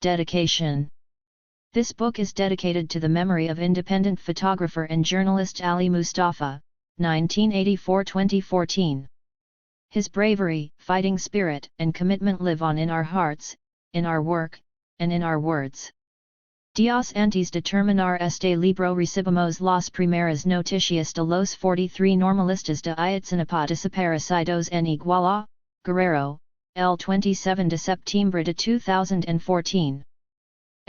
Dedication. This book is dedicated to the memory of independent photographer and journalist Ali Mustafa, 1984–2014. His bravery, fighting spirit, and commitment live on in our hearts, in our work, and in our words. Dios antes de terminar este libro recibimos las primeras noticias de los 43 normalistas de Ayotzinapa desaparecidos en Iguala, Guerrero, el 27 de septiembre de 2014.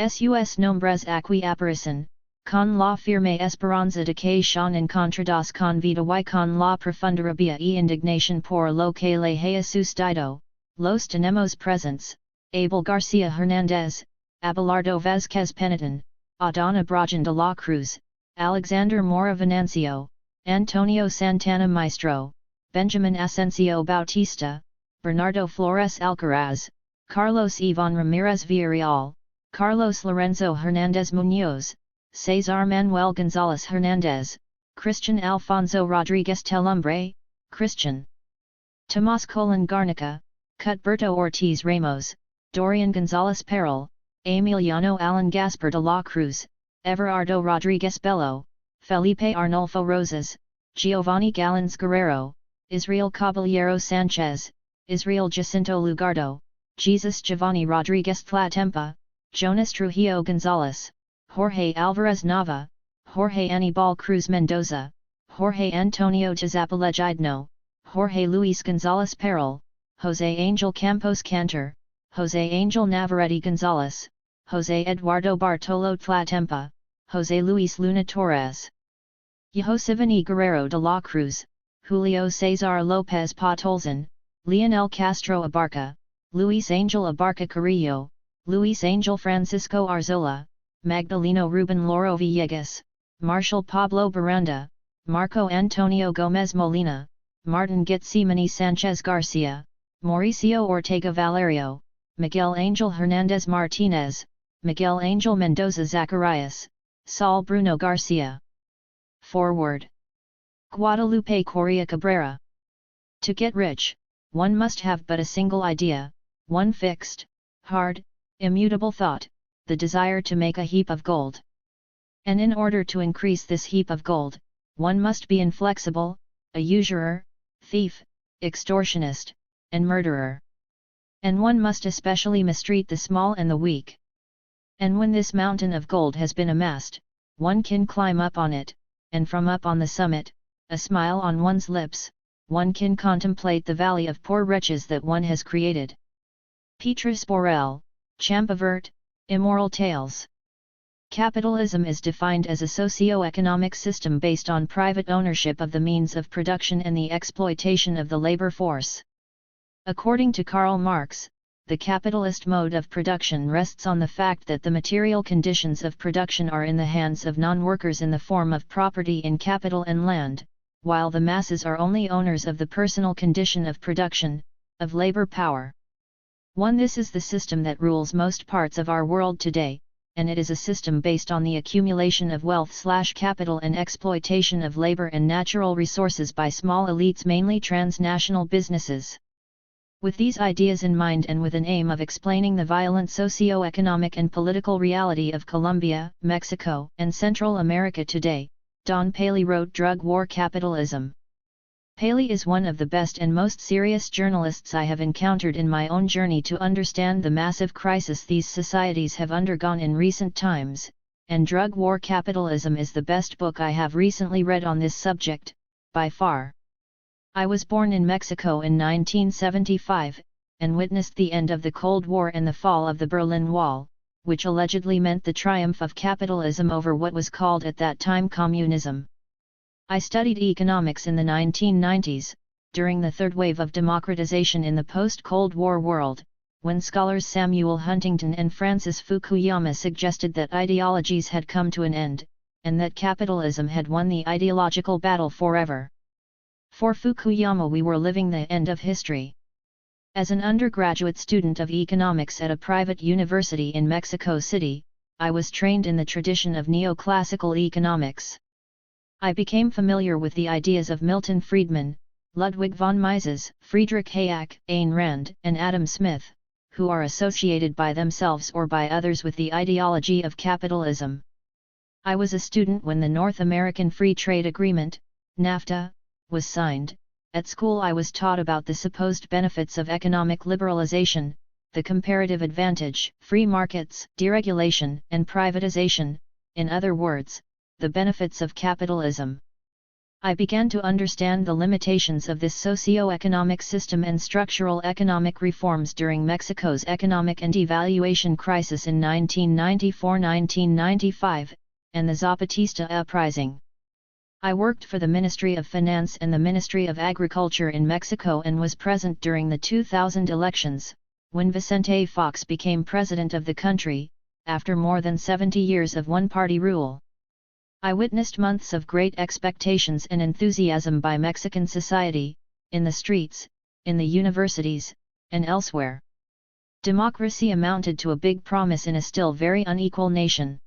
Sus nombres aquí aparecen, con la firme esperanza de que sean encontrados con vida y con la profunda rabia y indignación por lo que le haya sucedido. Los tenemos presentes: Abel García Hernández, Abelardo Vázquez Penitin, Adana Brajan de la Cruz, Alexander Mora Venancio, Antonio Santana Maestro, Benjamin Asensio Bautista, Bernardo Flores Alcaraz, Carlos Iván Ramírez Villarreal, Carlos Lorenzo Hernández Muñoz, César Manuel González Hernández, Christian Alfonso Rodríguez Telumbre, Christian Tomás Colón Garnica, Cutberto Ortiz Ramos, Dorian González Perel, Emiliano Alan Gaspar de la Cruz, Everardo Rodríguez Bello, Felipe Arnulfo Rosas, Giovanni Galans Guerrero, Israel Caballero Sanchez, Israel Jacinto Lugardo, Jesus Giovanni Rodríguez Tlatempa, Jonas Trujillo González, Jorge Alvarez Nava, Jorge Anibal Cruz Mendoza, Jorge Antonio Tizapaleguidno, Jorge Luis González Perel, José Angel Campos Cantor, José Angel Navarrete González, José Eduardo Bartolo Tlatempa, José Luis Luna Torres, Josivani Guerrero de la Cruz, Julio César López Patolzin, Leonel Castro Abarca, Luis Angel Abarca Carrillo, Luis Angel Francisco Arzola, Magdaleno Ruben Loro Villegas, Marshal Pablo Baranda, Marco Antonio Gómez Molina, Martin Getsemani Sanchez Garcia, Mauricio Ortega Valerio, Miguel Angel Hernández Martínez, Miguel Angel Mendoza Zacarias, Saul Bruno Garcia. Forward. Guadalupe Correa Cabrera. To get rich, one must have but a single idea, one fixed, hard, immutable thought, the desire to make a heap of gold. And in order to increase this heap of gold, one must be inflexible, a usurer, thief, extortionist, and murderer. And one must especially mistreat the small and the weak. And when this mountain of gold has been amassed, one can climb up on it, and from up on the summit, a smile on one's lips, one can contemplate the valley of poor wretches that one has created. Petrus Borel, Champavert, Immoral Tales. Capitalism is defined as a socio-economic system based on private ownership of the means of production and the exploitation of the labor force. According to Karl Marx, the capitalist mode of production rests on the fact that the material conditions of production are in the hands of non-workers in the form of property in capital and land, while the masses are only owners of the personal condition of production, of labor power. This is the system that rules most parts of our world today, and it is a system based on the accumulation of wealth/capital and exploitation of labor and natural resources by small elites, mainly transnational businesses. With these ideas in mind and with an aim of explaining the violent socio-economic and political reality of Colombia, Mexico, and Central America today, Don Paley wrote Drug War Capitalism. Paley is one of the best and most serious journalists I have encountered in my own journey to understand the massive crisis these societies have undergone in recent times, and Drug War Capitalism is the best book I have recently read on this subject, by far. I was born in Mexico in 1975, and witnessed the end of the Cold War and the fall of the Berlin Wall, which allegedly meant the triumph of capitalism over what was called at that time communism. I studied economics in the 1990s, during the third wave of democratization in the post-Cold War world, when scholars Samuel Huntington and Francis Fukuyama suggested that ideologies had come to an end, and that capitalism had won the ideological battle forever. For Fukuyama, we were living the end of history. As an undergraduate student of economics at a private university in Mexico City, I was trained in the tradition of neoclassical economics. I became familiar with the ideas of Milton Friedman, Ludwig von Mises, Friedrich Hayek, Ayn Rand, and Adam Smith, who are associated by themselves or by others with the ideology of capitalism. I was a student when the North American Free Trade Agreement, NAFTA, was signed. At school I was taught about the supposed benefits of economic liberalization, the comparative advantage, free markets, deregulation, and privatization, in other words, the benefits of capitalism. I began to understand the limitations of this socio-economic system and structural economic reforms during Mexico's economic and devaluation crisis in 1994-1995, and the Zapatista uprising. I worked for the Ministry of Finance and the Ministry of Agriculture in Mexico and was present during the 2000 elections, when Vicente Fox became president of the country, after more than 70 years of one-party rule. I witnessed months of great expectations and enthusiasm by Mexican society, in the streets, in the universities, and elsewhere. Democracy amounted to a big promise in a still very unequal nation.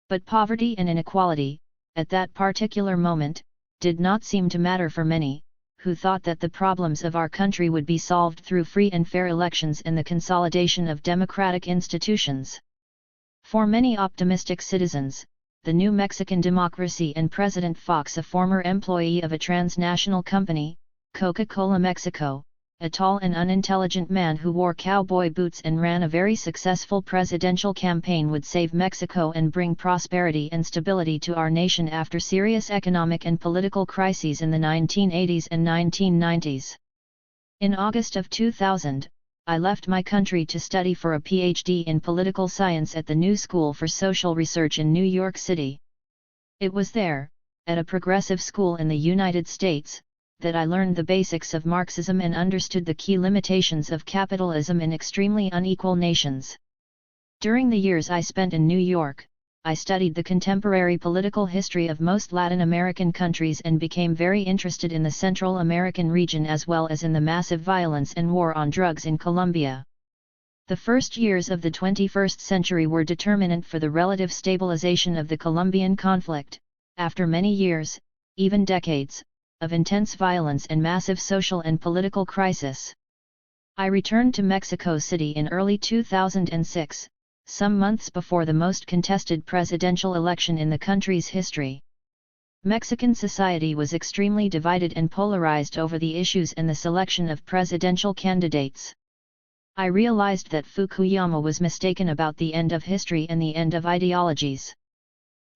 But poverty and inequality, at that particular moment, did not seem to matter for many, who thought that the problems of our country would be solved through free and fair elections and the consolidation of democratic institutions. For many optimistic citizens, the new Mexican democracy and President Fox, a former employee of a transnational company, Coca-Cola Mexico, a tall and unintelligent man who wore cowboy boots and ran a very successful presidential campaign, would save Mexico and bring prosperity and stability to our nation after serious economic and political crises in the 1980s and 1990s. In August of 2000, I left my country to study for a PhD in political science at the New School for Social Research in New York City. It was there, at a progressive school in the United States, that I learned the basics of Marxism and understood the key limitations of capitalism in extremely unequal nations. During the years I spent in New York, I studied the contemporary political history of most Latin American countries and became very interested in the Central American region as well as in the massive violence and war on drugs in Colombia. The first years of the 21st century were determinant for the relative stabilization of the Colombian conflict, after many years, even decades, of intense violence and massive social and political crisis. I returned to Mexico City in early 2006, some months before the most contested presidential election in the country's history. Mexican society was extremely divided and polarized over the issues and the selection of presidential candidates. I realized that Fukuyama was mistaken about the end of history and the end of ideologies.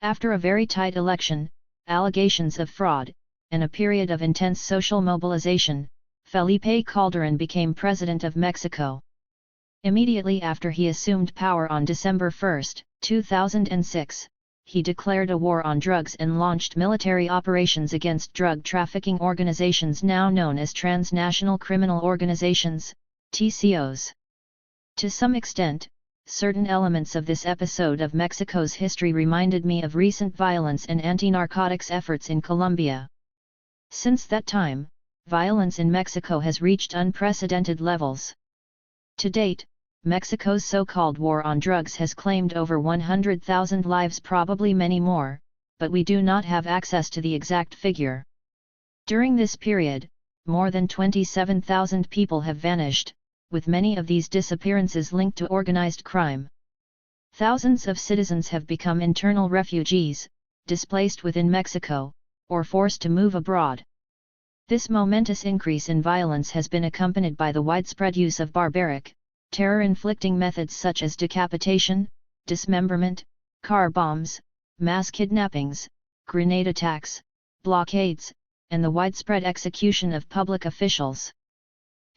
After a very tight election, allegations of fraud, and a period of intense social mobilization, Felipe Calderón became president of Mexico. Immediately after he assumed power on December 1, 2006, he declared a war on drugs and launched military operations against drug trafficking organizations now known as transnational criminal organizations, TCOs. To some extent, certain elements of this episode of Mexico's history reminded me of recent violence and anti-narcotics efforts in Colombia. Since that time, violence in Mexico has reached unprecedented levels. To date, Mexico's so-called war on drugs has claimed over 100,000 lives, probably many more, but we do not have access to the exact figure. During this period, more than 27,000 people have vanished, with many of these disappearances linked to organized crime. Thousands of citizens have become internal refugees, displaced within Mexico, or forced to move abroad. This momentous increase in violence has been accompanied by the widespread use of barbaric, terror-inflicting methods such as decapitation, dismemberment, car bombs, mass kidnappings, grenade attacks, blockades, and the widespread execution of public officials.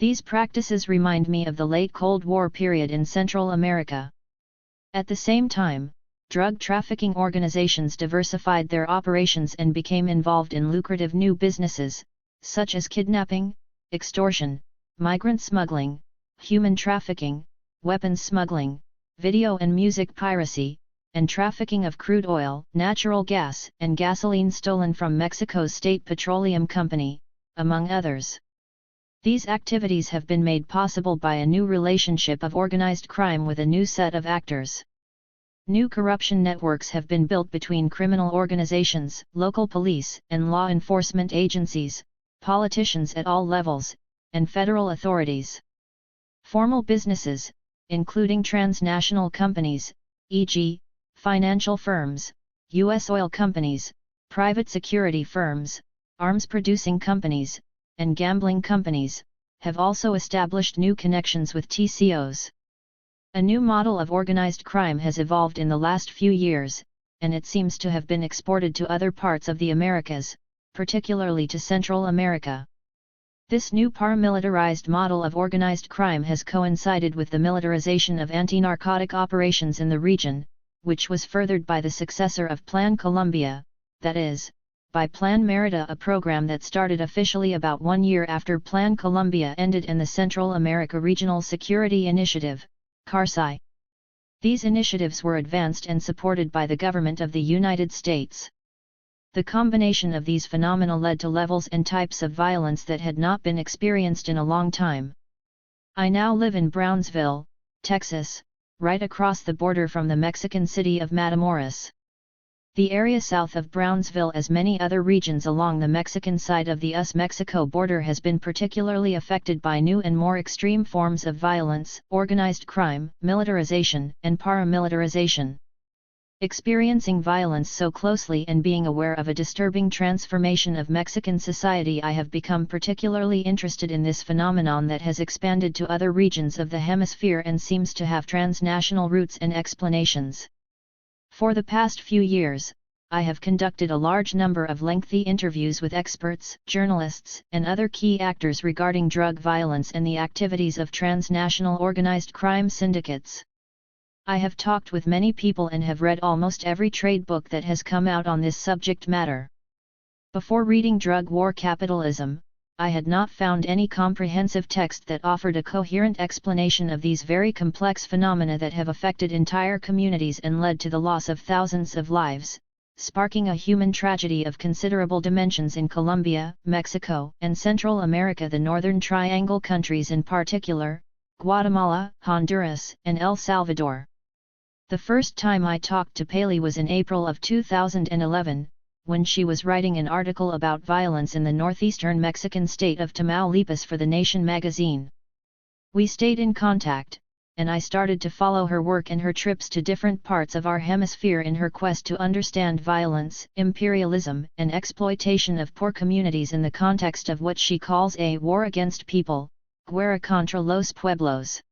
These practices remind me of the late Cold War period in Central America. At the same time, drug trafficking organizations diversified their operations and became involved in lucrative new businesses, such as kidnapping, extortion, migrant smuggling, human trafficking, weapons smuggling, video and music piracy, and trafficking of crude oil, natural gas, and gasoline stolen from Mexico's State Petroleum Company, among others. These activities have been made possible by a new relationship of organized crime with a new set of actors. New corruption networks have been built between criminal organizations, local police and law enforcement agencies, politicians at all levels, and federal authorities. Formal businesses, including transnational companies, e.g., financial firms, U.S. oil companies, private security firms, arms-producing companies, and gambling companies, have also established new connections with TCOs. A new model of organized crime has evolved in the last few years, and it seems to have been exported to other parts of the Americas, particularly to Central America. This new paramilitarized model of organized crime has coincided with the militarization of anti-narcotic operations in the region, which was furthered by the successor of Plan Colombia, that is, by Plan Merida, a program that started officially about 1 year after Plan Colombia ended, and the Central America Regional Security Initiative, CARSI. These initiatives were advanced and supported by the government of the United States. The combination of these phenomena led to levels and types of violence that had not been experienced in a long time. I now live in Brownsville, Texas, right across the border from the Mexican city of Matamoros. The area south of Brownsville, as many other regions along the Mexican side of the US-Mexico border, has been particularly affected by new and more extreme forms of violence, organized crime, militarization, and paramilitarization. Experiencing violence so closely and being aware of a disturbing transformation of Mexican society, I have become particularly interested in this phenomenon that has expanded to other regions of the hemisphere and seems to have transnational roots and explanations. For the past few years, I have conducted a large number of lengthy interviews with experts, journalists, and other key actors regarding drug violence and the activities of transnational organized crime syndicates. I have talked with many people and have read almost every trade book that has come out on this subject matter. Before reading Drug War Capitalism, I had not found any comprehensive text that offered a coherent explanation of these very complex phenomena that have affected entire communities and led to the loss of thousands of lives, sparking a human tragedy of considerable dimensions in Colombia, Mexico, and Central America, the Northern Triangle countries in particular, Guatemala, Honduras, and El Salvador. The first time I talked to Paley was in April of 2011, when she was writing an article about violence in the northeastern Mexican state of Tamaulipas for The Nation magazine. We stayed in contact, and I started to follow her work and her trips to different parts of our hemisphere in her quest to understand violence, imperialism, and exploitation of poor communities in the context of what she calls a war against people, Guerra contra los pueblos.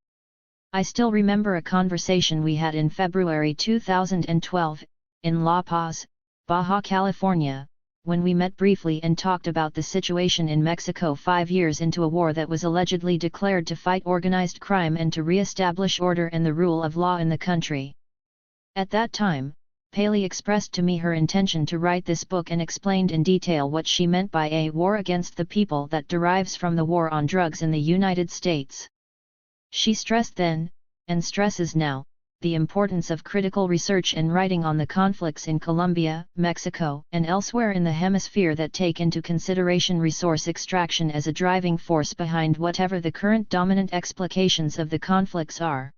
I still remember a conversation we had in February 2012, in La Paz, Baja California, when we met briefly and talked about the situation in Mexico 5 years into a war that was allegedly declared to fight organized crime and to re-establish order and the rule of law in the country. At that time, Paley expressed to me her intention to write this book and explained in detail what she meant by a war against the people that derives from the war on drugs in the United States. She stressed then, and stresses now, the importance of critical research and writing on the conflicts in Colombia, Mexico, and elsewhere in the hemisphere that take into consideration resource extraction as a driving force behind whatever the current dominant explications of the conflicts are.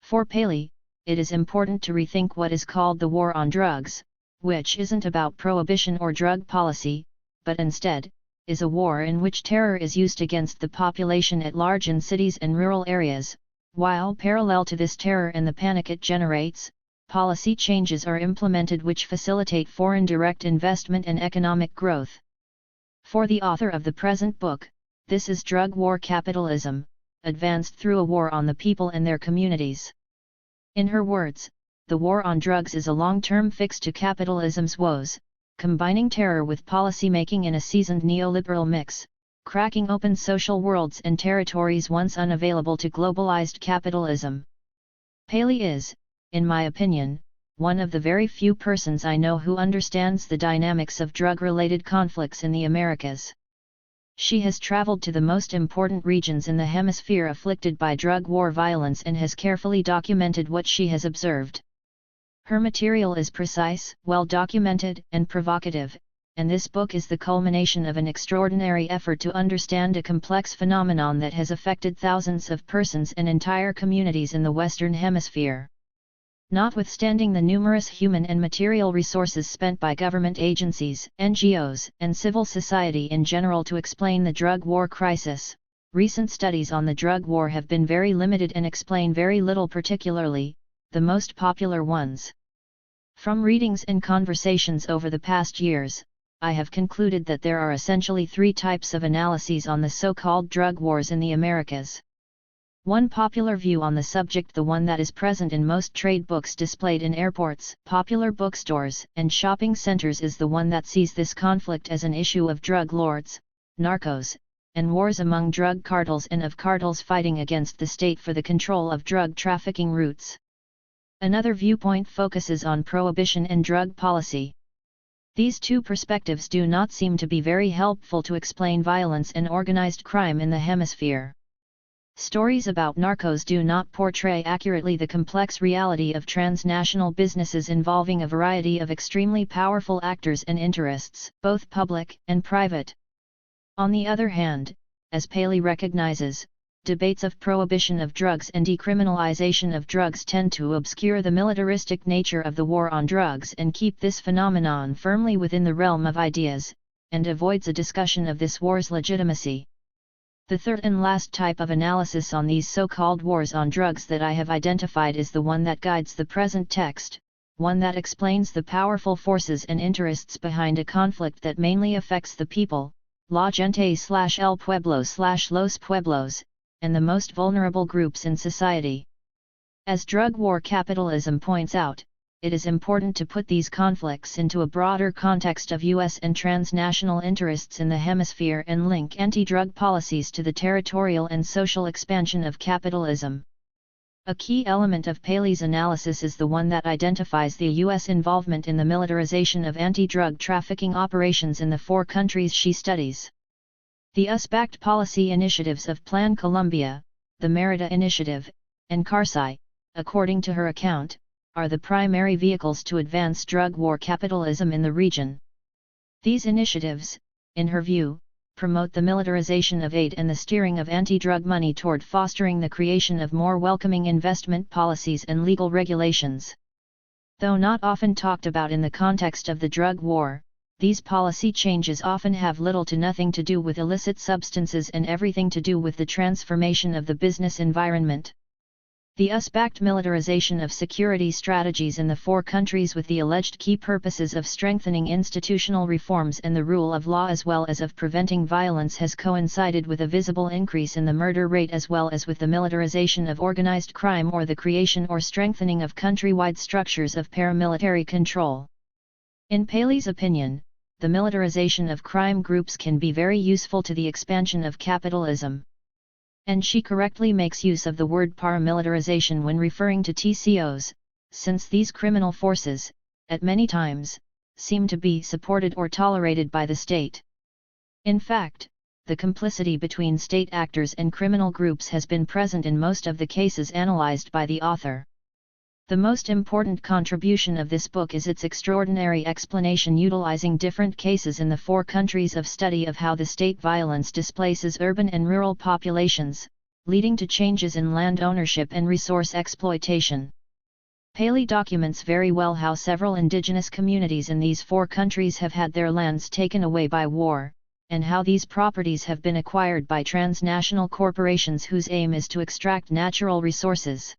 For Paley, it is important to rethink what is called the war on drugs, which isn't about prohibition or drug policy, but instead, is a war in which terror is used against the population at large in cities and rural areas, while parallel to this terror and the panic it generates, policy changes are implemented which facilitate foreign direct investment and economic growth. For the author of the present book, this is drug war capitalism, advanced through a war on the people and their communities. In her words, the war on drugs is a long-term fix to capitalism's woes, combining terror with policy-making in a seasoned neoliberal mix, cracking open social worlds and territories once unavailable to globalized capitalism. Paley is, in my opinion, one of the very few persons I know who understands the dynamics of drug-related conflicts in the Americas. She has traveled to the most important regions in the hemisphere afflicted by drug war violence and has carefully documented what she has observed. Her material is precise, well-documented, and provocative, and this book is the culmination of an extraordinary effort to understand a complex phenomenon that has affected thousands of persons and entire communities in the Western Hemisphere. Notwithstanding the numerous human and material resources spent by government agencies, NGOs, and civil society in general to explain the drug war crisis, recent studies on the drug war have been very limited and explain very little, particularly the most popular ones. From readings and conversations over the past years, I have concluded that there are essentially three types of analyses on the so-called drug wars in the Americas. One popular view on the subject, the one that is present in most trade books displayed in airports, popular bookstores, and shopping centers, is the one that sees this conflict as an issue of drug lords, narcos, and wars among drug cartels and of cartels fighting against the state for the control of drug trafficking routes. Another viewpoint focuses on prohibition and drug policy. These two perspectives do not seem to be very helpful to explain violence and organized crime in the hemisphere. Stories about narcos do not portray accurately the complex reality of transnational businesses involving a variety of extremely powerful actors and interests, both public and private. On the other hand, as Paley recognizes, debates of prohibition of drugs and decriminalization of drugs tend to obscure the militaristic nature of the war on drugs and keep this phenomenon firmly within the realm of ideas, and avoids a discussion of this war's legitimacy. The third and last type of analysis on these so-called wars on drugs that I have identified is the one that guides the present text, one that explains the powerful forces and interests behind a conflict that mainly affects the people, la gente/el pueblo/los pueblos, and the most vulnerable groups in society. As drug war capitalism points out, it is important to put these conflicts into a broader context of U.S. and transnational interests in the hemisphere and link anti-drug policies to the territorial and social expansion of capitalism. A key element of Paley's analysis is the one that identifies the U.S. involvement in the militarization of anti-drug trafficking operations in the four countries she studies. The US-backed policy initiatives of Plan Colombia, the Merida Initiative, and CARSI, according to her account, are the primary vehicles to advance drug war capitalism in the region. These initiatives, in her view, promote the militarization of aid and the steering of anti-drug money toward fostering the creation of more welcoming investment policies and legal regulations. Though not often talked about in the context of the drug war, these policy changes often have little to nothing to do with illicit substances and everything to do with the transformation of the business environment. The US-backed militarization of security strategies in the four countries with the alleged key purposes of strengthening institutional reforms and the rule of law as well as of preventing violence has coincided with a visible increase in the murder rate as well as with the militarization of organized crime or the creation or strengthening of countrywide structures of paramilitary control. In Paley's opinion, the militarization of crime groups can be very useful to the expansion of capitalism. And she correctly makes use of the word paramilitarization when referring to TCOs, since these criminal forces, at many times, seem to be supported or tolerated by the state. In fact, the complicity between state actors and criminal groups has been present in most of the cases analyzed by the author. The most important contribution of this book is its extraordinary explanation utilizing different cases in the four countries of study of how the state violence displaces urban and rural populations, leading to changes in land ownership and resource exploitation. Paley documents very well how several indigenous communities in these four countries have had their lands taken away by war, and how these properties have been acquired by transnational corporations whose aim is to extract natural resources.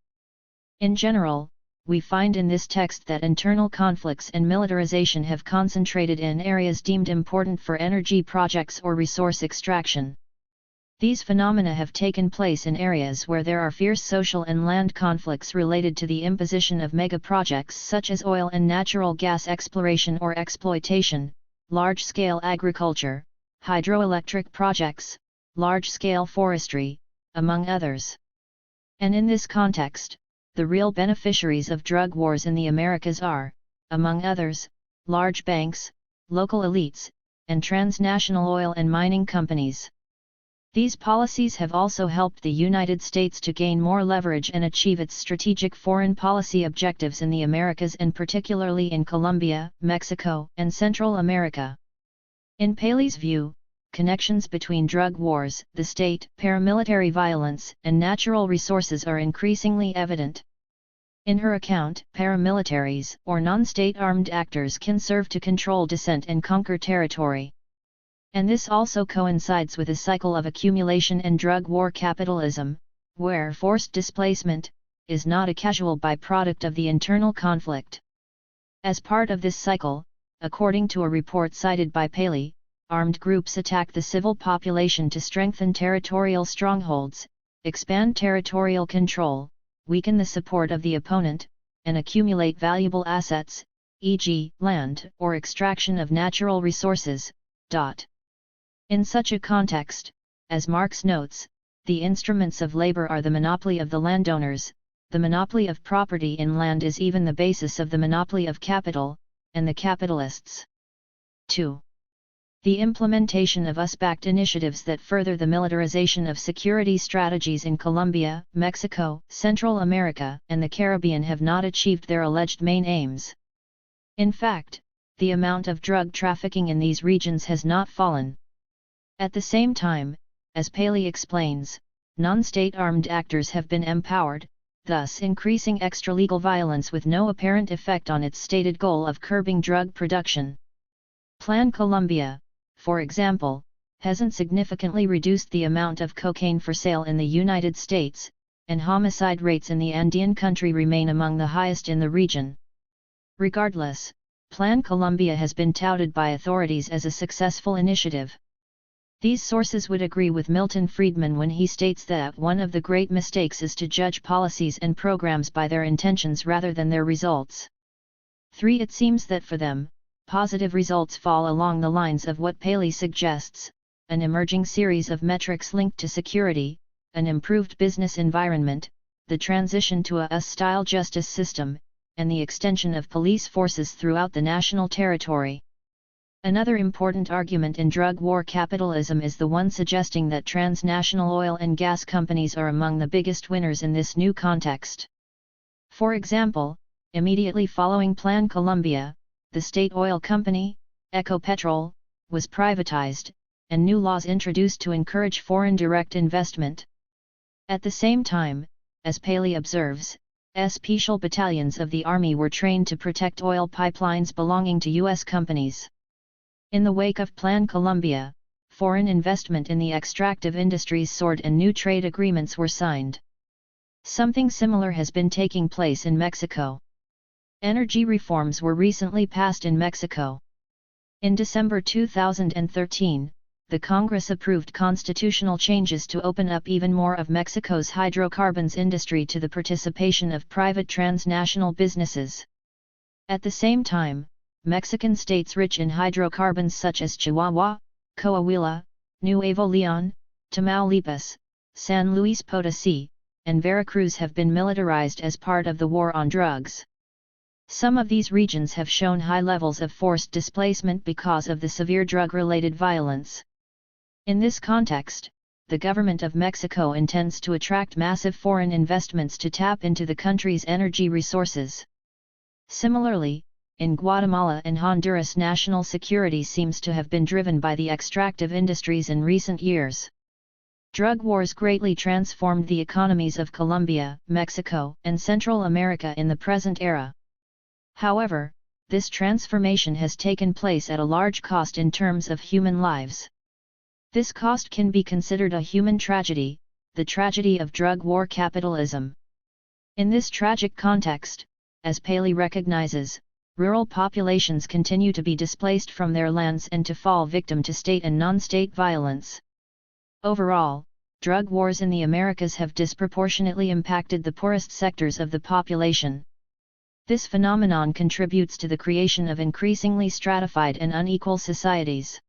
In general, we find in this text that internal conflicts and militarization have concentrated in areas deemed important for energy projects or resource extraction. These phenomena have taken place in areas where there are fierce social and land conflicts related to the imposition of mega projects such as oil and natural gas exploration or exploitation, large-scale agriculture, hydroelectric projects, large-scale forestry, among others. And in this context, the real beneficiaries of drug wars in the Americas are, among others, large banks, local elites, and transnational oil and mining companies. These policies have also helped the United States to gain more leverage and achieve its strategic foreign policy objectives in the Americas and particularly in Colombia, Mexico, and Central America. In Paley's view, connections between drug wars, the state, paramilitary violence, and natural resources are increasingly evident. In her account, paramilitaries, or non-state armed actors can serve to control dissent and conquer territory. And this also coincides with a cycle of accumulation and drug war capitalism, where forced displacement is not a casual byproduct of the internal conflict. As part of this cycle, according to a report cited by Paley, armed groups attack the civil population to strengthen territorial strongholds, expand territorial control, weaken the support of the opponent, and accumulate valuable assets, e.g., land or extraction of natural resources. In such a context, as Marx notes, the instruments of labor are the monopoly of the landowners, the monopoly of property in land is even the basis of the monopoly of capital, and the capitalists. 2. The implementation of US-backed initiatives that further the militarization of security strategies in Colombia, Mexico, Central America, and the Caribbean have not achieved their alleged main aims. In fact, the amount of drug trafficking in these regions has not fallen. At the same time, as Paley explains, non-state armed actors have been empowered, thus increasing extralegal violence with no apparent effect on its stated goal of curbing drug production. Plan Colombia, for example, hasn't significantly reduced the amount of cocaine for sale in the United States, and homicide rates in the Andean country remain among the highest in the region. Regardless, Plan Colombia has been touted by authorities as a successful initiative. These sources would agree with Milton Friedman when he states that one of the great mistakes is to judge policies and programs by their intentions rather than their results. 3. It seems that for them, positive results fall along the lines of what Paley suggests, an emerging series of metrics linked to security, an improved business environment, the transition to a US-style justice system, and the extension of police forces throughout the national territory. Another important argument in drug war capitalism is the one suggesting that transnational oil and gas companies are among the biggest winners in this new context. For example, immediately following Plan Colombia, the state oil company, Ecopetrol, was privatized, and new laws introduced to encourage foreign direct investment. At the same time, as Paley observes, special battalions of the Army were trained to protect oil pipelines belonging to U.S. companies. In the wake of Plan Colombia, foreign investment in the extractive industries soared and new trade agreements were signed. Something similar has been taking place in Mexico. Energy reforms were recently passed in Mexico. In December 2013, the Congress approved constitutional changes to open up even more of Mexico's hydrocarbons industry to the participation of private transnational businesses. At the same time, Mexican states rich in hydrocarbons such as Chihuahua, Coahuila, Nuevo León, Tamaulipas, San Luis Potosí, and Veracruz have been militarized as part of the war on drugs. Some of these regions have shown high levels of forced displacement because of the severe drug-related violence. In this context, the government of Mexico intends to attract massive foreign investments to tap into the country's energy resources. Similarly, in Guatemala and Honduras, national security seems to have been driven by the extractive industries in recent years. Drug wars greatly transformed the economies of Colombia, Mexico, and Central America in the present era. However, this transformation has taken place at a large cost in terms of human lives. This cost can be considered a human tragedy, the tragedy of drug war capitalism. In this tragic context, as Paley recognizes, rural populations continue to be displaced from their lands and to fall victim to state and non-state violence. Overall, drug wars in the Americas have disproportionately impacted the poorest sectors of the population. This phenomenon contributes to the creation of increasingly stratified and unequal societies.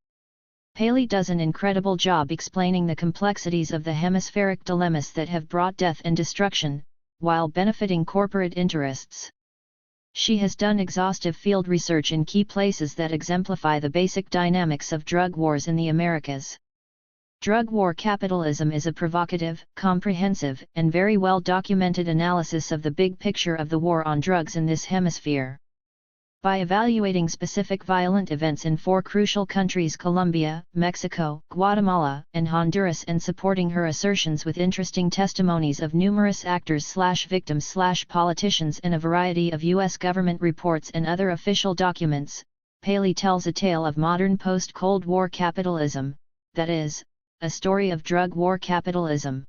Paley does an incredible job explaining the complexities of the hemispheric dilemmas that have brought death and destruction, while benefiting corporate interests. She has done exhaustive field research in key places that exemplify the basic dynamics of drug wars in the Americas. Drug war capitalism is a provocative, comprehensive, and very well documented analysis of the big picture of the war on drugs in this hemisphere. By evaluating specific violent events in four crucial countries: Colombia, Mexico, Guatemala, and Honduras, and supporting her assertions with interesting testimonies of numerous actors/victims/politicians and a variety of U.S. government reports and other official documents, Paley tells a tale of modern post-Cold War capitalism, that is, a story of drug war capitalism.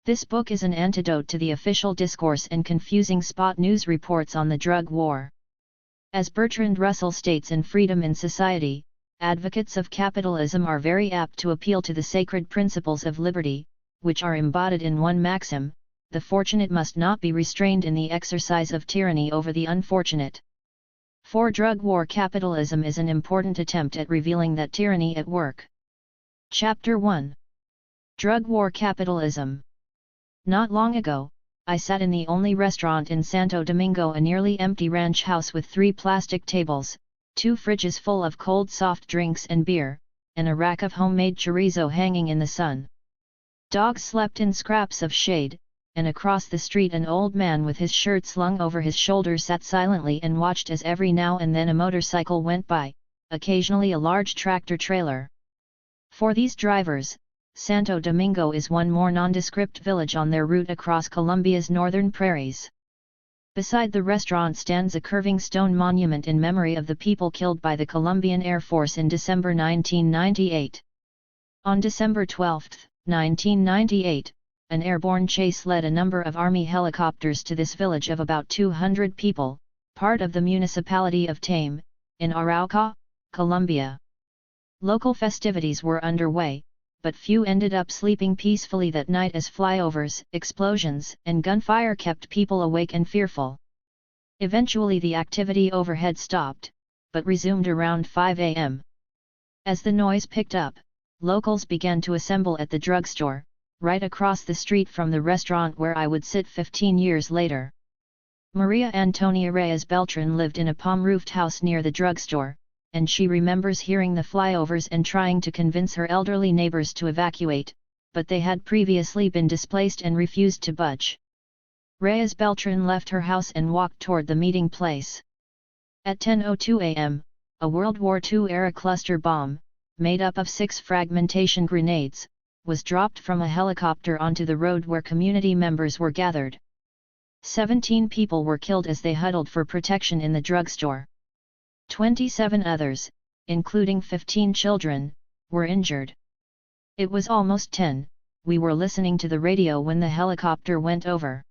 This book is an antidote to the official discourse and confusing spot news reports on the drug war. As Bertrand Russell states in Freedom in Society, advocates of capitalism are very apt to appeal to the sacred principles of liberty, which are embodied in one maxim: the fortunate must not be restrained in the exercise of tyranny over the unfortunate. For drug war capitalism is an important attempt at revealing that tyranny at work. Chapter 1. Drug War Capitalism. Not long ago, I sat in the only restaurant in Santo Domingo, a nearly empty ranch house with 3 plastic tables, 2 fridges full of cold soft drinks and beer, and a rack of homemade chorizo hanging in the sun. Dogs slept in scraps of shade, and across the street an old man with his shirt slung over his shoulder sat silently and watched as every now and then a motorcycle went by, occasionally a large tractor-trailer. For these drivers, Santo Domingo is one more nondescript village on their route across Colombia's northern prairies. Beside the restaurant stands a curving stone monument in memory of the people killed by the Colombian Air Force in December 1998. On December 12, 1998, an airborne chase led a number of Army helicopters to this village of about 200 people, part of the municipality of Tame, in Arauca, Colombia. Local festivities were underway, but few ended up sleeping peacefully that night as flyovers, explosions, and gunfire kept people awake and fearful. Eventually the activity overhead stopped, but resumed around 5 a.m. As the noise picked up, locals began to assemble at the drugstore, right across the street from the restaurant where I would sit 15 years later. Maria Antonia Reyes Beltran lived in a palm-roofed house near the drugstore, and she remembers hearing the flyovers and trying to convince her elderly neighbors to evacuate, but they had previously been displaced and refused to budge. Reyes Beltran left her house and walked toward the meeting place. At 10:02 a.m., a World War II-era cluster bomb, made up of 6 fragmentation grenades, was dropped from a helicopter onto the road where community members were gathered. 17 people were killed as they huddled for protection in the drugstore. 27 others, including 15 children, were injured. It was almost 10, we were listening to the radio when the helicopter went over.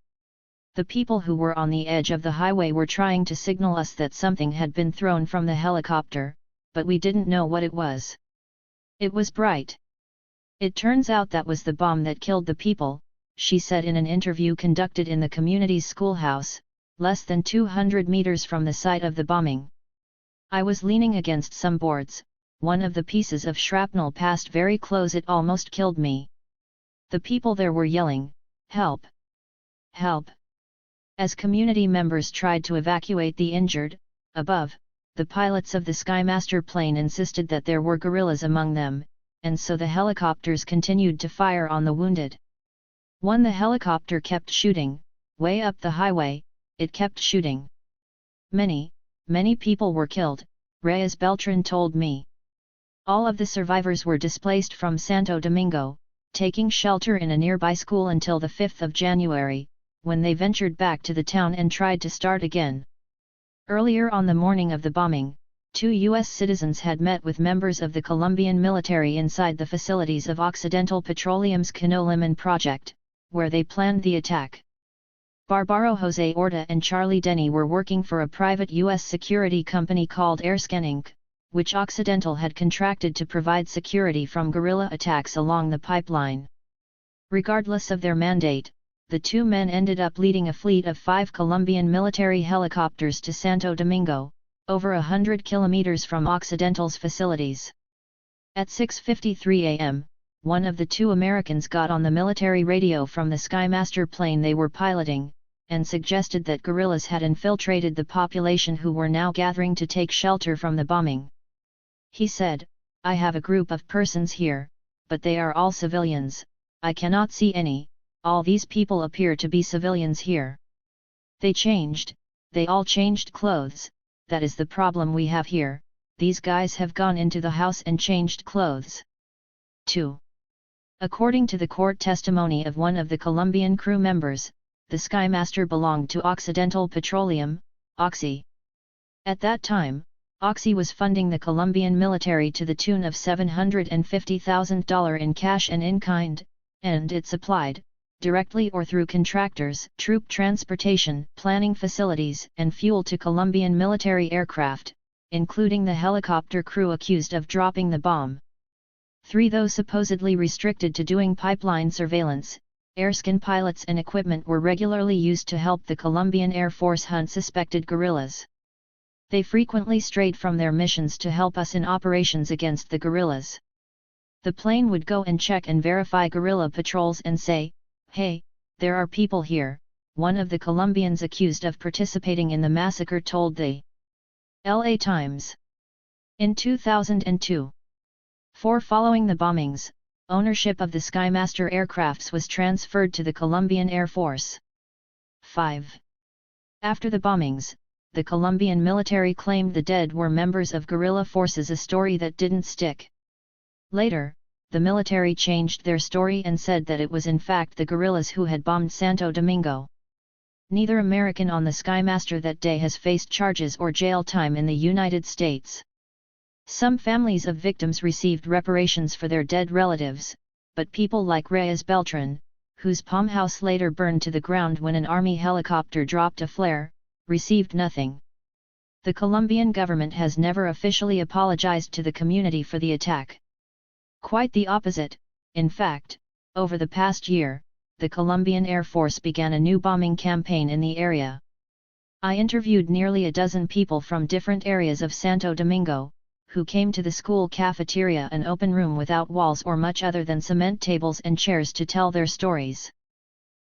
The people who were on the edge of the highway were trying to signal us that something had been thrown from the helicopter, but we didn't know what it was. It was bright. It turns out that was the bomb that killed the people, she said in an interview conducted in the community's schoolhouse, less than 200 meters from the site of the bombing. I was leaning against some boards, one of the pieces of shrapnel passed very close, it almost killed me. The people there were yelling, "Help! Help!" As community members tried to evacuate the injured. Above, the pilots of the Skymaster plane insisted that there were guerrillas among them, and so the helicopters continued to fire on the wounded. The helicopter kept shooting, way up the highway, it kept shooting. Many people were killed, Reyes Beltran told me. All of the survivors were displaced from Santo Domingo, taking shelter in a nearby school until the 5th of January, when they ventured back to the town and tried to start again. Earlier on the morning of the bombing, 2 U.S. citizens had met with members of the Colombian military inside the facilities of Occidental Petroleum's Cano Limon project, where they planned the attack. Barbaro Jose Orta and Charlie Denny were working for a private U.S. security company called Airscan Inc., which Occidental had contracted to provide security from guerrilla attacks along the pipeline. Regardless of their mandate, the 2 men ended up leading a fleet of 5 Colombian military helicopters to Santo Domingo, over 100 kilometers from Occidental's facilities. At 6:53 a.m., one of the 2 Americans got on the military radio from the Skymaster plane they were piloting, and suggested that guerrillas had infiltrated the population who were now gathering to take shelter from the bombing. He said, "I have a group of persons here, but they are all civilians, I cannot see any, all these people appear to be civilians here. They all changed clothes, that is the problem we have here, these guys have gone into the house and changed clothes." 2. According to the court testimony of one of the Colombian crew members, the Skymaster belonged to Occidental Petroleum, Oxy. At that time, Oxy was funding the Colombian military to the tune of $750,000 in cash and in kind, and it supplied, directly or through contractors, troop transportation, planning facilities, and fuel to Colombian military aircraft, including the helicopter crew accused of dropping the bomb. 3. Though supposedly restricted to doing pipeline surveillance, airskin pilots and equipment were regularly used to help the Colombian Air Force hunt suspected guerrillas. They frequently strayed from their missions to help us in operations against the guerrillas. The plane would go and check and verify guerrilla patrols and say, "Hey, there are people here," one of the Colombians accused of participating in the massacre told the LA Times. In 2002. Following the bombings, ownership of the Skymaster aircrafts was transferred to the Colombian Air Force. 5. After the bombings, the Colombian military claimed the dead were members of guerrilla forces, a story that didn't stick. Later, the military changed their story and said that it was in fact the guerrillas who had bombed Santo Domingo. Neither American on the Skymaster that day has faced charges or jail time in the United States. Some families of victims received reparations for their dead relatives, but people like Reyes Beltran, whose palm house later burned to the ground when an army helicopter dropped a flare, received nothing. The Colombian government has never officially apologized to the community for the attack. Quite the opposite, in fact, over the past year, the Colombian Air Force began a new bombing campaign in the area. I interviewed nearly a dozen people from different areas of Santo Domingo, who came to the school cafeteria, an open room without walls or much other than cement tables and chairs, to tell their stories.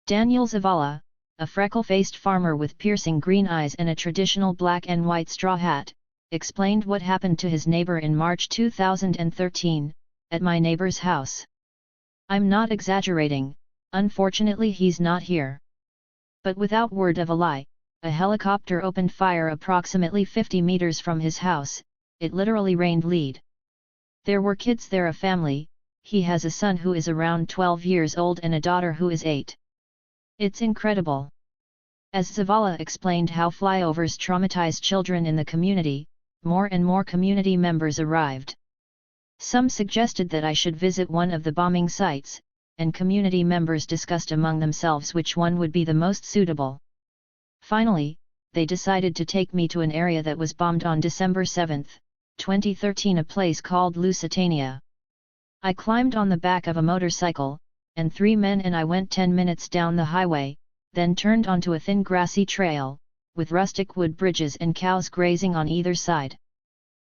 Daniel Zavala, a freckle-faced farmer with piercing green eyes and a traditional black and white straw hat, explained what happened to his neighbor in March 2013, at my neighbor's house. "I'm not exaggerating, unfortunately he's not here." But without word of a lie, a helicopter opened fire approximately 50 meters from his house. It literally rained lead. There were kids there, a family. He has a son who is around 12 years old and a daughter who is 8. It's incredible. As Zavala explained how flyovers traumatize children in the community, more and more community members arrived. Some suggested that I should visit one of the bombing sites, and community members discussed among themselves which one would be the most suitable. Finally, they decided to take me to an area that was bombed on December 7, 2013, a place called Lusitania. I climbed on the back of a motorcycle, and 3 men and I went 10 minutes down the highway, then turned onto a thin grassy trail, with rustic wood bridges and cows grazing on either side.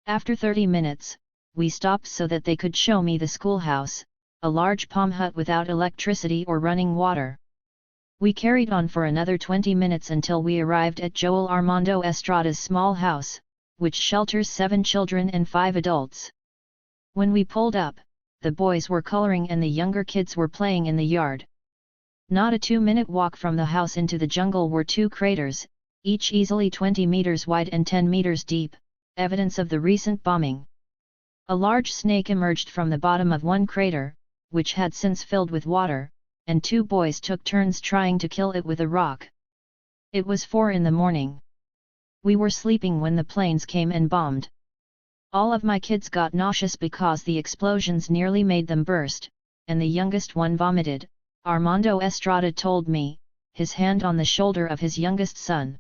After 30 minutes, we stopped so that they could show me the schoolhouse, a large palm hut without electricity or running water. We carried on for another 20 minutes until we arrived at Joel Armando Estrada's small house, which shelters 7 children and 5 adults. When we pulled up, the boys were coloring and the younger kids were playing in the yard. Not a 2-minute walk from the house into the jungle were 2 craters, each easily 20 meters wide and 10 meters deep, evidence of the recent bombing. A large snake emerged from the bottom of one crater, which had since filled with water, and 2 boys took turns trying to kill it with a rock. It was 4 in the morning. We were sleeping when the planes came and bombed. All of my kids got nauseous because the explosions nearly made them burst, and the youngest one vomited, Armando Estrada told me, his hand on the shoulder of his youngest son.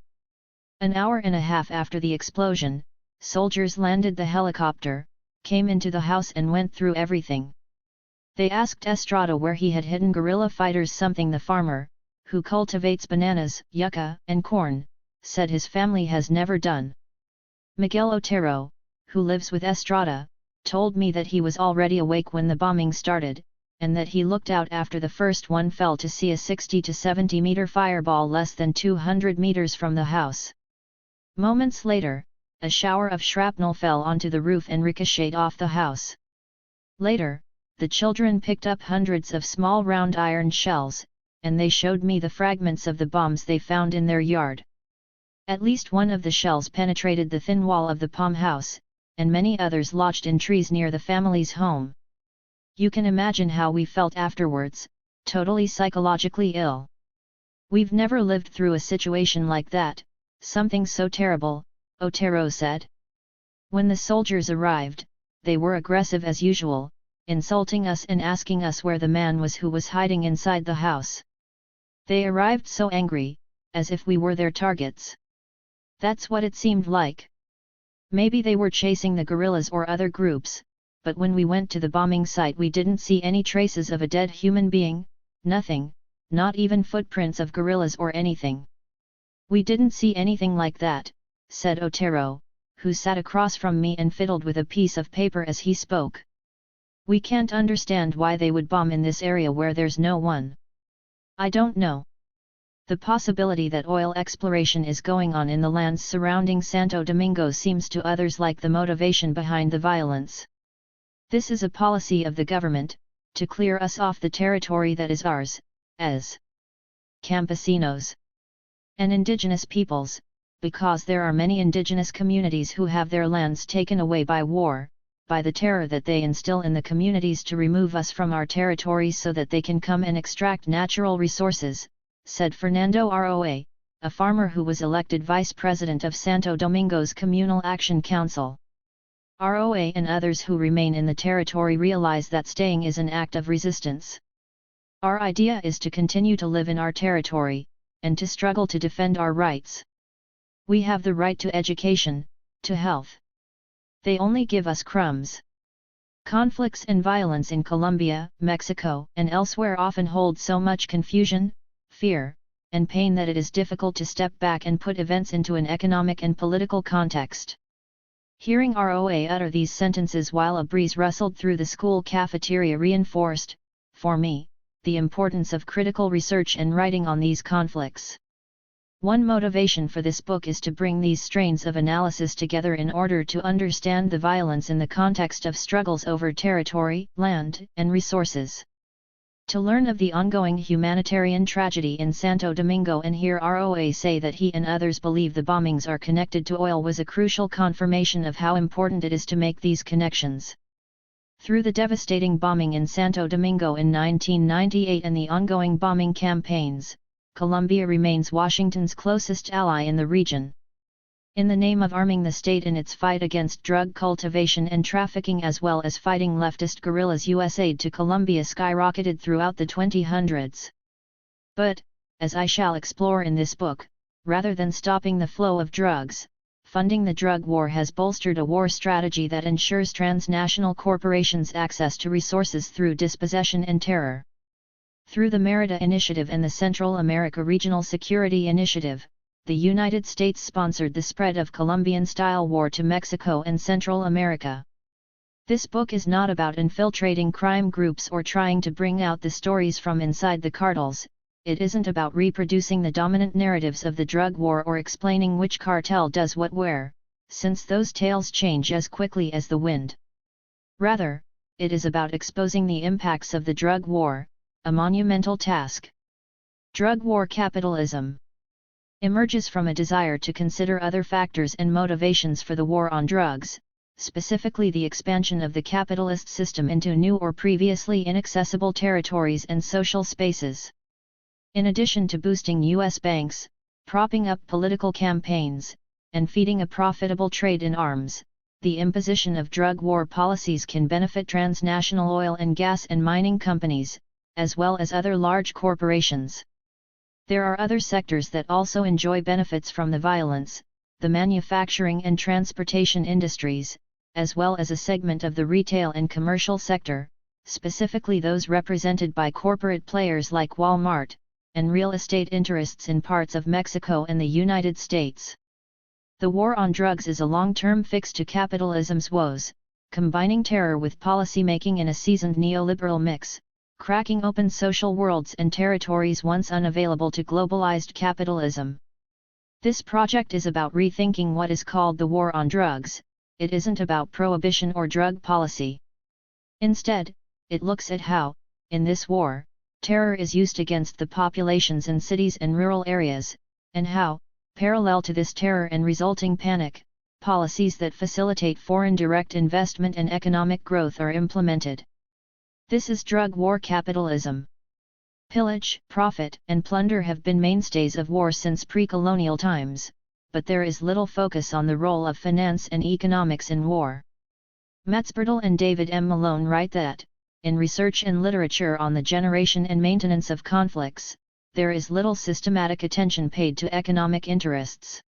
An hour and a half after the explosion, soldiers landed the helicopter, came into the house and went through everything. They asked Estrada where he had hidden guerrilla fighters, something the farmer, who cultivates bananas, yucca, and corn, said his family has never done. Miguel Otero, who lives with Estrada, told me that he was already awake when the bombing started, and that he looked out after the first one fell to see a 60 to 70 meter fireball less than 200 meters from the house. Moments later, a shower of shrapnel fell onto the roof and ricocheted off the house. Later, the children picked up hundreds of small round iron shells, and they showed me the fragments of the bombs they found in their yard. At least one of the shells penetrated the thin wall of the palm house, and many others lodged in trees near the family's home. You can imagine how we felt afterwards, totally psychologically ill. We've never lived through a situation like that, something so terrible, Otero said. When the soldiers arrived, they were aggressive as usual, insulting us and asking us where the man was who was hiding inside the house. They arrived so angry, as if we were their targets. That's what it seemed like. Maybe they were chasing the guerrillas or other groups, but when we went to the bombing site we didn't see any traces of a dead human being, nothing, not even footprints of guerrillas or anything. We didn't see anything like that, said Otero, who sat across from me and fiddled with a piece of paper as he spoke. We can't understand why they would bomb in this area where there's no one. I don't know. The possibility that oil exploration is going on in the lands surrounding Santo Domingo seems to others like the motivation behind the violence. This is a policy of the government, to clear us off the territory that is ours, as campesinos and indigenous peoples, because there are many indigenous communities who have their lands taken away by war, by the terror that they instill in the communities to remove us from our territories so that they can come and extract natural resources, said Fernando Roa, a farmer who was elected vice president of Santo Domingo's Communal Action Council. Roa and others who remain in the territory realize that staying is an act of resistance. Our idea is to continue to live in our territory, and to struggle to defend our rights. We have the right to education, to health. They only give us crumbs. Conflicts and violence in Colombia, Mexico, and elsewhere often hold so much confusion, fear, and pain that it is difficult to step back and put events into an economic and political context. Hearing Roa utter these sentences while a breeze rustled through the school cafeteria reinforced, for me, the importance of critical research and writing on these conflicts. One motivation for this book is to bring these strains of analysis together in order to understand the violence in the context of struggles over territory, land, and resources. To learn of the ongoing humanitarian tragedy in Santo Domingo and hear Roa say that he and others believe the bombings are connected to oil was a crucial confirmation of how important it is to make these connections. Through the devastating bombing in Santo Domingo in 1998 and the ongoing bombing campaigns, Colombia remains Washington's closest ally in the region. In the name of arming the state in its fight against drug cultivation and trafficking as well as fighting leftist guerrillas, U.S. aid to Colombia skyrocketed throughout the 2000s. But, as I shall explore in this book, rather than stopping the flow of drugs, funding the drug war has bolstered a war strategy that ensures transnational corporations access to resources through dispossession and terror. Through the Merida Initiative and the Central America Regional Security Initiative, the United States sponsored the spread of Colombian-style war to Mexico and Central America. This book is not about infiltrating crime groups or trying to bring out the stories from inside the cartels. It isn't about reproducing the dominant narratives of the drug war or explaining which cartel does what where, since those tales change as quickly as the wind. Rather, it is about exposing the impacts of the drug war, a monumental task. Drug war capitalism emerges from a desire to consider other factors and motivations for the war on drugs, specifically the expansion of the capitalist system into new or previously inaccessible territories and social spaces. In addition to boosting U.S. banks, propping up political campaigns, and feeding a profitable trade in arms, the imposition of drug war policies can benefit transnational oil and gas and mining companies, as well as other large corporations. There are other sectors that also enjoy benefits from the violence, the manufacturing and transportation industries, as well as a segment of the retail and commercial sector, specifically those represented by corporate players like Walmart, and real estate interests in parts of Mexico and the United States. The war on drugs is a long-term fix to capitalism's woes, combining terror with policy-making in a seasoned neoliberal mix, cracking open social worlds and territories once unavailable to globalized capitalism. This project is about rethinking what is called the war on drugs. It isn't about prohibition or drug policy. Instead, it looks at how, in this war, terror is used against the populations in cities and rural areas, and how, parallel to this terror and resulting panic, policies that facilitate foreign direct investment and economic growth are implemented. This is drug war capitalism. Pillage, profit, and plunder have been mainstays of war since pre-colonial times, but there is little focus on the role of finance and economics in war. Matsbertle and David M. Malone write that, in research and literature on the generation and maintenance of conflicts, there is little systematic attention paid to economic interests.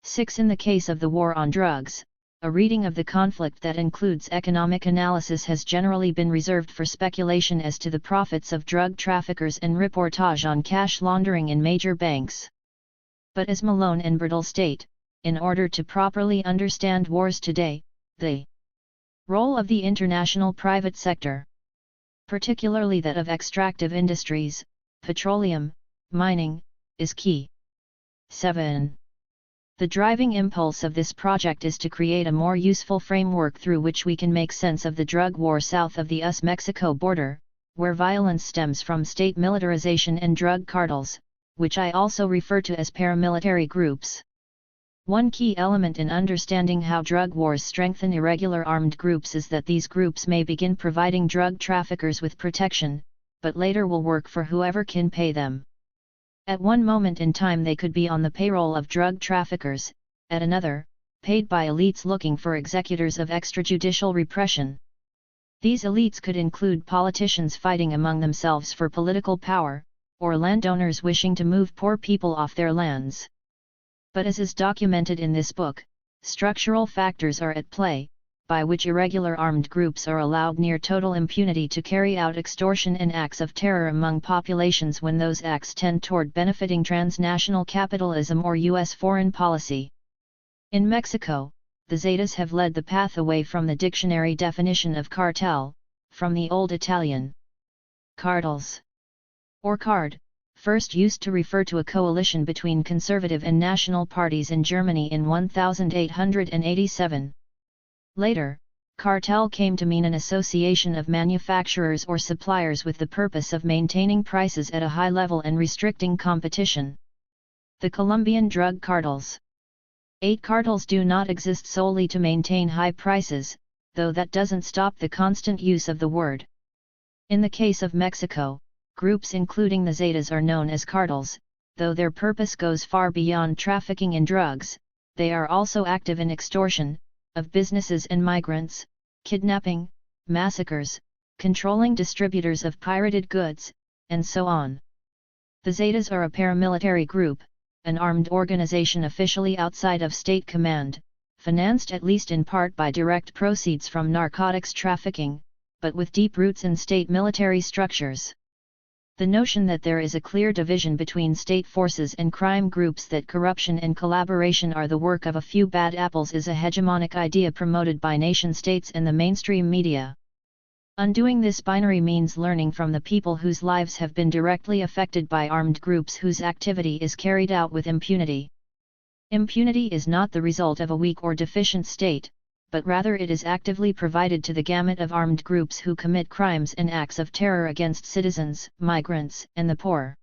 6. In the case of the war on drugs, a reading of the conflict that includes economic analysis has generally been reserved for speculation as to the profits of drug traffickers and reportage on cash laundering in major banks. But as Malone and Bertle state, in order to properly understand wars today, the role of the international private sector, particularly that of extractive industries, petroleum, mining, is key. 7. The driving impulse of this project is to create a more useful framework through which we can make sense of the drug war south of the US-Mexico border, where violence stems from state militarization and drug cartels, which I also refer to as paramilitary groups. One key element in understanding how drug wars strengthen irregular armed groups is that these groups may begin providing drug traffickers with protection, but later will work for whoever can pay them. At one moment in time they could be on the payroll of drug traffickers, at another, paid by elites looking for executors of extrajudicial repression. These elites could include politicians fighting among themselves for political power, or landowners wishing to move poor people off their lands. But as is documented in this book, structural factors are at play, by which irregular armed groups are allowed near total impunity to carry out extortion and acts of terror among populations when those acts tend toward benefiting transnational capitalism or U.S. foreign policy. In Mexico, the Zetas have led the path away from the dictionary definition of cartel, from the Old Italian cartels, or card, first used to refer to a coalition between conservative and national parties in Germany in 1887. Later, cartel came to mean an association of manufacturers or suppliers with the purpose of maintaining prices at a high level and restricting competition. The Colombian drug cartels. 8 cartels do not exist solely to maintain high prices, though that doesn't stop the constant use of the word. In the case of Mexico, groups including the Zetas are known as cartels, though their purpose goes far beyond trafficking in drugs. They are also active in extortion of businesses and migrants, kidnapping, massacres, controlling distributors of pirated goods, and so on. The Zetas are a paramilitary group, an armed organization officially outside of state command, financed at least in part by direct proceeds from narcotics trafficking, but with deep roots in state military structures. The notion that there is a clear division between state forces and crime groups, that corruption and collaboration are the work of a few bad apples, is a hegemonic idea promoted by nation-states and the mainstream media. Undoing this binary means learning from the people whose lives have been directly affected by armed groups whose activity is carried out with impunity. Impunity is not the result of a weak or deficient state, but rather it is actively provided to the gamut of armed groups who commit crimes and acts of terror against citizens, migrants, and the poor.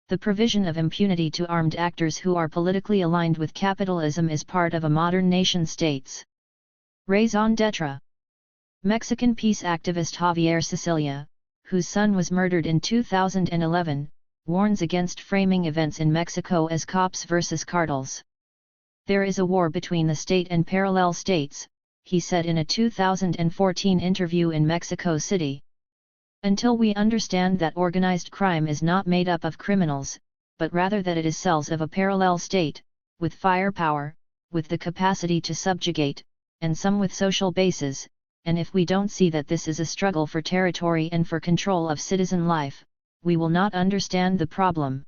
The provision of impunity to armed actors who are politically aligned with capitalism is part of a modern nation-state's raison d'etre. Mexican peace activist Javier Sicilia, whose son was murdered in 2011, warns against framing events in Mexico as cops versus cartels. There is a war between the state and parallel states, he said in a 2014 interview in Mexico City. Until we understand that organized crime is not made up of criminals, but rather that it is cells of a parallel state, with firepower, with the capacity to subjugate, and some with social bases, and if we don't see that this is a struggle for territory and for control of citizen life, we will not understand the problem.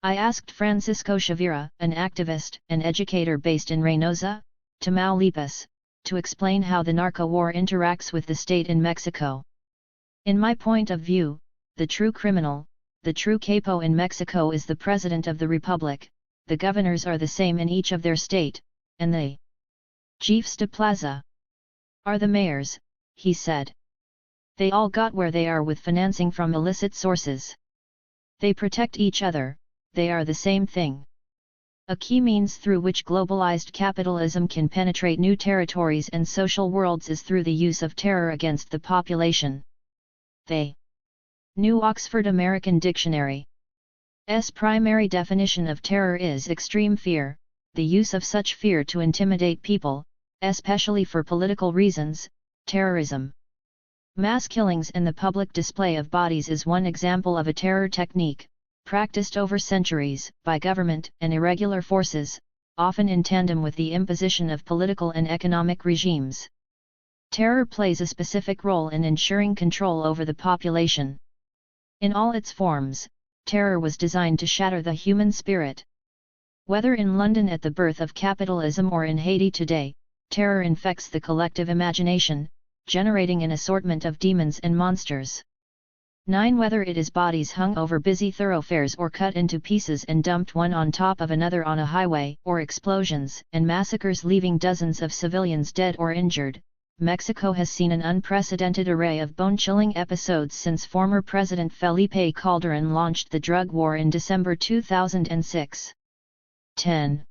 I asked Francisco Chavira, an activist and educator based in Reynosa, Tamaulipas, to explain how the narco war interacts with the state in Mexico. In my point of view, the true criminal, the true capo in Mexico is the President of the Republic, the governors are the same in each of their state, and the chiefs de plaza are the mayors, he said. They all got where they are with financing from illicit sources. They protect each other. They are the same thing. A key means through which globalized capitalism can penetrate new territories and social worlds is through the use of terror against the population. The New Oxford American Dictionary's primary definition of terror is extreme fear, the use of such fear to intimidate people, especially for political reasons, terrorism. Mass killings and the public display of bodies is one example of a terror technique, practiced over centuries by government and irregular forces, often in tandem with the imposition of political and economic regimes. Terror plays a specific role in ensuring control over the population. In all its forms, terror was designed to shatter the human spirit. Whether in London at the birth of capitalism or in Haiti today, terror infects the collective imagination, generating an assortment of demons and monsters. 9. Whether it is bodies hung over busy thoroughfares or cut into pieces and dumped one on top of another on a highway, or explosions and massacres leaving dozens of civilians dead or injured, Mexico has seen an unprecedented array of bone-chilling episodes since former President Felipe Calderón launched the drug war in December 2006. 10.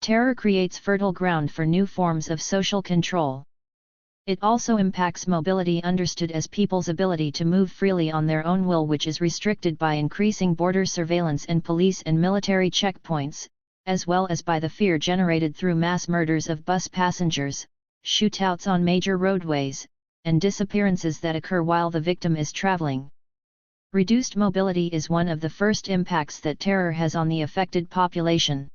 Terror creates fertile ground for new forms of social control. It also impacts mobility, understood as people's ability to move freely on their own will, which is restricted by increasing border surveillance and police and military checkpoints, as well as by the fear generated through mass murders of bus passengers, shootouts on major roadways, and disappearances that occur while the victim is traveling. Reduced mobility is one of the first impacts that terror has on the affected population.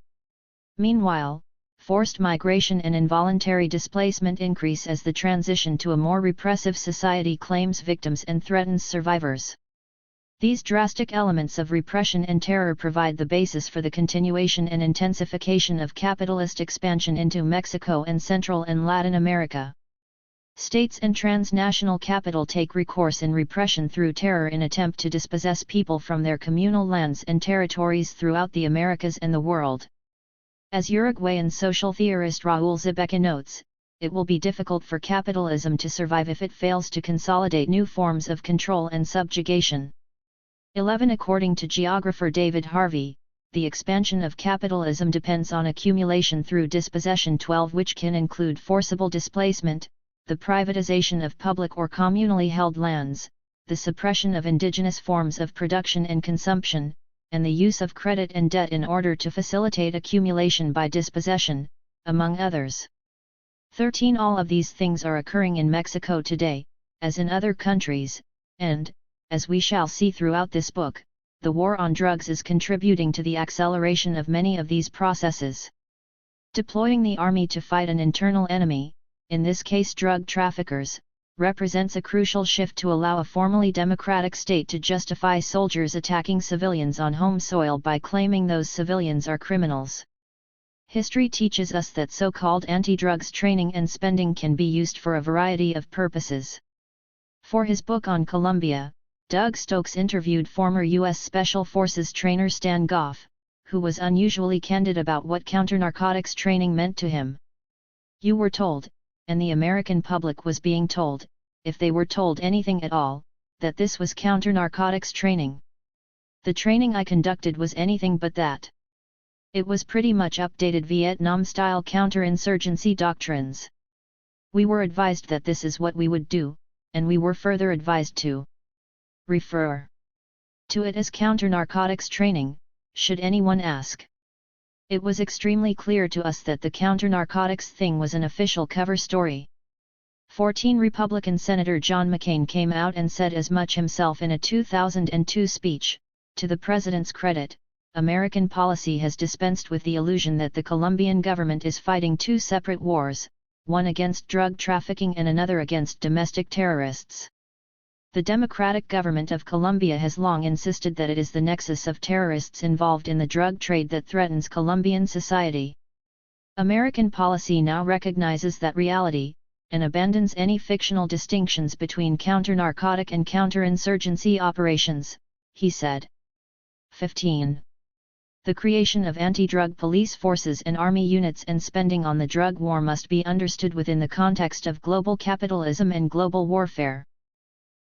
Meanwhile, forced migration and involuntary displacement increase as the transition to a more repressive society claims victims and threatens survivors. These drastic elements of repression and terror provide the basis for the continuation and intensification of capitalist expansion into Mexico and Central and Latin America. States and transnational capital take recourse in repression through terror in attempt to dispossess people from their communal lands and territories throughout the Americas and the world. As Uruguayan social theorist Raúl Zabeca notes, it will be difficult for capitalism to survive if it fails to consolidate new forms of control and subjugation. 11. According to geographer David Harvey, the expansion of capitalism depends on accumulation through dispossession. 12. Which can include forcible displacement, the privatization of public or communally held lands, the suppression of indigenous forms of production and consumption, and the use of credit and debt in order to facilitate accumulation by dispossession, among others. 13. All of these things are occurring in Mexico today, as in other countries, and, as we shall see throughout this book, the war on drugs is contributing to the acceleration of many of these processes. Deploying the army to fight an internal enemy, in this case drug traffickers, represents a crucial shift to allow a formally democratic state to justify soldiers attacking civilians on home soil by claiming those civilians are criminals. History teaches us that so-called anti-drugs training and spending can be used for a variety of purposes. For his book on Colombia, Doug Stokes interviewed former U.S. Special Forces trainer Stan Goff, who was unusually candid about what counter-narcotics training meant to him. "You were told, and the American public was being told, if they were told anything at all, that this was counter-narcotics training. The training I conducted was anything but that. It was pretty much updated Vietnam-style counterinsurgency doctrines. We were advised that this is what we would do, and we were further advised to refer to it as counter-narcotics training, should anyone ask. It was extremely clear to us that the counter-narcotics thing was an official cover story." 14. Republican Senator John McCain came out and said as much himself in a 2002 speech. To the president's credit, American policy has dispensed with the illusion that the Colombian government is fighting two separate wars, one against drug trafficking and another against domestic terrorists. The democratic government of Colombia has long insisted that it is the nexus of terrorists involved in the drug trade that threatens Colombian society. American policy now recognizes that reality, and abandons any fictional distinctions between counter-narcotic and counterinsurgency operations, he said. 15. The creation of anti-drug police forces and army units and spending on the drug war must be understood within the context of global capitalism and global warfare.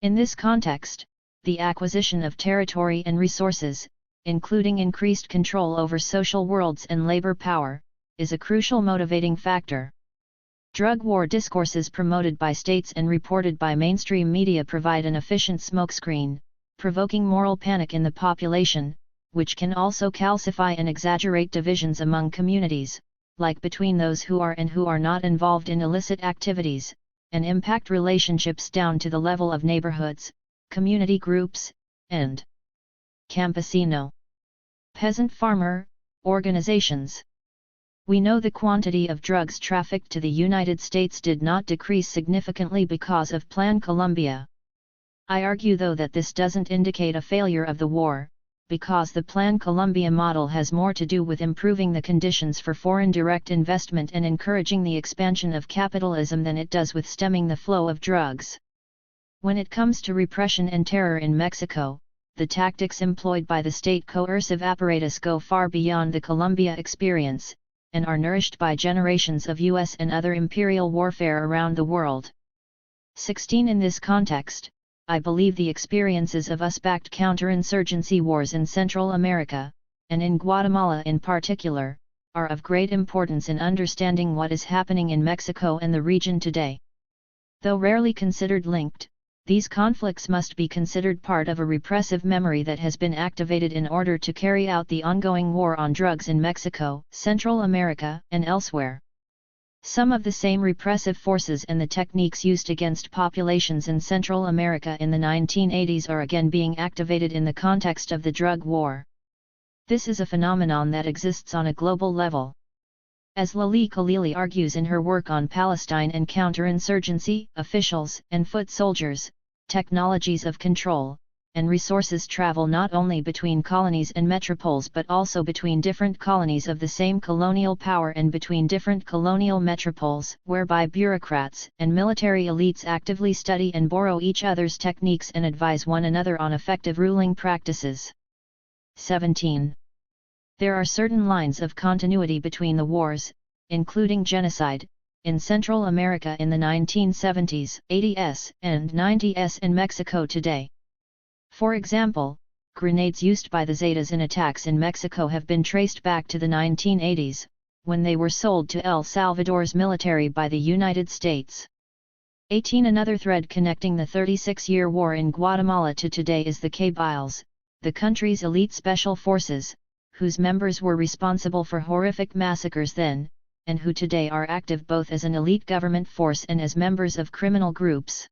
In this context, the acquisition of territory and resources, including increased control over social worlds and labor power, is a crucial motivating factor. Drug war discourses promoted by states and reported by mainstream media provide an efficient smokescreen, provoking moral panic in the population, which can also calcify and exaggerate divisions among communities, like between those who are and who are not involved in illicit activities, and impact relationships down to the level of neighborhoods, community groups, and campesino, peasant-farmer, organizations. We know the quantity of drugs trafficked to the United States did not decrease significantly because of Plan Colombia. I argue though that this doesn't indicate a failure of the war, because the Plan Colombia model has more to do with improving the conditions for foreign direct investment and encouraging the expansion of capitalism than it does with stemming the flow of drugs. When it comes to repression and terror in Mexico, the tactics employed by the state coercive apparatus go far beyond the Colombia experience, and are nourished by generations of U.S. and other imperial warfare around the world. 16. In this context, I believe the experiences of US-backed counterinsurgency wars in Central America, and in Guatemala in particular, are of great importance in understanding what is happening in Mexico and the region today. Though rarely considered linked, these conflicts must be considered part of a repressive memory that has been activated in order to carry out the ongoing war on drugs in Mexico, Central America, and elsewhere. Some of the same repressive forces and the techniques used against populations in Central America in the 1980s are again being activated in the context of the drug war. This is a phenomenon that exists on a global level. As Lali Khalili argues in her work on Palestine and counterinsurgency, officials and foot soldiers, technologies of control, and resources travel not only between colonies and metropoles but also between different colonies of the same colonial power and between different colonial metropoles, whereby bureaucrats and military elites actively study and borrow each other's techniques and advise one another on effective ruling practices. 17. There are certain lines of continuity between the wars, including genocide, in Central America in the 1970s, 80s, and 90s and Mexico today. For example, grenades used by the Zetas in attacks in Mexico have been traced back to the 1980s, when they were sold to El Salvador's military by the United States. 18. Another thread connecting the 36-year war in Guatemala to today is the Cabiles, the country's elite special forces, whose members were responsible for horrific massacres then, and who today are active both as an elite government force and as members of criminal groups.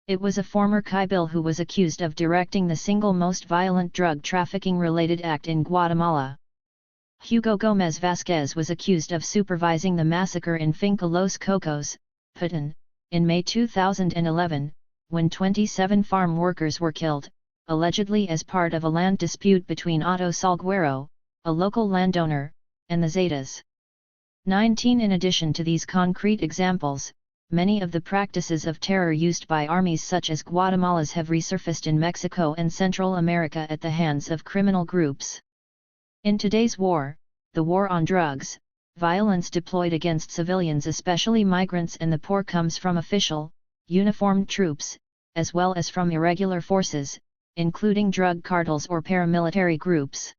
It was a former Cabil who was accused of directing the single most violent drug trafficking-related act in Guatemala. Hugo Gomez Vasquez was accused of supervising the massacre in Finca Los Cocos, Putin, in May 2011, when 27 farm workers were killed, allegedly as part of a land dispute between Otto Salguero, a local landowner, and the Zetas. 19. In addition to these concrete examples, many of the practices of terror used by armies such as Guatemala's have resurfaced in Mexico and Central America at the hands of criminal groups. In today's war, the war on drugs, violence deployed against civilians, especially migrants and the poor, comes from official, uniformed troops, as well as from irregular forces, including drug cartels or paramilitary groups.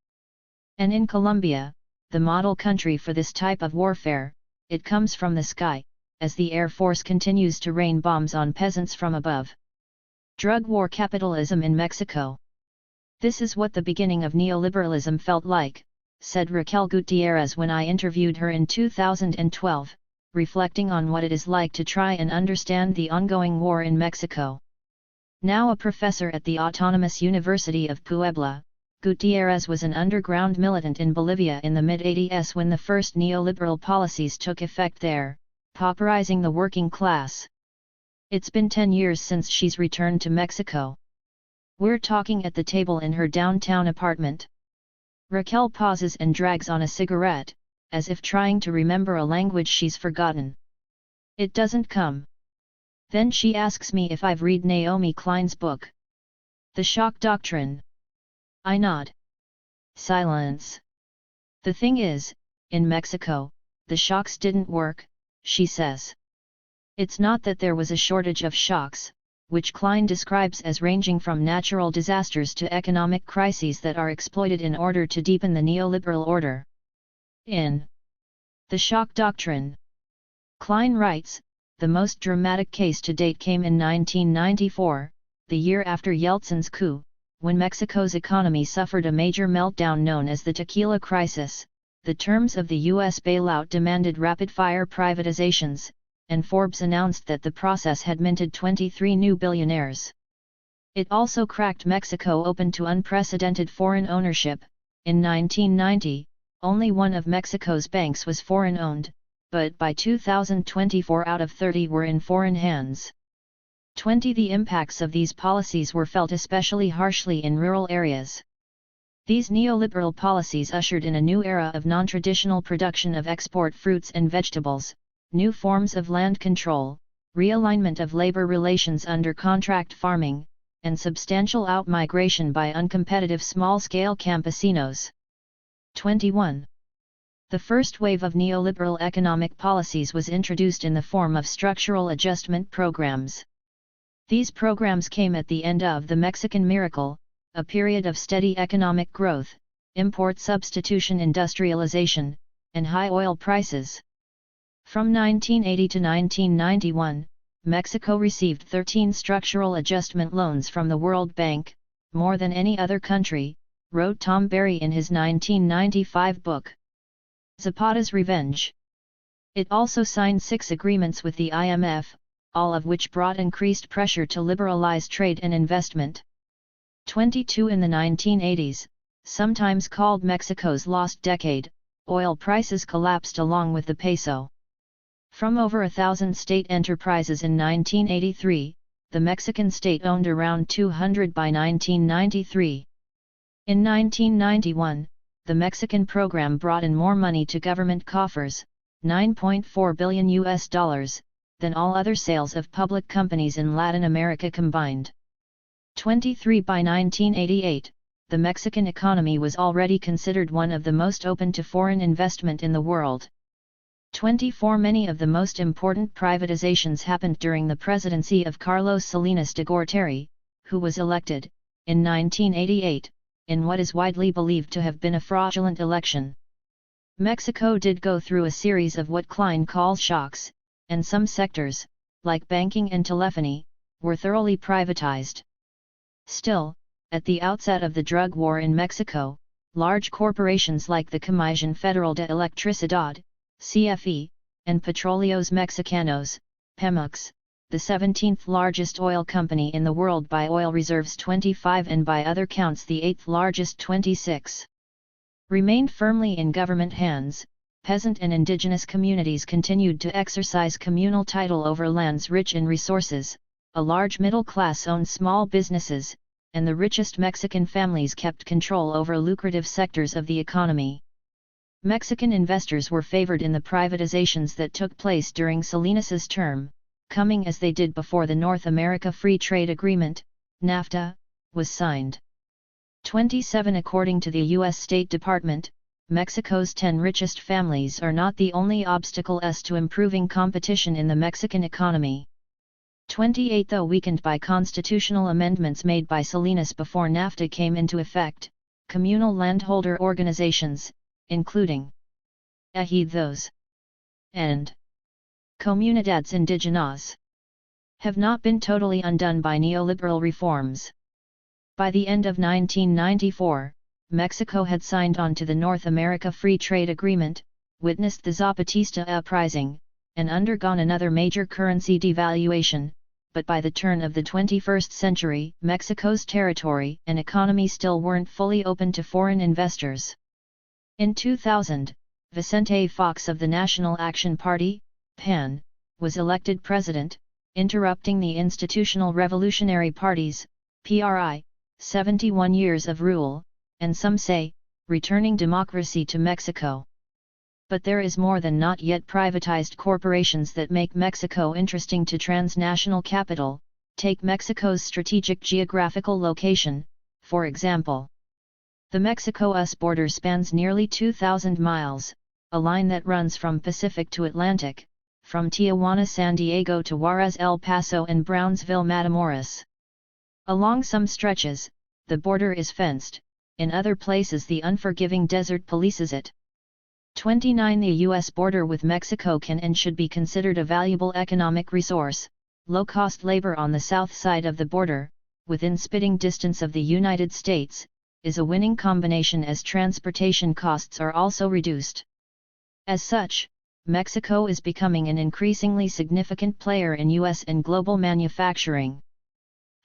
And in Colombia, the model country for this type of warfare, it comes from the sky, as the Air Force continues to rain bombs on peasants from above. Drug war capitalism in Mexico. This is what the beginning of neoliberalism felt like, said Raquel Gutierrez when I interviewed her in 2012, reflecting on what it is like to try and understand the ongoing war in Mexico. Now a professor at the Autonomous University of Puebla, Gutierrez was an underground militant in Bolivia in the mid-80s when the first neoliberal policies took effect there, pauperizing the working class. It's been 10 years since she's returned to Mexico. We're talking at the table in her downtown apartment. Raquel pauses and drags on a cigarette, as if trying to remember a language she's forgotten. It doesn't come. Then she asks me if I've read Naomi Klein's book, The Shock Doctrine. I nod. Silence. The thing is, in Mexico, the shocks didn't work, she says. It's not that there was a shortage of shocks, which Klein describes as ranging from natural disasters to economic crises that are exploited in order to deepen the neoliberal order. In The Shock Doctrine, Klein writes, the most dramatic case to date came in 1994, the year after Yeltsin's coup, when Mexico's economy suffered a major meltdown known as the Tequila Crisis, the terms of the U.S. bailout demanded rapid-fire privatizations, and Forbes announced that the process had minted 23 new billionaires. It also cracked Mexico open to unprecedented foreign ownership. In 1990, only one of Mexico's banks was foreign-owned, but by 2024 out of 30 were in foreign hands. The impacts of these policies were felt especially harshly in rural areas. These neoliberal policies ushered in a new era of non-traditional production of export fruits and vegetables, new forms of land control, realignment of labor relations under contract farming, and substantial outmigration by uncompetitive small-scale campesinos. 21. The first wave of neoliberal economic policies was introduced in the form of structural adjustment programs. These programs came at the end of the Mexican Miracle, a period of steady economic growth, import substitution industrialization, and high oil prices. From 1980 to 1991, Mexico received 13 structural adjustment loans from the World Bank, more than any other country, wrote Tom Berry in his 1995 book, Zapata's Revenge. It also signed 6 agreements with the IMF, all of which brought increased pressure to liberalize trade and investment. 22. In the 1980s, sometimes called Mexico's lost decade, oil prices collapsed along with the peso. From over 1,000 state enterprises in 1983, the Mexican state owned around 200 by 1993. In 1991, the Mexican program brought in more money to government coffers, $9.4 billion, than all other sales of public companies in Latin America combined. 23. By 1988, the Mexican economy was already considered one of the most open to foreign investment in the world. 24. Many of the most important privatizations happened during the presidency of Carlos Salinas de Gortari, who was elected, in 1988, in what is widely believed to have been a fraudulent election. Mexico did go through a series of what Klein calls shocks, and some sectors, like banking and telephony, were thoroughly privatized. Still, at the outset of the drug war in Mexico, large corporations like the Comisión Federal de Electricidad, CFE, and Petróleos Mexicanos, Pemex, the 17th largest oil company in the world by oil reserves 25 and by other counts the 8th largest 26, remained firmly in government hands. Peasant and indigenous communities continued to exercise communal title over lands rich in resources, a large middle class owned small businesses, and the richest Mexican families kept control over lucrative sectors of the economy. Mexican investors were favored in the privatizations that took place during Salinas's term, coming as they did before the North America Free Trade Agreement, NAFTA, was signed. 27. According to the U.S. State Department, Mexico's 10 richest families are not the only obstacle to improving competition in the Mexican economy. 28. Though weakened by constitutional amendments made by Salinas before NAFTA came into effect, communal landholder organizations, including ejidos and comunidades indígenas, have not been totally undone by neoliberal reforms. By the end of 1994, Mexico had signed on to the North America Free Trade Agreement, witnessed the Zapatista uprising, and undergone another major currency devaluation, but by the turn of the 21st century, Mexico's territory and economy still weren't fully open to foreign investors. In 2000, Vicente Fox of the National Action Party, PAN, was elected president, interrupting the Institutional Revolutionary Party's, PRI, 71 years of rule, and some say, returning democracy to Mexico. But there is more than not yet privatized corporations that make Mexico interesting to transnational capital. Take Mexico's strategic geographical location, for example. The Mexico-US border spans nearly 2,000 miles, a line that runs from Pacific to Atlantic, from Tijuana, San Diego to Juarez, El Paso and Brownsville, Matamoros. Along some stretches, the border is fenced, in other places the unforgiving desert polices it. 29. The U.S. border with Mexico can and should be considered a valuable economic resource. Low-cost labor on the south side of the border, within spitting distance of the United States, is a winning combination as transportation costs are also reduced. As such, Mexico is becoming an increasingly significant player in U.S. and global manufacturing.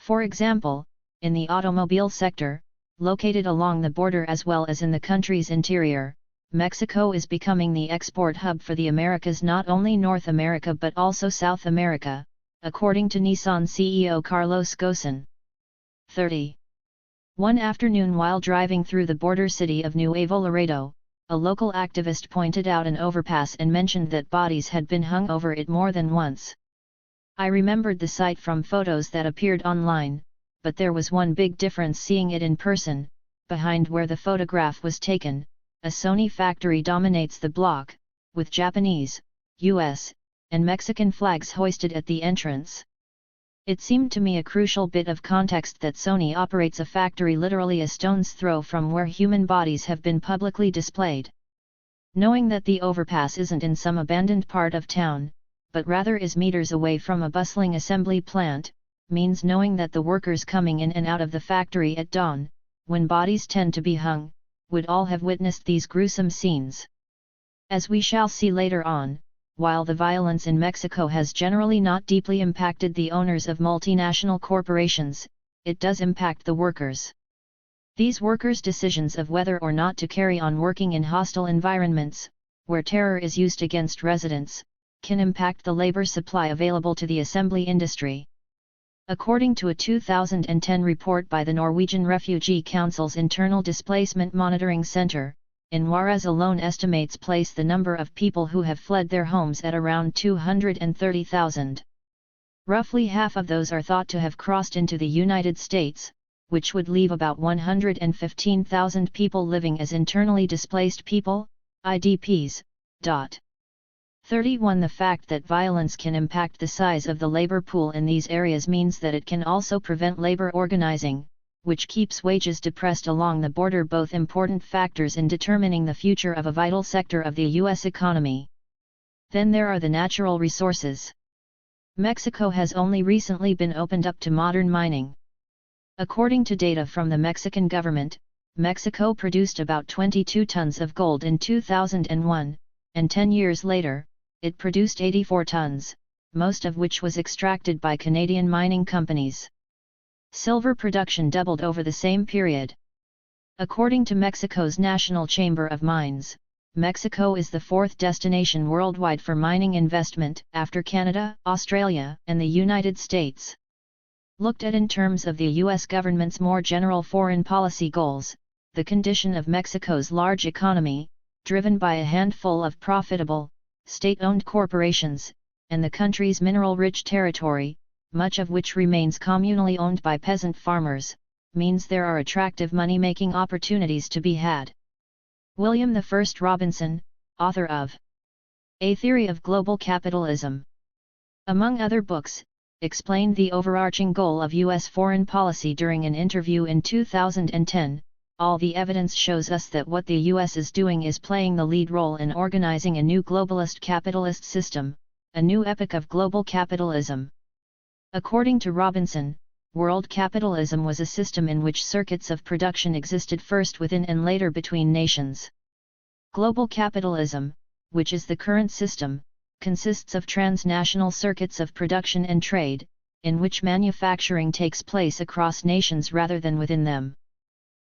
For example, in the automobile sector, located along the border as well as in the country's interior, Mexico is becoming the export hub for the Americas, not only North America but also South America, according to Nissan CEO Carlos Ghosn. 30. One afternoon while driving through the border city of Nuevo Laredo, a local activist pointed out an overpass and mentioned that bodies had been hung over it more than once. I remembered the sight from photos that appeared online, but there was one big difference seeing it in person. Behind where the photograph was taken, a Sony factory dominates the block, with Japanese, US, and Mexican flags hoisted at the entrance. It seemed to me a crucial bit of context that Sony operates a factory literally a stone's throw from where human bodies have been publicly displayed. Knowing that the overpass isn't in some abandoned part of town, but rather is meters away from a bustling assembly plant, means knowing that the workers coming in and out of the factory at dawn, when bodies tend to be hung, would all have witnessed these gruesome scenes. As we shall see later on, while the violence in Mexico has generally not deeply impacted the owners of multinational corporations, it does impact the workers. These workers' decisions of whether or not to carry on working in hostile environments, where terror is used against residents, can impact the labor supply available to the assembly industry. According to a 2010 report by the Norwegian Refugee Council's Internal Displacement Monitoring Center, in Juarez alone estimates place the number of people who have fled their homes at around 230,000. Roughly half of those are thought to have crossed into the United States, which would leave about 115,000 people living as internally displaced people, IDPs. 31 The fact that violence can impact the size of the labor pool in these areas means that it can also prevent labor organizing, which keeps wages depressed along the border, both important factors in determining the future of a vital sector of the U.S. economy. Then there are the natural resources. Mexico has only recently been opened up to modern mining. According to data from the Mexican government, Mexico produced about 22 tons of gold in 2001, and 10 years later, it produced 84 tons, most of which was extracted by Canadian mining companies. Silver production doubled over the same period. According to Mexico's National Chamber of Mines, Mexico is the fourth destination worldwide for mining investment, after Canada, Australia, and the United States. Looked at in terms of the U.S. government's more general foreign policy goals, the condition of Mexico's large economy, driven by a handful of profitable, state-owned corporations, and the country's mineral-rich territory, much of which remains communally owned by peasant farmers, means there are attractive money-making opportunities to be had. William I. Robinson, author of A Theory of Global Capitalism, among other books, explained the overarching goal of U.S. foreign policy during an interview in 2010. All the evidence shows us that what the U.S. is doing is playing the lead role in organizing a new globalist capitalist system, a new epoch of global capitalism. According to Robinson, world capitalism was a system in which circuits of production existed first within and later between nations. Global capitalism, which is the current system, consists of transnational circuits of production and trade, in which manufacturing takes place across nations rather than within them.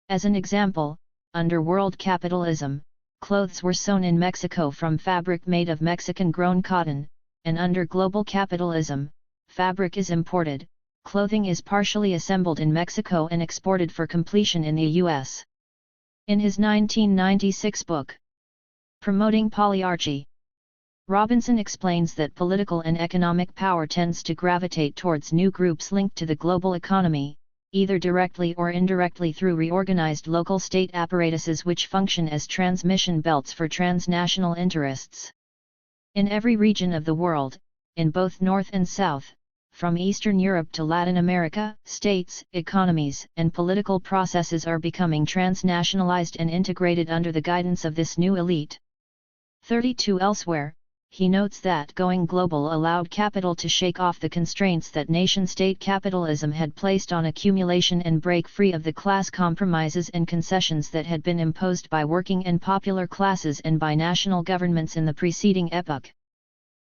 As an example, under world capitalism, clothes were sewn in Mexico from fabric made of Mexican-grown cotton, and under global capitalism, fabric is imported, clothing is partially assembled in Mexico and exported for completion in the U.S. In his 1996 book, Promoting Polyarchy, Robinson explains that political and economic power tends to gravitate towards new groups linked to the global economy, either directly or indirectly through reorganized local state apparatuses which function as transmission belts for transnational interests. In every region of the world, in both North and South, from Eastern Europe to Latin America, states, economies, and political processes are becoming transnationalized and integrated under the guidance of this new elite. 32 Elsewhere, he notes that going global allowed capital to shake off the constraints that nation-state capitalism had placed on accumulation and break free of the class compromises and concessions that had been imposed by working and popular classes and by national governments in the preceding epoch.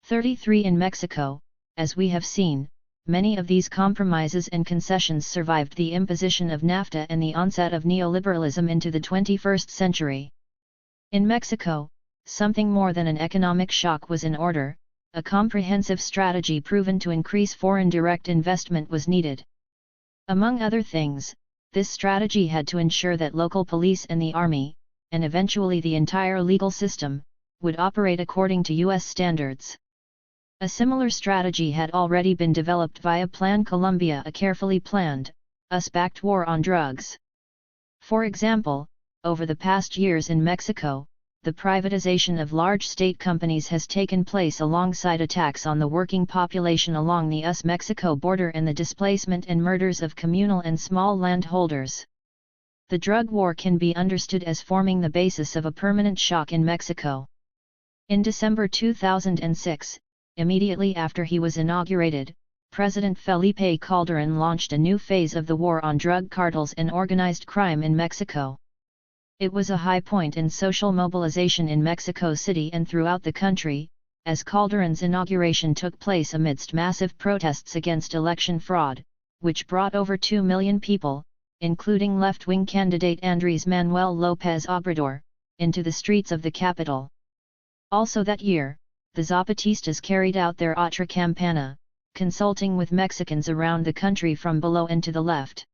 33 In Mexico, as we have seen, many of these compromises and concessions survived the imposition of NAFTA and the onset of neoliberalism into the 21st century. In Mexico, something more than an economic shock was in order. A comprehensive strategy proven to increase foreign direct investment was needed. Among other things, this strategy had to ensure that local police and the army, and eventually the entire legal system, would operate according to U.S. standards. A similar strategy had already been developed via Plan Colombia, a carefully planned, US-backed war on drugs. For example, over the past years in Mexico, the privatization of large state companies has taken place alongside attacks on the working population along the US-Mexico border and the displacement and murders of communal and small landholders. The drug war can be understood as forming the basis of a permanent shock in Mexico. In December 2006, immediately after he was inaugurated, President Felipe Calderón launched a new phase of the war on drug cartels and organized crime in Mexico. It was a high point in social mobilization in Mexico City and throughout the country, as Calderón's inauguration took place amidst massive protests against election fraud, which brought over 2 million people, including left-wing candidate Andrés Manuel López Obrador, into the streets of the capital. Also that year, the Zapatistas carried out their Otra Campana, consulting with Mexicans around the country from below and to the left.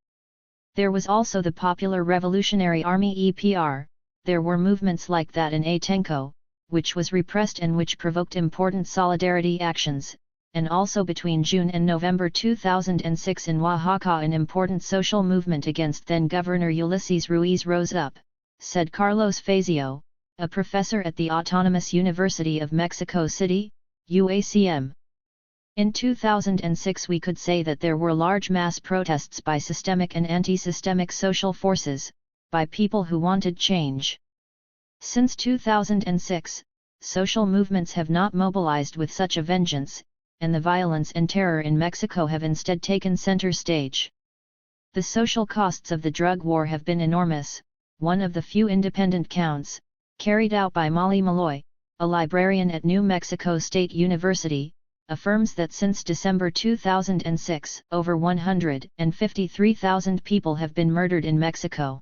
There was also the Popular Revolutionary Army (EPR). There were movements like that in Atenco, which was repressed and which provoked important solidarity actions, and also between June and November 2006 in Oaxaca an important social movement against then-Governor Ulises Ruiz rose up, said Carlos Fazio, a professor at the Autonomous University of Mexico City, UACM. In 2006 we could say that there were large mass protests by systemic and anti-systemic social forces, by people who wanted change. Since 2006, social movements have not mobilized with such a vengeance, and the violence and terror in Mexico have instead taken center stage. The social costs of the drug war have been enormous. One of the few independent counts, carried out by Molly Malloy, a librarian at New Mexico State University, affirms that since December 2006, over 153,000 people have been murdered in Mexico.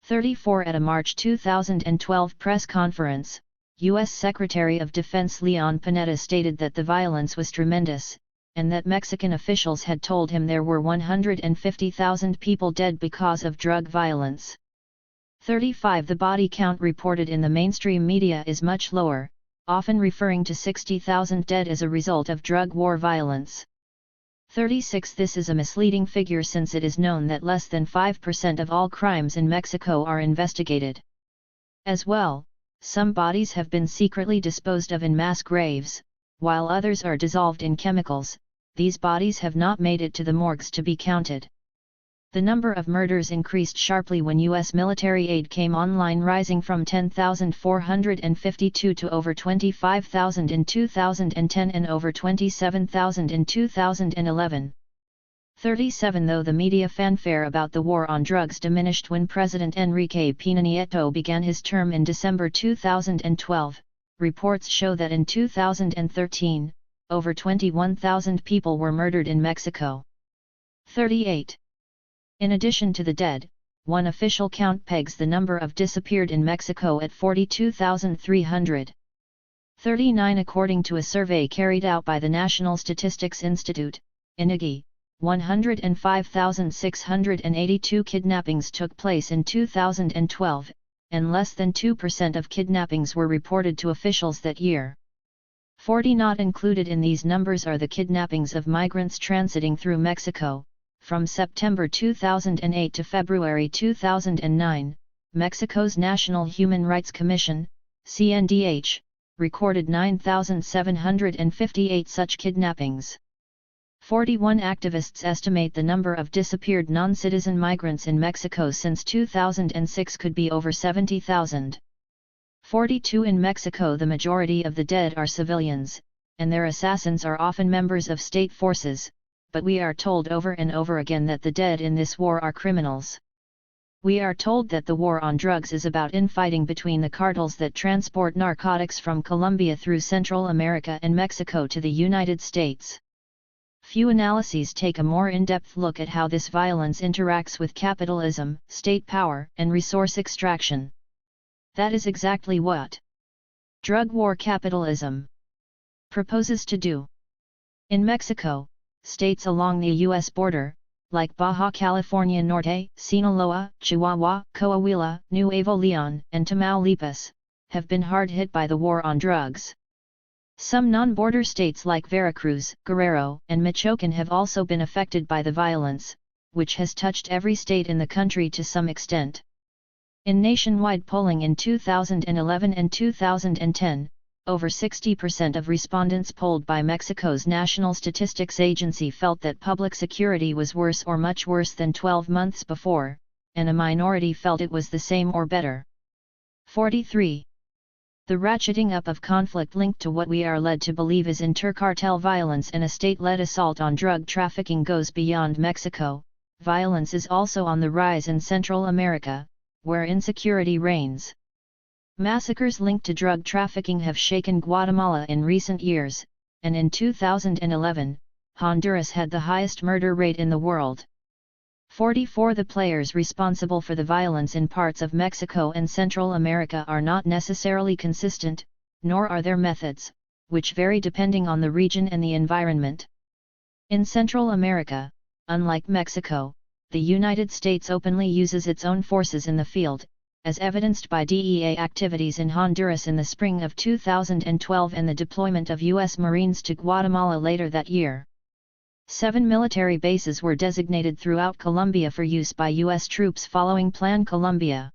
34 At a March 2012 press conference, U.S. Secretary of Defense Leon Panetta stated that the violence was tremendous, and that Mexican officials had told him there were 150,000 people dead because of drug violence. 35 The body count reported in the mainstream media is much lower, often referring to 60,000 dead as a result of drug war violence. 36 This is a misleading figure since it is known that less than 5% of all crimes in Mexico are investigated. As well, some bodies have been secretly disposed of in mass graves, while others are dissolved in chemicals. These bodies have not made it to the morgues to be counted. The number of murders increased sharply when U.S. military aid came online, rising from 10,452 to over 25,000 in 2010 and over 27,000 in 2011. 37 Though the media fanfare about the war on drugs diminished when President Enrique Peña Nieto began his term in December 2012, reports show that in 2013, over 21,000 people were murdered in Mexico. 38. In addition to the dead, one official count pegs the number of disappeared in Mexico at 42,300. 39 According to a survey carried out by the National Statistics Institute, INEGI, 105,682 kidnappings took place in 2012, and less than 2% of kidnappings were reported to officials that year. 40 Not included in these numbers are the kidnappings of migrants transiting through Mexico. From September 2008 to February 2009, Mexico's National Human Rights Commission, CNDH, recorded 9,758 such kidnappings. 41 Activists estimate the number of disappeared non-citizen migrants in Mexico since 2006 could be over 70,000. 42 In Mexico, the majority of the dead are civilians, and their assassins are often members of state forces, but we are told over and over again that the dead in this war are criminals. We are told that the war on drugs is about infighting between the cartels that transport narcotics from Colombia through Central America and Mexico to the United States. Few analyses take a more in-depth look at how this violence interacts with capitalism, state power, and resource extraction. That is exactly what drug war capitalism proposes to do. In Mexico, states along the U.S. border, like Baja California Norte, Sinaloa, Chihuahua, Coahuila, Nuevo León, and Tamaulipas, have been hard hit by the war on drugs. Some non-border states like Veracruz, Guerrero, and Michoacán have also been affected by the violence, which has touched every state in the country to some extent. In nationwide polling in 2011 and 2010, over 60% of respondents polled by Mexico's National Statistics Agency felt that public security was worse or much worse than 12 months before, and a minority felt it was the same or better. 43. The ratcheting up of conflict linked to what we are led to believe is intercartel violence and a state-led assault on drug trafficking goes beyond Mexico. Violence is also on the rise in Central America, where insecurity reigns. Massacres linked to drug trafficking have shaken Guatemala in recent years, and in 2011, Honduras had the highest murder rate in the world. 44. The players responsible for the violence in parts of Mexico and Central America are not necessarily consistent, nor are their methods, which vary depending on the region and the environment. In Central America, unlike Mexico, the United States openly uses its own forces in the field, as evidenced by DEA activities in Honduras in the spring of 2012 and the deployment of U.S. Marines to Guatemala later that year. 7 military bases were designated throughout Colombia for use by U.S. troops following Plan Colombia.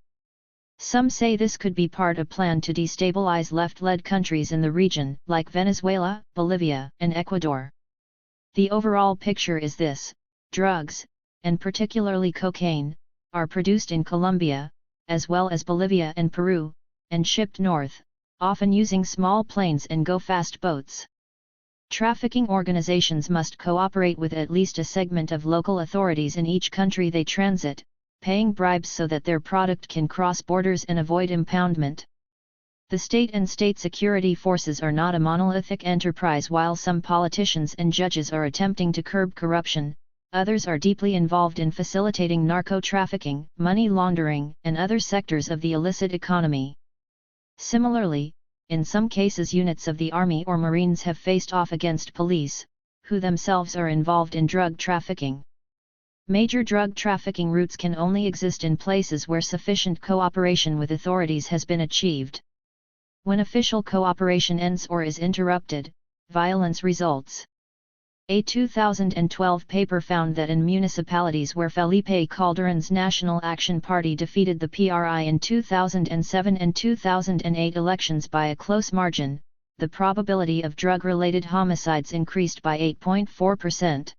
Some say this could be part of a plan to destabilize left-led countries in the region, like Venezuela, Bolivia, and Ecuador. The overall picture is this: drugs, and particularly cocaine, are produced in Colombia, as well as Bolivia and Peru, and shipped north, often using small planes and go-fast boats. Trafficking organizations must cooperate with at least a segment of local authorities in each country they transit, paying bribes so that their product can cross borders and avoid impoundment. The state and state security forces are not a monolithic enterprise. While some politicians and judges are attempting to curb corruption, others are deeply involved in facilitating narco-trafficking, money laundering, and other sectors of the illicit economy. Similarly, in some cases units of the Army or Marines have faced off against police, who themselves are involved in drug trafficking. Major drug trafficking routes can only exist in places where sufficient cooperation with authorities has been achieved. When official cooperation ends or is interrupted, violence results. A 2012 paper found that in municipalities where Felipe Calderon's National Action Party defeated the PRI in 2007 and 2008 elections by a close margin, the probability of drug-related homicides increased by 8.4%.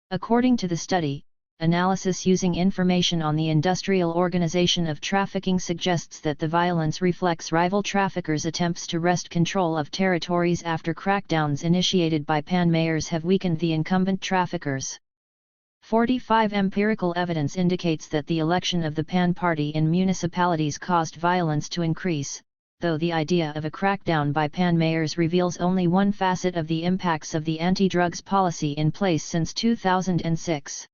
According to the study, analysis using information on the industrial organization of trafficking suggests that the violence reflects rival traffickers' attempts to wrest control of territories after crackdowns initiated by PAN mayors have weakened the incumbent traffickers. 45 Empirical evidence indicates that the election of the PAN party in municipalities caused violence to increase, though the idea of a crackdown by PAN mayors reveals only one facet of the impacts of the anti-drugs policy in place since 2006.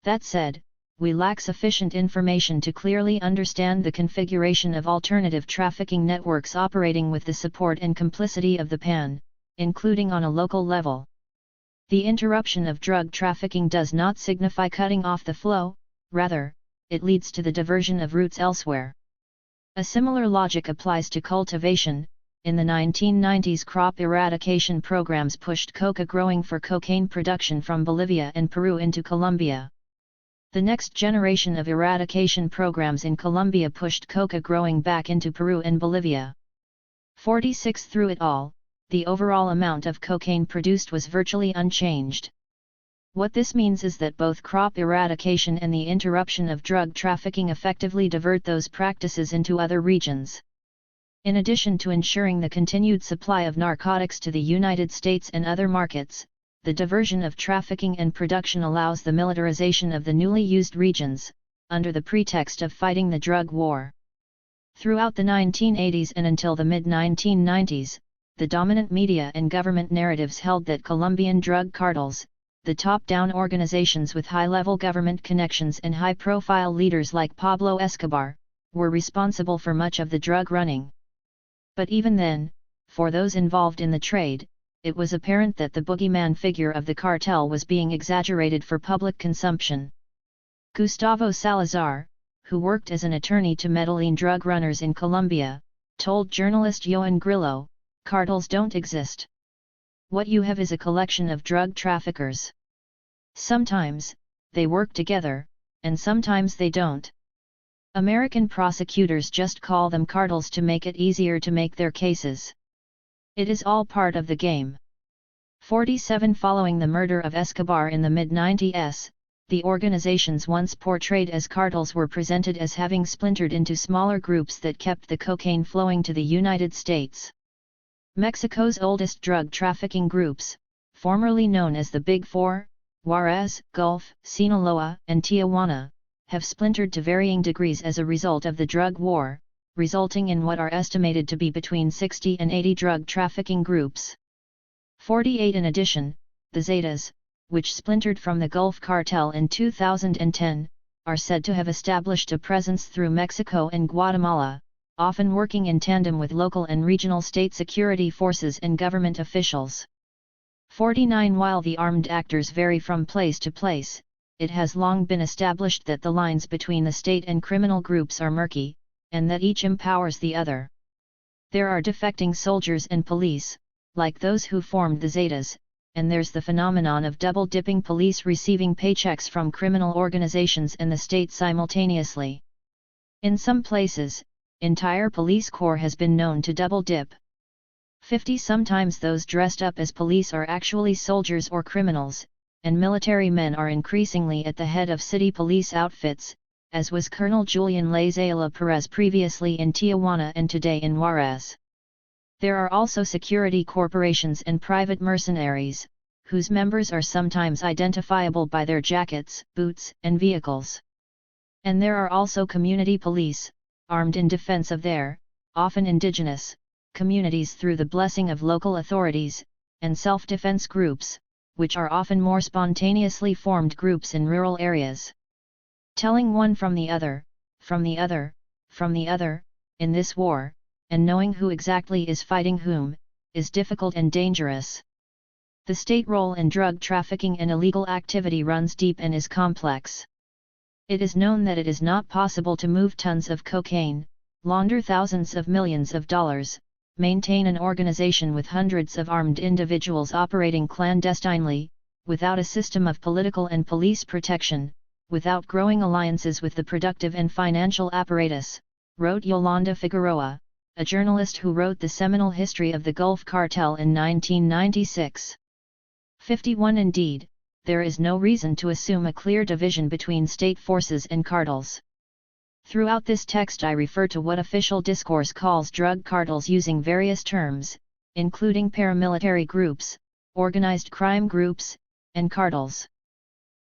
That said, we lack sufficient information to clearly understand the configuration of alternative trafficking networks operating with the support and complicity of the PAN, including on a local level. The interruption of drug trafficking does not signify cutting off the flow, rather, it leads to the diversion of routes elsewhere. A similar logic applies to cultivation. In the 1990s, crop eradication programs pushed coca growing for cocaine production from Bolivia and Peru into Colombia. The next generation of eradication programs in Colombia pushed coca growing back into Peru and Bolivia. 46 Through it all, the overall amount of cocaine produced was virtually unchanged. What this means is that both crop eradication and the interruption of drug trafficking effectively divert those practices into other regions. In addition to ensuring the continued supply of narcotics to the United States and other markets, the diversion of trafficking and production allows the militarization of the newly used regions, under the pretext of fighting the drug war. Throughout the 1980s and until the mid-1990s, the dominant media and government narratives held that Colombian drug cartels, the top-down organizations with high-level government connections and high-profile leaders like Pablo Escobar, were responsible for much of the drug running. But even then, for those involved in the trade, it was apparent that the boogeyman figure of the cartel was being exaggerated for public consumption. Gustavo Salazar, who worked as an attorney to Medellin drug runners in Colombia, told journalist Joan Grillo, "Cartels don't exist. What you have is a collection of drug traffickers. Sometimes, they work together, and sometimes they don't. American prosecutors just call them cartels to make it easier to make their cases. It is all part of the game." 47 Following the murder of Escobar in the mid-90s, the organizations once portrayed as cartels were presented as having splintered into smaller groups that kept the cocaine flowing to the United States. Mexico's oldest drug trafficking groups, formerly known as the Big Four, Juarez, Gulf, Sinaloa, and Tijuana, have splintered to varying degrees as a result of the drug war, resulting in what are estimated to be between 60 and 80 drug trafficking groups. 48 In addition, the Zetas, which splintered from the Gulf Cartel in 2010, are said to have established a presence through Mexico and Guatemala, often working in tandem with local and regional state security forces and government officials. 49 While the armed actors vary from place to place, it has long been established that the lines between the state and criminal groups are murky, and that each empowers the other. There are defecting soldiers and police, like those who formed the Zetas, and there's the phenomenon of double-dipping police receiving paychecks from criminal organizations and the state simultaneously. In some places, entire police corps has been known to double-dip. 50 Sometimes those dressed up as police are actually soldiers or criminals, and military men are increasingly at the head of city police outfits, as was Colonel Julian Lazaela Perez previously in Tijuana and today in Juarez. There are also security corporations and private mercenaries, whose members are sometimes identifiable by their jackets, boots, and vehicles. And there are also community police, armed in defense of their, often indigenous, communities through the blessing of local authorities, and self-defense groups, which are often more spontaneously formed groups in rural areas. Telling one from the other, from the other, from the other, in this war, and knowing who exactly is fighting whom, is difficult and dangerous. The state role in drug trafficking and illegal activity runs deep and is complex. It is known that it is not possible to move tons of cocaine, launder thousands of millions of dollars, maintain an organization with hundreds of armed individuals operating clandestinely, without a system of political and police protection, without growing alliances with the productive and financial apparatus, wrote Yolanda Figueroa, a journalist who wrote the seminal History of the Gulf Cartel in 1996. 51 Indeed, there is no reason to assume a clear division between state forces and cartels. Throughout this text I refer to what official discourse calls drug cartels using various terms, including paramilitary groups, organized crime groups, and cartels.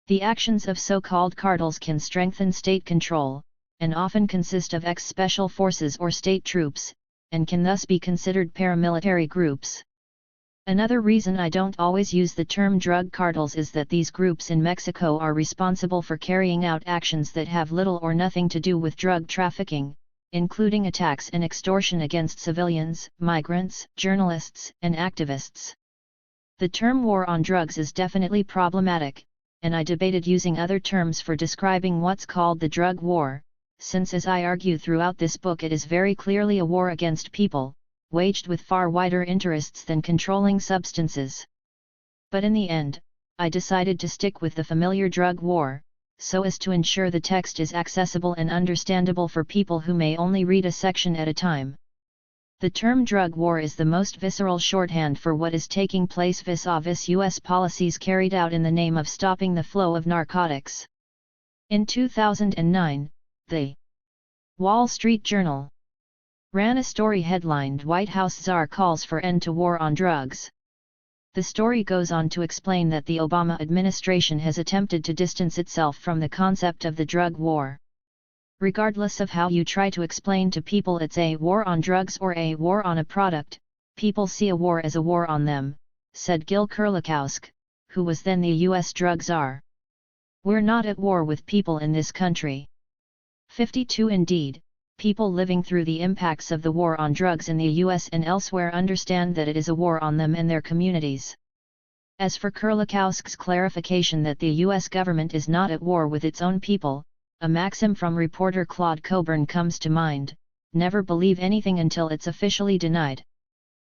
The actions of so-called cartels can strengthen state control, and often consist of ex-special forces or state troops, and can thus be considered paramilitary groups. Another reason I don't always use the term drug cartels is that these groups in Mexico are responsible for carrying out actions that have little or nothing to do with drug trafficking, including attacks and extortion against civilians, migrants, journalists, and activists. The term war on drugs is definitely problematic, and I debated using other terms for describing what's called the drug war, since as I argue throughout this book it is very clearly a war against people, waged with far wider interests than controlling substances. But in the end, I decided to stick with the familiar drug war, so as to ensure the text is accessible and understandable for people who may only read a section at a time. The term drug war is the most visceral shorthand for what is taking place vis-a-vis U.S. policies carried out in the name of stopping the flow of narcotics. In 2009, the Wall Street Journal ran a story headlined "White House Czar Calls for End to War on Drugs." The story goes on to explain that the Obama administration has attempted to distance itself from the concept of the drug war. Regardless of how you try to explain to people it's a war on drugs or a war on a product, people see a war as a war on them, said Gil Kurlikowsk, who was then the U.S. drug czar. We're not at war with people in this country. 52 Indeed, people living through the impacts of the war on drugs in the US and elsewhere understand that it is a war on them and their communities. As for Kurlikowsk's clarification that the US government is not at war with its own people, a maxim from reporter Claude Coburn comes to mind: never believe anything until it's officially denied.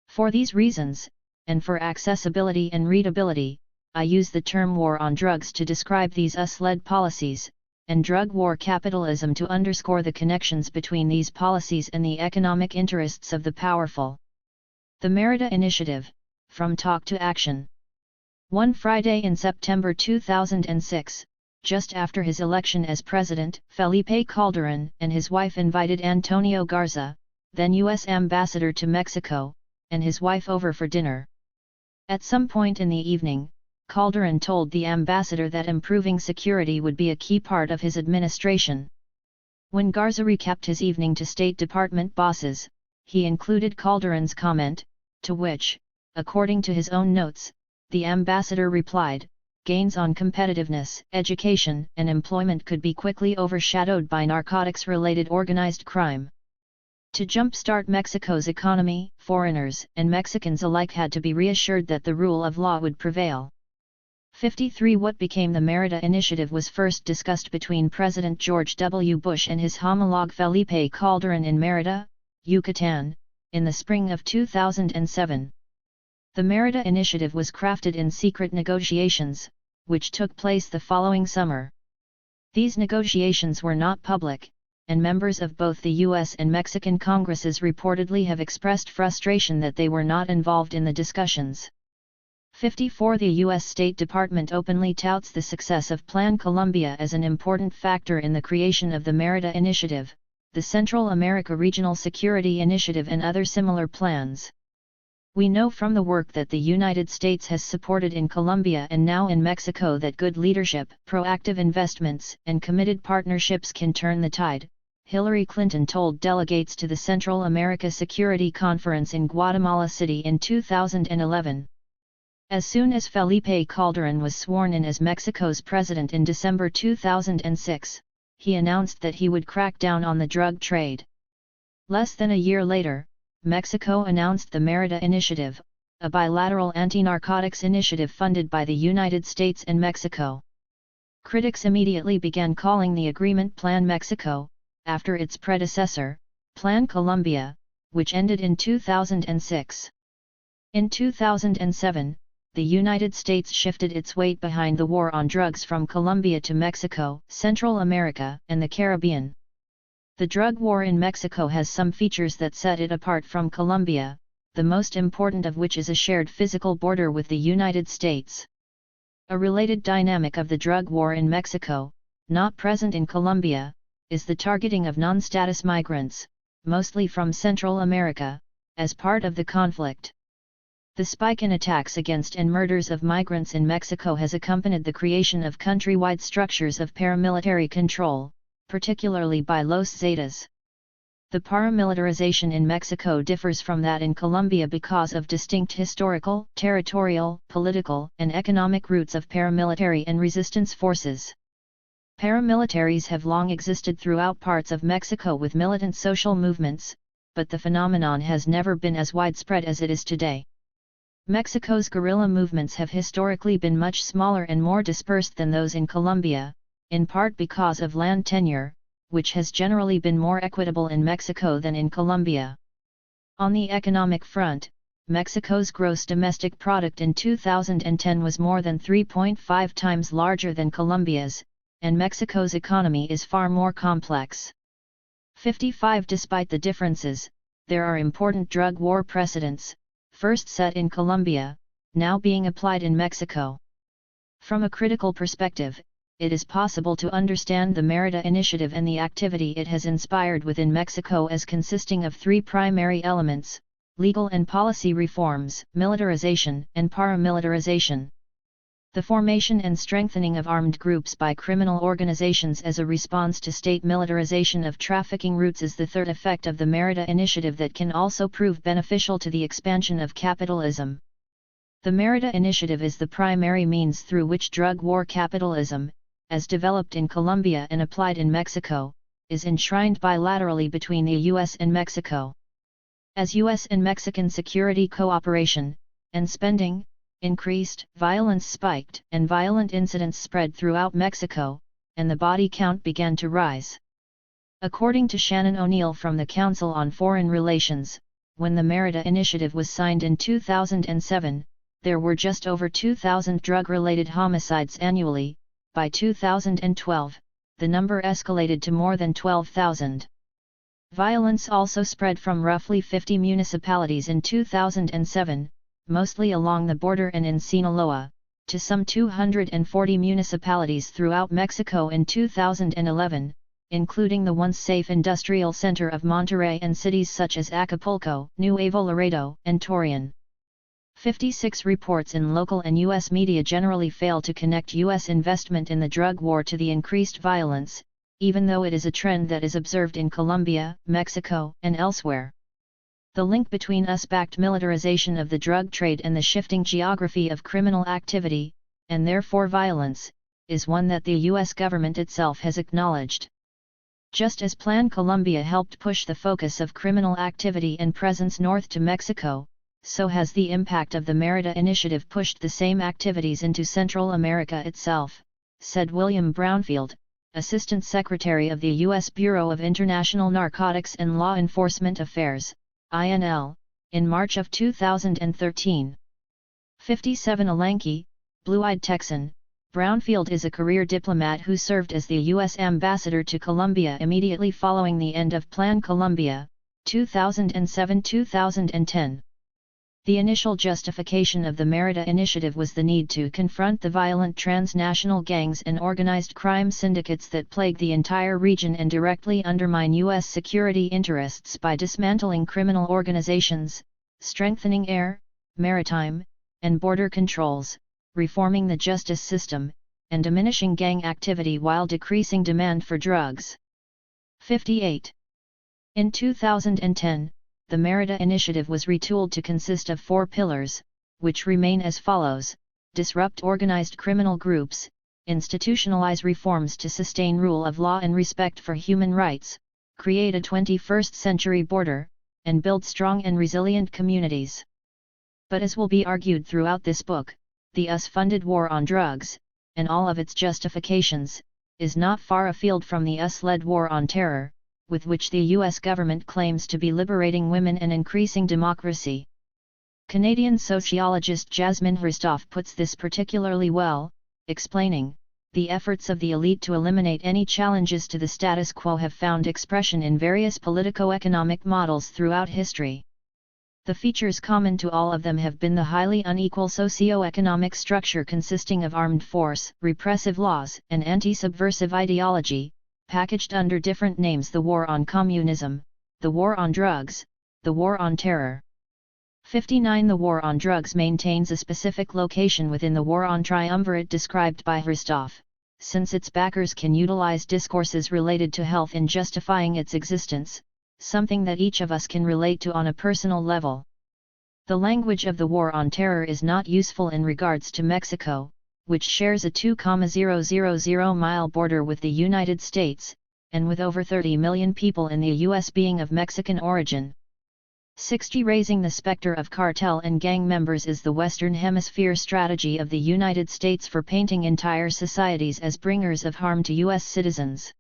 For these reasons, and for accessibility and readability, I use the term war on drugs to describe these US-led policies, and drug war capitalism to underscore the connections between these policies and the economic interests of the powerful. The Merida Initiative, From Talk to Action. One Friday in September 2006, just after his election as president, Felipe Calderon and his wife invited Antonio Garza, then U.S. ambassador to Mexico, and his wife over for dinner. At some point in the evening, Calderon told the ambassador that improving security would be a key part of his administration. When Garza recapped his evening to State Department bosses, he included Calderon's comment, to which, according to his own notes, the ambassador replied, "Gains on competitiveness, education, and employment could be quickly overshadowed by narcotics-related organized crime." To jumpstart Mexico's economy, foreigners and Mexicans alike had to be reassured that the rule of law would prevail. 53 What became the Merida Initiative was first discussed between President George W. Bush and his homologue Felipe Calderon in Merida, Yucatan, in the spring of 2007. The Merida Initiative was crafted in secret negotiations, which took place the following summer. These negotiations were not public, and members of both the U.S. and Mexican Congresses reportedly have expressed frustration that they were not involved in the discussions. 54 The U.S. State Department openly touts the success of Plan Colombia as an important factor in the creation of the Merida Initiative, the Central America Regional Security Initiative and other similar plans. We know from the work that the United States has supported in Colombia and now in Mexico that good leadership, proactive investments, and committed partnerships can turn the tide, Hillary Clinton told delegates to the Central America Security Conference in Guatemala City in 2011. As soon as Felipe Calderon was sworn in as Mexico's president in December 2006, he announced that he would crack down on the drug trade. Less than a year later, Mexico announced the Merida Initiative, a bilateral anti-narcotics initiative funded by the United States and Mexico. Critics immediately began calling the agreement Plan Mexico, after its predecessor, Plan Colombia, which ended in 2006. In 2007, the United States shifted its weight behind the war on drugs from Colombia to Mexico, Central America, and the Caribbean. The drug war in Mexico has some features that set it apart from Colombia, the most important of which is a shared physical border with the United States. A related dynamic of the drug war in Mexico, not present in Colombia, is the targeting of non-status migrants, mostly from Central America, as part of the conflict. The spike in attacks against and murders of migrants in Mexico has accompanied the creation of countrywide structures of paramilitary control, particularly by Los Zetas. The paramilitarization in Mexico differs from that in Colombia because of distinct historical, territorial, political, and economic roots of paramilitary and resistance forces. Paramilitaries have long existed throughout parts of Mexico with militant social movements, but the phenomenon has never been as widespread as it is today. Mexico's guerrilla movements have historically been much smaller and more dispersed than those in Colombia, in part because of land tenure, which has generally been more equitable in Mexico than in Colombia. On the economic front, Mexico's gross domestic product in 2010 was more than 3.5 times larger than Colombia's, and Mexico's economy is far more complex. 55 Despite the differences, there are important drug war precedents, first set in Colombia, now being applied in Mexico. From a critical perspective, it is possible to understand the Merida Initiative and the activity it has inspired within Mexico as consisting of three primary elements: legal and policy reforms, militarization, and paramilitarization. The formation and strengthening of armed groups by criminal organizations as a response to state militarization of trafficking routes is the third effect of the Merida Initiative that can also prove beneficial to the expansion of capitalism. The Merida Initiative is the primary means through which drug war capitalism, as developed in Colombia and applied in Mexico, is enshrined bilaterally between the U.S. and Mexico. As U.S. and Mexican security cooperation and spending increased, violence spiked, and violent incidents spread throughout Mexico, and the body count began to rise. According to Shannon O'Neill from the Council on Foreign Relations, when the Merida Initiative was signed in 2007, there were just over 2,000 drug-related homicides annually. By 2012, the number escalated to more than 12,000. Violence also spread from roughly 50 municipalities in 2007, mostly along the border and in Sinaloa, to some 240 municipalities throughout Mexico in 2011, including the once safe industrial center of Monterrey and cities such as Acapulco, Nuevo Laredo, and Torreon. 56 reports in local and U.S. media generally fail to connect U.S. investment in the drug war to the increased violence, even though it is a trend that is observed in Colombia, Mexico, and elsewhere. The link between US-backed militarization of the drug trade and the shifting geography of criminal activity, and therefore violence, is one that the U.S. government itself has acknowledged. Just as Plan Colombia helped push the focus of criminal activity and presence north to Mexico, so has the impact of the Merida Initiative pushed the same activities into Central America itself, said William Brownfield, Assistant Secretary of the U.S. Bureau of International Narcotics and Law Enforcement Affairs, INL, in March of 2013. 57 A lanky, blue-eyed Texan, Brownfield is a career diplomat who served as the U.S. ambassador to Colombia immediately following the end of Plan Colombia, 2007-2010. The initial justification of the Merida Initiative was the need to confront the violent transnational gangs and organized crime syndicates that plague the entire region and directly undermine U.S. security interests by dismantling criminal organizations, strengthening air, maritime, and border controls, reforming the justice system, and diminishing gang activity while decreasing demand for drugs. 58. In 2010, the Merida Initiative was retooled to consist of 4 pillars, which remain as follows: disrupt organized criminal groups, institutionalize reforms to sustain rule of law and respect for human rights, create a 21st century border, and build strong and resilient communities. But as will be argued throughout this book, the US-funded war on drugs, and all of its justifications, is not far afield from the US-led war on terror, with which the U.S. government claims to be liberating women and increasing democracy. Canadian sociologist Jasmine Hristov puts this particularly well, explaining, "The efforts of the elite to eliminate any challenges to the status quo have found expression in various politico-economic models throughout history. The features common to all of them have been the highly unequal socio-economic structure consisting of armed force, repressive laws, and anti-subversive ideology, packaged under different names: the war on communism, the war on drugs, the war on terror." 59 The war on drugs maintains a specific location within the war on triumvirate described by Hristov, since its backers can utilize discourses related to health in justifying its existence, something that each of us can relate to on a personal level. The language of the war on terror is not useful in regards to Mexico, which shares a 2,000-mile border with the United States, and with over 30 million people in the U.S. being of Mexican origin. 60 Raising the specter of cartel and gang members is the Western Hemisphere strategy of the United States for painting entire societies as bringers of harm to U.S. citizens.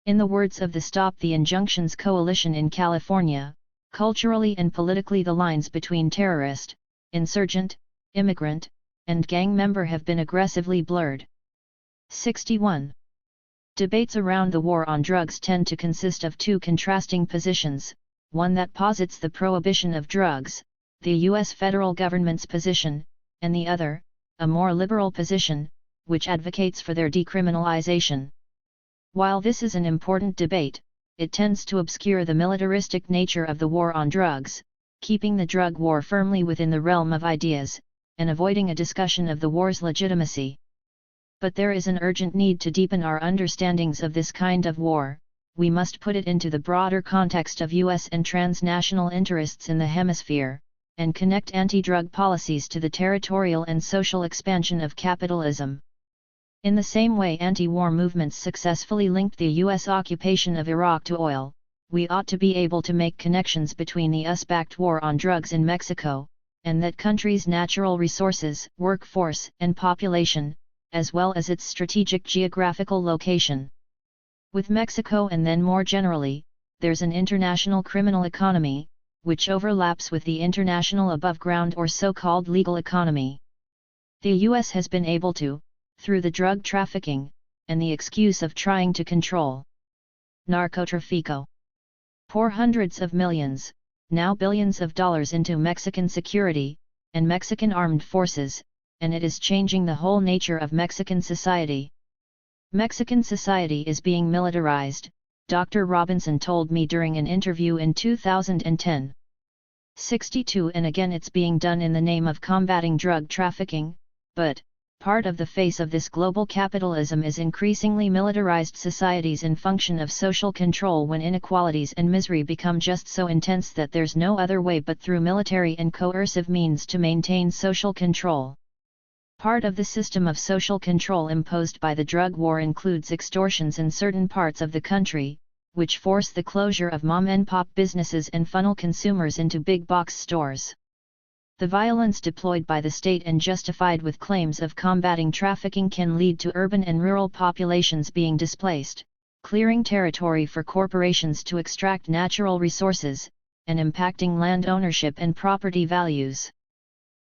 In the words of the Stop the Injunctions Coalition in California, culturally and politically the lines between terrorist, insurgent, immigrant, and gang member have been aggressively blurred. 61. Debates around the war on drugs tend to consist of 2 contrasting positions, one that posits the prohibition of drugs, the U.S. federal government's position, and the other, a more liberal position, which advocates for their decriminalization. While this is an important debate, it tends to obscure the militaristic nature of the war on drugs, keeping the drug war firmly within the realm of ideas, and avoiding a discussion of the war's legitimacy. But there is an urgent need to deepen our understandings of this kind of war. We must put it into the broader context of U.S. and transnational interests in the hemisphere, and connect anti-drug policies to the territorial and social expansion of capitalism. In the same way anti-war movements successfully linked the U.S. occupation of Iraq to oil, we ought to be able to make connections between the US-backed war on drugs in Mexico, and that country's natural resources, workforce, and population, as well as its strategic geographical location. With Mexico and then more generally, there's an international criminal economy, which overlaps with the international above-ground or so-called legal economy. The US has been able to, through the drug trafficking, and the excuse of trying to control narcotráfico, pour hundreds of millions, now billions of dollars into Mexican security, and Mexican armed forces, and it is changing the whole nature of Mexican society. Mexican society is being militarized, Dr. Robinson told me during an interview in 2010. 62 And again it's being done in the name of combating drug trafficking, but, part of the face of this global capitalism is increasingly militarized societies in function of social control when inequalities and misery become just so intense that there's no other way but through military and coercive means to maintain social control. Part of the system of social control imposed by the drug war includes extortions in certain parts of the country, which force the closure of mom-and-pop businesses and funnel consumers into big-box stores. The violence deployed by the state and justified with claims of combating trafficking can lead to urban and rural populations being displaced, clearing territory for corporations to extract natural resources, and impacting land ownership and property values.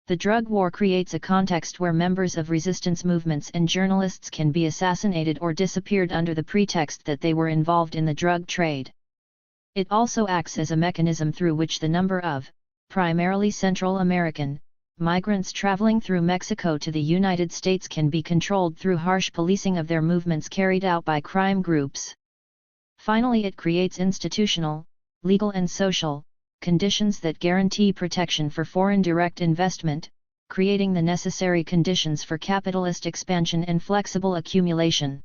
The drug war creates a context where members of resistance movements and journalists can be assassinated or disappeared under the pretext that they were involved in the drug trade. It also acts as a mechanism through which the number of, primarily Central American, migrants traveling through Mexico to the United States can be controlled through harsh policing of their movements carried out by crime groups. Finally, it creates institutional, legal and social, conditions that guarantee protection for foreign direct investment, creating the necessary conditions for capitalist expansion and flexible accumulation.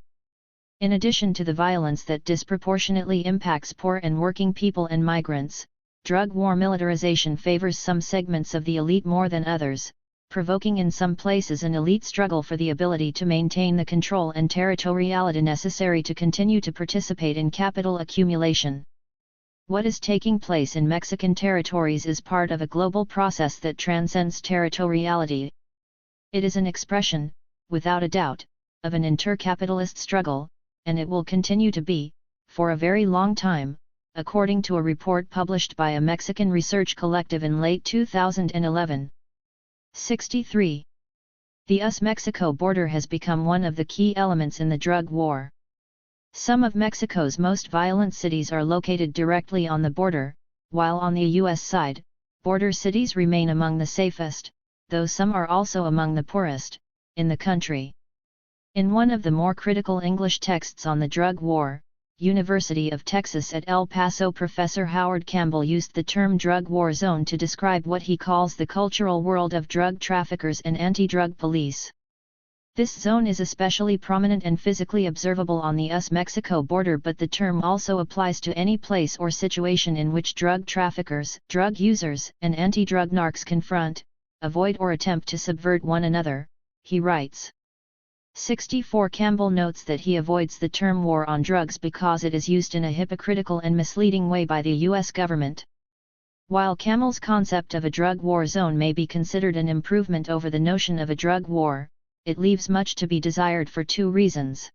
In addition to the violence that disproportionately impacts poor and working people and migrants, drug war militarization favors some segments of the elite more than others, provoking in some places an elite struggle for the ability to maintain the control and territoriality necessary to continue to participate in capital accumulation. What is taking place in Mexican territories is part of a global process that transcends territoriality. It is an expression, without a doubt, of an intercapitalist struggle, and it will continue to be, for a very long time, according to a report published by a Mexican research collective in late 2011. 63. The US-Mexico border has become one of the key elements in the drug war. Some of Mexico's most violent cities are located directly on the border, while on the US side, border cities remain among the safest, though some are also among the poorest, in the country. In one of the more critical English texts on the drug war, University of Texas at El Paso Professor Howard Campbell used the term drug war zone to describe what he calls the cultural world of drug traffickers and anti-drug police. This zone is especially prominent and physically observable on the US-Mexico border, but the term also applies to any place or situation in which drug traffickers, drug users, and anti-drug narcs confront, avoid or attempt to subvert one another, he writes. 64. Campbell notes that he avoids the term war on drugs because it is used in a hypocritical and misleading way by the US government. While Campbell's concept of a drug war zone may be considered an improvement over the notion of a drug war, it leaves much to be desired for two reasons.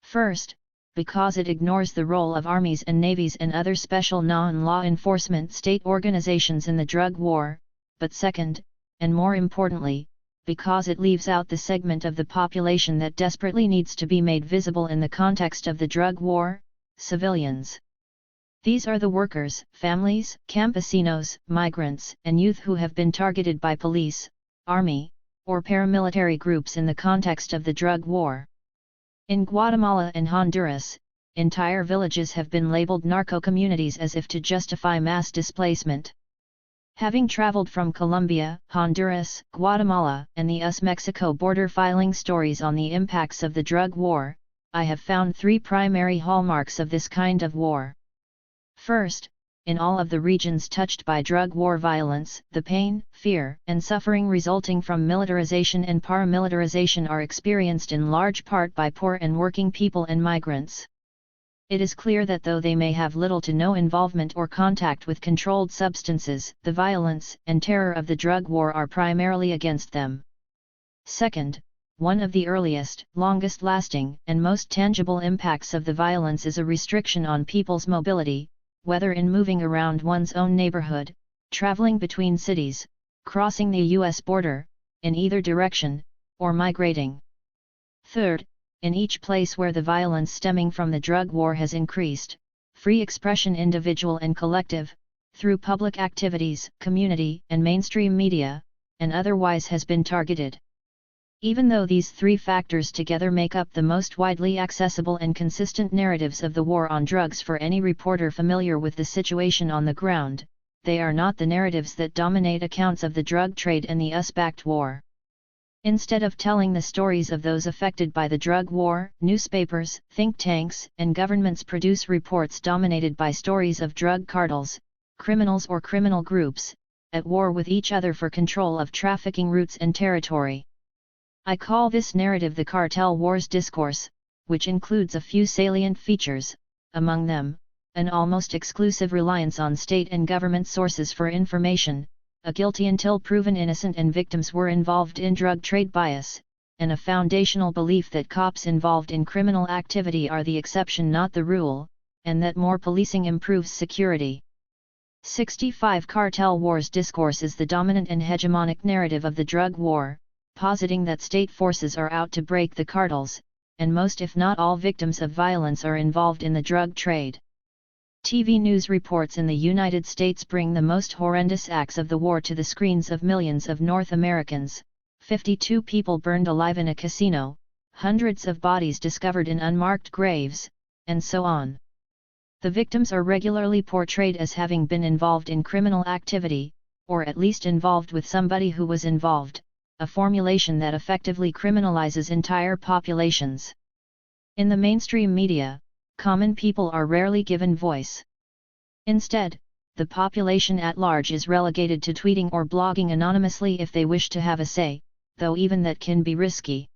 First, because it ignores the role of armies and navies and other special non-law enforcement state organizations in the drug war, but second, and more importantly, because it leaves out the segment of the population that desperately needs to be made visible in the context of the drug war, civilians. These are the workers, families, campesinos, migrants, and youth who have been targeted by police, army, or paramilitary groups in the context of the drug war. In Guatemala and Honduras, entire villages have been labeled narco-communities as if to justify mass displacement. Having traveled from Colombia, Honduras, Guatemala, and the US-Mexico border filing stories on the impacts of the drug war, I have found three primary hallmarks of this kind of war. First, in all of the regions touched by drug war violence, the pain, fear, and suffering resulting from militarization and paramilitarization are experienced in large part by poor and working people and migrants. It is clear that though they may have little to no involvement or contact with controlled substances, the violence and terror of the drug war are primarily against them. Second, one of the earliest, longest-lasting, and most tangible impacts of the violence is a restriction on people's mobility, whether in moving around one's own neighborhood, traveling between cities, crossing the U.S. border, in either direction, or migrating. Third, in each place where the violence stemming from the drug war has increased, free expression individual and collective, through public activities, community and mainstream media, and otherwise has been targeted. Even though these three factors together make up the most widely accessible and consistent narratives of the war on drugs for any reporter familiar with the situation on the ground, they are not the narratives that dominate accounts of the drug trade and the US-backed war. Instead of telling the stories of those affected by the drug war, newspapers, think tanks, and governments produce reports dominated by stories of drug cartels, criminals or criminal groups, at war with each other for control of trafficking routes and territory. I call this narrative the cartel wars discourse, which includes a few salient features, among them, an almost exclusive reliance on state and government sources for information, a guilty until proven innocent and victims were involved in drug trade bias, and a foundational belief that cops involved in criminal activity are the exception not the rule, and that more policing improves security. 65 Cartel wars discourse is the dominant and hegemonic narrative of the drug war, positing that state forces are out to break the cartels, and most if not all victims of violence are involved in the drug trade. TV news reports in the United States bring the most horrendous acts of the war to the screens of millions of North Americans: 52 people burned alive in a casino, hundreds of bodies discovered in unmarked graves, and so on. The victims are regularly portrayed as having been involved in criminal activity, or at least involved with somebody who was involved, a formulation that effectively criminalizes entire populations. In the mainstream media, common people are rarely given voice. Instead, the population at large is relegated to tweeting or blogging anonymously if they wish to have a say, though even that can be risky.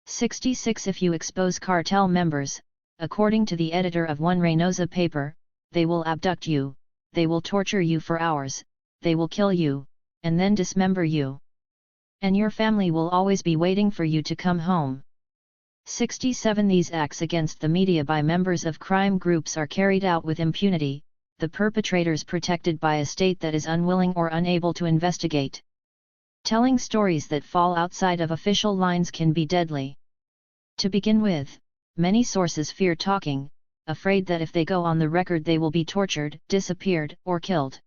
66 If you expose cartel members, according to the editor of one Reynosa paper, they will abduct you, they will torture you for hours, they will kill you, and then dismember you. And your family will always be waiting for you to come home. 67 These acts against the media by members of crime groups are carried out with impunity, the perpetrators protected by a state that is unwilling or unable to investigate. Telling stories that fall outside of official lines can be deadly. To begin with, many sources fear talking, afraid that if they go on the record they will be tortured, disappeared, or killed.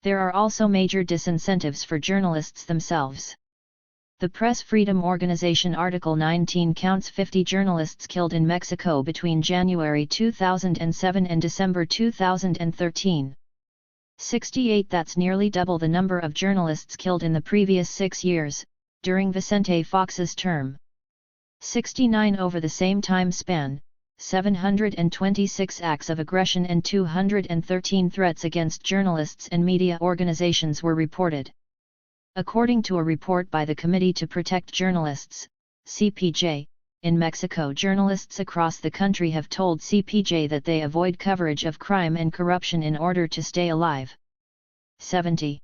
There are also major disincentives for journalists themselves. The Press Freedom Organization Article 19 counts 50 journalists killed in Mexico between January 2007 and December 2013. 68 That's nearly double the number of journalists killed in the previous 6 years, during Vicente Fox's term. 69 Over the same time span, 726 acts of aggression and 213 threats against journalists and media organizations were reported. According to a report by the Committee to Protect Journalists, CPJ, in Mexico journalists across the country have told CPJ that they avoid coverage of crime and corruption in order to stay alive. 70.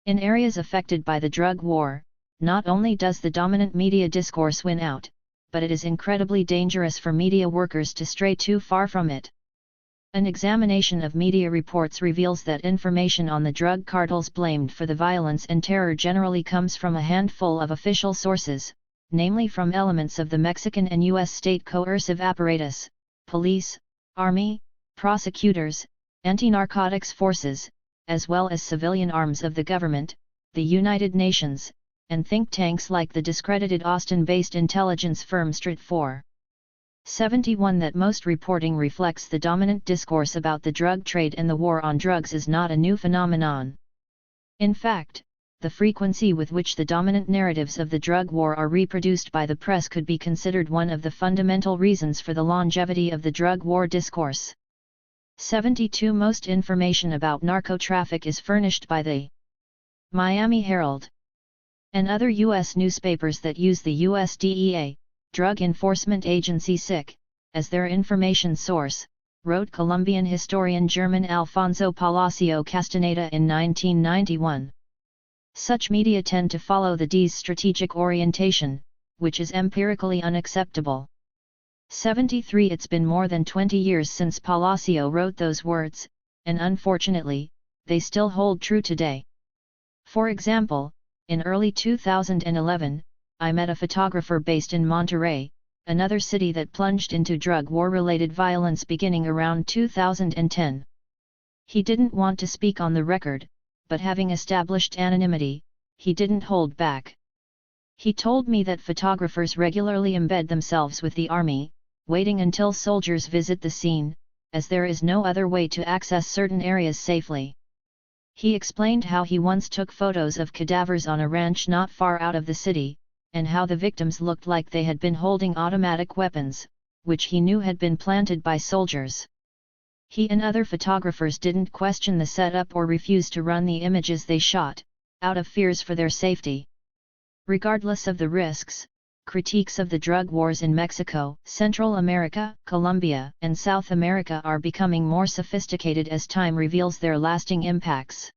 In areas affected by the drug war, not only does the dominant media discourse win out, but it is incredibly dangerous for media workers to stray too far from it. An examination of media reports reveals that information on the drug cartels blamed for the violence and terror generally comes from a handful of official sources, namely from elements of the Mexican and U.S. state coercive apparatus, police, army, prosecutors, anti-narcotics forces, as well as civilian arms of the government, the United Nations, and think tanks like the discredited Austin-based intelligence firm Strat4. 71 That most reporting reflects the dominant discourse about the drug trade and the war on drugs is not a new phenomenon. In fact, the frequency with which the dominant narratives of the drug war are reproduced by the press could be considered one of the fundamental reasons for the longevity of the drug war discourse. 72 Most information about narco-traffic is furnished by the Miami Herald and other U.S. newspapers that use the U.S. DEA, Drug Enforcement Agency, as their information source, wrote Colombian historian German Alfonso Palacio Castaneda in 1991. Such media tend to follow the DEA's strategic orientation, which is empirically unacceptable. 73 It's been more than 20 years since Palacio wrote those words, and unfortunately, they still hold true today. For example, in early 2011, I met a photographer based in Monterrey, another city that plunged into drug war-related violence beginning around 2010. He didn't want to speak on the record, but having established anonymity, he didn't hold back. He told me that photographers regularly embed themselves with the army, waiting until soldiers visit the scene, as there is no other way to access certain areas safely. He explained how he once took photos of cadavers on a ranch not far out of the city, and how the victims looked like they had been holding automatic weapons, which he knew had been planted by soldiers. He and other photographers didn't question the setup or refuse to run the images they shot, out of fears for their safety. Regardless of the risks, critiques of the drug wars in Mexico, Central America, Colombia, and South America are becoming more sophisticated as time reveals their lasting impacts.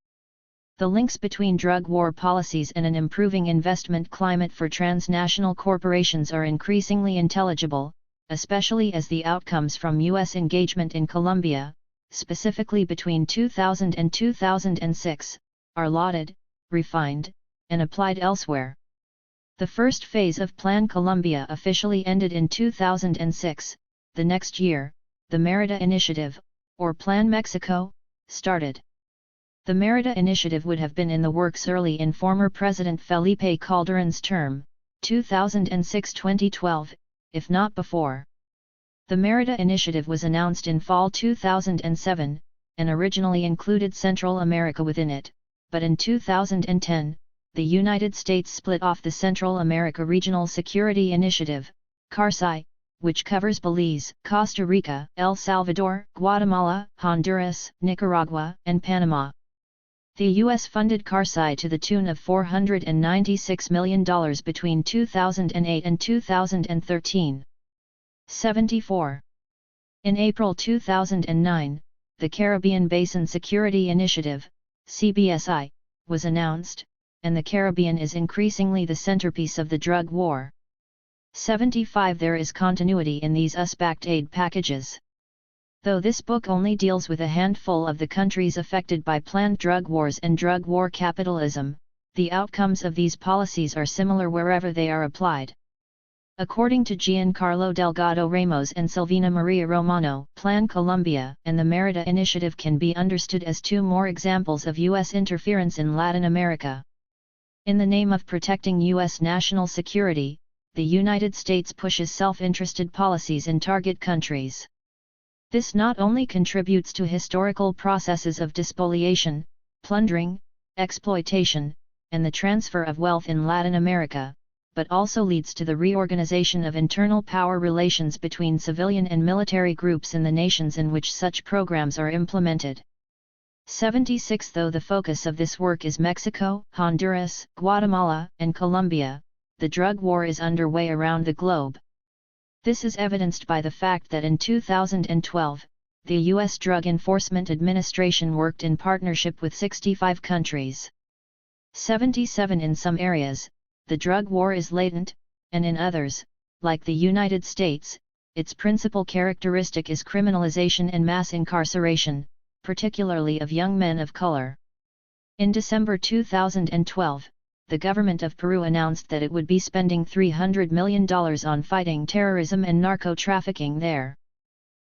The links between drug war policies and an improving investment climate for transnational corporations are increasingly intelligible, especially as the outcomes from U.S. engagement in Colombia, specifically between 2000 and 2006, are lauded, refined, and applied elsewhere. The first phase of Plan Colombia officially ended in 2006. The next year, the Mérida Initiative, or Plan Mexico, started. The Mérida Initiative would have been in the works early in former President Felipe Calderón's term, 2006-2012, if not before. The Mérida Initiative was announced in fall 2007, and originally included Central America within it, but in 2010, the United States split off the Central America Regional Security Initiative, CARSI, which covers Belize, Costa Rica, El Salvador, Guatemala, Honduras, Nicaragua, and Panama. The U.S. funded CARSI to the tune of $496 million between 2008 and 2013. 74. In April 2009, the Caribbean Basin Security Initiative, CBSI, was announced, and the Caribbean is increasingly the centerpiece of the drug war. 75. There is continuity in these US-backed aid packages. Though this book only deals with a handful of the countries affected by planned drug wars and drug war capitalism, the outcomes of these policies are similar wherever they are applied. According to Giancarlo Delgado Ramos and Silvina Maria Romano, Plan Colombia and the Mérida Initiative can be understood as two more examples of U.S. interference in Latin America. In the name of protecting U.S. national security, the United States pushes self-interested policies in target countries. This not only contributes to historical processes of despoliation, plundering, exploitation, and the transfer of wealth in Latin America, but also leads to the reorganization of internal power relations between civilian and military groups in the nations in which such programs are implemented. 76. Though the focus of this work is Mexico, Honduras, Guatemala, and Colombia, the drug war is underway around the globe. This is evidenced by the fact that in 2012, the U.S. Drug Enforcement Administration worked in partnership with 65 countries. 77. In some areas, the drug war is latent, and in others, like the United States, its principal characteristic is criminalization and mass incarceration, particularly of young men of color. In December 2012, the government of Peru announced that it would be spending $300 million on fighting terrorism and narco-trafficking there.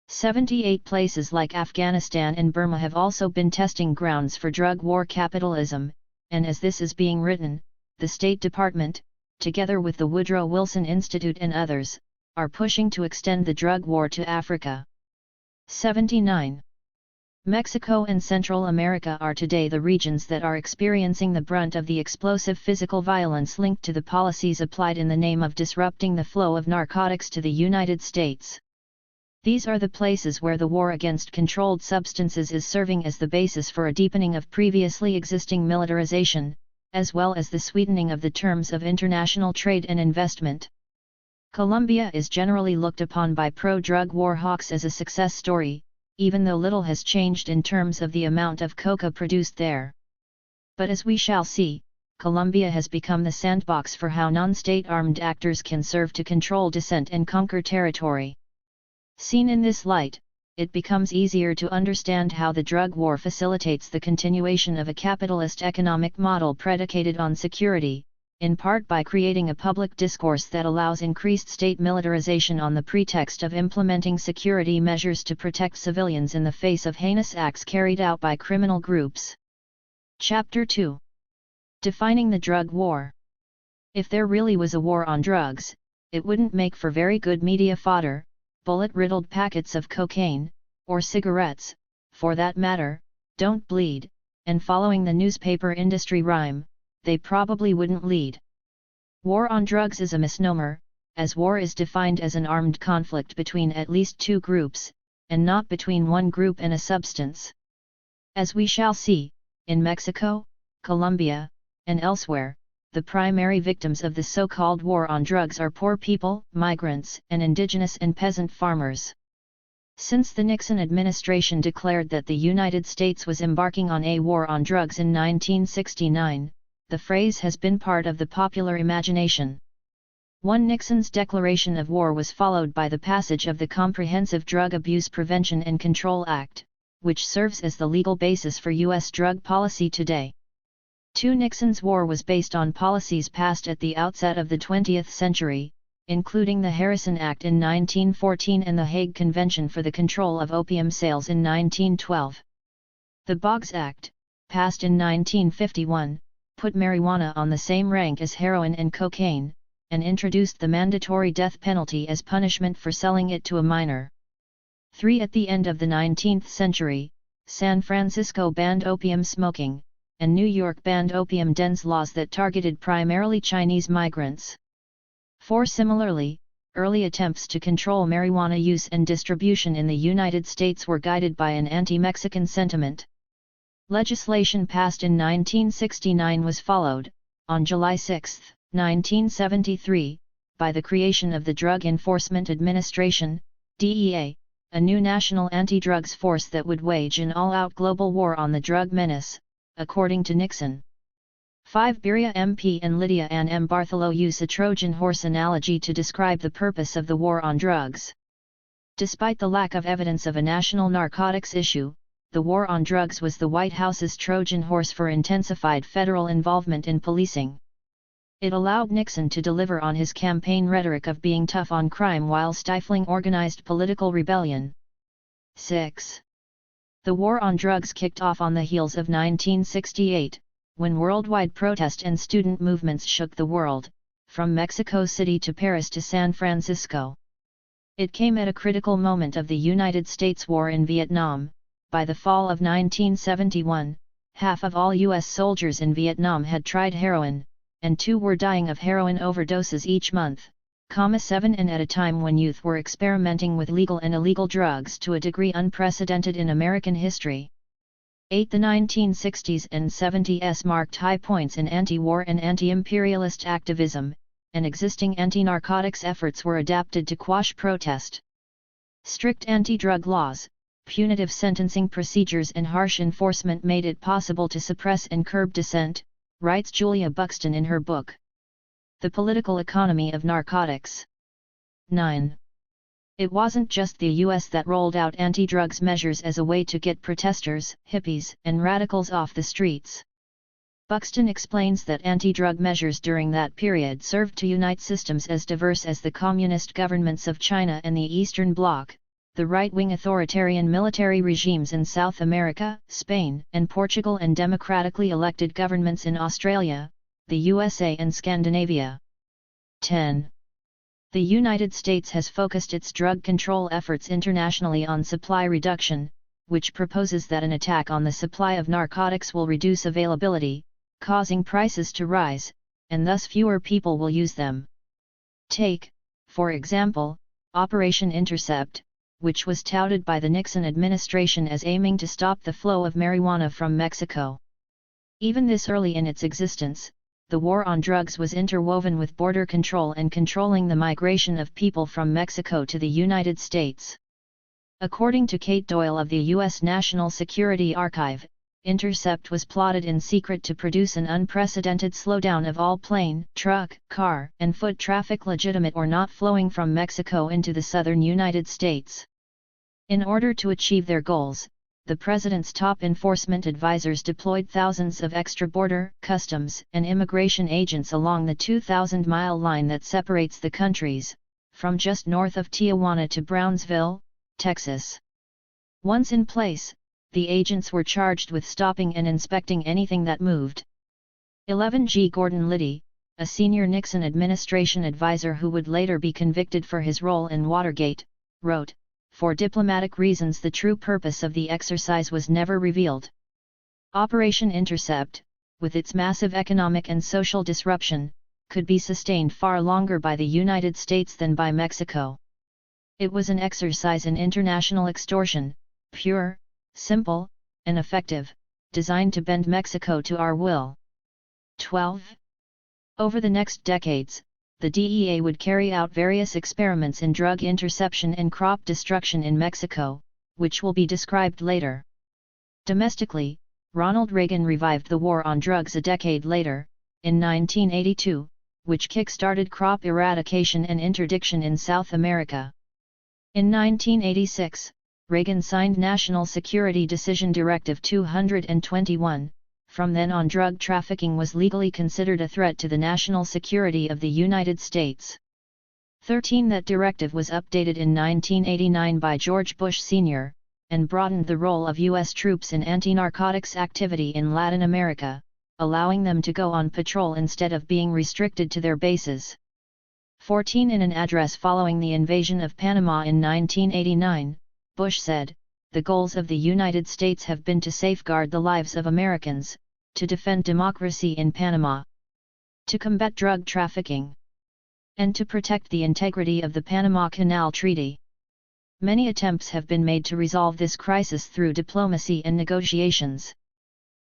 78. Places like Afghanistan and Burma have also been testing grounds for drug war capitalism, and as this is being written, the State Department, together with the Woodrow Wilson Institute and others, are pushing to extend the drug war to Africa. 79. Mexico and Central America are today the regions that are experiencing the brunt of the explosive physical violence linked to the policies applied in the name of disrupting the flow of narcotics to the United States. These are the places where the war against controlled substances is serving as the basis for a deepening of previously existing militarization, as well as the sweetening of the terms of international trade and investment. Colombia is generally looked upon by pro-drug war hawks as a success story, even though little has changed in terms of the amount of coca produced there. But as we shall see, Colombia has become the sandbox for how non-state armed actors can serve to control dissent and conquer territory. Seen in this light, it becomes easier to understand how the drug war facilitates the continuation of a capitalist economic model predicated on security, in part by creating a public discourse that allows increased state militarization on the pretext of implementing security measures to protect civilians in the face of heinous acts carried out by criminal groups. Chapter 2. Defining the drug war. If there really was a war on drugs, it wouldn't make for very good media fodder. Bullet-riddled packets of cocaine, or cigarettes, for that matter, don't bleed, and following the newspaper industry rhyme, they probably wouldn't lead. War on drugs is a misnomer, as war is defined as an armed conflict between at least two groups, and not between one group and a substance. As we shall see, in Mexico, Colombia, and elsewhere, the primary victims of the so-called war on drugs are poor people, migrants, and indigenous and peasant farmers. Since the Nixon administration declared that the United States was embarking on a war on drugs in 1969, the phrase has been part of the popular imagination. Nixon's declaration of war was followed by the passage of the Comprehensive Drug Abuse Prevention and Control Act, which serves as the legal basis for U.S. drug policy today. Nixon's war was based on policies passed at the outset of the 20th century, including the Harrison Act in 1914 and the Hague Convention for the Control of Opium Sales in 1912. The Boggs Act, passed in 1951, put marijuana on the same rank as heroin and cocaine, and introduced the mandatory death penalty as punishment for selling it to a minor. At the end of the 19th century, San Francisco banned opium smoking, and New York banned opium dens, laws that targeted primarily Chinese migrants. Similarly, early attempts to control marijuana use and distribution in the United States were guided by an anti-Mexican sentiment. Legislation passed in 1969 was followed, on July 6, 1973, by the creation of the Drug Enforcement Administration, DEA, a new national anti-drugs force that would wage an all-out global war on the drug menace, according to Nixon. Beria MP and Lydia Ann M. Bartholow use a Trojan horse analogy to describe the purpose of the war on drugs. Despite the lack of evidence of a national narcotics issue, the war on drugs was the White House's Trojan horse for intensified federal involvement in policing. It allowed Nixon to deliver on his campaign rhetoric of being tough on crime while stifling organized political rebellion. 6. The war on drugs kicked off on the heels of 1968, when worldwide protest and student movements shook the world, from Mexico City to Paris to San Francisco. It came at a critical moment of the United States war in Vietnam. By the fall of 1971, half of all U.S. soldiers in Vietnam had tried heroin, and 2 were dying of heroin overdoses each month, 7 and at a time when youth were experimenting with legal and illegal drugs to a degree unprecedented in American history. 8. The 1960s and 70s marked high points in anti-war and anti-imperialist activism, and existing anti-narcotics efforts were adapted to quash protest. Strict anti-drug laws, punitive sentencing procedures and harsh enforcement made it possible to suppress and curb dissent, writes Julia Buxton in her book, The Political Economy of Narcotics. 9. It wasn't just the US that rolled out anti-drugs measures as a way to get protesters, hippies, and radicals off the streets. Buxton explains that anti-drug measures during that period served to unite systems as diverse as the communist governments of China and the Eastern Bloc, the right-wing authoritarian military regimes in South America, Spain and Portugal, and democratically elected governments in Australia, the USA and Scandinavia. 10. The United States has focused its drug control efforts internationally on supply reduction, which proposes that an attack on the supply of narcotics will reduce availability, causing prices to rise, and thus fewer people will use them. Take, for example, Operation Intercept, which was touted by the Nixon administration as aiming to stop the flow of marijuana from Mexico. Even this early in its existence, the war on drugs was interwoven with border control and controlling the migration of people from Mexico to the United States. According to Kate Doyle of the U.S. National Security Archive, Intercept was plotted in secret to produce an unprecedented slowdown of all plane, truck, car, and foot traffic legitimate or not flowing from Mexico into the southern United States. In order to achieve their goals, the President's top enforcement advisors deployed thousands of extra border, customs, and immigration agents along the 2,000-mile line that separates the countries, from just north of Tijuana to Brownsville, Texas. Once in place, the agents were charged with stopping and inspecting anything that moved. 11. G. Gordon Liddy, a senior Nixon administration advisor who would later be convicted for his role in Watergate, wrote, "For diplomatic reasons the true purpose of the exercise was never revealed. Operation Intercept, with its massive economic and social disruption, could be sustained far longer by the United States than by Mexico. It was an exercise in international extortion, pure, simple, and effective, designed to bend Mexico to our will." 12. Over the next decades, the DEA would carry out various experiments in drug interception and crop destruction in Mexico, which will be described later. Domestically, Ronald Reagan revived the war on drugs a decade later, in 1982, which kick-started crop eradication and interdiction in South America. In 1986, Reagan signed National Security Decision Directive 221. From then on, drug trafficking was legally considered a threat to the national security of the United States. 13. That directive was updated in 1989 by George Bush Sr., and broadened the role of U.S. troops in anti-narcotics activity in Latin America, allowing them to go on patrol instead of being restricted to their bases. 14. In an address following the invasion of Panama in 1989, Bush said, "The goals of the United States have been to safeguard the lives of Americans, to defend democracy in Panama, to combat drug trafficking, and to protect the integrity of the Panama Canal Treaty." Many attempts have been made to resolve this crisis through diplomacy and negotiations.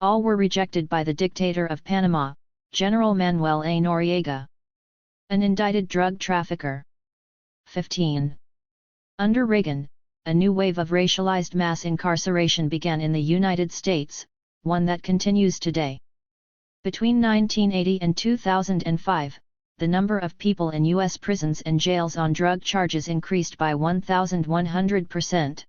All were rejected by the dictator of Panama, General Manuel A. Noriega, an indicted drug trafficker. 15. Under Reagan, a new wave of racialized mass incarceration began in the United States, one that continues today. Between 1980 and 2005, the number of people in U.S. prisons and jails on drug charges increased by 1,100%.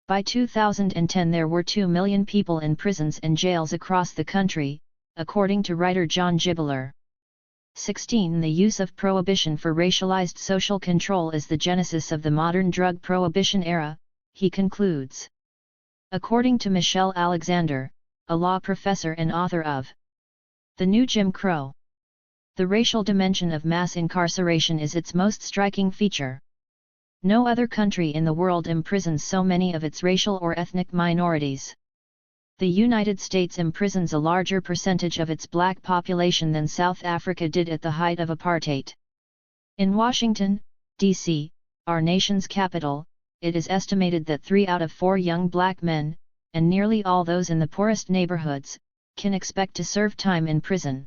By 2010 there were 2 million people in prisons and jails across the country, according to writer John Gibler. 16. The use of prohibition for racialized social control is the genesis of the modern drug prohibition era, he concludes. According to Michelle Alexander, a law professor and author of The New Jim Crow, the racial dimension of mass incarceration is its most striking feature. No other country in the world imprisons so many of its racial or ethnic minorities. The United States imprisons a larger percentage of its black population than South Africa did at the height of apartheid. In Washington, D.C., our nation's capital, it is estimated that 3 out of 4 young black men, and nearly all those in the poorest neighborhoods, can expect to serve time in prison.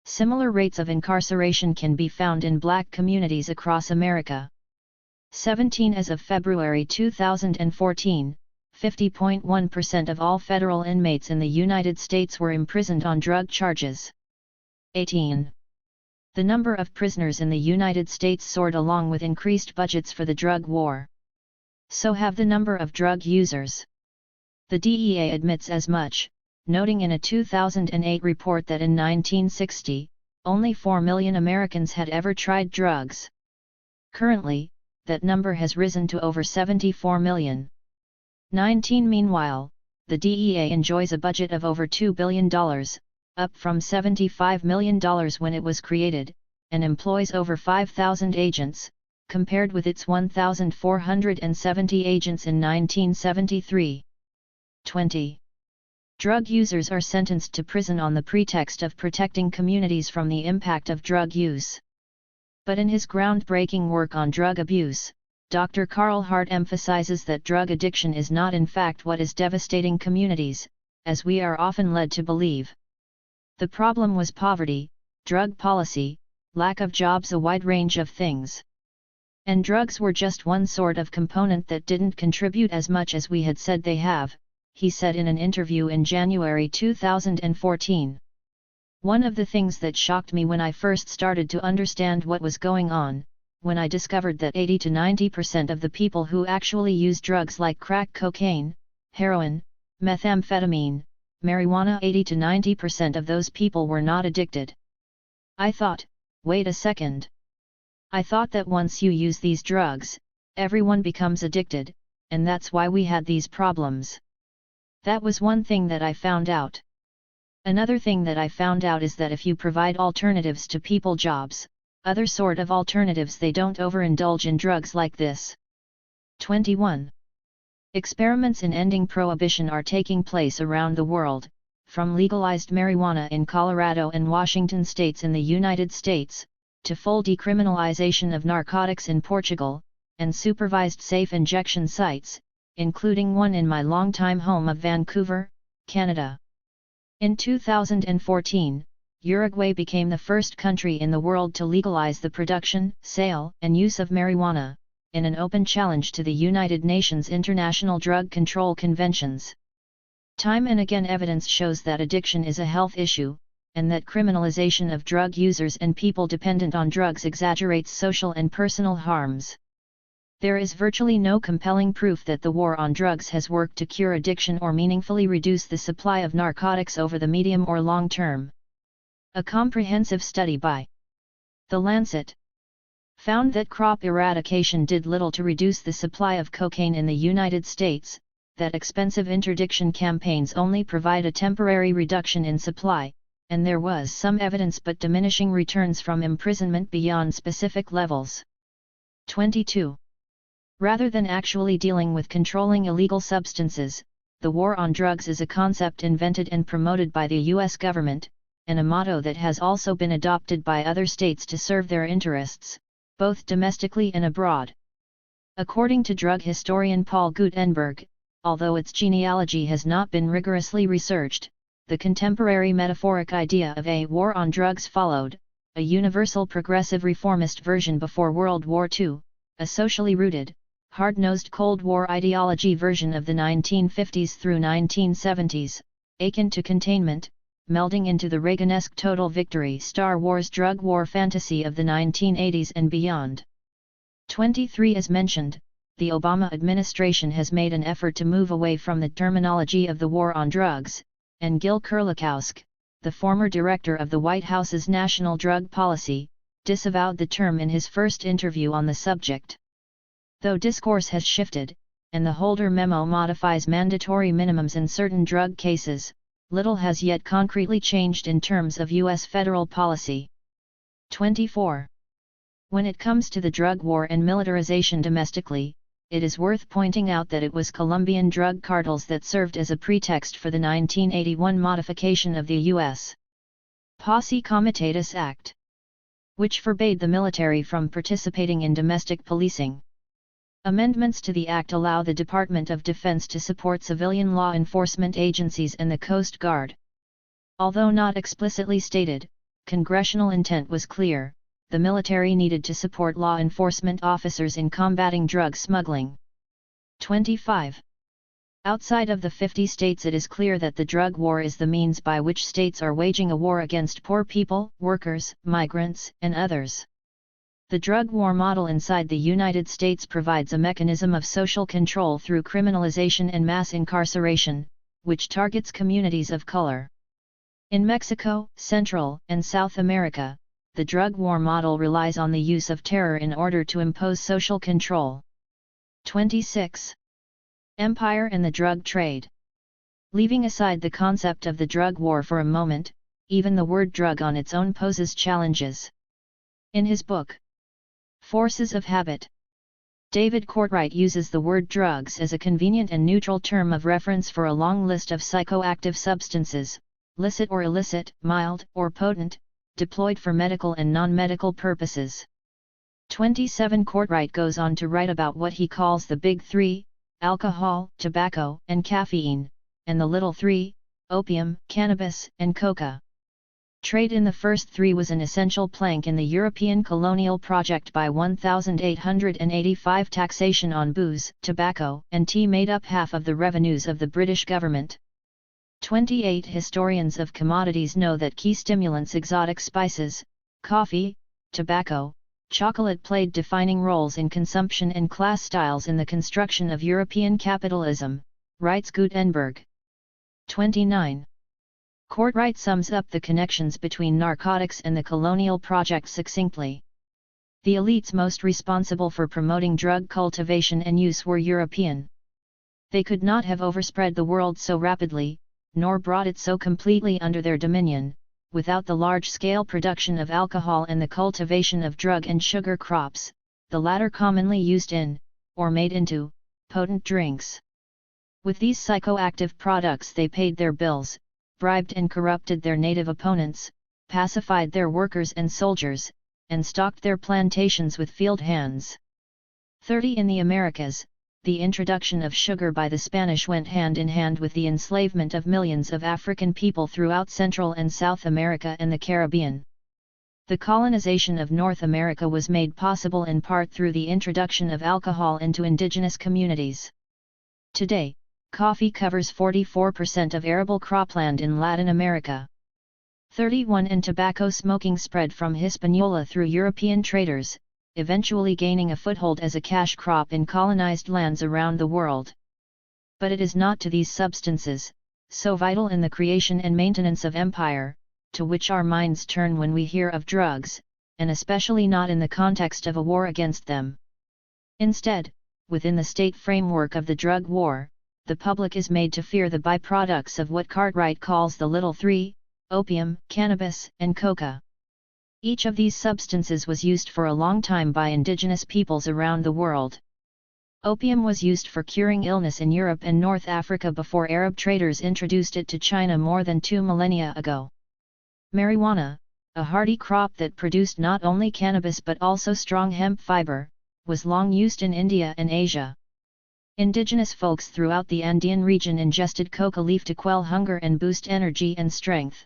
Similar rates of incarceration can be found in black communities across America. 17. As of February 2014, 50.1% of all federal inmates in the United States were imprisoned on drug charges. 18. The number of prisoners in the United States soared along with increased budgets for the drug war. So have the number of drug users. The DEA admits as much, noting in a 2008 report that in 1960, only 4 million Americans had ever tried drugs. Currently, that number has risen to over 74 million. 19. Meanwhile, the DEA enjoys a budget of over $2 billion, up from $75 million when it was created, and employs over 5,000 agents, compared with its 1,470 agents in 1973. 20. Drug users are sentenced to prison on the pretext of protecting communities from the impact of drug use. But in his groundbreaking work on drug abuse, Dr. Carl Hart emphasizes that drug addiction is not in fact what is devastating communities, as we are often led to believe. The problem was poverty, drug policy, lack of jobs, a wide range of things. And drugs were just one sort of component that didn't contribute as much as we had said they have, he said in an interview in January 2014. One of the things that shocked me when I first started to understand what was going on, when I discovered that 80 to 90% of the people who actually use drugs like crack cocaine, heroin, methamphetamine, marijuana, 80 to 90% of those people were not addicted. I thought, wait a second. I thought that once you use these drugs, everyone becomes addicted, and that's why we had these problems. That was one thing that I found out. Another thing that I found out is that if you provide alternatives to people, jobs, other sort of alternatives, they don't overindulge in drugs like this. 21. Experiments in ending prohibition are taking place around the world, from legalized marijuana in Colorado and Washington states in the United States, to full decriminalization of narcotics in Portugal, and supervised safe injection sites, including one in my longtime home of Vancouver, Canada. In 2014, Uruguay became the first country in the world to legalize the production, sale, and use of marijuana, in an open challenge to the United Nations International Drug Control Conventions. Time and again evidence shows that addiction is a health issue, and that criminalization of drug users and people dependent on drugs exaggerates social and personal harms. There is virtually no compelling proof that the war on drugs has worked to cure addiction or meaningfully reduce the supply of narcotics over the medium or long term. A comprehensive study by The Lancet found that crop eradication did little to reduce the supply of cocaine in the United States, that expensive interdiction campaigns only provide a temporary reduction in supply, and there was some evidence but diminishing returns from imprisonment beyond specific levels. 22. Rather than actually dealing with controlling illegal substances, the war on drugs is a concept invented and promoted by the U.S. government, and a motto that has also been adopted by other states to serve their interests, both domestically and abroad. According to drug historian Paul Gutenberg, although its genealogy has not been rigorously researched, the contemporary metaphoric idea of a war on drugs followed, a universal progressive reformist version before World War II, a socially rooted, hard-nosed Cold War ideology version of the 1950s through 1970s, akin to containment, melding into the Reaganesque total victory Star Wars drug war fantasy of the 1980s and beyond. 23. As mentioned, the Obama administration has made an effort to move away from the terminology of the war on drugs, and Gil Kurlikowski, the former director of the White House's National Drug Policy, disavowed the term in his first interview on the subject. Though discourse has shifted, and the Holder memo modifies mandatory minimums in certain drug cases, little has yet concretely changed in terms of U.S. federal policy. 24. When it comes to the drug war and militarization domestically, it is worth pointing out that it was Colombian drug cartels that served as a pretext for the 1981 modification of the U.S. Posse Comitatus Act, which forbade the military from participating in domestic policing. Amendments to the Act allow the Department of Defense to support civilian law enforcement agencies and the Coast Guard. Although not explicitly stated, congressional intent was clear: the military needed to support law enforcement officers in combating drug smuggling. 25. Outside of the 50 states, it is clear that the drug war is the means by which states are waging a war against poor people, workers, migrants, and others. The drug war model inside the United States provides a mechanism of social control through criminalization and mass incarceration, which targets communities of color. In Mexico, Central and South America, the drug war model relies on the use of terror in order to impose social control. 26. Empire and the drug trade. Leaving aside the concept of the drug war for a moment, even the word drug on its own poses challenges. In his book, Forces of Habit, David Courtwright uses the word drugs as a convenient and neutral term of reference for a long list of psychoactive substances, licit or illicit, mild or potent, deployed for medical and non-medical purposes. 27 Courtwright goes on to write about what he calls the big three: alcohol, tobacco, and caffeine, and the little three: opium, cannabis, and coca. Trade in the first three was an essential plank in the European colonial project. By 1885, taxation on booze, tobacco, and tea made up half of the revenues of the British government. 28 Historians of commodities know that key stimulants, exotic spices, coffee, tobacco, chocolate played defining roles in consumption and class styles in the construction of European capitalism, writes Gutenberg. 29. Courtwright sums up the connections between narcotics and the colonial project succinctly. The elites most responsible for promoting drug cultivation and use were European. They could not have overspread the world so rapidly, nor brought it so completely under their dominion, without the large-scale production of alcohol and the cultivation of drug and sugar crops, the latter commonly used in, or made into, potent drinks. With these psychoactive products they paid their bills, bribed and corrupted their native opponents, pacified their workers and soldiers, and stocked their plantations with field hands. 30 In the Americas, the introduction of sugar by the Spanish went hand in hand with the enslavement of millions of African people throughout Central and South America and the Caribbean. The colonization of North America was made possible in part through the introduction of alcohol into indigenous communities. Today, coffee covers 44% of arable cropland in Latin America. 31 And tobacco smoking spread from Hispaniola through European traders, eventually gaining a foothold as a cash crop in colonized lands around the world. But it is not to these substances, so vital in the creation and maintenance of empire, to which our minds turn when we hear of drugs, and especially not in the context of a war against them. Instead, within the state framework of the drug war, the public is made to fear the byproducts of what Cartwright calls the little three: opium, cannabis, and coca. Each of these substances was used for a long time by indigenous peoples around the world. Opium was used for curing illness in Europe and North Africa before Arab traders introduced it to China more than 2 millennia ago. Marijuana, a hardy crop that produced not only cannabis but also strong hemp fiber, was long used in India and Asia. Indigenous folks throughout the Andean region ingested coca leaf to quell hunger and boost energy and strength.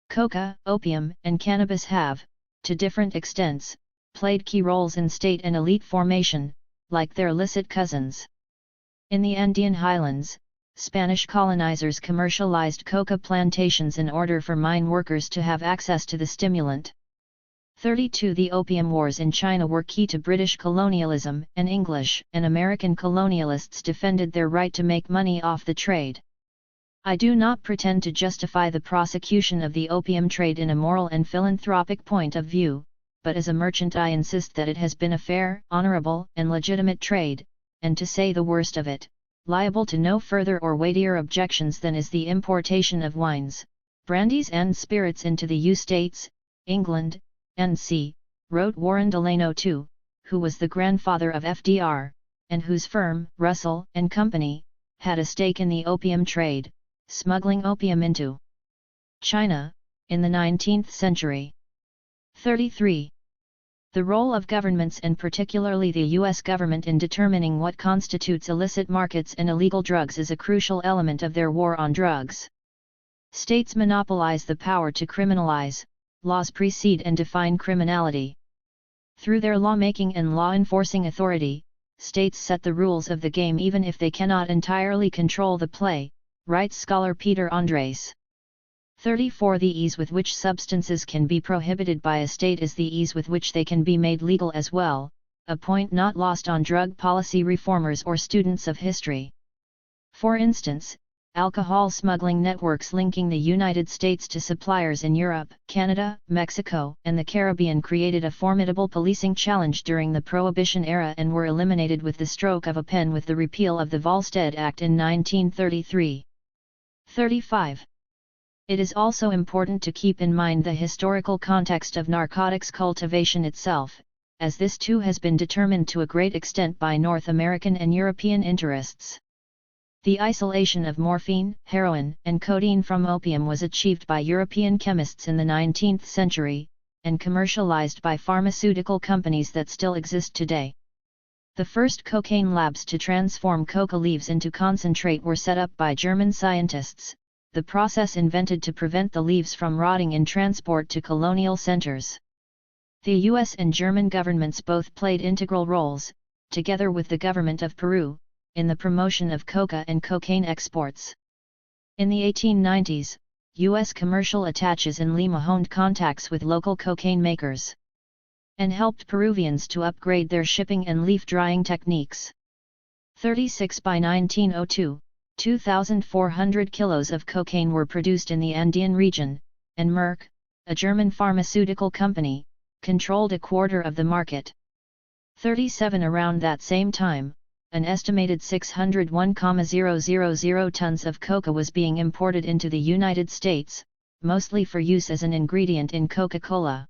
Coca, opium, and cannabis have, to different extents, played key roles in state and elite formation, like their licit cousins. In the Andean highlands, Spanish colonizers commercialized coca plantations in order for mine workers to have access to the stimulant. 32 The Opium Wars in China were key to British colonialism, and English and American colonialists defended their right to make money off the trade. I do not pretend to justify the prosecution of the opium trade in a moral and philanthropic point of view, but as a merchant I insist that it has been a fair, honorable, and legitimate trade, and to say the worst of it, liable to no further or weightier objections than is the importation of wines, brandies and spirits into the U States, England, N.C., wrote Warren Delano II, who was the grandfather of FDR, and whose firm, Russell and Company, had a stake in the opium trade, smuggling opium into China, in the 19th century. 33. The role of governments and particularly the U.S. government in determining what constitutes illicit markets and illegal drugs is a crucial element of their war on drugs. States monopolize the power to criminalize. Laws precede and define criminality. Through their lawmaking and law-enforcing authority, states set the rules of the game even if they cannot entirely control the play, writes scholar Peter Andres. 34 The ease with which substances can be prohibited by a state is the ease with which they can be made legal as well, a point not lost on drug policy reformers or students of history. For instance, alcohol smuggling networks linking the United States to suppliers in Europe, Canada, Mexico, and the Caribbean created a formidable policing challenge during the Prohibition era and were eliminated with the stroke of a pen with the repeal of the Volstead Act in 1933. 35. It is also important to keep in mind the historical context of narcotics cultivation itself, as this too has been determined to a great extent by North American and European interests. The isolation of morphine, heroin, and codeine from opium was achieved by European chemists in the 19th century, and commercialized by pharmaceutical companies that still exist today. The first cocaine labs to transform coca leaves into concentrate were set up by German scientists, the process invented to prevent the leaves from rotting in transport to colonial centers. The US and German governments both played integral roles, together with the government of Peru, in the promotion of coca and cocaine exports. In the 1890s, US commercial attaches in Lima honed contacts with local cocaine makers, and helped Peruvians to upgrade their shipping and leaf drying techniques. 36 by 1902, 2,400 kilos of cocaine were produced in the Andean region, and Merck, a German pharmaceutical company, controlled a quarter of the market. 37 around that same time, an estimated 601,000 tons of coca was being imported into the United States, mostly for use as an ingredient in Coca-Cola.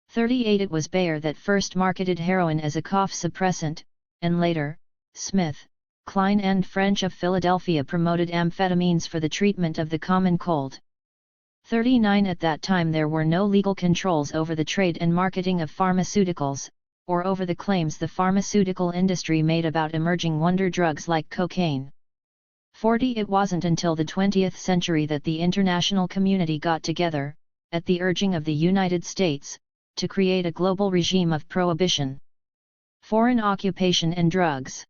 38 It was Bayer that first marketed heroin as a cough suppressant, and later, Smith, Kline and French of Philadelphia promoted amphetamines for the treatment of the common cold. 39 At that time there were no legal controls over the trade and marketing of pharmaceuticals, or over the claims the pharmaceutical industry made about emerging wonder drugs like cocaine. 40 It wasn't until the 20th century that the international community got together, at the urging of the United States, to create a global regime of prohibition. Foreign occupation and drugs.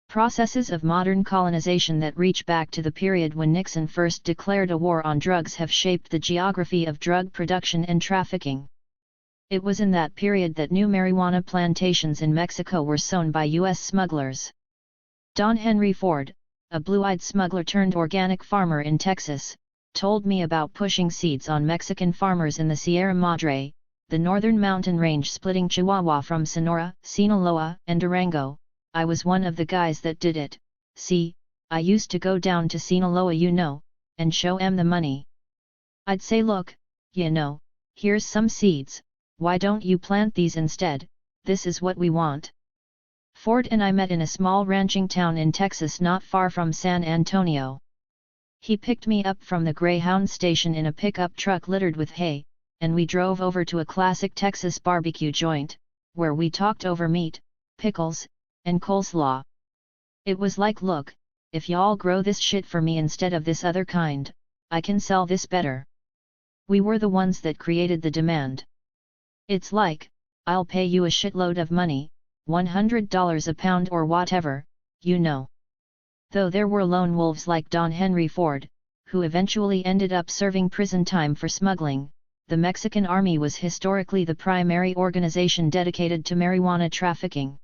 Processes of modern colonization that reach back to the period when Nixon first declared a war on drugs have shaped the geography of drug production and trafficking. It was in that period that new marijuana plantations in Mexico were sown by U.S. smugglers. Don Henry Ford, a blue-eyed smuggler turned organic farmer in Texas, told me about pushing seeds on Mexican farmers in the Sierra Madre, the northern mountain range splitting Chihuahua from Sonora, Sinaloa, and Durango. I was one of the guys that did it. See, I used to go down to Sinaloa, and show 'em the money. I'd say, look, here's some seeds, why don't you plant these instead, this is what we want. Ford and I met in a small ranching town in Texas not far from San Antonio. He picked me up from the Greyhound station in a pickup truck littered with hay, and we drove over to a classic Texas barbecue joint, where we talked over meat, pickles, and coleslaw. It was like, look, if y'all grow this shit for me instead of this other kind, I can sell this better. We were the ones that created the demand. It's like, I'll pay you a shitload of money, $100 a pound or whatever, Though there were lone wolves like Don Henry Ford, who eventually ended up serving prison time for smuggling, the Mexican Army was historically the primary organization dedicated to marijuana trafficking.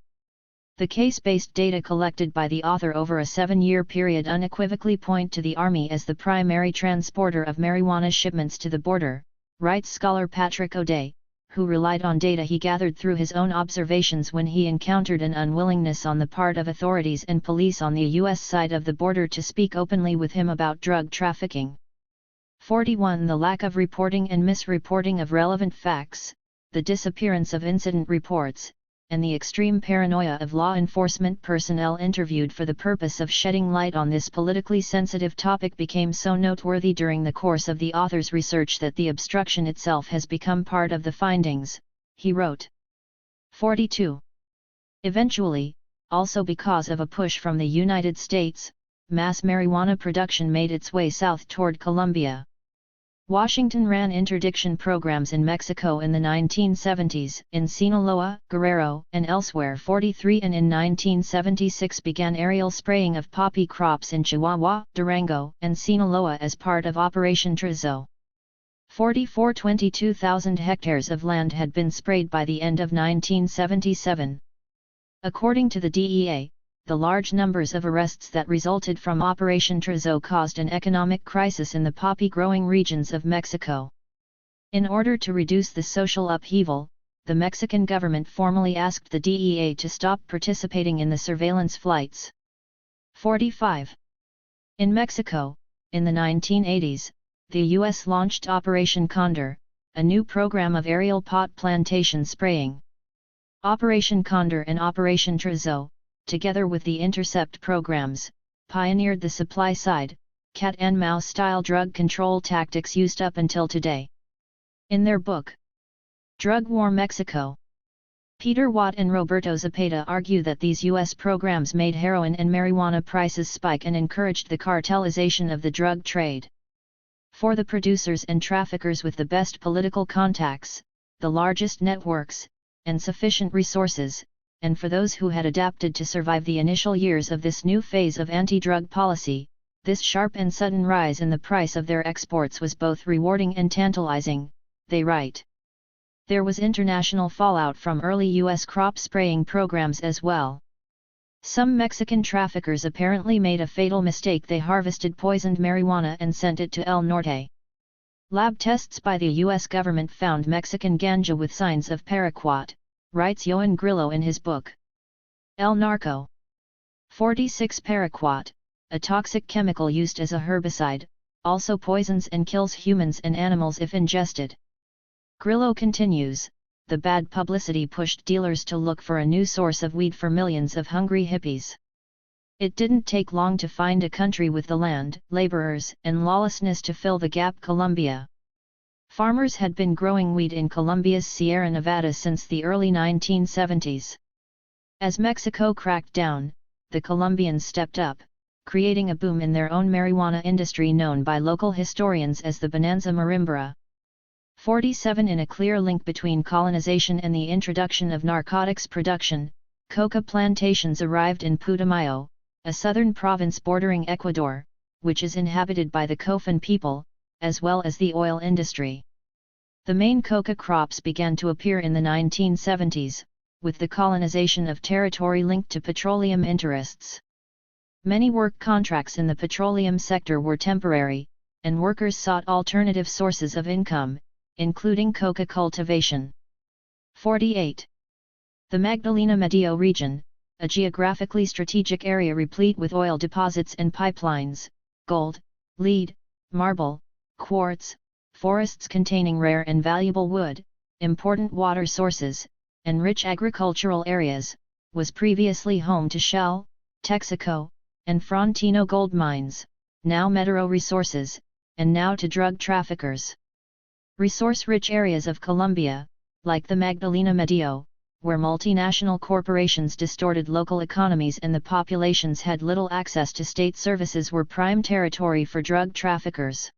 The case-based data collected by the author over a 7-year period unequivocally point to the Army as the primary transporter of marijuana shipments to the border, writes scholar Patrick O'Day, who relied on data he gathered through his own observations when he encountered an unwillingness on the part of authorities and police on the U.S. side of the border to speak openly with him about drug trafficking. 41 The lack of reporting and misreporting of relevant facts, the disappearance of incident reports, and the extreme paranoia of law enforcement personnel interviewed for the purpose of shedding light on this politically sensitive topic became so noteworthy during the course of the author's research that the obstruction itself has become part of the findings, he wrote. 42. Eventually, also because of a push from the United States, mass marijuana production made its way south toward Colombia. Washington ran interdiction programs in Mexico in the 1970s, in Sinaloa, Guerrero, and elsewhere. 43 And in 1976 began aerial spraying of poppy crops in Chihuahua, Durango, and Sinaloa as part of Operation Trizo. 44 22,000 hectares of land had been sprayed by the end of 1977. According to the DEA, the large numbers of arrests that resulted from Operation Trizo caused an economic crisis in the poppy-growing regions of Mexico. In order to reduce the social upheaval, the Mexican government formally asked the DEA to stop participating in the surveillance flights. 45. In Mexico, in the 1980s, the U.S. launched Operation Condor, a new program of aerial pot plantation spraying. Operation Condor and Operation Trezor, together with the Intercept programs, pioneered the supply-side, cat-and-mouse-style drug control tactics used up until today. In their book, Drug War Mexico, Peter Watt and Roberto Zapata argue that these U.S. programs made heroin and marijuana prices spike and encouraged the cartelization of the drug trade. For the producers and traffickers with the best political contacts, the largest networks, and sufficient resources, and for those who had adapted to survive the initial years of this new phase of anti-drug policy, this sharp and sudden rise in the price of their exports was both rewarding and tantalizing, they write. There was international fallout from early U.S. crop spraying programs as well. Some Mexican traffickers apparently made a fatal mistake. They harvested poisoned marijuana and sent it to El Norte. Lab tests by the U.S. government found Mexican ganja with signs of paraquat, writes Joan Grillo in his book El Narco. 46 paraquat, a toxic chemical used as a herbicide, also poisons and kills humans and animals if ingested. Grillo continues, the bad publicity pushed dealers to look for a new source of weed for millions of hungry hippies. It didn't take long to find a country with the land, laborers, and lawlessness to fill the gap: Colombia. Farmers had been growing weed in Colombia's Sierra Nevada since the early 1970s. As Mexico cracked down, the Colombians stepped up, creating a boom in their own marijuana industry known by local historians as the Bonanza Marimbera. 47 In a clear link between colonization and the introduction of narcotics production, coca plantations arrived in Putumayo, a southern province bordering Ecuador, which is inhabited by the Kofan people, as well as the oil industry. The main coca crops began to appear in the 1970s, with the colonization of territory linked to petroleum interests. Many work contracts in the petroleum sector were temporary, and workers sought alternative sources of income, including coca cultivation. 48. The Magdalena Medio region, a geographically strategic area replete with oil deposits and pipelines, gold, lead, marble, quartz, forests containing rare and valuable wood, important water sources, and rich agricultural areas, was previously home to Shell, Texaco, and Frontino gold mines, now Medero Resources, and now to drug traffickers. Resource-rich areas of Colombia, like the Magdalena Medio, where multinational corporations distorted local economies and the populations had little access to state services, were prime territory for drug traffickers.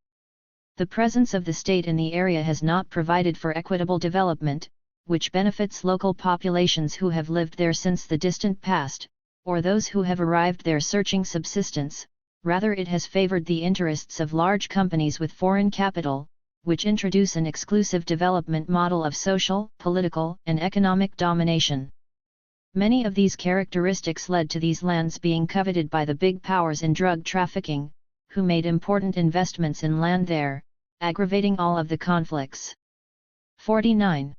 The presence of the state in the area has not provided for equitable development, which benefits local populations who have lived there since the distant past, or those who have arrived there searching subsistence. Rather, it has favored the interests of large companies with foreign capital, which introduce an exclusive development model of social, political, and economic domination. Many of these characteristics led to these lands being coveted by the big powers in drug trafficking, who made important investments in land there, aggravating all of the conflicts. 49.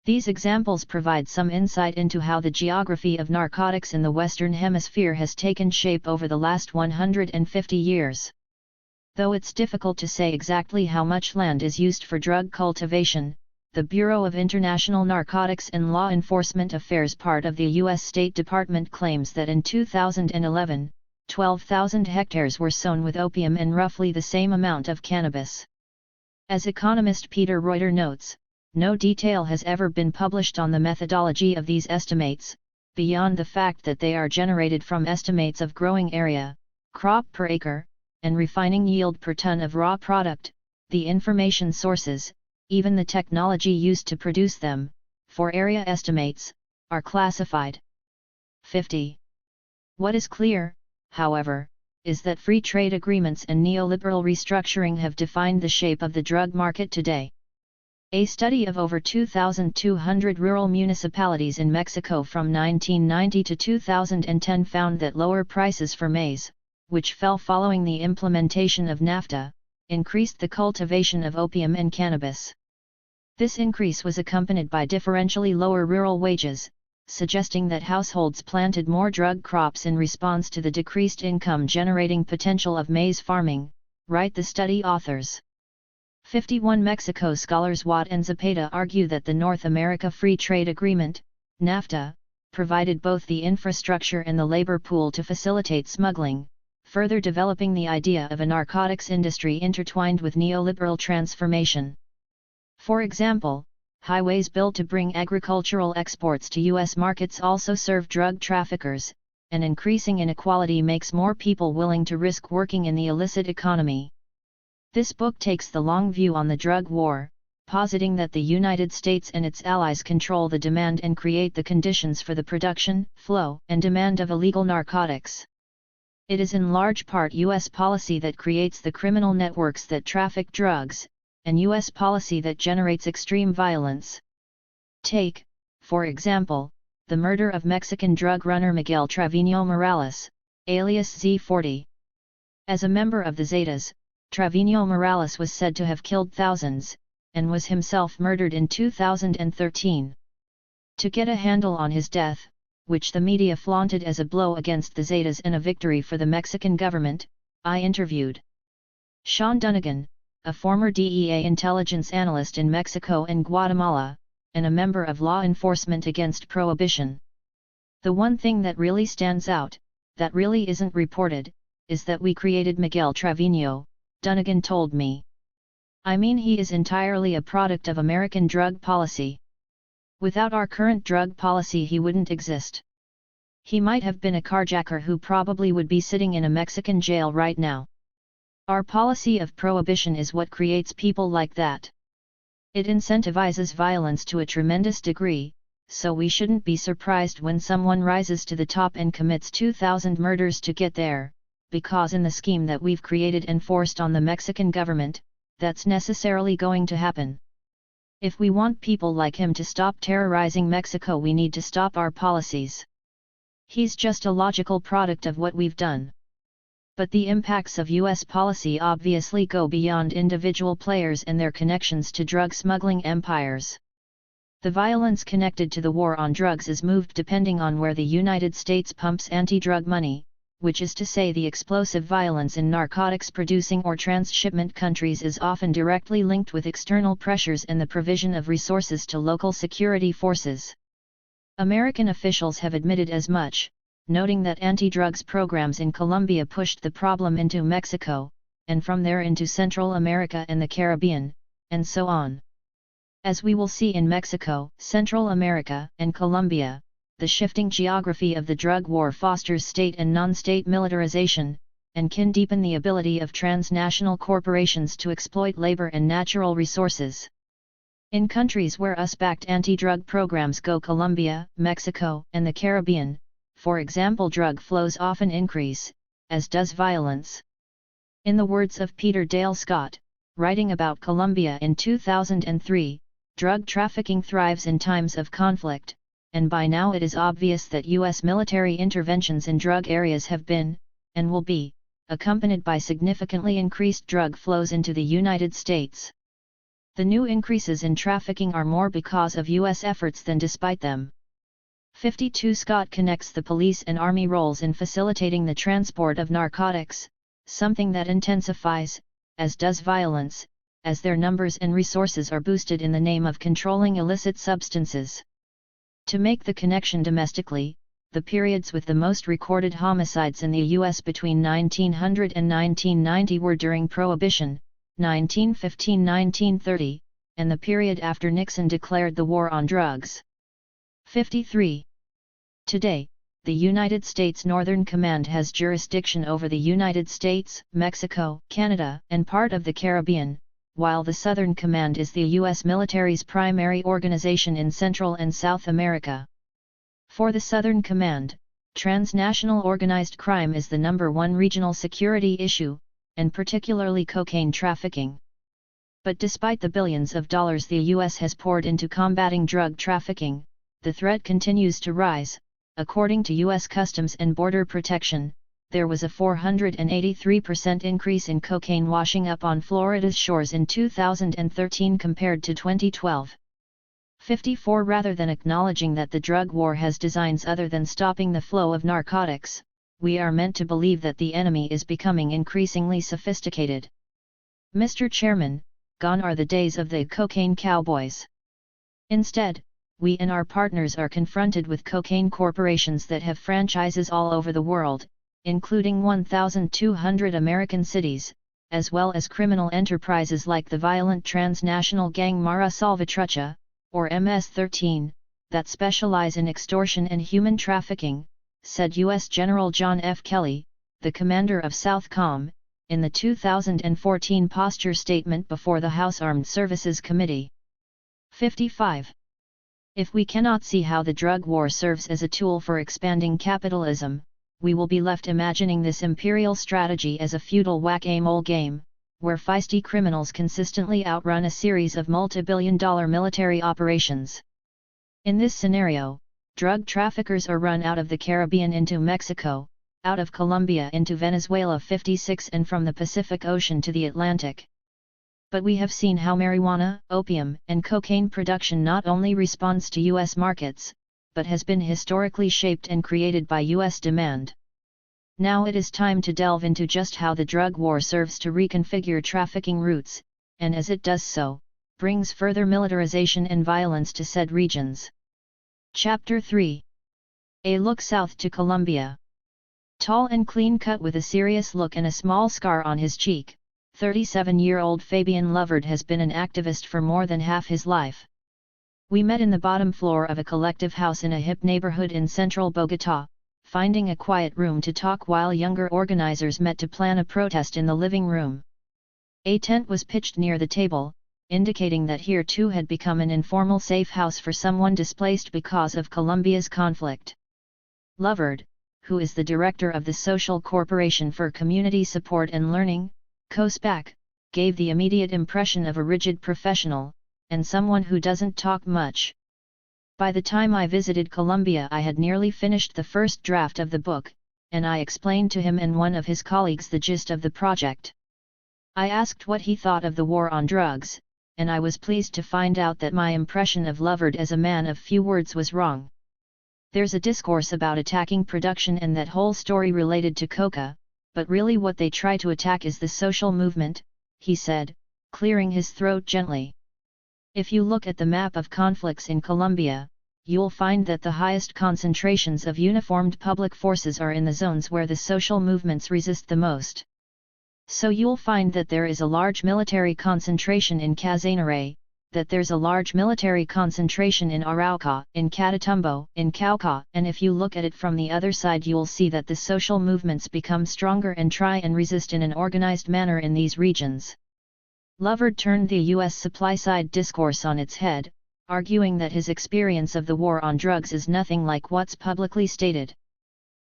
These examples provide some insight into how the geography of narcotics in the Western Hemisphere has taken shape over the last 150 years. Though it's difficult to say exactly how much land is used for drug cultivation, the Bureau of International Narcotics and Law Enforcement Affairs, part of the U.S. State Department, claims that in 2011, 12,000 hectares were sown with opium and roughly the same amount of cannabis. As economist Peter Reuter notes, no detail has ever been published on the methodology of these estimates, beyond the fact that they are generated from estimates of growing area, crop per acre, and refining yield per ton of raw product. The information sources, even the technology used to produce them, for area estimates, are classified. 50. What is clear, however, is that free trade agreements and neoliberal restructuring have defined the shape of the drug market today. A study of over 2,200 rural municipalities in Mexico from 1990 to 2010 found that lower prices for maize, which fell following the implementation of NAFTA, increased the cultivation of opium and cannabis. This increase was accompanied by differentially lower rural wages, suggesting that households planted more drug crops in response to the decreased income-generating potential of maize farming, write the study authors. 51 Mexico scholars Watt and Zapata argue that the North America Free Trade Agreement, NAFTA, provided both the infrastructure and the labor pool to facilitate smuggling, further developing the idea of a narcotics industry intertwined with neoliberal transformation. For example, highways built to bring agricultural exports to U.S. markets also serve drug traffickers, and increasing inequality makes more people willing to risk working in the illicit economy. This book takes the long view on the drug war, positing that the United States and its allies control the demand and create the conditions for the production, flow, and demand of illegal narcotics. It is in large part U.S. policy that creates the criminal networks that traffic drugs, and U.S. policy that generates extreme violence. Take, for example, the murder of Mexican drug runner Miguel Trevino Morales, alias Z40. As a member of the Zetas, Trevino Morales was said to have killed thousands, and was himself murdered in 2013. To get a handle on his death, which the media flaunted as a blow against the Zetas and a victory for the Mexican government, I interviewed Sean Dunnigan, a former DEA intelligence analyst in Mexico and Guatemala, and a member of Law Enforcement Against Prohibition. The one thing that really stands out, that really isn't reported, is that we created Miguel Trevino, Dunnigan told me. I mean, he is entirely a product of American drug policy. Without our current drug policy he wouldn't exist. He might have been a carjacker who probably would be sitting in a Mexican jail right now. Our policy of prohibition is what creates people like that. It incentivizes violence to a tremendous degree, so we shouldn't be surprised when someone rises to the top and commits 2,000 murders to get there, because in the scheme that we've created and forced on the Mexican government, that's necessarily going to happen. If we want people like him to stop terrorizing Mexico, we need to stop our policies. He's just a logical product of what we've done. But the impacts of U.S. policy obviously go beyond individual players and their connections to drug smuggling empires. The violence connected to the war on drugs is moved depending on where the United States pumps anti-drug money, which is to say the explosive violence in narcotics-producing or transshipment countries is often directly linked with external pressures and the provision of resources to local security forces. American officials have admitted as much, noting that anti-drugs programs in Colombia pushed the problem into Mexico, and from there into Central America and the Caribbean, and so on. As we will see in Mexico, Central America, and Colombia, the shifting geography of the drug war fosters state and non-state militarization, and can deepen the ability of transnational corporations to exploit labor and natural resources. In countries where US-backed anti-drug programs go, Colombia, Mexico, and the Caribbean, for example, drug flows often increase, as does violence. In the words of Peter Dale Scott, writing about Colombia in 2003, drug trafficking thrives in times of conflict, and by now it is obvious that U.S. military interventions in drug areas have been, and will be, accompanied by significantly increased drug flows into the United States. The new increases in trafficking are more because of U.S. efforts than despite them. 52 Scott connects the police and army roles in facilitating the transport of narcotics, something that intensifies, as does violence, as their numbers and resources are boosted in the name of controlling illicit substances. To make the connection domestically, the periods with the most recorded homicides in the U.S. between 1900 and 1990 were during Prohibition, 1915–1930, and the period after Nixon declared the war on drugs. 53. Today, the United States Northern Command has jurisdiction over the United States, Mexico, Canada, and part of the Caribbean, while the Southern Command is the U.S. military's primary organization in Central and South America. For the Southern Command, transnational organized crime is the #1 regional security issue, and particularly cocaine trafficking. But despite the billions of dollars the U.S. has poured into combating drug trafficking, the threat continues to rise. According to U.S. Customs and Border Protection, there was a 483% increase in cocaine washing up on Florida's shores in 2013 compared to 2012. 54 Rather than acknowledging that the drug war has designs other than stopping the flow of narcotics, we are meant to believe that the enemy is becoming increasingly sophisticated. Mr. Chairman, gone are the days of the cocaine cowboys. Instead, we and our partners are confronted with cocaine corporations that have franchises all over the world, including 1,200 American cities, as well as criminal enterprises like the violent transnational gang Mara Salvatrucha, or MS-13, that specialize in extortion and human trafficking, said U.S. General John F. Kelly, the commander of SOUTHCOM, in the 2014 posture statement before the House Armed Services Committee. 55. If we cannot see how the drug war serves as a tool for expanding capitalism, we will be left imagining this imperial strategy as a feudal whack-a-mole game, where feisty criminals consistently outrun a series of multi-billion-dollar military operations. In this scenario, drug traffickers are run out of the Caribbean into Mexico, out of Colombia into Venezuela 56 and from the Pacific Ocean to the Atlantic. But we have seen how marijuana, opium, and cocaine production not only responds to U.S. markets, but has been historically shaped and created by U.S. demand. Now it is time to delve into just how the drug war serves to reconfigure trafficking routes, and as it does so, brings further militarization and violence to said regions. Chapter 3. A look south to Colombia. Tall and clean-cut with a serious look and a small scar on his cheek, 37-year-old Fabian Lovard has been an activist for more than half his life. We met in the bottom floor of a collective house in a hip neighborhood in central Bogotá, finding a quiet room to talk while younger organizers met to plan a protest in the living room. A tent was pitched near the table, indicating that here too had become an informal safe house for someone displaced because of Colombia's conflict. Lovard, who is the director of the Social Corporation for Community Support and Learning, COSPAC, gave the immediate impression of a rigid professional, and someone who doesn't talk much. By the time I visited Colombia I had nearly finished the first draft of the book, and I explained to him and one of his colleagues the gist of the project. I asked what he thought of the war on drugs, and I was pleased to find out that my impression of Lovard as a man of few words was wrong. There's a discourse about attacking production and that whole story related to coca, but really what they try to attack is the social movement, he said, clearing his throat gently. If you look at the map of conflicts in Colombia, you'll find that the highest concentrations of uniformed public forces are in the zones where the social movements resist the most. So you'll find that there is a large military concentration in Casanare, that there's a large military concentration in Arauca, in Catatumbo, in Cauca, and if you look at it from the other side you'll see that the social movements become stronger and try and resist in an organized manner in these regions. Lovard turned the U.S. supply-side discourse on its head, arguing that his experience of the war on drugs is nothing like what's publicly stated.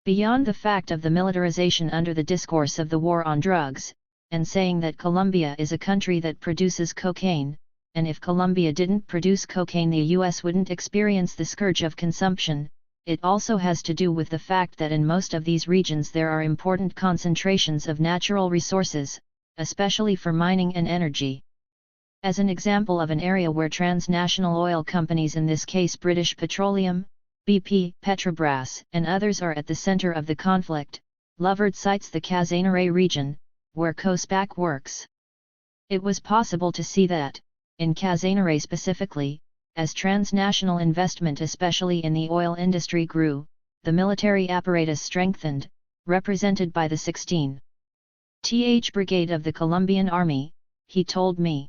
Beyond the fact of the militarization under the discourse of the war on drugs, and saying that Colombia is a country that produces cocaine, and if Colombia didn't produce cocaine the U.S. wouldn't experience the scourge of consumption, it also has to do with the fact that in most of these regions there are important concentrations of natural resources, especially for mining and energy. As an example of an area where transnational oil companies, in this case British Petroleum, BP, Petrobras, and others are at the center of the conflict, Lovard cites the Casanare region, where COSPAC works. It was possible to see that, in Casanare specifically, as transnational investment especially in the oil industry grew, the military apparatus strengthened, represented by the 16th Brigade of the Colombian Army, he told me.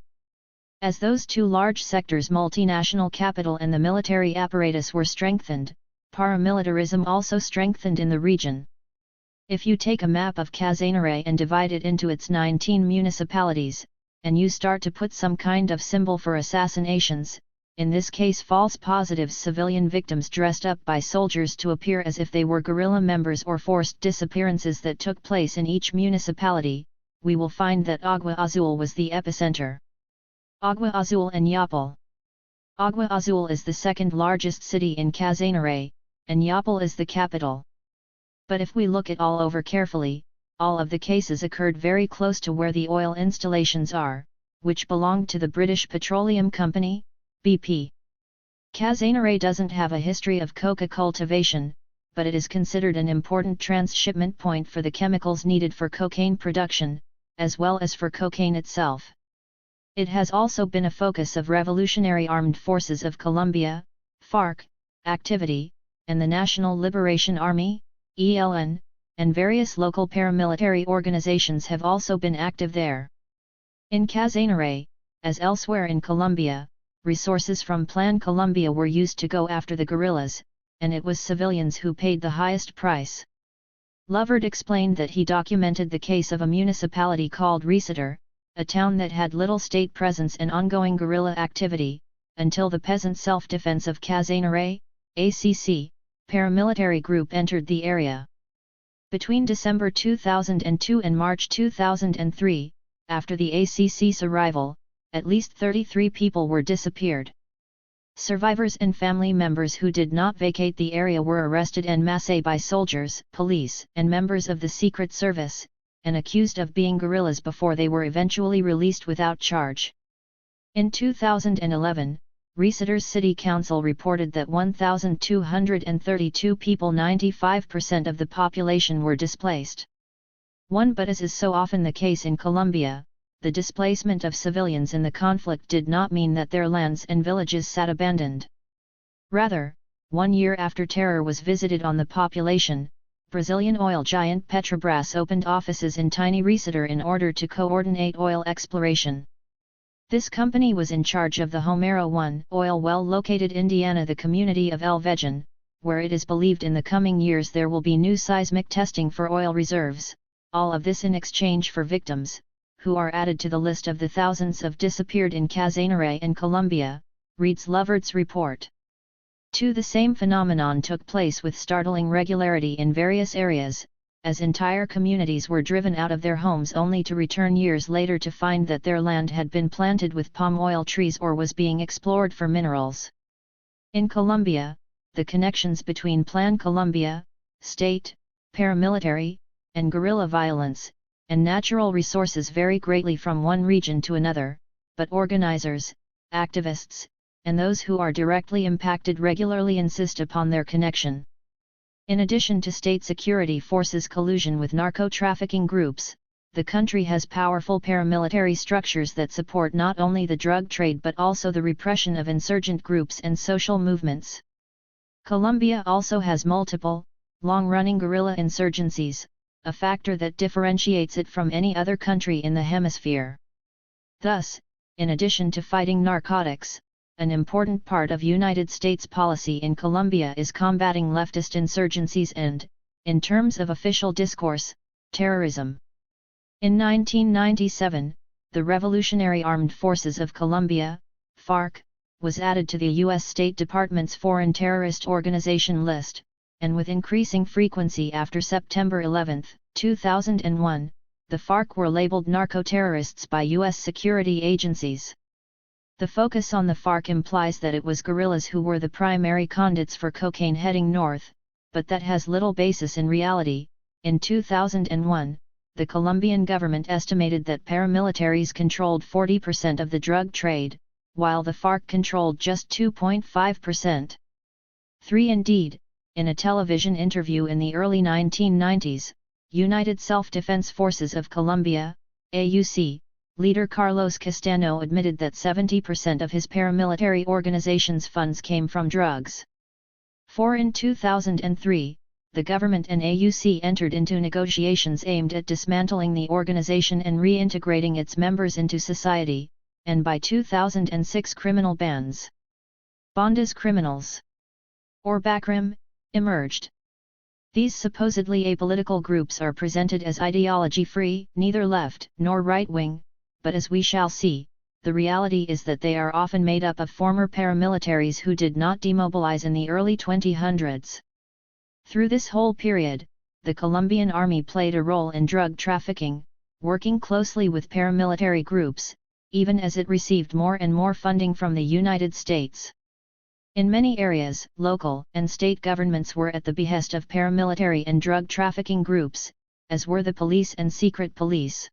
As those two large sectors, multinational capital and the military apparatus, were strengthened, paramilitarism also strengthened in the region. If you take a map of Casanare and divide it into its 19 municipalities, and you start to put some kind of symbol for assassinations, in this case false positives, civilian victims dressed up by soldiers to appear as if they were guerrilla members, or forced disappearances that took place in each municipality, we will find that Agua Azul was the epicenter. Agua Azul and Yapal. Agua Azul is the second largest city in Casanare, and Yapal is the capital. But if we look at all over carefully, all of the cases occurred very close to where the oil installations are, which belonged to the British Petroleum Company, BP. Casanare doesn't have a history of coca cultivation, but it is considered an important transshipment point for the chemicals needed for cocaine production, as well as for cocaine itself. It has also been a focus of Revolutionary Armed Forces of Colombia, FARC, activity, and the National Liberation Army, ELN, and various local paramilitary organizations have also been active there. In Casanare, as elsewhere in Colombia, resources from Plan Colombia were used to go after the guerrillas, and it was civilians who paid the highest price. Lovard explained that he documented the case of a municipality called Reciter, a town that had little state presence and ongoing guerrilla activity, until the Peasant Self-Defense of Casanare, ACC, paramilitary group entered the area. Between December 2002 and March 2003, after the ACC's arrival, at least 33 people were disappeared. Survivors and family members who did not vacate the area were arrested en masse by soldiers, police, and members of the Secret Service, and accused of being guerrillas before they were eventually released without charge. In 2011, Reciter's City Council reported that 1,232 people, 95% of the population, were displaced. But as is so often the case in Colombia, the displacement of civilians in the conflict did not mean that their lands and villages sat abandoned. Rather, 1 year after terror was visited on the population, Brazilian oil giant Petrobras opened offices in tiny Reciter in order to coordinate oil exploration. This company was in charge of the Homero 1 oil well located in Indiana, the community of El Vejan, where it is believed in the coming years there will be new seismic testing for oil reserves, all of this in exchange for victims, who are added to the list of the thousands of disappeared in Casanare and Colombia, reads Lovard's report. The same phenomenon took place with startling regularity in various areas, as entire communities were driven out of their homes only to return years later to find that their land had been planted with palm oil trees or was being explored for minerals. In Colombia, the connections between Plan Colombia, state, paramilitary, and guerrilla violence, and natural resources vary greatly from one region to another, but organizers, activists, and those who are directly impacted regularly insist upon their connection. In addition to state security forces' collusion with narco-trafficking groups, the country has powerful paramilitary structures that support not only the drug trade but also the repression of insurgent groups and social movements. Colombia also has multiple, long-running guerrilla insurgencies, a factor that differentiates it from any other country in the hemisphere. Thus, in addition to fighting narcotics, an important part of United States policy in Colombia is combating leftist insurgencies and, in terms of official discourse, terrorism. In 1997, the Revolutionary Armed Forces of Colombia, FARC, was added to the U.S. State Department's Foreign Terrorist Organization list, and with increasing frequency after September 11, 2001, the FARC were labeled narco-terrorists by U.S. security agencies. The focus on the FARC implies that it was guerrillas who were the primary conduits for cocaine heading north, but that has little basis in reality. In 2001, the Colombian government estimated that paramilitaries controlled 40% of the drug trade, while the FARC controlled just 2.5%. Indeed, in a television interview in the early 1990s, United Self-Defense Forces of Colombia, AUC, leader Carlos Castano admitted that 70% of his paramilitary organization's funds came from drugs. In 2003, the government and AUC entered into negotiations aimed at dismantling the organization and reintegrating its members into society, and by 2006 criminal bands, bandas criminals, or BACRIM, emerged. These supposedly apolitical groups are presented as ideology-free, neither left nor right-wing, but as we shall see, the reality is that they are often made up of former paramilitaries who did not demobilize in the early 2000s. Through this whole period, the Colombian army played a role in drug trafficking, working closely with paramilitary groups, even as it received more and more funding from the United States. In many areas, local and state governments were at the behest of paramilitary and drug trafficking groups, as were the police and secret police.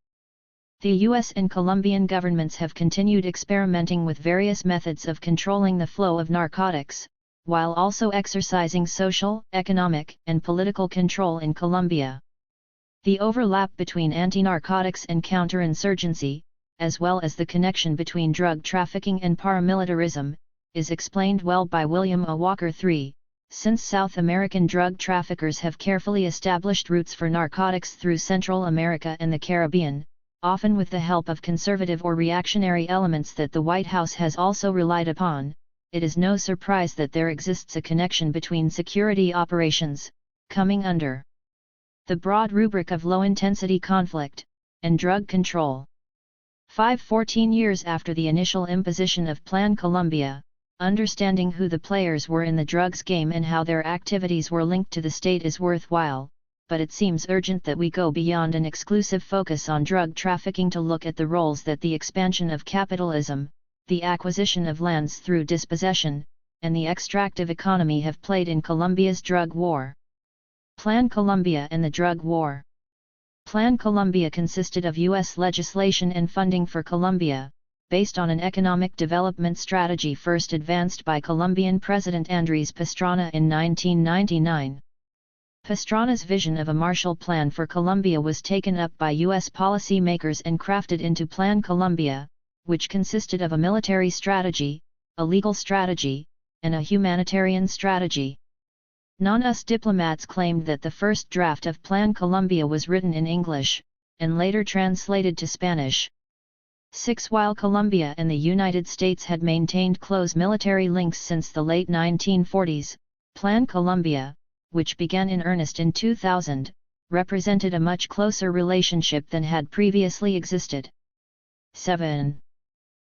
The U.S. and Colombian governments have continued experimenting with various methods of controlling the flow of narcotics, while also exercising social, economic, and political control in Colombia. The overlap between anti-narcotics and counterinsurgency, as well as the connection between drug trafficking and paramilitarism, is explained well by William A. Walker III. Since South American drug traffickers have carefully established routes for narcotics through Central America and the Caribbean, often with the help of conservative or reactionary elements that the White House has also relied upon, it is no surprise that there exists a connection between security operations, coming under the broad rubric of low-intensity conflict, and drug control. 14 years after the initial imposition of Plan Colombia, understanding who the players were in the drugs game and how their activities were linked to the state is worthwhile, but it seems urgent that we go beyond an exclusive focus on drug trafficking to look at the roles that the expansion of capitalism, the acquisition of lands through dispossession, and the extractive economy have played in Colombia's drug war. Plan Colombia and the drug war. Plan Colombia consisted of U.S. legislation and funding for Colombia, based on an economic development strategy first advanced by Colombian President Andrés Pastrana in 1999. Pastrana's vision of a Marshall Plan for Colombia was taken up by U.S. policymakers and crafted into Plan Colombia, which consisted of a military strategy, a legal strategy, and a humanitarian strategy. Non-US diplomats claimed that the first draft of Plan Colombia was written in English, and later translated to Spanish. While Colombia and the United States had maintained close military links since the late 1940s, Plan Colombia, which began in earnest in 2000, represented a much closer relationship than had previously existed. 7.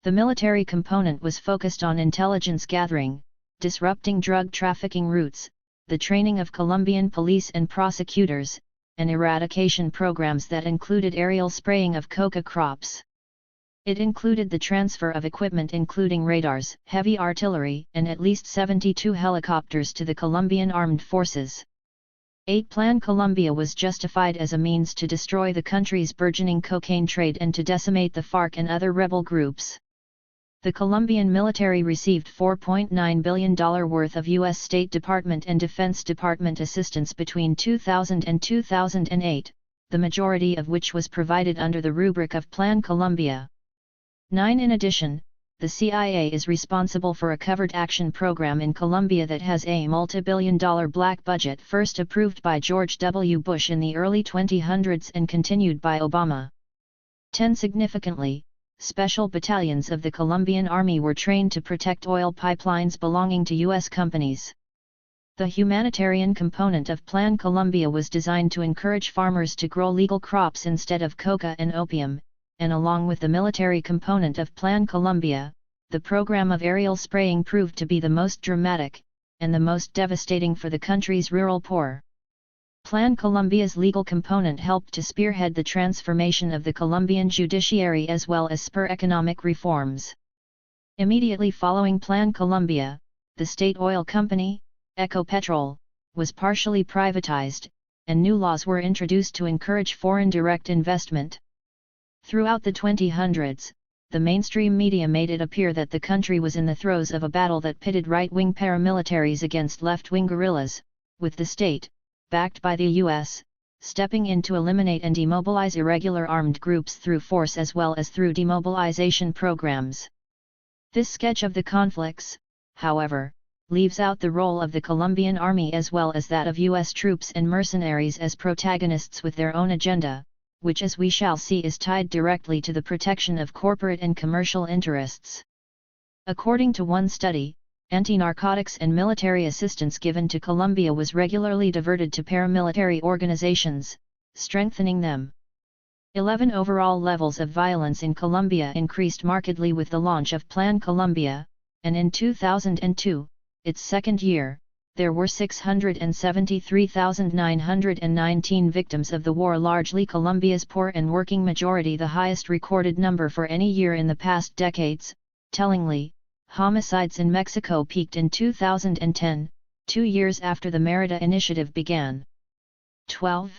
The military component was focused on intelligence gathering, disrupting drug trafficking routes, the training of Colombian police and prosecutors, and eradication programs that included aerial spraying of coca crops. It included the transfer of equipment including radars, heavy artillery, and at least 72 helicopters to the Colombian armed forces. 8. Plan Colombia was justified as a means to destroy the country's burgeoning cocaine trade and to decimate the FARC and other rebel groups. The Colombian military received $4.9 billion worth of U.S. State Department and Defense Department assistance between 2000 and 2008, the majority of which was provided under the rubric of Plan Colombia. 9. In addition, the CIA is responsible for a covert action program in Colombia that has a multi-billion-dollar black budget first approved by George W. Bush in the early 2000s and continued by Obama. 10. Significantly, special battalions of the Colombian Army were trained to protect oil pipelines belonging to U.S. companies. The humanitarian component of Plan Colombia was designed to encourage farmers to grow legal crops instead of coca and opium, and along with the military component of Plan Colombia, the program of aerial spraying proved to be the most dramatic, and the most devastating for the country's rural poor. Plan Colombia's legal component helped to spearhead the transformation of the Colombian judiciary as well as spur economic reforms. Immediately following Plan Colombia, the state oil company, Ecopetrol, was partially privatized, and new laws were introduced to encourage foreign direct investment. Throughout the 2000s, the mainstream media made it appear that the country was in the throes of a battle that pitted right-wing paramilitaries against left-wing guerrillas, with the state, backed by the U.S., stepping in to eliminate and demobilize irregular armed groups through force as well as through demobilization programs. This sketch of the conflicts, however, leaves out the role of the Colombian Army as well as that of U.S. troops and mercenaries as protagonists with their own agenda, which as we shall see is tied directly to the protection of corporate and commercial interests. According to one study, anti-narcotics and military assistance given to Colombia was regularly diverted to paramilitary organizations, strengthening them. 11. Overall levels of violence in Colombia increased markedly with the launch of Plan Colombia, and in 2002, its second year, there were 673,919 victims of the war, largely Colombia's poor and working majority, the highest recorded number for any year in the past decades. Tellingly, homicides in Mexico peaked in 2010, 2 years after the Mérida Initiative began. 12.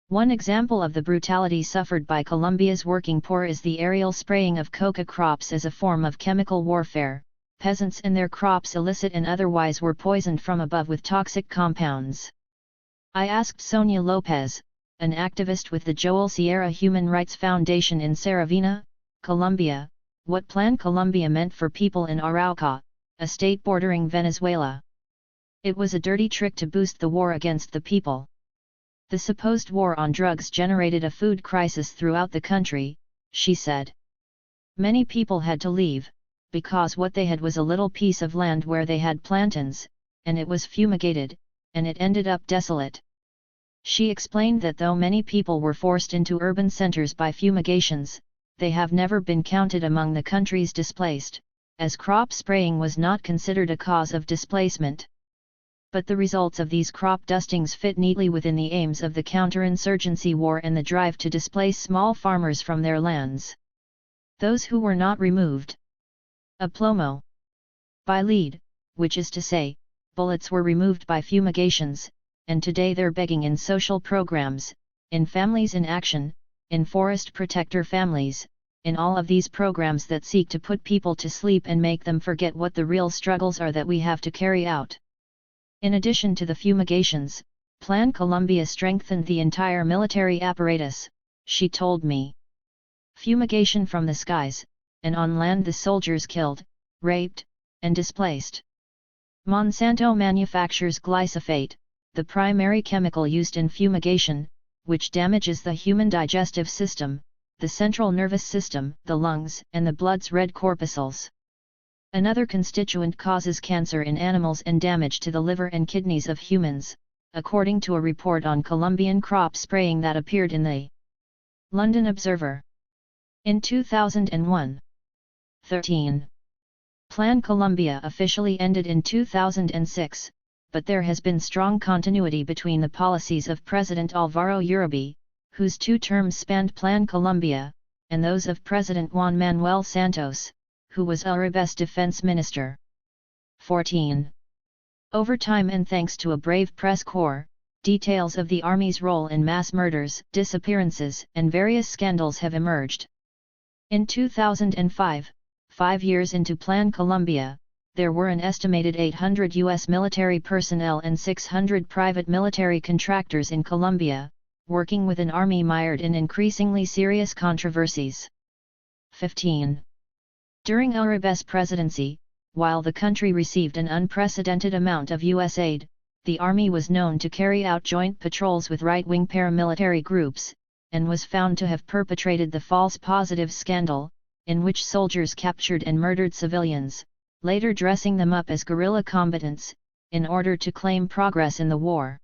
One example of the brutality suffered by Colombia's working poor is the aerial spraying of coca crops as a form of chemical warfare. Peasants and their crops, illicit and otherwise, were poisoned from above with toxic compounds. I asked Sonia Lopez, an activist with the Joel Sierra Human Rights Foundation in Saravena, Colombia, what Plan Colombia meant for people in Arauca, a state bordering Venezuela. It was a dirty trick to boost the war against the people. The supposed war on drugs generated a food crisis throughout the country, she said. Many people had to leave, because what they had was a little piece of land where they had plantains, and it was fumigated, and it ended up desolate. She explained that though many people were forced into urban centers by fumigations, they have never been counted among the country's displaced, as crop spraying was not considered a cause of displacement. But the results of these crop dustings fit neatly within the aims of the counterinsurgency war and the drive to displace small farmers from their lands. Those who were not removed. A plomo. By lead, which is to say, bullets were removed by fumigations, and today they're begging in social programs, in families in action, in forest protector families, in all of these programs that seek to put people to sleep and make them forget what the real struggles are that we have to carry out. In addition to the fumigations, Plan Colombia strengthened the entire military apparatus, she told me. Fumigation from the skies, and on land the soldiers killed, raped, and displaced. Monsanto manufactures glyphosate, the primary chemical used in fumigation, which damages the human digestive system, the central nervous system, the lungs, and the blood's red corpuscles. Another constituent causes cancer in animals and damage to the liver and kidneys of humans, according to a report on Colombian crop spraying that appeared in the London Observer. In 2001. 13. Plan Colombia officially ended in 2006, but there has been strong continuity between the policies of President Álvaro Uribe, whose 2 terms spanned Plan Colombia, and those of President Juan Manuel Santos, who was Uribe's defense minister. 14. Over time and thanks to a brave press corps, details of the army's role in mass murders, disappearances, and various scandals have emerged. In 2005, 5 years into Plan Colombia, there were an estimated 800 U.S. military personnel and 600 private military contractors in Colombia, working with an army mired in increasingly serious controversies. 15. During Uribe's presidency, while the country received an unprecedented amount of U.S. aid, the army was known to carry out joint patrols with right-wing paramilitary groups, and was found to have perpetrated the false positives scandal, in which soldiers captured and murdered civilians, later dressing them up as guerrilla combatants, in order to claim progress in the war.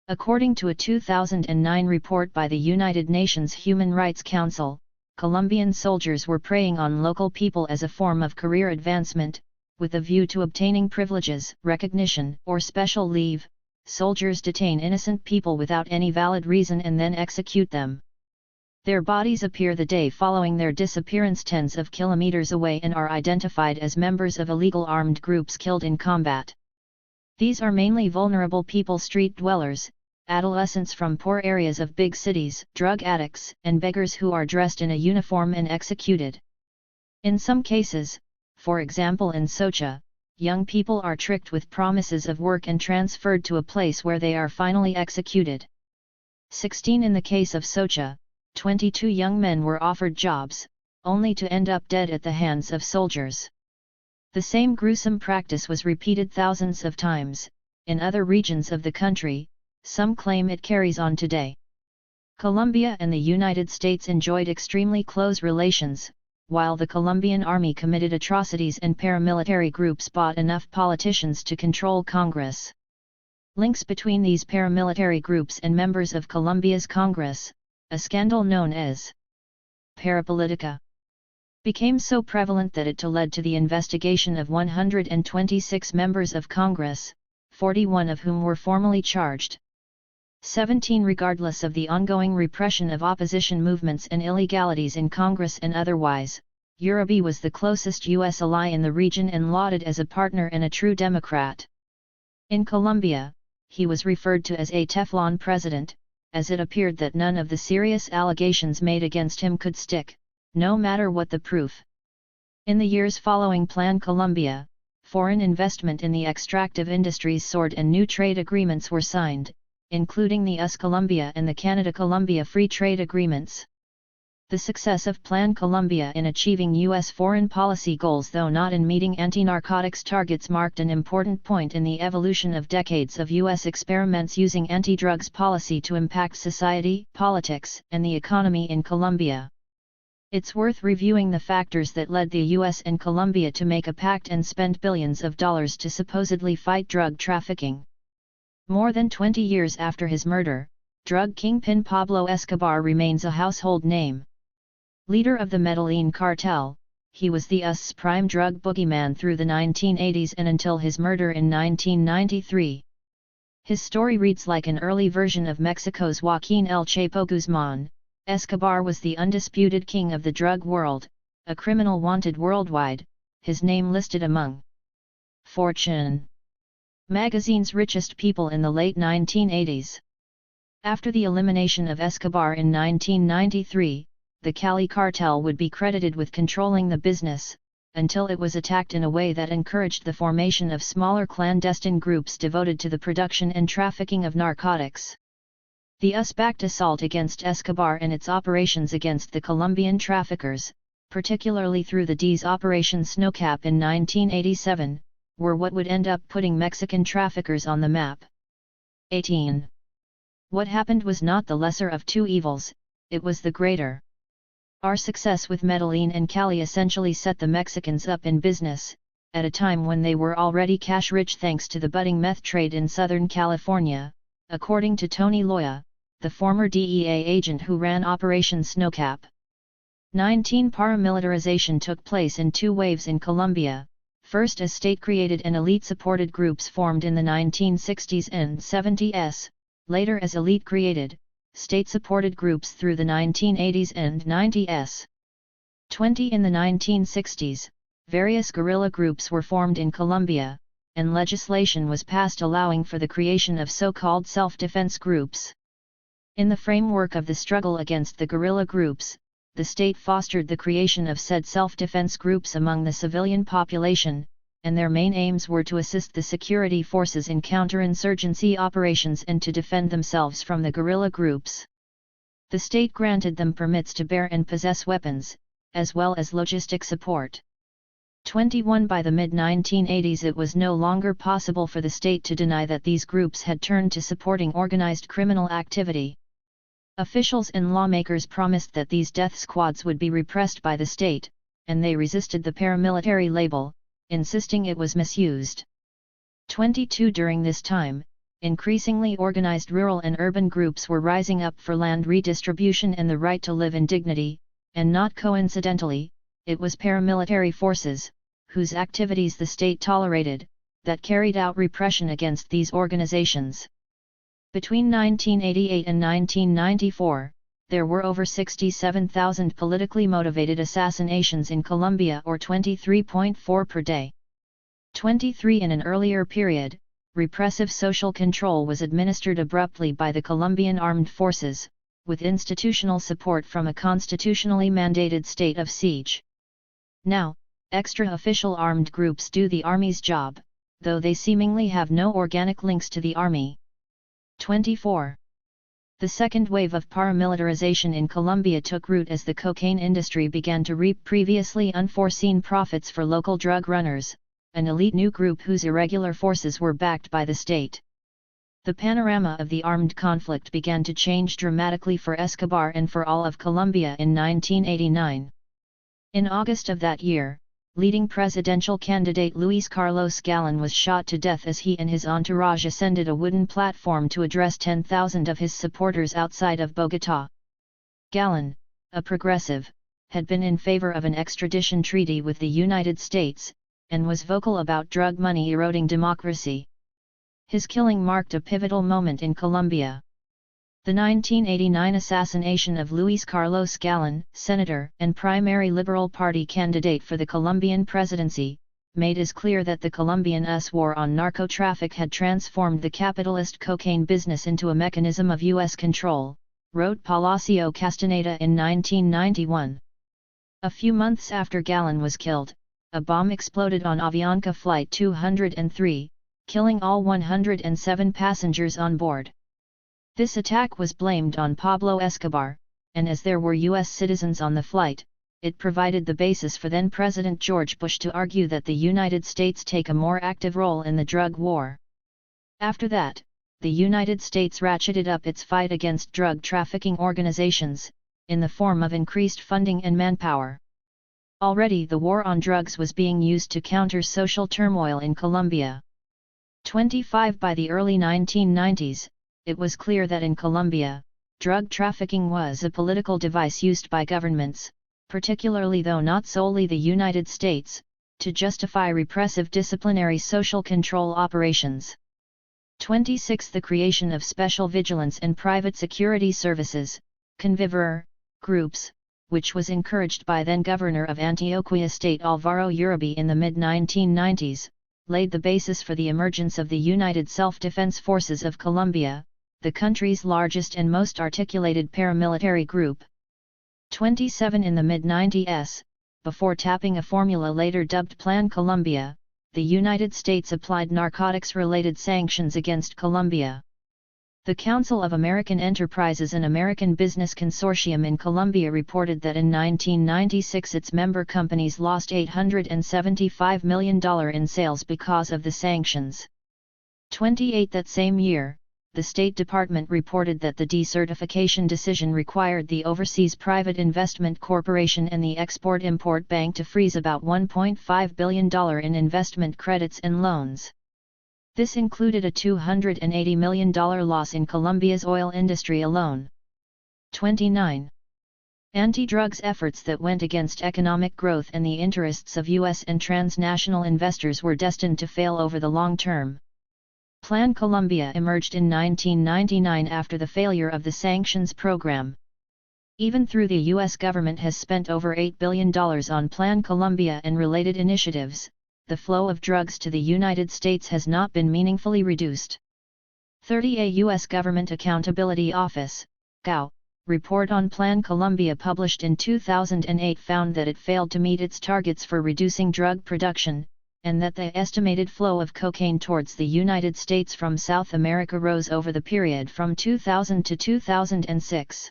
According to a 2009 report by the United Nations Human Rights Council, Colombian soldiers were preying on local people as a form of career advancement, with a view to obtaining privileges, recognition, or special leave. Soldiers detain innocent people without any valid reason and then execute them. Their bodies appear the day following their disappearance tens of kilometers away and are identified as members of illegal armed groups killed in combat. These are mainly vulnerable people, street dwellers, adolescents from poor areas of big cities, drug addicts, and beggars who are dressed in a uniform and executed. In some cases, for example in Socha, young people are tricked with promises of work and transferred to a place where they are finally executed. 16 In the case of Socha, 22 young men were offered jobs, only to end up dead at the hands of soldiers. The same gruesome practice was repeated thousands of times. In other regions of the country, some claim it carries on today. Colombia and the United States enjoyed extremely close relations, while the Colombian army committed atrocities and paramilitary groups bought enough politicians to control Congress. Links between these paramilitary groups and members of Colombia's Congress, a scandal known as Parapolitica, became so prevalent that it led to the investigation of 126 members of Congress, 41 of whom were formally charged. 17 Regardless of the ongoing repression of opposition movements and illegalities in Congress and otherwise, Uribe was the closest U.S. ally in the region and lauded as a partner and a true Democrat. In Colombia, he was referred to as a Teflon president, as it appeared that none of the serious allegations made against him could stick, no matter what the proof. In the years following Plan Colombia, foreign investment in the extractive industries soared and new trade agreements were signed, including the US-Colombia and the Canada-Colombia Free Trade Agreements. The success of Plan Colombia in achieving U.S. foreign policy goals, though not in meeting anti-narcotics targets, marked an important point in the evolution of decades of U.S. experiments using anti-drugs policy to impact society, politics, and the economy in Colombia. It's worth reviewing the factors that led the U.S. and Colombia to make a pact and spend billions of dollars to supposedly fight drug trafficking. More than 20 years after his murder, drug kingpin Pablo Escobar remains a household name. Leader of the Medellin cartel, he was the US's prime drug boogeyman through the 1980s and until his murder in 1993. His story reads like an early version of Mexico's Joaquín El Chapo Guzmán. Escobar was the undisputed king of the drug world, a criminal wanted worldwide, his name listed among Fortune magazine's richest people in the late 1980s. After the elimination of Escobar in 1993, the Cali cartel would be credited with controlling the business, until it was attacked in a way that encouraged the formation of smaller clandestine groups devoted to the production and trafficking of narcotics. The US-backed assault against Escobar and its operations against the Colombian traffickers, particularly through the D's Operation Snowcap in 1987, were what would end up putting Mexican traffickers on the map. 18. What happened was not the lesser of two evils, it was the greater. Our success with Medellin and Cali essentially set the Mexicans up in business, at a time when they were already cash-rich thanks to the budding meth trade in Southern California, according to Tony Loya, the former DEA agent who ran Operation Snowcap. 19. Paramilitarization took place in two waves in Colombia, first as state-created and elite-supported groups formed in the 1960s and 70s, later as elite-created, state-supported groups through the 1980s and 90s. 20. In the 1960s, various guerrilla groups were formed in Colombia, and legislation was passed allowing for the creation of so-called self-defense groups. In the framework of the struggle against the guerrilla groups, the state fostered the creation of said self-defense groups among the civilian population, and their main aims were to assist the security forces in counterinsurgency operations and to defend themselves from the guerrilla groups. The state granted them permits to bear and possess weapons, as well as logistic support. 21. By the mid-1980s it was no longer possible for the state to deny that these groups had turned to supporting organized criminal activity. Officials and lawmakers promised that these death squads would be repressed by the state, and they resisted the paramilitary label, insisting it was misused. 22. During this time, increasingly organized rural and urban groups were rising up for land redistribution and the right to live in dignity, and not coincidentally, it was paramilitary forces, whose activities the state tolerated, that carried out repression against these organizations. Between 1988 and 1994, there were over 67,000 politically motivated assassinations in Colombia, or 23.4 per day. 23. In an earlier period, repressive social control was administered abruptly by the Colombian armed forces, with institutional support from a constitutionally mandated state of siege. Now, extra-official armed groups do the army's job, though they seemingly have no organic links to the army. 24. The second wave of paramilitarization in Colombia took root as the cocaine industry began to reap previously unforeseen profits for local drug runners, an elite new group whose irregular forces were backed by the state. The panorama of the armed conflict began to change dramatically for Escobar and for all of Colombia in 1989. In August of that year, leading presidential candidate Luis Carlos Galán was shot to death as he and his entourage ascended a wooden platform to address 10,000 of his supporters outside of Bogotá. Galán, a progressive, had been in favor of an extradition treaty with the United States, and was vocal about drug money eroding democracy. His killing marked a pivotal moment in Colombia. The 1989 assassination of Luis Carlos Galán, senator and primary Liberal Party candidate for the Colombian presidency, made it clear that the Colombian US war on narco-traffic had transformed the capitalist cocaine business into a mechanism of US control, wrote Palacio Castaneda in 1991. A few months after Galán was killed, a bomb exploded on Avianca Flight 203, killing all 107 passengers on board. This attack was blamed on Pablo Escobar, and as there were U.S. citizens on the flight, it provided the basis for then-President George Bush to argue that the United States take a more active role in the drug war. After that, the United States ratcheted up its fight against drug trafficking organizations, in the form of increased funding and manpower. Already the war on drugs was being used to counter social turmoil in Colombia. 25 By the early 1990s, it was clear that in Colombia, drug trafficking was a political device used by governments, particularly though not solely the United States, to justify repressive disciplinary social control operations. 26 The creation of special vigilance and private security services, conviver, groups, which was encouraged by then-governor of Antioquia State Alvaro Uribe in the mid-1990s, laid the basis for the emergence of the United Self-Defense Forces of Colombia, the country's largest and most articulated paramilitary group. 27 In the mid-90s, before tapping a formula later dubbed Plan Colombia, the United States applied narcotics-related sanctions against Colombia. The Council of American Enterprises, an American business consortium in Colombia, reported that in 1996 its member companies lost $875 million in sales because of the sanctions. 28 That same year, the State Department reported that the decertification decision required the Overseas Private Investment Corporation and the Export-Import Bank to freeze about $1.5 billion in investment credits and loans. This included a $280 million loss in Colombia's oil industry alone. 29. Anti-drugs efforts that went against economic growth and the interests of U.S. and transnational investors were destined to fail over the long term. Plan Colombia emerged in 1999 after the failure of the sanctions program. Even though the U.S. government has spent over $8 billion on Plan Colombia and related initiatives, the flow of drugs to the United States has not been meaningfully reduced. 30 A U.S. Government Accountability Office, GAO, report on Plan Colombia published in 2008 found that it failed to meet its targets for reducing drug production, and that the estimated flow of cocaine towards the United States from South America rose over the period from 2000 to 2006.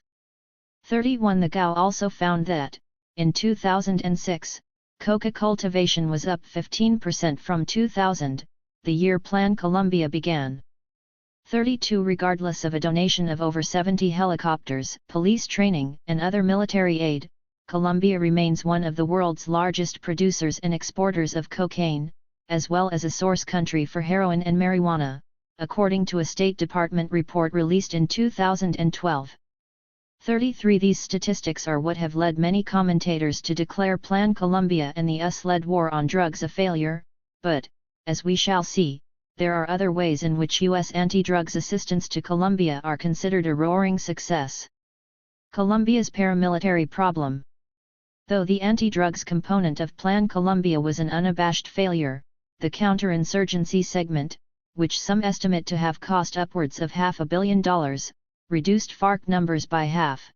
31 The GAO also found that, in 2006, coca cultivation was up 15% from 2000, the year Plan Colombia began. 32 Regardless of a donation of over 70 helicopters, police training, and other military aid, Colombia remains one of the world's largest producers and exporters of cocaine, as well as a source country for heroin and marijuana, according to a State Department report released in 2012. 33 These statistics are what have led many commentators to declare Plan Colombia and the US-led war on drugs a failure, but, as we shall see, there are other ways in which U.S. anti-drugs assistance to Colombia are considered a roaring success. Colombia's paramilitary problem. Though the anti-drugs component of Plan Colombia was an unabashed failure, the counterinsurgency segment, which some estimate to have cost upwards of $500 million, reduced FARC numbers by half.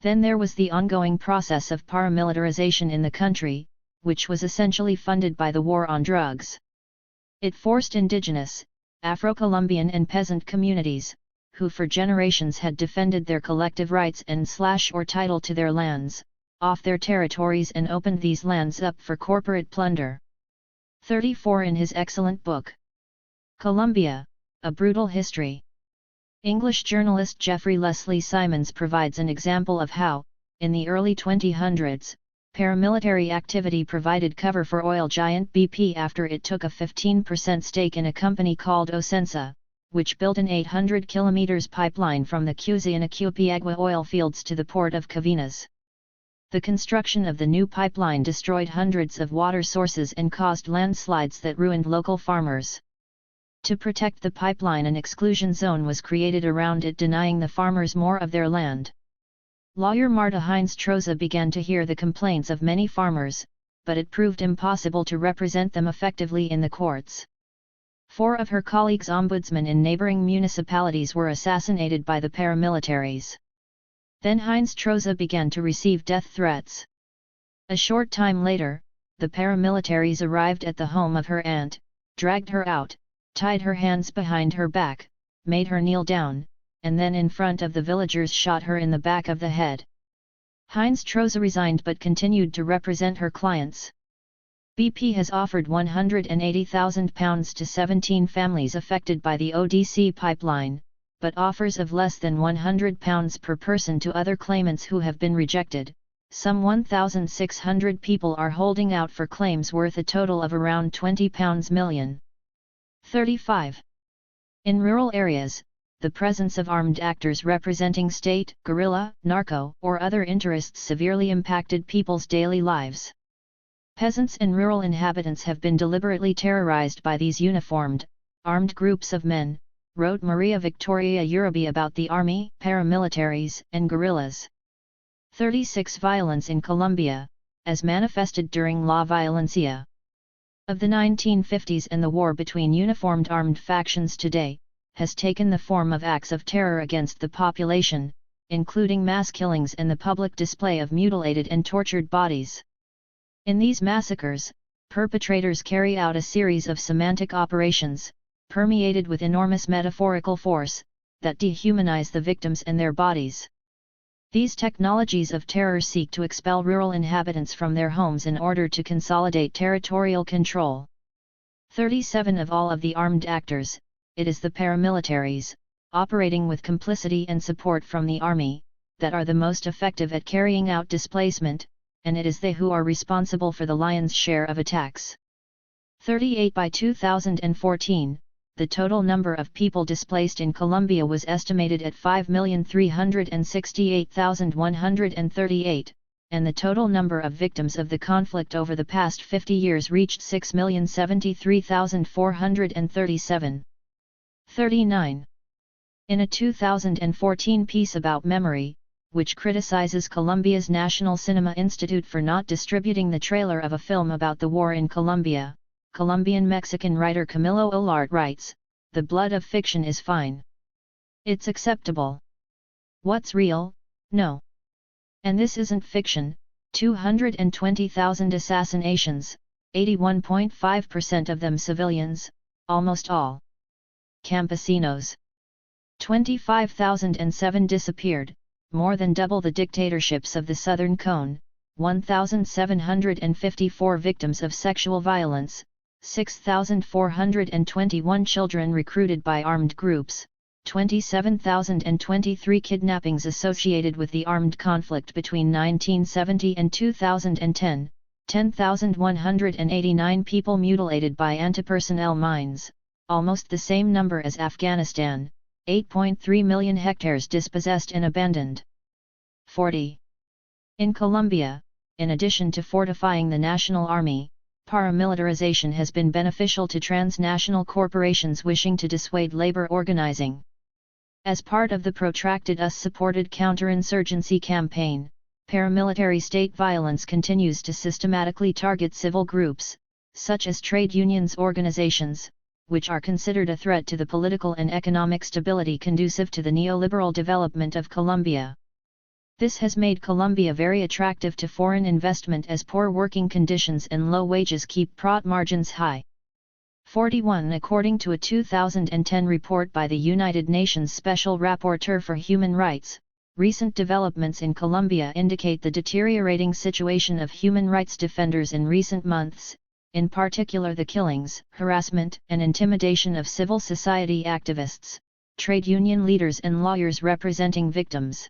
Then there was the ongoing process of paramilitarization in the country, which was essentially funded by the war on drugs. It forced indigenous, Afro-Colombian and peasant communities, who for generations had defended their collective rights and/or title to their lands, off their territories and opened these lands up for corporate plunder. 34 In his excellent book, Colombia, A Brutal History, English journalist Geoffrey Leslie Simons provides an example of how, in the early 2000s, paramilitary activity provided cover for oil giant BP after it took a 15% stake in a company called Ocensa, which built an 800 km pipeline from the Cusi and Acupiagua oil fields to the port of Cavinas. The construction of the new pipeline destroyed hundreds of water sources and caused landslides that ruined local farmers. To protect the pipeline, an exclusion zone was created around it, denying the farmers more of their land. Lawyer Marta Heinz Troza began to hear the complaints of many farmers, but it proved impossible to represent them effectively in the courts. 4 of her colleagues' ombudsmen in neighboring municipalities were assassinated by the paramilitaries. Then Heinz Troza began to receive death threats. A short time later, the paramilitaries arrived at the home of her aunt, dragged her out, tied her hands behind her back, made her kneel down, and then in front of the villagers shot her in the back of the head. Heinz Troza resigned but continued to represent her clients. BP has offered £180,000 to 17 families affected by the ODC pipeline, but offers of less than £100 per person to other claimants who have been rejected. Some 1,600 people are holding out for claims worth a total of around £20 million. 35. In rural areas, the presence of armed actors representing state, guerrilla, narco, or other interests severely impacted people's daily lives. Peasants and rural inhabitants have been deliberately terrorized by these uniformed, armed groups of men, wrote Maria Victoria Uribe about the army, paramilitaries, and guerrillas. 36. Violence in Colombia, as manifested during La Violencia of the 1950s and the war between uniformed armed factions today, has taken the form of acts of terror against the population, including mass killings and the public display of mutilated and tortured bodies. In these massacres, perpetrators carry out a series of semantic operations, permeated with enormous metaphorical force, that dehumanize the victims and their bodies. These technologies of terror seek to expel rural inhabitants from their homes in order to consolidate territorial control. 37. Of all of the armed actors, it is the paramilitaries, operating with complicity and support from the army, that are the most effective at carrying out displacement, and it is they who are responsible for the lion's share of attacks. 38. By 2014, the total number of people displaced in Colombia was estimated at 5,368,138, and the total number of victims of the conflict over the past 50 years reached 6,073,437. 39. In a 2014 piece about memory, which criticizes Colombia's National Cinema Institute for not distributing the trailer of a film about the war in Colombia, Colombian-Mexican writer Camilo Olart writes, "The blood of fiction is fine. It's acceptable. What's real? No. And this isn't fiction." 220,000 assassinations, 81.5% of them civilians, almost all campesinos. 25,007 disappeared, more than double the dictatorships of the Southern Cone. 1,754 victims of sexual violence, 6,421 children recruited by armed groups, 27,023 kidnappings associated with the armed conflict between 1970 and 2010, 10,189 people mutilated by anti-personnel mines, almost the same number as Afghanistan, 8.3 million hectares dispossessed and abandoned. 40. In Colombia, in addition to fortifying the national army, paramilitarization has been beneficial to transnational corporations wishing to dissuade labor organizing. As part of the protracted US-supported counterinsurgency campaign, paramilitary state violence continues to systematically target civil groups, such as trade unions organizations, which are considered a threat to the political and economic stability conducive to the neoliberal development of Colombia. This has made Colombia very attractive to foreign investment as poor working conditions and low wages keep profit margins high. 41. According to a 2010 report by the United Nations Special Rapporteur for Human Rights, recent developments in Colombia indicate the deteriorating situation of human rights defenders in recent months, in particular the killings, harassment, and intimidation of civil society activists, trade union leaders and lawyers representing victims.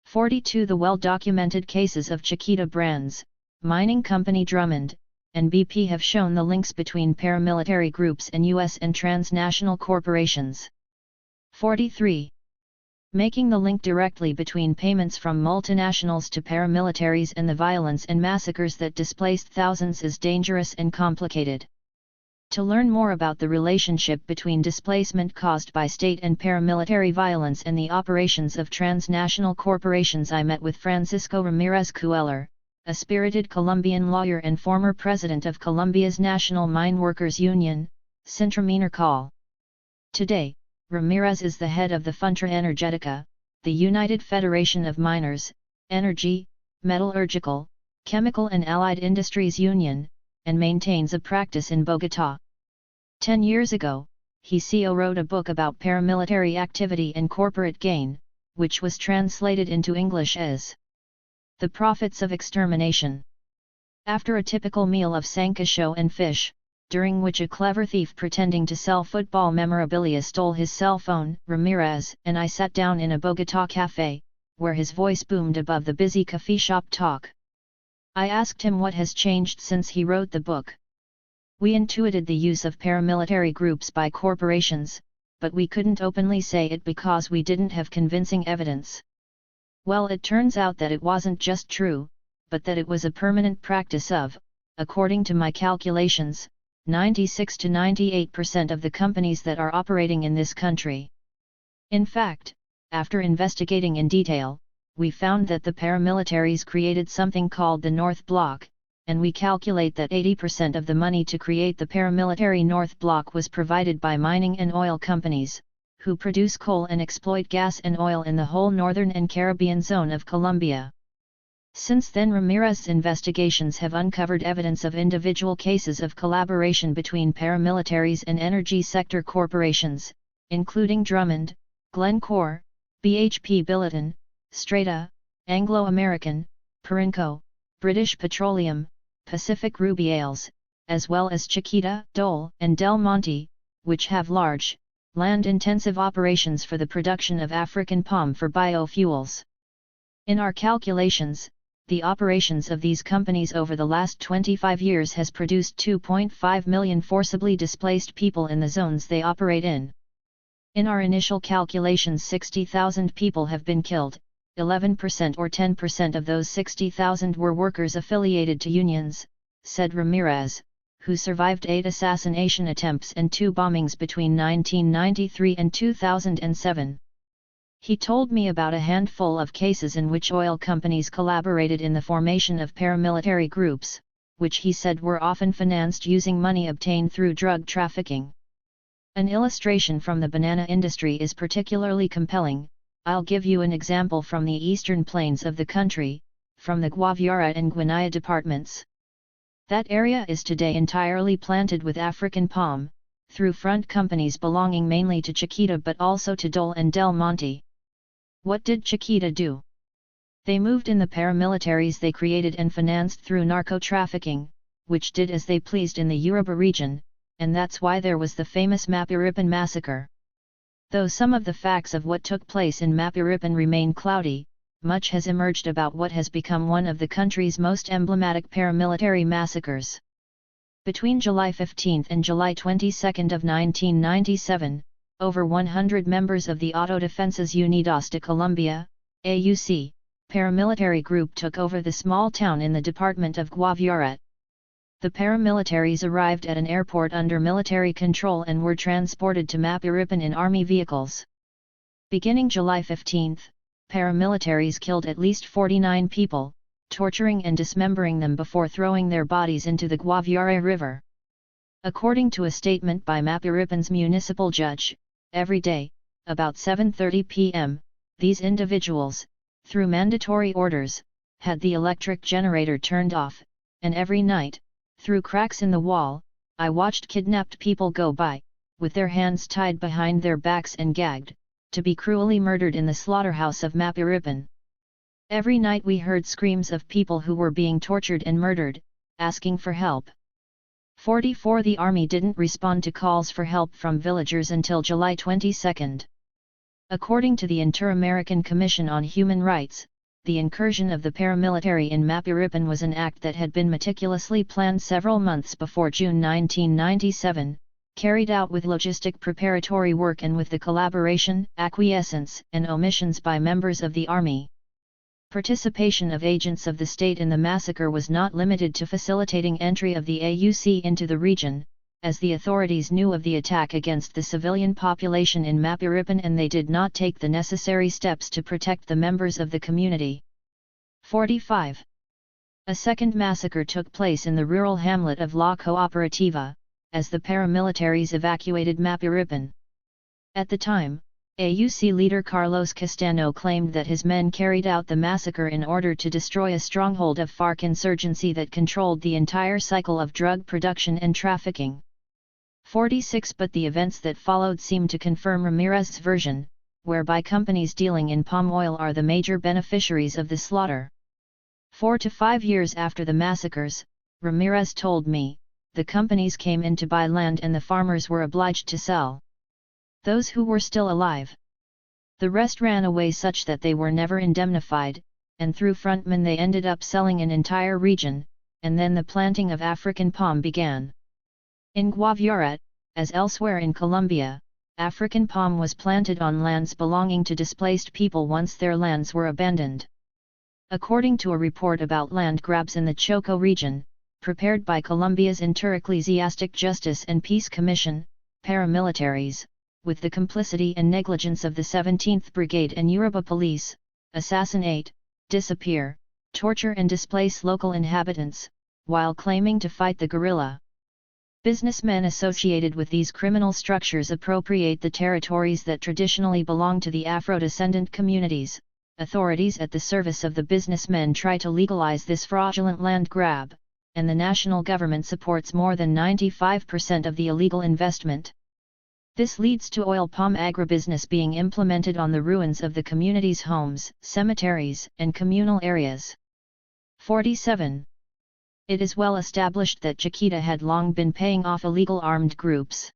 42. The well-documented cases of Chiquita Brands, mining company Drummond, and BP have shown the links between paramilitary groups and U.S. and transnational corporations. 43. Making the link directly between payments from multinationals to paramilitaries and the violence and massacres that displaced thousands is dangerous and complicated. To learn more about the relationship between displacement caused by state and paramilitary violence and the operations of transnational corporations, I met with Francisco Ramirez Cuellar, a spirited Colombian lawyer and former president of Colombia's National Mine Workers Union, Sintraminercal. Today, Ramirez is the head of the Funtra Energetica, the United Federation of Miners, Energy, Metallurgical, Chemical and Allied Industries Union, and maintains a practice in Bogotá. 10 years ago, he wrote a book about paramilitary activity and corporate gain, which was translated into English as The Profits of Extermination. After a typical meal of sancocho and fish, during which a clever thief pretending to sell football memorabilia stole his cell phone, Ramirez and I sat down in a Bogotá cafe, where his voice boomed above the busy coffee shop talk. I asked him what has changed since he wrote the book. We intuited the use of paramilitary groups by corporations, but we couldn't openly say it because we didn't have convincing evidence. Well, it turns out that it wasn't just true, but that it was a permanent practice of, according to my calculations, 96 to 98% of the companies that are operating in this country. In fact, after investigating in detail, we found that the paramilitaries created something called the North Bloc, and we calculate that 80% of the money to create the paramilitary North Bloc was provided by mining and oil companies, who produce coal and exploit gas and oil in the whole northern and Caribbean zone of Colombia. Since then, Ramirez's investigations have uncovered evidence of individual cases of collaboration between paramilitaries and energy sector corporations, including Drummond, Glencore, BHP Billiton, Strata, Anglo-American, Perenco, British Petroleum, Pacific Rubiales, as well as Chiquita, Dole, and Del Monte, which have large, land-intensive operations for the production of African palm for biofuels. In our calculations, the operations of these companies over the last 25 years has produced 2.5 million forcibly displaced people in the zones they operate in. In our initial calculations, 60,000 people have been killed, 11% or 10% of those 60,000 were workers affiliated to unions, said Ramirez, who survived 8 assassination attempts and 2 bombings between 1993 and 2007. He told me about a handful of cases in which oil companies collaborated in the formation of paramilitary groups, which he said were often financed using money obtained through drug trafficking. An illustration from the banana industry is particularly compelling. I'll give you an example from the eastern plains of the country, from the Guaviare and Guanaya departments. That area is today entirely planted with African palm, through front companies belonging mainly to Chiquita but also to Dole and Del Monte. What did Chiquita do? They moved in the paramilitaries they created and financed through narco-trafficking, which did as they pleased in the Yoruba region, and that's why there was the famous Mapiripan massacre. Though some of the facts of what took place in Mapiripan remain cloudy, much has emerged about what has become one of the country's most emblematic paramilitary massacres. Between July 15 and July 22 of 1997, over 100 members of the Autodefensas Unidas de Colombia, AUC, paramilitary group took over the small town in the department of Guaviare. The paramilitaries arrived at an airport under military control and were transported to Mapiripan in army vehicles. Beginning July 15, paramilitaries killed at least 49 people, torturing and dismembering them before throwing their bodies into the Guaviare River. According to a statement by Mapiripan's municipal judge, every day, about 7:30 p.m., these individuals, through mandatory orders, had the electric generator turned off, and every night, through cracks in the wall, I watched kidnapped people go by, with their hands tied behind their backs and gagged, to be cruelly murdered in the slaughterhouse of Mapiripan. Every night we heard screams of people who were being tortured and murdered, asking for help. 44 The army didn't respond to calls for help from villagers until July 22. According to the Inter-American Commission on Human Rights, the incursion of the paramilitary in Mapiripan was an act that had been meticulously planned several months before June 1997, carried out with logistic preparatory work and with the collaboration, acquiescence, and omissions by members of the army. Participation of agents of the state in the massacre was not limited to facilitating entry of the AUC into the region, as the authorities knew of the attack against the civilian population in Mapiripan and they did not take the necessary steps to protect the members of the community. 45. A second massacre took place in the rural hamlet of La Cooperativa, as the paramilitaries evacuated Mapiripan. At the time, AUC leader Carlos Castano claimed that his men carried out the massacre in order to destroy a stronghold of FARC insurgency that controlled the entire cycle of drug production and trafficking. 46 But the events that followed seem to confirm Ramirez's version, whereby companies dealing in palm oil are the major beneficiaries of the slaughter. 4 to 5 years after the massacres, Ramirez told me, the companies came in to buy land and the farmers were obliged to sell those who were still alive. The rest ran away such that they were never indemnified, and through frontmen they ended up selling an entire region, and then the planting of African palm began. In Guaviare, as elsewhere in Colombia, African palm was planted on lands belonging to displaced people once their lands were abandoned. According to a report about land grabs in the Choco region, prepared by Colombia's Interecclesiastic Justice and Peace Commission, paramilitaries, with the complicity and negligence of the 17th Brigade and Yoruba police, assassinate, disappear, torture and displace local inhabitants, while claiming to fight the guerrilla. Businessmen associated with these criminal structures appropriate the territories that traditionally belong to the Afro-descendant communities. Authorities at the service of the businessmen try to legalize this fraudulent land grab, and the national government supports more than 95% of the illegal investment. This leads to oil palm agribusiness being implemented on the ruins of the community's homes, cemeteries, and communal areas. 47. It is well established that Chiquita had long been paying off illegal armed groups.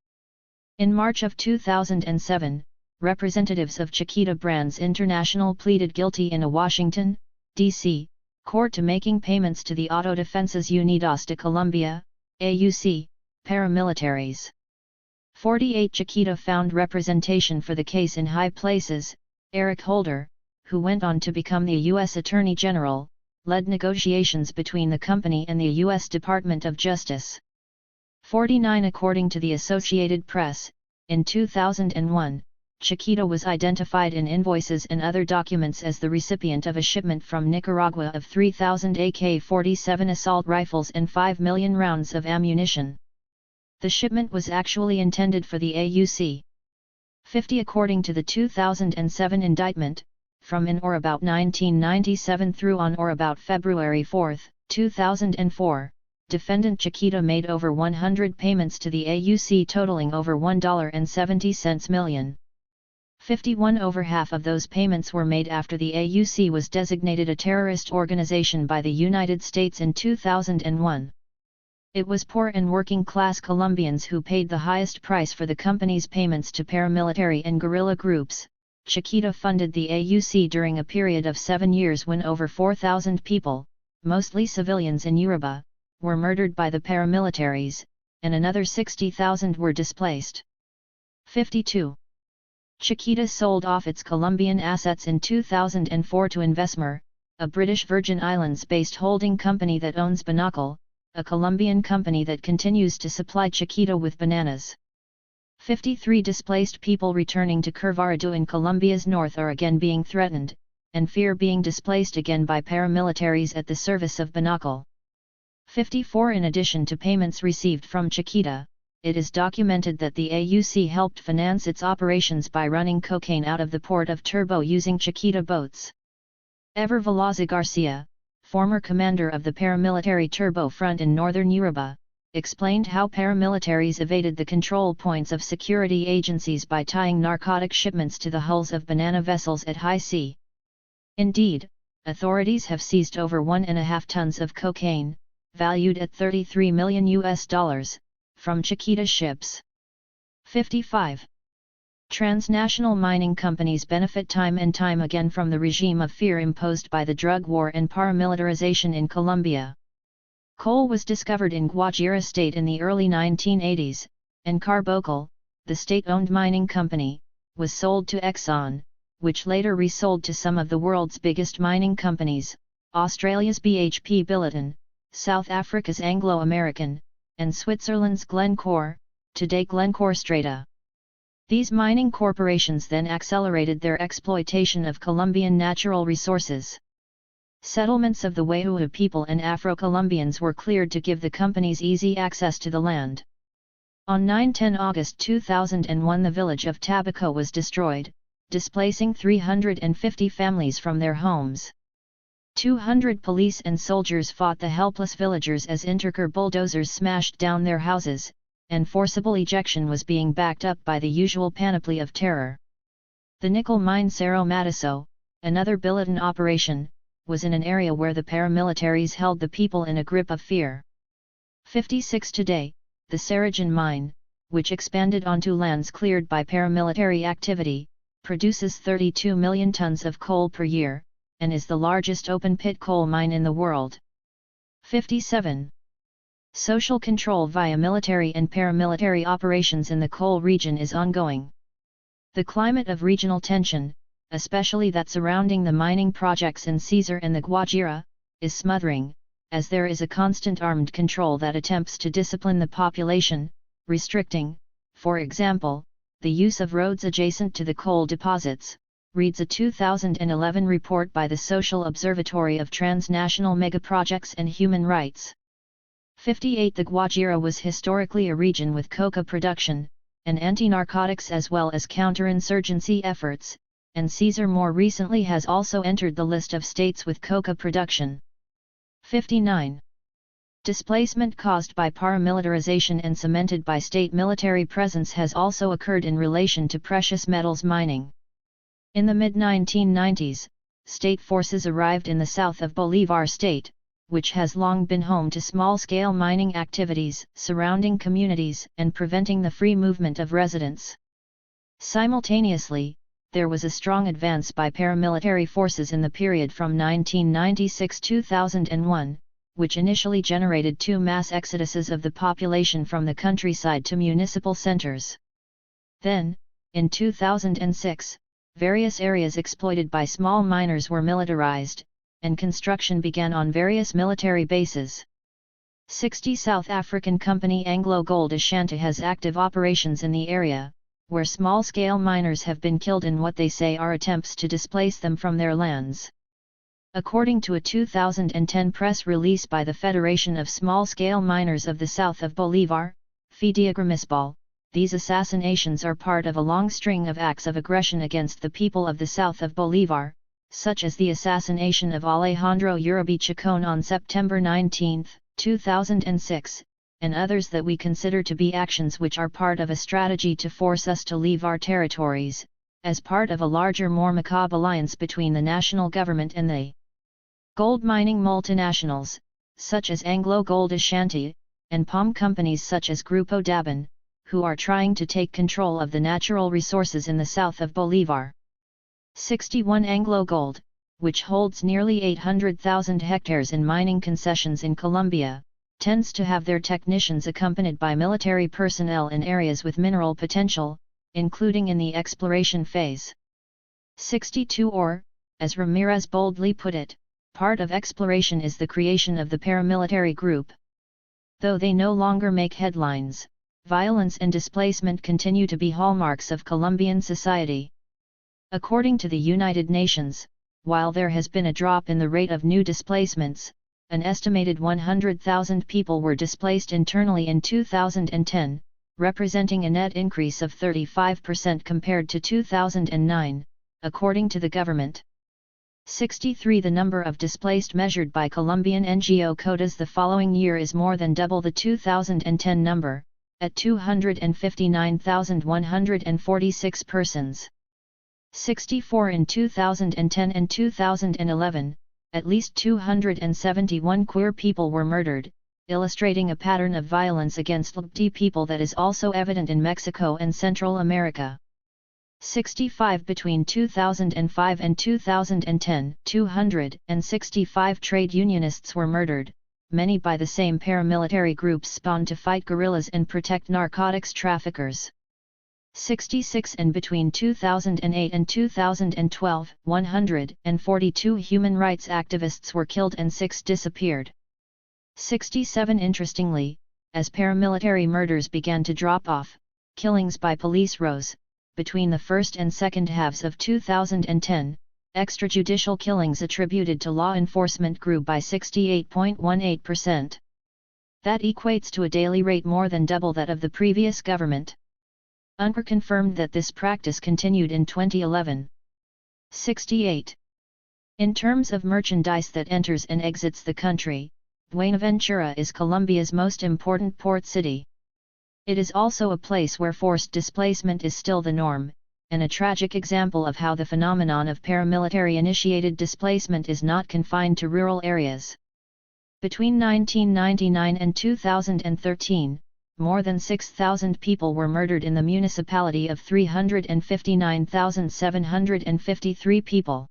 In March of 2007, representatives of Chiquita Brands International pleaded guilty in a Washington, D.C., court to making payments to the Autodefensas Unidas de Colombia, AUC, paramilitaries. 48 Chiquita found representation for the case in high places. Eric Holder, who went on to become the U.S. Attorney General, led negotiations between the company and the U.S. Department of Justice. 49 According to the Associated Press, in 2001, Chiquita was identified in invoices and other documents as the recipient of a shipment from Nicaragua of 3,000 AK-47 assault rifles and 5 million rounds of ammunition. The shipment was actually intended for the AUC. 50 According to the 2007 indictment, from in or about 1997 through on or about February 4, 2004, defendant Chiquita made over 100 payments to the AUC totaling over $1.70 million. 51 Over half of those payments were made after the AUC was designated a terrorist organization by the United States in 2001. It was poor and working-class Colombians who paid the highest price for the company's payments to paramilitary and guerrilla groups. Chiquita funded the AUC during a period of 7 years when over 4,000 people, mostly civilians in Yoruba, were murdered by the paramilitaries, and another 60,000 were displaced. 52. Chiquita sold off its Colombian assets in 2004 to Investmer, a British Virgin Islands-based holding company that owns Binacal, a Colombian company that continues to supply Chiquita with bananas. 53 Displaced people returning to Curvarado in Colombia's north are again being threatened, and fear being displaced again by paramilitaries at the service of Binacal. 54 In addition to payments received from Chiquita, it is documented that the AUC helped finance its operations by running cocaine out of the port of Turbo using Chiquita boats. Ever Veloza Garcia, former commander of the paramilitary Turbo Front in northern Yoruba, explained how paramilitaries evaded the control points of security agencies by tying narcotic shipments to the hulls of banana vessels at high sea. Indeed, authorities have seized over 1.5 tons of cocaine, valued at $33 million, from Chiquita ships. 55. Transnational mining companies benefit time and time again from the regime of fear imposed by the drug war and paramilitarization in Colombia. Coal was discovered in Guajira state in the early 1980s, and Carbocal, the state-owned mining company, was sold to Exxon, which later resold to some of the world's biggest mining companies, Australia's BHP Billiton, South Africa's Anglo American, and Switzerland's Glencore, today Glencore Strata. These mining corporations then accelerated their exploitation of Colombian natural resources. Settlements of the Wayuu people and Afro-Colombians were cleared to give the companies easy access to the land. On 9-10 August 2001 the village of Tabaco was destroyed, displacing 350 families from their homes. 200 police and soldiers fought the helpless villagers as Intercar bulldozers smashed down their houses, and forcible ejection was being backed up by the usual panoply of terror. The nickel mine Cerro Matiso, another Billiton operation, was in an area where the paramilitaries held the people in a grip of fear. 56 Today, the Sarajan mine, which expanded onto lands cleared by paramilitary activity, produces 32 million tons of coal per year, and is the largest open-pit coal mine in the world. 57. Social control via military and paramilitary operations in the coal region is ongoing. The climate of regional tension, especially that surrounding the mining projects in Cesar and the Guajira, is smothering, as there is a constant armed control that attempts to discipline the population, restricting, for example, the use of roads adjacent to the coal deposits, reads a 2011 report by the Social Observatory of Transnational Megaprojects and Human Rights. 58 The Guajira was historically a region with coca production, and anti-narcotics as well as counterinsurgency efforts, and Cesar more recently has also entered the list of states with coca production. 59. Displacement caused by paramilitarization and cemented by state military presence has also occurred in relation to precious metals mining. In the mid-1990s, state forces arrived in the south of Bolívar state, which has long been home to small-scale mining activities surrounding communities and preventing the free movement of residents. Simultaneously, there was a strong advance by paramilitary forces in the period from 1996-2001, which initially generated two mass exoduses of the population from the countryside to municipal centers. Then, in 2006, various areas exploited by small miners were militarized, and construction began on various military bases. 60 South African company Anglo Gold Ashanti has active operations in the area, where small-scale miners have been killed in what they say are attempts to displace them from their lands. According to a 2010 press release by the Federation of Small-Scale Miners of the South of Bolívar, FEDIAGRAMISBOL, these assassinations are part of a long string of acts of aggression against the people of the South of Bolívar, such as the assassination of Alejandro Uribe Chacon on September 19, 2006, and others that we consider to be actions which are part of a strategy to force us to leave our territories, as part of a larger more macabre alliance between the national government and the gold mining multinationals, such as Anglo Gold Ashanti, and palm companies such as Grupo Dabin, who are trying to take control of the natural resources in the south of Bolívar. 61 Anglo Gold, which holds nearly 800,000 hectares in mining concessions in Colombia, tends to have their technicians accompanied by military personnel in areas with mineral potential, including in the exploration phase. 62 Or, as Ramirez boldly put it, part of exploration is the creation of the paramilitary group. Though they no longer make headlines, violence and displacement continue to be hallmarks of Colombian society. According to the United Nations, while there has been a drop in the rate of new displacements, an estimated 100,000 people were displaced internally in 2010, representing a net increase of 35% compared to 2009, according to the government. 63 The number of displaced measured by Colombian NGO quotas the following year is more than double the 2010 number, at 259,146 persons. 64 In 2010 and 2011, at least 271 queer people were murdered, illustrating a pattern of violence against LGBT people that is also evident in Mexico and Central America. 65 Between 2005 and 2010, 265 trade unionists were murdered, many by the same paramilitary groups spawned to fight guerrillas and protect narcotics traffickers. 66 And between 2008 and 2012, 142 human rights activists were killed and 6 disappeared. 67 Interestingly, as paramilitary murders began to drop off, killings by police rose. Between the first and second halves of 2010, extrajudicial killings attributed to law enforcement grew by 68.18%. That equates to a daily rate more than double that of the previous government. UNRWA confirmed that this practice continued in 2011. 68. In terms of merchandise that enters and exits the country, Buenaventura is Colombia's most important port city. It is also a place where forced displacement is still the norm, and a tragic example of how the phenomenon of paramilitary-initiated displacement is not confined to rural areas. Between 1999 and 2013, more than 6,000 people were murdered in the municipality of 359,753 people.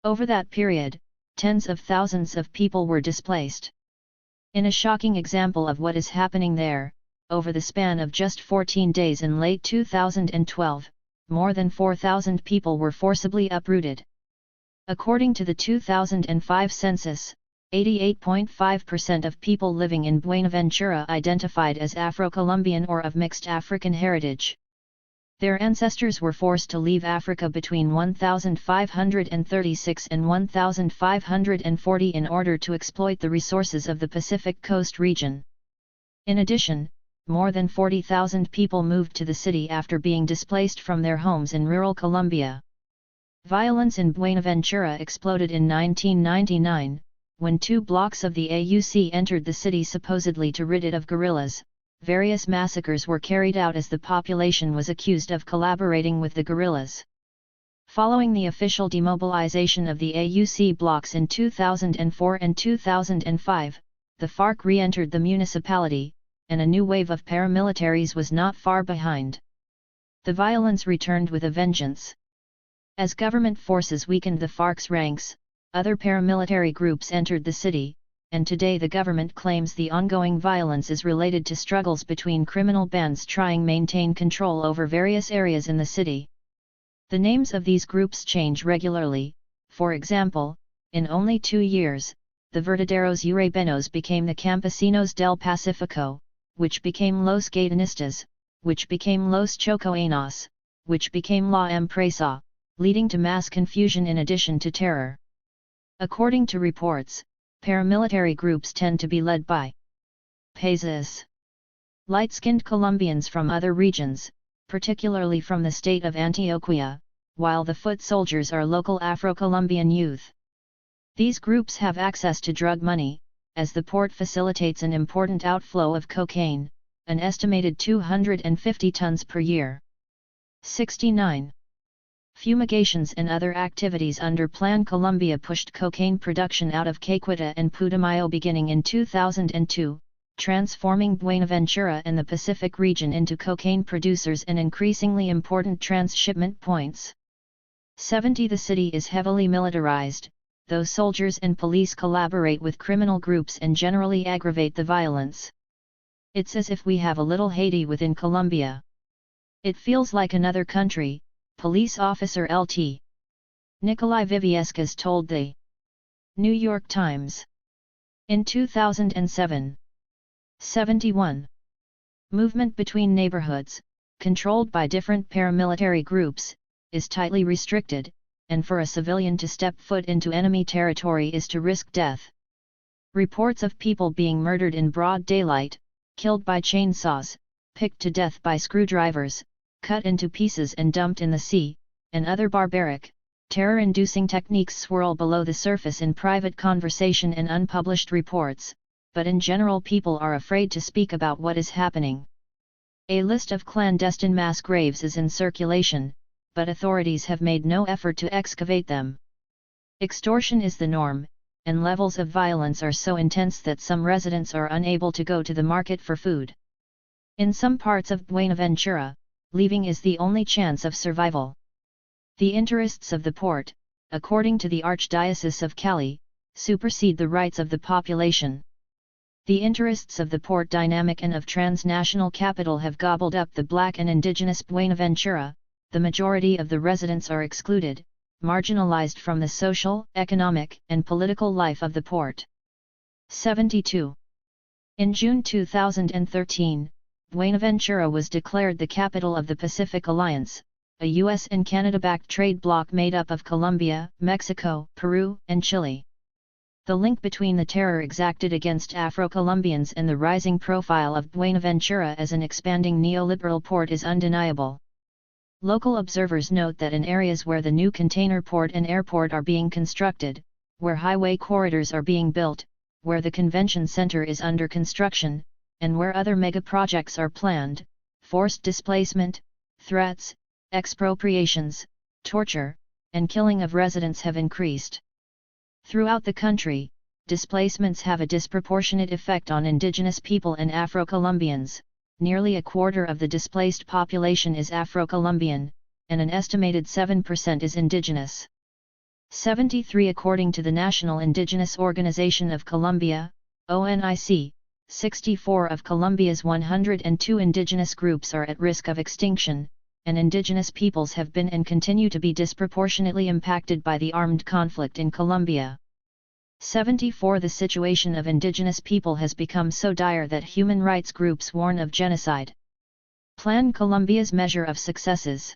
Over that period, tens of thousands of people were displaced. In a shocking example of what is happening there, over the span of just 14 days in late 2012, more than 4,000 people were forcibly uprooted. According to the 2005 census, 88.5% of people living in Buenaventura identified as Afro-Colombian or of mixed African heritage. Their ancestors were forced to leave Africa between 1536 and 1540 in order to exploit the resources of the Pacific Coast region. In addition, more than 40,000 people moved to the city after being displaced from their homes in rural Colombia. Violence in Buenaventura exploded in 1999, when 2 blocks of the AUC entered the city supposedly to rid it of guerrillas. Various massacres were carried out as the population was accused of collaborating with the guerrillas. Following the official demobilization of the AUC blocks in 2004 and 2005, the FARC re-entered the municipality, and a new wave of paramilitaries was not far behind. The violence returned with a vengeance. As government forces weakened the FARC's ranks, other paramilitary groups entered the city, and today the government claims the ongoing violence is related to struggles between criminal bands trying to maintain control over various areas in the city. The names of these groups change regularly. For example, in only 2 years, the Verdaderos Urbanos became the Campesinos del Pacifico, which became Los Gaitanistas, which became Los Chocoanos, which became La Empresa, leading to mass confusion in addition to terror. According to reports, paramilitary groups tend to be led by paisas, light-skinned Colombians from other regions, particularly from the state of Antioquia, while the foot soldiers are local Afro-Colombian youth. These groups have access to drug money, as the port facilitates an important outflow of cocaine, an estimated 250 tons per year. 69. Fumigations and other activities under Plan Colombia pushed cocaine production out of Caqueta and Putumayo beginning in 2002, transforming Buenaventura and the Pacific region into cocaine producers and increasingly important transshipment points. 70. The city is heavily militarized, though soldiers and police collaborate with criminal groups and generally aggravate the violence. It's as if we have a little Haiti within Colombia. It feels like another country, police officer Lt. Nikolai Viviescas told the New York Times. In 2007. 71. Movement between neighborhoods, controlled by different paramilitary groups, is tightly restricted, and for a civilian to step foot into enemy territory is to risk death. Reports of people being murdered in broad daylight, killed by chainsaws, picked to death by screwdrivers, cut into pieces and dumped in the sea, and other barbaric, terror-inducing techniques swirl below the surface in private conversation and unpublished reports, but in general people are afraid to speak about what is happening. A list of clandestine mass graves is in circulation, but authorities have made no effort to excavate them. Extortion is the norm, and levels of violence are so intense that some residents are unable to go to the market for food. In some parts of Buenaventura, leaving is the only chance of survival. The interests of the port, according to the Archdiocese of Cali, supersede the rights of the population. The interests of the port dynamic and of transnational capital have gobbled up the black and indigenous Buenaventura. The majority of the residents are excluded, marginalized from the social, economic, and political life of the port. 72. In June 2013, Buenaventura was declared the capital of the Pacific Alliance, a US and Canada-backed trade bloc made up of Colombia, Mexico, Peru, and Chile. The link between the terror exacted against Afro-Colombians and the rising profile of Buenaventura as an expanding neoliberal port is undeniable. Local observers note that in areas where the new container port and airport are being constructed, where highway corridors are being built, where the convention center is under construction, and where other megaprojects are planned, forced displacement, threats, expropriations, torture, and killing of residents have increased. Throughout the country, displacements have a disproportionate effect on indigenous people and Afro-Colombians. Nearly a quarter of the displaced population is Afro-Colombian, and an estimated 7% is indigenous. 73 according to the National Indigenous Organization of Colombia, ONIC, 64 of Colombia's 102 indigenous groups are at risk of extinction, and indigenous peoples have been and continue to be disproportionately impacted by the armed conflict in Colombia. 74 The situation of indigenous people has become so dire that human rights groups warn of genocide. Plan Colombia's measure of successes.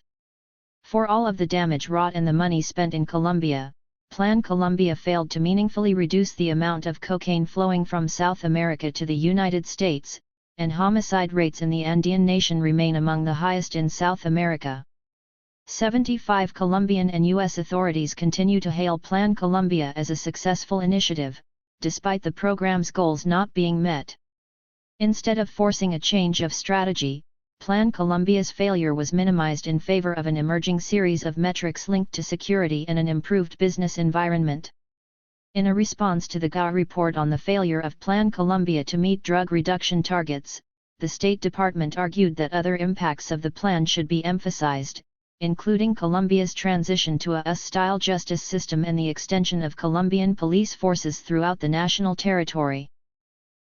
For all of the damage wrought and the money spent in Colombia, Plan Colombia failed to meaningfully reduce the amount of cocaine flowing from South America to the United States, and homicide rates in the Andean nation remain among the highest in South America. 75 Colombian and U.S. authorities continue to hail Plan Colombia as a successful initiative, despite the program's goals not being met. Instead of forcing a change of strategy, Plan Colombia's failure was minimized in favor of an emerging series of metrics linked to security and an improved business environment. In a response to the GA report on the failure of Plan Colombia to meet drug reduction targets, the State Department argued that other impacts of the plan should be emphasized, including Colombia's transition to a US-style justice system and the extension of Colombian police forces throughout the national territory.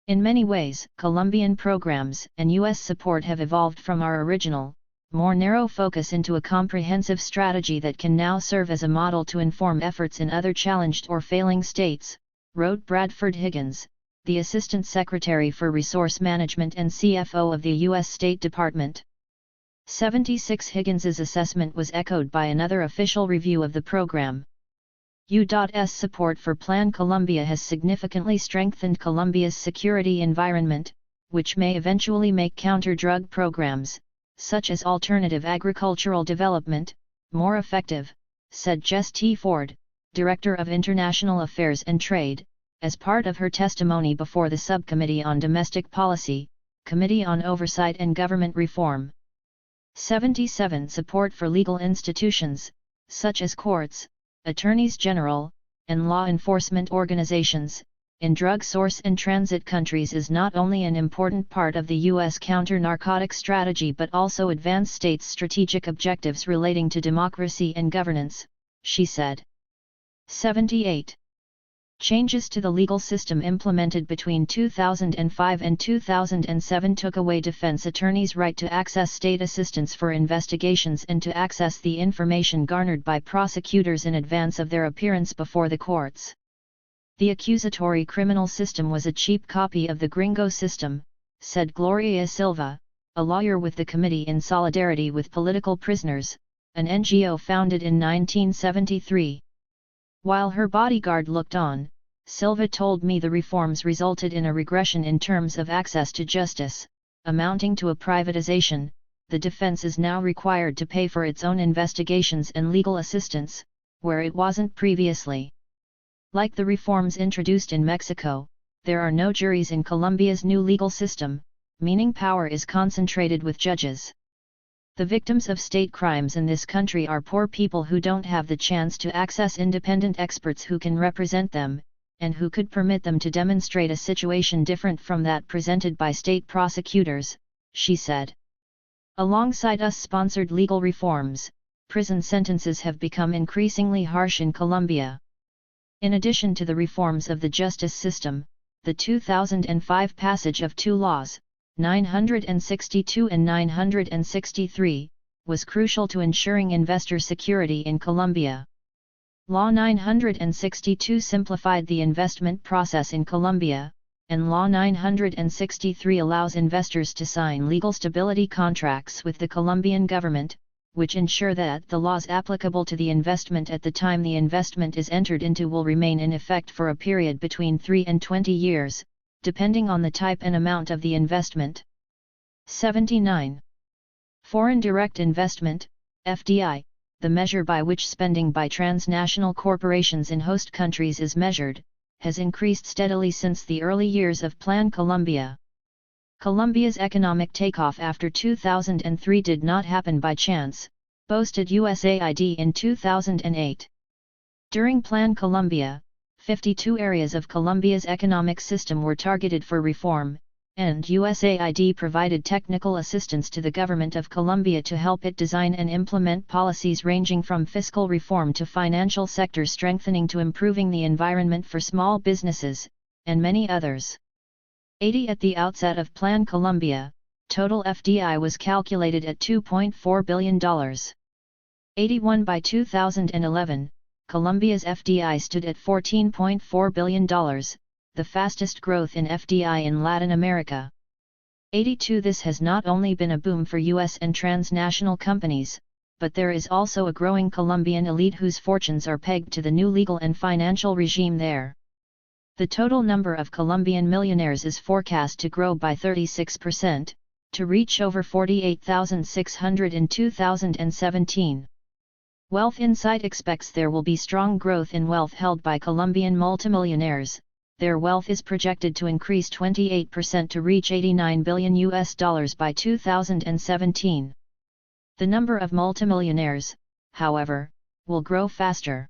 In many ways, Colombian programs and U.S. support have evolved from our original, more narrow focus into a comprehensive strategy that can now serve as a model to inform efforts in other challenged or failing states, wrote Bradford Higgins, the Assistant Secretary for Resource Management and CFO of the U.S. State Department. 76 Higgins's assessment was echoed by another official review of the program. U.S. support for Plan Colombia has significantly strengthened Colombia's security environment, which may eventually make counter-drug programs, such as alternative agricultural development, more effective, said Jess T. Ford, Director of International Affairs and Trade, as part of her testimony before the Subcommittee on Domestic Policy, Committee on Oversight and Government Reform. 77 Support for legal institutions, such as courts, attorneys general, and law enforcement organizations, in drug source and transit countries is not only an important part of the U.S. counter-narcotic strategy but also advance states' strategic objectives relating to democracy and governance, she said. 78. Changes to the legal system implemented between 2005 and 2007 took away defense attorneys' right to access state assistance for investigations and to access the information garnered by prosecutors in advance of their appearance before the courts. The accusatory criminal system was a cheap copy of the gringo system, said Gloria Silva, a lawyer with the Committee in Solidarity with Political Prisoners, an NGO founded in 1973. While her bodyguard looked on, Silva told me the reforms resulted in a regression in terms of access to justice, amounting to a privatization. The defense is now required to pay for its own investigations and legal assistance, where it wasn't previously. Like the reforms introduced in Mexico, there are no juries in Colombia's new legal system, meaning power is concentrated with judges. The victims of state crimes in this country are poor people who don't have the chance to access independent experts who can represent them, and who could permit them to demonstrate a situation different from that presented by state prosecutors, she said. Alongside US-sponsored legal reforms, prison sentences have become increasingly harsh in Colombia. In addition to the reforms of the justice system, the 2005 passage of two laws, 962 and 963, was crucial to ensuring investor security in Colombia. Law 962 simplified the investment process in Colombia, and Law 963 allows investors to sign legal stability contracts with the Colombian government, which ensure that the laws applicable to the investment at the time the investment is entered into will remain in effect for a period between 3 and 20 years, depending on the type and amount of the investment. 79. Foreign direct investment, FDI, the measure by which spending by transnational corporations in host countries is measured, has increased steadily since the early years of Plan Colombia. Colombia's economic takeoff after 2003 did not happen by chance, boasted USAID in 2008. During Plan Colombia, 52 areas of Colombia's economic system were targeted for reform, and USAID provided technical assistance to the government of Colombia to help it design and implement policies ranging from fiscal reform to financial sector strengthening to improving the environment for small businesses, and many others. 80 At the outset of Plan Colombia, total FDI was calculated at $2.4 billion. 81 By 2011, Colombia's FDI stood at $14.4 billion, the fastest growth in FDI in Latin America. 82 This has not only been a boom for US and transnational companies, but there is also a growing Colombian elite whose fortunes are pegged to the new legal and financial regime there. The total number of Colombian millionaires is forecast to grow by 36%, to reach over 48,600 in 2017. Wealth Insight expects there will be strong growth in wealth held by Colombian multimillionaires. Their wealth is projected to increase 28% to reach $89 billion by 2017. The number of multimillionaires, however, will grow faster.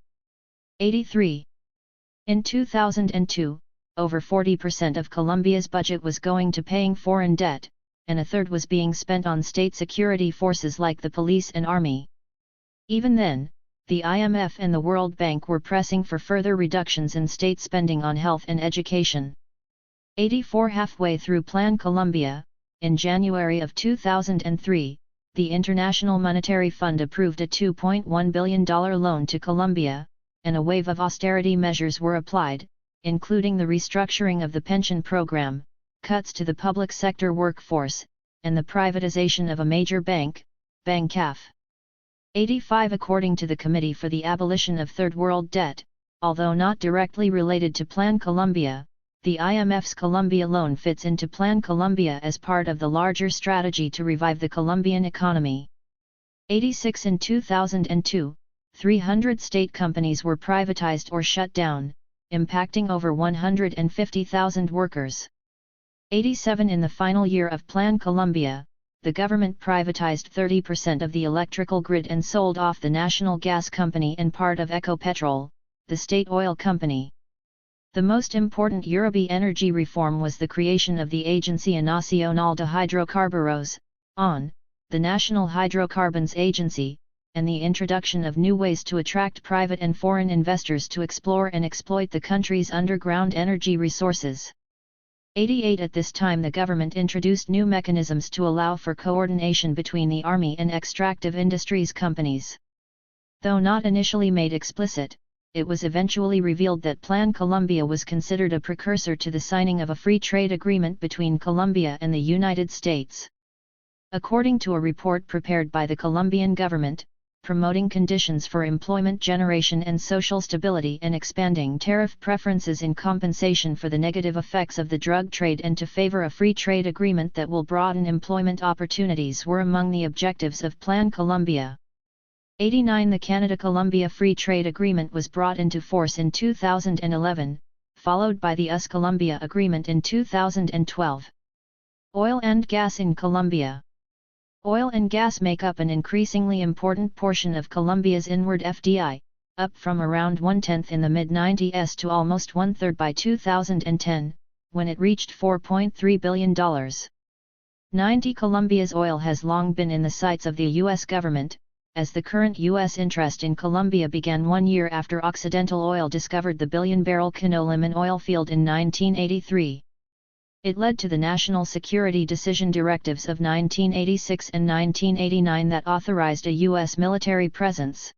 83. In 2002, over 40% of Colombia's budget was going to paying foreign debt, and a third was being spent on state security forces like the police and army. Even then, the IMF and the World Bank were pressing for further reductions in state spending on health and education. 84 Halfway through Plan Colombia, in January of 2003, the International Monetary Fund approved a $2.1 billion loan to Colombia, and a wave of austerity measures were applied, including the restructuring of the pension program, cuts to the public sector workforce, and the privatization of a major bank, Bancaf. 85 According to the Committee for the Abolition of Third World Debt, although not directly related to Plan Colombia, the IMF's Colombia loan fits into Plan Colombia as part of the larger strategy to revive the Colombian economy. 86 In 2002, 300 state companies were privatized or shut down, impacting over 150,000 workers. 87 In the final year of Plan Colombia, the government privatized 30% of the electrical grid and sold off the National Gas Company and part of Ecopetrol, the state oil company. The most important Yoruba energy reform was the creation of the Agencia Nacional de Hidrocarburos, ON, the National Hydrocarbons Agency, and the introduction of new ways to attract private and foreign investors to explore and exploit the country's underground energy resources. 88 At this time the government introduced new mechanisms to allow for coordination between the army and extractive industries companies. Though not initially made explicit, it was eventually revealed that Plan Colombia was considered a precursor to the signing of a free trade agreement between Colombia and the United States. According to a report prepared by the Colombian government, promoting conditions for employment generation and social stability and expanding tariff preferences in compensation for the negative effects of the drug trade and to favor a free trade agreement that will broaden employment opportunities were among the objectives of Plan Colombia. 89 The Canada-Colombia Free Trade Agreement was brought into force in 2011, followed by the US-Colombia Agreement in 2012. Oil and gas in Colombia. Oil and gas make up an increasingly important portion of Colombia's inward FDI, up from around 1/10 in the mid-90s to almost 1/3 by 2010, when it reached $4.3 billion. 90 Colombia's oil has long been in the sights of the U.S. government, as the current U.S. interest in Colombia began 1 year after Occidental Oil discovered the billion-barrel Canolín oil field in 1983. It led to the National Security Decision Directives of 1986 and 1989 that authorized a U.S. military presence.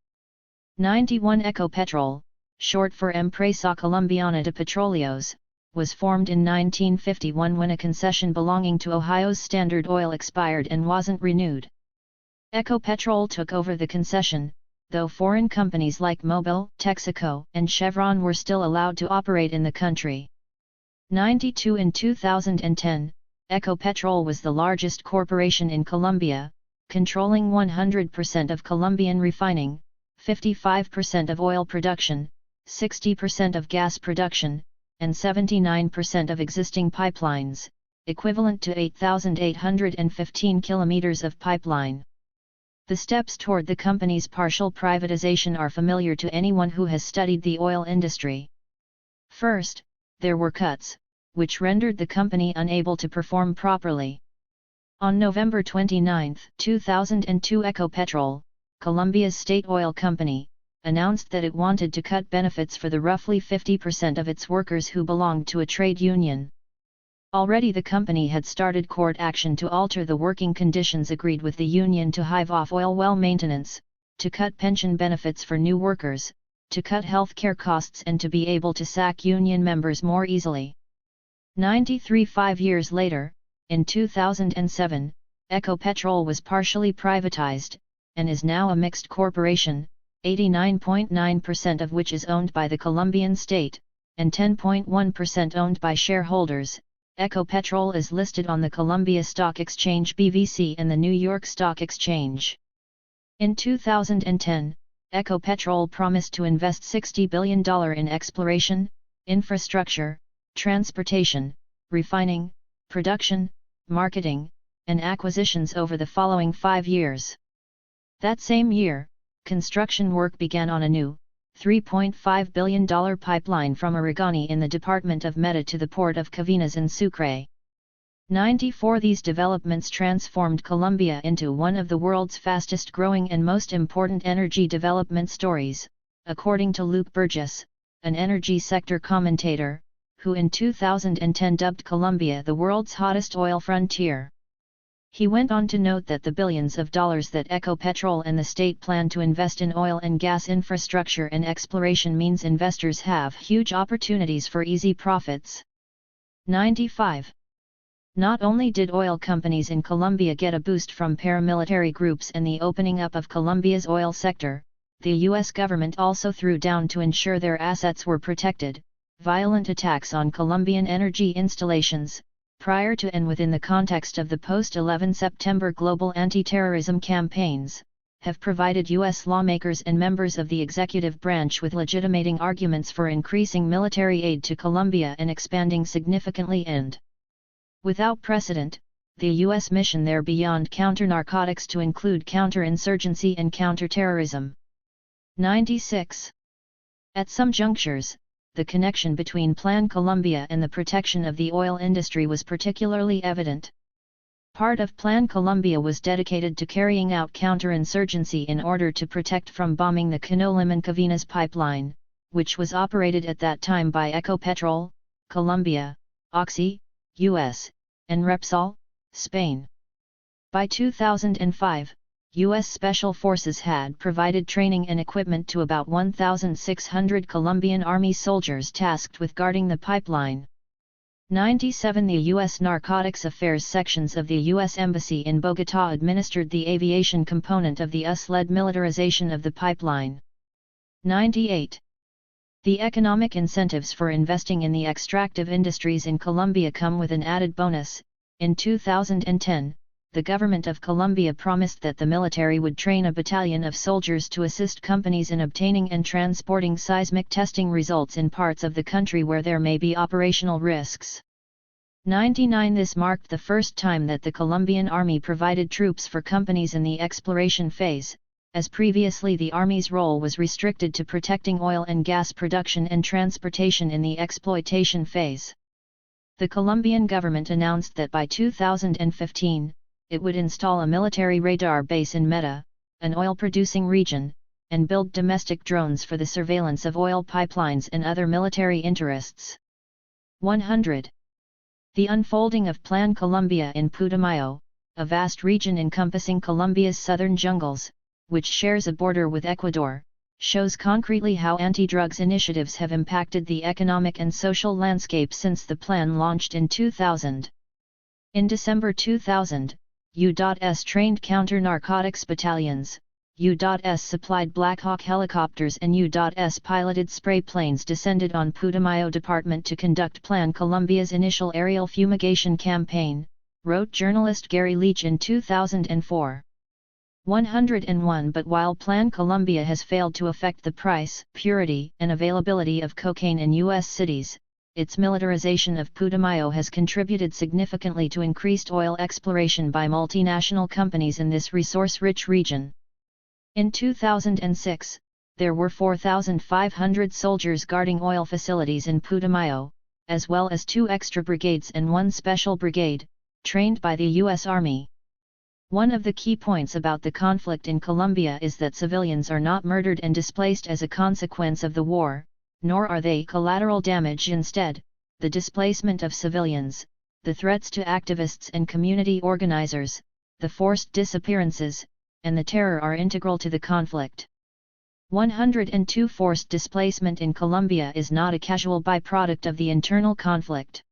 91 Ecopetrol, short for Empresa Colombiana de Petróleos, was formed in 1951 when a concession belonging to Ohio's Standard Oil expired and wasn't renewed. Ecopetrol took over the concession, though foreign companies like Mobil, Texaco, and Chevron were still allowed to operate in the country. 92 In 2010, Ecopetrol was the largest corporation in Colombia, controlling 100% of Colombian refining, 55% of oil production, 60% of gas production, and 79% of existing pipelines, equivalent to 8,815 kilometers of pipeline. The steps toward the company's partial privatization are familiar to anyone who has studied the oil industry. First, there were cuts, which rendered the company unable to perform properly. On November 29, 2002, Ecopetrol, Colombia's state oil company, announced that it wanted to cut benefits for the roughly 50% of its workers who belonged to a trade union. Already the company had started court action to alter the working conditions agreed with the union, to hive off oil well maintenance, to cut pension benefits for new workers, to cut health care costs, and to be able to sack union members more easily. 5 years later, in 2007, Ecopetrol was partially privatized, and is now a mixed corporation, 89.9% of which is owned by the Colombian state, and 10.1% owned by shareholders. Ecopetrol is listed on the Colombia Stock Exchange (BVC) and the New York Stock Exchange. In 2010, Ecopetrol promised to invest $60 billion in exploration, infrastructure, transportation, refining, production, marketing, and acquisitions over the following 5 years. That same year, construction work began on a new, $3.5 billion pipeline from Aragani in the department of Meta to the port of Cavinas in Sucre. 94 These developments transformed Colombia into one of the world's fastest growing and most important energy development stories, according to Luke Burgess, an energy sector commentator, who in 2010 dubbed Colombia the world's hottest oil frontier. He went on to note that the billions of dollars that Ecopetrol and the state plan to invest in oil and gas infrastructure and exploration means investors have huge opportunities for easy profits. 95. Not only did oil companies in Colombia get a boost from paramilitary groups and the opening up of Colombia's oil sector, the U.S. government also threw down to ensure their assets were protected. Violent attacks on Colombian energy installations, prior to and within the context of the post-11 September global anti-terrorism campaigns, have provided U.S. lawmakers and members of the executive branch with legitimating arguments for increasing military aid to Colombia and expanding significantly and without precedent, the U.S. mission there beyond counter-narcotics to include counter-insurgency and counter-terrorism. 96. At some junctures, the connection between Plan Colombia and the protection of the oil industry was particularly evident. Part of Plan Colombia was dedicated to carrying out counterinsurgency in order to protect from bombing the Cano-Limón-Cavinas pipeline, which was operated at that time by Ecopetrol, Colombia, Oxy, U.S., and Repsol, Spain. By 2005, U.S. Special Forces had provided training and equipment to about 1,600 Colombian Army soldiers tasked with guarding the pipeline. 97 The U.S. Narcotics Affairs sections of the U.S. Embassy in Bogotá administered the aviation component of the US-led militarization of the pipeline. 98. The economic incentives for investing in the extractive industries in Colombia come with an added bonus. In 2010, the government of Colombia promised that the military would train a battalion of soldiers to assist companies in obtaining and transporting seismic testing results in parts of the country where there may be operational risks. 99 This marked the first time that the Colombian Army provided troops for companies in the exploration phase, as previously the Army's role was restricted to protecting oil and gas production and transportation in the exploitation phase. The Colombian government announced that by 2015, it would install a military radar base in Meta, an oil-producing region, and build domestic drones for the surveillance of oil pipelines and other military interests. 100. The unfolding of Plan Colombia in Putumayo, a vast region encompassing Colombia's southern jungles, which shares a border with Ecuador, shows concretely how anti-drugs initiatives have impacted the economic and social landscape since the plan launched in 2000. In December 2000, U.S. trained counter-narcotics battalions, U.S. supplied Black Hawk helicopters and U.S. piloted spray planes descended on Putumayo Department to conduct Plan Colombia's initial aerial fumigation campaign, wrote journalist Gary Leach in 2004. 101 But while Plan Colombia has failed to affect the price, purity, and availability of cocaine in U.S. cities, its militarization of Putumayo has contributed significantly to increased oil exploration by multinational companies in this resource-rich region. In 2006, there were 4,500 soldiers guarding oil facilities in Putumayo, as well as 2 extra brigades and 1 special brigade, trained by the U.S. Army. One of the key points about the conflict in Colombia is that civilians are not murdered and displaced as a consequence of the war, nor are they collateral damage. Instead, the displacement of civilians, the threats to activists and community organizers, the forced disappearances, and the terror are integral to the conflict. 102 Forced displacement in Colombia is not a casual byproduct of the internal conflict.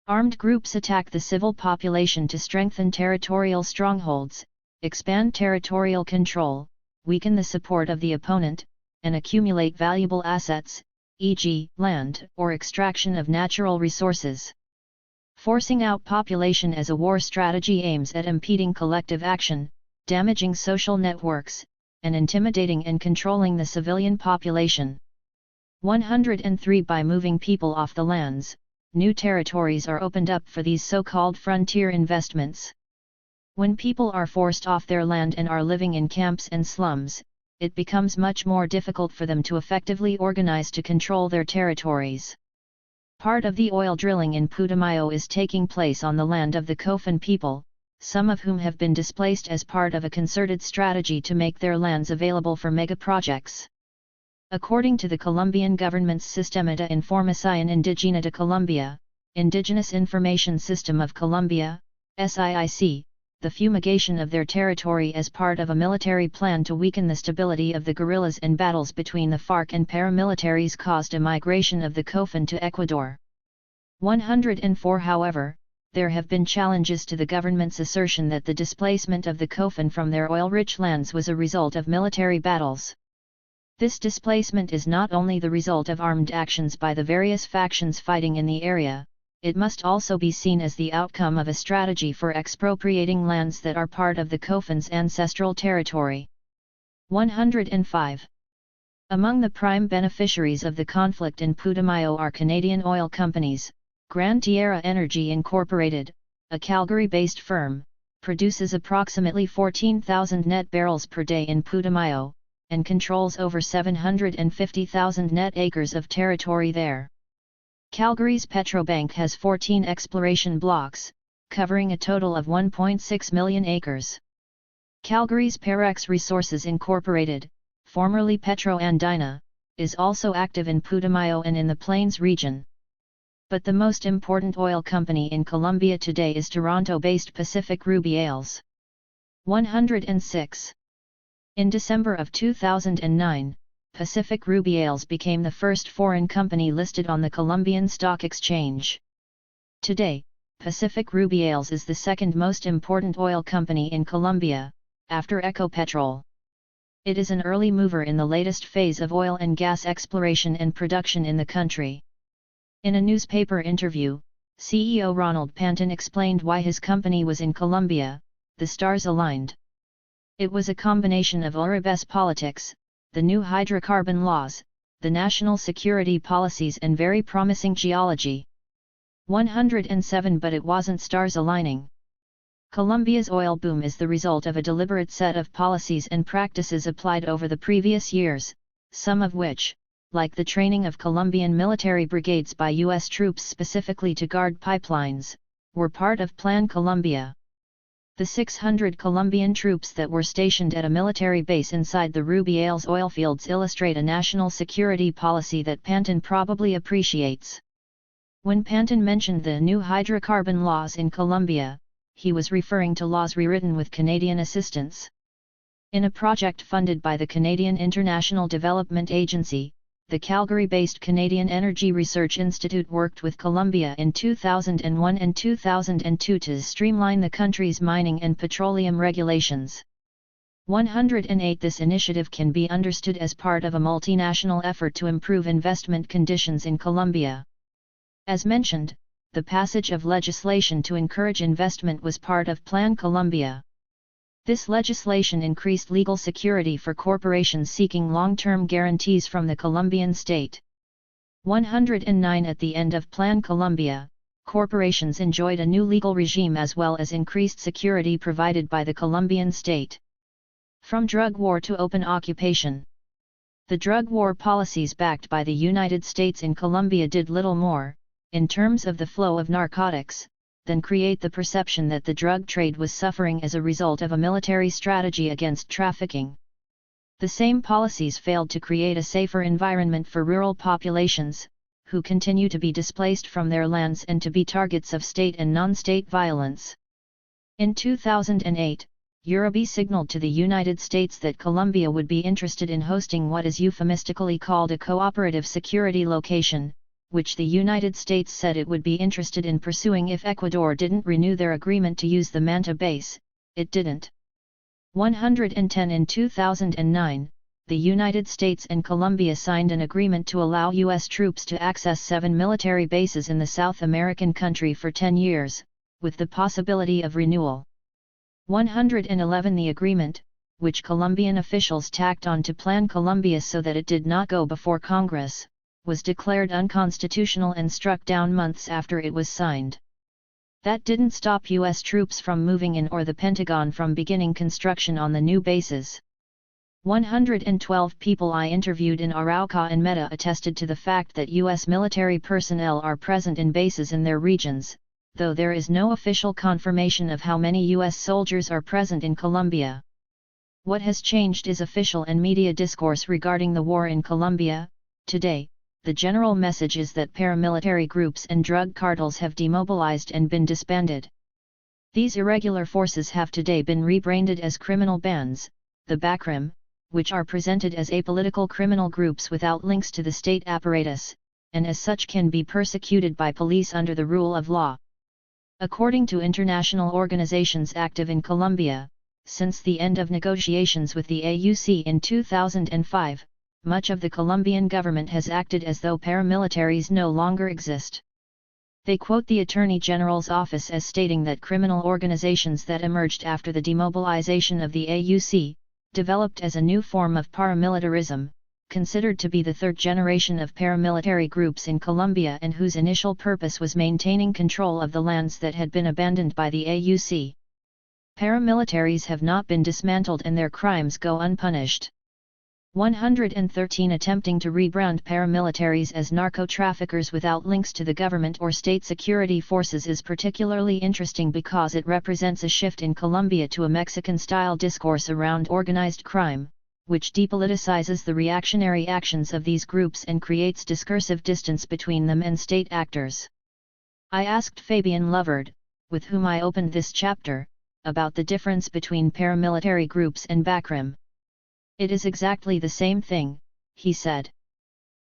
Armed groups attack the civil population to strengthen territorial strongholds, expand territorial control, weaken the support of the opponent, and accumulate valuable assets, e.g., land or extraction of natural resources. Forcing out population as a war strategy aims at impeding collective action, damaging social networks, and intimidating and controlling the civilian population. 103 By moving people off the lands, new territories are opened up for these so-called frontier investments. When people are forced off their land and are living in camps and slums, it becomes much more difficult for them to effectively organize to control their territories. Part of the oil drilling in Putumayo is taking place on the land of the Kofan people, some of whom have been displaced as part of a concerted strategy to make their lands available for mega-projects. According to the Colombian government's Sistema de Información Indígena de Colombia, Indigenous Information System of Colombia, SIIC, the fumigation of their territory as part of a military plan to weaken the stability of the guerrillas and battles between the FARC and paramilitaries caused a migration of the Kofan to Ecuador. 104 However, there have been challenges to the government's assertion that the displacement of the Kofan from their oil-rich lands was a result of military battles. This displacement is not only the result of armed actions by the various factions fighting in the area, it must also be seen as the outcome of a strategy for expropriating lands that are part of the Kofan's ancestral territory. 105. Among the prime beneficiaries of the conflict in Putumayo are Canadian oil companies. Gran Tierra Energy Incorporated, a Calgary-based firm, produces approximately 14,000 net barrels per day in Putumayo, and controls over 750,000 net acres of territory there. Calgary's Petrobank has 14 exploration blocks, covering a total of 1.6 million acres. Calgary's Parex Resources Incorporated, formerly Petro Andina, is also active in Putumayo and in the Plains region. But the most important oil company in Colombia today is Toronto-based Pacific Rubiales. 106. In December of 2009, Pacific Rubiales became the first foreign company listed on the Colombian Stock Exchange. Today, Pacific Rubiales is the second most important oil company in Colombia, after Ecopetrol. It is an early mover in the latest phase of oil and gas exploration and production in the country. In a newspaper interview, CEO Ronald Panton explained why his company was in Colombia. The stars aligned. It was a combination of Uribes politics, the new hydrocarbon laws, the national security policies and very promising geology. 107 But it wasn't stars aligning. Colombia's oil boom is the result of a deliberate set of policies and practices applied over the previous years, some of which, like the training of Colombian military brigades by U.S. troops specifically to guard pipelines, were part of Plan Colombia. The 600 Colombian troops that were stationed at a military base inside the Rubiales oil fields illustrate a national security policy that Panton probably appreciates. When Panton mentioned the new hydrocarbon laws in Colombia, he was referring to laws rewritten with Canadian assistance. In a project funded by the Canadian International Development Agency, the Calgary-based Canadian Energy Research Institute worked with Colombia in 2001 and 2002 to streamline the country's mining and petroleum regulations. 108 This initiative can be understood as part of a multinational effort to improve investment conditions in Colombia. As mentioned, the passage of legislation to encourage investment was part of Plan Colombia. This legislation increased legal security for corporations seeking long-term guarantees from the Colombian state. 109 At the end of Plan Colombia, corporations enjoyed a new legal regime as well as increased security provided by the Colombian state. From drug war to open occupation. The drug war policies backed by the United States in Colombia did little more, in terms of the flow of narcotics, than create the perception that the drug trade was suffering as a result of a military strategy against trafficking. The same policies failed to create a safer environment for rural populations, who continue to be displaced from their lands and to be targets of state and non-state violence. In 2008, Uribe signaled to the United States that Colombia would be interested in hosting what is euphemistically called a cooperative security location, which the United States said it would be interested in pursuing if Ecuador didn't renew their agreement to use the Manta base. It didn't. 110 In 2009, the United States and Colombia signed an agreement to allow U.S. troops to access 7 military bases in the South American country for 10 years, with the possibility of renewal. 111 The agreement, which Colombian officials tacked on to Plan Colombia so that it did not go before Congress, was declared unconstitutional and struck down months after it was signed. That didn't stop U.S. troops from moving in or the Pentagon from beginning construction on the new bases. 112 people I interviewed in Arauca and Meta attested to the fact that U.S. military personnel are present in bases in their regions, though there is no official confirmation of how many U.S. soldiers are present in Colombia. What has changed is official and media discourse regarding the war in Colombia. Today, the general message is that paramilitary groups and drug cartels have demobilized and been disbanded. These irregular forces have today been rebranded as criminal bands, the BACRIM, which are presented as apolitical criminal groups without links to the state apparatus, and as such can be persecuted by police under the rule of law. According to international organizations active in Colombia, since the end of negotiations with the AUC in 2005, much of the Colombian government has acted as though paramilitaries no longer exist. They quote the Attorney General's office as stating that criminal organizations that emerged after the demobilization of the AUC, developed as a new form of paramilitarism, considered to be the third generation of paramilitary groups in Colombia and whose initial purpose was maintaining control of the lands that had been abandoned by the AUC. Paramilitaries have not been dismantled and their crimes go unpunished. 113 Attempting to rebrand paramilitaries as narco-traffickers without links to the government or state security forces is particularly interesting because it represents a shift in Colombia to a Mexican-style discourse around organized crime, which depoliticizes the reactionary actions of these groups and creates discursive distance between them and state actors. I asked Fabian Lovard, with whom I opened this chapter, about the difference between paramilitary groups and BACRIM. It is exactly the same thing, he said.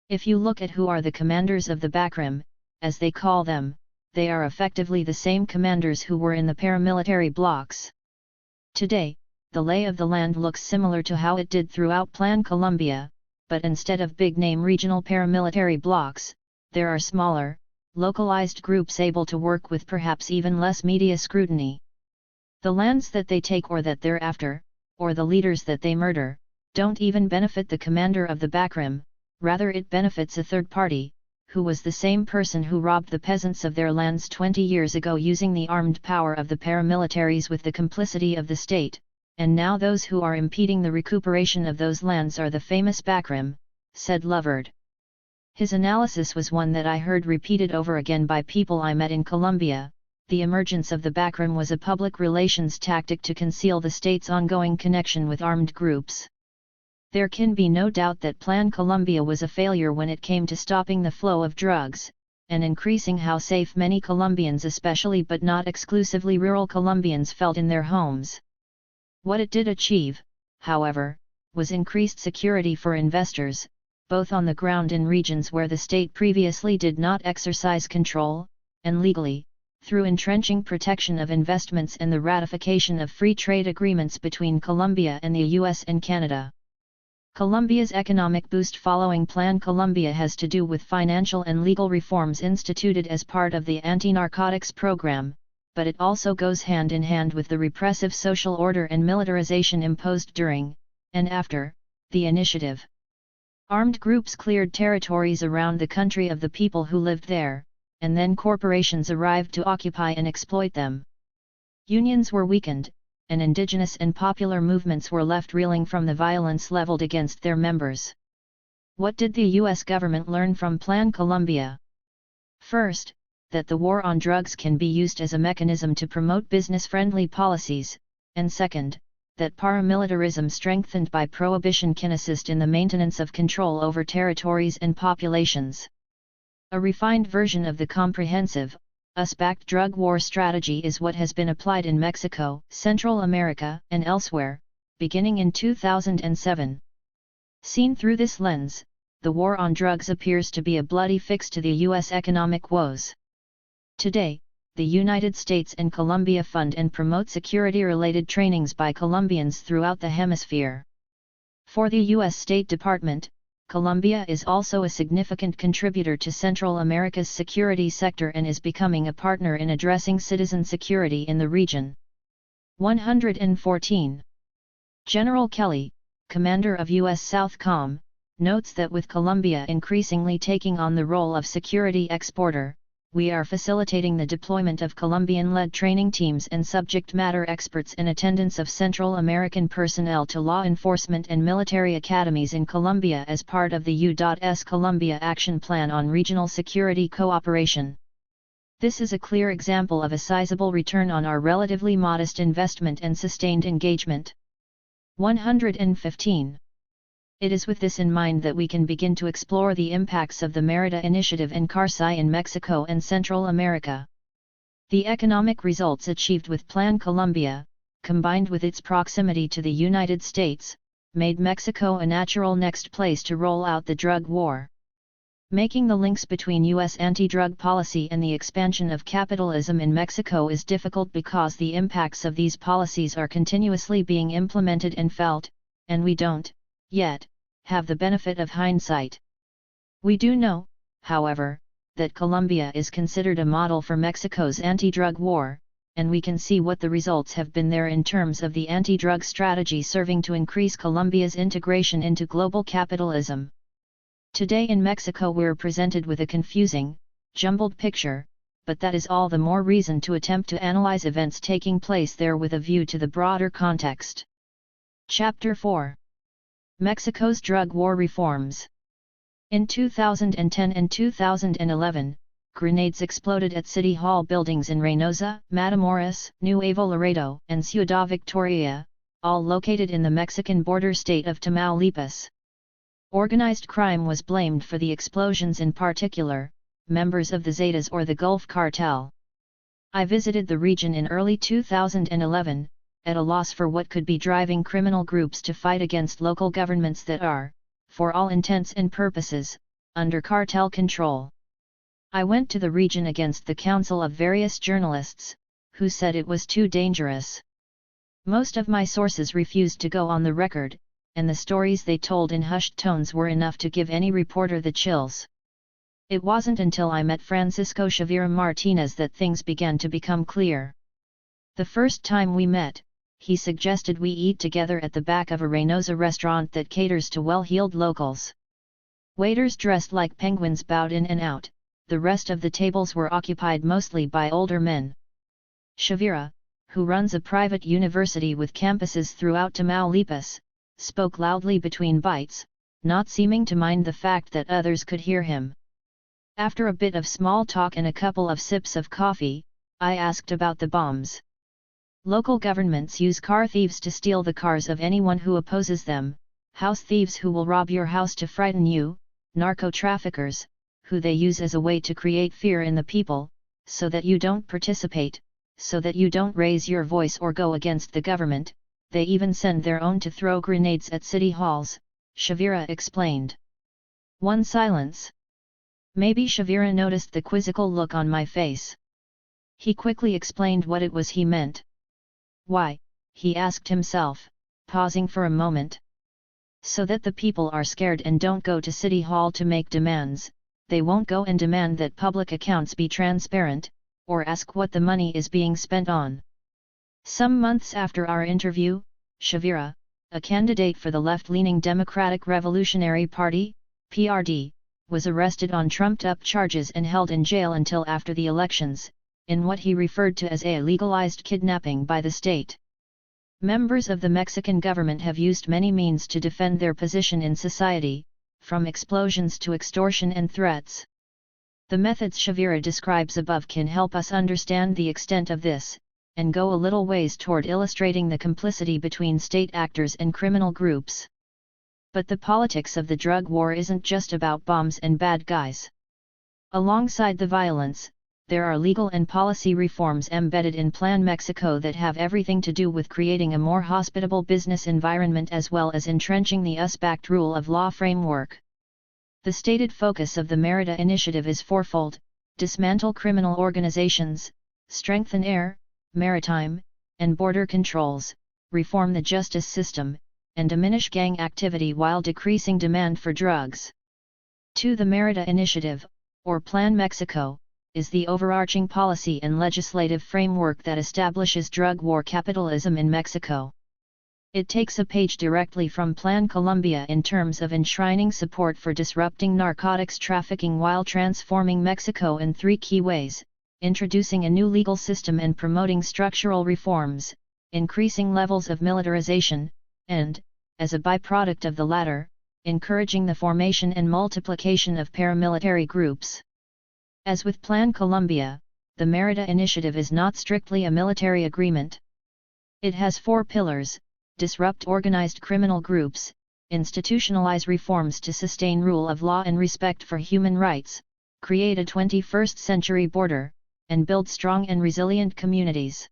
If you look at who are the commanders of the BACRIM, as they call them, they are effectively the same commanders who were in the paramilitary blocks. Today, the lay of the land looks similar to how it did throughout Plan Colombia, but instead of big-name regional paramilitary blocks, there are smaller, localized groups able to work with perhaps even less media scrutiny. The lands that they take or that they're after, or the leaders that they murder, don't even benefit the commander of the BACRIM, rather it benefits a third party, who was the same person who robbed the peasants of their lands 20 years ago using the armed power of the paramilitaries with the complicity of the state, and now those who are impeding the recuperation of those lands are the famous BACRIM, said Lovard. His analysis was one that I heard repeated over again by people I met in Colombia. The emergence of the BACRIM was a public relations tactic to conceal the state's ongoing connection with armed groups. There can be no doubt that Plan Colombia was a failure when it came to stopping the flow of drugs, and increasing how safe many Colombians, especially but not exclusively rural Colombians, felt in their homes. What it did achieve, however, was increased security for investors, both on the ground in regions where the state previously did not exercise control, and legally, through entrenching protection of investments and the ratification of free trade agreements between Colombia and the US and Canada. Colombia's economic boost following Plan Colombia has to do with financial and legal reforms instituted as part of the anti-narcotics program, but it also goes hand in hand with the repressive social order and militarization imposed during, and after, the initiative. Armed groups cleared territories around the country of the people who lived there, and then corporations arrived to occupy and exploit them. Unions were weakened, and indigenous and popular movements were left reeling from the violence leveled against their members. What did the U.S. government learn from Plan Colombia? First, that the war on drugs can be used as a mechanism to promote business-friendly policies, and second, that paramilitarism strengthened by prohibition can assist in the maintenance of control over territories and populations. A refined version of the comprehensive, US-backed drug war strategy is what has been applied in Mexico, Central America, and elsewhere, beginning in 2007. Seen through this lens, the war on drugs appears to be a bloody fix to the U.S. economic woes. Today, the United States and Colombia fund and promote security-related trainings by Colombians throughout the hemisphere. For the U.S. State Department, Colombia is also a significant contributor to Central America's security sector and is becoming a partner in addressing citizen security in the region. 114. General Kelly, commander of U.S. Southcom, notes that with Colombia increasingly taking on the role of security exporter, we are facilitating the deployment of Colombian-led training teams and subject matter experts and attendance of Central American personnel to law enforcement and military academies in Colombia as part of the U.S. Colombia Action Plan on Regional Security Cooperation. This is a clear example of a sizable return on our relatively modest investment and sustained engagement. 115. It is with this in mind that we can begin to explore the impacts of the Mérida Initiative and CARSI in Mexico and Central America. The economic results achieved with Plan Colombia, combined with its proximity to the United States, made Mexico a natural next place to roll out the drug war. Making the links between U.S. anti-drug policy and the expansion of capitalism in Mexico is difficult because the impacts of these policies are continuously being implemented and felt, and we don't, yet, have the benefit of hindsight. We do know, however, that Colombia is considered a model for Mexico's anti-drug war, and we can see what the results have been there in terms of the anti-drug strategy serving to increase Colombia's integration into global capitalism. Today in Mexico we're presented with a confusing, jumbled picture, but that is all the more reason to attempt to analyze events taking place there with a view to the broader context. Chapter 4. Mexico's Drug War Reforms. In 2010 and 2011, grenades exploded at City Hall buildings in Reynosa, Matamoros, Nuevo Laredo, and Ciudad Victoria, all located in the Mexican border state of Tamaulipas. Organized crime was blamed for the explosions, in particular, members of the Zetas or the Gulf Cartel. I visited the region in early 2011, at a loss for what could be driving criminal groups to fight against local governments that are, for all intents and purposes, under cartel control. I went to the region against the counsel of various journalists, who said it was too dangerous. Most of my sources refused to go on the record, and the stories they told in hushed tones were enough to give any reporter the chills. It wasn't until I met Francisco Xavier Martinez that things began to become clear. The first time we met, he suggested we eat together at the back of a Reynosa restaurant that caters to well-heeled locals. Waiters dressed like penguins bowed in and out, the rest of the tables were occupied mostly by older men. Xaviera, who runs a private university with campuses throughout Tamaulipas, spoke loudly between bites, not seeming to mind the fact that others could hear him. After a bit of small talk and a couple of sips of coffee, I asked about the bombs. Local governments use car thieves to steal the cars of anyone who opposes them, house thieves who will rob your house to frighten you, narco-traffickers, who they use as a way to create fear in the people, so that you don't participate, so that you don't raise your voice or go against the government. They even send their own to throw grenades at city halls, Xaviera explained. One silence. Maybe Xaviera noticed the quizzical look on my face. He quickly explained what it was he meant. Why, he asked himself, pausing for a moment. So that the people are scared and don't go to City Hall to make demands, they won't go and demand that public accounts be transparent, or ask what the money is being spent on. Some months after our interview, Xaviera, a candidate for the left-leaning Democratic Revolutionary Party, PRD, was arrested on trumped-up charges and held in jail until after the elections, in what he referred to as a legalized kidnapping by the state. Members of the Mexican government have used many means to defend their position in society, from explosions to extortion and threats. The methods Shavira describes above can help us understand the extent of this, and go a little ways toward illustrating the complicity between state actors and criminal groups. But the politics of the drug war isn't just about bombs and bad guys. Alongside the violence, there are legal and policy reforms embedded in Plan Mexico that have everything to do with creating a more hospitable business environment as well as entrenching the US-backed rule of law framework. The stated focus of the Merida Initiative is fourfold: dismantle criminal organizations, strengthen air, maritime, and border controls, reform the justice system, and diminish gang activity while decreasing demand for drugs. 2. The Merida Initiative, or Plan Mexico, is the overarching policy and legislative framework that establishes drug war capitalism in Mexico. It takes a page directly from Plan Colombia in terms of enshrining support for disrupting narcotics trafficking while transforming Mexico in 3 key ways: introducing a new legal system and promoting structural reforms, increasing levels of militarization, and, as a byproduct of the latter, encouraging the formation and multiplication of paramilitary groups. As with Plan Colombia, the Merida Initiative is not strictly a military agreement. It has 4 pillars: disrupt organized criminal groups, institutionalize reforms to sustain rule of law and respect for human rights, create a 21st-century border, and build strong and resilient communities.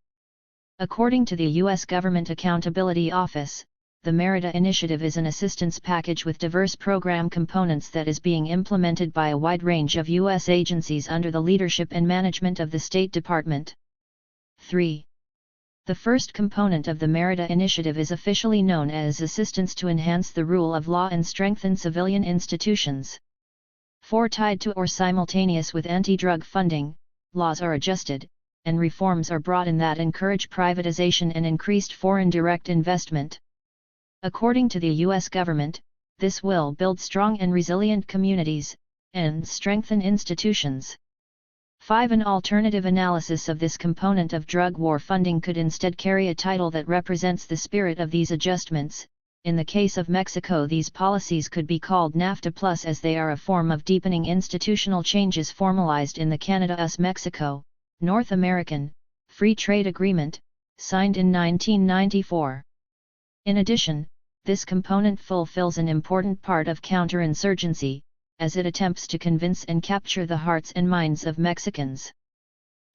According to the U.S. Government Accountability Office, the Merida Initiative is an assistance package with diverse program components that is being implemented by a wide range of U.S. agencies under the leadership and management of the State Department. 3. The first component of the Merida Initiative is officially known as Assistance to Enhance the Rule of Law and Strengthen Civilian Institutions. 4. Tied to or simultaneous with anti-drug funding, laws are adjusted, and reforms are brought in that encourage privatization and increased foreign direct investment. According to the U.S. government, this will build strong and resilient communities, and strengthen institutions. 5. An alternative analysis of this component of drug war funding could instead carry a title that represents the spirit of these adjustments. In the case of Mexico, these policies could be called NAFTA Plus, as they are a form of deepening institutional changes formalized in the Canada-US-Mexico, North American, Free Trade Agreement, signed in 1994. In addition, this component fulfills an important part of counterinsurgency, as it attempts to convince and capture the hearts and minds of Mexicans.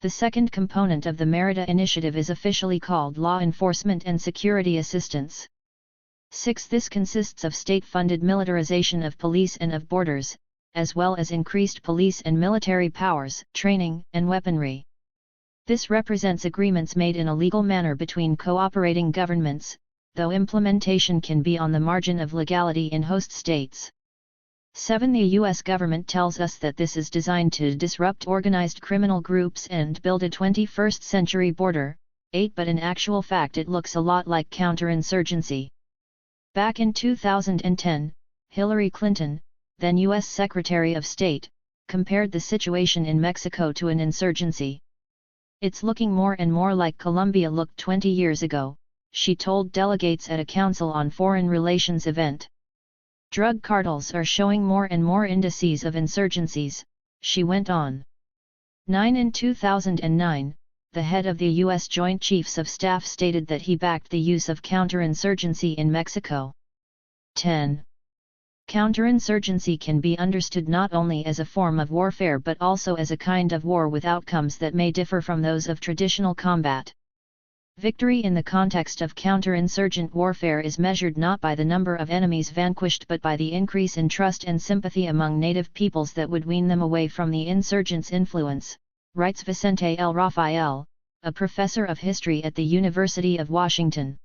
The second component of the Merida Initiative is officially called Law Enforcement and Security Assistance. 6. This consists of state-funded militarization of police and of borders, as well as increased police and military powers, training, and weaponry. This represents agreements made in a legal manner between cooperating governments, though implementation can be on the margin of legality in host states. 7. The U.S. government tells us that this is designed to disrupt organized criminal groups and build a 21st-century border. 8. But in actual fact it looks a lot like counterinsurgency. Back in 2010, Hillary Clinton, then U.S. Secretary of State, compared the situation in Mexico to an insurgency. "It's looking more and more like Colombia looked 20 years ago," she told delegates at a Council on Foreign Relations event. "Drug cartels are showing more and more indices of insurgencies," she went on. 9. In 2009, the head of the U.S. Joint Chiefs of Staff stated that he backed the use of counterinsurgency in Mexico. 10. Counterinsurgency can be understood not only as a form of warfare but also as a kind of war with outcomes that may differ from those of traditional combat. Victory in the context of counterinsurgent warfare is measured not by the number of enemies vanquished but by the increase in trust and sympathy among native peoples that would wean them away from the insurgents' influence, writes Vicente L. Rafael, a professor of history at the University of Washington.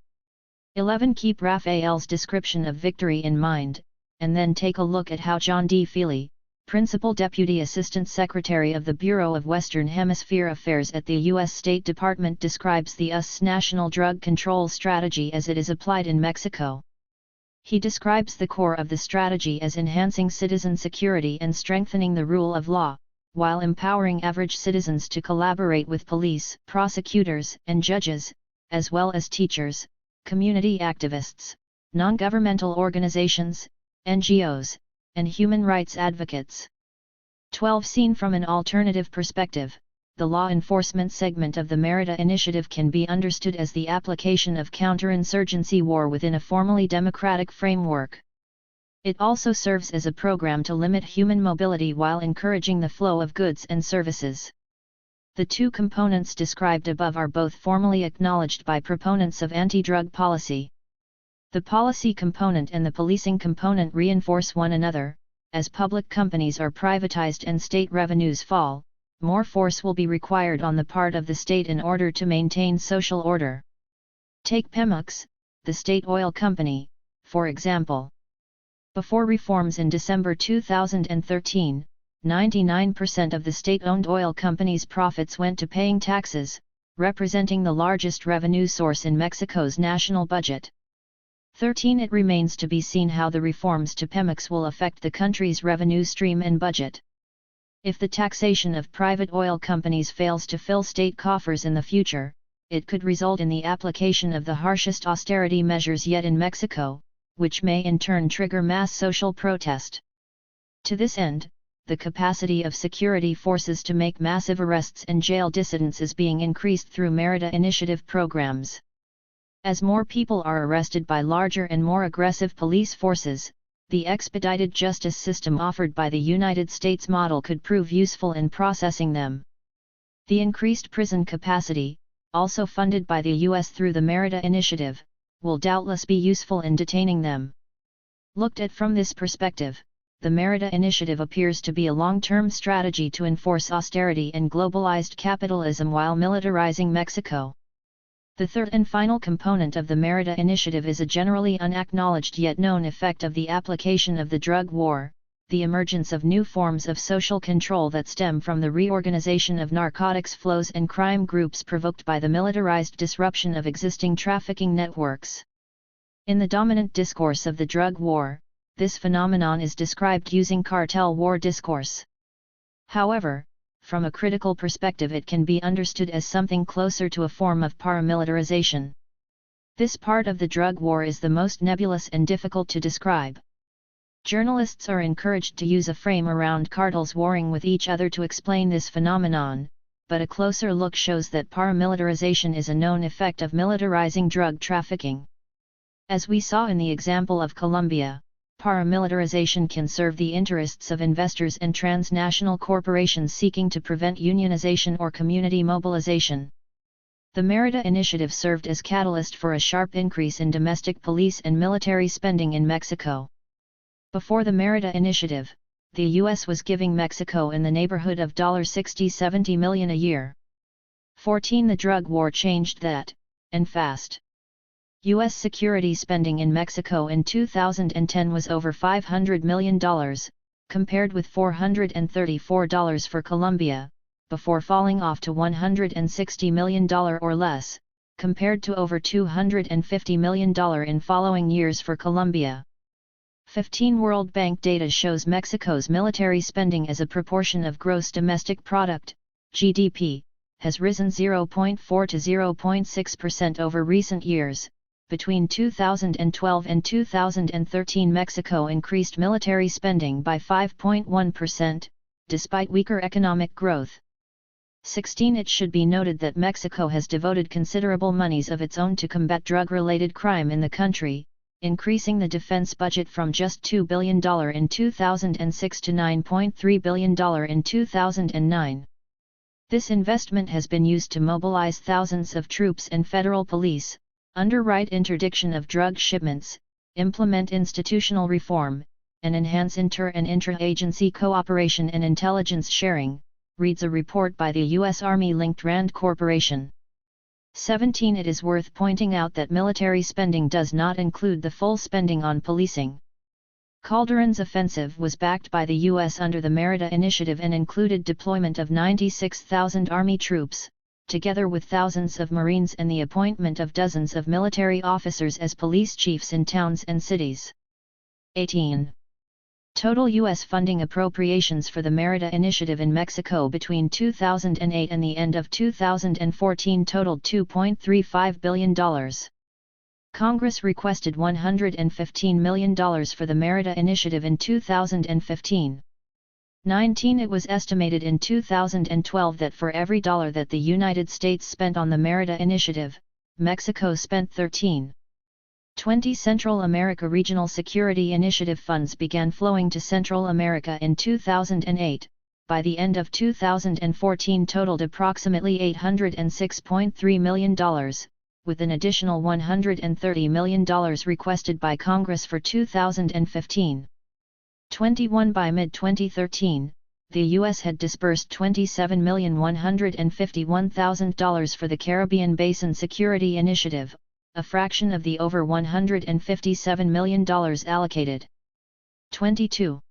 11. Keep Rafael's description of victory in mind, and then take a look at how John D. Feely, Principal Deputy Assistant Secretary of the Bureau of Western Hemisphere Affairs at the U.S. State Department, describes the U.S. National Drug Control Strategy as it is applied in Mexico. He describes the core of the strategy as enhancing citizen security and strengthening the rule of law, while empowering average citizens to collaborate with police, prosecutors, and judges, as well as teachers, community activists, non-governmental organizations, NGOs, and human rights advocates. 12. Seen from an alternative perspective, the law enforcement segment of the Merida Initiative can be understood as the application of counterinsurgency war within a formally democratic framework. It also serves as a program to limit human mobility while encouraging the flow of goods and services. The two components described above are both formally acknowledged by proponents of anti-drug policy. The policy component and the policing component reinforce one another. As public companies are privatized and state revenues fall, more force will be required on the part of the state in order to maintain social order. Take Pemex, the state oil company, for example. Before reforms in December 2013, 99% of the state-owned oil company's profits went to paying taxes, representing the largest revenue source in Mexico's national budget. 13. It remains to be seen how the reforms to Pemex will affect the country's revenue stream and budget. If the taxation of private oil companies fails to fill state coffers in the future, it could result in the application of the harshest austerity measures yet in Mexico, which may in turn trigger mass social protest. To this end, the capacity of security forces to make massive arrests and jail dissidents is being increased through Merida Initiative programs. As more people are arrested by larger and more aggressive police forces, the expedited justice system offered by the United States model could prove useful in processing them. The increased prison capacity, also funded by the U.S. through the Merida Initiative, will doubtless be useful in detaining them. Looked at from this perspective, the Merida Initiative appears to be a long-term strategy to enforce austerity and globalized capitalism while militarizing Mexico. The third and final component of the Merida Initiative is a generally unacknowledged yet known effect of the application of the drug war, the emergence of new forms of social control that stem from the reorganization of narcotics flows and crime groups provoked by the militarized disruption of existing trafficking networks. In the dominant discourse of the drug war, this phenomenon is described using cartel war discourse. However, from a critical perspective it can be understood as something closer to a form of paramilitarization. This part of the drug war is the most nebulous and difficult to describe. Journalists are encouraged to use a frame around cartels warring with each other to explain this phenomenon, but a closer look shows that paramilitarization is a known effect of militarizing drug trafficking. As we saw in the example of Colombia, paramilitarization can serve the interests of investors and transnational corporations seeking to prevent unionization or community mobilization. The Merida Initiative served as catalyst for a sharp increase in domestic police and military spending in Mexico. Before the Merida Initiative, the U.S. was giving Mexico in the neighborhood of $60–70 million a year. 14. The drug war changed that, and fast. U.S. security spending in Mexico in 2010 was over $500 million, compared with $434 for Colombia, before falling off to $160 million or less, compared to over $250 million in following years for Colombia. 15. World Bank data shows Mexico's military spending as a proportion of gross domestic product, GDP, has risen 0.4 to 0.6% over recent years. Between 2012 and 2013, Mexico increased military spending by 5.1%, despite weaker economic growth. 16. It should be noted that Mexico has devoted considerable monies of its own to combat drug-related crime in the country, increasing the defense budget from just $2 billion in 2006 to $9.3 billion in 2009. This investment has been used to mobilize thousands of troops and federal police, underwrite interdiction of drug shipments, implement institutional reform, and enhance inter- and intra-agency cooperation and intelligence sharing, reads a report by the U.S. Army-linked RAND Corporation. 17. It is worth pointing out that military spending does not include the full spending on policing. Calderon's offensive was backed by the U.S. under the Merida Initiative and included deployment of 96,000 Army troops, together with thousands of Marines and the appointment of dozens of military officers as police chiefs in towns and cities. 18. Total U.S. funding appropriations for the Merida Initiative in Mexico between 2008 and the end of 2014 totaled $2.35 billion. Congress requested $115 million for the Merida Initiative in 2015. 19. It was estimated in 2012 that for every dollar that the United States spent on the Merida Initiative, Mexico spent 13. 20. Central America Regional Security Initiative funds began flowing to Central America in 2008, by the end of 2014 totaled approximately $806.3 million, with an additional $130 million requested by Congress for 2015. 21. By mid-2013, the U.S. had disbursed $27,151,000 for the Caribbean Basin Security Initiative, a fraction of the over $157 million allocated. 22.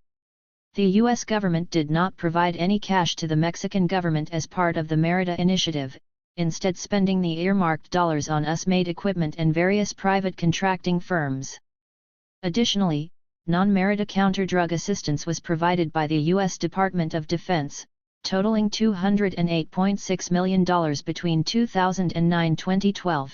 The U.S. government did not provide any cash to the Mexican government as part of the Merida Initiative, instead spending the earmarked dollars on US-made equipment and various private contracting firms. Additionally, non-Merida counter-drug assistance was provided by the U.S. Department of Defense, totaling $208.6 million between 2009-2012.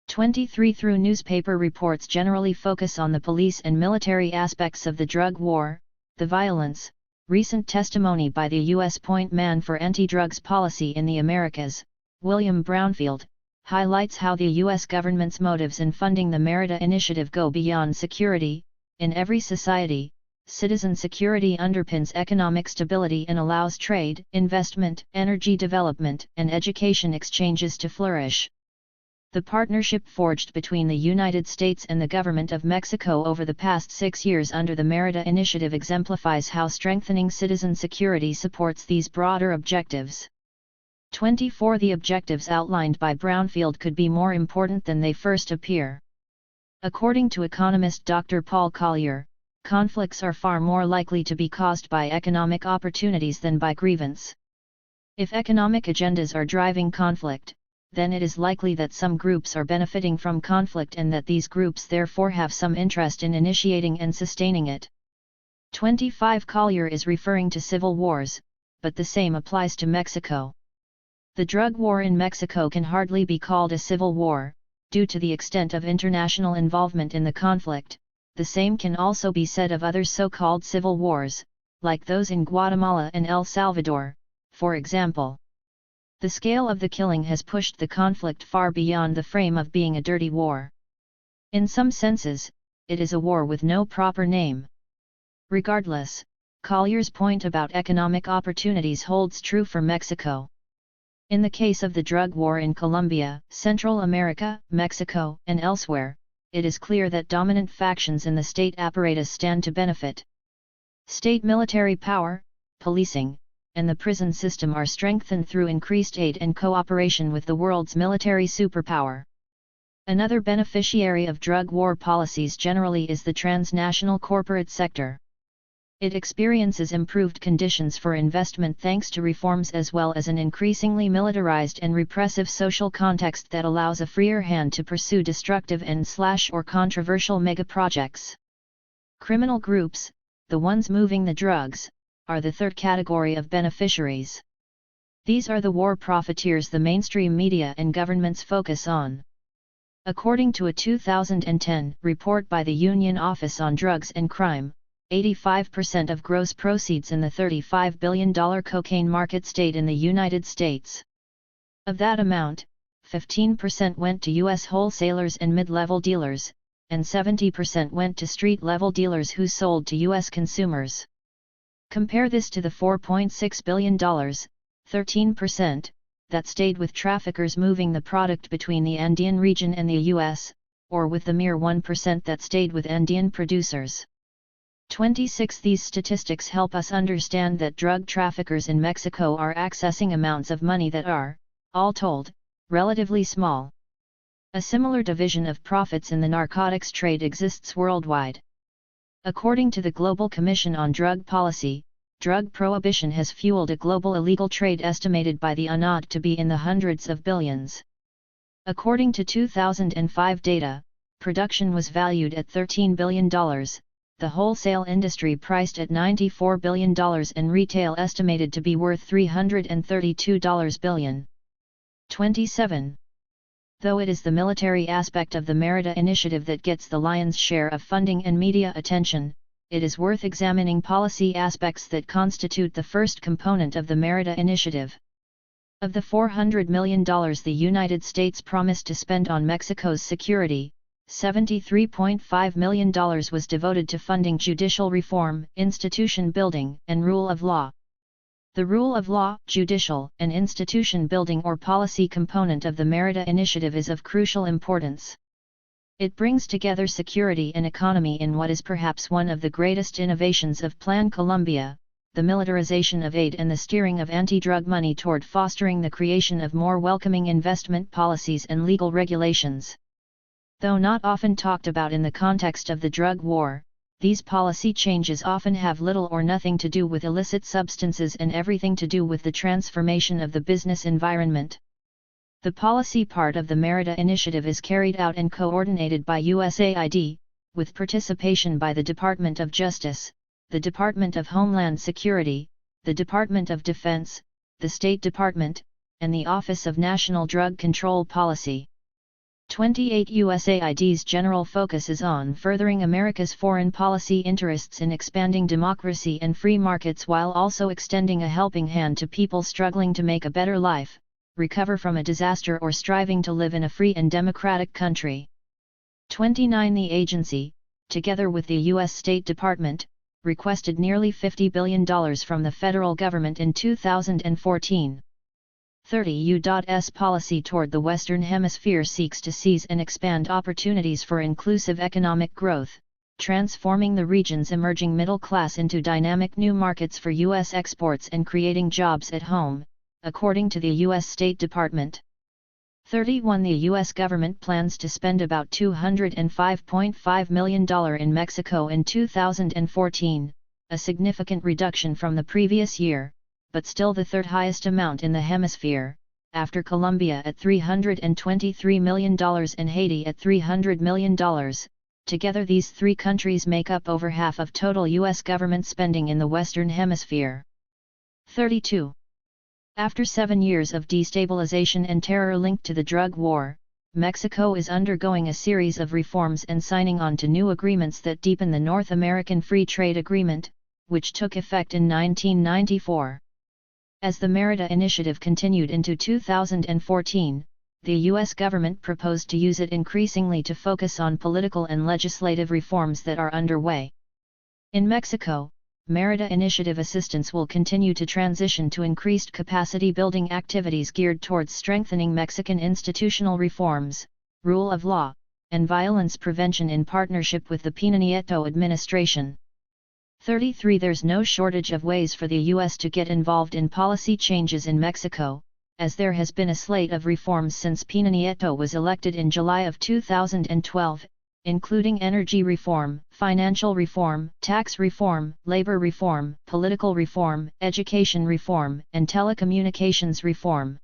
23. Through newspaper reports generally focus on the police and military aspects of the drug war, the violence. Recent testimony by the U.S. Point Man for Anti-Drugs Policy in the Americas, William Brownfield, highlights how the U.S. government's motives in funding the Merida Initiative go beyond security. In every society, citizen security underpins economic stability and allows trade, investment, energy development, and education exchanges to flourish. The partnership forged between the United States and the government of Mexico over the past 6 years under the Merida Initiative exemplifies how strengthening citizen security supports these broader objectives. 24. The objectives outlined by Brownfield could be more important than they first appear. According to economist Dr. Paul Collier, conflicts are far more likely to be caused by economic opportunities than by grievance. If economic agendas are driving conflict, then it is likely that some groups are benefiting from conflict and that these groups therefore have some interest in initiating and sustaining it. 25. Collier is referring to civil wars, but the same applies to Mexico. The drug war in Mexico can hardly be called a civil war, due to the extent of international involvement in the conflict. The same can also be said of other so-called civil wars, like those in Guatemala and El Salvador, for example. The scale of the killing has pushed the conflict far beyond the frame of being a dirty war. In some senses, it is a war with no proper name. Regardless, Collier's point about economic opportunities holds true for Mexico. In the case of the drug war in Colombia, Central America, Mexico, and elsewhere, it is clear that dominant factions in the state apparatus stand to benefit. State military power, policing, and the prison system are strengthened through increased aid and cooperation with the world's military superpower. Another beneficiary of drug war policies generally is the transnational corporate sector. It experiences improved conditions for investment thanks to reforms as well as an increasingly militarized and repressive social context that allows a freer hand to pursue destructive and/or controversial megaprojects. Criminal groups, the ones moving the drugs, are the third category of beneficiaries. These are the war profiteers the mainstream media and governments focus on. According to a 2010 report by the Union Office on Drugs and Crime, 85% of gross proceeds in the $35 billion cocaine market stayed in the United States. Of that amount, 15% went to U.S. wholesalers and mid-level dealers, and 70% went to street-level dealers who sold to U.S. consumers. Compare this to the $4.6 billion, 13%, that stayed with traffickers moving the product between the Andean region and the U.S., or with the mere 1% that stayed with Andean producers. 26. These statistics help us understand that drug traffickers in Mexico are accessing amounts of money that are, all told, relatively small. A similar division of profits in the narcotics trade exists worldwide. According to the Global Commission on Drug Policy, drug prohibition has fueled a global illegal trade estimated by the UNOD to be in the hundreds of billions. According to 2005 data, production was valued at $13 billion, the wholesale industry priced at $94 billion and retail estimated to be worth $332 billion. 27. Though it is the military aspect of the Merida Initiative that gets the lion's share of funding and media attention, it is worth examining policy aspects that constitute the first component of the Merida Initiative. Of the $400 million the United States promised to spend on Mexico's security, $73.5 million was devoted to funding judicial reform, institution building, and rule of law. The rule of law, judicial, and institution building or policy component of the Merida Initiative is of crucial importance. It brings together security and economy in what is perhaps one of the greatest innovations of Plan Colombia, the militarization of aid and the steering of anti-drug money toward fostering the creation of more welcoming investment policies and legal regulations. Though not often talked about in the context of the drug war, these policy changes often have little or nothing to do with illicit substances and everything to do with the transformation of the business environment. The policy part of the Merida Initiative is carried out and coordinated by USAID, with participation by the Department of Justice, the Department of Homeland Security, the Department of Defense, the State Department, and the Office of National Drug Control Policy. 28. USAID's general focus is on furthering America's foreign policy interests in expanding democracy and free markets while also extending a helping hand to people struggling to make a better life, recover from a disaster or striving to live in a free and democratic country. 29. The agency, together with the U.S. State Department, requested nearly $50 billion from the federal government in 2014. 30. U.S. policy toward the Western Hemisphere seeks to seize and expand opportunities for inclusive economic growth, transforming the region's emerging middle class into dynamic new markets for U.S. exports and creating jobs at home, according to the U.S. State Department. 31. The U.S. government plans to spend about $205.5 million in Mexico in 2014, a significant reduction from the previous year, but still the third highest amount in the hemisphere, after Colombia at $323 million and Haiti at $300 million. Together these three countries make up over half of total U.S. government spending in the Western Hemisphere. 32. After 7 years of destabilization and terror linked to the drug war, Mexico is undergoing a series of reforms and signing on to new agreements that deepen the North American Free Trade Agreement, which took effect in 1994. As the Merida Initiative continued into 2014, the U.S. government proposed to use it increasingly to focus on political and legislative reforms that are underway. In Mexico, Merida Initiative assistance will continue to transition to increased capacity-building activities geared towards strengthening Mexican institutional reforms, rule of law, and violence prevention in partnership with the Peña Nieto administration. 33. There's no shortage of ways for the U.S. to get involved in policy changes in Mexico, as there has been a slate of reforms since Peña Nieto was elected in July of 2012, including energy reform, financial reform, tax reform, labor reform, political reform, education reform, and telecommunications reform.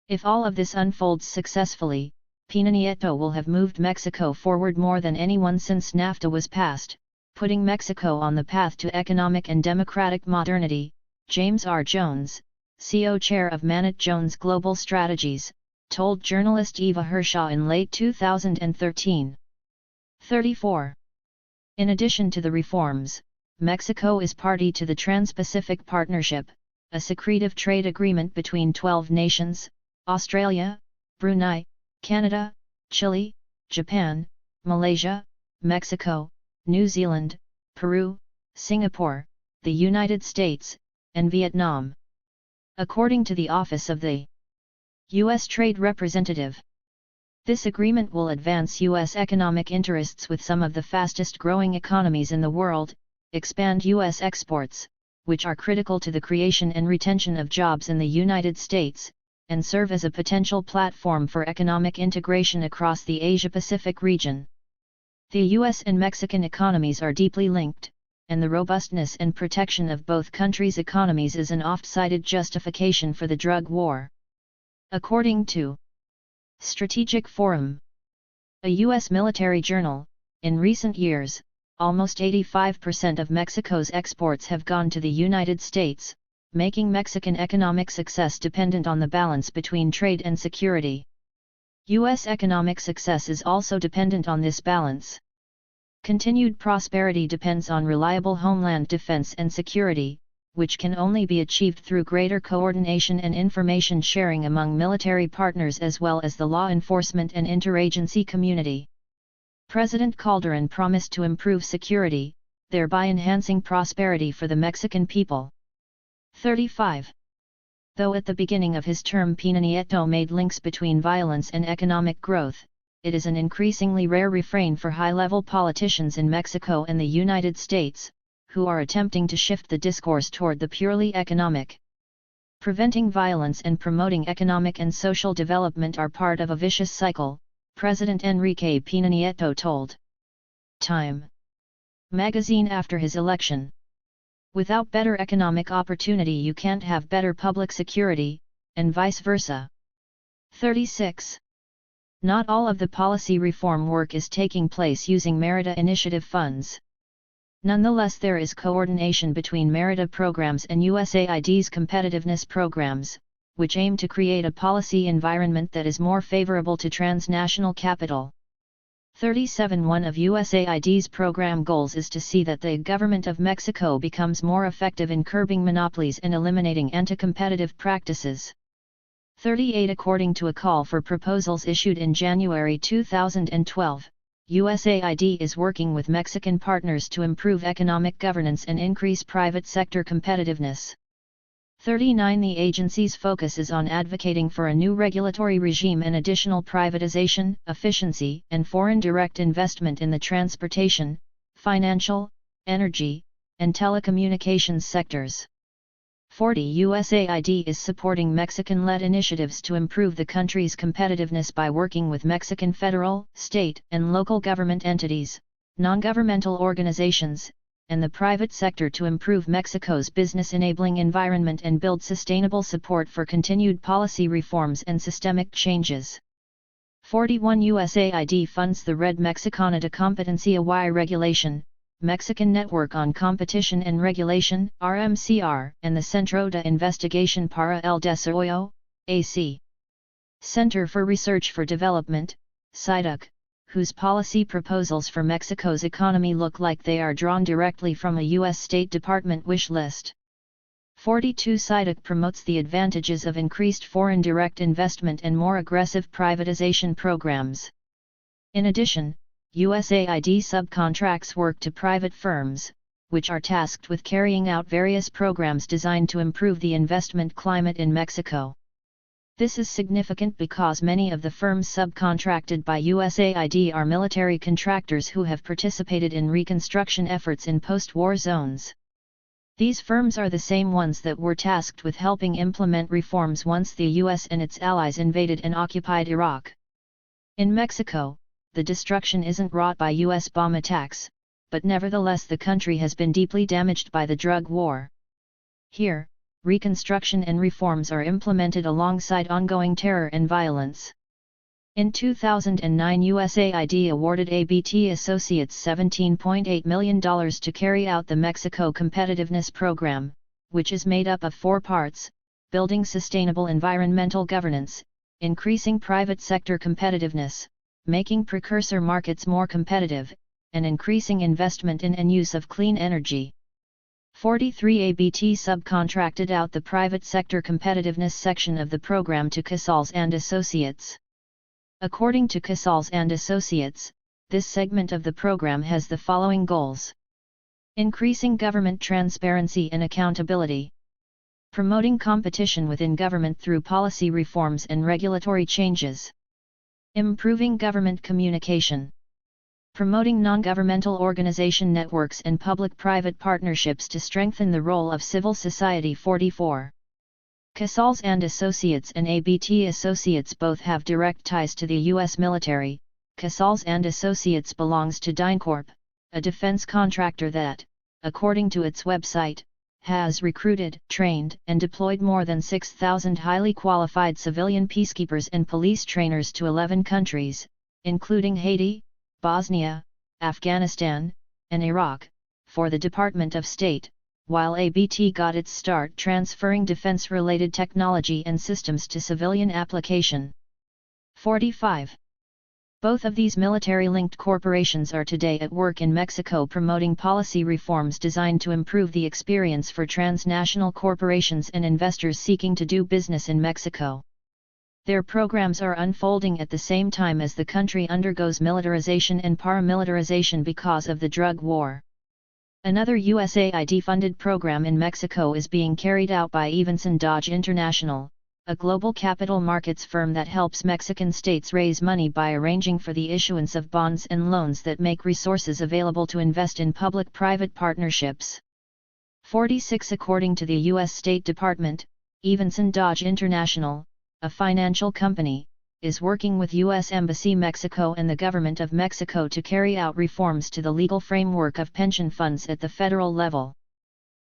If all of this unfolds successfully, Peña Nieto will have moved Mexico forward more than anyone since NAFTA was passed, putting Mexico on the path to economic and democratic modernity. James R. Jones, CO Chair of Manette Jones Global Strategies, told journalist Eva Hershaw in late 2013. 34. In addition to the reforms, Mexico is party to the Trans-Pacific Partnership, a secretive trade agreement between 12 nations, Australia, Brunei, Canada, Chile, Japan, Malaysia, Mexico, New Zealand, Peru, Singapore, the United States, and Vietnam. According to the Office of the U.S. Trade Representative, this agreement will advance U.S. economic interests with some of the fastest-growing economies in the world, expand U.S. exports, which are critical to the creation and retention of jobs in the United States, and serve as a potential platform for economic integration across the Asia-Pacific region. The U.S. and Mexican economies are deeply linked, and the robustness and protection of both countries' economies is an oft-cited justification for the drug war. According to Strategic Forum, a U.S. military journal, in recent years, almost 85% of Mexico's exports have gone to the United States, making Mexican economic success dependent on the balance between trade and security. U.S. economic success is also dependent on this balance. Continued prosperity depends on reliable homeland defense and security, which can only be achieved through greater coordination and information sharing among military partners as well as the law enforcement and interagency community. President Calderon promised to improve security, thereby enhancing prosperity for the Mexican people. 35. Though at the beginning of his term Peña Nieto made links between violence and economic growth, it is an increasingly rare refrain for high-level politicians in Mexico and the United States, who are attempting to shift the discourse toward the purely economic. Preventing violence and promoting economic and social development are part of a vicious cycle, President Enrique Peña Nieto told Time magazine after his election. Without better economic opportunity you can't have better public security, and vice versa. 36. Not all of the policy reform work is taking place using Merida Initiative funds. Nonetheless, there is coordination between Merida programs and USAID's competitiveness programs, which aim to create a policy environment that is more favorable to transnational capital. 37. One of USAID's program goals is to see that the government of Mexico becomes more effective in curbing monopolies and eliminating anti-competitive practices. 38. According to a call for proposals issued in January 2012, USAID is working with Mexican partners to improve economic governance and increase private sector competitiveness. 39. The agency's focus is on advocating for a new regulatory regime and additional privatization, efficiency, and foreign direct investment in the transportation, financial, energy, and telecommunications sectors. 40. USAID is supporting Mexican-led initiatives to improve the country's competitiveness by working with Mexican federal, state, and local government entities, non-governmental organizations, and the private sector to improve Mexico's business-enabling environment and build sustainable support for continued policy reforms and systemic changes. 41. USAID funds the Red Mexicana de Competencia y Regulación, Mexican Network on Competition and Regulation, RMCR, and the Centro de Investigación para el Desarrollo, AC. Center for Research for Development, CIDUC, whose policy proposals for Mexico's economy look like they are drawn directly from a U.S. State Department wish list. 42. CIDUC promotes the advantages of increased foreign direct investment and more aggressive privatization programs. In addition, USAID subcontracts work to private firms, which are tasked with carrying out various programs designed to improve the investment climate in Mexico. This is significant because many of the firms subcontracted by USAID are military contractors who have participated in reconstruction efforts in post-war zones. These firms are the same ones that were tasked with helping implement reforms once the US and its allies invaded and occupied Iraq. In Mexico, the destruction isn't wrought by US bomb attacks, but nevertheless the country has been deeply damaged by the drug war. Here, reconstruction and reforms are implemented alongside ongoing terror and violence. In 2009, USAID awarded ABT Associates $17.8 million to carry out the Mexico Competitiveness Program, which is made up of 4 parts: building sustainable environmental governance, increasing private sector competitiveness, making precursor markets more competitive, and increasing investment in and use of clean energy. 43. ABT subcontracted out the private sector competitiveness section of the program to Casals and Associates. According to Casals and Associates, this segment of the program has the following goals: increasing government transparency and accountability, promoting competition within government through policy reforms and regulatory changes, improving government communication, promoting non-governmental organization networks and public-private partnerships to strengthen the role of civil society. 44. Casals and Associates and ABT Associates both have direct ties to the U.S. military. Casals and Associates belongs to DynCorp, a defense contractor that, according to its website, has recruited, trained, and deployed more than 6,000 highly qualified civilian peacekeepers and police trainers to 11 countries, including Haiti, Bosnia, Afghanistan, and Iraq, for the Department of State, while ABT got its start transferring defense-related technology and systems to civilian application. 45. Both of these military-linked corporations are today at work in Mexico promoting policy reforms designed to improve the experience for transnational corporations and investors seeking to do business in Mexico. Their programs are unfolding at the same time as the country undergoes militarization and paramilitarization because of the drug war. Another USAID-funded program in Mexico is being carried out by Evenson Dodge International, a global capital markets firm that helps Mexican states raise money by arranging for the issuance of bonds and loans that make resources available to invest in public-private partnerships. 46. According to the U.S. State Department, Evenson Dodge International, a financial company, is working with U.S. Embassy Mexico and the Government of Mexico to carry out reforms to the legal framework of pension funds at the federal level.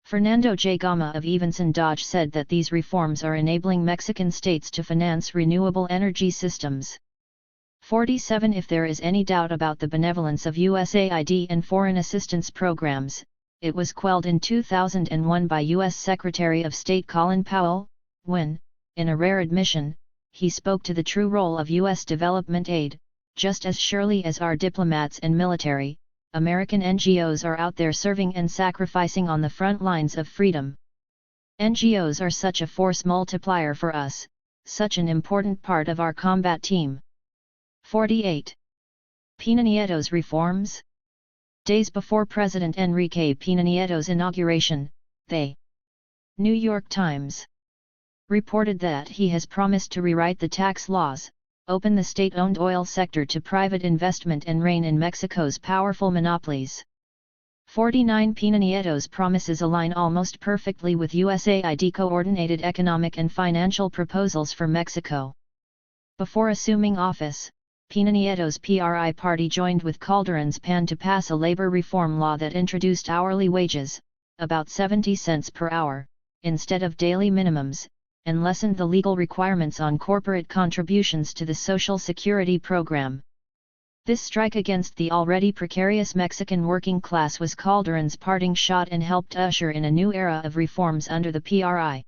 Fernando J. Gama of Evenson Dodge said that these reforms are enabling Mexican states to finance renewable energy systems. 47. If there is any doubt about the benevolence of USAID and foreign assistance programs, it was quelled in 2001 by U.S. Secretary of State Colin Powell, when, in a rare admission, he spoke to the true role of U.S. development aid. Just as surely as our diplomats and military, American NGOs are out there serving and sacrificing on the front lines of freedom. NGOs are such a force multiplier for us, such an important part of our combat team. 48. Peña Nieto's reforms? Days before President Enrique Peña Nieto's inauguration, the New York Times reported that he has promised to rewrite the tax laws, open the state-owned oil sector to private investment and rein in Mexico's powerful monopolies. 49. Peña Nieto's promises align almost perfectly with USAID coordinated economic and financial proposals for Mexico. Before assuming office, Peña Nieto's PRI party joined with Calderon's PAN to pass a labor reform law that introduced hourly wages, about 70 cents per hour, instead of daily minimums, and lessened the legal requirements on corporate contributions to the Social Security program. This strike against the already precarious Mexican working class was Calderon's parting shot and helped usher in a new era of reforms under the PRI.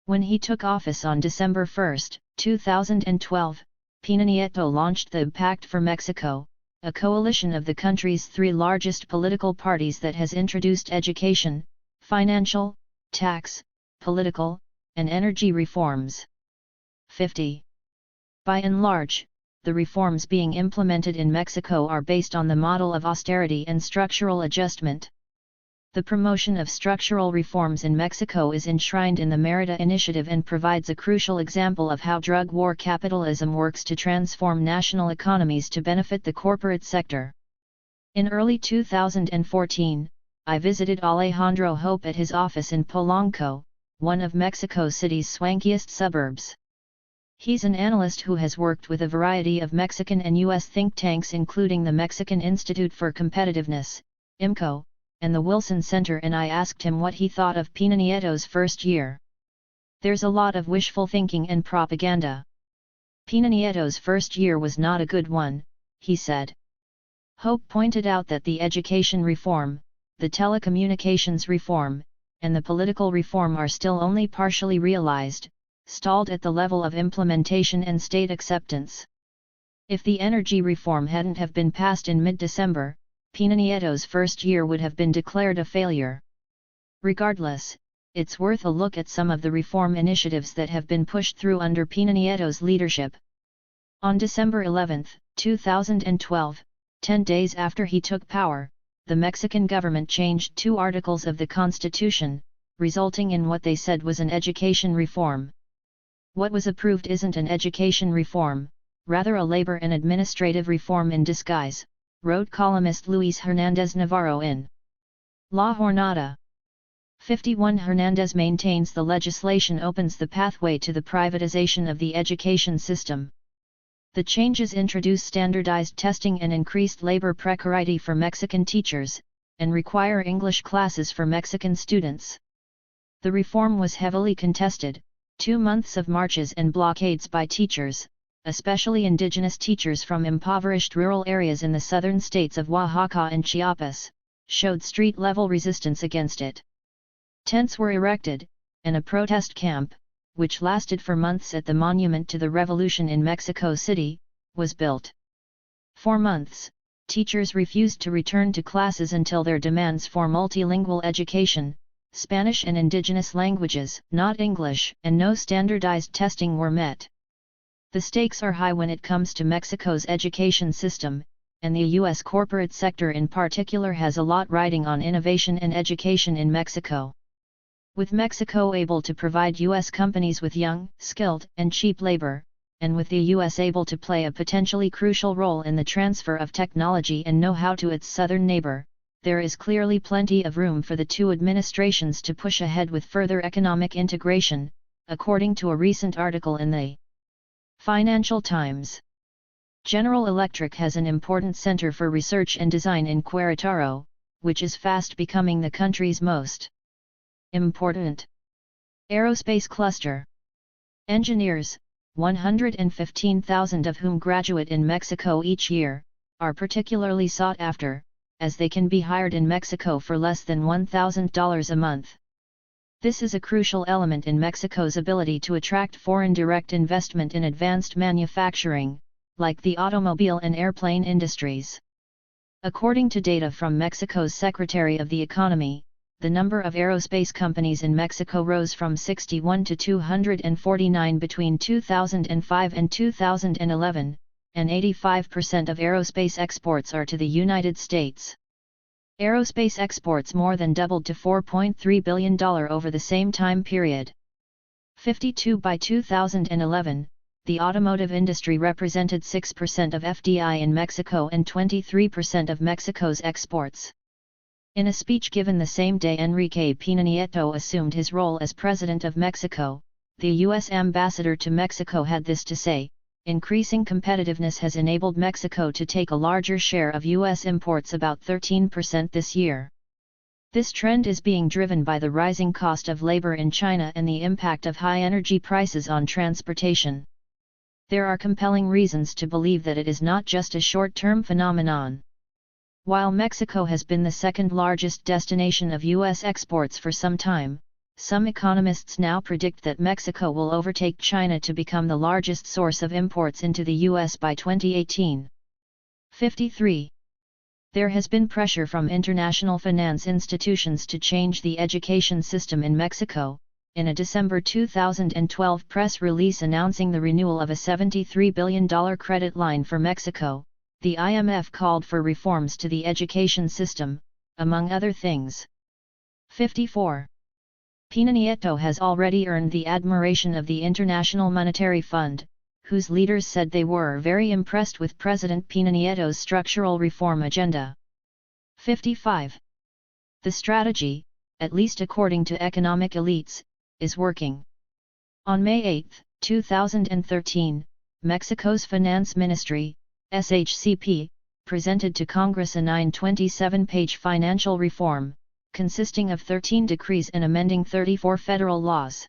When he took office on December 1, 2012, Peña Nieto launched the Pact for Mexico, a coalition of the country's three largest political parties that has introduced education, financial, tax, political, and energy reforms. 50. By and large, the reforms being implemented in Mexico are based on the model of austerity and structural adjustment. The promotion of structural reforms in Mexico is enshrined in the Mérida Initiative and provides a crucial example of how drug war capitalism works to transform national economies to benefit the corporate sector. In early 2014, I visited Alejandro Hope at his office in Polanco, one of Mexico City's swankiest suburbs. He's an analyst who has worked with a variety of Mexican and U.S. think tanks including the Mexican Institute for Competitiveness, IMCO, and the Wilson Center, and I asked him what he thought of Peña Nieto's first year. There's a lot of wishful thinking and propaganda. Peña Nieto's first year was not a good one, he said. Hope pointed out that the education reform, the telecommunications reform, and the political reform are still only partially realized, stalled at the level of implementation and state acceptance. If the energy reform hadn't have been passed in mid-December, Peña Nieto's first year would have been declared a failure. Regardless, it's worth a look at some of the reform initiatives that have been pushed through under Peña Nieto's leadership. On December 11, 2012, 10 days after he took power, the Mexican government changed 2 articles of the Constitution, resulting in what they said was an education reform. What was approved isn't an education reform, rather a labor and administrative reform in disguise, wrote columnist Luis Hernández Navarro in La Jornada. 51. Hernández maintains the legislation opens the pathway to the privatization of the education system. The changes introduce standardized testing and increased labor precarity for Mexican teachers, and require English classes for Mexican students. The reform was heavily contested, 2 months of marches and blockades by teachers, especially indigenous teachers from impoverished rural areas in the southern states of Oaxaca and Chiapas, showed street-level resistance against it. Tents were erected, and a protest camp, which lasted for months at the Monument to the Revolution in Mexico City, was built. For months, teachers refused to return to classes until their demands for multilingual education, Spanish and indigenous languages, not English, and no standardized testing were met. The stakes are high when it comes to Mexico's education system, and the U.S. corporate sector in particular has a lot riding on innovation and education in Mexico. With Mexico able to provide U.S. companies with young, skilled, and cheap labor, and with the U.S. able to play a potentially crucial role in the transfer of technology and know-how to its southern neighbor, there is clearly plenty of room for the two administrations to push ahead with further economic integration, according to a recent article in the Financial Times. General Electric has an important center for research and design in Querétaro, which is fast becoming the country's most important aerospace cluster. Engineers, 115,000 of whom graduate in Mexico each year, are particularly sought after, as they can be hired in Mexico for less than $1,000 a month. This is a crucial element in Mexico's ability to attract foreign direct investment in advanced manufacturing, like the automobile and airplane industries. According to data from Mexico's Secretary of the Economy, the number of aerospace companies in Mexico rose from 61 to 249 between 2005 and 2011, and 85% of aerospace exports are to the United States. Aerospace exports more than doubled to $4.3 billion over the same time period. 52 by 2011, the automotive industry represented 6% of FDI in Mexico and 23% of Mexico's exports. In a speech given the same day Enrique Peña Nieto assumed his role as President of Mexico, the U.S. ambassador to Mexico had this to say: increasing competitiveness has enabled Mexico to take a larger share of U.S. imports, about 13% this year. This trend is being driven by the rising cost of labor in China and the impact of high energy prices on transportation. There are compelling reasons to believe that it is not just a short-term phenomenon. While Mexico has been the second largest destination of U.S. exports for some time, some economists now predict that Mexico will overtake China to become the largest source of imports into the U.S. by 2018. 53. There has been pressure from international finance institutions to change the education system in Mexico. In a December 2012 press release announcing the renewal of a $73 billion credit line for Mexico, the IMF called for reforms to the education system, among other things. 54. Peña Nieto has already earned the admiration of the International Monetary Fund, whose leaders said they were very impressed with President Peña Nieto's structural reform agenda. 55. The strategy, at least according to economic elites, is working. On May 8, 2013, Mexico's Finance Ministry, SHCP, presented to Congress a 927-page financial reform, consisting of 13 decrees and amending 34 federal laws.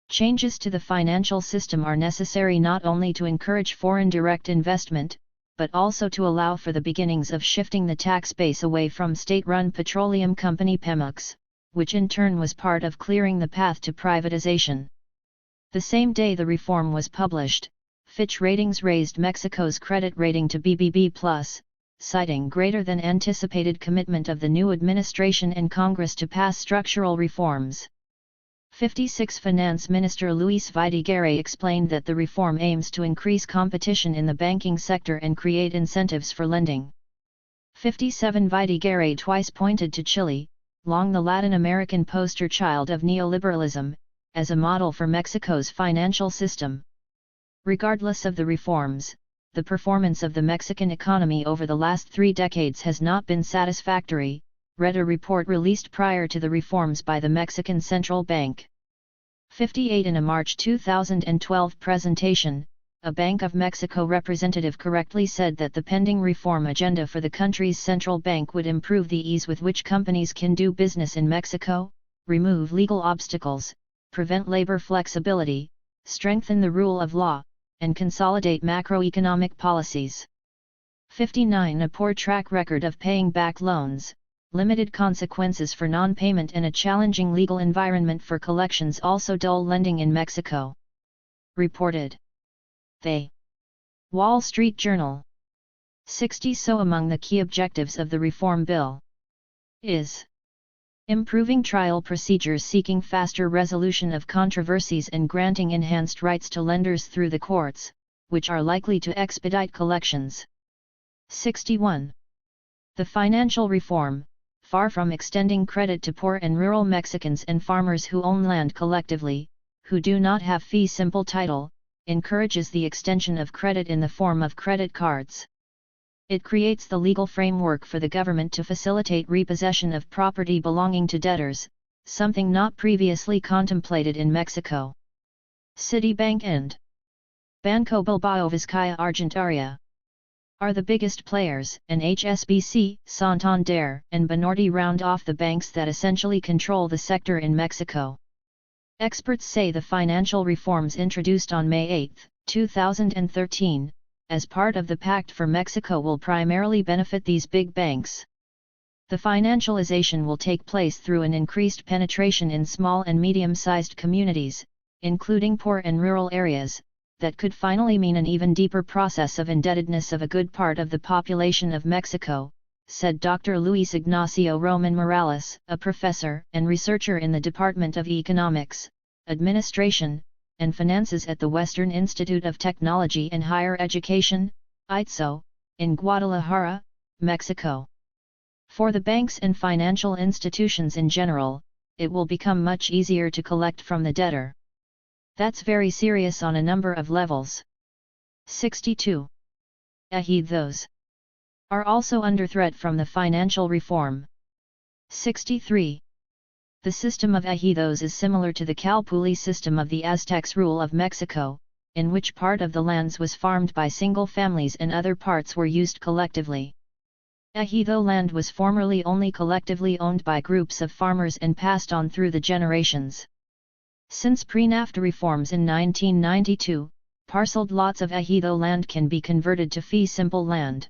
Changes to the financial system are necessary not only to encourage foreign direct investment, but also to allow for the beginnings of shifting the tax base away from state-run petroleum company Pemex, which in turn was part of clearing the path to privatization. The same day the reform was published, Fitch Ratings raised Mexico's credit rating to BBB+, citing greater than anticipated commitment of the new administration and Congress to pass structural reforms. 56. Finance Minister Luis Videgaray explained that the reform aims to increase competition in the banking sector and create incentives for lending. 57. Videgaray twice pointed to Chile, long the Latin American poster child of neoliberalism, as a model for Mexico's financial system. Regardless of the reforms, the performance of the Mexican economy over the last 3 decades has not been satisfactory, read a report released prior to the reforms by the Mexican Central Bank. 58. In a March 2012 presentation, a Bank of Mexico representative correctly said that the pending reform agenda for the country's central bank would improve the ease with which companies can do business in Mexico, remove legal obstacles, prevent labor flexibility, strengthen the rule of law, and consolidate macroeconomic policies. 59. A poor track record of paying back loans, limited consequences for non-payment and a challenging legal environment for collections also dull lending in Mexico. Reported The Wall Street Journal. 60 So among the key objectives of the reform bill is improving trial procedures, seeking faster resolution of controversies and granting enhanced rights to lenders through the courts, which are likely to expedite collections. 61. The financial reform, far from extending credit to poor and rural Mexicans and farmers who own land collectively, who do not have fee simple title, encourages the extension of credit in the form of credit cards. It creates the legal framework for the government to facilitate repossession of property belonging to debtors, something not previously contemplated in Mexico. Citibank and Banco Bilbao Vizcaya Argentaria are the biggest players, and HSBC, Santander, and Banorte round off the banks that essentially control the sector in Mexico. Experts say the financial reforms introduced on May 8, 2013, as part of the Pact for Mexico will primarily benefit these big banks. The financialization will take place through an increased penetration in small and medium-sized communities, including poor and rural areas, that could finally mean an even deeper process of indebtedness of a good part of the population of Mexico, said Dr. Luis Ignacio Roman Morales, a professor and researcher in the Department of Economics, Administration, and Finances at the Western Institute of Technology and Higher Education, ITSO, in Guadalajara, Mexico. For the banks and financial institutions in general, it will become much easier to collect from the debtor. That's very serious on a number of levels. 62. Ejidos are also under threat from the financial reform. 63. The system of ejidos is similar to the Calpulli system of the Aztecs' rule of Mexico, in which part of the lands was farmed by single families and other parts were used collectively. Ejido land was formerly only collectively owned by groups of farmers and passed on through the generations. Since pre-NAFTA reforms in 1992, parceled lots of ejido land can be converted to fee simple land.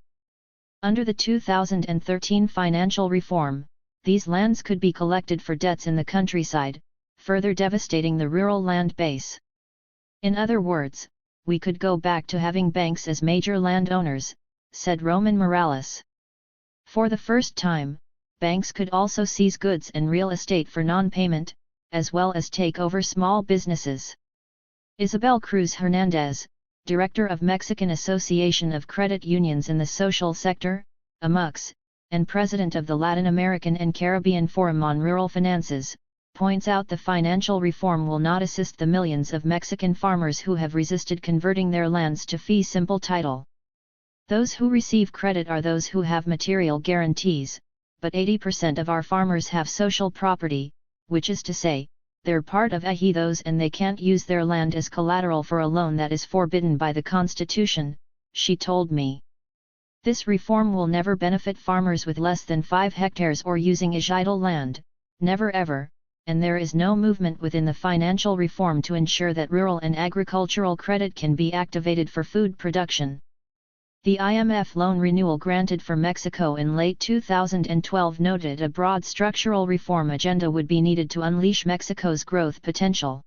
Under the 2013 financial reform, these lands could be collected for debts in the countryside, further devastating the rural land base. In other words, we could go back to having banks as major landowners, said Roman Morales. For the first time, banks could also seize goods and real estate for non-payment, as well as take over small businesses. Isabel Cruz Hernandez, Director of Mexican Association of Credit Unions in the Social Sector, AMUX, and President of the Latin American and Caribbean Forum on Rural Finances, points out the financial reform will not assist the millions of Mexican farmers who have resisted converting their lands to fee simple title. Those who receive credit are those who have material guarantees, but 80% of our farmers have social property, which is to say, they're part of ejidos and they can't use their land as collateral for a loan that is forbidden by the Constitution, she told me. This reform will never benefit farmers with less than 5 hectares or using ejido land, never ever, and there is no movement within the financial reform to ensure that rural and agricultural credit can be activated for food production. The IMF loan renewal granted for Mexico in late 2012 noted a broad structural reform agenda would be needed to unleash Mexico's growth potential.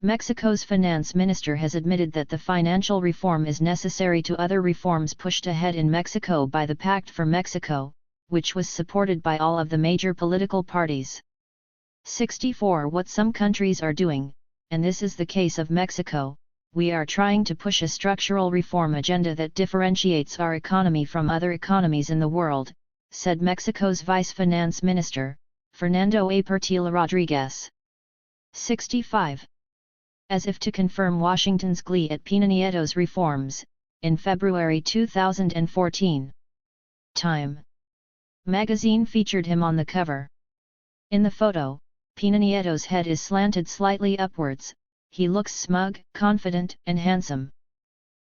Mexico's finance minister has admitted that the financial reform is necessary to other reforms pushed ahead in Mexico by the Pact for Mexico, which was supported by all of the major political parties. 64. What some countries are doing, and this is the case of Mexico, we are trying to push a structural reform agenda that differentiates our economy from other economies in the world, said Mexico's Vice Finance Minister, Fernando A. Portilla Rodriguez. 65. As if to confirm Washington's glee at Peña Nieto's reforms, in February 2014. Time magazine featured him on the cover. In the photo, Peña Nieto's head is slanted slightly upwards, he looks smug, confident, and handsome.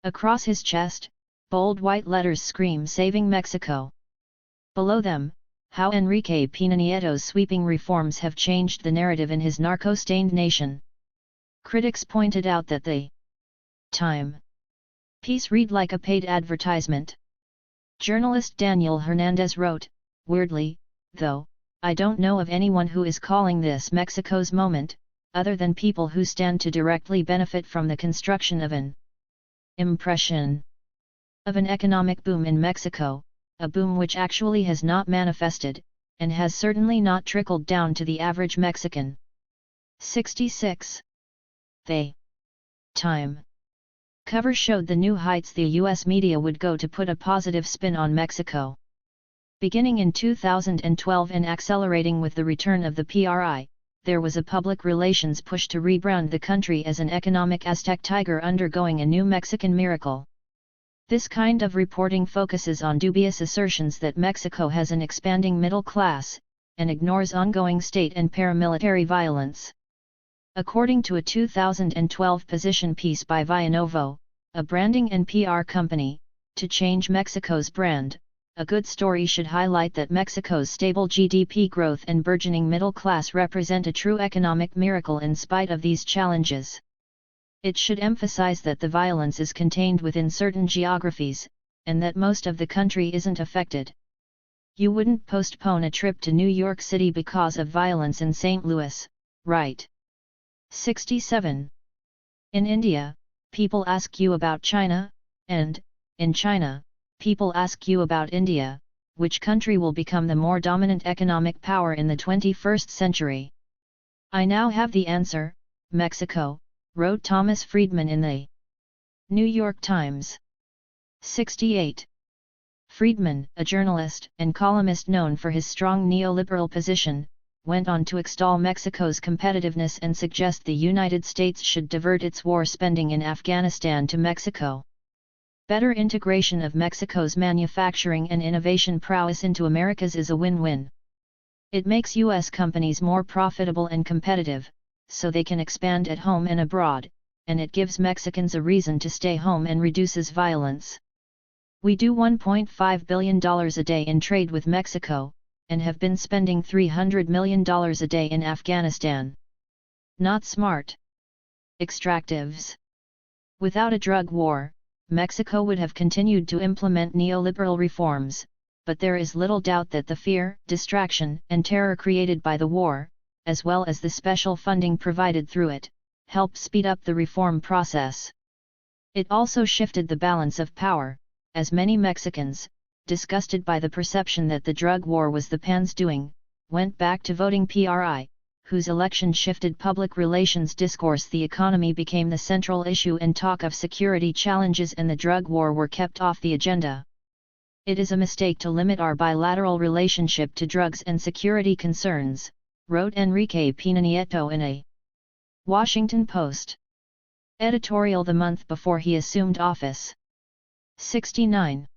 Across his chest, bold white letters scream "Saving Mexico." Below them, how Enrique Peña Nieto's sweeping reforms have changed the narrative in his narco-stained nation. Critics pointed out that the Time piece read like a paid advertisement. Journalist Daniel Hernandez wrote, "Weirdly, though, I don't know of anyone who is calling this Mexico's moment, other than people who stand to directly benefit from the construction of an impression of an economic boom in Mexico, a boom which actually has not manifested, and has certainly not trickled down to the average Mexican. 66. The Time cover showed the new heights the U.S. media would go to put a positive spin on Mexico. Beginning in 2012 and accelerating with the return of the PRI, there was a public relations push to rebrand the country as an economic Aztec tiger undergoing a new Mexican miracle. This kind of reporting focuses on dubious assertions that Mexico has an expanding middle class, and ignores ongoing state and paramilitary violence. According to a 2012 position piece by Villanovo, a branding and PR company, to change Mexico's brand, a good story should highlight that Mexico's stable GDP growth and burgeoning middle class represent a true economic miracle in spite of these challenges. It should emphasize that the violence is contained within certain geographies, and that most of the country isn't affected. You wouldn't postpone a trip to New York City because of violence in St. Louis, right? 67. In India, people ask you about China, and, in China, people ask you about India, which country will become the more dominant economic power in the 21st century? I now have the answer, Mexico, wrote Thomas Friedman in the New York Times. 68. Friedman, a journalist and columnist known for his strong neoliberal position, went on to extol Mexico's competitiveness and suggest the United States should divert its war spending in Afghanistan to Mexico. Better integration of Mexico's manufacturing and innovation prowess into America's is a win-win. It makes U.S. companies more profitable and competitive, so they can expand at home and abroad, and it gives Mexicans a reason to stay home and reduces violence. We do $1.5 billion a day in trade with Mexico, and have been spending $300 million a day in Afghanistan. Not smart. Extractives. Without a drug war, Mexico would have continued to implement neoliberal reforms, but there is little doubt that the fear, distraction, and terror created by the war, as well as the special funding provided through it, helped speed up the reform process. It also shifted the balance of power, as many Mexicans, disgusted by the perception that the drug war was the PAN's doing, went back to voting PRI, whose election shifted public relations discourse. The economy became the central issue and talk of security challenges and the drug war were kept off the agenda. It is a mistake to limit our bilateral relationship to drugs and security concerns, wrote Enrique Pena Nieto in a Washington Post editorial the month before he assumed office. 69.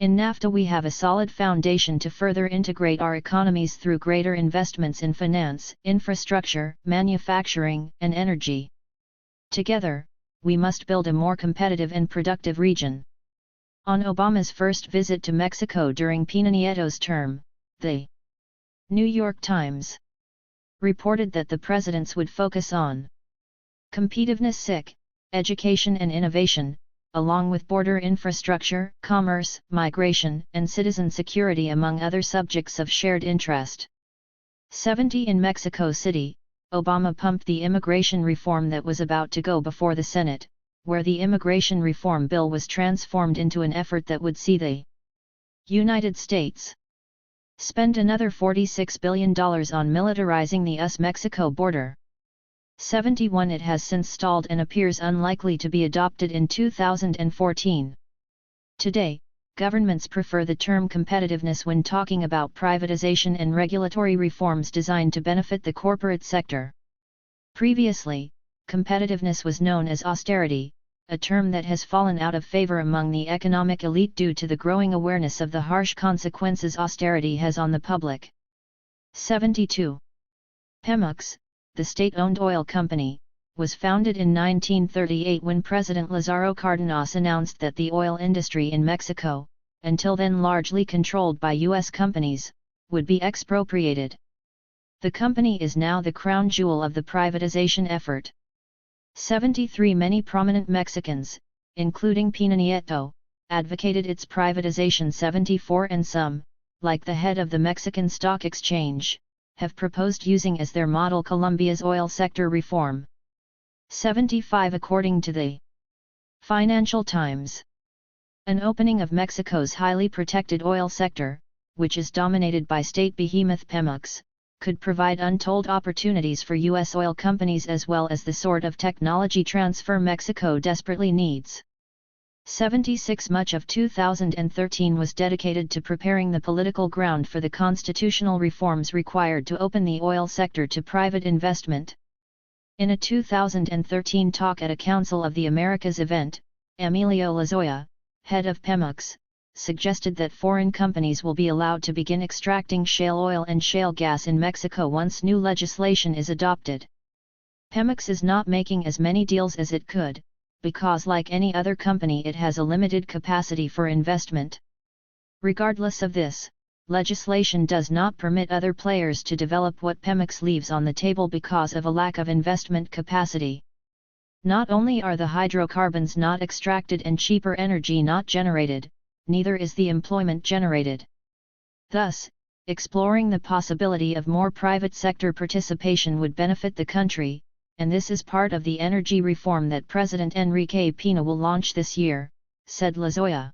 In NAFTA we have a solid foundation to further integrate our economies through greater investments in finance, infrastructure, manufacturing, and energy. Together, we must build a more competitive and productive region. On Obama's first visit to Mexico during Pena Nieto's term, the New York Times reported that the presidents would focus on competitiveness, education and innovation, along with border infrastructure, commerce, migration, and citizen security among other subjects of shared interest. 70. In Mexico City, Obama pumped the immigration reform that was about to go before the Senate, where the immigration reform bill was transformed into an effort that would see the United States spend another $46 billion on militarizing the US-Mexico border. 71. It has since stalled and appears unlikely to be adopted in 2014. Today, governments prefer the term competitiveness when talking about privatization and regulatory reforms designed to benefit the corporate sector. Previously, competitiveness was known as austerity, a term that has fallen out of favor among the economic elite due to the growing awareness of the harsh consequences austerity has on the public. 72. Pemex, the state-owned oil company, was founded in 1938 when President Lázaro Cárdenas announced that the oil industry in Mexico, until then largely controlled by U.S. companies, would be expropriated. The company is now the crown jewel of the privatization effort. 73. Many prominent Mexicans, including Pena Nieto, advocated its privatization. 74. And some, like the head of the Mexican Stock Exchange, have proposed using as their model Colombia's oil sector reform. 75 According to the Financial Times, an opening of Mexico's highly protected oil sector, which is dominated by state behemoth Pemex, could provide untold opportunities for U.S. oil companies as well as the sort of technology transfer Mexico desperately needs. 76 Much of 2013 was dedicated to preparing the political ground for the constitutional reforms required to open the oil sector to private investment. In a 2013 talk at a Council of the Americas event, Emilio Lozoya, head of Pemex, suggested that foreign companies will be allowed to begin extracting shale oil and shale gas in Mexico once new legislation is adopted. Pemex is not making as many deals as it could, because like any other company it has a limited capacity for investment. Regardless of this, legislation does not permit other players to develop what Pemex leaves on the table because of a lack of investment capacity. Not only are the hydrocarbons not extracted and cheaper energy not generated, neither is the employment generated. Thus, exploring the possibility of more private sector participation would benefit the country, and this is part of the energy reform that President Enrique Pena will launch this year, said Lozoya.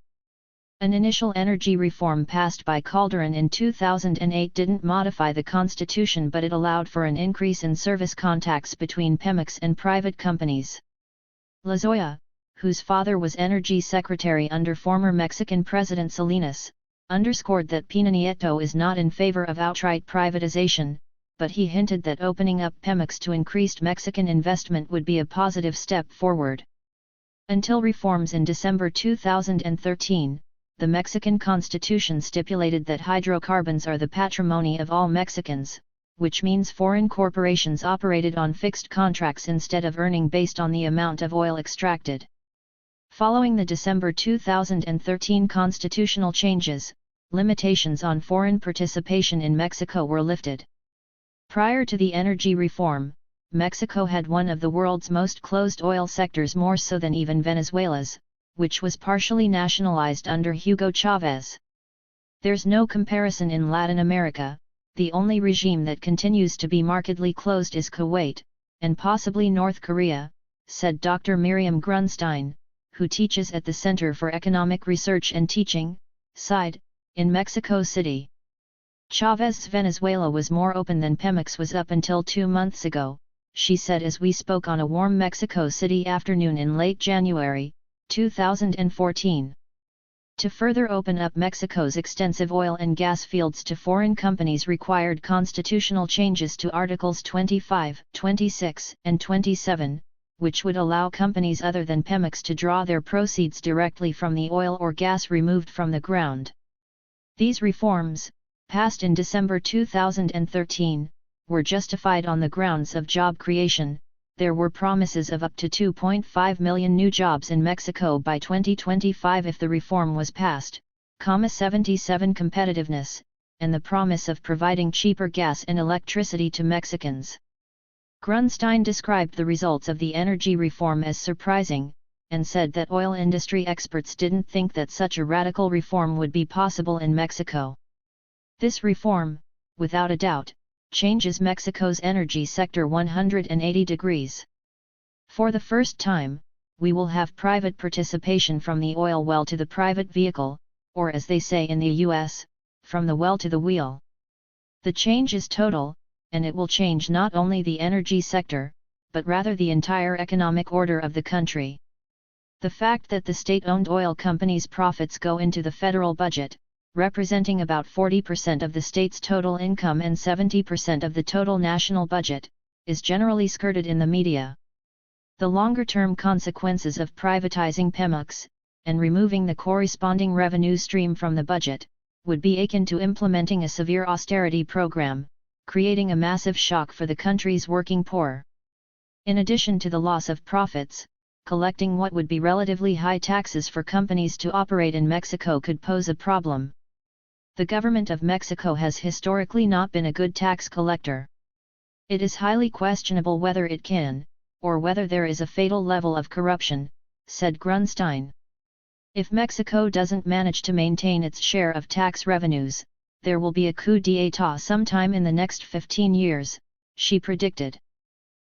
An initial energy reform passed by Calderon in 2008 didn't modify the constitution, but it allowed for an increase in service contacts between Pemex and private companies. Lozoya, whose father was energy secretary under former Mexican President Salinas, underscored that Peña Nieto is not in favor of outright privatization, but he hinted that opening up Pemex to increased Mexican investment would be a positive step forward. Until reforms in December 2013, the Mexican Constitution stipulated that hydrocarbons are the patrimony of all Mexicans, which means foreign corporations operated on fixed contracts instead of earning based on the amount of oil extracted. Following the December 2013 constitutional changes, limitations on foreign participation in Mexico were lifted. Prior to the energy reform, Mexico had one of the world's most closed oil sectors, more so than even Venezuela's, which was partially nationalized under Hugo Chavez. There's no comparison in Latin America. The only regime that continues to be markedly closed is Kuwait, and possibly North Korea, said Dr. Miriam Grunstein, who teaches at the Center for Economic Research and Teaching, CIDE, in Mexico City. Chavez's Venezuela was more open than Pemex was up until 2 months ago, she said as we spoke on a warm Mexico City afternoon in late January, 2014. To further open up Mexico's extensive oil and gas fields to foreign companies required constitutional changes to Articles 25, 26, and 27, which would allow companies other than Pemex to draw their proceeds directly from the oil or gas removed from the ground. These reforms, passed in December 2013, were justified on the grounds of job creation. There were promises of up to 2.5 million new jobs in Mexico by 2025 if the reform was passed, 77 competitiveness, and the promise of providing cheaper gas and electricity to Mexicans. Grunstein described the results of the energy reform as surprising, and said that oil industry experts didn't think that such a radical reform would be possible in Mexico. This reform, without a doubt, changes Mexico's energy sector 180 degrees. For the first time, we will have private participation from the oil well to the private vehicle, or as they say in the US, from the well to the wheel. The change is total, and it will change not only the energy sector, but rather the entire economic order of the country. The fact that the state-owned oil companies' profits go into the federal budget, representing about 40% of the state's total income and 70% of the total national budget, is generally skirted in the media. The longer-term consequences of privatizing Pemex, and removing the corresponding revenue stream from the budget, would be akin to implementing a severe austerity program, creating a massive shock for the country's working poor. In addition to the loss of profits, collecting what would be relatively high taxes for companies to operate in Mexico could pose a problem. The government of Mexico has historically not been a good tax collector. It is highly questionable whether it can, or whether there is a fatal level of corruption, said Grunstein. If Mexico doesn't manage to maintain its share of tax revenues, there will be a coup d'état sometime in the next 15 years, she predicted.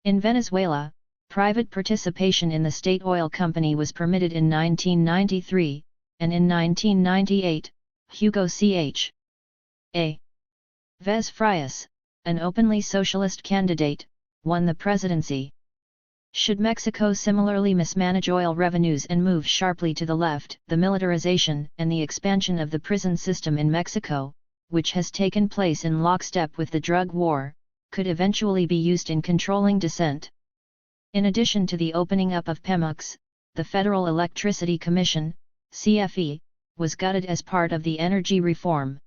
In Venezuela, private participation in the state oil company was permitted in 1993, and in 1998, Hugo Ch. A. Vez Frias, an openly socialist candidate, won the presidency. Should Mexico similarly mismanage oil revenues and move sharply to the left, the militarization and the expansion of the prison system in Mexico, which has taken place in lockstep with the drug war, could eventually be used in controlling dissent. In addition to the opening up of Pemex, the Federal Electricity Commission, CFE, was gutted as part of the energy reform.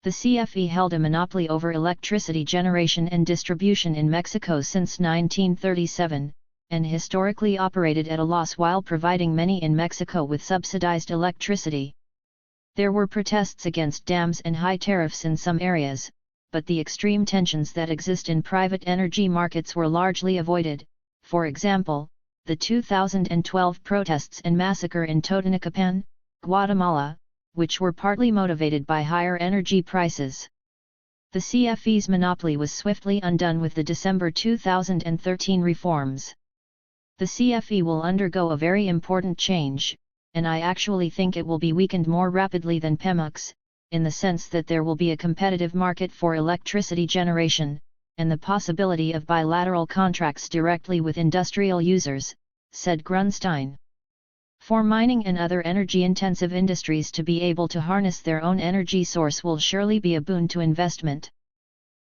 The CFE held a monopoly over electricity generation and distribution in Mexico since 1937, and historically operated at a loss while providing many in Mexico with subsidized electricity. There were protests against dams and high tariffs in some areas, but the extreme tensions that exist in private energy markets were largely avoided. For example, the 2012 protests and massacre in Totonicapan, Guatemala, which were partly motivated by higher energy prices. The CFE's monopoly was swiftly undone with the December 2013 reforms. The CFE will undergo a very important change, and I actually think it will be weakened more rapidly than Pemex, in the sense that there will be a competitive market for electricity generation, and the possibility of bilateral contracts directly with industrial users, said Grunstein. For mining and other energy-intensive industries to be able to harness their own energy source will surely be a boon to investment.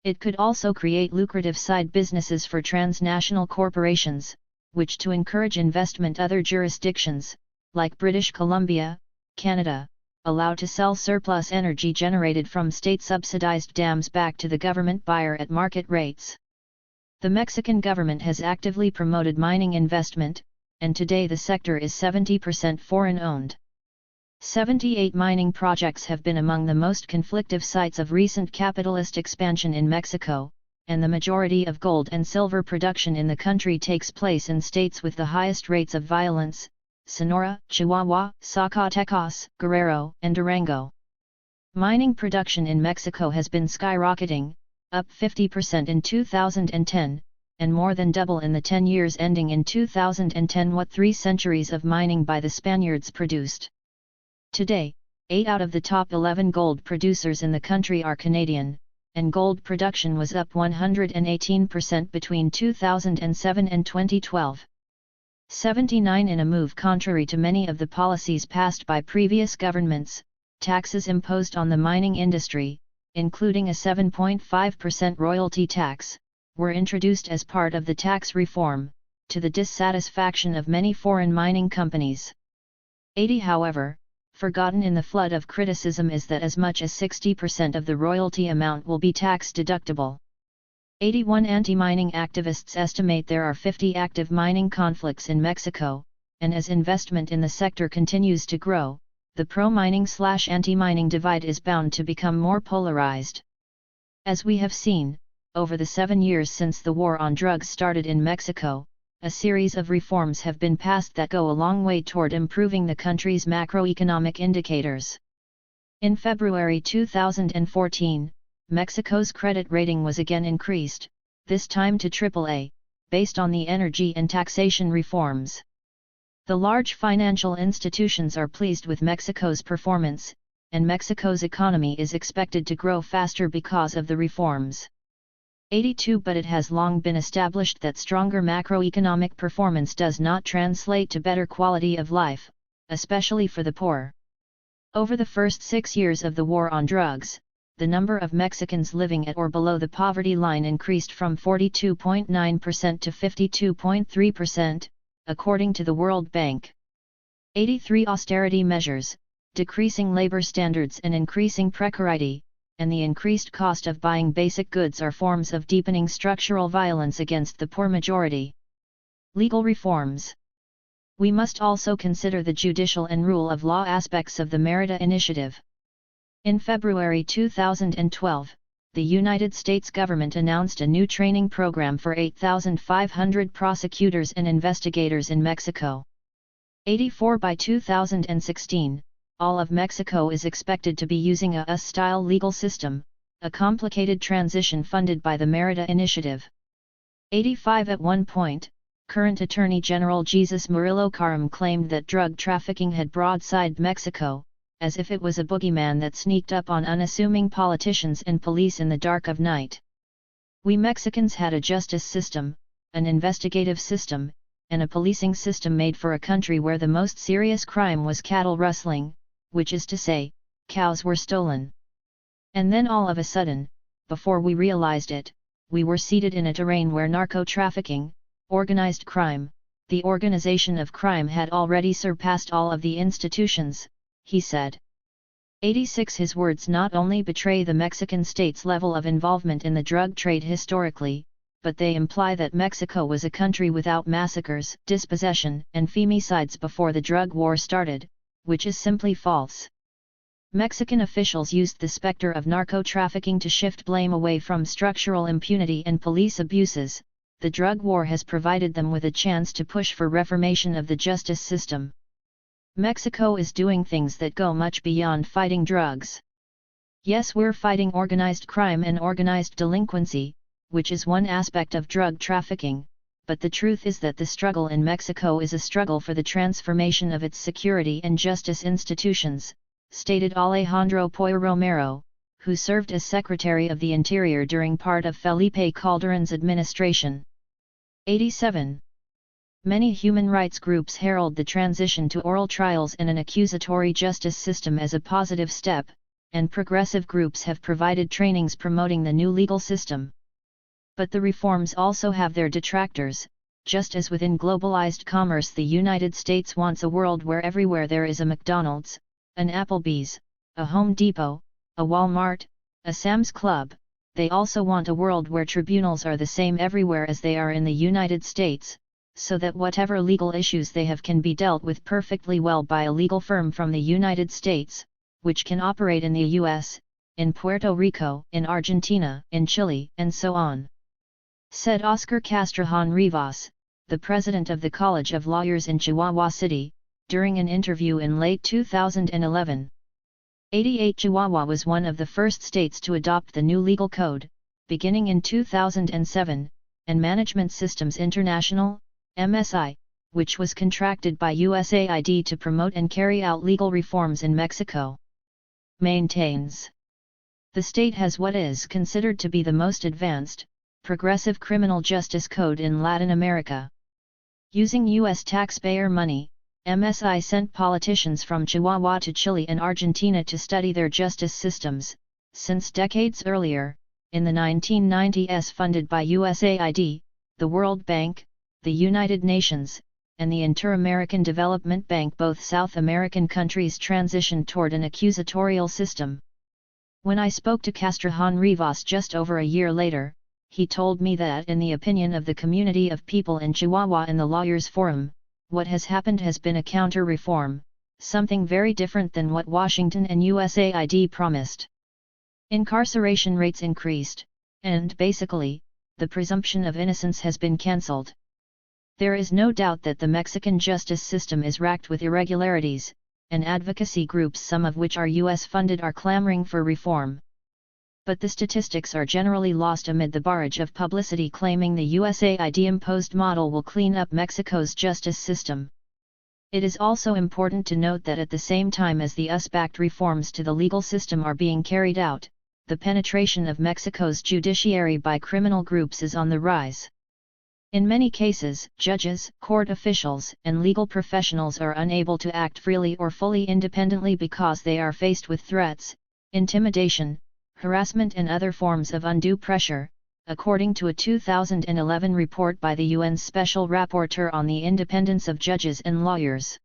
It could also create lucrative side businesses for transnational corporations, which to encourage investment other jurisdictions, like British Columbia, Canada, allow to sell surplus energy generated from state-subsidized dams back to the government buyer at market rates. The Mexican government has actively promoted mining investment, and today the sector is 70% foreign-owned. 78 mining projects have been among the most conflictive sites of recent capitalist expansion in Mexico, and the majority of gold and silver production in the country takes place in states with the highest rates of violence: Sonora, Chihuahua, Zacatecas, Guerrero, and Durango. Mining production in Mexico has been skyrocketing, up 50% in 2010, and more than double in the 10 years ending in 2010 what 3 centuries of mining by the Spaniards produced. Today, 8 out of the top 11 gold producers in the country are Canadian, and gold production was up 118% between 2007 and 2012. 79 in a move contrary to many of the policies passed by previous governments. Taxes imposed on the mining industry, including a 7.5% royalty tax, were introduced as part of the tax reform, to the dissatisfaction of many foreign mining companies. 80 however, forgotten in the flood of criticism is that as much as 60% of the royalty amount will be tax deductible. 81 anti-mining activists estimate there are 50 active mining conflicts in Mexico, and as investment in the sector continues to grow, the pro-mining/anti-mining divide is bound to become more polarized. As we have seen, over the 7 years since the war on drugs started in Mexico, a series of reforms have been passed that go a long way toward improving the country's macroeconomic indicators. In February 2014, Mexico's credit rating was again increased, this time to AAA, based on the energy and taxation reforms. The large financial institutions are pleased with Mexico's performance, and Mexico's economy is expected to grow faster because of the reforms. 82 But it has long been established that stronger macroeconomic performance does not translate to better quality of life, especially for the poor. Over the first 6 years of the war on drugs, the number of Mexicans living at or below the poverty line increased from 42.9% to 52.3%, according to the World Bank. 83 Austerity measures, decreasing labor standards and increasing precarity, and the increased cost of buying basic goods are forms of deepening structural violence against the poor majority. Legal reforms. We must also consider the judicial and rule of law aspects of the Merida Initiative. In February 2012, the United States government announced a new training program for 8,500 prosecutors and investigators in Mexico. 84 By 2016, all of Mexico is expected to be using a US-style legal system, a complicated transition funded by the Merida Initiative. 85 At one point, current Attorney General Jesus Murillo Karam claimed that drug trafficking had broadsided Mexico, as if it was a boogeyman that sneaked up on unassuming politicians and police in the dark of night. We Mexicans had a justice system, an investigative system, and a policing system made for a country where the most serious crime was cattle rustling, which is to say, cows were stolen. And then all of a sudden, before we realized it, we were seated in a terrain where narco-trafficking, organized crime, the organization of crime had already surpassed all of the institutions, he said. 86 His words not only betray the Mexican state's level of involvement in the drug trade historically, but they imply that Mexico was a country without massacres, dispossession, and femicides before the drug war started, which is simply false. Mexican officials used the specter of narco-trafficking to shift blame away from structural impunity and police abuses. The drug war has provided them with a chance to push for reformation of the justice system. Mexico is doing things that go much beyond fighting drugs. Yes, we're fighting organized crime and organized delinquency, which is one aspect of drug trafficking, but the truth is that the struggle in Mexico is a struggle for the transformation of its security and justice institutions, stated Alejandro Poy Romero, who served as Secretary of the Interior during part of Felipe Calderón's administration. 87. Many human rights groups herald the transition to oral trials and an accusatory justice system as a positive step, and progressive groups have provided trainings promoting the new legal system. But the reforms also have their detractors. Just as within globalized commerce the United States wants a world where everywhere there is a McDonald's, an Applebee's, a Home Depot, a Walmart, a Sam's Club, they also want a world where tribunals are the same everywhere as they are in the United States, so that whatever legal issues they have can be dealt with perfectly well by a legal firm from the United States, which can operate in the US, in Puerto Rico, in Argentina, in Chile, and so on. Said Oscar Castrejón Rivas, the president of the College of Lawyers in Chihuahua City, during an interview in late 2011. 88 Chihuahua was one of the first states to adopt the new legal code, beginning in 2007, and Management Systems International, MSI, which was contracted by USAID to promote and carry out legal reforms in Mexico. Maintains. The state has what is considered to be the most advanced, progressive criminal justice code in Latin America. Using U.S. taxpayer money, MSI sent politicians from Chihuahua to Chile and Argentina to study their justice systems, since decades earlier, in the 1990s funded by USAID, the World Bank, the United Nations, and the Inter-American Development Bank. Both South American countries transitioned toward an accusatorial system. When I spoke to Castrejón Rivas just over a year later, he told me that in the opinion of the community of people in Chihuahua and the Lawyers Forum, what has happened has been a counter-reform, something very different than what Washington and USAID promised. Incarceration rates increased, and basically, the presumption of innocence has been cancelled. There is no doubt that the Mexican justice system is racked with irregularities, and advocacy groups, some of which are US-funded, are clamoring for reform. But the statistics are generally lost amid the barrage of publicity claiming the USAID-imposed model will clean up Mexico's justice system. It is also important to note that at the same time as the US-backed reforms to the legal system are being carried out, the penetration of Mexico's judiciary by criminal groups is on the rise. In many cases, judges, court officials, and legal professionals are unable to act freely or fully independently because they are faced with threats, intimidation, harassment and other forms of undue pressure, according to a 2011 report by the UN's Special Rapporteur on the Independence of Judges and Lawyers.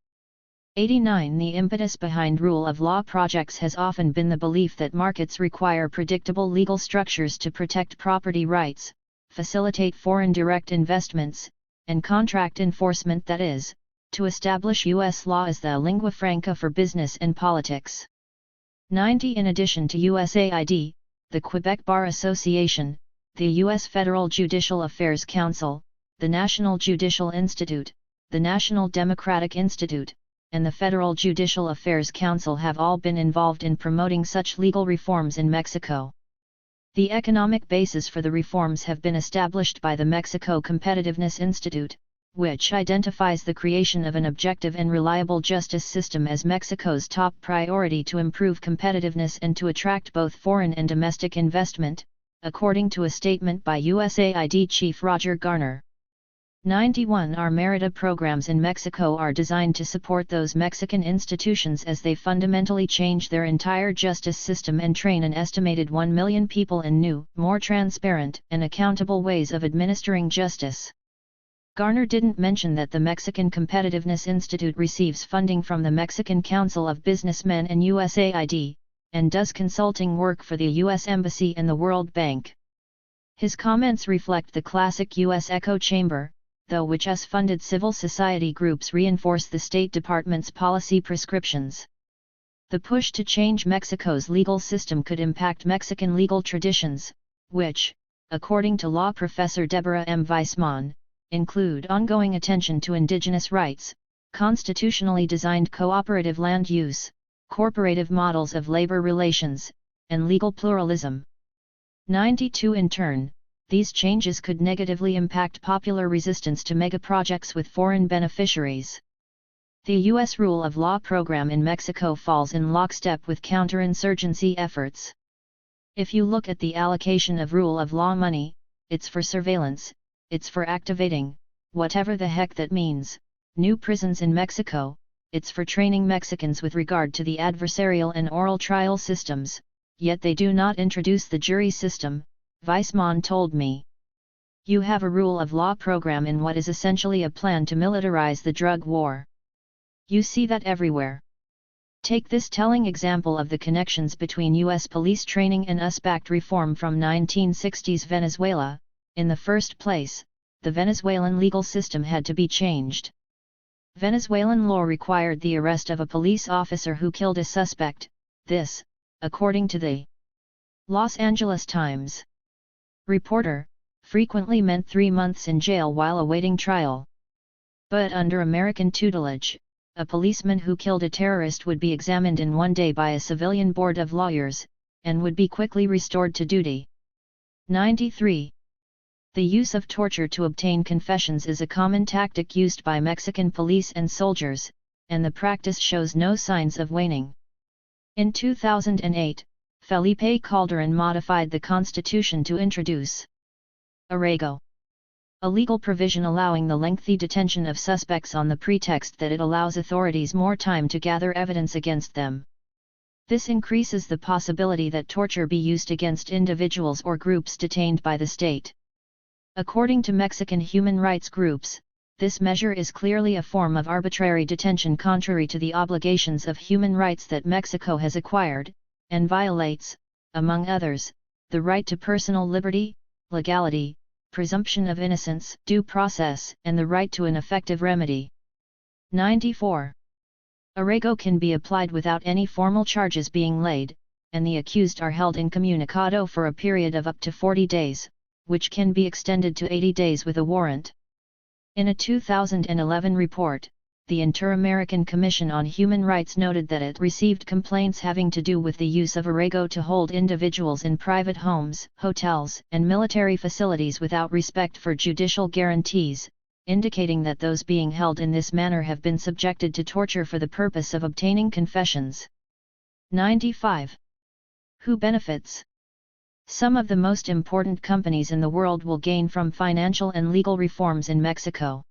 89 The impetus behind rule of law projects has often been the belief that markets require predictable legal structures to protect property rights, facilitate foreign direct investments, and contract enforcement, that is, to establish U.S. law as the lingua franca for business and politics. 90 In addition to USAID, the Quebec Bar Association, the U.S. Federal Judicial Affairs Council, the National Judicial Institute, the National Democratic Institute, and the Federal Judicial Affairs Council have all been involved in promoting such legal reforms in Mexico. The economic basis for the reforms have been established by the Mexico Competitiveness Institute, which identifies the creation of an objective and reliable justice system as Mexico's top priority to improve competitiveness and to attract both foreign and domestic investment, according to a statement by USAID Chief Roger Garner. 91 Our Merida programs in Mexico are designed to support those Mexican institutions as they fundamentally change their entire justice system and train an estimated 1 million people in new, more transparent and accountable ways of administering justice. Garner didn't mention that the Mexican Competitiveness Institute receives funding from the Mexican Council of Businessmen and USAID, and does consulting work for the U.S. Embassy and the World Bank. His comments reflect the classic U.S. echo chamber, though which US-funded civil society groups reinforce the State Department's policy prescriptions. The push to change Mexico's legal system could impact Mexican legal traditions, which, according to law professor Deborah M. Weissman, include ongoing attention to indigenous rights, constitutionally designed cooperative land use, corporative models of labor relations, and legal pluralism. 92 In turn, these changes could negatively impact popular resistance to megaprojects with foreign beneficiaries. The U.S. rule of law program in Mexico falls in lockstep with counterinsurgency efforts. If you look at the allocation of rule of law money, it's for surveillance, it's for activating, whatever the heck that means, new prisons in Mexico, it's for training Mexicans with regard to the adversarial and oral trial systems, yet they do not introduce the jury system, Weissman told me. You have a rule of law program in what is essentially a plan to militarize the drug war. You see that everywhere. Take this telling example of the connections between U.S. police training and US-backed reform from 1960s Venezuela. In the first place, the Venezuelan legal system had to be changed. Venezuelan law required the arrest of a police officer who killed a suspect, this, according to the Los Angeles Times reporter, frequently meant 3 months in jail while awaiting trial. But under American tutelage, a policeman who killed a terrorist would be examined in 1 day by a civilian board of lawyers, and would be quickly restored to duty. 93. The use of torture to obtain confessions is a common tactic used by Mexican police and soldiers, and the practice shows no signs of waning. In 2008, Felipe Calderon modified the constitution to introduce arraigo, a legal provision allowing the lengthy detention of suspects on the pretext that it allows authorities more time to gather evidence against them. This increases the possibility that torture be used against individuals or groups detained by the state. According to Mexican human rights groups, this measure is clearly a form of arbitrary detention contrary to the obligations of human rights that Mexico has acquired, and violates, among others, the right to personal liberty, legality, presumption of innocence, due process, and the right to an effective remedy. 94. Arraigo can be applied without any formal charges being laid, and the accused are held incommunicado for a period of up to 40 days, which can be extended to 80 days with a warrant. In a 2011 report, the Inter-American Commission on Human Rights noted that it received complaints having to do with the use of arraigo to hold individuals in private homes, hotels, and military facilities without respect for judicial guarantees, indicating that those being held in this manner have been subjected to torture for the purpose of obtaining confessions. 95. Who benefits? Some of the most important companies in the world will gain from financial and legal reforms in Mexico.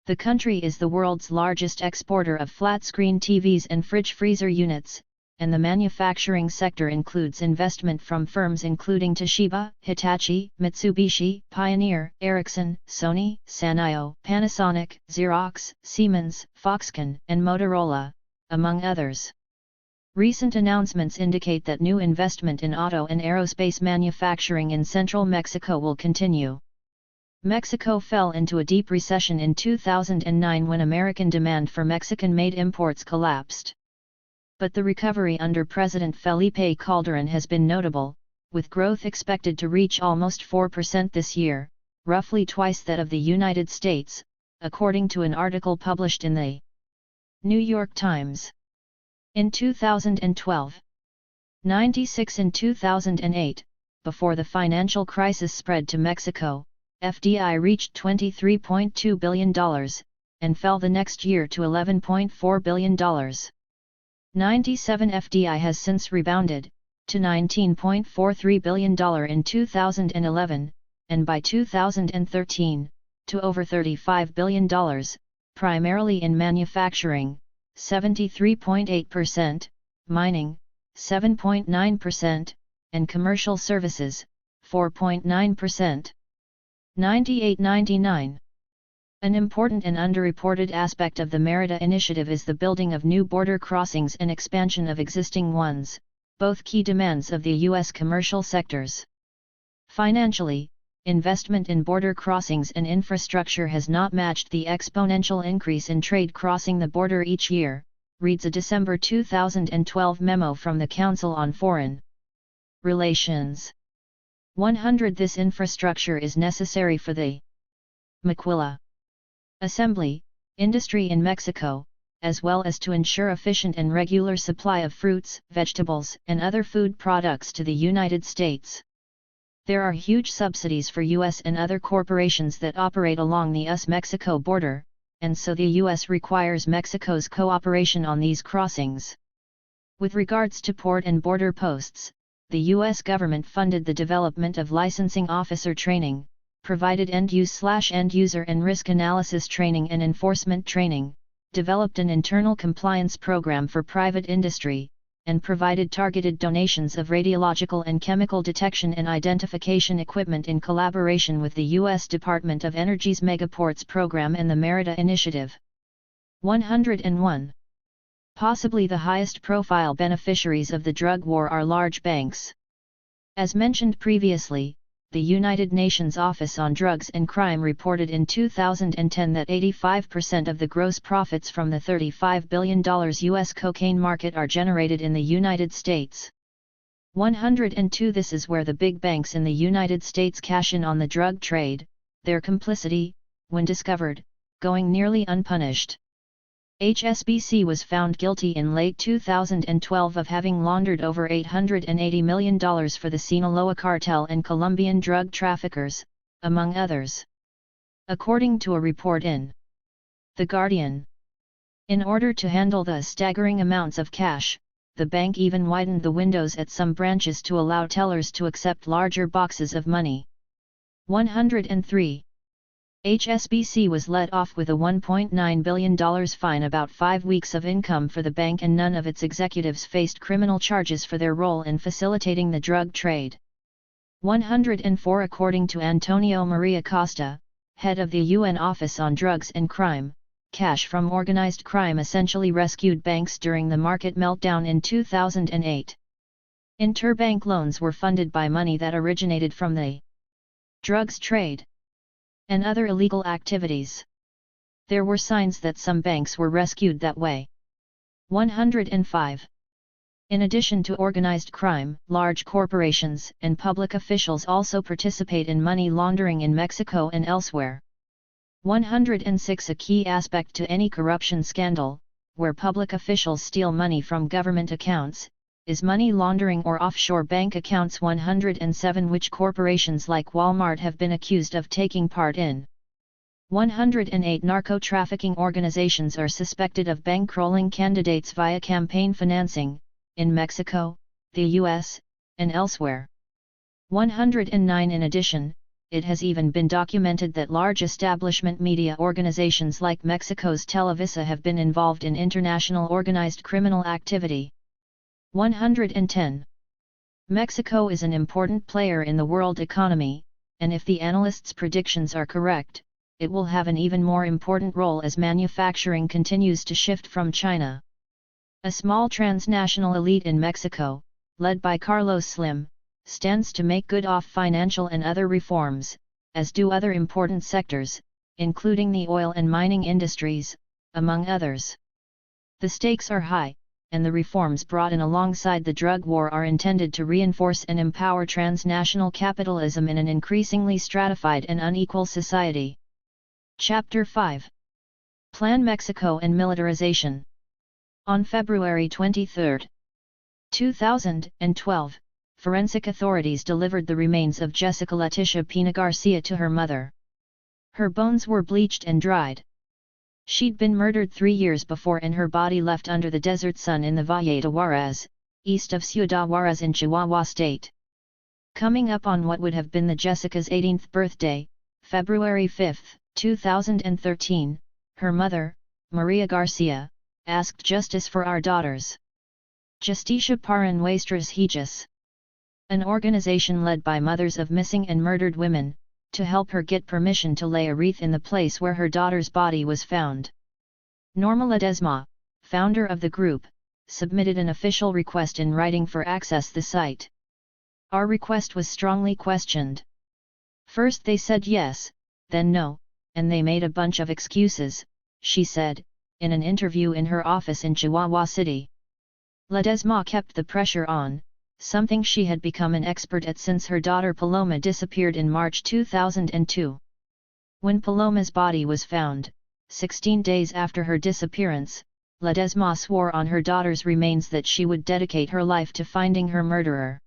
The country is the world's largest exporter of flat-screen TVs and fridge-freezer units, and the manufacturing sector includes investment from firms including Toshiba, Hitachi, Mitsubishi, Pioneer, Ericsson, Sony, Sanyo, Panasonic, Xerox, Siemens, Foxconn, and Motorola, among others. Recent announcements indicate that new investment in auto and aerospace manufacturing in central Mexico will continue. Mexico fell into a deep recession in 2009 when American demand for Mexican-made imports collapsed. But the recovery under President Felipe Calderon has been notable, with growth expected to reach almost 4% this year, roughly twice that of the United States, according to an article published in the New York Times. In 2012. 96 in 2008, before the financial crisis spread to Mexico, FDI reached $23.2 billion, and fell the next year to $11.4 billion. 97 FDI has since rebounded, to $19.43 billion in 2011, and by 2013, to over $35 billion, primarily in manufacturing, 73.8%, mining, 7.9%, and commercial services, 4.9%. 98-99. An important and underreported aspect of the Merida Initiative is the building of new border crossings and expansion of existing ones, both key demands of the U.S. commercial sectors. Financially, investment in border crossings and infrastructure has not matched the exponential increase in trade crossing the border each year, reads a December 2012 memo from the Council on Foreign Relations. 100. This infrastructure is necessary for the Maquila assembly industry in Mexico, as well as to ensure efficient and regular supply of fruits, vegetables, and other food products to the United States. There are huge subsidies for U.S. and other corporations that operate along the US-Mexico border, and so the U.S. requires Mexico's cooperation on these crossings. With regards to port and border posts, the U.S. government funded the development of licensing officer training, provided end-user and risk analysis training and enforcement training, developed an internal compliance program for private industry, and provided targeted donations of radiological and chemical detection and identification equipment in collaboration with the U.S. Department of Energy's Megaports program and the Merida Initiative. 101. Possibly the highest profile beneficiaries of the drug war are large banks. As mentioned previously, the United Nations Office on Drugs and Crime reported in 2010 that 85% of the gross profits from the $35 billion U.S. cocaine market are generated in the United States. 102. This is where the big banks in the United States cash in on the drug trade, their complicity, when discovered, going nearly unpunished. HSBC was found guilty in late 2012 of having laundered over $880 million for the Sinaloa cartel and Colombian drug traffickers, among others. According to a report in The Guardian. In order to handle the staggering amounts of cash, the bank even widened the windows at some branches to allow tellers to accept larger boxes of money. 103. HSBC was let off with a $1.9 billion fine, about 5 weeks of income for the bank, and none of its executives faced criminal charges for their role in facilitating the drug trade. 104. According to Antonio Maria Costa, head of the UN Office on Drugs and Crime, cash from organized crime essentially rescued banks during the market meltdown in 2008. Interbank loans were funded by money that originated from the drugs trade and other illegal activities. There were signs that some banks were rescued that way. 105. In addition to organized crime, large corporations and public officials also participate in money laundering in Mexico and elsewhere. 106. A key aspect to any corruption scandal, where public officials steal money from government accounts, is money laundering or offshore bank accounts. 107. Which corporations like Walmart have been accused of taking part in. 108. Narco-trafficking organizations are suspected of bankrolling candidates via campaign financing, in Mexico, the US, and elsewhere. 109. In addition, it has even been documented that large establishment media organizations like Mexico's Televisa have been involved in international organized criminal activity. 110. Mexico is an important player in the world economy, and if the analysts' predictions are correct, it will have an even more important role as manufacturing continues to shift from China. A small transnational elite in Mexico, led by Carlos Slim, stands to make good off financial and other reforms, as do other important sectors, including the oil and mining industries, among others. The stakes are high, and the reforms brought in alongside the drug war are intended to reinforce and empower transnational capitalism in an increasingly stratified and unequal society. Chapter 5. Plan Mexico and Militarization. On February 23, 2012, forensic authorities delivered the remains of Jessica Leticia Pina Garcia to her mother. Her bones were bleached and dried. She'd been murdered 3 years before and her body left under the desert sun in the Valle de Juarez, east of Ciudad Juarez in Chihuahua State. Coming up on what would have been the Jessica's 18th birthday, February 5, 2013, her mother, Maria Garcia, asked justice for our daughters. Justicia para nuestras hijas, an organization led by mothers of missing and murdered women, to help her get permission to lay a wreath in the place where her daughter's body was found. Norma Ledesma, founder of the group, submitted an official request in writing for access the site. Our request was strongly questioned. First they said yes, then no, and they made a bunch of excuses, she said, in an interview in her office in Chihuahua City. Ledesma kept the pressure on, something she had become an expert at since her daughter Paloma disappeared in March 2002. When Paloma's body was found, 16 days after her disappearance, Ledesma swore on her daughter's remains that she would dedicate her life to finding her murderer.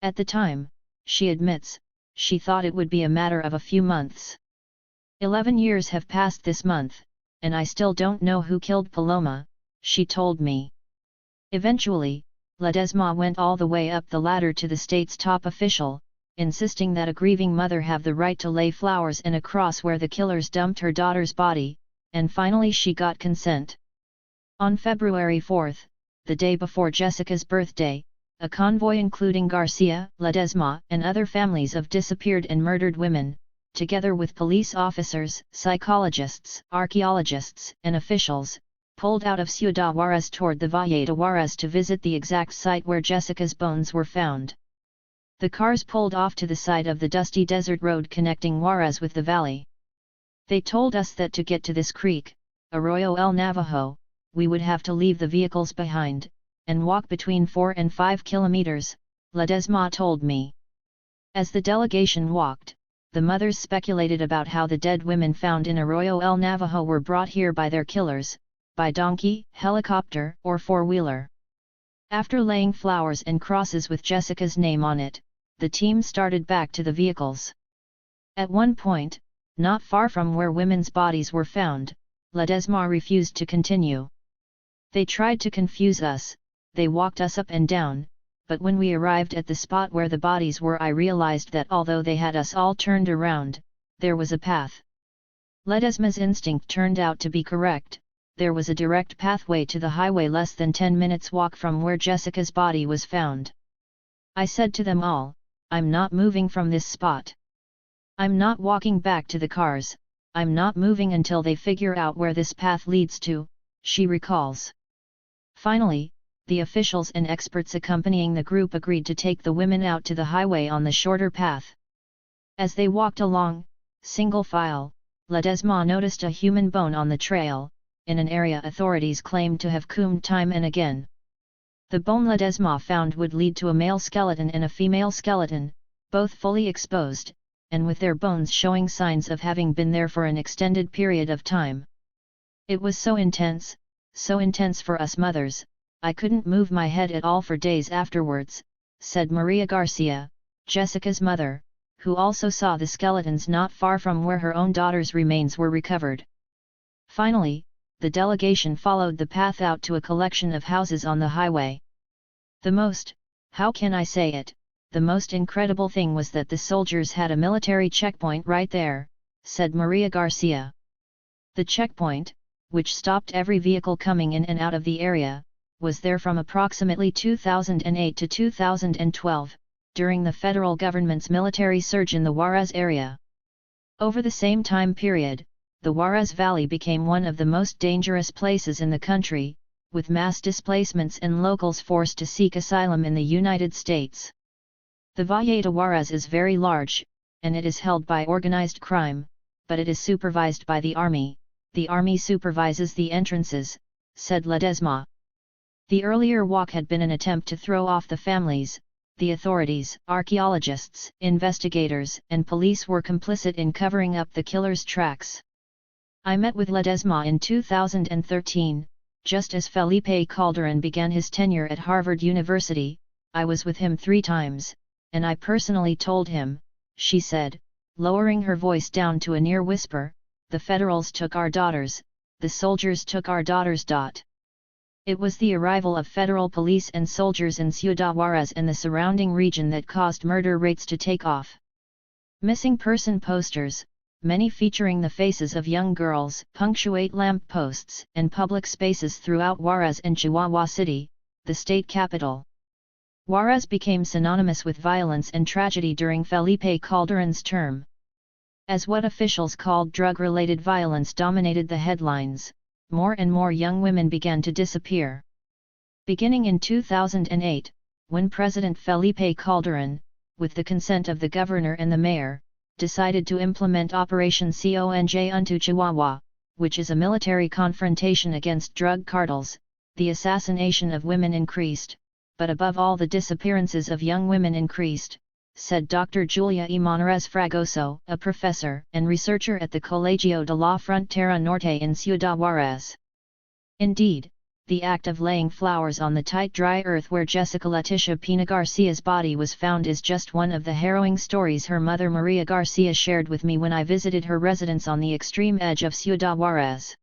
At the time, she admits, she thought it would be a matter of a few months. 11 years have passed this month, and I still don't know who killed Paloma, she told me. Eventually, Ledesma went all the way up the ladder to the state's top official, insisting that a grieving mother have the right to lay flowers and a cross where the killers dumped her daughter's body, and finally she got consent. On February 4, the day before Jessica's birthday, a convoy including Garcia, Ledesma, and other families of disappeared and murdered women, together with police officers, psychologists, archaeologists, and officials, pulled out of Ciudad Juarez toward the Valle de Juarez to visit the exact site where Jessica's bones were found. The cars pulled off to the side of the dusty desert road connecting Juarez with the valley. They told us that to get to this creek, Arroyo El Navajo, we would have to leave the vehicles behind, and walk between 4 and 5 kilometers, Ledesma told me. As the delegation walked, the mothers speculated about how the dead women found in Arroyo El Navajo were brought here by their killers, by donkey, helicopter, or four-wheeler. After laying flowers and crosses with Jessica's name on it, the team started back to the vehicles. At one point, not far from where women's bodies were found, Ledesma refused to continue. They tried to confuse us, they walked us up and down, but when we arrived at the spot where the bodies were, I realized that although they had us all turned around, there was a path. Ledesma's instinct turned out to be correct. There was a direct pathway to the highway less than 10 minutes walk from where Jessica's body was found. I said to them all, I'm not moving from this spot. I'm not walking back to the cars, I'm not moving until they figure out where this path leads to, she recalls. Finally, the officials and experts accompanying the group agreed to take the women out to the highway on the shorter path. As they walked along, single file, Ledesma noticed a human bone on the trail, in an area authorities claimed to have combed time and again. The bone Ledesma found would lead to a male skeleton and a female skeleton, both fully exposed, and with their bones showing signs of having been there for an extended period of time. It was so intense for us mothers, I couldn't move my head at all for days afterwards, said Maria Garcia, Jessica's mother, who also saw the skeletons not far from where her own daughter's remains were recovered. Finally, the delegation followed the path out to a collection of houses on the highway. How can I say it, the most incredible thing was that the soldiers had a military checkpoint right there, said Maria Garcia. The checkpoint, which stopped every vehicle coming in and out of the area, was there from approximately 2008 to 2012, during the federal government's military surge in the Juarez area. Over the same time period, the Juarez Valley became one of the most dangerous places in the country, with mass displacements and locals forced to seek asylum in the United States. The Valle de Juarez is very large, and it is held by organized crime, but it is supervised by the Army. The Army supervises the entrances, said Ledesma. The earlier walk had been an attempt to throw off the families. The authorities, archaeologists, investigators, and police were complicit in covering up the killer's tracks. I met with Ledesma in 2013, Just as Felipe Calderon began his tenure at Harvard University, I was with him 3 times, and I personally told him," she said, lowering her voice down to a near whisper, "the Federals took our daughters, the soldiers took our daughters." It was the arrival of federal police and soldiers in Ciudad Juárez and the surrounding region that caused murder rates to take off. Missing person posters, many featuring the faces of young girls, punctuate lamp posts and public spaces throughout Juárez and Chihuahua City, the state capital. Juárez became synonymous with violence and tragedy during Felipe Calderon's term. As what officials called drug-related violence dominated the headlines, more and more young women began to disappear. Beginning in 2008, when President Felipe Calderon, with the consent of the governor and the mayor, decided to implement Operation Conj unto Chihuahua, which is a military confrontation against drug cartels, the assassination of women increased, but above all the disappearances of young women increased, said Dr. Julia E. Monarez Fragoso, a professor and researcher at the Colegio de la Frontera Norte in Ciudad Juárez. Indeed, the act of laying flowers on the tight dry earth where Jessica Leticia Pina Garcia's body was found is just one of the harrowing stories her mother Maria Garcia shared with me when I visited her residence on the extreme edge of Ciudad Juárez.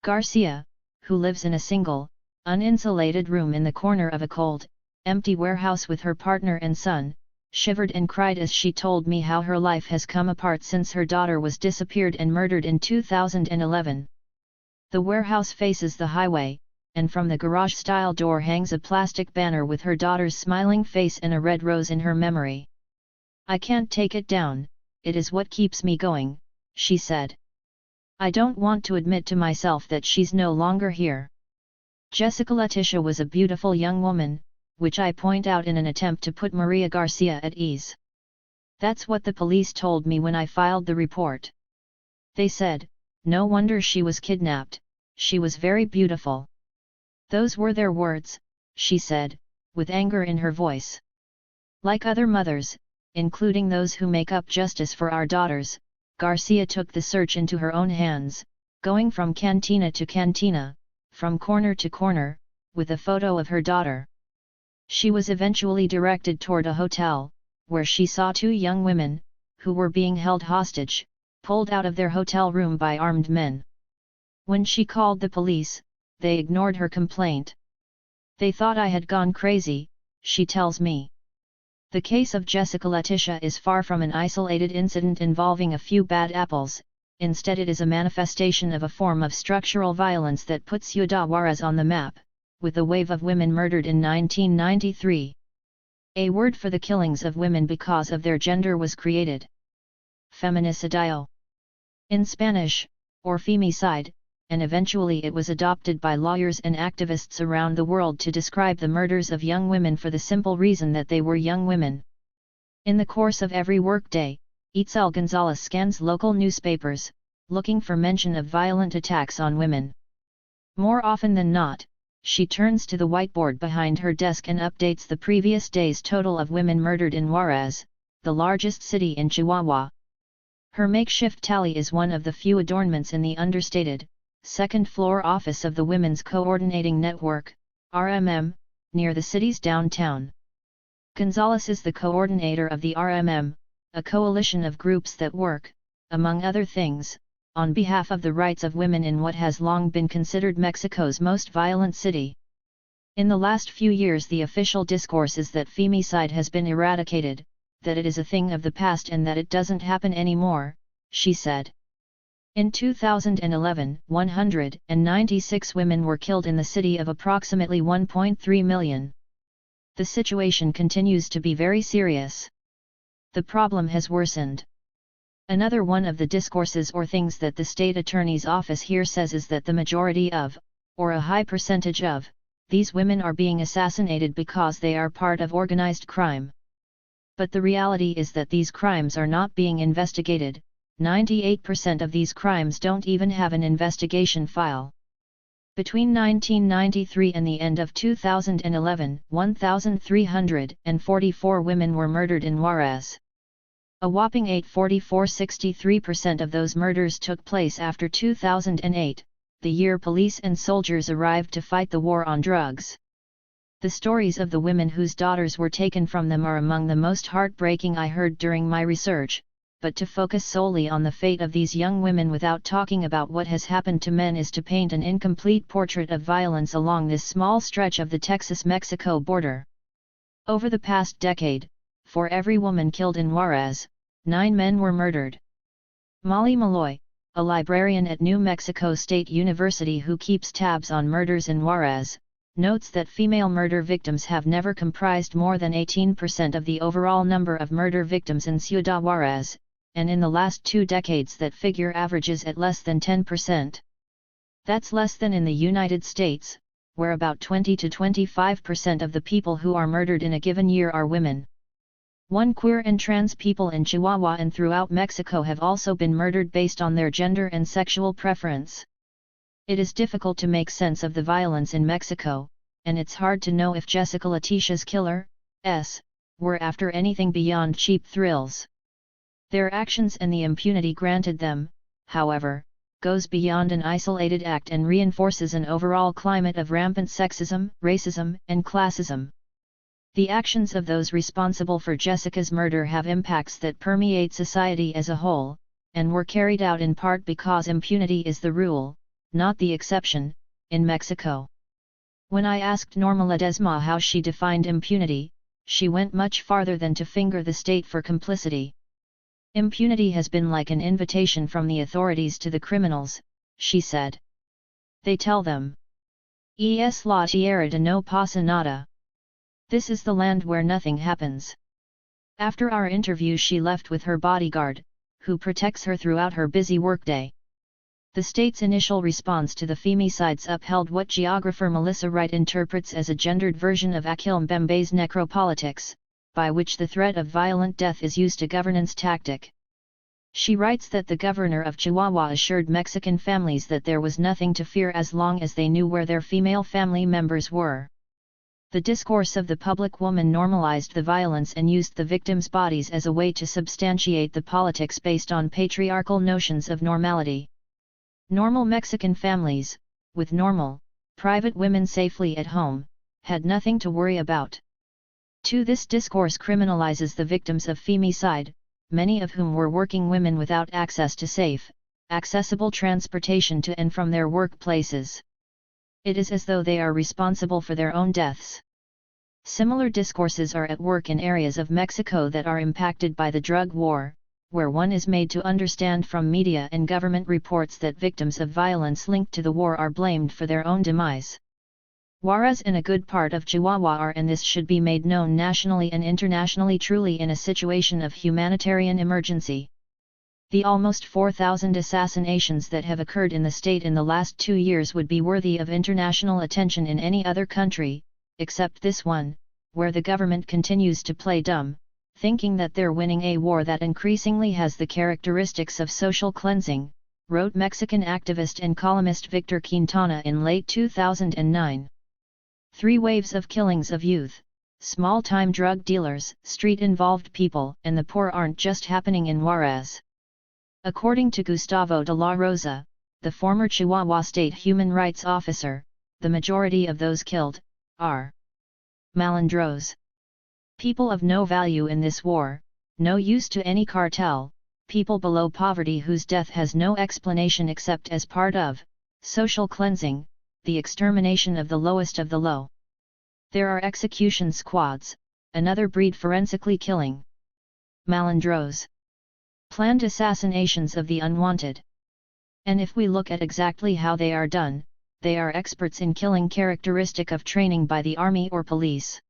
Garcia, who lives in a single, uninsulated room in the corner of a cold, empty warehouse with her partner and son, shivered and cried as she told me how her life has come apart since her daughter was disappeared and murdered in 2011. The warehouse faces the highway, and from the garage-style door hangs a plastic banner with her daughter's smiling face and a red rose in her memory. "I can't take it down, it is what keeps me going," she said. "I don't want to admit to myself that she's no longer here." Jessica Leticia was a beautiful young woman, which I point out in an attempt to put Maria Garcia at ease. "That's what the police told me when I filed the report. They said, no wonder she was kidnapped, she was very beautiful. Those were their words," she said, with anger in her voice. Like other mothers, including those who make up justice for our daughters, Garcia took the search into her own hands, going from cantina to cantina, from corner to corner, with a photo of her daughter. She was eventually directed toward a hotel, where she saw 2 young women, who were being held hostage, pulled out of their hotel room by armed men. When she called the police, they ignored her complaint. "They thought I had gone crazy," she tells me. The case of Jessica Leticia is far from an isolated incident involving a few bad apples, instead it is a manifestation of a form of structural violence that puts Ciudad Juárez on the map, with a wave of women murdered in 1993. A word for the killings of women because of their gender was created. Feminicidio. In Spanish, or femicide, and eventually it was adopted by lawyers and activists around the world to describe the murders of young women for the simple reason that they were young women. In the course of every workday, Itzel Gonzalez scans local newspapers, looking for mention of violent attacks on women. More often than not, she turns to the whiteboard behind her desk and updates the previous day's total of women murdered in Juárez, the largest city in Chihuahua. Her makeshift tally is one of the few adornments in the understated, second-floor office of the Women's Coordinating Network, RMM, near the city's downtown. Gonzalez is the coordinator of the RMM, a coalition of groups that work, among other things, on behalf of the rights of women in what has long been considered Mexico's most violent city. In the last few years the official discourse is that femicide has been eradicated, that it is a thing of the past and that it doesn't happen anymore, she said. In 2011, 196 women were killed in the city of approximately 1.3 million. The situation continues to be very serious. The problem has worsened. Another one of the discourses or things that the state attorney's office here says is that the majority of, or a high percentage of, these women are being assassinated because they are part of organized crime. But the reality is that these crimes are not being investigated. 98% of these crimes don't even have an investigation file. Between 1993 and the end of 2011, 1,344 women were murdered in Juárez. A whopping 844.63% of those murders took place after 2008, the year police and soldiers arrived to fight the war on drugs. The stories of the women whose daughters were taken from them are among the most heartbreaking I heard during my research, but to focus solely on the fate of these young women without talking about what has happened to men is to paint an incomplete portrait of violence along this small stretch of the Texas-Mexico border. Over the past decade, for every woman killed in Juarez, 9 men were murdered. Molly Malloy, a librarian at New Mexico State University who keeps tabs on murders in Juarez, notes that female murder victims have never comprised more than 18% of the overall number of murder victims in Ciudad Juarez, and in the last 2 decades that figure averages at less than 10%. That's less than in the United States, where about 20 to 25% of the people who are murdered in a given year are women. 1 queer and trans people in Chihuahua and throughout Mexico have also been murdered based on their gender and sexual preference. It is difficult to make sense of the violence in Mexico, and it's hard to know if Jessica Letitia's killers were after anything beyond cheap thrills. Their actions and the impunity granted them, however, goes beyond an isolated act and reinforces an overall climate of rampant sexism, racism, and classism. The actions of those responsible for Jessica's murder have impacts that permeate society as a whole, and were carried out in part because impunity is the rule, not the exception, in Mexico. When I asked Norma Ledesma how she defined impunity, she went much farther than to finger the state for complicity. Impunity has been like an invitation from the authorities to the criminals, she said. They tell them, "Es la tierra de no pasa nada." This is the land where nothing happens. After our interview she left with her bodyguard, who protects her throughout her busy workday. The state's initial response to the femicides upheld what geographer Melissa Wright interprets as a gendered version of Achille Mbembe's necropolitics, by which the threat of violent death is used a governance tactic. She writes that the governor of Chihuahua assured Mexican families that there was nothing to fear as long as they knew where their female family members were. The discourse of the public woman normalized the violence and used the victims' bodies as a way to substantiate the politics based on patriarchal notions of normality. Normal Mexican families, with normal, private women safely at home, had nothing to worry about. This discourse criminalizes the victims of femicide, many of whom were working women without access to safe, accessible transportation to and from their workplaces. It is as though they are responsible for their own deaths. Similar discourses are at work in areas of Mexico that are impacted by the drug war, where one is made to understand from media and government reports that victims of violence linked to the war are blamed for their own demise. Juarez and a good part of Chihuahua are, and this should be made known nationally and internationally, truly in a situation of humanitarian emergency. The almost 4,000 assassinations that have occurred in the state in the last 2 years would be worthy of international attention in any other country, except this one, where the government continues to play dumb, thinking that they're winning a war that increasingly has the characteristics of social cleansing, wrote Mexican activist and columnist Victor Quintana in late 2009. 3 waves of killings of youth, small-time drug dealers, street-involved people, and the poor aren't just happening in Juarez. According to Gustavo de la Rosa, the former Chihuahua state human rights officer, the majority of those killed are malandros. People of no value in this war, no use to any cartel, people below poverty whose death has no explanation except as part of social cleansing, the extermination of the lowest of the low. There are execution squads, another breed forensically killing malandros. Planned assassinations of the unwanted. And if we look at exactly how they are done, they are experts in killing, characteristic of training by the army or police.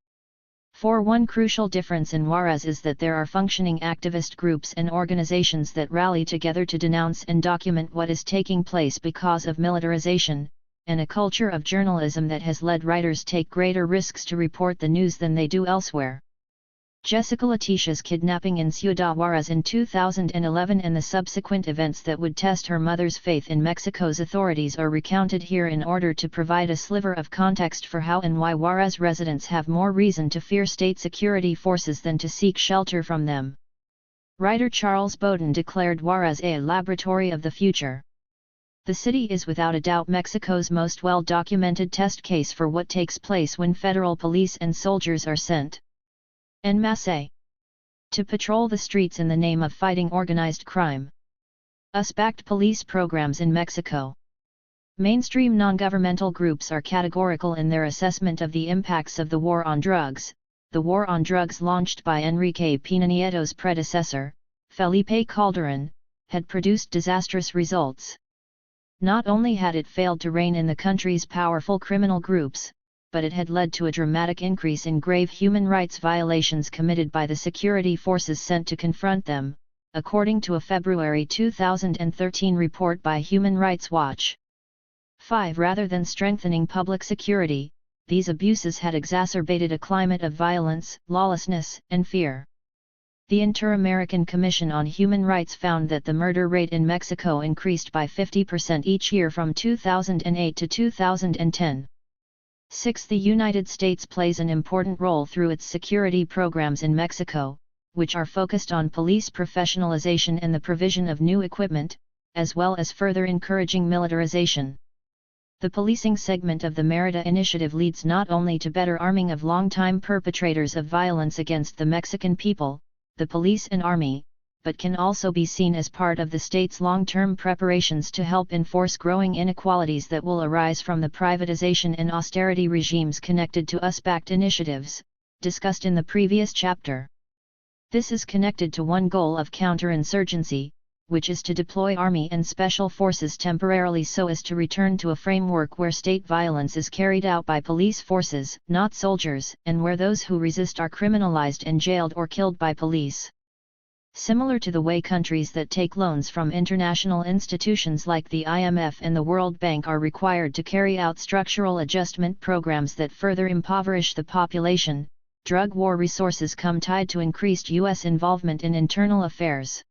For one crucial difference in Juarez is that there are functioning activist groups and organizations that rally together to denounce and document what is taking place because of militarization, and a culture of journalism that has led writers take greater risks to report the news than they do elsewhere. Jessica Letitia's kidnapping in Ciudad Juarez in 2011 and the subsequent events that would test her mother's faith in Mexico's authorities are recounted here in order to provide a sliver of context for how and why Juarez residents have more reason to fear state security forces than to seek shelter from them. Writer Charles Bowden declared Juarez a laboratory of the future. The city is without a doubt Mexico's most well-documented test case for what takes place when federal police and soldiers are sent en masse to patrol the streets in the name of fighting organized crime. US-backed police programs in Mexico. Mainstream non-governmental groups are categorical in their assessment of the impacts of the war on drugs. The war on drugs launched by Enrique Peña Nieto's predecessor, Felipe Calderón, had produced disastrous results. Not only had it failed to rein in the country's powerful criminal groups, but it had led to a dramatic increase in grave human rights violations committed by the security forces sent to confront them, according to a February 2013 report by Human Rights Watch. 5. Rather than strengthening public security, these abuses had exacerbated a climate of violence, lawlessness, and fear. The Inter-American Commission on Human Rights found that the murder rate in Mexico increased by 50% each year from 2008 to 2010. 6. The United States plays an important role through its security programs in Mexico, which are focused on police professionalization and the provision of new equipment, as well as further encouraging militarization. The policing segment of the Mérida Initiative leads not only to better arming of longtime perpetrators of violence against the Mexican people, the police and army, but can also be seen as part of the state's long-term preparations to help enforce growing inequalities that will arise from the privatization and austerity regimes connected to US-backed initiatives, discussed in the previous chapter. This is connected to one goal of counterinsurgency, which is to deploy army and special forces temporarily so as to return to a framework where state violence is carried out by police forces, not soldiers, and where those who resist are criminalized and jailed or killed by police. Similar to the way countries that take loans from international institutions like the IMF and the World Bank are required to carry out structural adjustment programs that further impoverish the population, drug war resources come tied to increased U.S. involvement in internal affairs.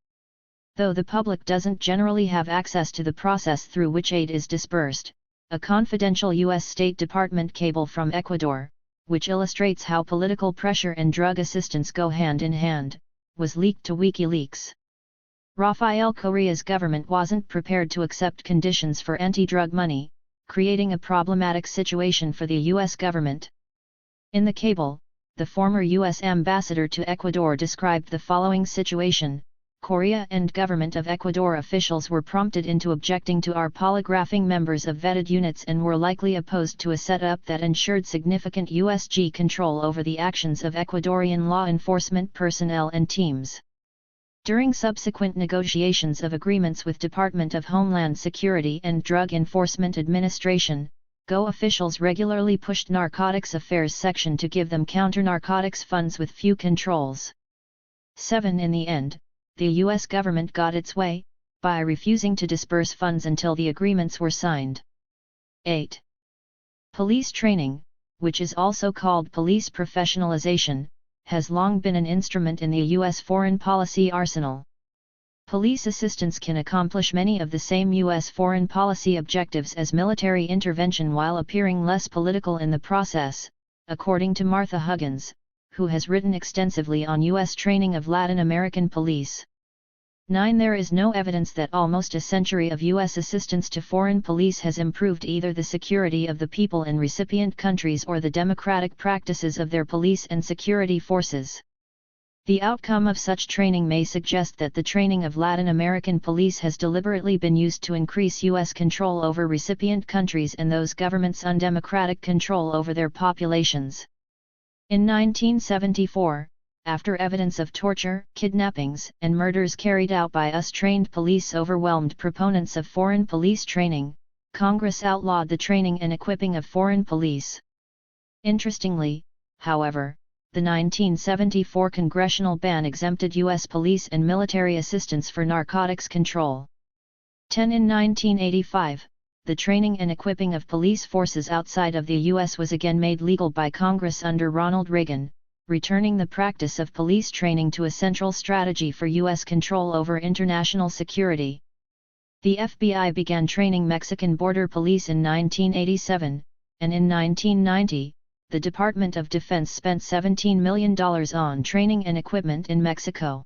Though the public doesn't generally have access to the process through which aid is disbursed, a confidential U.S. State Department cable from Ecuador, which illustrates how political pressure and drug assistance go hand in hand, was leaked to WikiLeaks. Rafael Correa's government wasn't prepared to accept conditions for anti-drug money, creating a problematic situation for the U.S. government. In the cable, the former U.S. ambassador to Ecuador described the following situation: Correa and government of Ecuador officials were prompted into objecting to our polygraphing members of vetted units and were likely opposed to a setup that ensured significant USG control over the actions of Ecuadorian law enforcement personnel and teams. During subsequent negotiations of agreements with Department of Homeland Security and Drug Enforcement Administration, GO officials regularly pushed Narcotics Affairs Section to give them counter-narcotics funds with few controls. 7. In the end, the U.S. government got its way, by refusing to disperse funds until the agreements were signed. 8. Police training, which is also called police professionalization, has long been an instrument in the U.S. foreign policy arsenal. Police assistance can accomplish many of the same U.S. foreign policy objectives as military intervention while appearing less political in the process, according to Martha Huggins, who has written extensively on U.S. training of Latin American police. 9. There is no evidence that almost a century of U.S. assistance to foreign police has improved either the security of the people in recipient countries or the democratic practices of their police and security forces. The outcome of such training may suggest that the training of Latin American police has deliberately been used to increase U.S. control over recipient countries and those governments' undemocratic control over their populations. In 1974, after evidence of torture, kidnappings, and murders carried out by US-trained police overwhelmed proponents of foreign police training, Congress outlawed the training and equipping of foreign police. Interestingly, however, the 1974 congressional ban exempted U.S. police and military assistance for narcotics control. 10. In 1985, the training and equipping of police forces outside of the U.S. was again made legal by Congress under Ronald Reagan, returning the practice of police training to a central strategy for U.S. control over international security. The FBI began training Mexican border police in 1987, and in 1990, the Department of Defense spent $17 million on training and equipment in Mexico.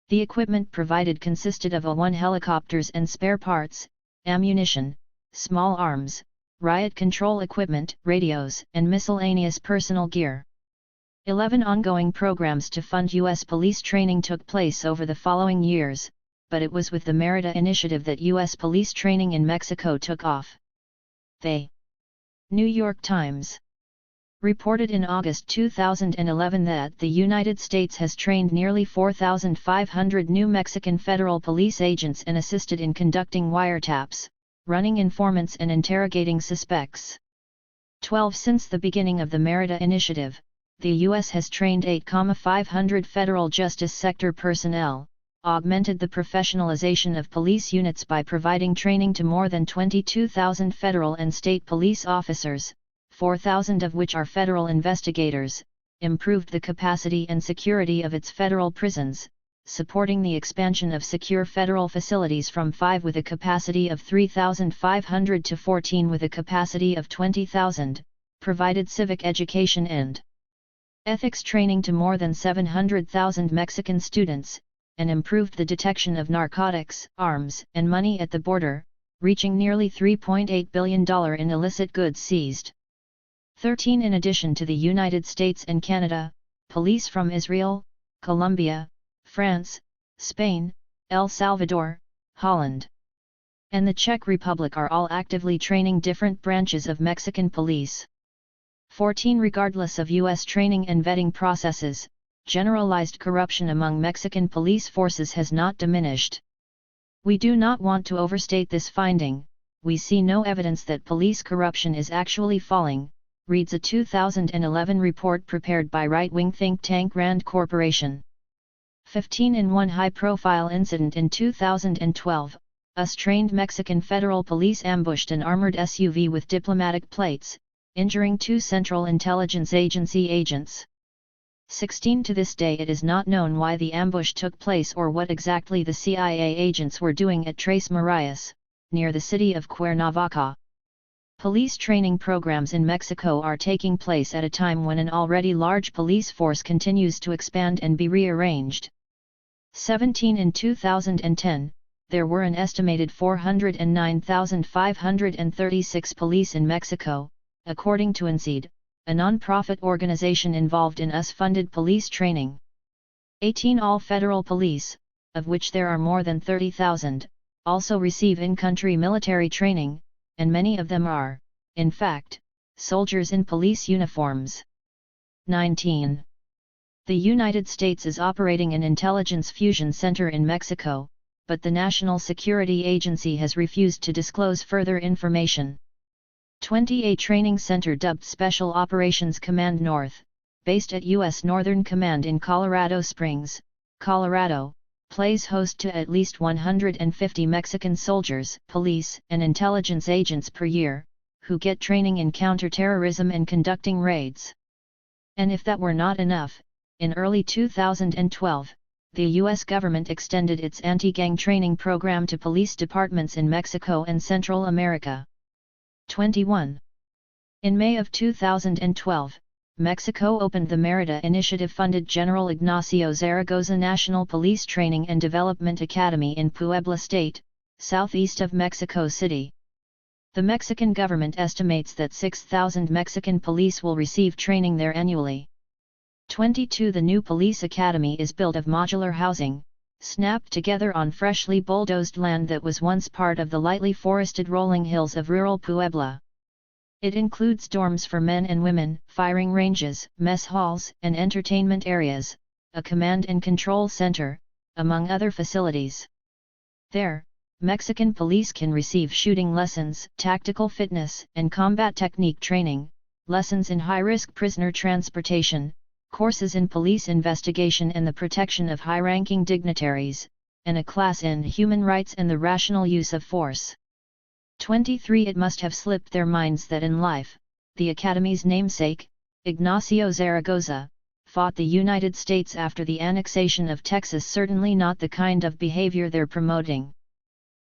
The equipment provided consisted of A-1 helicopters and spare parts, ammunition, small arms, riot control equipment, radios, and miscellaneous personal gear. 11 ongoing programs to fund U.S. police training took place over the following years, but it was with the Merida initiative that U.S. police training in Mexico took off. The New York Times reported in August 2011 that the United States has trained nearly 4,500 new Mexican federal police agents and assisted in conducting wiretaps, running informants and interrogating suspects. 12 Since the beginning of the Merida initiative, the U.S. has trained 8,500 federal justice sector personnel, augmented the professionalization of police units by providing training to more than 22,000 federal and state police officers, 4,000 of which are federal investigators, improved the capacity and security of its federal prisons, supporting the expansion of secure federal facilities from 5 with a capacity of 3,500 to 14 with a capacity of 20,000, provided civic education and ethics training to more than 700,000 Mexican students, and improved the detection of narcotics, arms, and money at the border, reaching nearly $3.8 billion in illicit goods seized. 13 In addition to the United States and Canada, police from Israel, Colombia, France, Spain, El Salvador, Holland, and the Czech Republic are all actively training different branches of Mexican police. 14 Regardless of U.S. training and vetting processes, generalized corruption among Mexican police forces has not diminished. We do not want to overstate this finding. We see no evidence that police corruption is actually falling, reads a 2011 report prepared by right-wing think tank Rand Corporation. 15 In one high-profile incident in 2012, US trained Mexican federal police ambushed an armored SUV with diplomatic plates, injuring 2 Central Intelligence Agency agents. 16 To this day it is not known why the ambush took place or what exactly the CIA agents were doing at Tres Marias, near the city of Cuernavaca. Police training programs in Mexico are taking place at a time when an already large police force continues to expand and be rearranged. 17 In 2010, there were an estimated 409,536 police in Mexico, according to INCID, a non-profit organization involved in US-funded police training. 18 All federal police, of which there are more than 30,000, also receive in-country military training, and many of them are, in fact, soldiers in police uniforms. 19. The United States is operating an intelligence fusion center in Mexico, but the National Security Agency has refused to disclose further information. 20 A training center dubbed Special Operations Command North, based at U.S. Northern Command in Colorado Springs, Colorado, plays host to at least 150 Mexican soldiers, police, and intelligence agents per year, who get training in counterterrorism and conducting raids. And if that were not enough, in early 2012, the U.S. government extended its anti-gang training program to police departments in Mexico and Central America. 21. In May of 2012, Mexico opened the Merida Initiative-funded General Ignacio Zaragoza National Police Training and Development Academy in Puebla State, southeast of Mexico City. The Mexican government estimates that 6,000 Mexican police will receive training there annually. 22. The new police academy is built of modular housing, snapped together on freshly bulldozed land that was once part of the lightly forested rolling hills of rural Puebla. It includes dorms for men and women, firing ranges, mess halls, and entertainment areas, a command and control center, among other facilities. There, Mexican police can receive shooting lessons, tactical fitness, and combat technique training, lessons in high-risk prisoner transportation, courses in police investigation and the protection of high-ranking dignitaries, and a class in human rights and the rational use of force. 23. It must have slipped their minds that in life, the Academy's namesake, Ignacio Zaragoza, fought the United States after the annexation of Texas. Certainly not the kind of behavior they're promoting.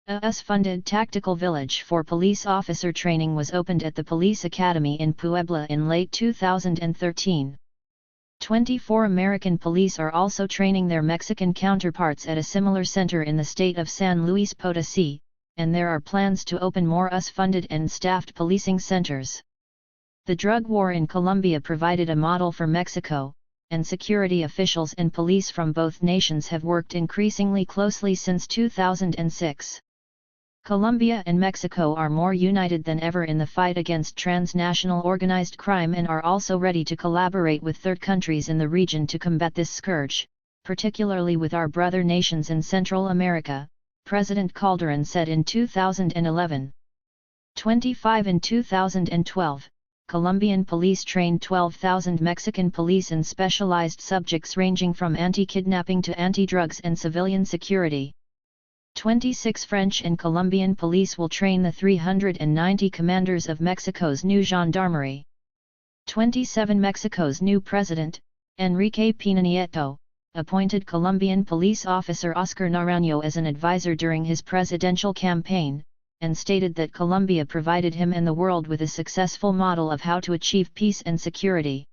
A US-funded tactical village for police officer training was opened at the Police Academy in Puebla in late 2013. 24. American police are also training their Mexican counterparts at a similar center in the state of San Luis Potosí, and there are plans to open more US-funded and staffed policing centers. The drug war in Colombia provided a model for Mexico, and security officials and police from both nations have worked increasingly closely since 2006. Colombia and Mexico are more united than ever in the fight against transnational organized crime and are also ready to collaborate with third countries in the region to combat this scourge, particularly with our brother nations in Central America, President Calderon said in 2011. 25 In 2012, Colombian police trained 12,000 Mexican police in specialized subjects ranging from anti-kidnapping to anti-drugs and civilian security. 26 French and Colombian police will train the 390 commanders of Mexico's new gendarmerie. 27 Mexico's new president, Enrique Pena Nieto, appointed Colombian police officer Oscar Naranjo as an advisor during his presidential campaign, and stated that Colombia provided him and the world with a successful model of how to achieve peace and security.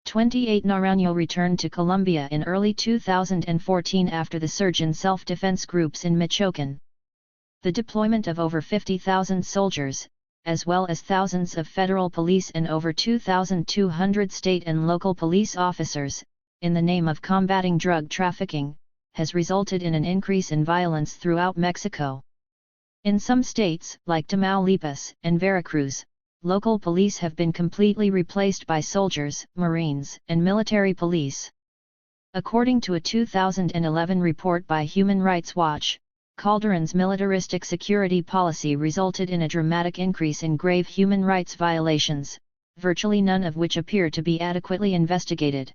28 Naranjo returned to Colombia in early 2014 after the surge in self-defense groups in Michoacán. The deployment of over 50,000 soldiers, as well as thousands of federal police and over 2,200 state and local police officers, in the name of combating drug trafficking, has resulted in an increase in violence throughout Mexico. In some states, like Tamaulipas and Veracruz, local police have been completely replaced by soldiers, Marines, and military police. According to a 2011 report by Human Rights Watch, Calderon's militaristic security policy resulted in a dramatic increase in grave human rights violations, virtually none of which appear to be adequately investigated.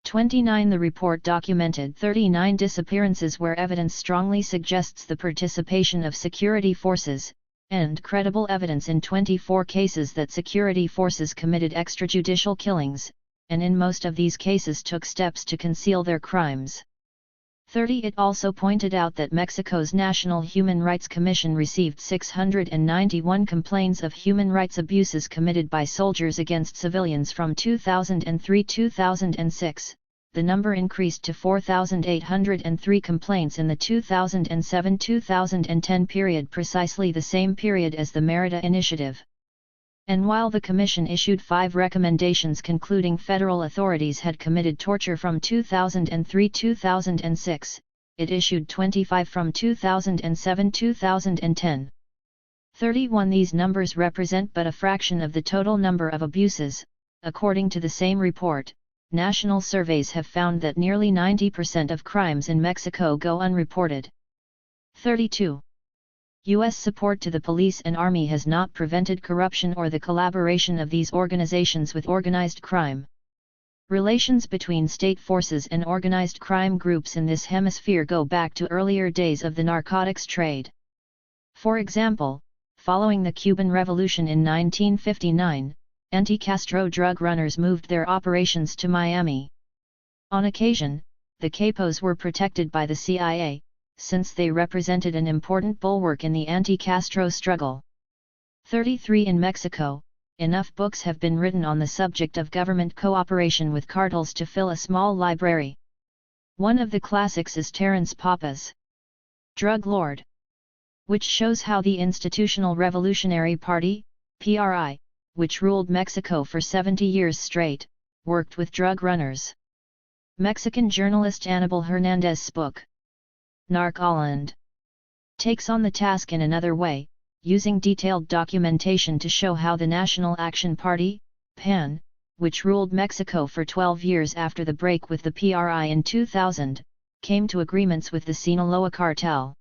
29 The report documented 39 disappearances where evidence strongly suggests the participation of security forces, and credible evidence in 24 cases that security forces committed extrajudicial killings, and in most of these cases took steps to conceal their crimes. 30 It also pointed out that Mexico's National Human Rights Commission received 691 complaints of human rights abuses committed by soldiers against civilians from 2003-2006, the number increased to 4,803 complaints in the 2007-2010 period, precisely the same period as the Merida Initiative. And while the Commission issued 5 recommendations concluding federal authorities had committed torture from 2003-2006, it issued 25 from 2007-2010. 31 These numbers represent but a fraction of the total number of abuses. According to the same report, national surveys have found that nearly 90% of crimes in Mexico go unreported. 32. U.S. support to the police and army has not prevented corruption or the collaboration of these organizations with organized crime. Relations between state forces and organized crime groups in this hemisphere go back to earlier days of the narcotics trade. For example, following the Cuban Revolution in 1959, anti-Castro drug runners moved their operations to Miami. On occasion, the capos were protected by the CIA, since they represented an important bulwark in the anti-Castro struggle. 33 In Mexico, enough books have been written on the subject of government cooperation with cartels to fill a small library. One of the classics is Terence Papa's Drug Lord, which shows how the Institutional Revolutionary Party, PRI, which ruled Mexico for 70 years straight, worked with drug runners. Mexican journalist Anibal Hernandez's book, Narcoland, takes on the task in another way, using detailed documentation to show how the National Action Party, PAN, which ruled Mexico for 12 years after the break with the PRI in 2000, came to agreements with the Sinaloa cartel.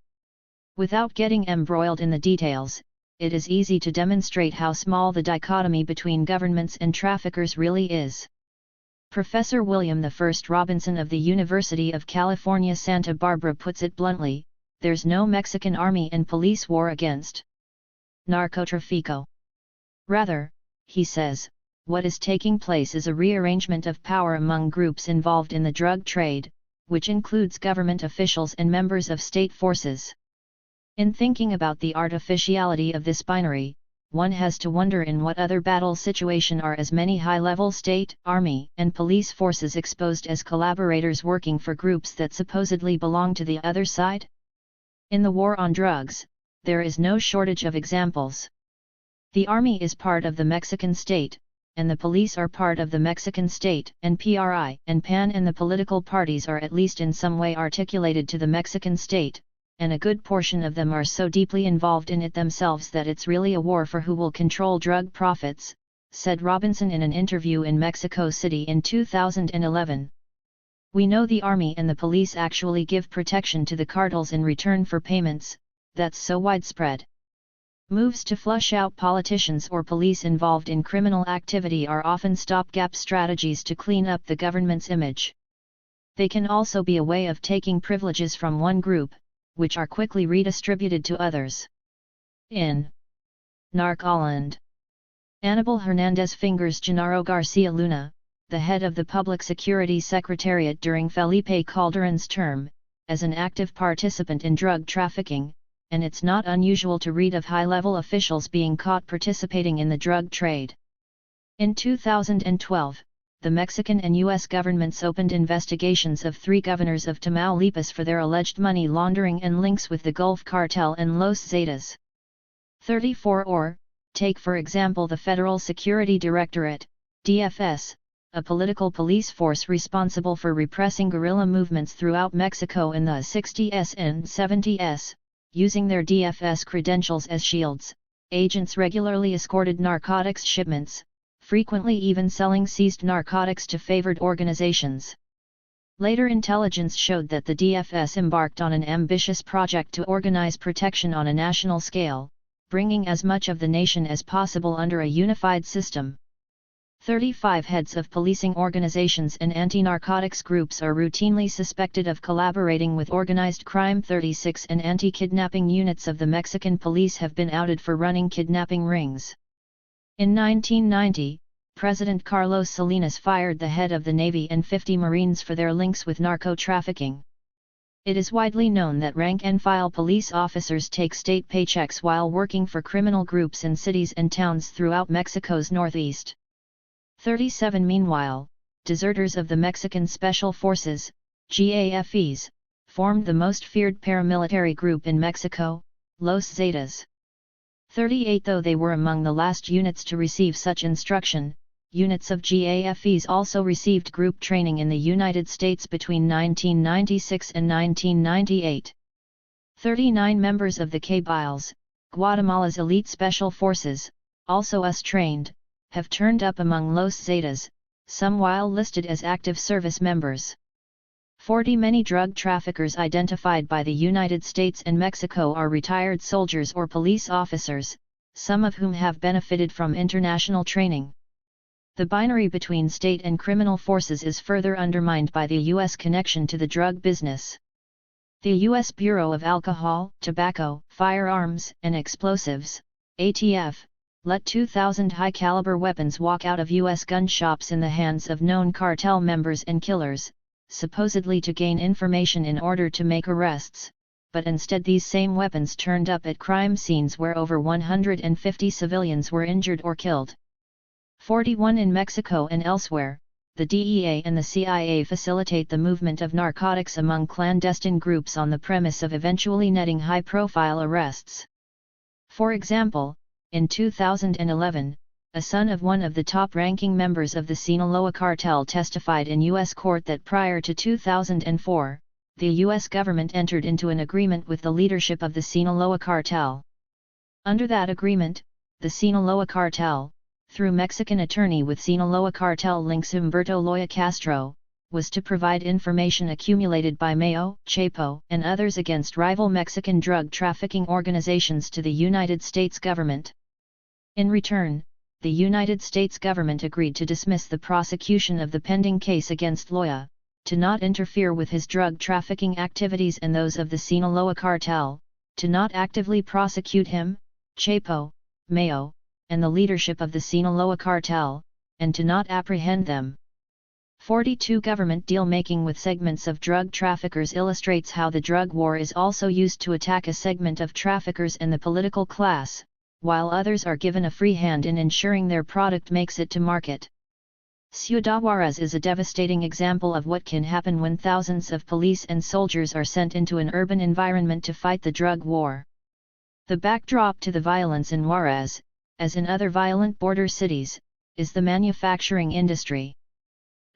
Without getting embroiled in the details, it is easy to demonstrate how small the dichotomy between governments and traffickers really is. Professor William I. Robinson of the University of California, Santa Barbara puts it bluntly, there's no Mexican army and police war against narcotráfico. Rather, he says, what is taking place is a rearrangement of power among groups involved in the drug trade, which includes government officials and members of state forces. In thinking about the artificiality of this binary, one has to wonder in what other battle situation are as many high-level state, army, and police forces exposed as collaborators working for groups that supposedly belong to the other side? In the war on drugs, there is no shortage of examples. The army is part of the Mexican state, and the police are part of the Mexican state, and PRI and PAN and the political parties are at least in some way articulated to the Mexican state, and a good portion of them are so deeply involved in it themselves that it's really a war for who will control drug profits, said Robinson in an interview in Mexico City in 2011. We know the army and the police actually give protection to the cartels in return for payments, that's so widespread. Moves to flush out politicians or police involved in criminal activity are often stopgap strategies to clean up the government's image. They can also be a way of taking privileges from one group, which are quickly redistributed to others. In Narcoland, Anibal Hernandez fingers Genaro Garcia Luna, the head of the Public Security Secretariat during Felipe Calderon's term, as an active participant in drug trafficking, and it's not unusual to read of high-level officials being caught participating in the drug trade. In 2012, the Mexican and U.S. governments opened investigations of 3 governors of Tamaulipas for their alleged money laundering and links with the Gulf Cartel and Los Zetas. 34 Take for example the Federal Security Directorate, DFS, a political police force responsible for repressing guerrilla movements throughout Mexico in the 60s and 70s. Using their DFS credentials as shields, agents regularly escorted narcotics shipments, frequently even selling seized narcotics to favored organizations. Later intelligence showed that the DFS embarked on an ambitious project to organize protection on a national scale, bringing as much of the nation as possible under a unified system. 35 heads of policing organizations and anti-narcotics groups are routinely suspected of collaborating with organized crime. 36 and anti-kidnapping units of the Mexican police have been outed for running kidnapping rings. In 1990, President Carlos Salinas fired the head of the Navy and 50 Marines for their links with narco-trafficking. It is widely known that rank-and-file police officers take state paychecks while working for criminal groups in cities and towns throughout Mexico's northeast. 37 Meanwhile, deserters of the Mexican Special Forces, GAFEs, formed the most feared paramilitary group in Mexico, Los Zetas. 38 Though they were among the last units to receive such instruction, units of GAFEs also received group training in the United States between 1996 and 1998. 39 members of the Cabiles, Guatemala's elite special forces, also US-trained, have turned up among Los Zetas, some while listed as active service members. 40 Many drug traffickers identified by the United States and Mexico are retired soldiers or police officers, some of whom have benefited from international training. The binary between state and criminal forces is further undermined by the U.S. connection to the drug business. The U.S. Bureau of Alcohol, Tobacco, Firearms, and Explosives, ATF, let 2,000 high-caliber weapons walk out of U.S. gun shops in the hands of known cartel members and killers, supposedly to gain information in order to make arrests, but instead these same weapons turned up at crime scenes where over 150 civilians were injured or killed. 41 In Mexico and elsewhere, the DEA and the CIA facilitate the movement of narcotics among clandestine groups on the premise of eventually netting high-profile arrests. For example, in 2011, a son of one of the top-ranking members of the Sinaloa cartel testified in U.S. court that prior to 2004, the U.S. government entered into an agreement with the leadership of the Sinaloa cartel. Under that agreement, the Sinaloa cartel, through Mexican attorney with Sinaloa cartel links Humberto Loya Castro, was to provide information accumulated by Mayo, Chapo, and others against rival Mexican drug trafficking organizations to the United States government. In return, the United States government agreed to dismiss the prosecution of the pending case against Loya, to not interfere with his drug trafficking activities and those of the Sinaloa cartel, to not actively prosecute him, Chapo, Mayo, and the leadership of the Sinaloa cartel, and to not apprehend them. 42 Government deal-making with segments of drug traffickers illustrates how the drug war is also used to attack a segment of traffickers and the political class, while others are given a free hand in ensuring their product makes it to market. Ciudad Juarez is a devastating example of what can happen when thousands of police and soldiers are sent into an urban environment to fight the drug war. The backdrop to the violence in Juarez, as in other violent border cities, is the manufacturing industry.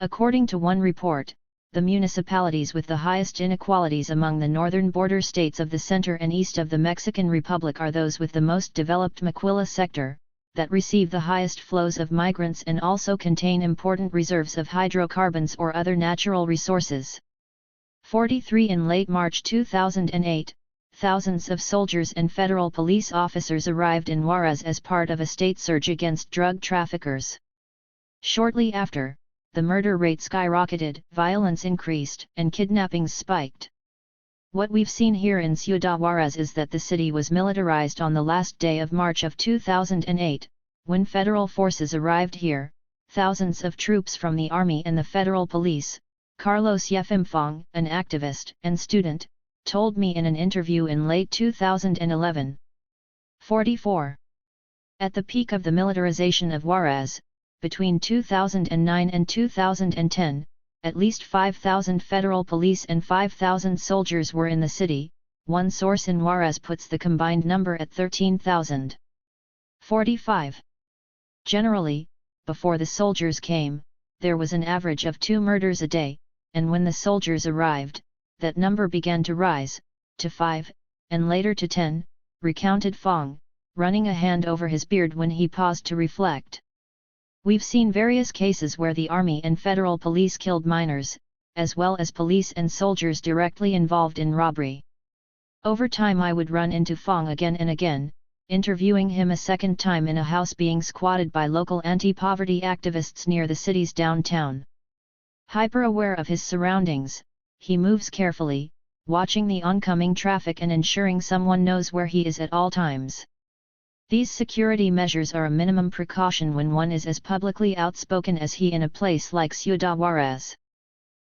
According to one report, the municipalities with the highest inequalities among the northern border states of the center and east of the Mexican Republic are those with the most developed Maquila sector, that receive the highest flows of migrants and also contain important reserves of hydrocarbons or other natural resources. 43 In late March 2008, thousands of soldiers and federal police officers arrived in Juarez as part of a state surge against drug traffickers. Shortly after, the murder rate skyrocketed, violence increased, and kidnappings spiked. What we've seen here in Ciudad Juarez is that the city was militarized on the last day of March of 2008, when federal forces arrived here. Thousands of troops from the army and the federal police. Carlos Yefimfong, an activist and student, told me in an interview in late 2011. 44. At the peak of the militarization of Juarez, between 2009 and 2010, at least 5,000 federal police and 5,000 soldiers were in the city. One source in Juarez puts the combined number at 13,000. 45. Generally, before the soldiers came, there was an average of 2 murders a day, and when the soldiers arrived, that number began to rise, to 5, and later to 10, recounted Fong, running a hand over his beard when he paused to reflect. We've seen various cases where the army and federal police killed minors, as well as police and soldiers directly involved in robbery. Over time I would run into Fong again and again, interviewing him a second time in a house being squatted by local anti-poverty activists near the city's downtown. Hyper-aware of his surroundings, he moves carefully, watching the oncoming traffic and ensuring someone knows where he is at all times. These security measures are a minimum precaution when one is as publicly outspoken as he in a place like Ciudad Juarez.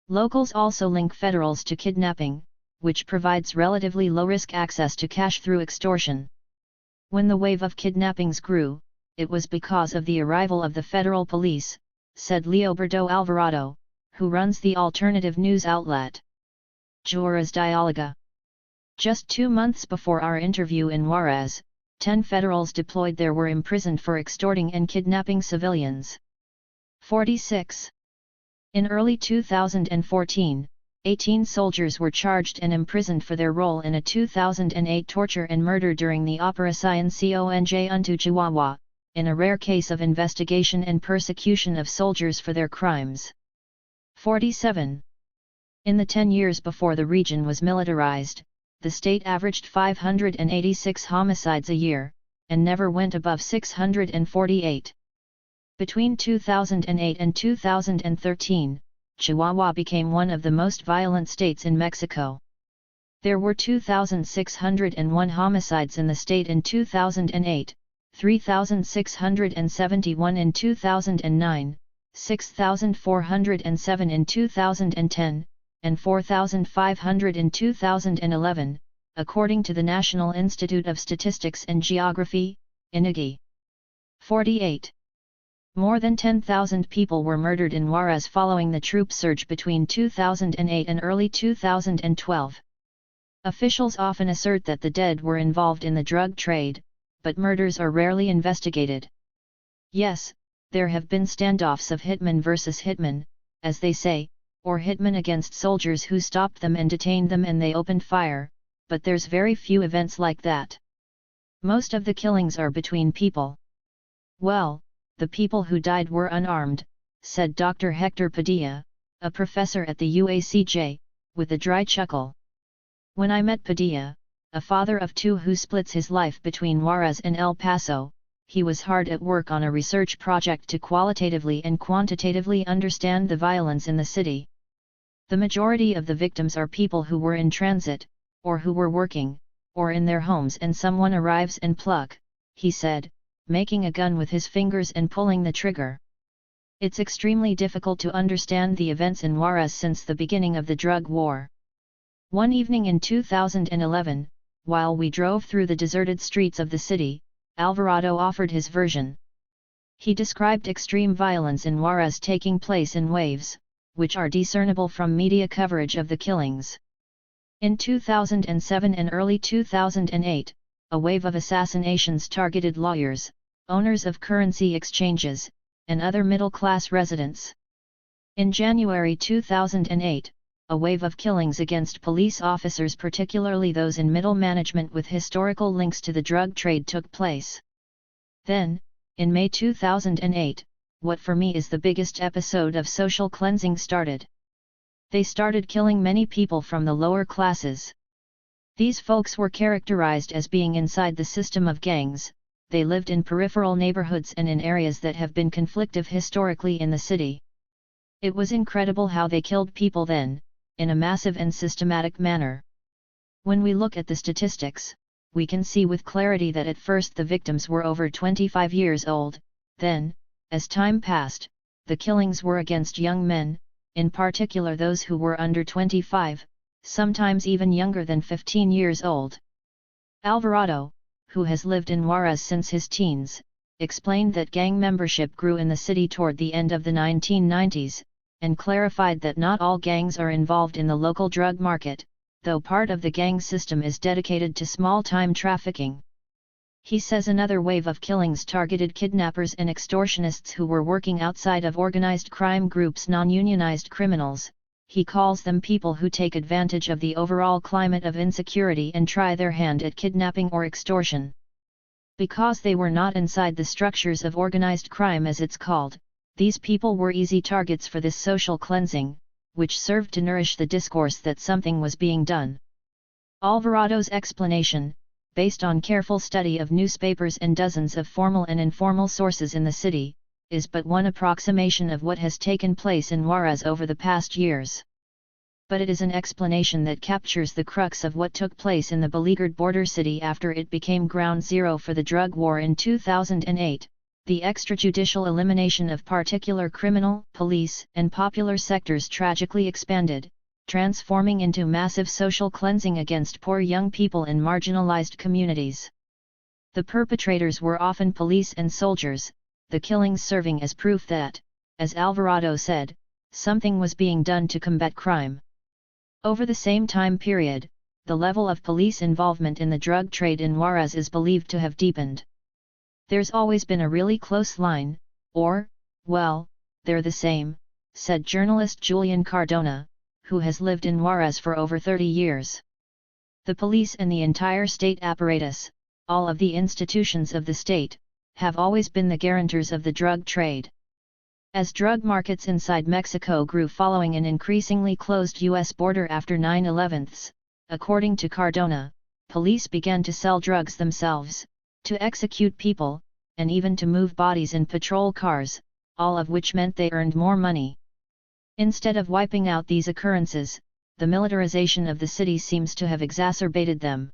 Locals also link federals to kidnapping, which provides relatively low-risk access to cash through extortion. When the wave of kidnappings grew, it was because of the arrival of the federal police, said Leoberto Alvarado, who runs the alternative news outlet Juarez Dialoga. Just 2 months before our interview in Juarez, 10 federals deployed there were imprisoned for extorting and kidnapping civilians. 46. In early 2014, 18 soldiers were charged and imprisoned for their role in a 2008 torture and murder during the Operación Conj unto Chihuahua, in a rare case of investigation and persecution of soldiers for their crimes. 47. In the 10 years before the region was militarized, the state averaged 586 homicides a year, and never went above 648. Between 2008 and 2013, Chihuahua became one of the most violent states in Mexico. There were 2,601 homicides in the state in 2008, 3,671 in 2009, 6,407 in 2010, and 4,500 in 2011, according to the National Institute of Statistics and Geography, INEGI. 48. More than 10,000 people were murdered in Juarez following the troop surge between 2008 and early 2012. Officials often assert that the dead were involved in the drug trade, but murders are rarely investigated. Yes, there have been standoffs of hitman versus hitman, as they say, or hitmen against soldiers who stopped them and detained them and they opened fire, but there's very few events like that. Most of the killings are between people. Well, the people who died were unarmed, said Dr. Hector Padilla, a professor at the UACJ, with a dry chuckle. When I met Padilla, a father of 2 who splits his life between Juarez and El Paso, he was hard at work on a research project to qualitatively and quantitatively understand the violence in the city. The majority of the victims are people who were in transit, or who were working, or in their homes and someone arrives and pluck, he said, making a gun with his fingers and pulling the trigger. It's extremely difficult to understand the events in Juarez since the beginning of the drug war. One evening in 2011, while we drove through the deserted streets of the city, Alvarado offered his version. He described extreme violence in Juarez taking place in waves, which are discernible from media coverage of the killings. In 2007 and early 2008, a wave of assassinations targeted lawyers, owners of currency exchanges, and other middle-class residents. In January 2008, a wave of killings against police officers, particularly those in middle management with historical links to the drug trade, took place. Then, in May 2008, what for me is the biggest episode of social cleansing started. They started killing many people from the lower classes. These folks were characterized as being inside the system of gangs. They lived in peripheral neighborhoods and in areas that have been conflictive historically in the city. It was incredible how they killed people then, in a massive and systematic manner. When we look at the statistics, we can see with clarity that at first the victims were over 25 years old, then, as time passed, the killings were against young men, in particular those who were under 25, sometimes even younger than 15 years old. Alvarado, who has lived in Juarez since his teens, explained that gang membership grew in the city toward the end of the 1990s, and clarified that not all gangs are involved in the local drug market, though part of the gang system is dedicated to small-time trafficking. He says another wave of killings targeted kidnappers and extortionists who were working outside of organized crime groups, non-unionized criminals. He calls them people who take advantage of the overall climate of insecurity and try their hand at kidnapping or extortion. Because they were not inside the structures of organized crime, as it's called, these people were easy targets for this social cleansing, which served to nourish the discourse that something was being done. Alvarado's explanation, based on careful study of newspapers and dozens of formal and informal sources in the city, is but one approximation of what has taken place in Juarez over the past years. But it is an explanation that captures the crux of what took place in the beleaguered border city after it became ground zero for the drug war in 2008, the extrajudicial elimination of particular criminal, police, and popular sectors tragically expanded, transforming into massive social cleansing against poor young people in marginalized communities. The perpetrators were often police and soldiers, the killings serving as proof that, as Alvarado said, something was being done to combat crime. Over the same time period, the level of police involvement in the drug trade in Juarez is believed to have deepened. There's always been a really close line, or, well, they're the same, said journalist Julian Cardona, who has lived in Juarez for over 30 years. The police and the entire state apparatus, all of the institutions of the state, have always been the guarantors of the drug trade. As drug markets inside Mexico grew following an increasingly closed U.S. border after 9/11, according to Cardona, police began to sell drugs themselves, to execute people, and even to move bodies in patrol cars, all of which meant they earned more money. Instead of wiping out these occurrences, the militarization of the city seems to have exacerbated them.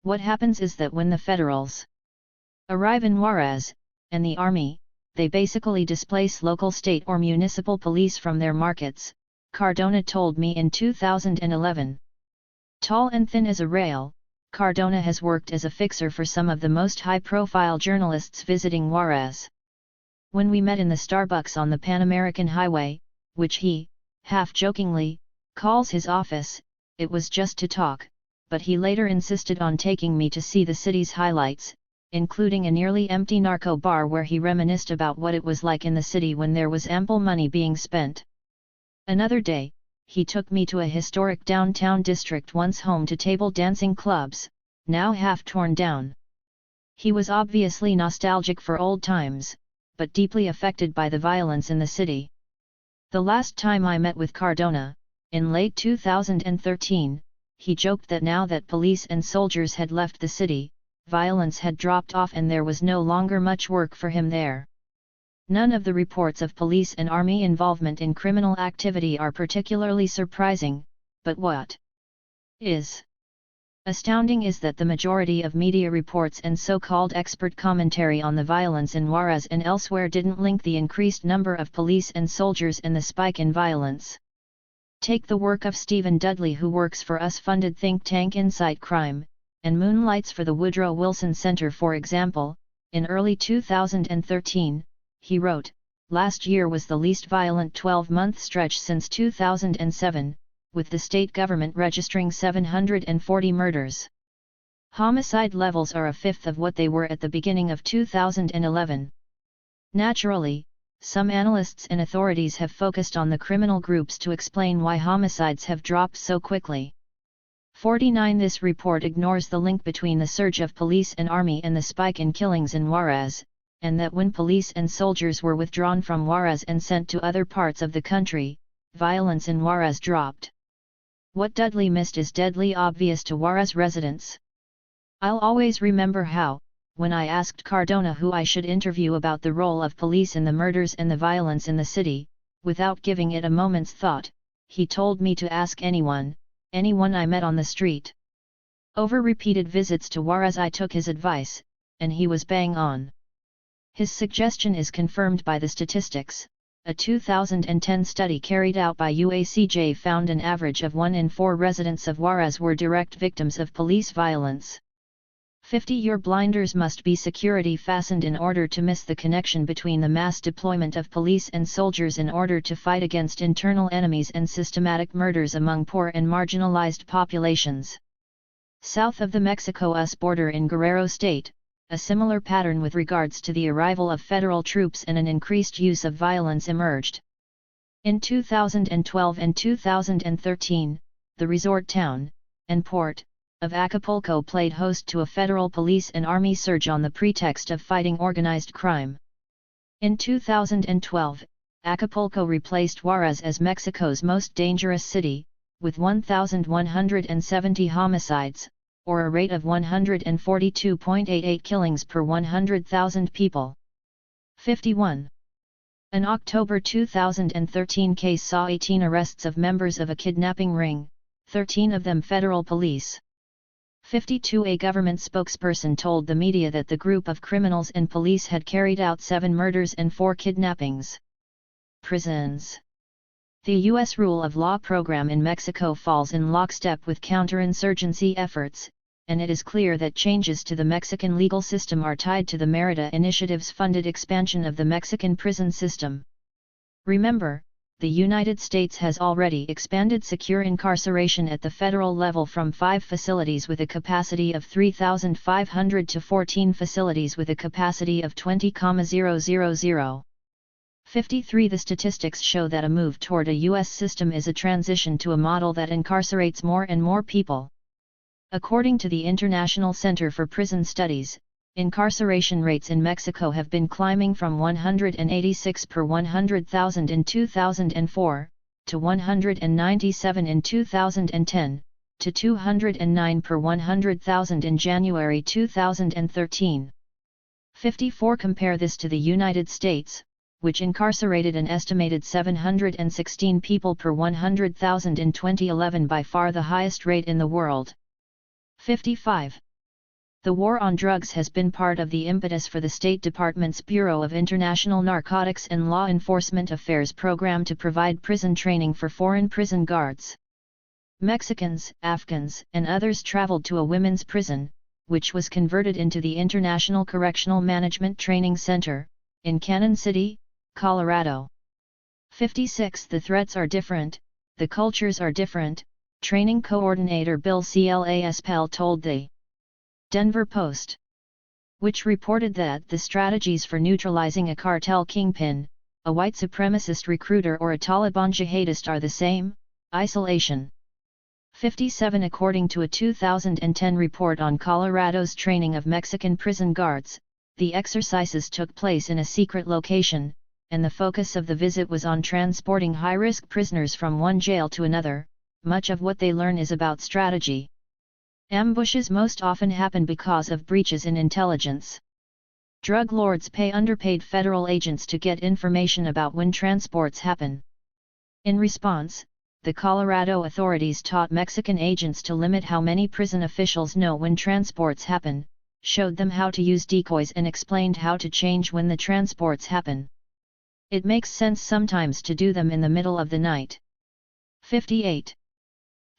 What happens is that when the federals arrive in Juarez, and the army, they basically displace local state or municipal police from their markets, Cardona told me in 2011. Tall and thin as a rail, Cardona has worked as a fixer for some of the most high-profile journalists visiting Juarez. When we met in the Starbucks on the Pan American Highway, which he, half-jokingly, calls his office, it was just to talk, but he later insisted on taking me to see the city's highlights, including a nearly empty narco bar where he reminisced about what it was like in the city when there was ample money being spent. Another day, he took me to a historic downtown district once home to table dancing clubs, now half torn down. He was obviously nostalgic for old times, but deeply affected by the violence in the city. The last time I met with Cardona, in late 2013, he joked that now that police and soldiers had left the city, violence had dropped off and there was no longer much work for him there. None of the reports of police and army involvement in criminal activity are particularly surprising, but what is astounding is that the majority of media reports and so-called expert commentary on the violence in Juarez and elsewhere didn't link the increased number of police and soldiers and the spike in violence. Take the work of Stephen Dudley, who works for US-funded think tank Insight Crime, and moonlights for the Woodrow Wilson Center, for example. In early 2013, he wrote, "Last year was the least violent 12-month stretch since 2007, with the state government registering 740 murders. Homicide levels are a fifth of what they were at the beginning of 2011. Naturally, some analysts and authorities have focused on the criminal groups to explain why homicides have dropped so quickly. 49 This report ignores the link between the surge of police and army and the spike in killings in Juarez, and that when police and soldiers were withdrawn from Juarez and sent to other parts of the country, violence in Juarez dropped. What Dudley missed is deadly obvious to Juarez residents. I'll always remember how, when I asked Cardona who I should interview about the role of police in the murders and the violence in the city, without giving it a moment's thought, he told me to ask anyone I met on the street. Over repeated visits to Juarez I took his advice, and he was bang on. His suggestion is confirmed by the statistics. A 2010 study carried out by UACJ found an average of 1 in 4 residents of Juarez were direct victims of police violence. 50 Your blinders must be security fastened in order to miss the connection between the mass deployment of police and soldiers in order to fight against internal enemies and systematic murders among poor and marginalized populations. South of the Mexico-US border in Guerrero State, a similar pattern with regards to the arrival of federal troops and an increased use of violence emerged. In 2012 and 2013, the resort town and port of Acapulco played host to a federal police and army surge on the pretext of fighting organized crime. In 2012, Acapulco replaced Juarez as Mexico's most dangerous city, with 1,170 homicides, or a rate of 142.88 killings per 100,000 people. 51. An October 2013 case saw 18 arrests of members of a kidnapping ring, 13 of them federal police. 52 A government spokesperson told the media that the group of criminals and police had carried out 7 murders and 4 kidnappings. Prisons. The U.S. rule of law program in Mexico falls in lockstep with counterinsurgency efforts, and it is clear that changes to the Mexican legal system are tied to the Merida Initiative's funded expansion of the Mexican prison system. Remember, the United States has already expanded secure incarceration at the federal level from 5 facilities with a capacity of 3,500 to 14 facilities with a capacity of 20,000. 53 The statistics show that a move toward a U.S. system is a transition to a model that incarcerates more and more people. According to the International Center for Prison Studies, incarceration rates in Mexico have been climbing from 186 per 100,000 in 2004, to 197 in 2010, to 209 per 100,000 in January 2013. 54 Compare this to the United States, which incarcerated an estimated 716 people per 100,000 in 2011, by far the highest rate in the world. 55. The war on drugs has been part of the impetus for the State Department's Bureau of International Narcotics and Law Enforcement Affairs program to provide prison training for foreign prison guards. Mexicans, Afghans, and others traveled to a women's prison, which was converted into the International Correctional Management Training Center, in Cannon City, Colorado. 56 The threats are different, the cultures are different, training coordinator Bill Claspel told the Denver Post, which reported that the strategies for neutralizing a cartel kingpin, a white supremacist recruiter or a Taliban jihadist are the same: isolation. 57 According to a 2010 report on Colorado's training of Mexican prison guards, the exercises took place in a secret location, and the focus of the visit was on transporting high-risk prisoners from one jail to another. Much of what they learn is about strategy. Ambushes most often happen because of breaches in intelligence. Drug lords pay underpaid federal agents to get information about when transports happen. In response, the Colorado authorities taught Mexican agents to limit how many prison officials know when transports happen, showed them how to use decoys, and explained how to change when the transports happen. It makes sense sometimes to do them in the middle of the night. 58.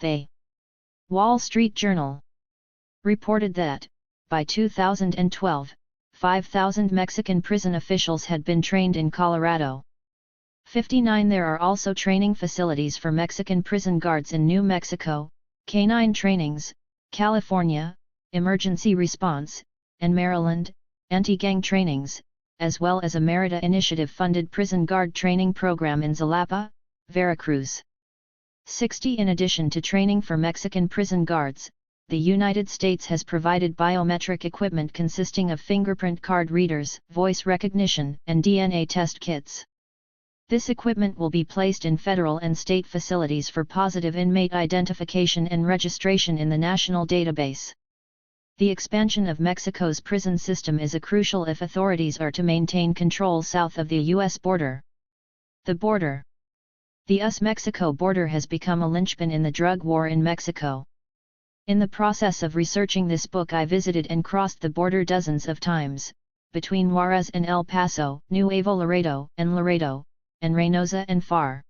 The Wall Street Journal reported that, by 2012, 5,000 Mexican prison officials had been trained in Colorado. 59 There are also training facilities for Mexican prison guards in New Mexico, canine trainings, California, emergency response, and Maryland, anti-gang trainings, as well as a Merida Initiative-funded prison guard training program in Jalapa, Veracruz. 60. In addition to training for Mexican prison guards, the United States has provided biometric equipment consisting of fingerprint card readers, voice recognition, and DNA test kits. This equipment will be placed in federal and state facilities for positive inmate identification and registration in the national database. The expansion of Mexico's prison system is crucial if authorities are to maintain control south of the U.S. border. The border. The US-Mexico border has become a linchpin in the drug war in Mexico. In the process of researching this book, I visited and crossed the border dozens of times, between Juarez and El Paso, Nuevo Laredo and Reynosa and Far.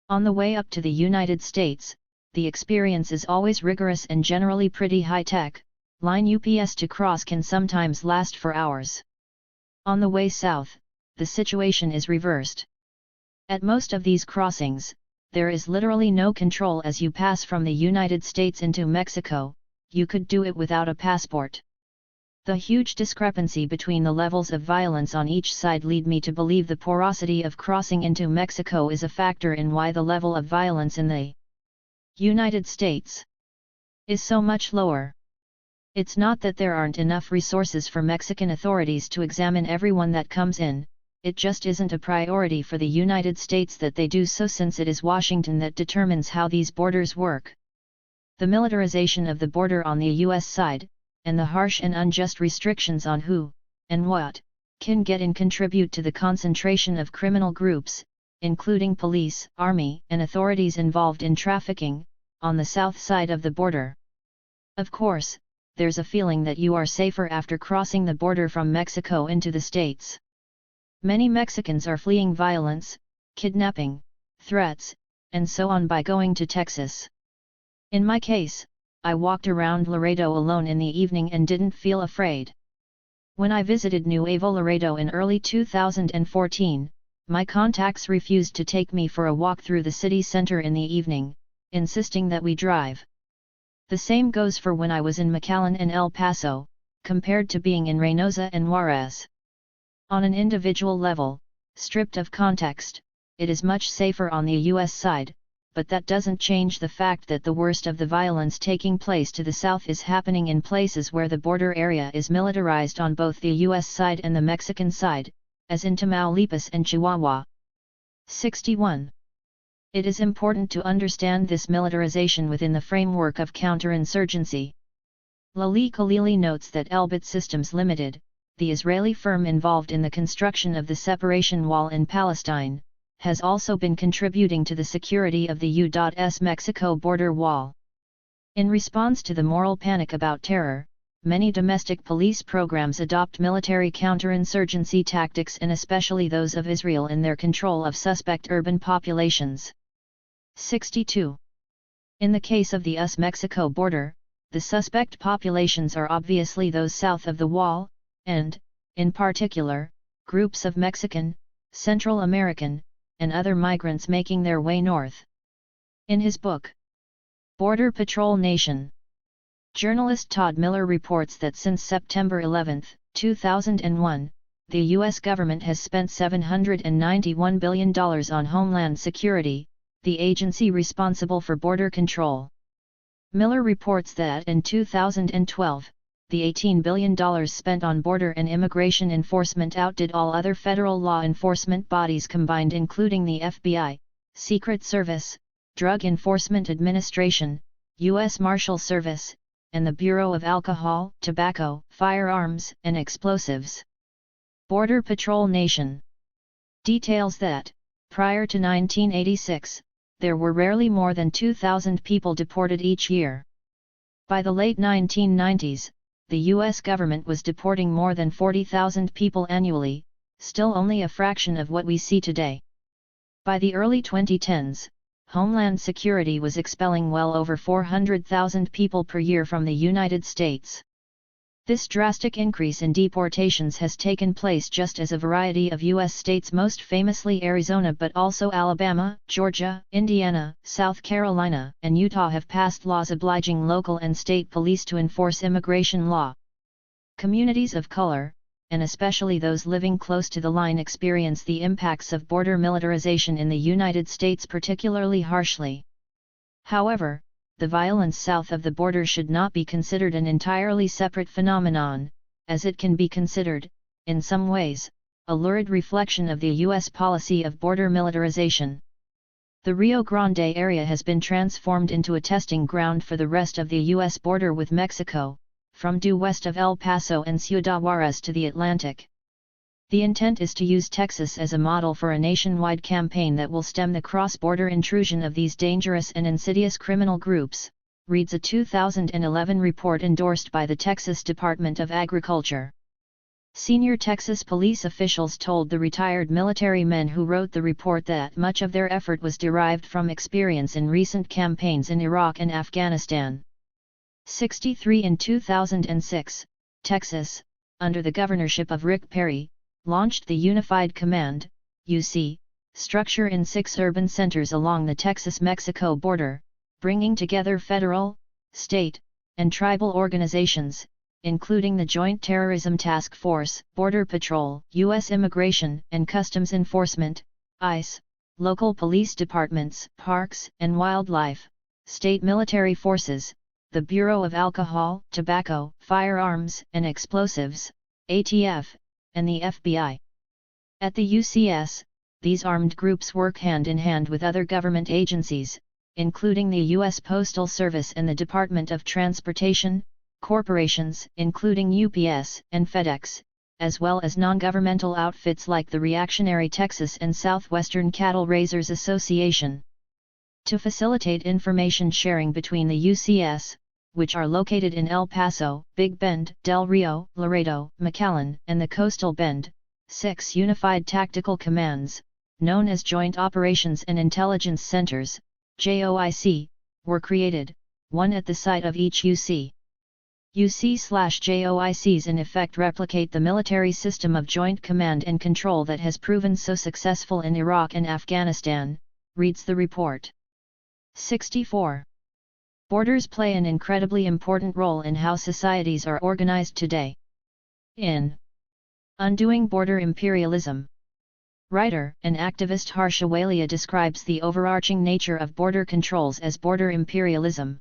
On the way up to the United States, the experience is always rigorous and generally pretty high-tech. Line UPS to cross can sometimes last for hours. On the way south, the situation is reversed. At most of these crossings, there is literally no control as you pass from the United States into Mexico. You could do it without a passport. The huge discrepancy between the levels of violence on each side lead me to believe the porosity of crossing into Mexico is a factor in why the level of violence in the United States is so much lower. It's not that there aren't enough resources for Mexican authorities to examine everyone that comes in, it just isn't a priority for the United States that they do so, since it is Washington that determines how these borders work. The militarization of the border on the U.S. side, and the harsh and unjust restrictions on who, and what, can get in contribute to the concentration of criminal groups, including police, army, and authorities involved in trafficking, on the south side of the border. Of course, there's a feeling that you are safer after crossing the border from Mexico into the States. Many Mexicans are fleeing violence, kidnapping, threats, and so on by going to Texas. In my case, I walked around Laredo alone in the evening and didn't feel afraid. When I visited Nuevo Laredo in early 2014, my contacts refused to take me for a walk through the city center in the evening, insisting that we drive. The same goes for when I was in McAllen and El Paso, compared to being in Reynosa and Juarez. On an individual level, stripped of context, it is much safer on the U.S. side, but that doesn't change the fact that the worst of the violence taking place to the south is happening in places where the border area is militarized on both the U.S. side and the Mexican side, as in Tamaulipas and Chihuahua. 61. It is important to understand this militarization within the framework of counterinsurgency. Lali Khalili notes that Elbit Systems Limited, the Israeli firm involved in the construction of the separation wall in Palestine, has also been contributing to the security of the U.S. Mexico border wall. In response to the moral panic about terror, many domestic police programs adopt military counterinsurgency tactics, and especially those of Israel in their control of suspect urban populations. 62. In the case of the US-Mexico border, the suspect populations are obviously those south of the wall, and, in particular, groups of Mexican, Central American, and other migrants making their way north. In his book, Border Patrol Nation, journalist Todd Miller reports that since September 11, 2001, the U.S. government has spent $791 billion on Homeland Security, the agency responsible for border control. Miller reports that in 2012, the $18 billion spent on border and immigration enforcement outdid all other federal law enforcement bodies combined, including the FBI, Secret Service, Drug Enforcement Administration, U.S. Marshal Service, and the Bureau of Alcohol, Tobacco, Firearms, and Explosives. Border Patrol Nation details that, prior to 1986, there were rarely more than 2,000 people deported each year. By the late 1990s, the U.S. government was deporting more than 40,000 people annually, still only a fraction of what we see today. By the early 2010s, Homeland Security was expelling well over 400,000 people per year from the United States. This drastic increase in deportations has taken place just as a variety of U.S. states, most famously Arizona but also Alabama, Georgia, Indiana, South Carolina, and Utah, have passed laws obliging local and state police to enforce immigration law. Communities of color, and especially those living close to the line, experience the impacts of border militarization in the United States particularly harshly. However, the violence south of the border should not be considered an entirely separate phenomenon, as it can be considered, in some ways, a lurid reflection of the U.S. policy of border militarization. The Rio Grande area has been transformed into a testing ground for the rest of the U.S. border with Mexico, from due west of El Paso and Ciudad Juarez to the Atlantic. The intent is to use Texas as a model for a nationwide campaign that will stem the cross-border intrusion of these dangerous and insidious criminal groups, reads a 2011 report endorsed by the Texas Department of Agriculture. Senior Texas police officials told the retired military men who wrote the report that much of their effort was derived from experience in recent campaigns in Iraq and Afghanistan. 63 In 2006, Texas, under the governorship of Rick Perry, launched the Unified Command, UC, structure in 6 urban centers along the Texas-Mexico border, bringing together federal, state, and tribal organizations, including the Joint Terrorism Task Force, Border Patrol, U.S. Immigration and Customs Enforcement, ICE, local police departments, parks and wildlife, state military forces, the Bureau of Alcohol, Tobacco, Firearms and Explosives, ATF, and the FBI. At the UCS, these armed groups work hand in hand with other government agencies, including the U.S. Postal Service and the Department of Transportation, corporations including UPS and FedEx, as well as non-governmental outfits like the reactionary Texas and Southwestern Cattle Raisers Association. To facilitate information sharing between the UCS, which are located in El Paso, Big Bend, Del Rio, Laredo, McAllen, and the Coastal Bend, 6 unified tactical commands, known as Joint Operations and Intelligence Centers, JOIC, were created, one at the site of each UC. UC/JOICs in effect replicate the military system of joint command and control that has proven so successful in Iraq and Afghanistan, reads the report. 64. Borders play an incredibly important role in how societies are organized today. In Undoing Border Imperialism, writer and activist Harsha Walia describes the overarching nature of border controls as border imperialism.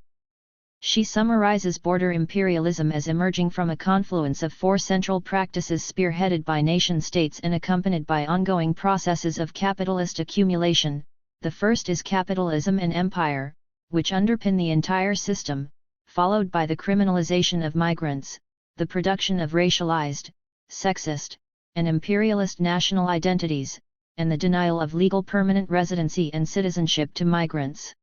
She summarizes border imperialism as emerging from a confluence of 4 central practices spearheaded by nation-states and accompanied by ongoing processes of capitalist accumulation. The first is capitalism and empire, which underpin the entire system, followed by the criminalization of migrants, the production of racialized, sexist, and imperialist national identities, and the denial of legal permanent residency and citizenship to migrants.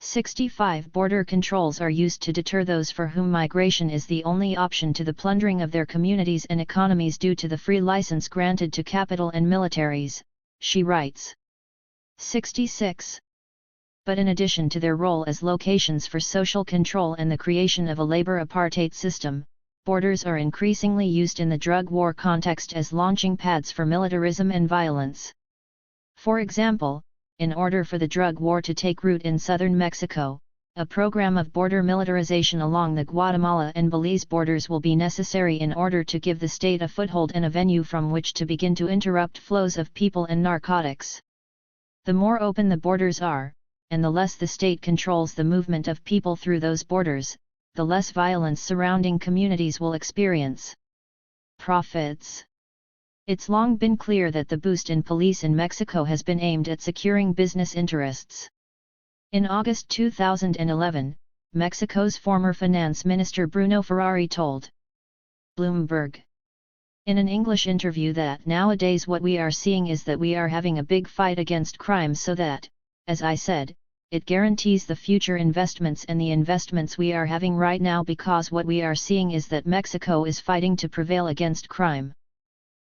65. Border controls are used to deter those for whom migration is the only option to the plundering of their communities and economies due to the free license granted to capital and militaries, she writes. 66. But in addition to their role as locations for social control and the creation of a labor apartheid system, borders are increasingly used in the drug war context as launching pads for militarism and violence. For example, in order for the drug war to take root in southern Mexico, a program of border militarization along the Guatemala and Belize borders will be necessary in order to give the state a foothold and a venue from which to begin to interrupt flows of people and narcotics. The more open the borders are, and the less the state controls the movement of people through those borders, the less violence surrounding communities will experience. Profits. It's long been clear that the boost in police in Mexico has been aimed at securing business interests. In August 2011, Mexico's former finance minister Bruno Ferrari told Bloomberg in an English interview that nowadays what we are seeing is that we are having a big fight against crime so that, as I said, it guarantees the future investments and the investments we are having right now because what we are seeing is that Mexico is fighting to prevail against crime.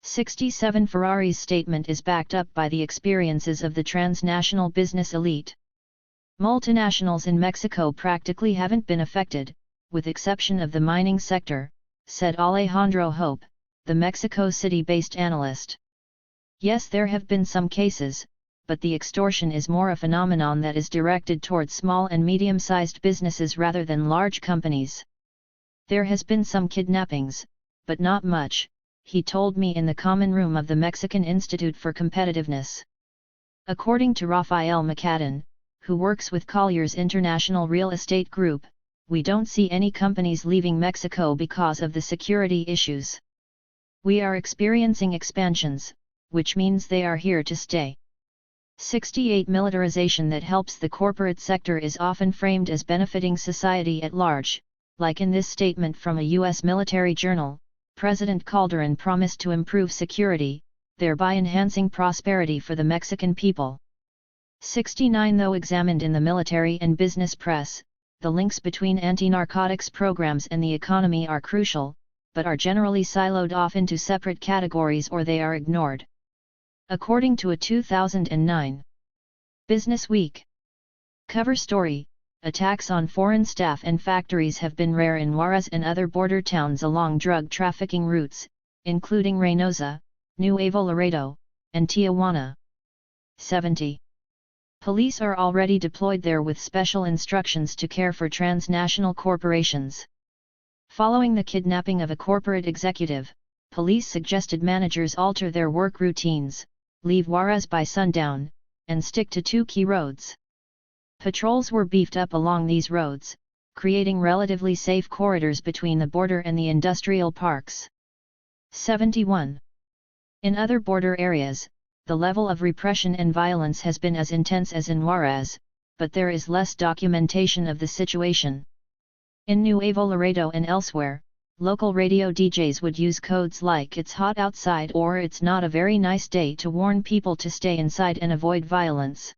67. Ferrari's statement is backed up by the experiences of the transnational business elite. Multinationals in Mexico practically haven't been affected, with exception of the mining sector, said Alejandro Hope, the Mexico City-based analyst. Yes, there have been some cases, but the extortion is more a phenomenon that is directed towards small and medium-sized businesses rather than large companies. There has been some kidnappings, but not much, he told me in the common room of the Mexican Institute for Competitiveness. According to Rafael McCadden, who works with Colliers International Real Estate Group, we don't see any companies leaving Mexico because of the security issues. We are experiencing expansions, which means they are here to stay. 68 Militarization that helps the corporate sector is often framed as benefiting society at large, like in this statement from a U.S. military journal. President Calderon promised to improve security, thereby enhancing prosperity for the Mexican people. 69 Though examined in the military and business press, the links between anti-narcotics programs and the economy are crucial, but are generally siloed off into separate categories or they are ignored. According to a 2009 Business Week cover story, attacks on foreign staff and factories have been rare in Juarez and other border towns along drug trafficking routes, including Reynosa, Nuevo Laredo, and Tijuana. 70. Police are already deployed there with special instructions to care for transnational corporations. Following the kidnapping of a corporate executive, police suggested managers alter their work routines, leave Juarez by sundown, and stick to two key roads. Patrols were beefed up along these roads, creating relatively safe corridors between the border and the industrial parks. 71. In other border areas, the level of repression and violence has been as intense as in Juarez, but there is less documentation of the situation. In Nuevo Laredo and elsewhere, local radio DJs would use codes like "it's hot outside" or "it's not a very nice day" to warn people to stay inside and avoid violence.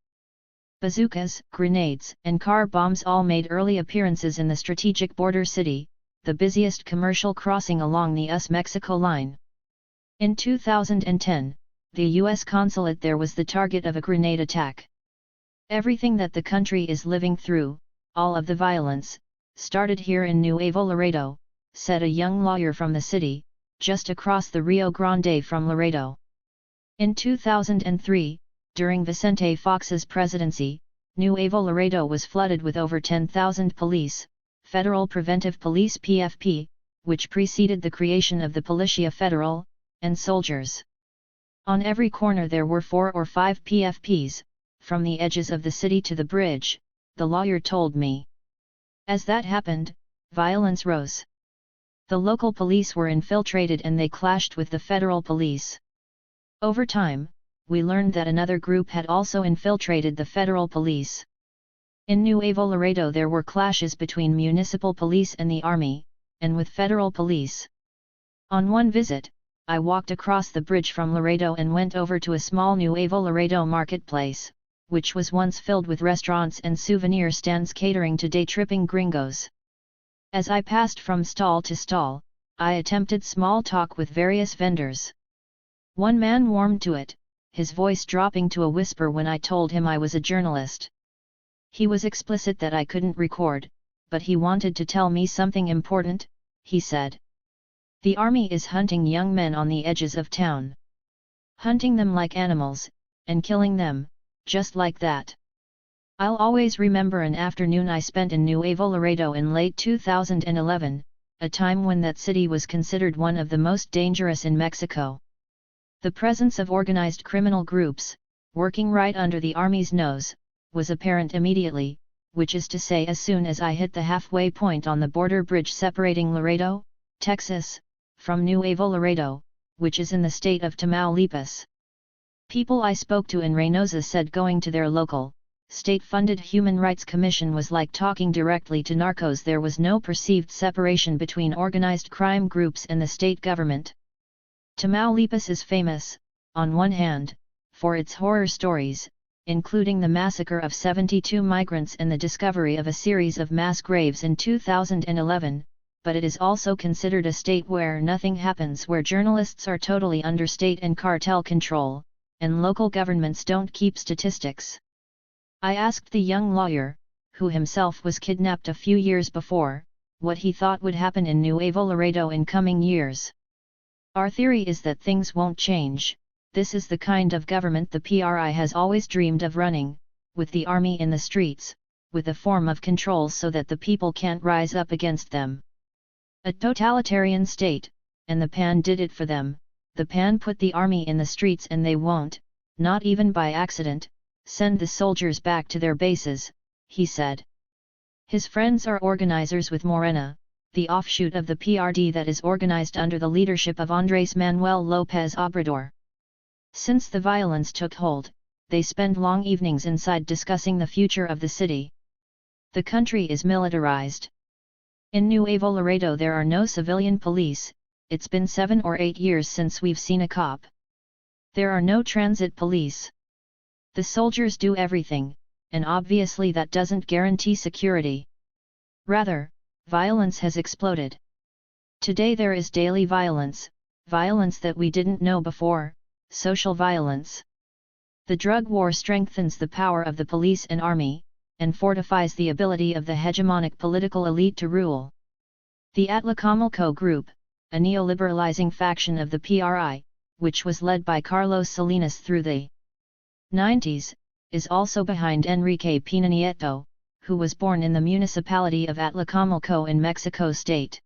Bazookas, grenades, and car bombs all made early appearances in the strategic border city, the busiest commercial crossing along the US-Mexico line. In 2010, the U.S. consulate there was the target of a grenade attack. Everything that the country is living through, all of the violence, started here in Nuevo Laredo, said a young lawyer from the city, just across the Rio Grande from Laredo. In 2003, during Vicente Fox's presidency, Nuevo Laredo was flooded with over 10,000 police, Federal Preventive Police (PFP), which preceded the creation of the Policia Federal, and soldiers. On every corner there were 4 or 5 PFPs, from the edges of the city to the bridge, the lawyer told me. As that happened, violence rose. The local police were infiltrated and they clashed with the federal police. Over time, we learned that another group had also infiltrated the federal police. In Nuevo Laredo there were clashes between municipal police and the army, and with federal police. On one visit, I walked across the bridge from Laredo and went over to a small Nuevo Laredo marketplace, which was once filled with restaurants and souvenir stands catering to day-tripping gringos. As I passed from stall to stall, I attempted small talk with various vendors. One man warmed to it, his voice dropping to a whisper when I told him I was a journalist. He was explicit that I couldn't record, but he wanted to tell me something important, he said. The army is hunting young men on the edges of town. Hunting them like animals, and killing them, just like that. I'll always remember an afternoon I spent in Nuevo Laredo in late 2011, a time when that city was considered one of the most dangerous in Mexico. The presence of organized criminal groups, working right under the army's nose, was apparent immediately, which is to say as soon as I hit the halfway point on the border bridge separating Laredo, Texas, from Nuevo Laredo, which is in the state of Tamaulipas. People I spoke to in Reynosa said going to their local, state-funded Human Rights Commission was like talking directly to narcos. There was no perceived separation between organized crime groups and the state government. Tamaulipas is famous, on one hand, for its horror stories, including the massacre of 72 migrants and the discovery of a series of mass graves in 2011, but it is also considered a state where nothing happens, where journalists are totally under state and cartel control, and local governments don't keep statistics. I asked the young lawyer, who himself was kidnapped a few years before, what he thought would happen in Nuevo Laredo in coming years. Our theory is that things won't change. This is the kind of government the PRI has always dreamed of running, with the army in the streets, with a form of control so that the people can't rise up against them. A totalitarian state, and the PAN did it for them. The PAN put the army in the streets and they won't, not even by accident, send the soldiers back to their bases, he said. His friends are organizers with Morena, the offshoot of the PRD that is organized under the leadership of Andrés Manuel López Obrador. Since the violence took hold, they spend long evenings inside discussing the future of the city. The country is militarized. In Nuevo Laredo there are no civilian police. It's been 7 or 8 years since we've seen a cop. There are no transit police. The soldiers do everything, and obviously that doesn't guarantee security. Rather, violence has exploded. Today there is daily violence, violence that we didn't know before, social violence. The drug war strengthens the power of the police and army, and fortifies the ability of the hegemonic political elite to rule. The Atlacomulco Group, a neoliberalizing faction of the PRI, which was led by Carlos Salinas through the 90s, is also behind Enrique Peña Nieto, who was born in the municipality of Atlacomulco in Mexico State.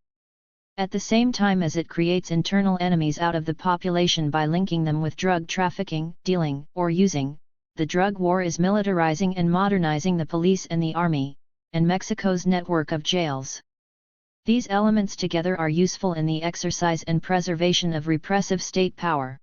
At the same time as it creates internal enemies out of the population by linking them with drug trafficking, dealing, or using, the drug war is militarizing and modernizing the police and the army, and Mexico's network of jails. These elements together are useful in the exercise and preservation of repressive state power.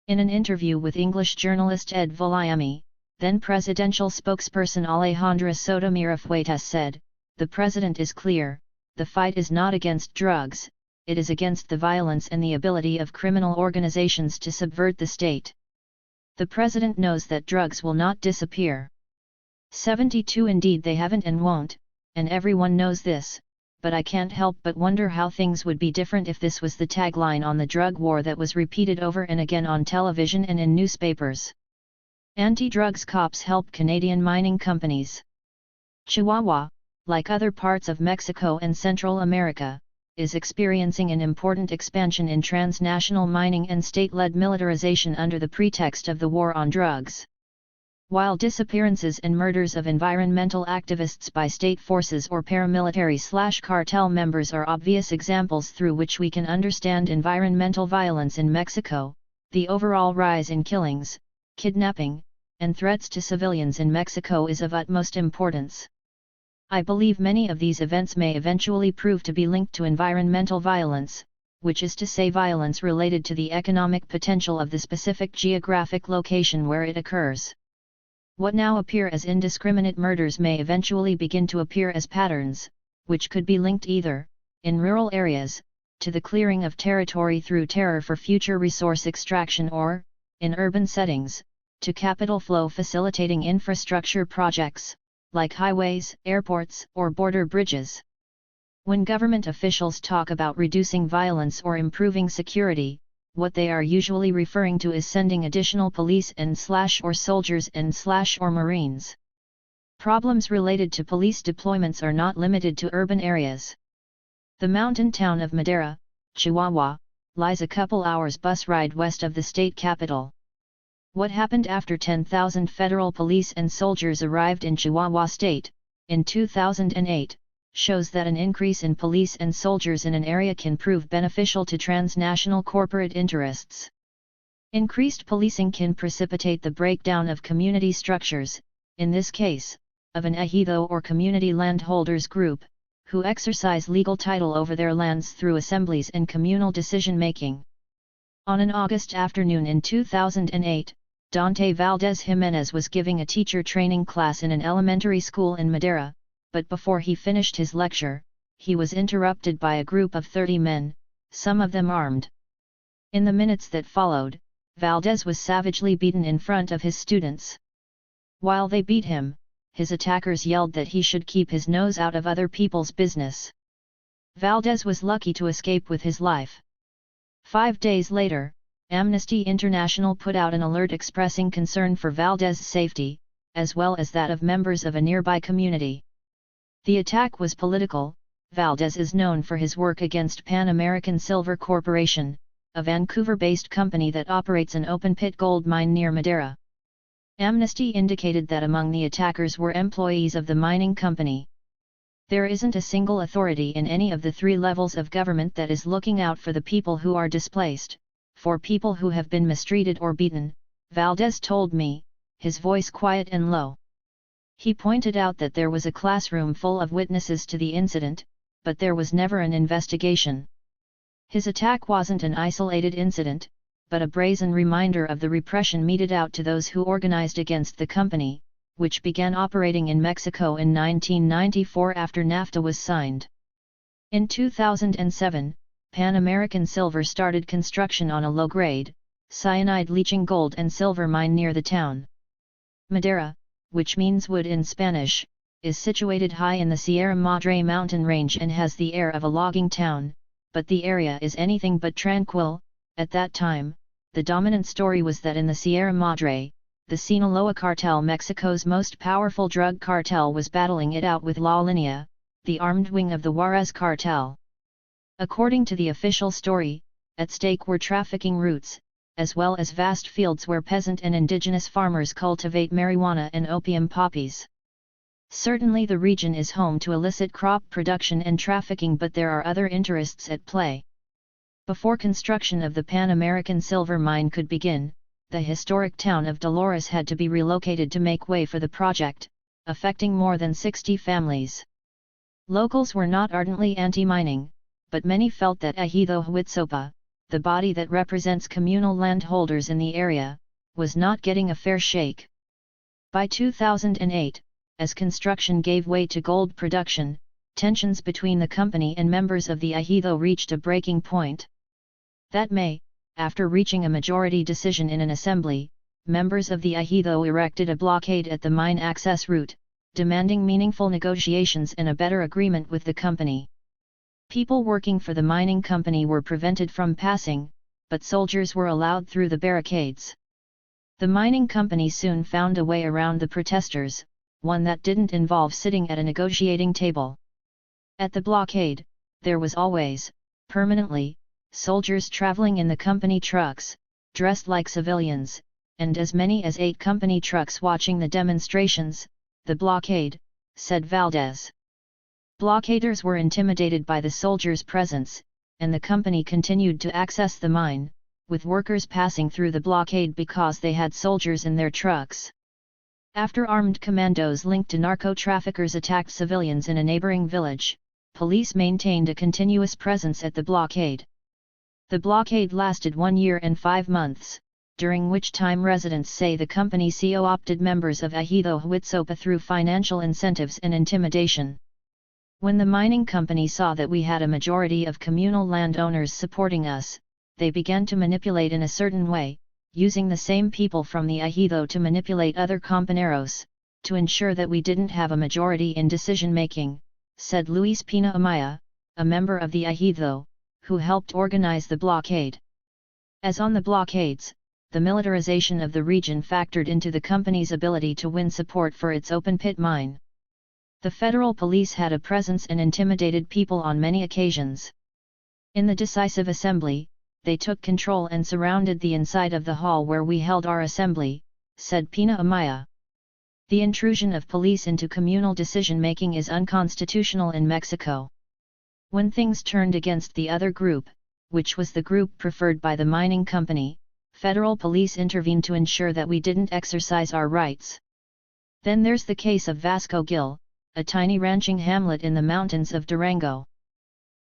In an interview with English journalist Ed Voliami, then presidential spokesperson Alejandra Sotomira Fuentes said, "The president is clear. The fight is not against drugs, it is against the violence and the ability of criminal organizations to subvert the state. The president knows that drugs will not disappear. 72 Indeed they haven't and won't, and everyone knows this, but I can't help but wonder how things would be different if this was the tagline on the drug war that was repeated over and again on television and in newspapers." Anti-drugs cops help Canadian mining companies. Chihuahua, like other parts of Mexico and Central America, is experiencing an important expansion in transnational mining and state-led militarization under the pretext of the war on drugs. While disappearances and murders of environmental activists by state forces or paramilitary/cartel members are obvious examples through which we can understand environmental violence in Mexico, the overall rise in killings, kidnapping, and threats to civilians in Mexico is of utmost importance. I believe many of these events may eventually prove to be linked to environmental violence, which is to say violence related to the economic potential of the specific geographic location where it occurs. What now appear as indiscriminate murders may eventually begin to appear as patterns, which could be linked either, in rural areas, to the clearing of territory through terror for future resource extraction or, in urban settings, to capital flow facilitating infrastructure projects, like highways, airports, or border bridges. When government officials talk about reducing violence or improving security, what they are usually referring to is sending additional police and/or soldiers and/or Marines. Problems related to police deployments are not limited to urban areas. The mountain town of Madera, Chihuahua, lies a couple hours bus ride west of the state capital. What happened after 10,000 federal police and soldiers arrived in Chihuahua State, in 2008, shows that an increase in police and soldiers in an area can prove beneficial to transnational corporate interests. Increased policing can precipitate the breakdown of community structures, in this case, of an ejido or community landholders group, who exercise legal title over their lands through assemblies and communal decision-making. On an August afternoon in 2008, Dante Valdez Jimenez was giving a teacher training class in an elementary school in Madera, but before he finished his lecture, he was interrupted by a group of 30 men, some of them armed. In the minutes that followed, Valdez was savagely beaten in front of his students. While they beat him, his attackers yelled that he should keep his nose out of other people's business. Valdez was lucky to escape with his life. 5 days later, Amnesty International put out an alert expressing concern for Valdez's safety, as well as that of members of a nearby community. The attack was political, Valdez is known for his work against Pan American Silver Corporation, a Vancouver-based company that operates an open-pit gold mine near Madera. Amnesty indicated that among the attackers were employees of the mining company. There isn't a single authority in any of the three levels of government that is looking out for the people who are displaced, for people who have been mistreated or beaten, Valdez told me, his voice quiet and low. He pointed out that there was a classroom full of witnesses to the incident, but there was never an investigation. His attack wasn't an isolated incident, but a brazen reminder of the repression meted out to those who organized against the company, which began operating in Mexico in 1994 after NAFTA was signed. In 2007, Pan American Silver started construction on a low-grade, cyanide-leaching gold and silver mine near the town. Madera, which means wood in Spanish, is situated high in the Sierra Madre mountain range and has the air of a logging town, but the area is anything but tranquil. At that time, the dominant story was that in the Sierra Madre, the Sinaloa cartel, Mexico's most powerful drug cartel, was battling it out with La Línea, the armed wing of the Juarez cartel. According to the official story, at stake were trafficking routes, as well as vast fields where peasant and indigenous farmers cultivate marijuana and opium poppies. Certainly the region is home to illicit crop production and trafficking, but there are other interests at play. Before construction of the Pan American Silver Mine could begin, the historic town of Dolores had to be relocated to make way for the project, affecting more than 60 families. Locals were not ardently anti-mining, but many felt that Ejido Huitzopa, the body that represents communal landholders in the area, was not getting a fair shake. By 2008, as construction gave way to gold production, tensions between the company and members of the Ejido reached a breaking point. That May, after reaching a majority decision in an assembly, members of the Ejido erected a blockade at the mine access route, demanding meaningful negotiations and a better agreement with the company. People working for the mining company were prevented from passing, but soldiers were allowed through the barricades. The mining company soon found a way around the protesters, one that didn't involve sitting at a negotiating table. At the blockade, there was always, permanently, soldiers traveling in the company trucks, dressed like civilians, and as many as 8 company trucks watching the demonstrations. The blockade, said Valdez. Blockaders were intimidated by the soldiers' presence, and the company continued to access the mine, with workers passing through the blockade because they had soldiers in their trucks. After armed commandos linked to narco-traffickers attacked civilians in a neighboring village, police maintained a continuous presence at the blockade. The blockade lasted 1 year and 5 months, during which time residents say the company co-opted members of Ejido Huitzopa through financial incentives and intimidation. When the mining company saw that we had a majority of communal landowners supporting us, they began to manipulate in a certain way, using the same people from the Ejido to manipulate other compañeros, to ensure that we didn't have a majority in decision-making, said Luis Pina Amaya, a member of the Ejido, who helped organize the blockade. As on the blockades, the militarization of the region factored into the company's ability to win support for its open-pit mine. The federal police had a presence and intimidated people on many occasions. In the decisive assembly, they took control and surrounded the inside of the hall where we held our assembly, said Pina Amaya. The intrusion of police into communal decision-making is unconstitutional in Mexico. When things turned against the other group, which was the group preferred by the mining company, federal police intervened to ensure that we didn't exercise our rights. Then there's the case of Vasco Gil, a tiny ranching hamlet in the mountains of Durango.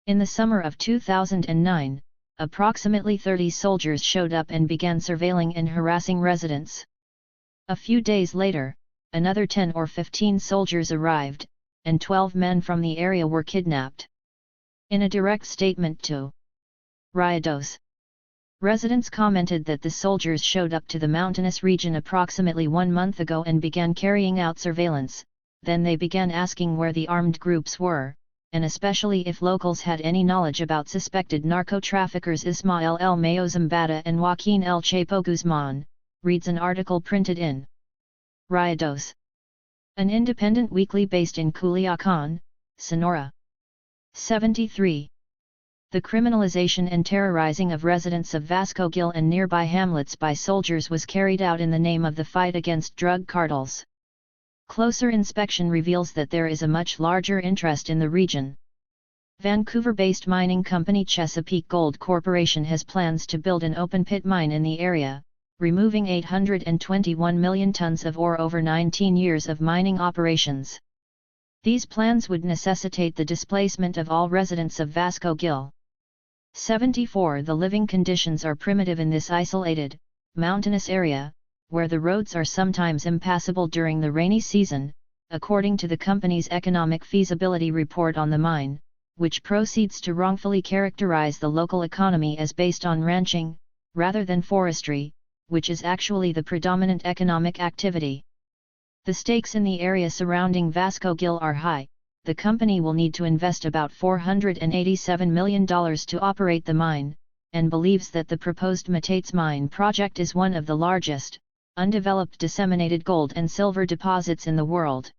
In the summer of 2009, approximately 30 soldiers showed up and began surveilling and harassing residents. A few days later, another 10 or 15 soldiers arrived, and 12 men from the area were kidnapped. In a direct statement to Rayados, residents commented that the soldiers showed up to the mountainous region approximately 1 month ago and began carrying out surveillance. Then they began asking where the armed groups were, and especially if locals had any knowledge about suspected narco-traffickers Ismael El Mayo Zambada and Joaquin El Chapo Guzman, reads an article printed in Rayados, an independent weekly based in Culiacan, Sonora. 73. The criminalization and terrorizing of residents of Vasco Gil and nearby hamlets by soldiers was carried out in the name of the fight against drug cartels. Closer inspection reveals that there is a much larger interest in the region. Vancouver-based mining company Chesapeake Gold Corporation has plans to build an open-pit mine in the area, removing 821 million tons of ore over 19 years of mining operations. These plans would necessitate the displacement of all residents of Vasco Gil. 74. The living conditions are primitive in this isolated, mountainous area, where the roads are sometimes impassable during the rainy season, according to the company's economic feasibility report on the mine, which proceeds to wrongfully characterize the local economy as based on ranching, rather than forestry, which is actually the predominant economic activity. The stakes in the area surrounding Vasco Gil are high. The company will need to invest about $487 million to operate the mine, and believes that the proposed Metates mine project is one of the largest, undeveloped disseminated gold and silver deposits in the world.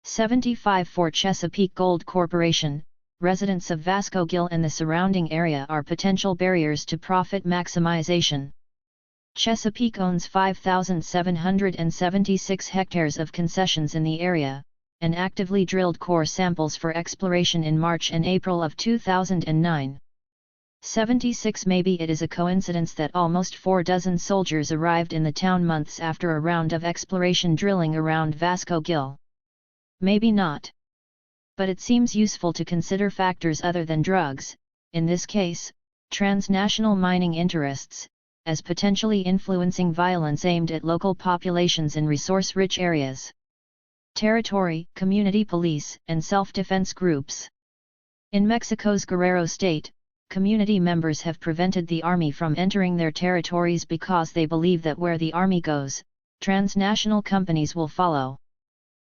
75. For Chesapeake Gold Corporation, residents of Vasco Gil and the surrounding area are potential barriers to profit maximization. Chesapeake owns 5,776 hectares of concessions in the area, and actively drilled core samples for exploration in March and April of 2009. 76. Maybe it is a coincidence that almost 4 dozen soldiers arrived in the town months after a round of exploration drilling around Vasco Gil. Maybe not. But it seems useful to consider factors other than drugs, in this case, transnational mining interests, as potentially influencing violence aimed at local populations in resource-rich areas. Territory, community police, and self-defense groups. In Mexico's Guerrero state, community members have prevented the army from entering their territories because they believe that where the army goes, transnational companies will follow.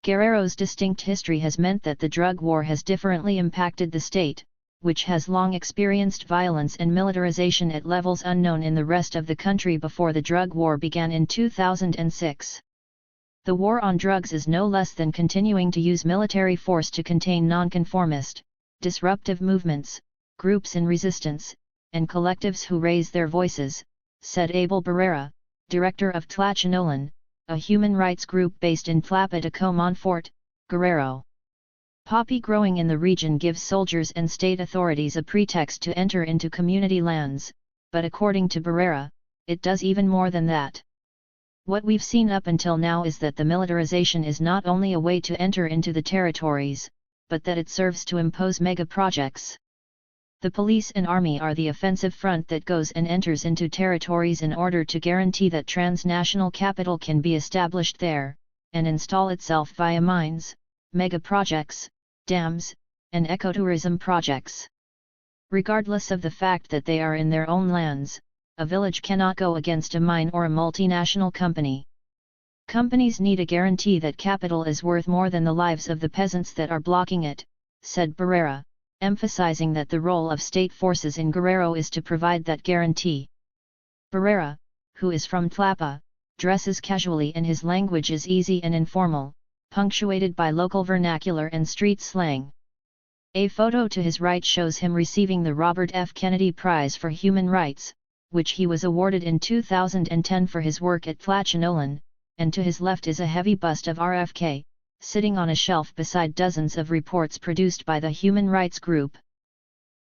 Guerrero's distinct history has meant that the drug war has differently impacted the state, which has long experienced violence and militarization at levels unknown in the rest of the country before the drug war began in 2006. The war on drugs is no less than continuing to use military force to contain nonconformist, disruptive movements, groups in resistance, and collectives who raise their voices, said Abel Barrera, director of Tlaxinolan, a human rights group based in Tlapa de Comonfort, Guerrero. Poppy growing in the region gives soldiers and state authorities a pretext to enter into community lands, but according to Barrera, it does even more than that. What we've seen up until now is that the militarization is not only a way to enter into the territories, but that it serves to impose mega projects. The police and army are the offensive front that goes and enters into territories in order to guarantee that transnational capital can be established there, and install itself via mines, mega projects, dams, and ecotourism projects. Regardless of the fact that they are in their own lands, a village cannot go against a mine or a multinational company. Companies need a guarantee that capital is worth more than the lives of the peasants that are blocking it, said Barrera, emphasizing that the role of state forces in Guerrero is to provide that guarantee. Barrera, who is from Tlapa, dresses casually and his language is easy and informal, punctuated by local vernacular and street slang. A photo to his right shows him receiving the Robert F. Kennedy Prize for Human Rights, which he was awarded in 2010 for his work at Tlaxinolan, and to his left is a heavy bust of RFK, sitting on a shelf beside dozens of reports produced by the human rights group.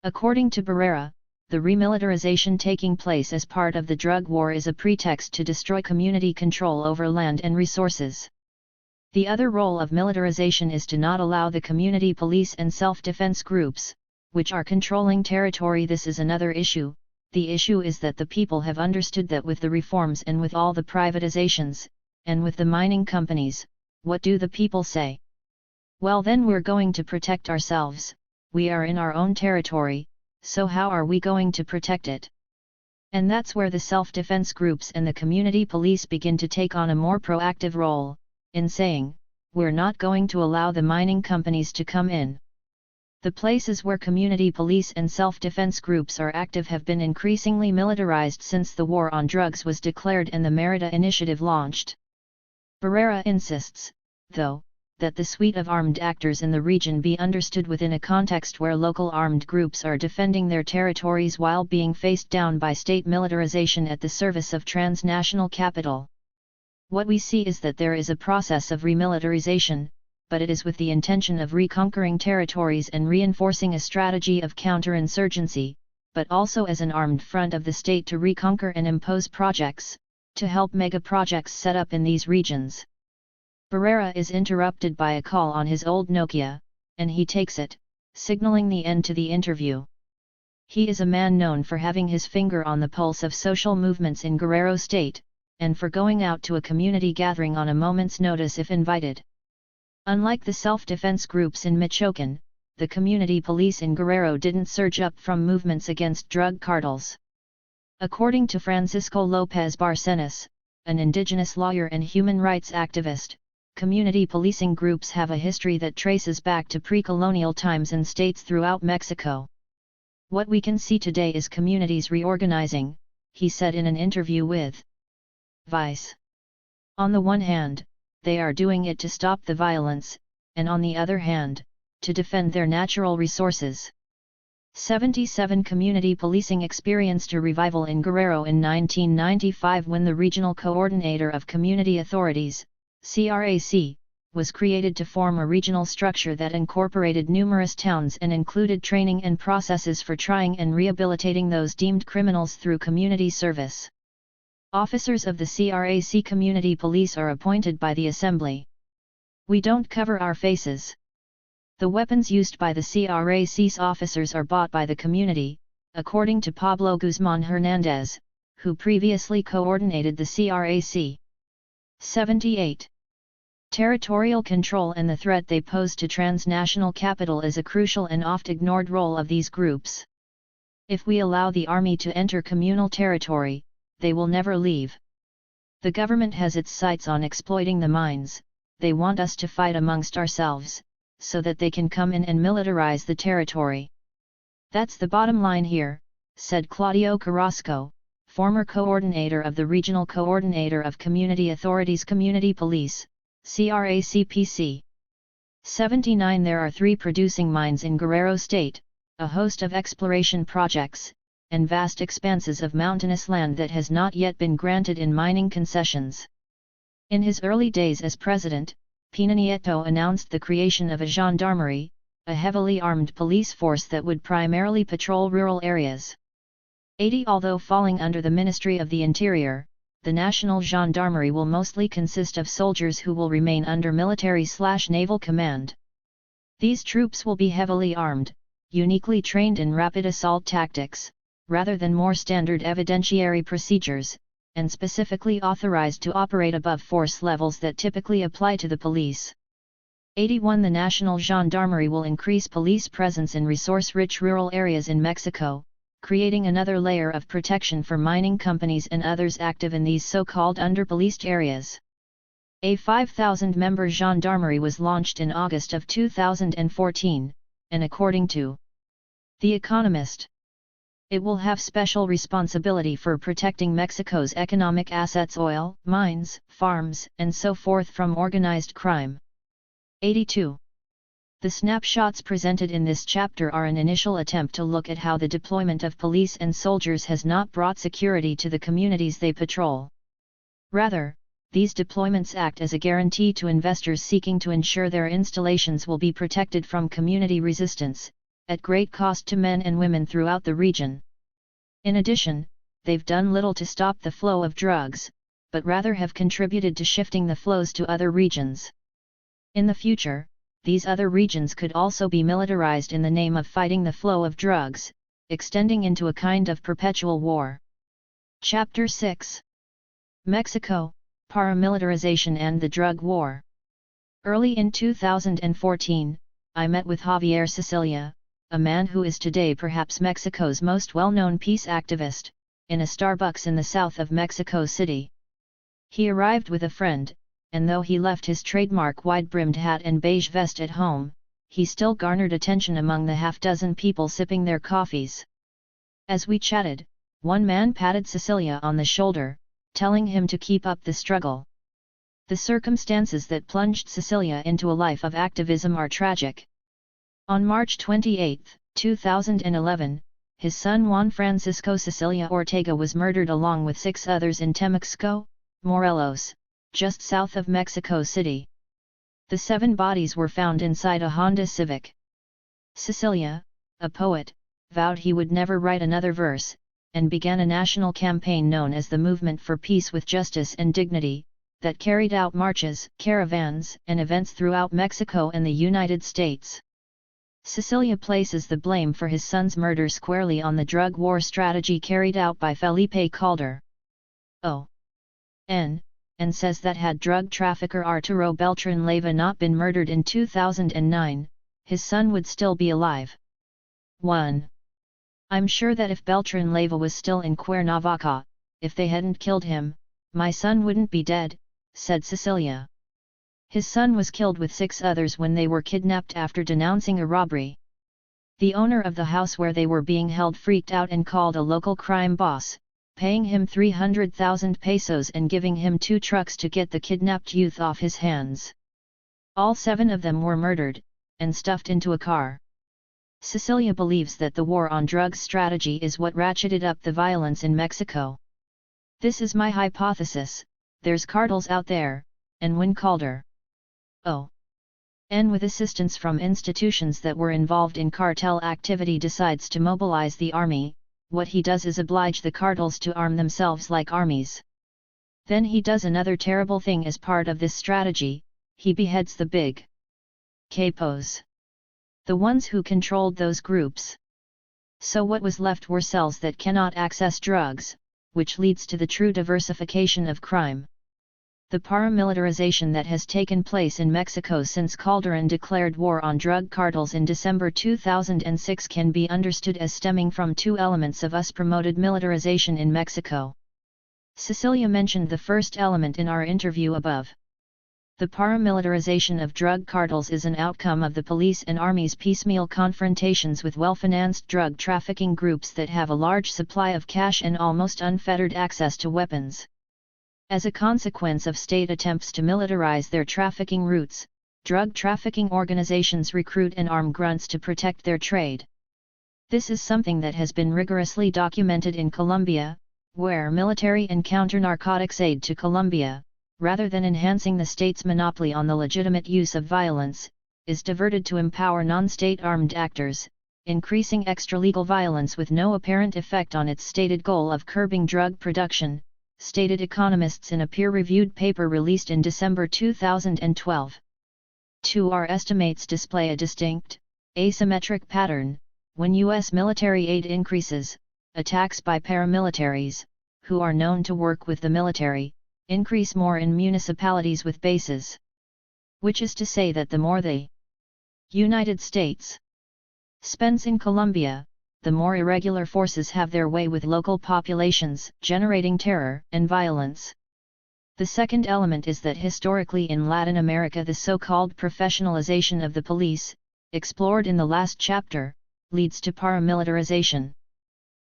According to Barrera, the remilitarization taking place as part of the drug war is a pretext to destroy community control over land and resources. The other role of militarization is to not allow the community police and self-defense groups, which are controlling territory. This is another issue. The issue is that the people have understood that with the reforms and with all the privatizations, and with the mining companies, what do the people say? Well, then we're going to protect ourselves. We are in our own territory, so how are we going to protect it? And that's where the self-defense groups and the community police begin to take on a more proactive role, in saying, we're not going to allow the mining companies to come in. The places where community police and self-defense groups are active have been increasingly militarized since the war on drugs was declared and the Merida Initiative launched. Barrera insists, though, that the suite of armed actors in the region be understood within a context where local armed groups are defending their territories while being faced down by state militarization at the service of transnational capital. What we see is that there is a process of remilitarization, but it is with the intention of reconquering territories and reinforcing a strategy of counterinsurgency, but also as an armed front of the state to reconquer and impose projects, to help mega-projects set up in these regions. Barrera is interrupted by a call on his old Nokia, and he takes it, signaling the end to the interview. He is a man known for having his finger on the pulse of social movements in Guerrero State, and for going out to a community gathering on a moment's notice if invited. Unlike the self-defense groups in Michoacán, the community police in Guerrero didn't surge up from movements against drug cartels. According to Francisco López Barcenas, an indigenous lawyer and human rights activist, community policing groups have a history that traces back to pre-colonial times in states throughout Mexico. What we can see today is communities reorganizing, he said in an interview with Vice. On the one hand, they are doing it to stop the violence, and on the other hand, to defend their natural resources. 77 Community policing experienced a revival in Guerrero in 1995 when the Regional Coordinator of Community Authorities, CRAC, was created to form a regional structure that incorporated numerous towns and included training and processes for trying and rehabilitating those deemed criminals through community service. Officers of the CRAC Community Police are appointed by the Assembly. We don't cover our faces. The weapons used by the CRAC's officers are bought by the community, according to Pablo Guzmán Hernández, who previously coordinated the CRAC. 78. Territorial control and the threat they pose to transnational capital is a crucial and oft-ignored role of these groups. If we allow the army to enter communal territory, they will never leave. The government has its sights on exploiting the mines, they want us to fight amongst ourselves, so that they can come in and militarize the territory. That's the bottom line here, said Claudio Carrasco, former coordinator of the Regional Coordinator of Community Authorities Community Police, CRACPC. 79 There are 3 producing mines in Guerrero State, a host of exploration projects, and vast expanses of mountainous land that has not yet been granted in mining concessions. In his early days as president, Peña Nieto announced the creation of a gendarmerie, a heavily armed police force that would primarily patrol rural areas. 80 Although falling under the Ministry of the Interior, the National Gendarmerie will mostly consist of soldiers who will remain under military/naval command. These troops will be heavily armed, uniquely trained in rapid assault tactics, rather than more standard evidentiary procedures, and specifically authorized to operate above force levels that typically apply to the police. 81 The National Gendarmerie will increase police presence in resource-rich rural areas in Mexico, creating another layer of protection for mining companies and others active in these so-called under-policed areas. A 5,000-member gendarmerie was launched in August of 2014, and according to The Economist, it will have special responsibility for protecting Mexico's economic assets, oil, mines, farms, and so forth from organized crime. 82. The snapshots presented in this chapter are an initial attempt to look at how the deployment of police and soldiers has not brought security to the communities they patrol. Rather, these deployments act as a guarantee to investors seeking to ensure their installations will be protected from community resistance, at great cost to men and women throughout the region. In addition, they've done little to stop the flow of drugs, but rather have contributed to shifting the flows to other regions. In the future, these other regions could also be militarized in the name of fighting the flow of drugs, extending into a kind of perpetual war. Chapter 6. Mexico, Paramilitarization and the Drug War. Early in 2014, I met with Javier Sicilia, a man who is today perhaps Mexico's most well-known peace activist, in a Starbucks in the south of Mexico City. He arrived with a friend, and though he left his trademark wide-brimmed hat and beige vest at home, he still garnered attention among the half-dozen people sipping their coffees. As we chatted, one man patted Cecilia on the shoulder, telling him to keep up the struggle. The circumstances that plunged Cecilia into a life of activism are tragic. On March 28, 2011, his son Juan Francisco Cecilia Ortega was murdered along with 6 others in Temixco, Morelos, just south of Mexico City. The 7 bodies were found inside a Honda Civic. Cecilia, a poet, vowed he would never write another verse, and began a national campaign known as the Movement for Peace with Justice and Dignity, that carried out marches, caravans, and events throughout Mexico and the United States. Cecilia places the blame for his son's murder squarely on the drug war strategy carried out by Felipe Calderón, and says that had drug trafficker Arturo Beltrán Leiva not been murdered in 2009, his son would still be alive. 1. I'm sure that if Beltrán Leiva was still in Cuernavaca, if they hadn't killed him, my son wouldn't be dead, said Cecilia. His son was killed with 6 others when they were kidnapped after denouncing a robbery. The owner of the house where they were being held freaked out and called a local crime boss, paying him 300,000 pesos and giving him 2 trucks to get the kidnapped youth off his hands. All 7 of them were murdered, and stuffed into a car. Cecilia believes that the war on drugs strategy is what ratcheted up the violence in Mexico. This is my hypothesis: there's cartels out there, and when Calderón, with assistance from institutions that were involved in cartel activity, decides to mobilize the army, what he does is oblige the cartels to arm themselves like armies. Then he does another terrible thing as part of this strategy: he beheads the big capos, the ones who controlled those groups. So what was left were cells that cannot access drugs, which leads to the true diversification of crime. The paramilitarization that has taken place in Mexico since Calderón declared war on drug cartels in December 2006 can be understood as stemming from 2 elements of US-promoted militarization in Mexico. Cecilia mentioned the first element in our interview above. The paramilitarization of drug cartels is an outcome of the police and army's piecemeal confrontations with well-financed drug trafficking groups that have a large supply of cash and almost unfettered access to weapons. As a consequence of state attempts to militarize their trafficking routes, drug trafficking organizations recruit and arm grunts to protect their trade. This is something that has been rigorously documented in Colombia, where military and counter-narcotics aid to Colombia, rather than enhancing the state's monopoly on the legitimate use of violence, is diverted to empower non-state armed actors, increasing extralegal violence with no apparent effect on its stated goal of curbing drug production, stated economists in a peer-reviewed paper released in December 2012. 2. Our estimates display a distinct, asymmetric pattern: when U.S. military aid increases, attacks by paramilitaries, who are known to work with the military, increase more in municipalities with bases. Which is to say that the more the United States spends in Colombia, the more irregular forces have their way with local populations, generating terror and violence. The second element is that historically in Latin America the so-called professionalization of the police, explored in the last chapter, leads to paramilitarization.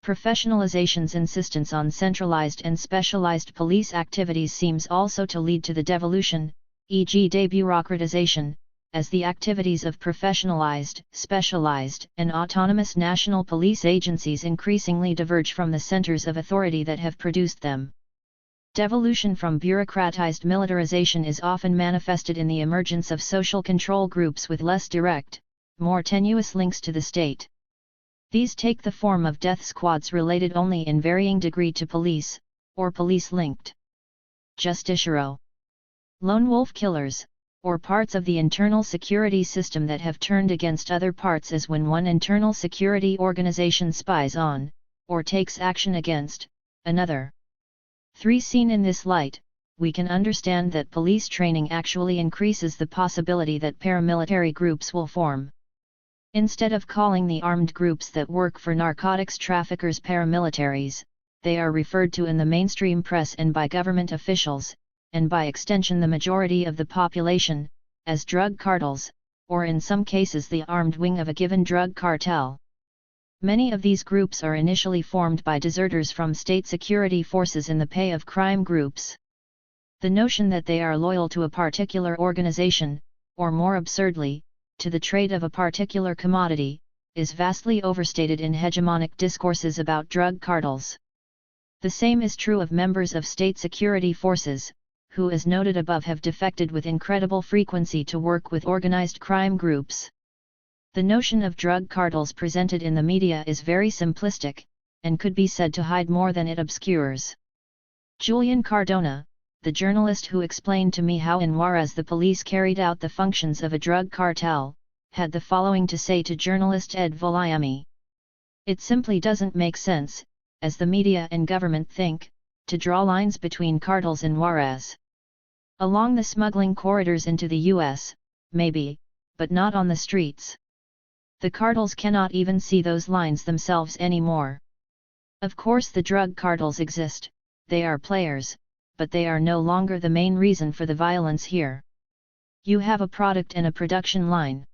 Professionalization's insistence on centralized and specialized police activities seems also to lead to the devolution, e.g. debureaucratization, as the activities of professionalized, specialized, and autonomous national police agencies increasingly diverge from the centers of authority that have produced them. Devolution from bureaucratized militarization is often manifested in the emergence of social control groups with less direct, more tenuous links to the state. These take the form of death squads related only in varying degree to police, or police-linked justiciero, lone wolf killers, or parts of the internal security system that have turned against other parts, as when one internal security organization spies on, or takes action against, another. 3. Seen in this light, we can understand that police training actually increases the possibility that paramilitary groups will form. Instead of calling the armed groups that work for narcotics traffickers paramilitaries, they are referred to in the mainstream press and by government officials, and by extension the majority of the population, as drug cartels, or in some cases the armed wing of a given drug cartel. Many of these groups are initially formed by deserters from state security forces in the pay of crime groups. The notion that they are loyal to a particular organization, or more absurdly, to the trade of a particular commodity, is vastly overstated in hegemonic discourses about drug cartels. The same is true of members of state security forces, who as noted above have defected with incredible frequency to work with organized crime groups. The notion of drug cartels presented in the media is very simplistic, and could be said to hide more than it obscures. Julian Cardona, the journalist who explained to me how in Juarez the police carried out the functions of a drug cartel, had the following to say to journalist Ed Voliami. It simply doesn't make sense, as the media and government think, to draw lines between cartels in Juarez. Along the smuggling corridors into the U.S., maybe, but not on the streets. The cartels cannot even see those lines themselves anymore. Of course the drug cartels exist, they are players, but they are no longer the main reason for the violence here. You have a product and a production line.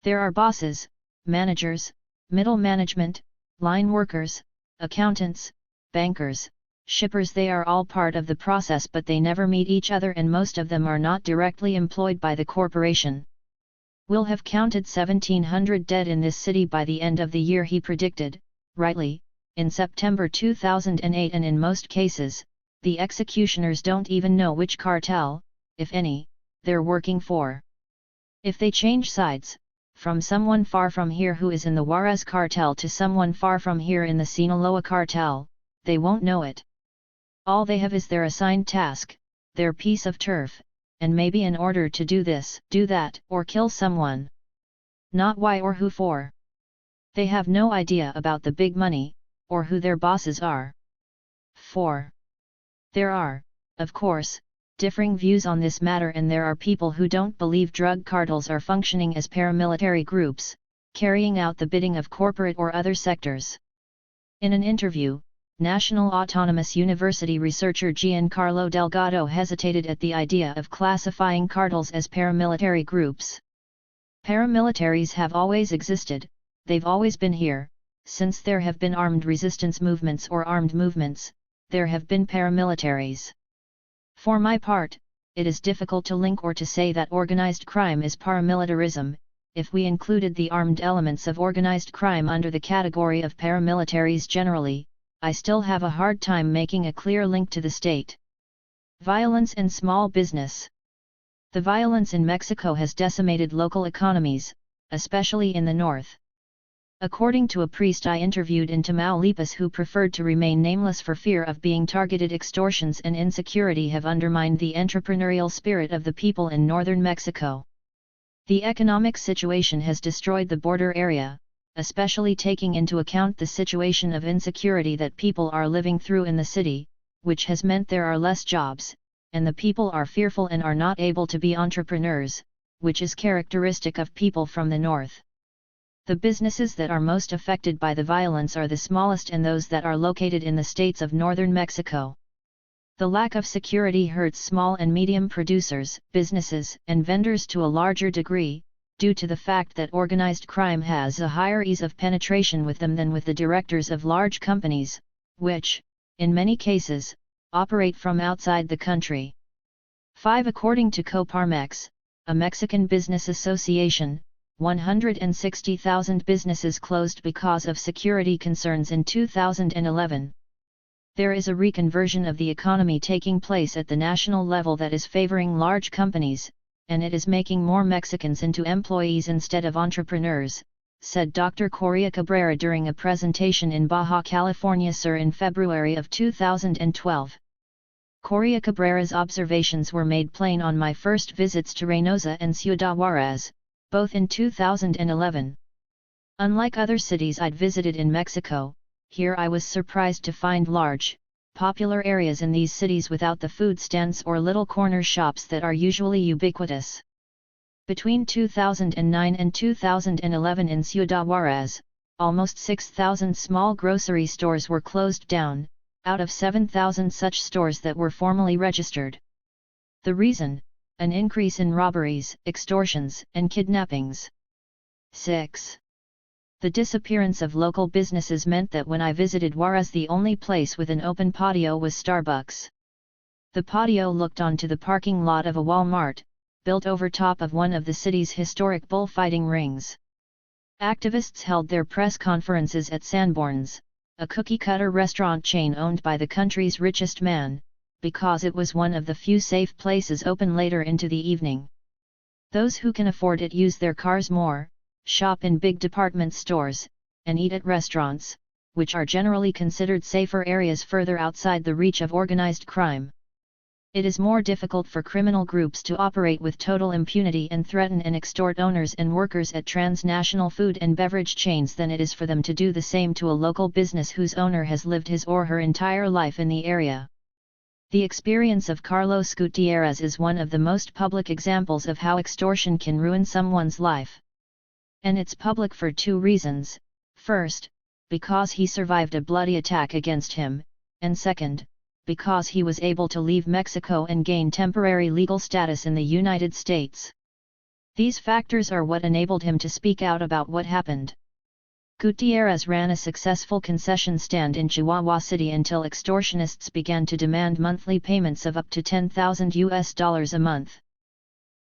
There are bosses, managers, middle management, line workers, accountants, bankers, shippers. They are all part of the process, but they never meet each other, and most of them are not directly employed by the corporation. We'll have counted 1,700 dead in this city by the end of the year, he predicted, rightly, in September 2008, and in most cases, the executioners don't even know which cartel, if any, they're working for. If they change sides, from someone far from here who is in the Juarez cartel to someone far from here in the Sinaloa cartel, they won't know it. All they have is their assigned task, their piece of turf, and maybe an order to do this, do that, or kill someone. Not why or who for. They have no idea about the big money, or who their bosses are. 4. There are, of course, differing views on this matter, and there are people who don't believe drug cartels are functioning as paramilitary groups, carrying out the bidding of corporate or other sectors. In an interview, National Autonomous University researcher Giancarlo Delgado hesitated at the idea of classifying cartels as paramilitary groups. Paramilitaries have always existed, they've always been here, since there have been armed resistance movements or armed movements, there have been paramilitaries. For my part, it is difficult to link or to say that organized crime is paramilitarism. If we included the armed elements of organized crime under the category of paramilitaries generally, I still have a hard time making a clear link to the state. Violence and small business. The violence in Mexico has decimated local economies, especially in the north. According to a priest I interviewed in Tamaulipas who preferred to remain nameless for fear of being targeted, extortions and insecurity have undermined the entrepreneurial spirit of the people in northern Mexico. The economic situation has destroyed the border area, especially taking into account the situation of insecurity that people are living through in the city, which has meant there are less jobs, and the people are fearful and are not able to be entrepreneurs, which is characteristic of people from the north. The businesses that are most affected by the violence are the smallest and those that are located in the states of northern Mexico. The lack of security hurts small and medium producers, businesses, and vendors to a larger degree, due to the fact that organized crime has a higher ease of penetration with them than with the directors of large companies, which, in many cases, operate from outside the country. 5. According to Coparmex, a Mexican business association, 160,000 businesses closed because of security concerns in 2011. There is a reconversion of the economy taking place at the national level that is favoring large companies, and it is making more Mexicans into employees instead of entrepreneurs, said Dr. Coria Cabrera during a presentation in Baja California Sur in February of 2012. Coria Cabrera's observations were made plain on my first visits to Reynosa and Ciudad Juarez, both in 2011. Unlike other cities I'd visited in Mexico, here I was surprised to find large, popular areas in these cities without the food stands or little corner shops that are usually ubiquitous. Between 2009 and 2011 in Ciudad Juarez, almost 6,000 small grocery stores were closed down, out of 7,000 such stores that were formally registered. The reason? An increase in robberies, extortions, and kidnappings. 6. The disappearance of local businesses meant that when I visited Juarez the only place with an open patio was Starbucks. The patio looked onto the parking lot of a Walmart, built over top of one of the city's historic bullfighting rings. Activists held their press conferences at Sanborn's, a cookie-cutter restaurant chain owned by the country's richest man, because it was one of the few safe places open later into the evening. Those who can afford it use their cars more, shop in big department stores, and eat at restaurants, which are generally considered safer areas further outside the reach of organized crime. It is more difficult for criminal groups to operate with total impunity and threaten and extort owners and workers at transnational food and beverage chains than it is for them to do the same to a local business whose owner has lived his or her entire life in the area. The experience of Carlos Gutierrez is one of the most public examples of how extortion can ruin someone's life. And it's public for two reasons: first, because he survived a bloody attack against him, and second, because he was able to leave Mexico and gain temporary legal status in the United States. These factors are what enabled him to speak out about what happened. Gutierrez ran a successful concession stand in Chihuahua City until extortionists began to demand monthly payments of up to $10,000 a month.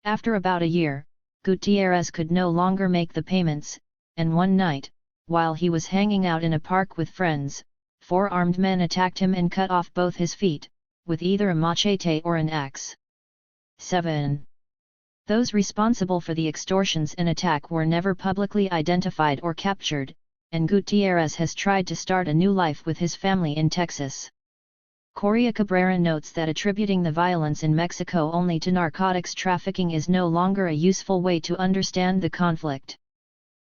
After about a year, Gutierrez could no longer make the payments, and one night, while he was hanging out in a park with friends, 4 armed men attacked him and cut off both his feet, with either a machete or an axe. 7. Those responsible for the extortions and attack were never publicly identified or captured, and Gutierrez has tried to start a new life with his family in Texas. Correa Cabrera notes that attributing the violence in Mexico only to narcotics trafficking is no longer a useful way to understand the conflict.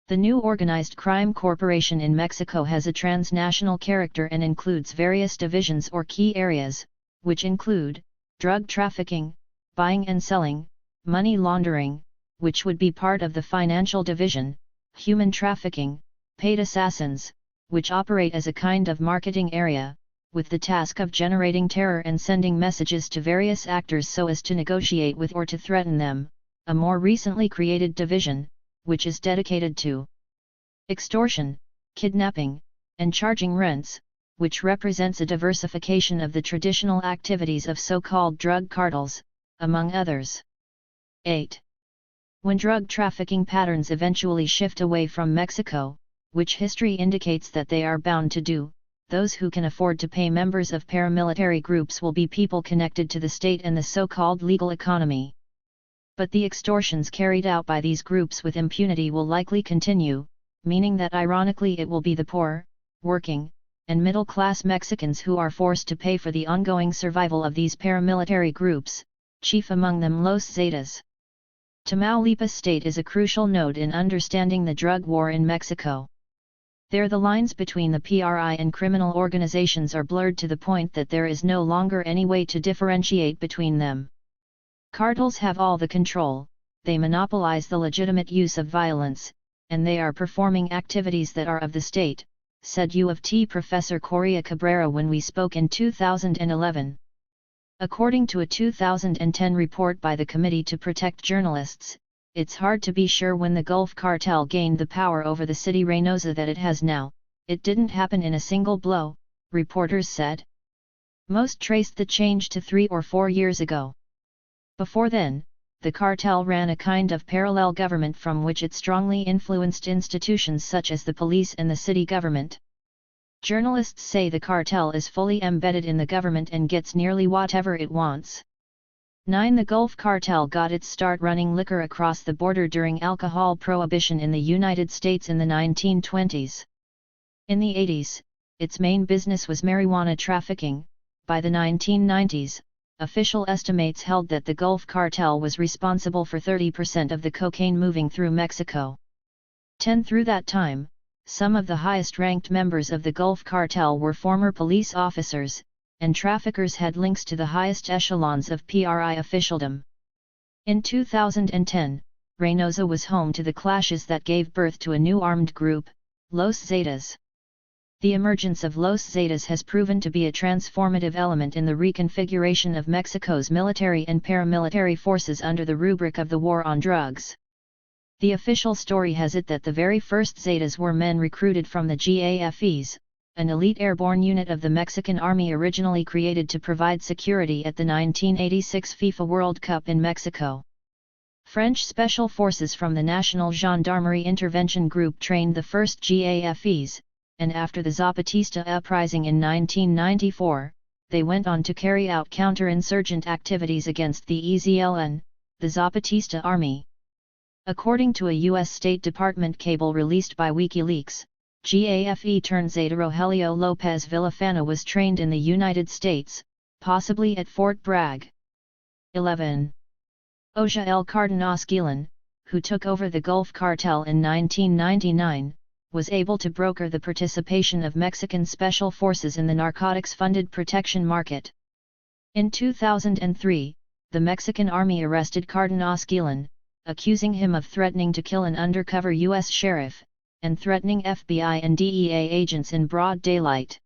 The new organized crime corporation in Mexico has a transnational character and includes various divisions or key areas, which include drug trafficking, buying and selling, money laundering, which would be part of the financial division, human trafficking, paid assassins, which operate as a kind of marketing area, with the task of generating terror and sending messages to various actors so as to negotiate with or to threaten them, a more recently created division, which is dedicated to extortion, kidnapping, and charging rents, which represents a diversification of the traditional activities of so-called drug cartels, among others. 8. When drug trafficking patterns eventually shift away from Mexico, which history indicates that they are bound to do, those who can afford to pay members of paramilitary groups will be people connected to the state and the so-called legal economy. But the extortions carried out by these groups with impunity will likely continue, meaning that ironically it will be the poor, working, and middle-class Mexicans who are forced to pay for the ongoing survival of these paramilitary groups, chief among them Los Zetas. Tamaulipas state is a crucial node in understanding the drug war in Mexico. There the lines between the PRI and criminal organizations are blurred to the point that there is no longer any way to differentiate between them. Cartels have all the control, they monopolize the legitimate use of violence, and they are performing activities that are of the state, said U of T Professor Correa Cabrera when we spoke in 2011. According to a 2010 report by the Committee to Protect Journalists, it's hard to be sure when the Gulf Cartel gained the power over the city Reynosa that it has now. It didn't happen in a single blow, reporters said. Most traced the change to 3 or 4 years ago. Before then, the cartel ran a kind of parallel government from which it strongly influenced institutions such as the police and the city government. Journalists say the cartel is fully embedded in the government and gets nearly whatever it wants. 9. The Gulf Cartel got its start running liquor across the border during alcohol prohibition in the United States in the 1920s. In the 80s, its main business was marijuana trafficking. By the 1990s, official estimates held that the Gulf Cartel was responsible for 30% of the cocaine moving through Mexico. 10. Through that time, some of the highest-ranked members of the Gulf Cartel were former police officers, and traffickers had links to the highest echelons of PRI officialdom. In 2010, Reynosa was home to the clashes that gave birth to a new armed group, Los Zetas. The emergence of Los Zetas has proven to be a transformative element in the reconfiguration of Mexico's military and paramilitary forces under the rubric of the war on drugs. The official story has it that the very first Zetas were men recruited from the GAFEs, an elite airborne unit of the Mexican Army originally created to provide security at the 1986 FIFA World Cup in Mexico. French Special Forces from the National Gendarmerie Intervention Group trained the first GAFEs, and after the Zapatista uprising in 1994, they went on to carry out counterinsurgent activities against the EZLN, the Zapatista Army. According to a U.S. State Department cable released by WikiLeaks, GAFE-turned-Zeta Rogelio Lopez Villafana was trained in the United States, possibly at Fort Bragg. 11. Oja El Cardenas Gilan, who took over the Gulf Cartel in 1999, was able to broker the participation of Mexican special forces in the narcotics-funded protection market. In 2003, the Mexican Army arrested Cardenas Gilan, accusing him of threatening to kill an undercover U.S. sheriff, and threatening FBI and DEA agents in broad daylight.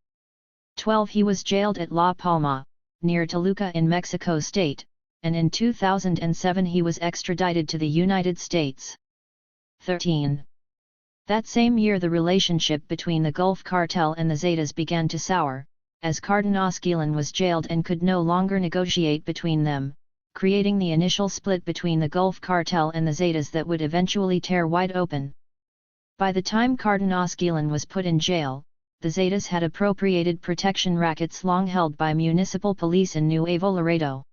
12. He was jailed at La Palma, near Toluca in Mexico State, and in 2007 he was extradited to the United States. 13. That same year the relationship between the Gulf Cartel and the Zetas began to sour, as Cardenas Gilan was jailed and could no longer negotiate between them, creating the initial split between the Gulf Cartel and the Zetas that would eventually tear wide open. By the time Cardenas Gilan was put in jail, the Zetas had appropriated protection rackets long held by municipal police in Nuevo Laredo.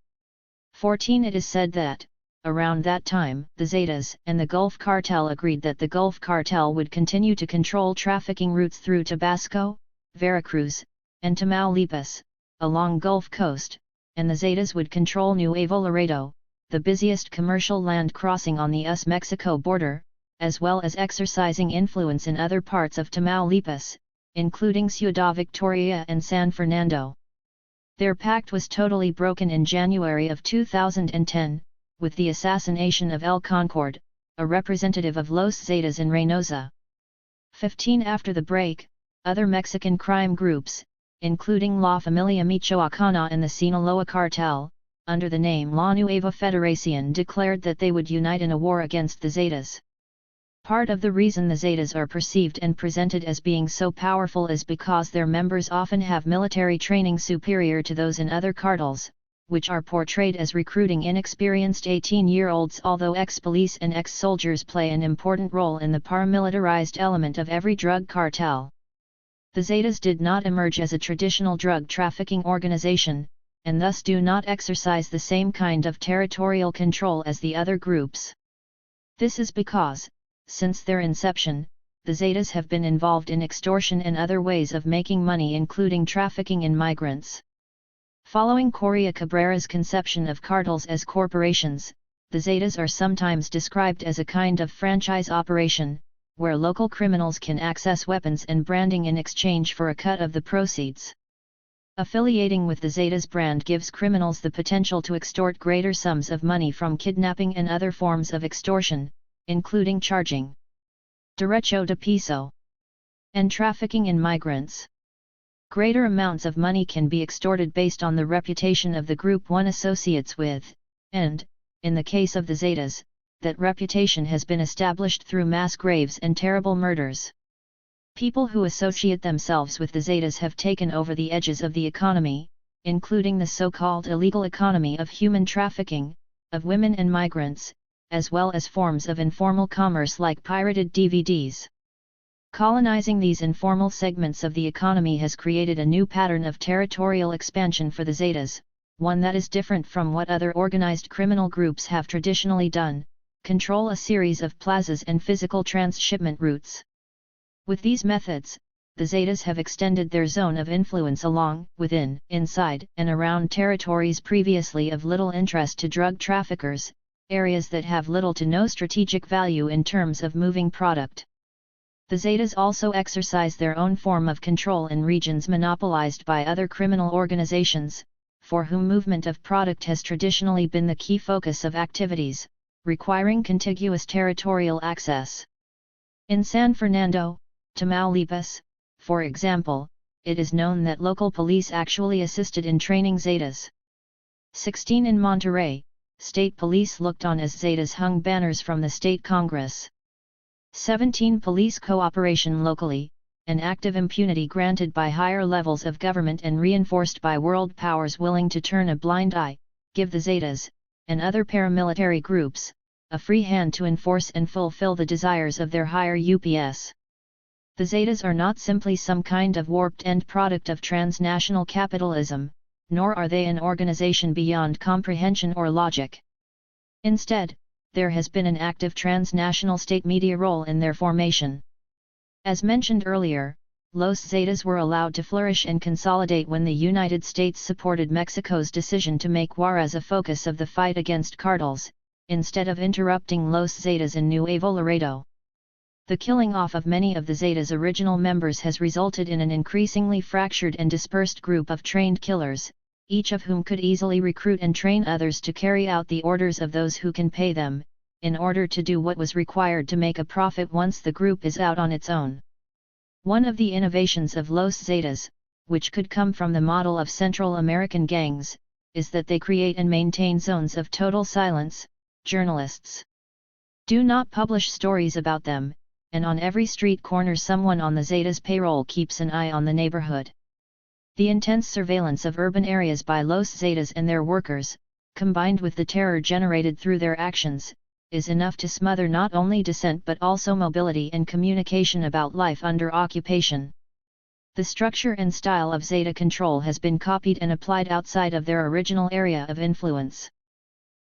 14. It is said that, around that time, the Zetas and the Gulf Cartel agreed that the Gulf Cartel would continue to control trafficking routes through Tabasco, Veracruz, and Tamaulipas, along Gulf Coast, and the Zetas would control Nuevo Laredo, the busiest commercial land crossing on the US-Mexico border, as well as exercising influence in other parts of Tamaulipas, including Ciudad Victoria and San Fernando. Their pact was totally broken in January of 2010, with the assassination of El Concord, a representative of Los Zetas in Reynosa. 15. After the break, other Mexican crime groups, including La Familia Michoacana and the Sinaloa Cartel, under the name La Nueva Federación, declared that they would unite in a war against the Zetas. Part of the reason the Zetas are perceived and presented as being so powerful is because their members often have military training superior to those in other cartels, which are portrayed as recruiting inexperienced 18-year-olds. Although ex-police and ex-soldiers play an important role in the paramilitarized element of every drug cartel. The Zetas did not emerge as a traditional drug trafficking organization, and thus do not exercise the same kind of territorial control as the other groups. This is because, since their inception, the Zetas have been involved in extortion and other ways of making money, including trafficking in migrants. Following Correa Cabrera's conception of cartels as corporations, the Zetas are sometimes described as a kind of franchise operation, where local criminals can access weapons and branding in exchange for a cut of the proceeds. Affiliating with the Zetas brand gives criminals the potential to extort greater sums of money from kidnapping and other forms of extortion, including charging derecho de piso and trafficking in migrants. Greater amounts of money can be extorted based on the reputation of the group one associates with, and, in the case of the Zetas, that reputation has been established through mass graves and terrible murders. People who associate themselves with the Zetas have taken over the edges of the economy, including the so-called illegal economy of human trafficking, of women and migrants, as well as forms of informal commerce like pirated DVDs. Colonizing these informal segments of the economy has created a new pattern of territorial expansion for the Zetas, one that is different from what other organized criminal groups have traditionally done: control a series of plazas and physical transshipment routes. With these methods, the Zetas have extended their zone of influence along, within, inside, and around territories previously of little interest to drug traffickers, areas that have little to no strategic value in terms of moving product. The Zetas also exercise their own form of control in regions monopolized by other criminal organizations, for whom movement of product has traditionally been the key focus of activities, requiring contiguous territorial access. In San Fernando, Tamaulipas, for example, it is known that local police actually assisted in training Zetas. 16. In Monterrey, state police looked on as Zetas hung banners from the state Congress. 17. Police cooperation locally, and active impunity granted by higher levels of government and reinforced by world powers willing to turn a blind eye, give the Zetas, and other paramilitary groups, a free hand to enforce and fulfill the desires of their higher UPS. The Zetas are not simply some kind of warped end product of transnational capitalism, nor are they an organization beyond comprehension or logic. Instead, there has been an active transnational state media role in their formation. As mentioned earlier, Los Zetas were allowed to flourish and consolidate when the United States supported Mexico's decision to make Juarez a focus of the fight against cartels, instead of interrupting Los Zetas in Nuevo Laredo. The killing off of many of the Zetas' original members has resulted in an increasingly fractured and dispersed group of trained killers, each of whom could easily recruit and train others to carry out the orders of those who can pay them, in order to do what was required to make a profit once the group is out on its own. One of the innovations of Los Zetas, which could come from the model of Central American gangs, is that they create and maintain zones of total silence. Journalists do not publish stories about them, and on every street corner someone on the Zetas' payroll keeps an eye on the neighborhood. The intense surveillance of urban areas by Los Zetas and their workers, combined with the terror generated through their actions, is enough to smother not only dissent but also mobility and communication about life under occupation. The structure and style of Zeta control has been copied and applied outside of their original area of influence.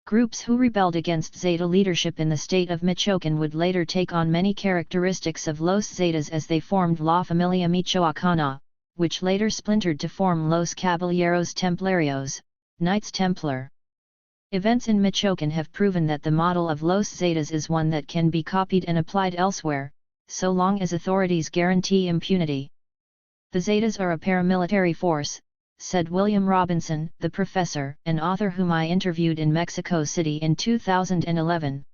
Groups who rebelled against Zeta leadership in the state of Michoacán would later take on many characteristics of Los Zetas as they formed La Familia Michoacana, which later splintered to form Los Caballeros Templarios, Knights Templar. Events in Michoacán have proven that the model of Los Zetas is one that can be copied and applied elsewhere, so long as authorities guarantee impunity. The Zetas are a paramilitary force, said William Robinson, the professor and author whom I interviewed in Mexico City in 2011.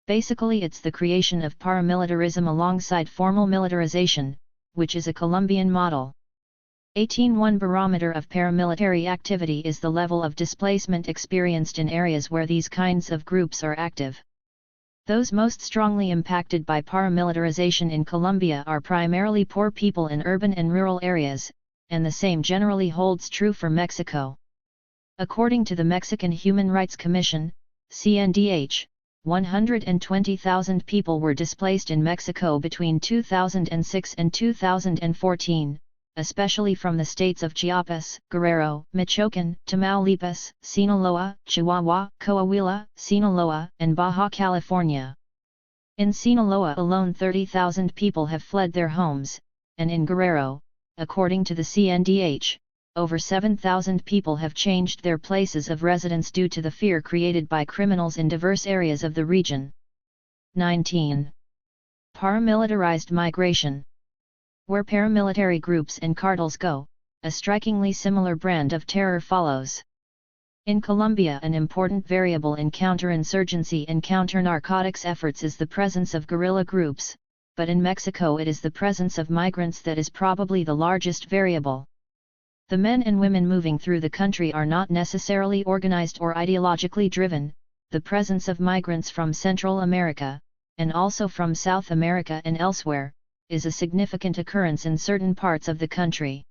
Basically, it's the creation of paramilitarism alongside formal militarization, which is a Colombian model. 18.1 barometer of paramilitary activity is the level of displacement experienced in areas where these kinds of groups are active. Those most strongly impacted by paramilitarization in Colombia are primarily poor people in urban and rural areas, and the same generally holds true for Mexico. According to the Mexican Human Rights Commission, CNDH, 120,000 people were displaced in Mexico between 2006 and 2014, especially from the states of Chiapas, Guerrero, Michoacán, Tamaulipas, Sinaloa, Chihuahua, Coahuila, Sinaloa, and Baja California. In Sinaloa alone 30,000 people have fled their homes, and in Guerrero, according to the CNDH, over 7,000 people have changed their places of residence due to the fear created by criminals in diverse areas of the region. 19. Paramilitarized migration. Where paramilitary groups and cartels go, a strikingly similar brand of terror follows. In Colombia, an important variable in counterinsurgency and counter-narcotics efforts is the presence of guerrilla groups, but in Mexico it is the presence of migrants that is probably the largest variable. The men and women moving through the country are not necessarily organized or ideologically driven. The presence of migrants from Central America, and also from South America and elsewhere, is a significant occurrence in certain parts of the country.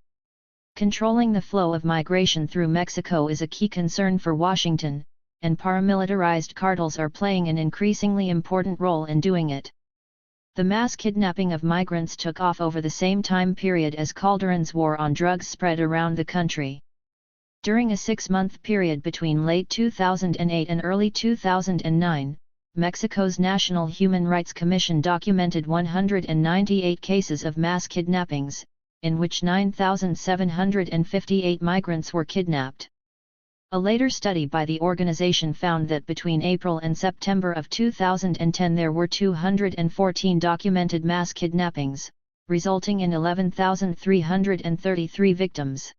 Controlling the flow of migration through Mexico is a key concern for Washington, and paramilitarized cartels are playing an increasingly important role in doing it. The mass kidnapping of migrants took off over the same time period as Calderon's war on drugs spread around the country. During a 6-month period between late 2008 and early 2009, Mexico's National Human Rights Commission documented 198 cases of mass kidnappings, in which 9,758 migrants were kidnapped. A later study by the organization found that between April and September of 2010 there were 214 documented mass kidnappings, resulting in 11,333 victims.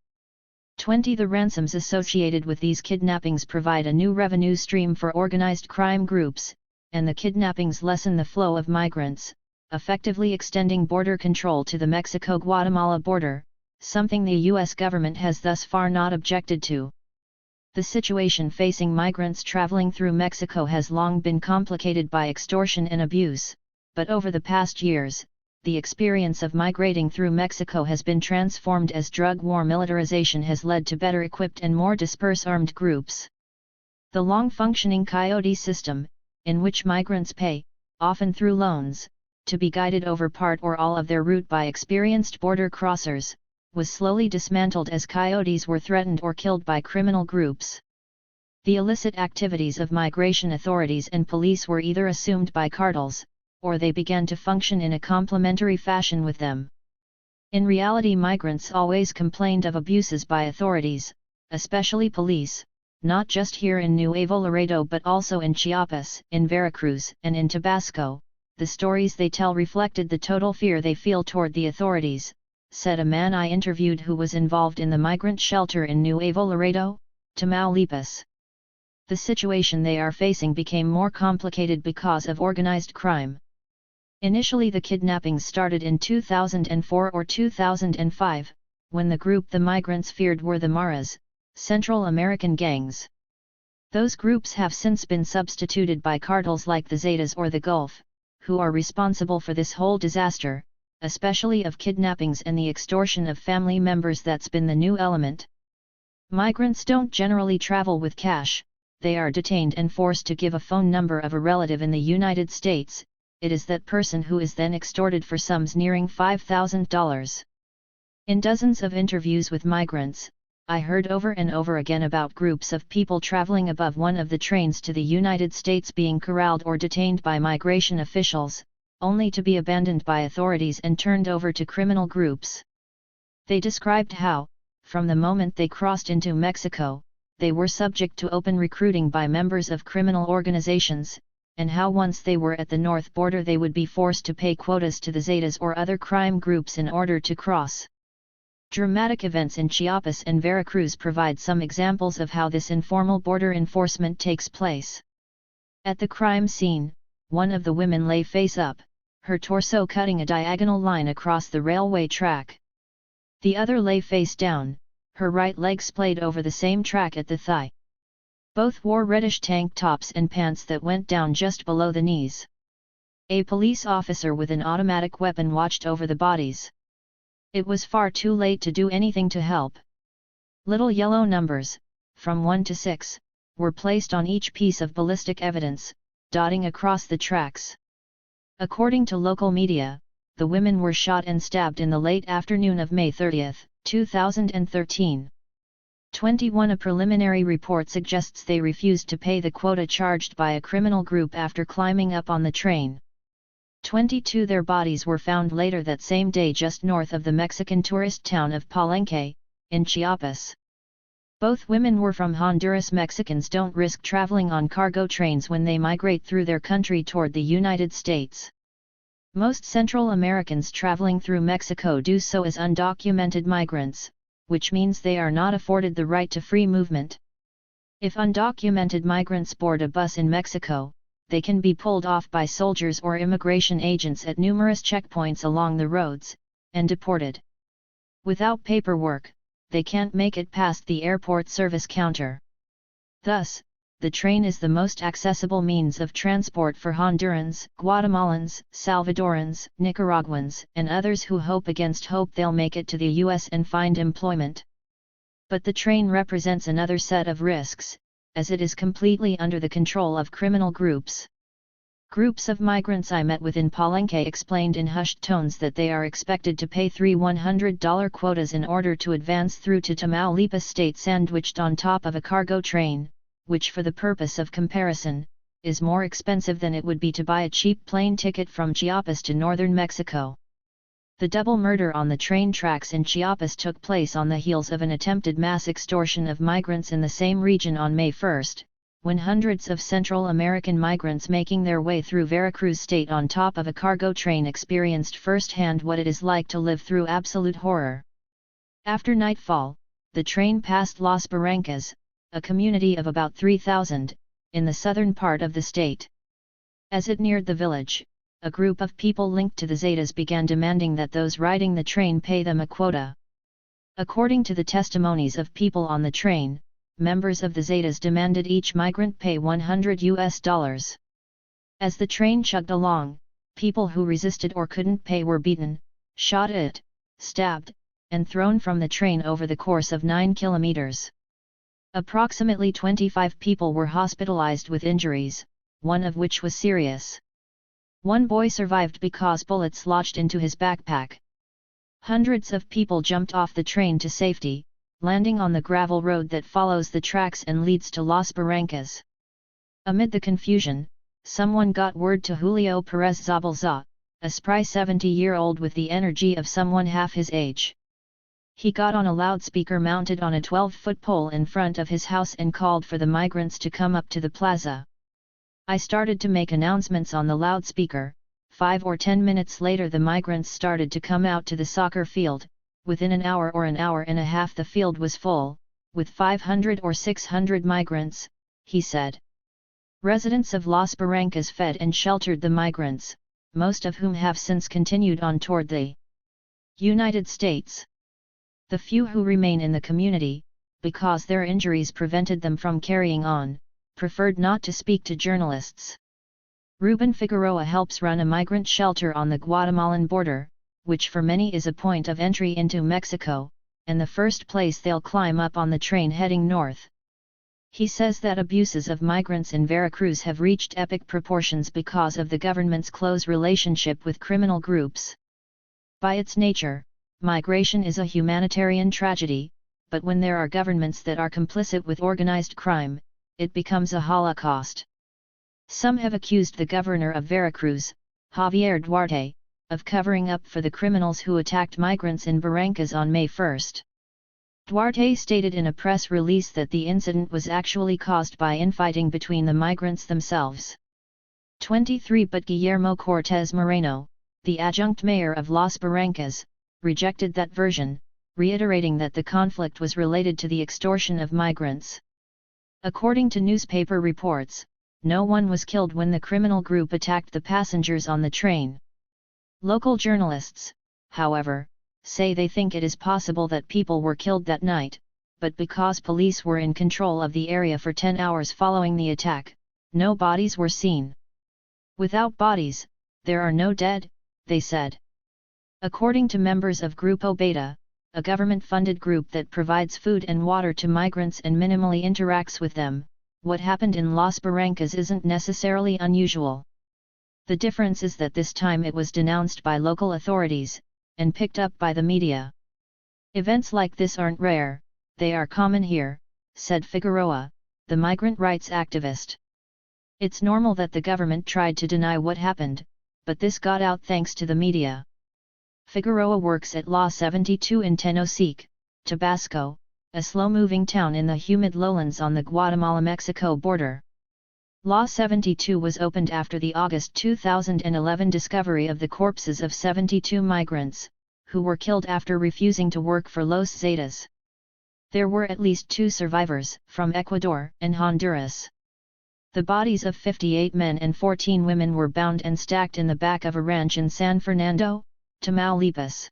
20. The ransoms associated with these kidnappings provide a new revenue stream for organized crime groups, and the kidnappings lessen the flow of migrants, effectively extending border control to the Mexico-Guatemala border, something the U.S. government has thus far not objected to. The situation facing migrants traveling through Mexico has long been complicated by extortion and abuse, but over the past years, the experience of migrating through Mexico has been transformed as drug war militarization has led to better equipped and more dispersed armed groups. The long-functioning coyote system, in which migrants pay, often through loans, to be guided over part or all of their route by experienced border crossers, was slowly dismantled as coyotes were threatened or killed by criminal groups. The illicit activities of migration authorities and police were either assumed by cartels, or they began to function in a complementary fashion with them. In reality, migrants always complained of abuses by authorities, especially police, not just here in Nuevo Laredo but also in Chiapas, in Veracruz, and in Tabasco. The stories they tell reflected the total fear they feel toward the authorities, said a man I interviewed who was involved in the migrant shelter in Nuevo Laredo, Tamaulipas. The situation they are facing became more complicated because of organized crime. Initially, the kidnappings started in 2004 or 2005, when the group the migrants feared were the Maras, Central American gangs. Those groups have since been substituted by cartels like the Zetas or the Gulf, who are responsible for this whole disaster, especially of kidnappings and the extortion of family members. That's been the new element. Migrants don't generally travel with cash, they are detained and forced to give a phone number of a relative in the United States. It is that person who is then extorted for sums nearing $5,000. In dozens of interviews with migrants, I heard over and over again about groups of people traveling above one of the trains to the United States being corralled or detained by migration officials, only to be abandoned by authorities and turned over to criminal groups. They described how, from the moment they crossed into Mexico, they were subject to open recruiting by members of criminal organizations, and how once they were at the north border they would be forced to pay quotas to the Zetas or other crime groups in order to cross. Dramatic events in Chiapas and Veracruz provide some examples of how this informal border enforcement takes place. At the crime scene, one of the women lay face up, her torso cutting a diagonal line across the railway track. The other lay face down, her right leg splayed over the same track at the thigh. Both wore reddish tank tops and pants that went down just below the knees. A police officer with an automatic weapon watched over the bodies. It was far too late to do anything to help. Little yellow numbers, from 1 to 6, were placed on each piece of ballistic evidence, dotting across the tracks. According to local media, the women were shot and stabbed in the late afternoon of May 30, 2013. 21 A preliminary report suggests they refused to pay the quota charged by a criminal group after climbing up on the train. 22 Their bodies were found later that same day just north of the Mexican tourist town of Palenque, in Chiapas. Both women were from Honduras. Mexicans don't risk traveling on cargo trains when they migrate through their country toward the United States. Most Central Americans traveling through Mexico do so as undocumented migrants, which means they are not afforded the right to free movement. If undocumented migrants board a bus in Mexico, they can be pulled off by soldiers or immigration agents at numerous checkpoints along the roads, and deported. Without paperwork, they can't make it past the airport service counter. Thus, the train is the most accessible means of transport for Hondurans, Guatemalans, Salvadorans, Nicaraguans, and others who hope against hope they'll make it to the U.S. and find employment. But the train represents another set of risks, as it is completely under the control of criminal groups. Groups of migrants I met with in Palenque explained in hushed tones that they are expected to pay three $100 quotas in order to advance through to Tamaulipas state sandwiched on top of a cargo train, which for the purpose of comparison, is more expensive than it would be to buy a cheap plane ticket from Chiapas to northern Mexico. The double murder on the train tracks in Chiapas took place on the heels of an attempted mass extortion of migrants in the same region on May 1, when hundreds of Central American migrants making their way through Veracruz state on top of a cargo train experienced firsthand what it is like to live through absolute horror. After nightfall, the train passed Las Barrancas, a community of about 3,000, in the southern part of the state. As it neared the village, a group of people linked to the Zetas began demanding that those riding the train pay them a quota. According to the testimonies of people on the train, members of the Zetas demanded each migrant pay $100. As the train chugged along, People who resisted or couldn't pay were beaten, shot at, stabbed, and thrown from the train over the course of 9 kilometers. Approximately 25 people were hospitalized with injuries, one of which was serious. One boy survived because bullets lodged into his backpack. Hundreds of people jumped off the train to safety, landing on the gravel road that follows the tracks and leads to Las Barrancas. Amid the confusion, someone got word to Julio Perez Zabalza, a spry 70-year-old with the energy of someone half his age. He got on a loudspeaker mounted on a 12-foot pole in front of his house and called for the migrants to come up to the plaza. I started to make announcements on the loudspeaker. 5 or 10 minutes later the migrants started to come out to the soccer field. Within an hour or an hour and a half the field was full, with 500 or 600 migrants, he said. Residents of Las Barrancas fed and sheltered the migrants, most of whom have since continued on toward the United States. The few who remain in the community, because their injuries prevented them from carrying on, preferred not to speak to journalists. Ruben Figueroa helps run a migrant shelter on the Guatemalan border, which for many is a point of entry into Mexico, and the first place they'll climb up on the train heading north. He says that abuses of migrants in Veracruz have reached epic proportions because of the government's close relationship with criminal groups. By its nature, migration is a humanitarian tragedy, but when there are governments that are complicit with organized crime, it becomes a holocaust. Some have accused the governor of Veracruz, Javier Duarte, of covering up for the criminals who attacked migrants in Barrancas on May 1. Duarte stated in a press release that the incident was actually caused by infighting between the migrants themselves. 23 But Guillermo Cortés Moreno, the adjunct mayor of Las Barrancas, rejected that version, reiterating that the conflict was related to the extortion of migrants. According to newspaper reports, no one was killed when the criminal group attacked the passengers on the train. Local journalists, however, say they think it is possible that people were killed that night, but because police were in control of the area for 10 hours following the attack, no bodies were seen. Without bodies, there are no dead, they said. According to members of Grupo Beta, a government-funded group that provides food and water to migrants and minimally interacts with them, what happened in Las Barrancas isn't necessarily unusual. The difference is that this time it was denounced by local authorities, and picked up by the media. Events like this aren't rare, they are common here, said Figueroa, the migrant rights activist. It's normal that the government tried to deny what happened, but this got out thanks to the media. Figueroa works at La 72 in Tenosique, Tabasco, a slow-moving town in the humid lowlands on the Guatemala-Mexico border. La 72 was opened after the August 2011 discovery of the corpses of 72 migrants, who were killed after refusing to work for Los Zetas. There were at least 2 survivors, from Ecuador and Honduras. The bodies of 58 men and 14 women were bound and stacked in the back of a ranch in San Fernando, Tamaulipas.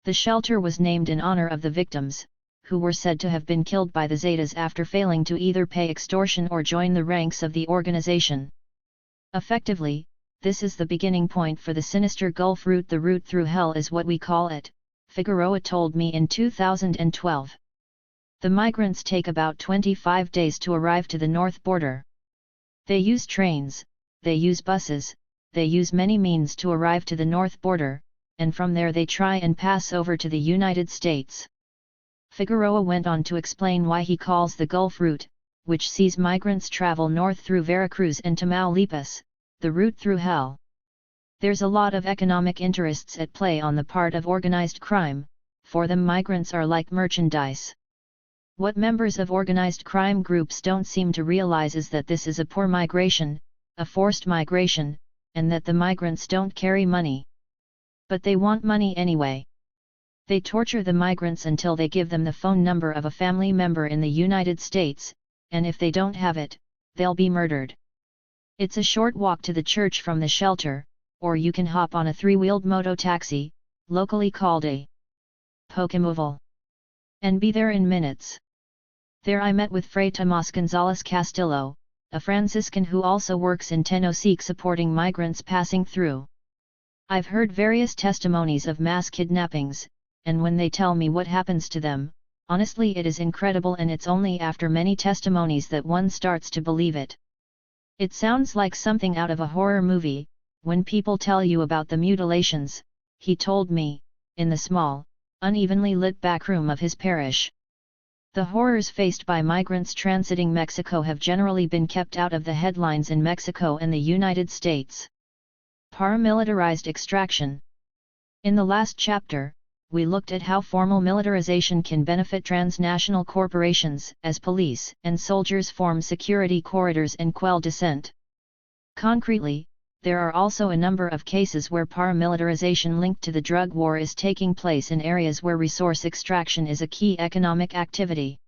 The shelter was named in honor of the victims, who were said to have been killed by the Zetas after failing to either pay extortion or join the ranks of the organization. Effectively, this is the beginning point for the sinister Gulf route. The route through hell is what we call it, Figueroa told me in 2012. The migrants take about 25 days to arrive to the north border. They use trains, they use buses, they use many means to arrive to the north border, and from there they try and pass over to the United States. Figueroa went on to explain why he calls the Gulf route, which sees migrants travel north through Veracruz and Tamaulipas, the route through hell. There's a lot of economic interests at play on the part of organized crime. For them, migrants are like merchandise. What members of organized crime groups don't seem to realize is that this is a poor migration, a forced migration, and that the migrants don't carry money. But they want money anyway. They torture the migrants until they give them the phone number of a family member in the United States, and if they don't have it, they'll be murdered. It's a short walk to the church from the shelter, or you can hop on a 3-wheeled moto-taxi, locally called a Pokemóvil, and be there in minutes. There I met with Fray Tomás González Castillo, a Franciscan who also works in Tenosique supporting migrants passing through. I've heard various testimonies of mass kidnappings, and when they tell me what happens to them, honestly it is incredible, and it's only after many testimonies that one starts to believe it. It sounds like something out of a horror movie, when people tell you about the mutilations, he told me, in the small, unevenly lit back room of his parish. The horrors faced by migrants transiting Mexico have generally been kept out of the headlines in Mexico and the United States. Paramilitarized extraction. In the last chapter, we looked at how formal militarization can benefit transnational corporations, as police and soldiers form security corridors and quell dissent. Concretely, there are also a number of cases where paramilitarization linked to the drug war is taking place in areas where resource extraction is a key economic activity.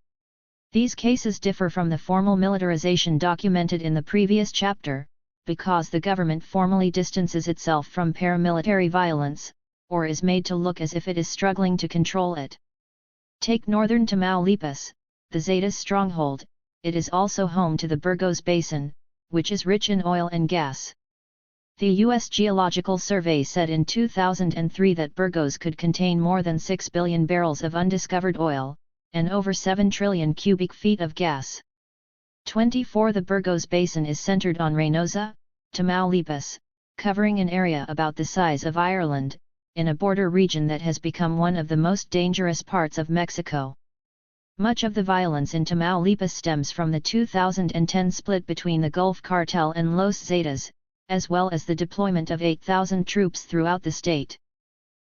These cases differ from the formal militarization documented in the previous chapter, because the government formally distances itself from paramilitary violence, or is made to look as if it is struggling to control it. Take northern Tamaulipas, the Zetas' stronghold. It is also home to the Burgos Basin, which is rich in oil and gas. The U.S. Geological Survey said in 2003 that Burgos could contain more than 6 billion barrels of undiscovered oil, and over 7 trillion cubic feet of gas. 24 The Burgos Basin is centered on Reynosa, Tamaulipas, covering an area about the size of Ireland, in a border region that has become one of the most dangerous parts of Mexico. Much of the violence in Tamaulipas stems from the 2010 split between the Gulf Cartel and Los Zetas, as well as the deployment of 8,000 troops throughout the state.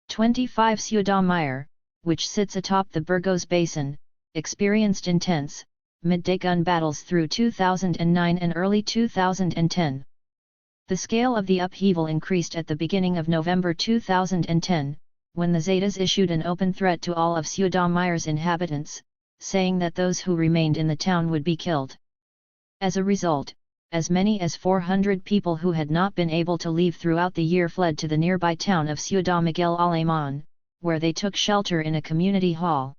25 Ciudad Mayor, which sits atop the Burgos Basin, experienced intense, midday gun battles through 2009 and early 2010. The scale of the upheaval increased at the beginning of November 2010, when the Zetas issued an open threat to all of Ciudad Mayor's inhabitants, saying that those who remained in the town would be killed. As a result, as many as 400 people who had not been able to leave throughout the year fled to the nearby town of Ciudad Miguel Alemán, where they took shelter in a community hall.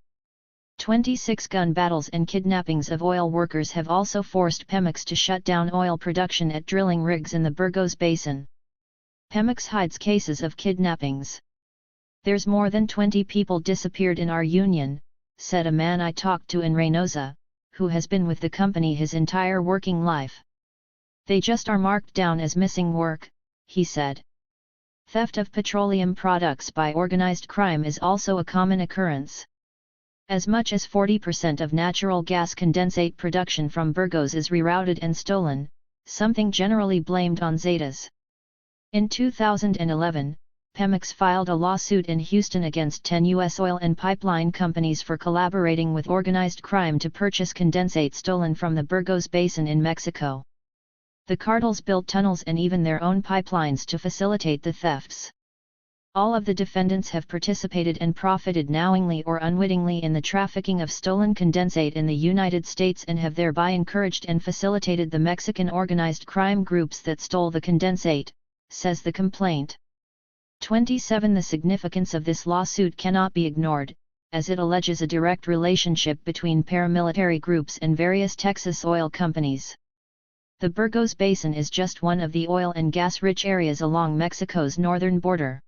26 gun battles and kidnappings of oil workers have also forced Pemex to shut down oil production at drilling rigs in the Burgos Basin. Pemex hides cases of kidnappings. "There's more than 20 people disappeared in our union," said a man I talked to in Reynosa, who has been with the company his entire working life. "They just are marked down as missing work," he said. Theft of petroleum products by organized crime is also a common occurrence. As much as 40% of natural gas condensate production from Burgos is rerouted and stolen, something generally blamed on Zetas. In 2011, Pemex filed a lawsuit in Houston against 10 U.S. oil and pipeline companies for collaborating with organized crime to purchase condensate stolen from the Burgos Basin in Mexico. The cartels built tunnels and even their own pipelines to facilitate the thefts. All of the defendants have participated and profited knowingly or unwittingly in the trafficking of stolen condensate in the United States and have thereby encouraged and facilitated the Mexican organized crime groups that stole the condensate, says the complaint. 27 The significance of this lawsuit cannot be ignored, as it alleges a direct relationship between paramilitary groups and various Texas oil companies. The Burgos Basin is just one of the oil and gas-rich areas along Mexico's northern border.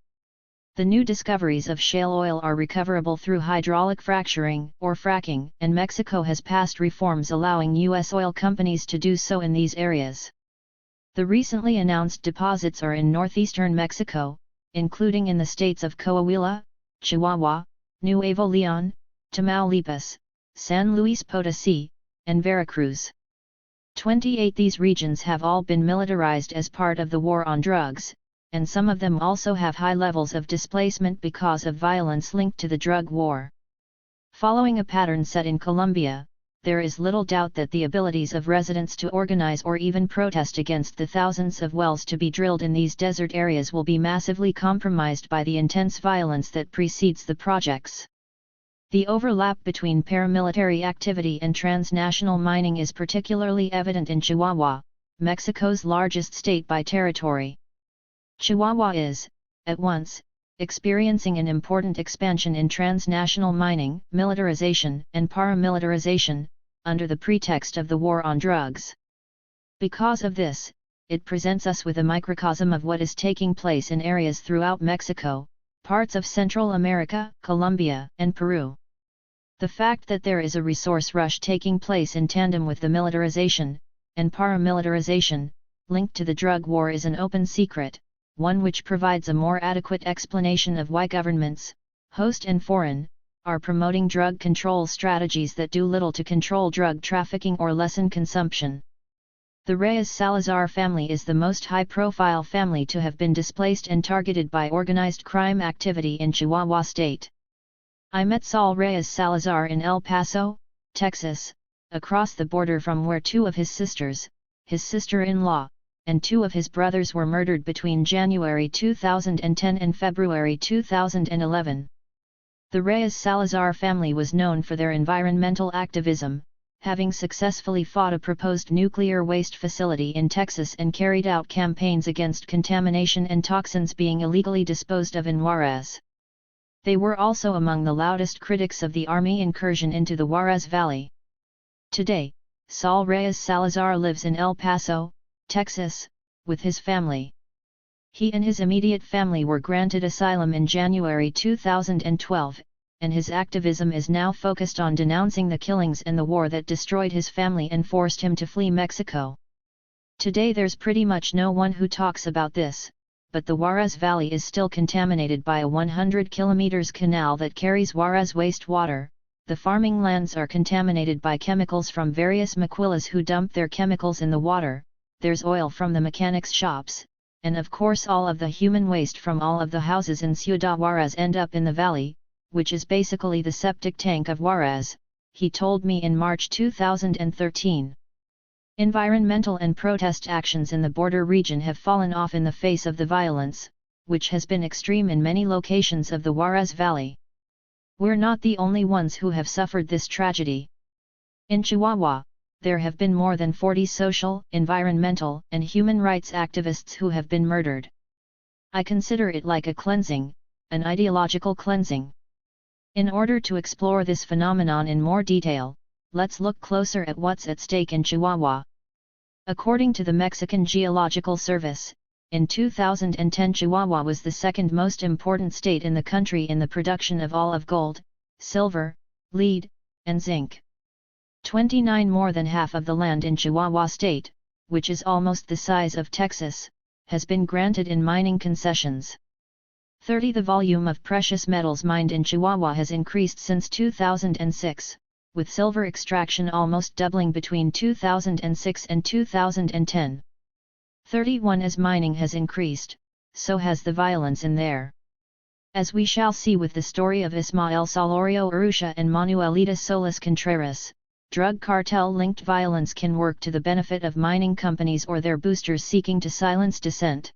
The new discoveries of shale oil are recoverable through hydraulic fracturing or fracking, and Mexico has passed reforms allowing U.S. oil companies to do so in these areas. The recently announced deposits are in northeastern Mexico, including in the states of Coahuila, Chihuahua, Nuevo León, Tamaulipas, San Luis Potosí, and Veracruz. 28 These regions have all been militarized as part of the war on drugs, and some of them also have high levels of displacement because of violence linked to the drug war. Following a pattern set in Colombia, there is little doubt that the abilities of residents to organize or even protest against the thousands of wells to be drilled in these desert areas will be massively compromised by the intense violence that precedes the projects. The overlap between paramilitary activity and transnational mining is particularly evident in Chihuahua, Mexico's largest state by territory. Chihuahua is, at once, experiencing an important expansion in transnational mining, militarization, and paramilitarization, under the pretext of the war on drugs. Because of this, it presents us with a microcosm of what is taking place in areas throughout Mexico, parts of Central America, Colombia, and Peru. The fact that there is a resource rush taking place in tandem with the militarization, and paramilitarization, linked to the drug war is an open secret, one which provides a more adequate explanation of why governments, host and foreign, are promoting drug control strategies that do little to control drug trafficking or lessen consumption. The Reyes Salazar family is the most high-profile family to have been displaced and targeted by organized crime activity in Chihuahua State. I met Saul Reyes Salazar in El Paso, Texas, across the border from where two of his sisters, his sister-in-law, and two of his brothers were murdered between January 2010 and February 2011. The Reyes Salazar family was known for their environmental activism, having successfully fought a proposed nuclear waste facility in Texas and carried out campaigns against contamination and toxins being illegally disposed of in Juarez. They were also among the loudest critics of the Army incursion into the Juarez Valley. Today, Saul Reyes Salazar lives in El Paso, Texas, with his family. He and his immediate family were granted asylum in January 2012, and his activism is now focused on denouncing the killings and the war that destroyed his family and forced him to flee Mexico. Today there's pretty much no one who talks about this, but the Juarez Valley is still contaminated by a 100 km canal that carries Juarez wastewater. The farming lands are contaminated by chemicals from various maquilas who dump their chemicals in the water, there's oil from the mechanics shops, and of course all of the human waste from all of the houses in Ciudad Juarez end up in the valley, which is basically the septic tank of Juarez, he told me in March 2013. Environmental and protest actions in the border region have fallen off in the face of the violence, which has been extreme in many locations of the Juarez Valley. We're not the only ones who have suffered this tragedy. In Chihuahua, there have been more than 40 social, environmental, and human rights activists who have been murdered. I consider it like a cleansing, an ideological cleansing. In order to explore this phenomenon in more detail, let's look closer at what's at stake in Chihuahua. According to the Mexican Geological Service, in 2010 Chihuahua was the second most important state in the country in the production of all of gold, silver, lead, and zinc. 29 more than half of the land in Chihuahua State, which is almost the size of Texas, has been granted in mining concessions. 30 The volume of precious metals mined in Chihuahua has increased since 2006, with silver extraction almost doubling between 2006 and 2010. 31 As mining has increased, so has the violence in there. As we shall see with the story of Ismael Solorio Urrutia and Manuelita Solis Contreras, drug cartel-linked violence can work to the benefit of mining companies or their boosters seeking to silence dissent.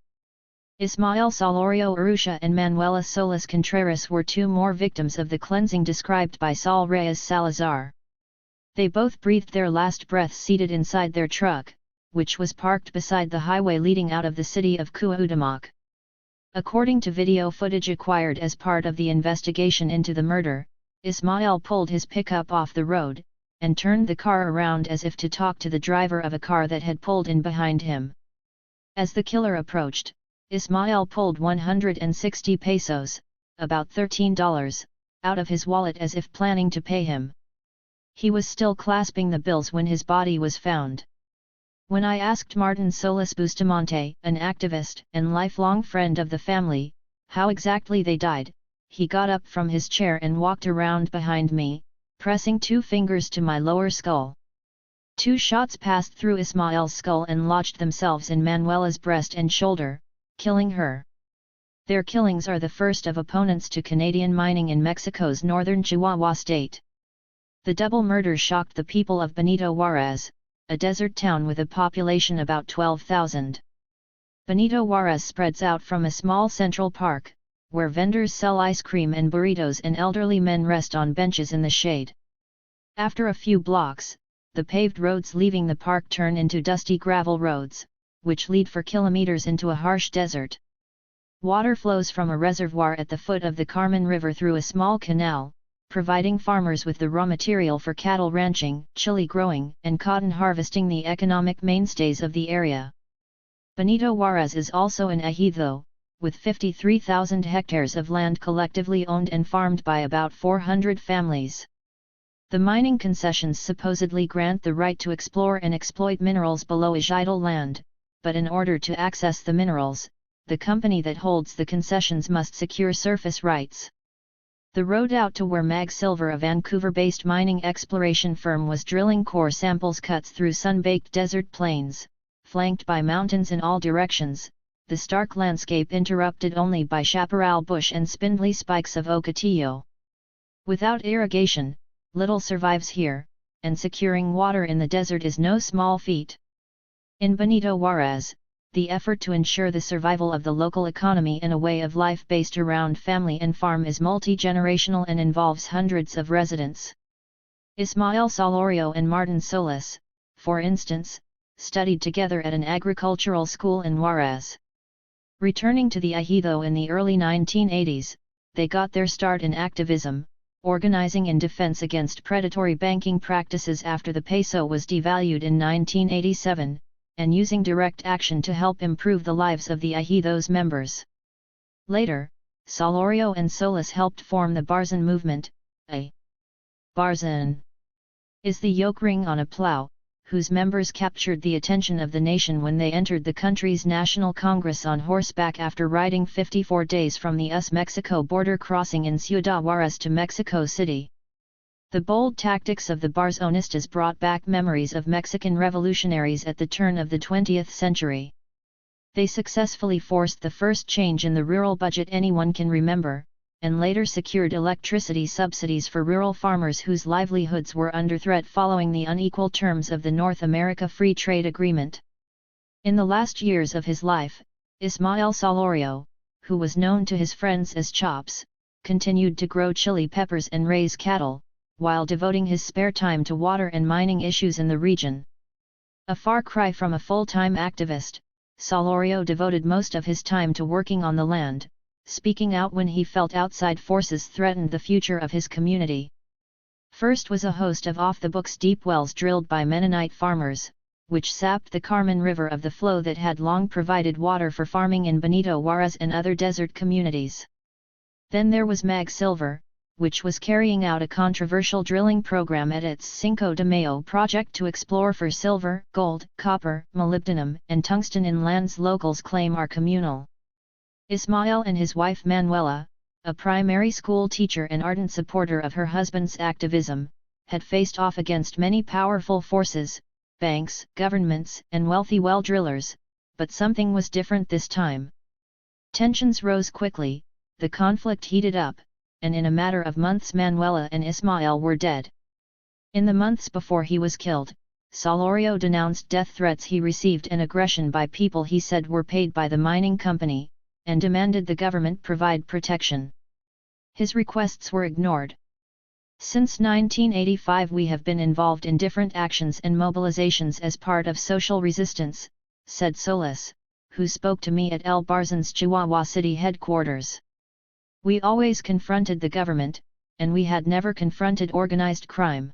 Ismael Solorio Urrutia and Manuela Solis Contreras were two more victims of the cleansing described by Saul Reyes Salazar. They both breathed their last breath seated inside their truck, which was parked beside the highway leading out of the city of Cuauhtémoc. According to video footage acquired as part of the investigation into the murder, Ismael pulled his pickup off the road, and turned the car around as if to talk to the driver of a car that had pulled in behind him. As the killer approached, Ismael pulled 160 pesos, about $13, out of his wallet as if planning to pay him. He was still clasping the bills when his body was found. When I asked Martin Solis Bustamante, an activist and lifelong friend of the family, how exactly they died, he got up from his chair and walked around behind me, pressing 2 fingers to my lower skull. 2 shots passed through Ismael's skull and lodged themselves in Manuela's breast and shoulder, killing her. Their killings are the first of opponents to Canadian mining in Mexico's northern Chihuahua state. The double murder shocked the people of Benito Juarez, a desert town with a population about 12,000. Benito Juarez spreads out from a small central park, where vendors sell ice cream and burritos and elderly men rest on benches in the shade. After a few blocks, the paved roads leaving the park turn into dusty gravel roads, which lead for kilometers into a harsh desert. Water flows from a reservoir at the foot of the Carmen River through a small canal, providing farmers with the raw material for cattle ranching, chili growing, and cotton harvesting, the economic mainstays of the area. Benito Juárez is also an ejido, with 53,000 hectares of land collectively owned and farmed by about 400 families. The mining concessions supposedly grant the right to explore and exploit minerals below ejido land, but in order to access the minerals, the company that holds the concessions must secure surface rights. The road out to where MAG Silver, a Vancouver-based mining exploration firm, was drilling core samples, cuts through sun-baked desert plains, flanked by mountains in all directions, the stark landscape interrupted only by chaparral bush and spindly spikes of ocotillo. Without irrigation, little survives here, and securing water in the desert is no small feat. In Benito Juárez, the effort to ensure the survival of the local economy and a way of life based around family and farm is multi-generational and involves hundreds of residents. Ismael Solorio and Martin Solis, for instance, studied together at an agricultural school in Juárez. Returning to the ejido in the early 1980s, they got their start in activism, organizing in defense against predatory banking practices after the peso was devalued in 1987, and using direct action to help improve the lives of the ejido's members. Later, Solorio and Solis helped form the Barzan movement. A Barzan is the yoke ring on a plow, whose members captured the attention of the nation when they entered the country's National Congress on horseback after riding 54 days from the US-Mexico border, crossing in Ciudad Juárez to Mexico City. The bold tactics of the Barzonistas brought back memories of Mexican revolutionaries at the turn of the 20th century. They successfully forced the first change in the rural budget anyone can remember, and later secured electricity subsidies for rural farmers whose livelihoods were under threat following the unequal terms of the North America Free Trade Agreement. In the last years of his life, Ismael Solorio, who was known to his friends as Chops, continued to grow chili peppers and raise cattle, while devoting his spare time to water and mining issues in the region. A far cry from a full-time activist, Solorio devoted most of his time to working on the land, speaking out when he felt outside forces threatened the future of his community. First was a host of off-the-books deep wells drilled by Mennonite farmers, which sapped the Carmen River of the flow that had long provided water for farming in Benito Juárez and other desert communities. Then there was MAG Silver, which was carrying out a controversial drilling program at its Cinco de Mayo project to explore for silver, gold, copper, molybdenum, and tungsten in lands locals claim are communal. Ismael and his wife Manuela, a primary school teacher and ardent supporter of her husband's activism, had faced off against many powerful forces, banks, governments, and wealthy well drillers, but something was different this time. Tensions rose quickly, the conflict heated up, and in a matter of months Manuela and Ismael were dead. In the months before he was killed, Solorio denounced death threats he received and aggression by people he said were paid by the mining company, and demanded the government provide protection. His requests were ignored. Since 1985 we have been involved in different actions and mobilizations as part of social resistance, said Solis, who spoke to me at El Barzan's Chihuahua City headquarters. We always confronted the government, and we had never confronted organized crime.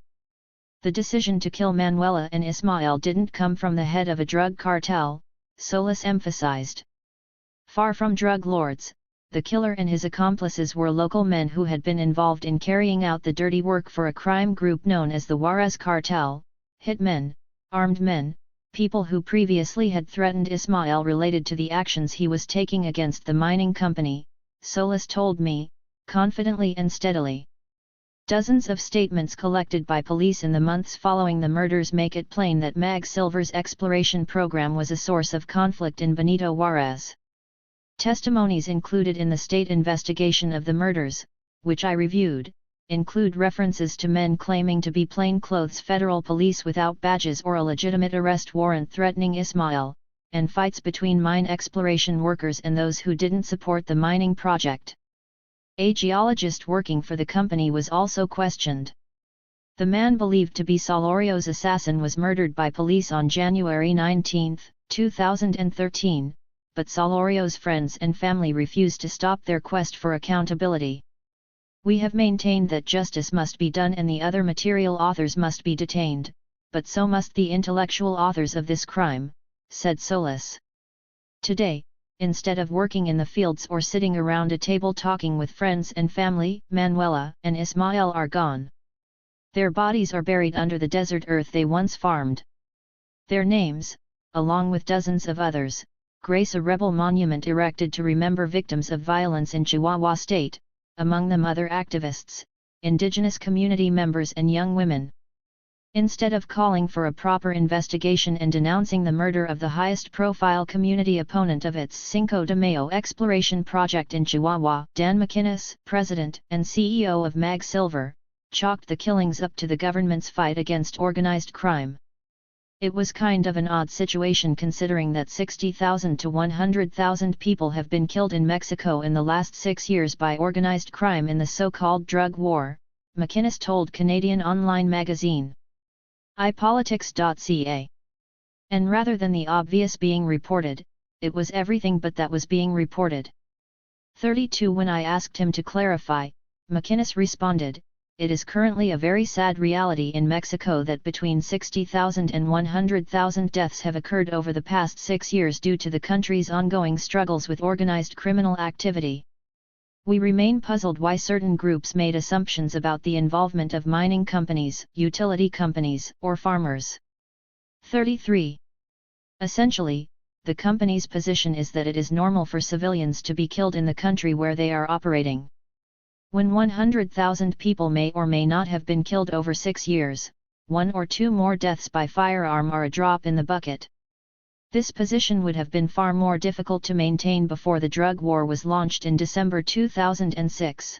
The decision to kill Manuela and Ismael didn't come from the head of a drug cartel, Solis emphasized. Far from drug lords, the killer and his accomplices were local men who had been involved in carrying out the dirty work for a crime group known as the Juárez Cartel, hitmen, armed men, people who previously had threatened Ismael related to the actions he was taking against the mining company, Solis told me, confidently and steadily. Dozens of statements collected by police in the months following the murders make it plain that MAG Silver's exploration program was a source of conflict in Benito Juárez. Testimonies included in the state investigation of the murders, which I reviewed, include references to men claiming to be plainclothes federal police without badges or a legitimate arrest warrant threatening Ismael, and fights between mine exploration workers and those who didn't support the mining project. A geologist working for the company was also questioned. The man believed to be Solorio's assassin was murdered by police on January 19, 2013, but Solorio's friends and family refused to stop their quest for accountability. We have maintained that justice must be done and the other material authors must be detained, but so must the intellectual authors of this crime, said Solis. Today, instead of working in the fields or sitting around a table talking with friends and family, Manuela and Ismael are gone. Their bodies are buried under the desert earth they once farmed. Their names, along with dozens of others, grace a rebel monument erected to remember victims of violence in Chihuahua State, among them other activists, indigenous community members and young women. Instead of calling for a proper investigation and denouncing the murder of the highest-profile community opponent of its Cinco de Mayo exploration project in Chihuahua, Dan McInnes, president and CEO of Mag Silver, chalked the killings up to the government's fight against organized crime. It was kind of an odd situation considering that 60,000 to 100,000 people have been killed in Mexico in the last 6 years by organized crime in the so-called drug war, McInnes told Canadian online magazine iPolitics.ca. And rather than the obvious being reported, it was everything but that was being reported. 32 When I asked him to clarify, McInnes responded, "It is currently a very sad reality in Mexico that between 60,000 and 100,000 deaths have occurred over the past 6 years due to the country's ongoing struggles with organized criminal activity. We remain puzzled why certain groups made assumptions about the involvement of mining companies, utility companies, or farmers." 33. Essentially, the company's position is that it is normal for civilians to be killed in the country where they are operating. When 100,000 people may or may not have been killed over 6 years, 1 or 2 more deaths by firearm are a drop in the bucket. This position would have been far more difficult to maintain before the drug war was launched in December 2006.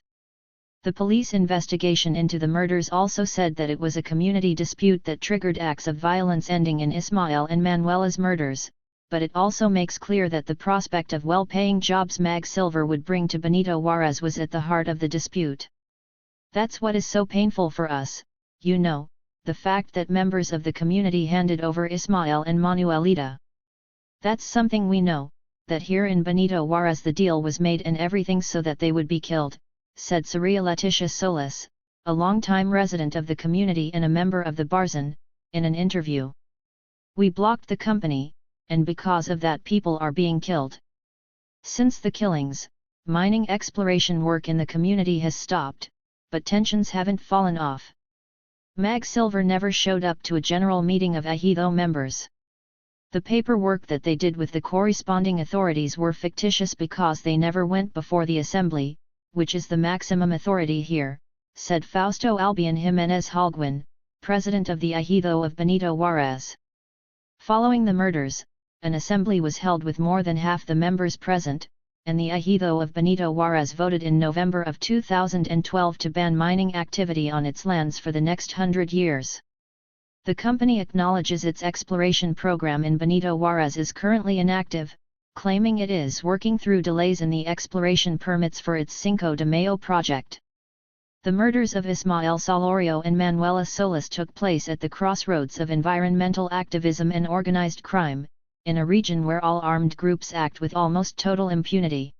The police investigation into the murders also said that it was a community dispute that triggered acts of violence ending in Ismael and Manuela's murders, but it also makes clear that the prospect of well-paying jobs Mag Silver would bring to Benito Juarez was at the heart of the dispute. That's what is so painful for us, you know, the fact that members of the community handed over Ismael and Manuelita. That's something we know, that here in Benito Juarez the deal was made and everything so that they would be killed, said Saria Leticia Solis, a longtime resident of the community and a member of the Barzan, in an interview. "We blocked the company, and because of that people are being killed. Since the killings, mining exploration work in the community has stopped, but tensions haven't fallen off." Mag Silver never showed up to a general meeting of Ejido members. The paperwork that they did with the corresponding authorities were fictitious because they never went before the assembly, which is the maximum authority here, said Fausto Albion Jimenez Holguin, president of the Ejido of Benito Juarez. Following the murders, an assembly was held with more than half the members present, and the Ejido of Benito Juarez voted in November of 2012 to ban mining activity on its lands for the next 100 years. The company acknowledges its exploration program in Benito Juarez is currently inactive, claiming it is working through delays in the exploration permits for its Cinco de Mayo project. The murders of Ismael Solorio and Manuela Solis took place at the crossroads of environmental activism and organized crime, in a region where all armed groups act with almost total impunity.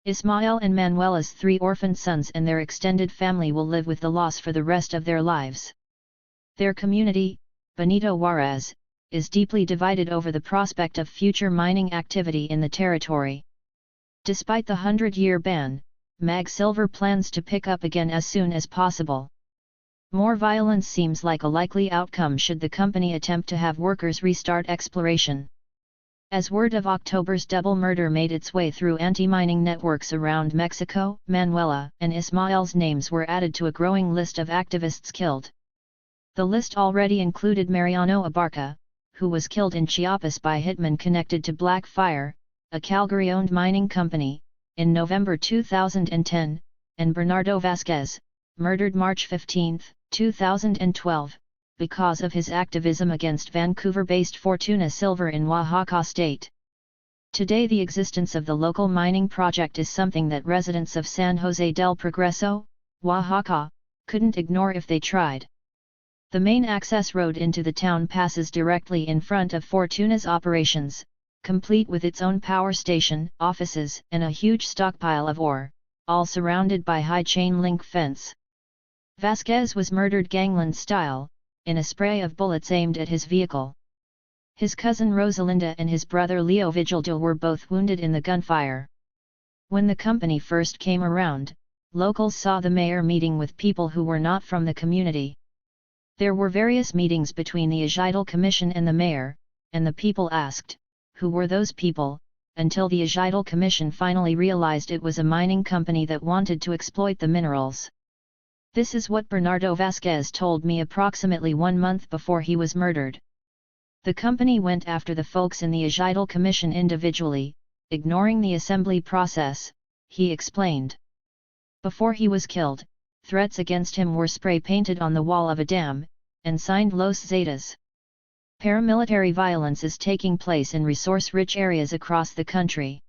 Ismael and Manuela's 3 orphaned sons and their extended family will live with the loss for the rest of their lives. Their community, Benito Juarez, is deeply divided over the prospect of future mining activity in the territory. Despite the 100-year ban, Mag Silver plans to pick up again as soon as possible. More violence seems like a likely outcome should the company attempt to have workers restart exploration. As word of October's double murder made its way through anti-mining networks around Mexico, Manuela and Ismael's names were added to a growing list of activists killed. The list already included Mariano Abarca, who was killed in Chiapas by hitmen connected to Black Fire, a Calgary-owned mining company, in November 2010, and Bernardo Vasquez, murdered March 15, 2012, because of his activism against Vancouver-based Fortuna Silver in Oaxaca State. Today the existence of the local mining project is something that residents of San Jose del Progreso, Oaxaca, couldn't ignore if they tried. The main access road into the town passes directly in front of Fortuna's operations, complete with its own power station, offices, and a huge stockpile of ore, all surrounded by high chain-link fence. Vasquez was murdered gangland style, in a spray of bullets aimed at his vehicle. His cousin Rosalinda and his brother Leo Vigildo were both wounded in the gunfire. When the company first came around, locals saw the mayor meeting with people who were not from the community. There were various meetings between the Agidal Commission and the mayor, and the people asked, who were those people, until the Agidal Commission finally realized it was a mining company that wanted to exploit the minerals. This is what Bernardo Vasquez told me approximately 1 month before he was murdered. The company went after the folks in the Agidal Commission individually, ignoring the assembly process, he explained. Before he was killed, threats against him were spray-painted on the wall of a dam, and signed Los Zetas. Paramilitary violence is taking place in resource-rich areas across the country.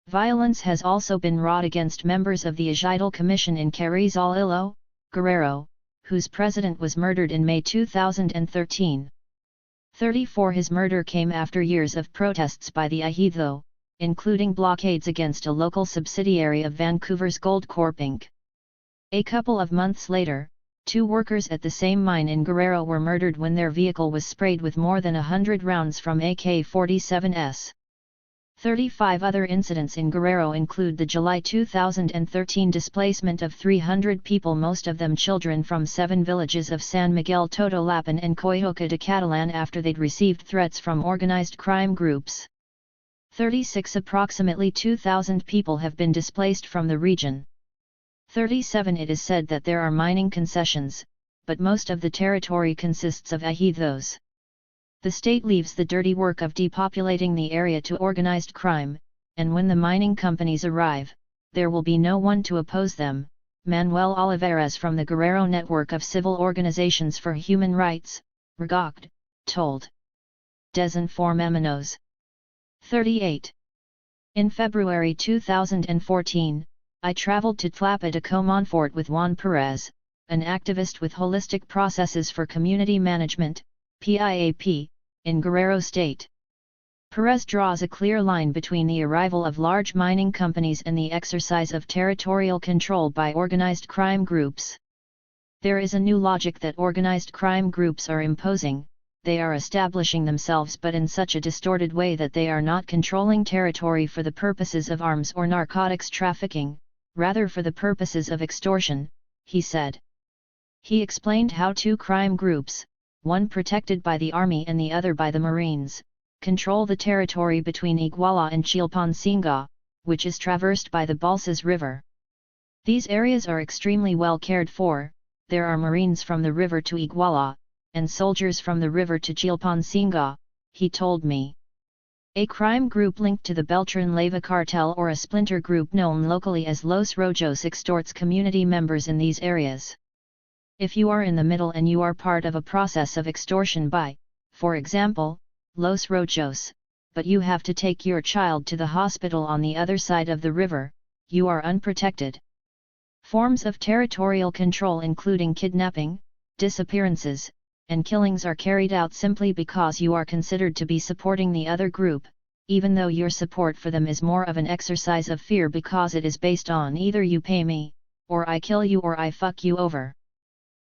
Violence has also been wrought against members of the Agidal Commission in Carrizalillo, Guerrero, whose president was murdered in May 2013. 34 His murder came after years of protests by the Ejido, including blockades against a local subsidiary of Vancouver's Gold Corp Inc. A couple of months later, 2 workers at the same mine in Guerrero were murdered when their vehicle was sprayed with more than 100 rounds from AK-47s. 35 other incidents in Guerrero include the July 2013 displacement of 300 people, most of them children, from 7 villages of San Miguel Totolapan and Coyoca de Catalan after they'd received threats from organized crime groups. 36 Approximately 2,000 people have been displaced from the region. 37 It is said that there are mining concessions, but most of the territory consists of ejidos. The state leaves the dirty work of depopulating the area to organized crime, and when the mining companies arrive, there will be no one to oppose them, Manuel Olivares from the Guerrero Network of Civil Organizations for Human Rights, RGOCD, told Desinformamenos. 38. In February 2014, I traveled to Tlapa de Comonfort with Juan Perez, an activist with Holistic Processes for Community Management, PIAP, in Guerrero State. Perez draws a clear line between the arrival of large mining companies and the exercise of territorial control by organized crime groups. There is a new logic that organized crime groups are imposing. They are establishing themselves, but in such a distorted way that they are not controlling territory for the purposes of arms or narcotics trafficking, rather for the purposes of extortion, he said. He explained how 2 crime groups, one protected by the army and the other by the Marines, control the territory between Iguala and Chilpancingo, which is traversed by the Balsas River. These areas are extremely well cared for. There are Marines from the river to Iguala, and soldiers from the river to Chilpancingo, he told me. A crime group linked to the Beltran Leyva cartel or a splinter group known locally as Los Rojos extorts community members in these areas. If you are in the middle and you are part of a process of extortion by, for example, Los Rojos, but you have to take your child to the hospital on the other side of the river, you are unprotected. Forms of territorial control including kidnapping, disappearances, and killings are carried out simply because you are considered to be supporting the other group, even though your support for them is more of an exercise of fear because it is based on either you pay me, or I kill you, or I fuck you over.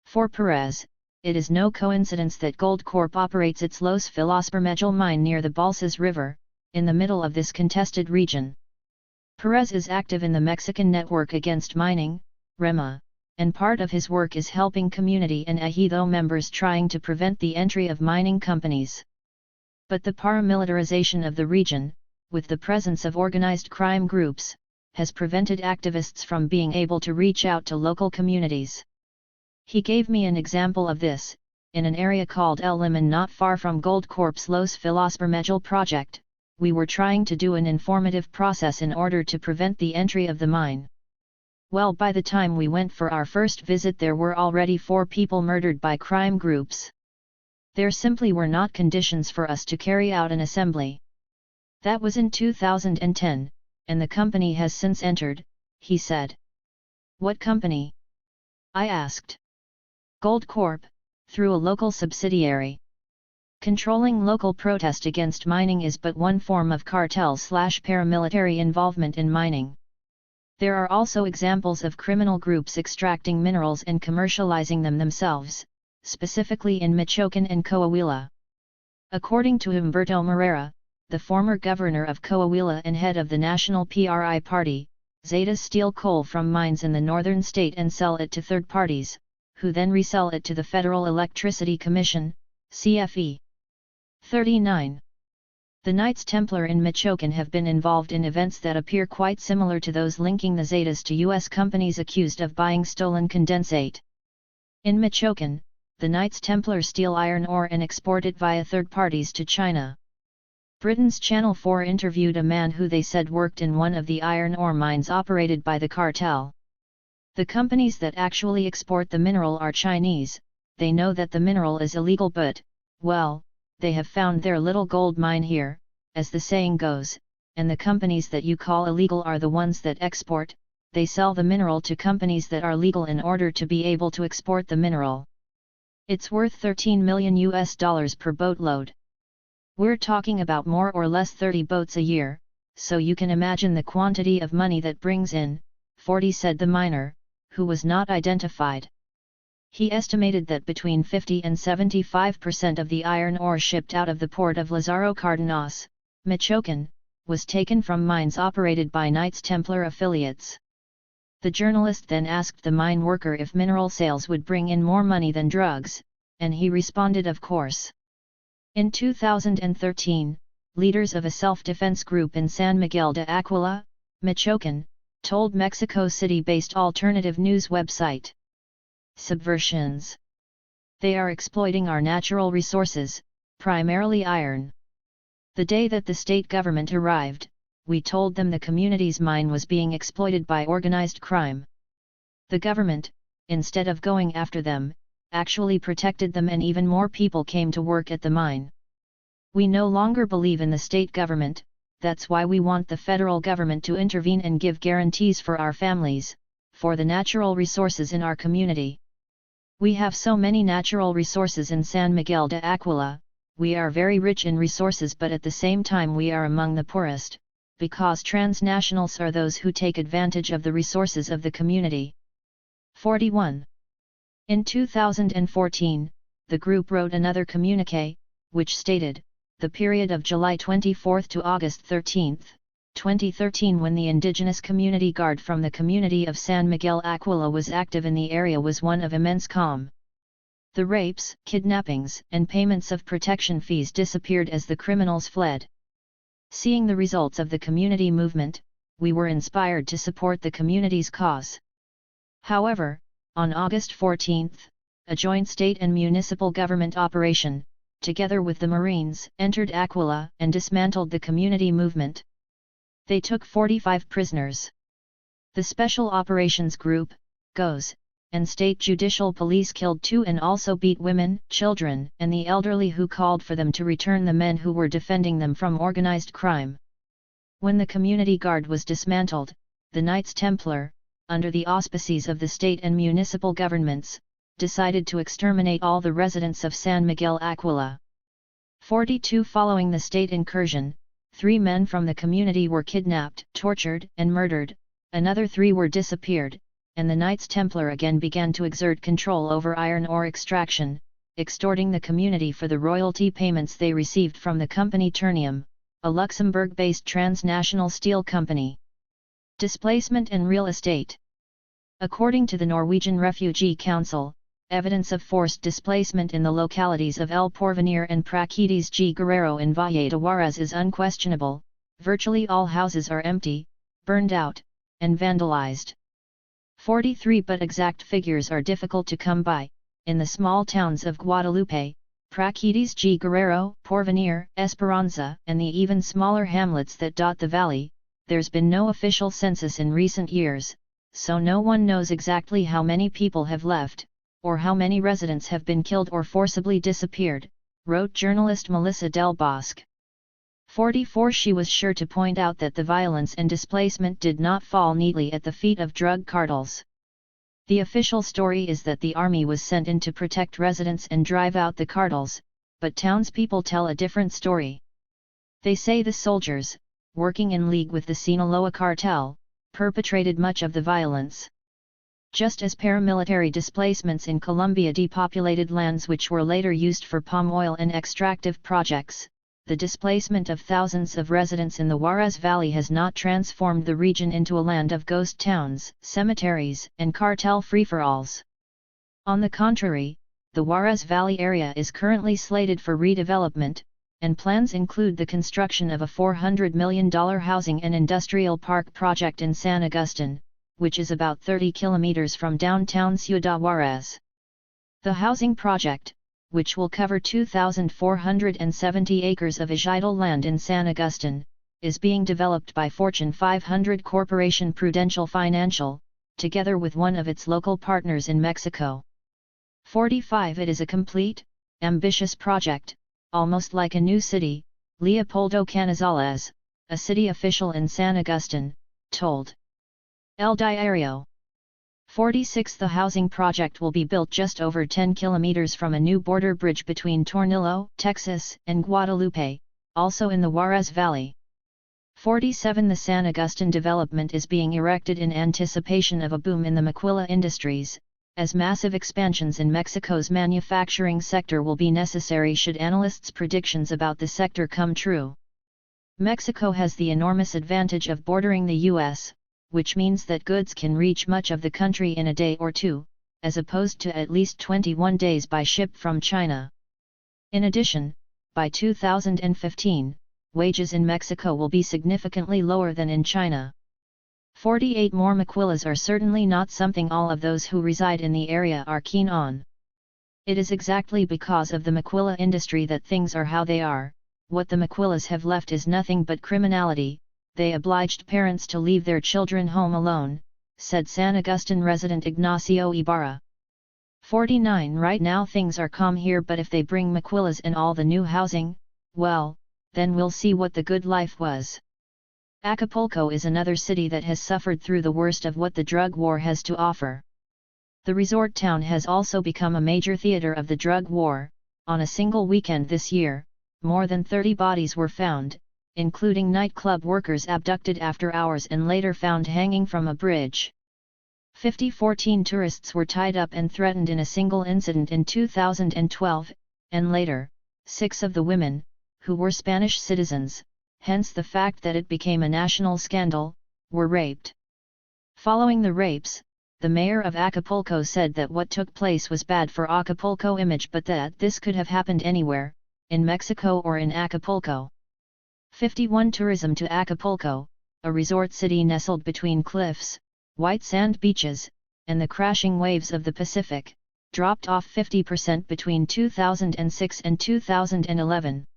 For Perez, it is no coincidence that Goldcorp operates its Los Filospermejal mine near the Balsas River, in the middle of this contested region. Perez is active in the Mexican Network Against Mining, REMA, and part of his work is helping community and ejido members trying to prevent the entry of mining companies. But the paramilitarization of the region, with the presence of organized crime groups, has prevented activists from being able to reach out to local communities. He gave me an example of this. In an area called El Limon not far from Goldcorp's Los Filospermejal project, we were trying to do an informative process in order to prevent the entry of the mine. Well, by the time we went for our first visit there were already 4 people murdered by crime groups. There simply were not conditions for us to carry out an assembly. That was in 2010, and the company has since entered, he said. What company? I asked. Goldcorp, through a local subsidiary. Controlling local protest against mining is but one form of cartel/paramilitary involvement in mining. There are also examples of criminal groups extracting minerals and commercializing them themselves, specifically in Michoacán and Coahuila. According to Humberto Moreira, the former governor of Coahuila and head of the National PRI Party, Zetas steal coal from mines in the northern state and sell it to third parties, who then resell it to the Federal Electricity Commission, CFE. 39. The Knights Templar in Michoacan have been involved in events that appear quite similar to those linking the Zetas to U.S. companies accused of buying stolen condensate. In Michoacan, the Knights Templar steal iron ore and export it via third parties to China. Britain's Channel 4 interviewed a man who they said worked in one of the iron ore mines operated by the cartel. The companies that actually export the mineral are Chinese. They know that the mineral is illegal, but, well, they have found their little gold mine here, as the saying goes, and the companies that you call illegal are the ones that export. They sell the mineral to companies that are legal in order to be able to export the mineral. It's worth $13 million per boatload. We're talking about more or less 30 boats a year, so you can imagine the quantity of money that brings in, 40, said the miner, who was not identified. He estimated that between 50 and 75% of the iron ore shipped out of the port of Lázaro Cárdenas, Michoacan, was taken from mines operated by Knights Templar affiliates. The journalist then asked the mine worker if mineral sales would bring in more money than drugs, and he responded, of course. In 2013, leaders of a self-defense group in San Miguel de Aquila, Michoacan, told Mexico City-based alternative news website Subversions. They are exploiting our natural resources, primarily iron. The day that the state government arrived, we told them the community's mine was being exploited by organized crime. The government, instead of going after them, actually protected them, and even more people came to work at the mine. We no longer believe in the state government. That's why we want the federal government to intervene and give guarantees for our families, for the natural resources in our community. We have so many natural resources in San Miguel de Aquila. We are very rich in resources, but at the same time we are among the poorest, because transnationals are those who take advantage of the resources of the community. 41. In 2014, the group wrote another communiqué, which stated, the period of July 24 to August 13, 2013, when the indigenous community guard from the community of San Miguel Aquila was active in the area, was one of immense calm. The rapes, kidnappings, and payments of protection fees disappeared as the criminals fled. Seeing the results of the community movement, we were inspired to support the community's cause. However, on August 14, a joint state and municipal government operation, together with the Marines, entered Aquila and dismantled the community movement. They took 45 prisoners. The Special Operations Group, GOES, and State Judicial Police killed 2 and also beat women, children, and the elderly, who called for them to return the men who were defending them from organized crime. When the community guard was dismantled, the Knights Templar, under the auspices of the state and municipal governments, decided to exterminate all the residents of San Miguel Aquila. 42. Following the state incursion, 3 men from the community were kidnapped, tortured, and murdered, another 3 were disappeared, and the Knights Templar again began to exert control over iron ore extraction, extorting the community for the royalty payments they received from the company Ternium, a Luxembourg-based transnational steel company. Displacement and real estate. According to the Norwegian Refugee Council, evidence of forced displacement in the localities of El Porvenir and Praxedis G. Guerrero in Valle de Juarez is unquestionable. Virtually all houses are empty, burned out, and vandalized. 43. But exact figures are difficult to come by. In the small towns of Guadalupe, Praxedis G. Guerrero, Porvenir, Esperanza, and the even smaller hamlets that dot the valley, there's been no official census in recent years, so no one knows exactly how many people have left, or how many residents have been killed or forcibly disappeared, wrote journalist Melissa Del Bosque. 44. She was sure to point out that the violence and displacement did not fall neatly at the feet of drug cartels. The official story is that the army was sent in to protect residents and drive out the cartels, but townspeople tell a different story. They say the soldiers, working in league with the Sinaloa cartel, perpetrated much of the violence. Just as paramilitary displacements in Colombia depopulated lands which were later used for palm oil and extractive projects, the displacement of thousands of residents in the Juarez Valley has not transformed the region into a land of ghost towns, cemeteries, and cartel free-for-alls. On the contrary, the Juarez Valley area is currently slated for redevelopment, and plans include the construction of a $400 million housing and industrial park project in San Agustin, which is about 30 kilometers from downtown Ciudad Juarez. The housing project, which will cover 2,470 acres of ejido land in San Agustin, is being developed by Fortune 500 corporation Prudential Financial, together with one of its local partners in Mexico. 45 It is a complete, ambitious project, almost like a new city, Leopoldo Canizales, a city official in San Agustin, told El Diario. 46 The housing project will be built just over 10 kilometers from a new border bridge between Tornillo, Texas, and Guadalupe, also in the Juarez Valley. 47 The San Agustin development is being erected in anticipation of a boom in the maquila industries, as massive expansions in Mexico's manufacturing sector will be necessary should analysts' predictions about the sector come true. Mexico has the enormous advantage of bordering the U.S., which means that goods can reach much of the country in a day or two, as opposed to at least 21 days by ship from China. In addition, by 2015, wages in Mexico will be significantly lower than in China. 48 More maquilas are certainly not something all of those who reside in the area are keen on. It is exactly because of the maquila industry that things are how they are. What the maquilas have left is nothing but criminality. They obliged parents to leave their children home alone, said San Agustin resident Ignacio Ibarra. 49 Right now things are calm here, but if they bring maquilas and all the new housing, well, then we'll see what the good life was. Acapulco is another city that has suffered through the worst of what the drug war has to offer. The resort town has also become a major theater of the drug war. On a single weekend this year, more than 30 bodies were found, including nightclub workers abducted after hours and later found hanging from a bridge. 14 tourists were tied up and threatened in a single incident in 2012, and later, 6 of the women, who were Spanish citizens, hence the fact that it became a national scandal, were raped. Following the rapes, the mayor of Acapulco said that what took place was bad for Acapulco image, but that this could have happened anywhere, in Mexico or in Acapulco. 51 Tourism to Acapulco, a resort city nestled between cliffs, white sand beaches, and the crashing waves of the Pacific, dropped off 50% between 2006 and 2011.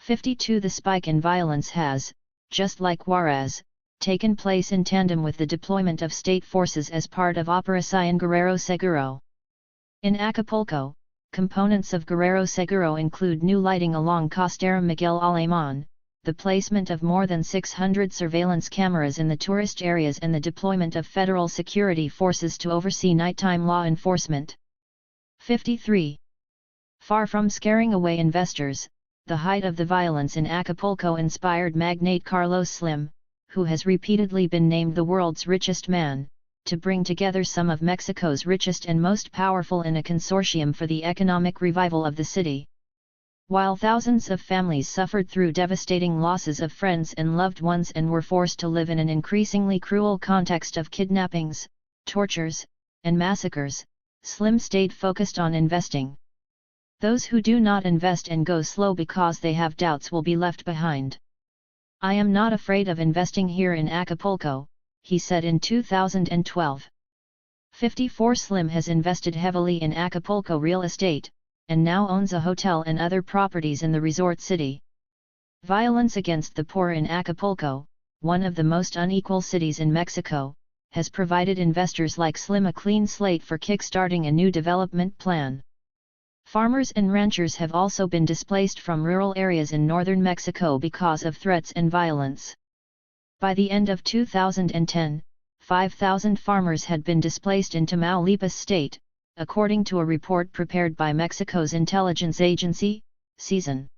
52 The spike in violence has, just like Juarez, taken place in tandem with the deployment of state forces as part of Operación Guerrero Seguro. In Acapulco, components of Guerrero Seguro include new lighting along Costera Miguel Alemán, the placement of more than 600 surveillance cameras in the tourist areas, and the deployment of federal security forces to oversee nighttime law enforcement. 53. Far from scaring away investors, the height of the violence in Acapulco inspired magnate Carlos Slim, who has repeatedly been named the world's richest man, to bring together some of Mexico's richest and most powerful in a consortium for the economic revival of the city. While thousands of families suffered through devastating losses of friends and loved ones and were forced to live in an increasingly cruel context of kidnappings, tortures, and massacres, Slim stayed focused on investing. Those who do not invest and go slow because they have doubts will be left behind. I am not afraid of investing here in Acapulco, he said in 2012. 54 Slim has invested heavily in Acapulco real estate, and now owns a hotel and other properties in the resort city. Violence against the poor in Acapulco, one of the most unequal cities in Mexico, has provided investors like Slim a clean slate for kickstarting a new development plan. Farmers and ranchers have also been displaced from rural areas in northern Mexico because of threats and violence. By the end of 2010, 5,000 farmers had been displaced in Tamaulipas state, according to a report prepared by Mexico's intelligence agency, Season.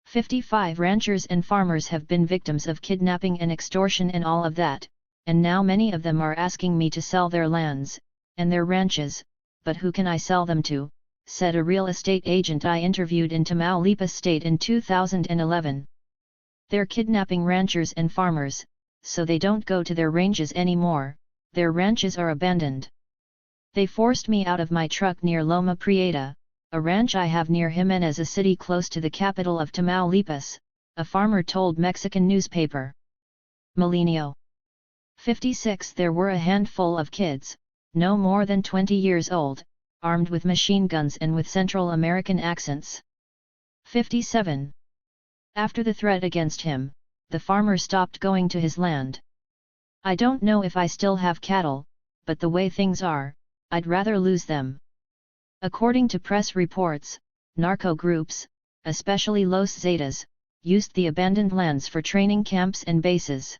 55 ranchers and farmers have been victims of kidnapping and extortion, and all of that, and now many of them are asking me to sell their lands, and their ranches, but who can I sell them to, said a real estate agent I interviewed in Tamaulipas State in 2011. They're kidnapping ranchers and farmers, so they don't go to their ranges anymore, their ranches are abandoned. They forced me out of my truck near Loma Prieta, a ranch I have near Jimenez, a city close to the capital of Tamaulipas, a farmer told Mexican newspaper Milenio. 56. There were a handful of kids, no more than 20 years old, armed with machine guns and with Central American accents. 57. After the threat against him, the farmer stopped going to his land. I don't know if I still have cattle, but the way things are, I'd rather lose them. According to press reports, narco groups, especially Los Zetas, used the abandoned lands for training camps and bases.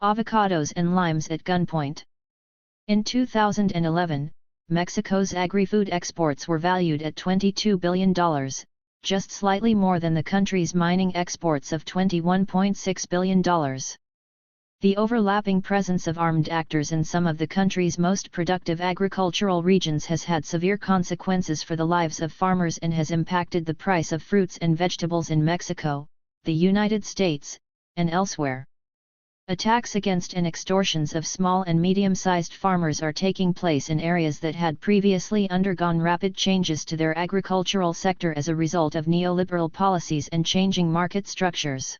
Avocados and limes at gunpoint. In 2011, Mexico's agri-food exports were valued at $22 billion, just slightly more than the country's mining exports of $21.6 billion. The overlapping presence of armed actors in some of the country's most productive agricultural regions has had severe consequences for the lives of farmers and has impacted the price of fruits and vegetables in Mexico, the United States, and elsewhere. Attacks against and extortions of small and medium-sized farmers are taking place in areas that had previously undergone rapid changes to their agricultural sector as a result of neoliberal policies and changing market structures.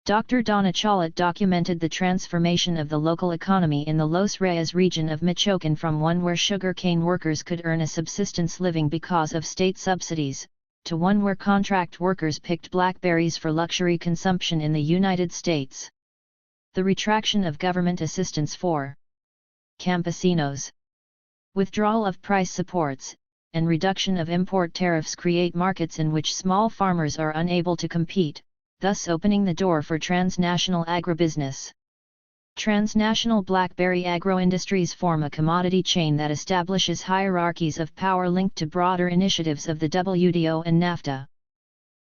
Dr. Donna Chollet documented the transformation of the local economy in the Los Reyes region of Michoacan from one where sugarcane workers could earn a subsistence living because of state subsidies, to one where contract workers picked blackberries for luxury consumption in the United States. The retraction of government assistance for campesinos, withdrawal of price supports, and reduction of import tariffs create markets in which small farmers are unable to compete, thus opening the door for transnational agribusiness. Transnational blackberry agro-industries form a commodity chain that establishes hierarchies of power linked to broader initiatives of the WTO and NAFTA.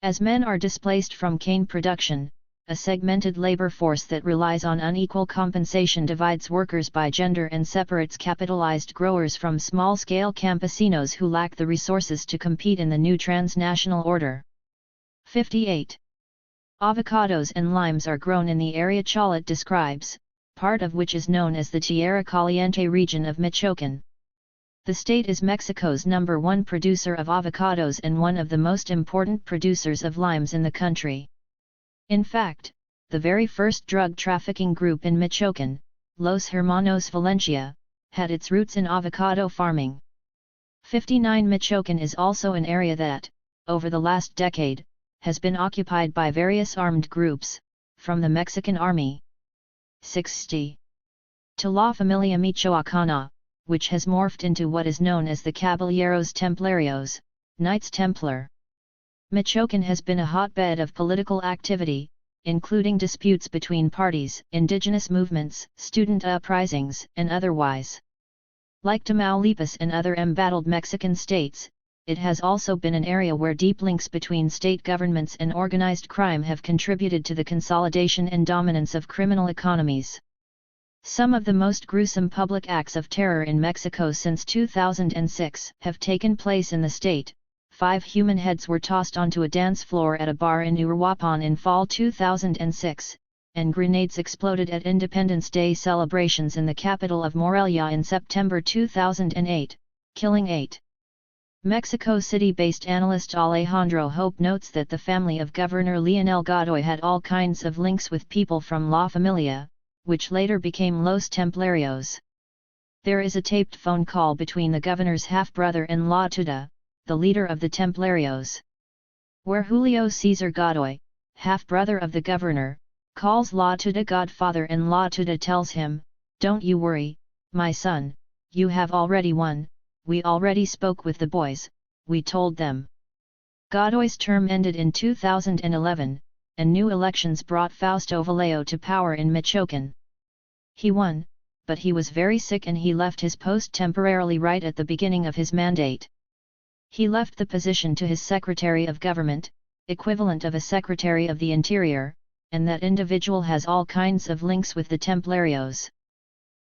As men are displaced from cane production, a segmented labor force that relies on unequal compensation divides workers by gender and separates capitalized growers from small-scale campesinos who lack the resources to compete in the new transnational order. 58. Avocados and limes are grown in the area Chollet describes, part of which is known as the Tierra Caliente region of Michoacan. The state is Mexico's #1 producer of avocados and one of the most important producers of limes in the country. In fact, the very first drug trafficking group in Michoacan, Los Hermanos Valencia, had its roots in avocado farming. 59. Michoacan is also an area that, over the last decade, has been occupied by various armed groups, from the Mexican Army. 60. To La Familia Michoacana, which has morphed into what is known as the Caballeros Templarios, Knights Templar. Michoacan has been a hotbed of political activity, including disputes between parties, indigenous movements, student uprisings, and otherwise. Like Tamaulipas and other embattled Mexican states, it has also been an area where deep links between state governments and organized crime have contributed to the consolidation and dominance of criminal economies. Some of the most gruesome public acts of terror in Mexico since 2006 have taken place in the state. 5 human heads were tossed onto a dance floor at a bar in Uruapan in fall 2006, and grenades exploded at Independence Day celebrations in the capital of Morelia in September 2008, killing 8. Mexico City-based analyst Alejandro Hope notes that the family of Governor Leonel Godoy had all kinds of links with people from La Familia, which later became Los Templarios. There is a taped phone call between the governor's half-brother and La Tuda, the leader of the Templarios, where Julio Cesar Godoy, half-brother of the governor, calls La Tuda godfather, and La Tuda tells him, "Don't you worry, my son, you have already won. We already spoke with the boys, we told them." Godoy's term ended in 2011, and new elections brought Fausto Vallejo to power in Michoacan. He won, but he was very sick and he left his post temporarily right at the beginning of his mandate. He left the position to his Secretary of Government, equivalent of a Secretary of the Interior, and that individual has all kinds of links with the Templarios.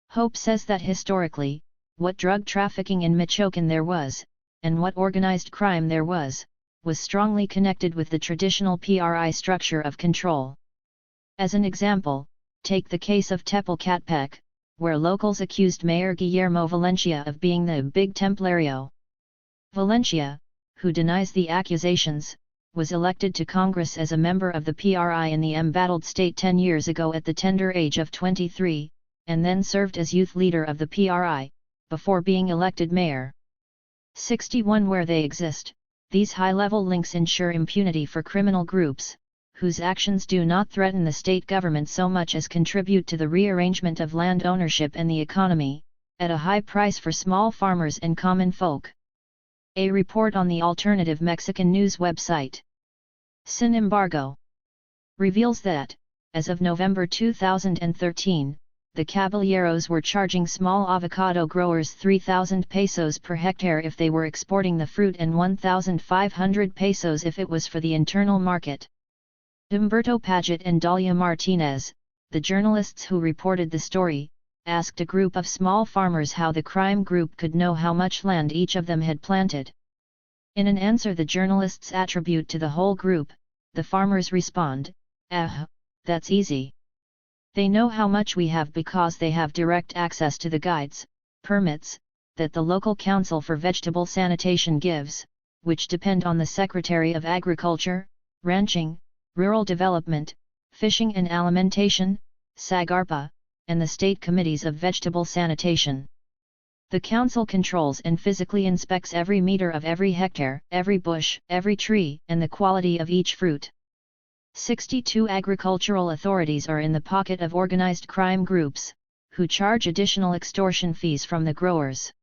Hope says that historically, what drug trafficking in Michoacan there was, and what organized crime there was strongly connected with the traditional PRI structure of control. As an example, take the case of Tepalcatepec, where locals accused Mayor Guillermo Valencia of being the big Templario. Valencia, who denies the accusations, was elected to Congress as a member of the PRI in the embattled state 10 years ago at the tender age of 23, and then served as youth leader of the PRI, before being elected mayor. 61 Where they exist, these high-level links ensure impunity for criminal groups, whose actions do not threaten the state government so much as contribute to the rearrangement of land ownership and the economy, at a high price for small farmers and common folk. A report on the alternative Mexican news website, Sin Embargo, reveals that, as of November 2013, the Caballeros were charging small avocado growers 3,000 pesos per hectare if they were exporting the fruit and 1,500 pesos if it was for the internal market. Humberto Paget and Dalia Martinez, the journalists who reported the story, asked a group of small farmers how the crime group could know how much land each of them had planted. In an answer the journalists attribute to the whole group, the farmers respond, that's easy. They know how much we have because they have direct access to the guides, permits, that the local council for vegetable sanitation gives, which depend on the Secretary of Agriculture, Ranching, Rural Development, Fishing and Alimentation, SAGARPA, and the state committees of vegetable sanitation. The council controls and physically inspects every meter of every hectare, every bush, every tree, and the quality of each fruit. 62 agricultural authorities are in the pocket of organized crime groups, who charge additional extortion fees from the growers.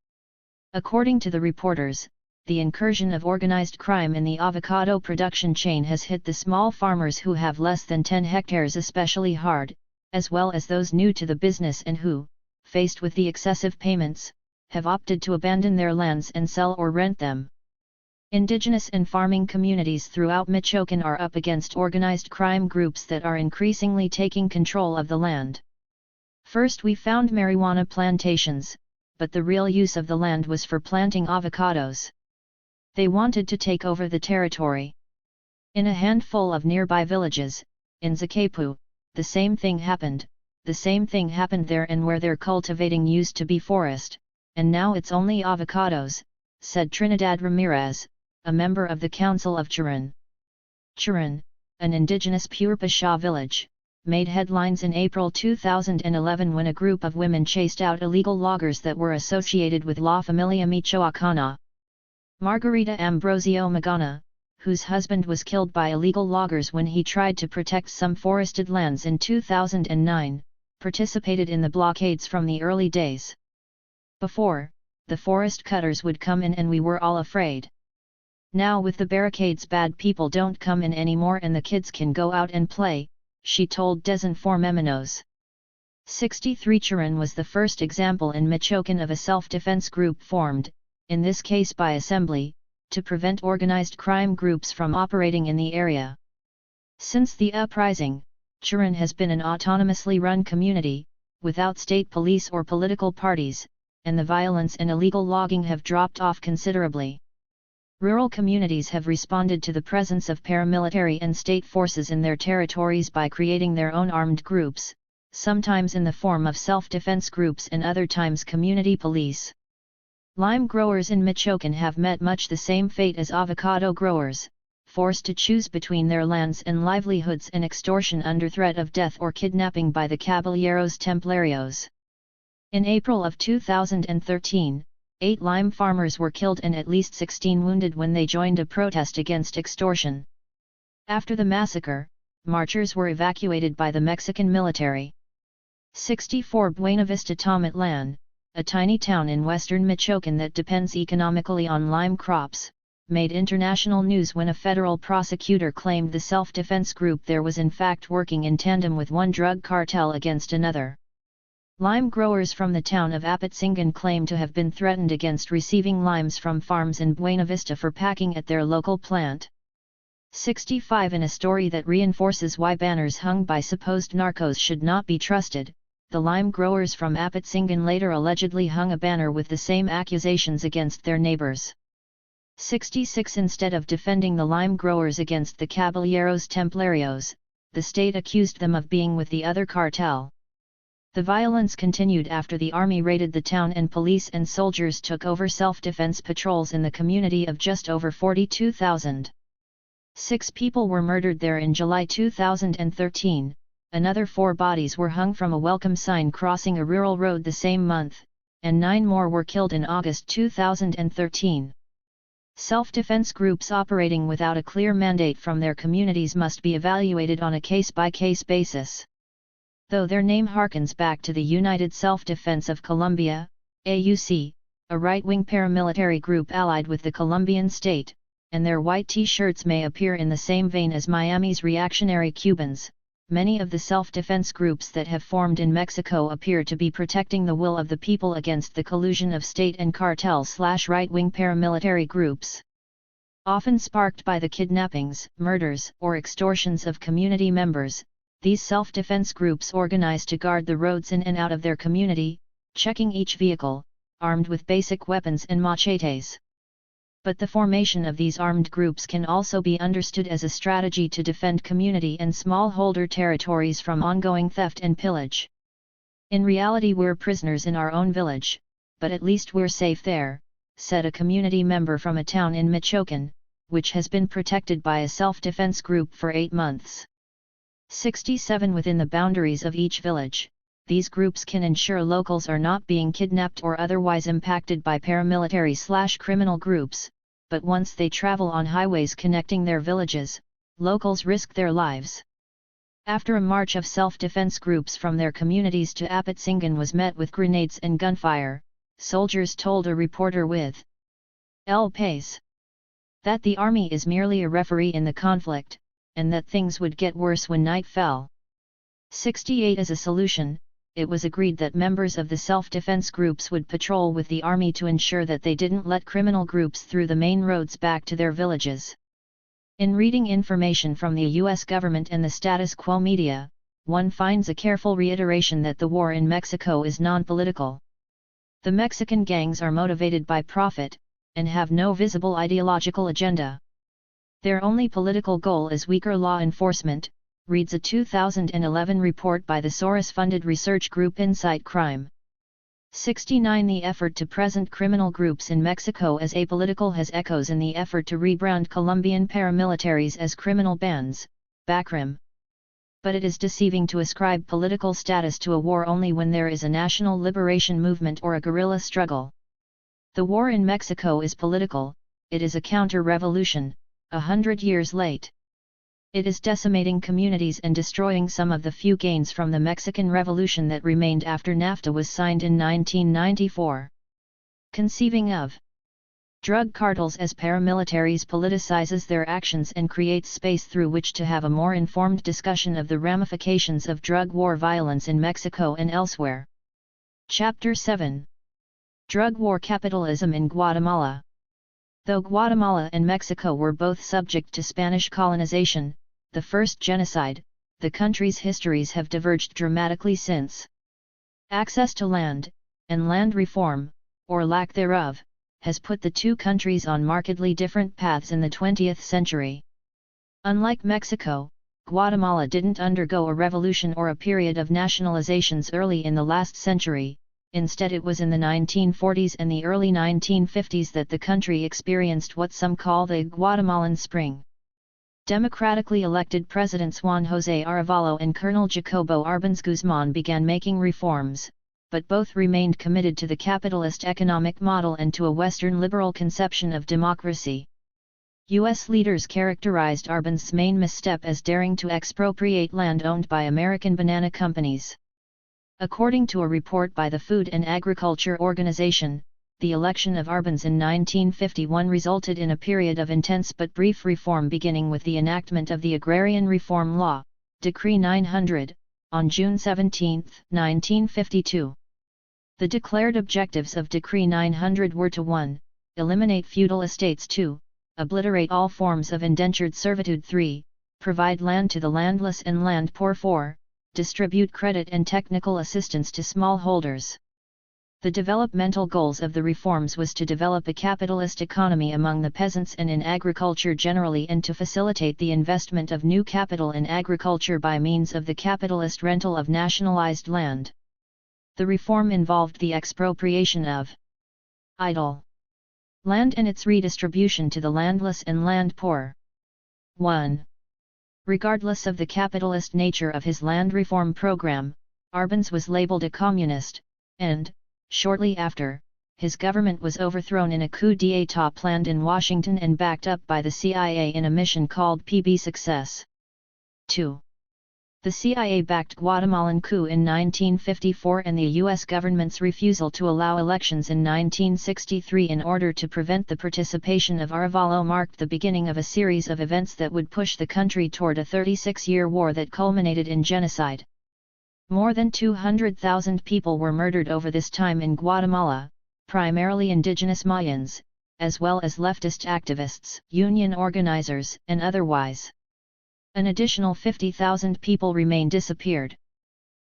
According to the reporters, the incursion of organized crime in the avocado production chain has hit the small farmers who have less than 10 hectares especially hard, as well as those new to the business and who, faced with the excessive payments, have opted to abandon their lands and sell or rent them. Indigenous and farming communities throughout Michoacan are up against organized crime groups that are increasingly taking control of the land. First we found marijuana plantations, but the real use of the land was for planting avocados. They wanted to take over the territory. In a handful of nearby villages, in Zacapu, the same thing happened there and where they're cultivating used to be forest, and now it's only avocados, said Trinidad Ramirez, a member of the Council of Churan. Churan, an indigenous Purpa village, made headlines in April 2011 when a group of women chased out illegal loggers that were associated with La Familia Michoacana. Margarita Ambrosio Magana, whose husband was killed by illegal loggers when he tried to protect some forested lands in 2009, participated in the blockades from the early days. Before, the forest cutters would come in and we were all afraid. Now with the barricades bad people don't come in anymore and the kids can go out and play, she told Desinformeminos. 63 Churan was the first example in Michoacan of a self-defense group formed, in this case by assembly, to prevent organized crime groups from operating in the area. Since the uprising, Churan has been an autonomously run community, without state police or political parties, and the violence and illegal logging have dropped off considerably. Rural communities have responded to the presence of paramilitary and state forces in their territories by creating their own armed groups, sometimes in the form of self-defense groups and other times community police. Lime growers in Michoacan have met much the same fate as avocado growers, forced to choose between their lands and livelihoods and extortion under threat of death or kidnapping by the Caballeros Templarios. In April of 2013, 8 lime farmers were killed and at least 16 wounded when they joined a protest against extortion. After the massacre, marchers were evacuated by the Mexican military. 64 Buenavista Tomatlan, a tiny town in western Michoacan that depends economically on lime crops, made international news when a federal prosecutor claimed the self-defense group there was in fact working in tandem with one drug cartel against another. Lime growers from the town of Apatsingan claim to have been threatened against receiving limes from farms in Buenavista for packing at their local plant. 65 In a story that reinforces why banners hung by supposed narcos should not be trusted, the lime growers from Apatsingan later allegedly hung a banner with the same accusations against their neighbors. 66 Instead of defending the lime growers against the Caballeros Templarios, the state accused them of being with the other cartel. The violence continued after the army raided the town and police and soldiers took over self-defense patrols in the community of just over 42,000. 6 people were murdered there in July 2013, another 4 bodies were hung from a welcome sign crossing a rural road the same month, and 9 more were killed in August 2013. Self-defense groups operating without a clear mandate from their communities must be evaluated on a case-by-case basis. Though their name harkens back to the United Self-Defense of Colombia, AUC, a right-wing paramilitary group allied with the Colombian state, and their white T-shirts may appear in the same vein as Miami's reactionary Cubans, many of the self-defense groups that have formed in Mexico appear to be protecting the will of the people against the collusion of state and cartel/right-wing paramilitary groups. Often sparked by the kidnappings, murders, or extortions of community members, these self-defense groups organize to guard the roads in and out of their community, checking each vehicle, armed with basic weapons and machetes. But the formation of these armed groups can also be understood as a strategy to defend community and smallholder territories from ongoing theft and pillage. In reality, we're prisoners in our own village, but at least we're safe there, said a community member from a town in Michoacán, which has been protected by a self-defense group for 8 months. 67 Within the boundaries of each village, these groups can ensure locals are not being kidnapped or otherwise impacted by paramilitary/criminal groups, but once they travel on highways connecting their villages, locals risk their lives. After a march of self-defense groups from their communities to Apatsingan was met with grenades and gunfire, soldiers told a reporter with El País that the army is merely a referee in the conflict, and that things would get worse when night fell. 68 As a solution, it was agreed that members of the self-defense groups would patrol with the army to ensure that they didn't let criminal groups through the main roads back to their villages. In reading information from the U.S. government and the status quo media, one finds a careful reiteration that the war in Mexico is non-political. The Mexican gangs are motivated by profit, and have no visible ideological agenda. Their only political goal is weaker law enforcement, reads a 2011 report by the Soros-funded research group Insight Crime. 69 The effort to present criminal groups in Mexico as apolitical has echoes in the effort to rebrand Colombian paramilitaries as criminal bands, BACRIM. But it is deceiving to ascribe political status to a war only when there is a national liberation movement or a guerrilla struggle. The war in Mexico is political, it is a counter-revolution, 100 years late. It is decimating communities and destroying some of the few gains from the Mexican Revolution that remained after NAFTA was signed in 1994. Conceiving of drug cartels as paramilitaries politicizes their actions and creates space through which to have a more informed discussion of the ramifications of drug war violence in Mexico and elsewhere. Chapter 7. Drug War Capitalism in Guatemala. Though Guatemala and Mexico were both subject to Spanish colonization, the first genocide, the country's histories have diverged dramatically since. Access to land, and land reform, or lack thereof, has put the two countries on markedly different paths in the 20th century. Unlike Mexico, Guatemala didn't undergo a revolution or a period of nationalizations early in the last century. Instead, it was in the 1940s and the early 1950s that the country experienced what some call the Guatemalan Spring. Democratically elected Presidents Juan José Arevalo and Colonel Jacobo Arbenz Guzmán began making reforms, but both remained committed to the capitalist economic model and to a Western liberal conception of democracy. U.S. leaders characterized Arbenz's main misstep as daring to expropriate land owned by American banana companies. According to a report by the Food and Agriculture Organization, the election of Arbenz in 1951 resulted in a period of intense but brief reform, beginning with the enactment of the Agrarian Reform Law, Decree 900, on June 17, 1952. The declared objectives of Decree 900 were to 1. Eliminate feudal estates, 2. obliterate all forms of indentured servitude. 3. Provide land to the landless and land poor. 4. Distribute credit and technical assistance to smallholders. The developmental goals of the reforms was to develop a capitalist economy among the peasants and in agriculture generally, and to facilitate the investment of new capital in agriculture by means of the capitalist rental of nationalized land. The reform involved the expropriation of idle land and its redistribution to the landless and land poor. 1. Regardless of the capitalist nature of his land reform program, Arbenz was labeled a communist, and, shortly after, his government was overthrown in a coup d'état planned in Washington and backed up by the CIA in a mission called PB Success. 2. The CIA backed Guatemalan coup in 1954 and the U.S. government's refusal to allow elections in 1963 in order to prevent the participation of Arevalo marked the beginning of a series of events that would push the country toward a 36-year war that culminated in genocide. More than 200,000 people were murdered over this time in Guatemala, primarily indigenous Mayans, as well as leftist activists, union organizers, and otherwise. An additional 50,000 people remain disappeared.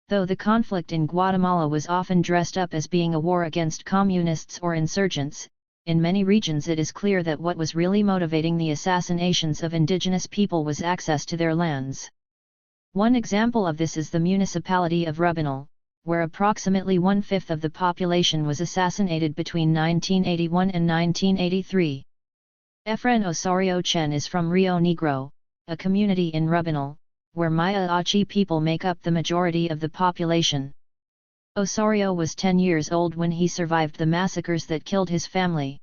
Though the conflict in Guatemala was often dressed up as being a war against communists or insurgents, in many regions it is clear that what was really motivating the assassinations of indigenous people was access to their lands. One example of this is the municipality of Rubinal, where approximately one-fifth of the population was assassinated between 1981 and 1983. Efren Osorio Chen is from Rio Negro, a community in Rubinal, where Maya Achi people make up the majority of the population. Osorio was 10 years old when he survived the massacres that killed his family.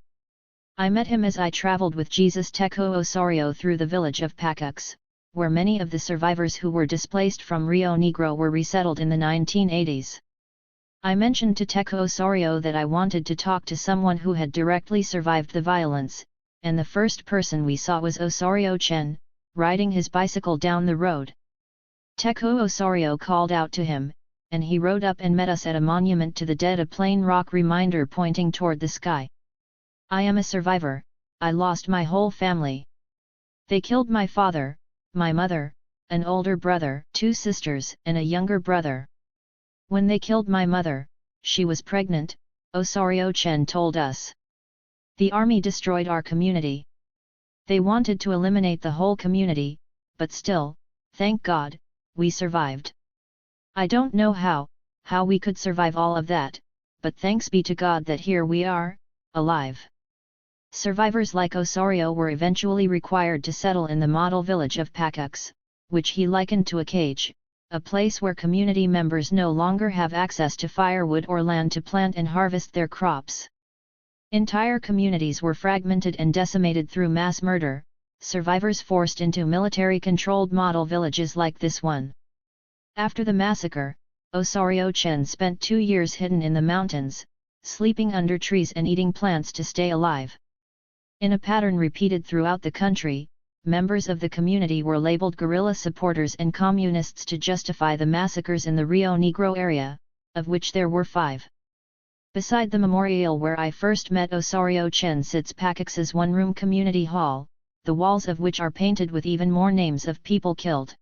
I met him as I traveled with Jesus Teco Osorio through the village of Pacux, where many of the survivors who were displaced from Rio Negro were resettled in the 1980s. I mentioned to Teco Osorio that I wanted to talk to someone who had directly survived the violence, and the first person we saw was Osorio Chen, riding his bicycle down the road. Teco Osorio called out to him, and he rode up and met us at a monument to the dead, a plain rock reminder pointing toward the sky. I am a survivor, I lost my whole family. They killed my father, my mother, an older brother, 2 sisters, and a younger brother. When they killed my mother, she was pregnant, Osorio Chen told us. The army destroyed our community. They wanted to eliminate the whole community, but still, thank God, we survived. I don't know how we could survive all of that, but thanks be to God that here we are, alive. Survivors like Osorio were eventually required to settle in the model village of Pacux, which he likened to a cage, a place where community members no longer have access to firewood or land to plant and harvest their crops. Entire communities were fragmented and decimated through mass murder, survivors forced into military-controlled model villages like this one. After the massacre, Osorio Chen spent 2 years hidden in the mountains, sleeping under trees and eating plants to stay alive. In a pattern repeated throughout the country, members of the community were labeled guerrilla supporters and communists to justify the massacres in the Rio Negro area, of which there were 5. Beside the memorial where I first met Osorio Chen sits Pacux's one-room community hall, the walls of which are painted with even more names of people killed.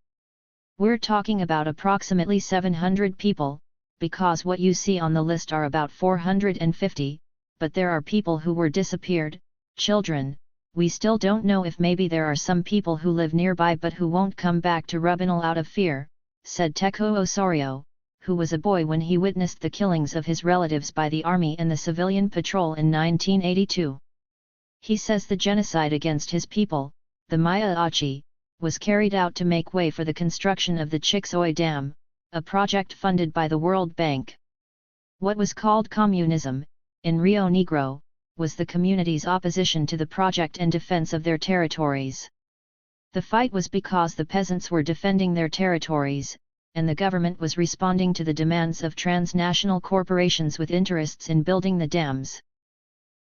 We're talking about approximately 700 people, because what you see on the list are about 450, but there are people who were disappeared, children. We still don't know if maybe there are some people who live nearby but who won't come back to Rubinal out of fear, said Teco Osorio, who was a boy when he witnessed the killings of his relatives by the army and the civilian patrol in 1982. He says the genocide against his people, the Maya Achi, was carried out to make way for the construction of the Chixoy Dam, a project funded by the World Bank. What was called communism, in Rio Negro, was the community's opposition to the project and defense of their territories. The fight was because the peasants were defending their territories, and the government was responding to the demands of transnational corporations with interests in building the dams.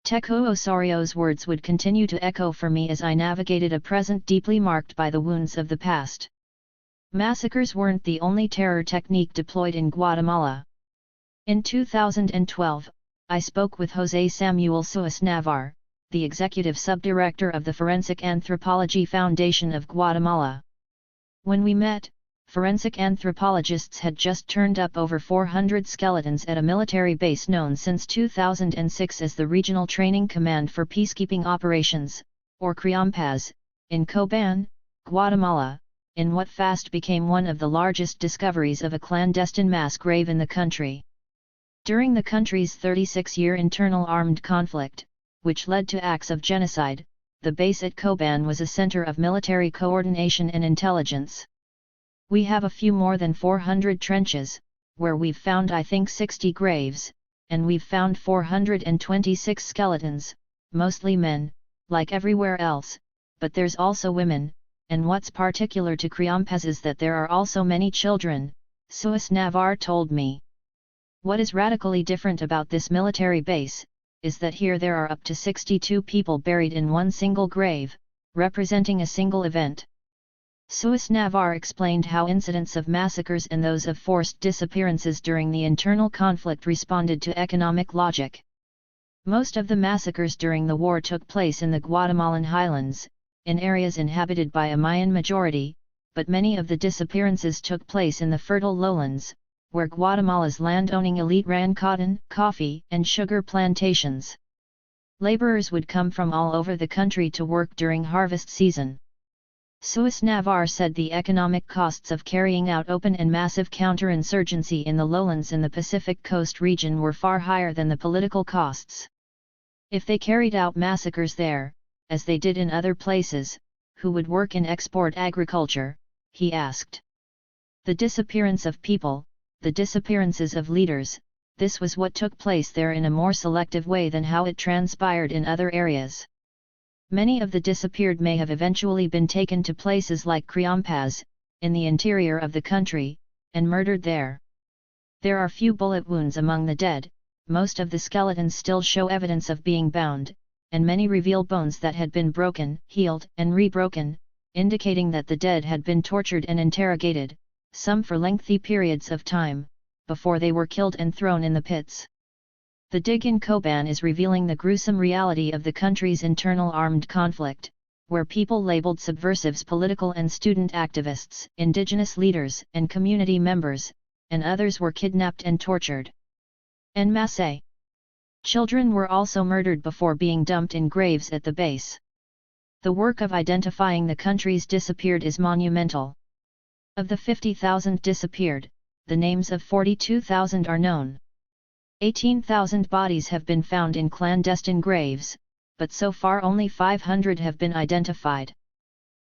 Teco Osorio's words would continue to echo for me as I navigated a present deeply marked by the wounds of the past. Massacres weren't the only terror technique deployed in Guatemala. In 2012, I spoke with José Samuel Suez Navar, the executive subdirector of the Forensic Anthropology Foundation of Guatemala. When we met, forensic anthropologists had just turned up over 400 skeletons at a military base known since 2006 as the Regional Training Command for Peacekeeping Operations, or CRIAMPAZ, in Coban, Guatemala, in what fast became one of the largest discoveries of a clandestine mass grave in the country. During the country's 36-year internal armed conflict, which led to acts of genocide, the base at Coban was a center of military coordination and intelligence. We have a few more than 400 trenches, where we've found I think 60 graves, and we've found 426 skeletons, mostly men, like everywhere else, but there's also women, and what's particular to CRIAMPAZ is that there are also many children, Suis Navarre told me. What is radically different about this military base, is that here there are up to 62 people buried in one single grave, representing a single event. Suis Navarre explained how incidents of massacres and those of forced disappearances during the internal conflict responded to economic logic. Most of the massacres during the war took place in the Guatemalan highlands, in areas inhabited by a Mayan majority, but many of the disappearances took place in the fertile lowlands, where Guatemala's land-owning elite ran cotton, coffee, and sugar plantations. Laborers would come from all over the country to work during harvest season. Suis Navarre said the economic costs of carrying out open and massive counterinsurgency in the lowlands in the Pacific Coast region were far higher than the political costs. If they carried out massacres there, as they did in other places, who would work in export agriculture, he asked. The disappearance of people, the disappearances of leaders, this was what took place there in a more selective way than how it transpired in other areas. Many of the disappeared may have eventually been taken to places like CRIAMPAZ, in the interior of the country, and murdered there. There are few bullet wounds among the dead, most of the skeletons still show evidence of being bound, and many reveal bones that had been broken, healed, and rebroken, indicating that the dead had been tortured and interrogated, some for lengthy periods of time, before they were killed and thrown in the pits. The dig in Coban is revealing the gruesome reality of the country's internal armed conflict, where people labeled subversives political and student activists, indigenous leaders and community members, and others were kidnapped and tortured. En masse. Children were also murdered before being dumped in graves at the base. The work of identifying the country's disappeared is monumental. Of the 50,000 disappeared, the names of 42,000 are known. 18,000 bodies have been found in clandestine graves, but so far only 500 have been identified.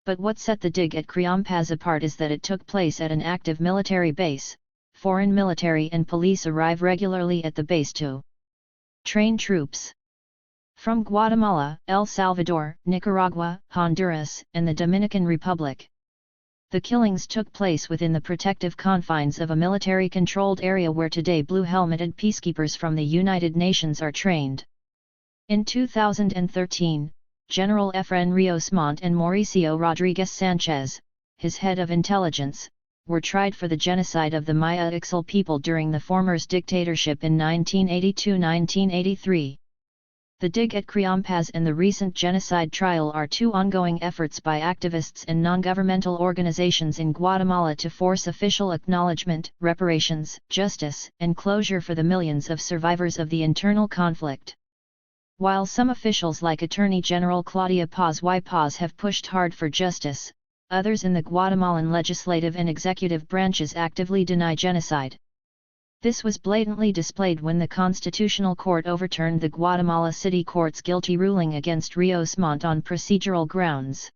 But what set the dig at CRIAMPAZ apart is that it took place at an active military base. Foreign military and police arrive regularly at the base to train troops from Guatemala, El Salvador, Nicaragua, Honduras, and the Dominican Republic. The killings took place within the protective confines of a military-controlled area where today blue-helmeted peacekeepers from the United Nations are trained. In 2013, General Efrain Rios Montt and Mauricio Rodriguez Sanchez, his head of intelligence, were tried for the genocide of the Maya Ixil people during the former's dictatorship in 1982–1983. The dig at CRIAMPAZ and the recent genocide trial are two ongoing efforts by activists and non-governmental organizations in Guatemala to force official acknowledgement, reparations, justice, and closure for the millions of survivors of the internal conflict. While some officials like Attorney General Claudia Paz y Paz have pushed hard for justice, others in the Guatemalan legislative and executive branches actively deny genocide. This was blatantly displayed when the Constitutional Court overturned the Guatemala City Court's guilty ruling against Rios Montt on procedural grounds.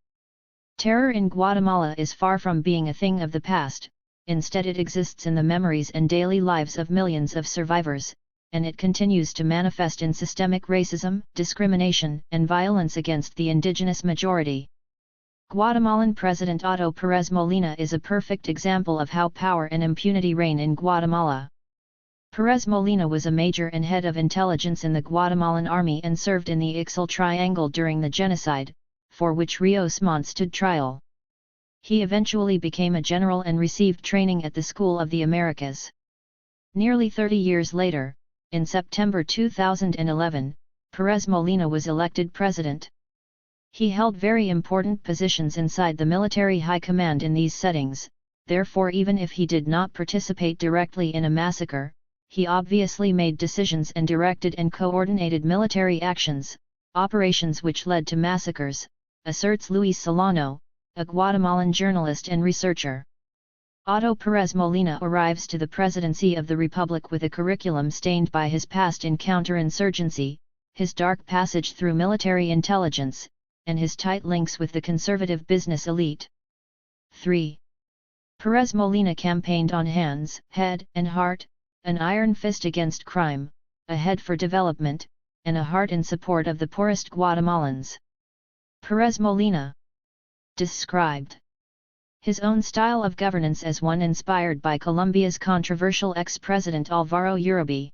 Terror in Guatemala is far from being a thing of the past, instead it exists in the memories and daily lives of millions of survivors, and it continues to manifest in systemic racism, discrimination, and violence against the indigenous majority. Guatemalan President Otto Pérez Molina is a perfect example of how power and impunity reign in Guatemala. Pérez Molina was a major and head of intelligence in the Guatemalan army and served in the Ixil Triangle during the genocide, for which Rios Montt stood trial. He eventually became a general and received training at the School of the Americas. Nearly 30 years later, in September 2011, Perez Molina was elected president. He held very important positions inside the military high command in these settings, therefore even if he did not participate directly in a massacre, he obviously made decisions and directed and coordinated military actions, operations which led to massacres, asserts Luis Solano, a Guatemalan journalist and researcher. Otto Perez Molina arrives to the presidency of the Republic with a curriculum stained by his past in counterinsurgency, his dark passage through military intelligence, and his tight links with the conservative business elite. 3. Perez Molina campaigned on hands, head, and heart, an iron fist against crime, a head for development, and a heart in support of the poorest Guatemalans. Perez Molina described his own style of governance as one inspired by Colombia's controversial ex-president Álvaro Uribe.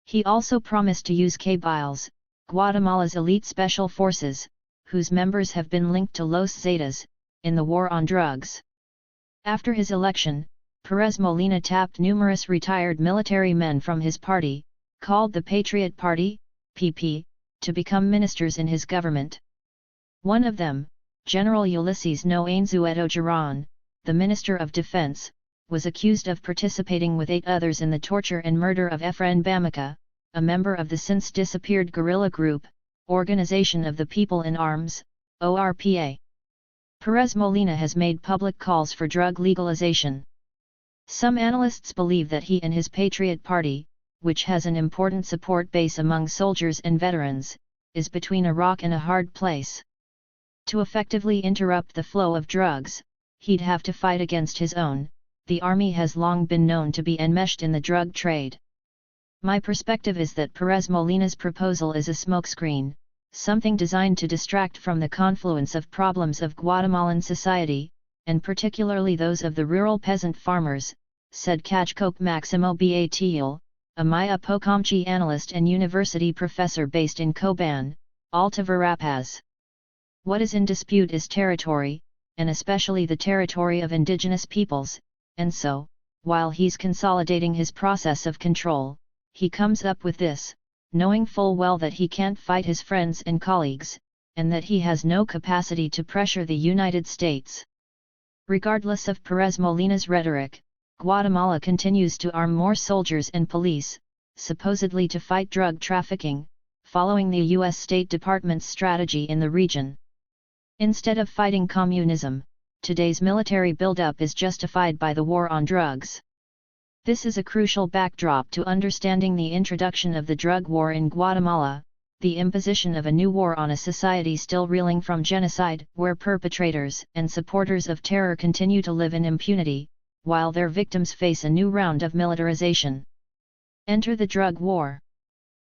He also promised to use Cabiles, Guatemala's elite special forces, whose members have been linked to Los Zetas, in the war on drugs. After his election, Perez Molina tapped numerous retired military men from his party, called the Patriot Party, PP, to become ministers in his government. One of them, General Ulysses No Ainzueto Giron, the Minister of Defense, was accused of participating with 8 others in the torture and murder of Efrain Bamica, a member of the since-disappeared guerrilla group, Organization of the People in Arms, ORPA. Perez Molina has made public calls for drug legalization. Some analysts believe that he and his Patriot Party, which has an important support base among soldiers and veterans, is between a rock and a hard place. To effectively interrupt the flow of drugs, he'd have to fight against his own. The army has long been known to be enmeshed in the drug trade. My perspective is that Perez Molina's proposal is a smokescreen, something designed to distract from the confluence of problems of Guatemalan society, and particularly those of the rural peasant farmers, said Cachcoque Maximo Batil, a Maya Pocomchi analyst and university professor based in Coban, Alta Verapaz. What is in dispute is territory, and especially the territory of indigenous peoples, and so, while he's consolidating his process of control, he comes up with this, knowing full well that he can't fight his friends and colleagues, and that he has no capacity to pressure the United States. Regardless of Perez Molina's rhetoric, Guatemala continues to arm more soldiers and police, supposedly to fight drug trafficking, following the U.S. State Department's strategy in the region. Instead of fighting communism, today's military buildup is justified by the war on drugs. This is a crucial backdrop to understanding the introduction of the drug war in Guatemala, the imposition of a new war on a society still reeling from genocide, where perpetrators and supporters of terror continue to live in impunity, while their victims face a new round of militarization. Enter the drug war.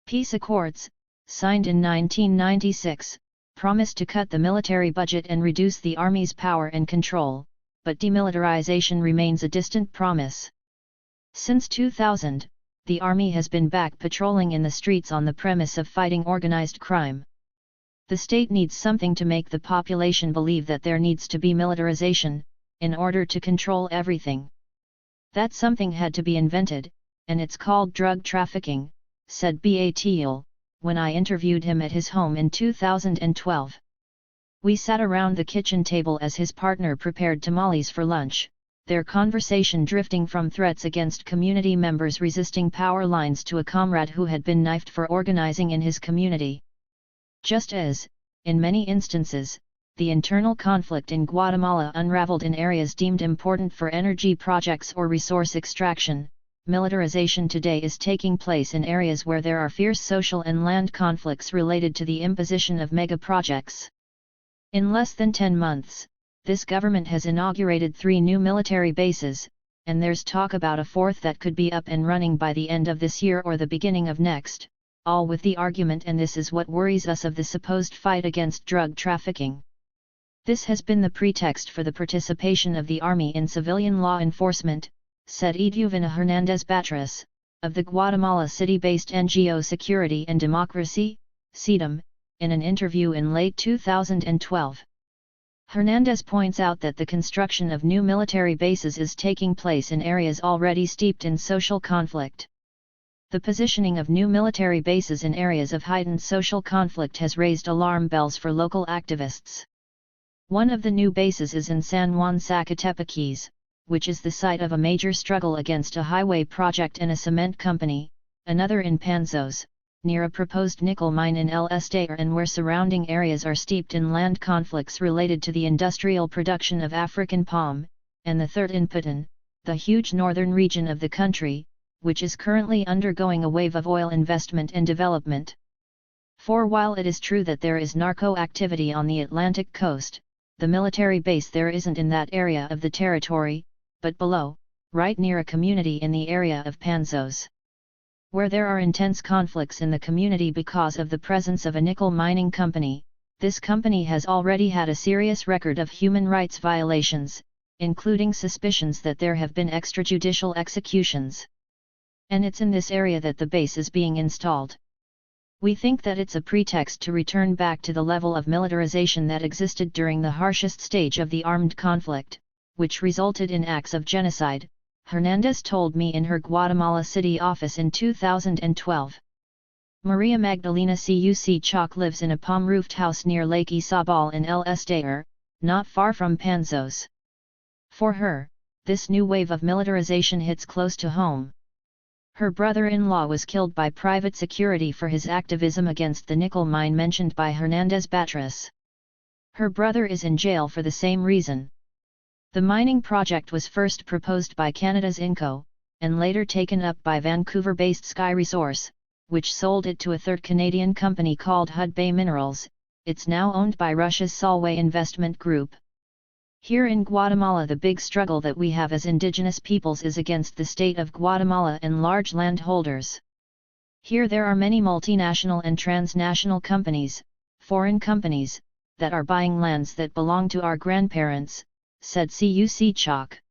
Peace accords, signed in 1996, promised to cut the military budget and reduce the army's power and control, but demilitarization remains a distant promise. Since 2000, the army has been back patrolling in the streets on the premise of fighting organized crime. The state needs something to make the population believe that there needs to be militarization, in order to control everything. That something had to be invented, and it's called drug trafficking, said Batil, when I interviewed him at his home in 2012. We sat around the kitchen table as his partner prepared tamales for lunch, their conversation drifting from threats against community members resisting power lines to a comrade who had been knifed for organizing in his community. Just as, in many instances, the internal conflict in Guatemala unraveled in areas deemed important for energy projects or resource extraction, militarization today is taking place in areas where there are fierce social and land conflicts related to the imposition of mega projects. In less than 10 months, this government has inaugurated 3 new military bases, and there's talk about a 4th that could be up and running by the end of this year or the beginning of next, all with the argument, and this is what worries us, of the supposed fight against drug trafficking. This has been the pretext for the participation of the army in civilian law enforcement, said Eduvina Hernandez Batras, of the Guatemala City-based NGO Security and Democracy, CEDEM, in an interview in late 2012. Hernandez points out that the construction of new military bases is taking place in areas already steeped in social conflict. The positioning of new military bases in areas of heightened social conflict has raised alarm bells for local activists. One of the new bases is in San Juan Zacatepeques, which is the site of a major struggle against a highway project and a cement company, another in Panzos, near a proposed nickel mine in El Estayor, and where surrounding areas are steeped in land conflicts related to the industrial production of African palm, and the third in Putin, the huge northern region of the country, which is currently undergoing a wave of oil investment and development. For while it is true that there is narco activity on the Atlantic coast, the military base there isn't in that area of the territory, but below, right near a community in the area of Panzos, where there are intense conflicts in the community because of the presence of a nickel mining company. This company has already had a serious record of human rights violations, including suspicions that there have been extrajudicial executions. And it's in this area that the base is being installed. We think that it's a pretext to return back to the level of militarization that existed during the harshest stage of the armed conflict, which resulted in acts of genocide, Hernandez told me in her Guatemala City office in 2012. Maria Magdalena Cuc Chalk lives in a palm-roofed house near Lake Isabal in El Estayor, not far from Panzos. For her, this new wave of militarization hits close to home. Her brother-in-law was killed by private security for his activism against the nickel mine mentioned by Hernandez Batras. Her brother is in jail for the same reason. The mining project was first proposed by Canada's Inco, and later taken up by Vancouver-based Sky Resource, which sold it to a third Canadian company called Hudbay Minerals. It's now owned by Russia's Solway Investment Group. Here in Guatemala, the big struggle that we have as indigenous peoples is against the state of Guatemala and large landholders. Here there are many multinational and transnational companies, foreign companies, that are buying lands that belong to our grandparents, said Cuc Chalk.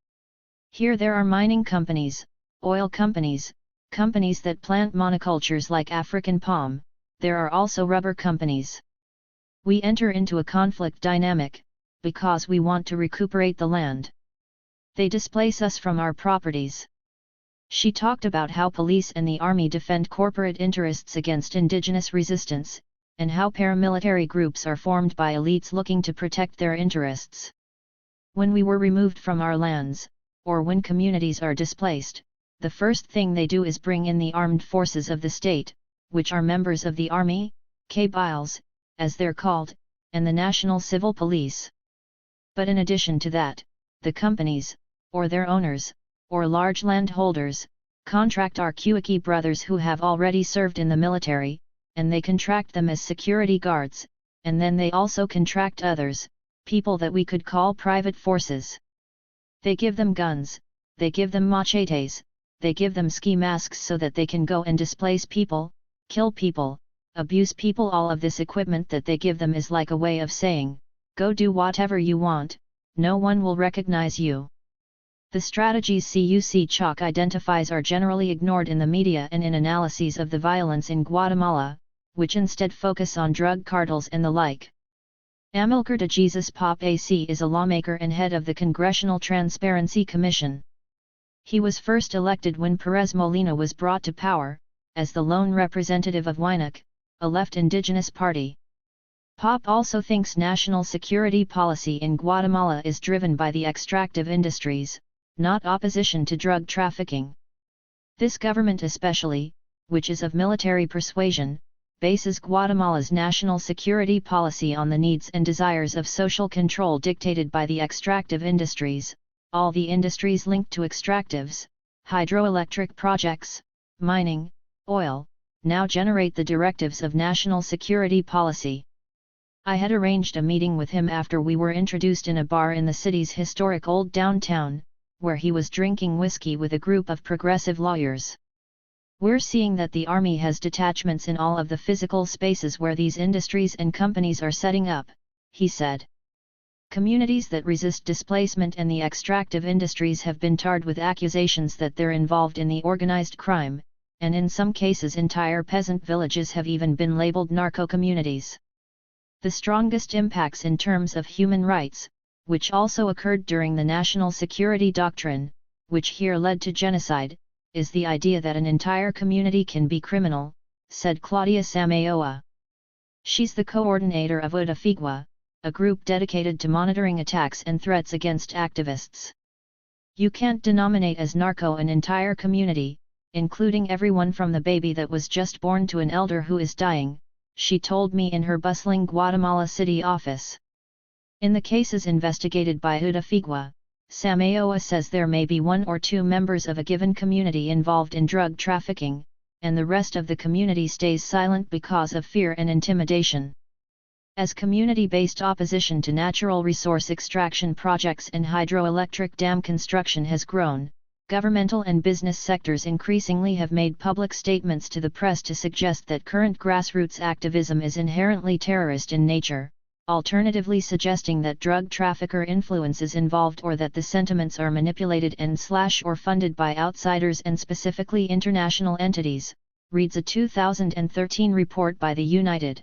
Here there are mining companies, oil companies, companies that plant monocultures like African palm. There are also rubber companies. We enter into a conflict dynamic, because we want to recuperate the land. They displace us from our properties. She talked about how police and the army defend corporate interests against indigenous resistance, and how paramilitary groups are formed by elites looking to protect their interests. When we were removed from our lands, or when communities are displaced, the first thing they do is bring in the armed forces of the state, which are members of the army, Cabiles, as they're called, and the National Civil Police. But in addition to that, the companies, or their owners, or large landholders, contract our Cuiqui brothers who have already served in the military, and they contract them as security guards, and then they also contract others, people that we could call private forces. They give them guns, they give them machetes, they give them ski masks so that they can go and displace people, kill people, abuse people. All of this equipment that they give them is like a way of saying, go do whatever you want, no one will recognize you. The strategies Cuc Chalk identifies are generally ignored in the media and in analyses of the violence in Guatemala, which instead focus on drug cartels and the like. Amilcar de Jesus Pop AC is a lawmaker and head of the Congressional Transparency Commission. He was first elected when Perez Molina was brought to power, as the lone representative of Huaynac, a left indigenous party. Pop also thinks national security policy in Guatemala is driven by the extractive industries, not opposition to drug trafficking. This government especially, which is of military persuasion, bases Guatemala's national security policy on the needs and desires of social control dictated by the extractive industries. All the industries linked to extractives, hydroelectric projects, mining, oil, now generate the directives of national security policy. I had arranged a meeting with him after we were introduced in a bar in the city's historic old downtown, where he was drinking whiskey with a group of progressive lawyers. We're seeing that the army has detachments in all of the physical spaces where these industries and companies are setting up, he said. Communities that resist displacement and the extractive industries have been tarred with accusations that they're involved in the organized crime, and in some cases entire peasant villages have even been labeled narco communities. The strongest impacts in terms of human rights, which also occurred during the national security doctrine, which here led to genocide, is the idea that an entire community can be criminal, said Claudia Samayoa. She's the coordinator of Udafigwa, a group dedicated to monitoring attacks and threats against activists. You can't denominate as narco an entire community, including everyone from the baby that was just born to an elder who is dying, she told me in her bustling Guatemala City office. In the cases investigated by Udafigwa, Samayoa says there may be 1 or 2 members of a given community involved in drug trafficking, and the rest of the community stays silent because of fear and intimidation. As community-based opposition to natural resource extraction projects and hydroelectric dam construction has grown, governmental and business sectors increasingly have made public statements to the press to suggest that current grassroots activism is inherently terrorist in nature, alternatively suggesting that drug trafficker influence is involved or that the sentiments are manipulated and/or funded by outsiders and specifically international entities, reads a 2013 report by the United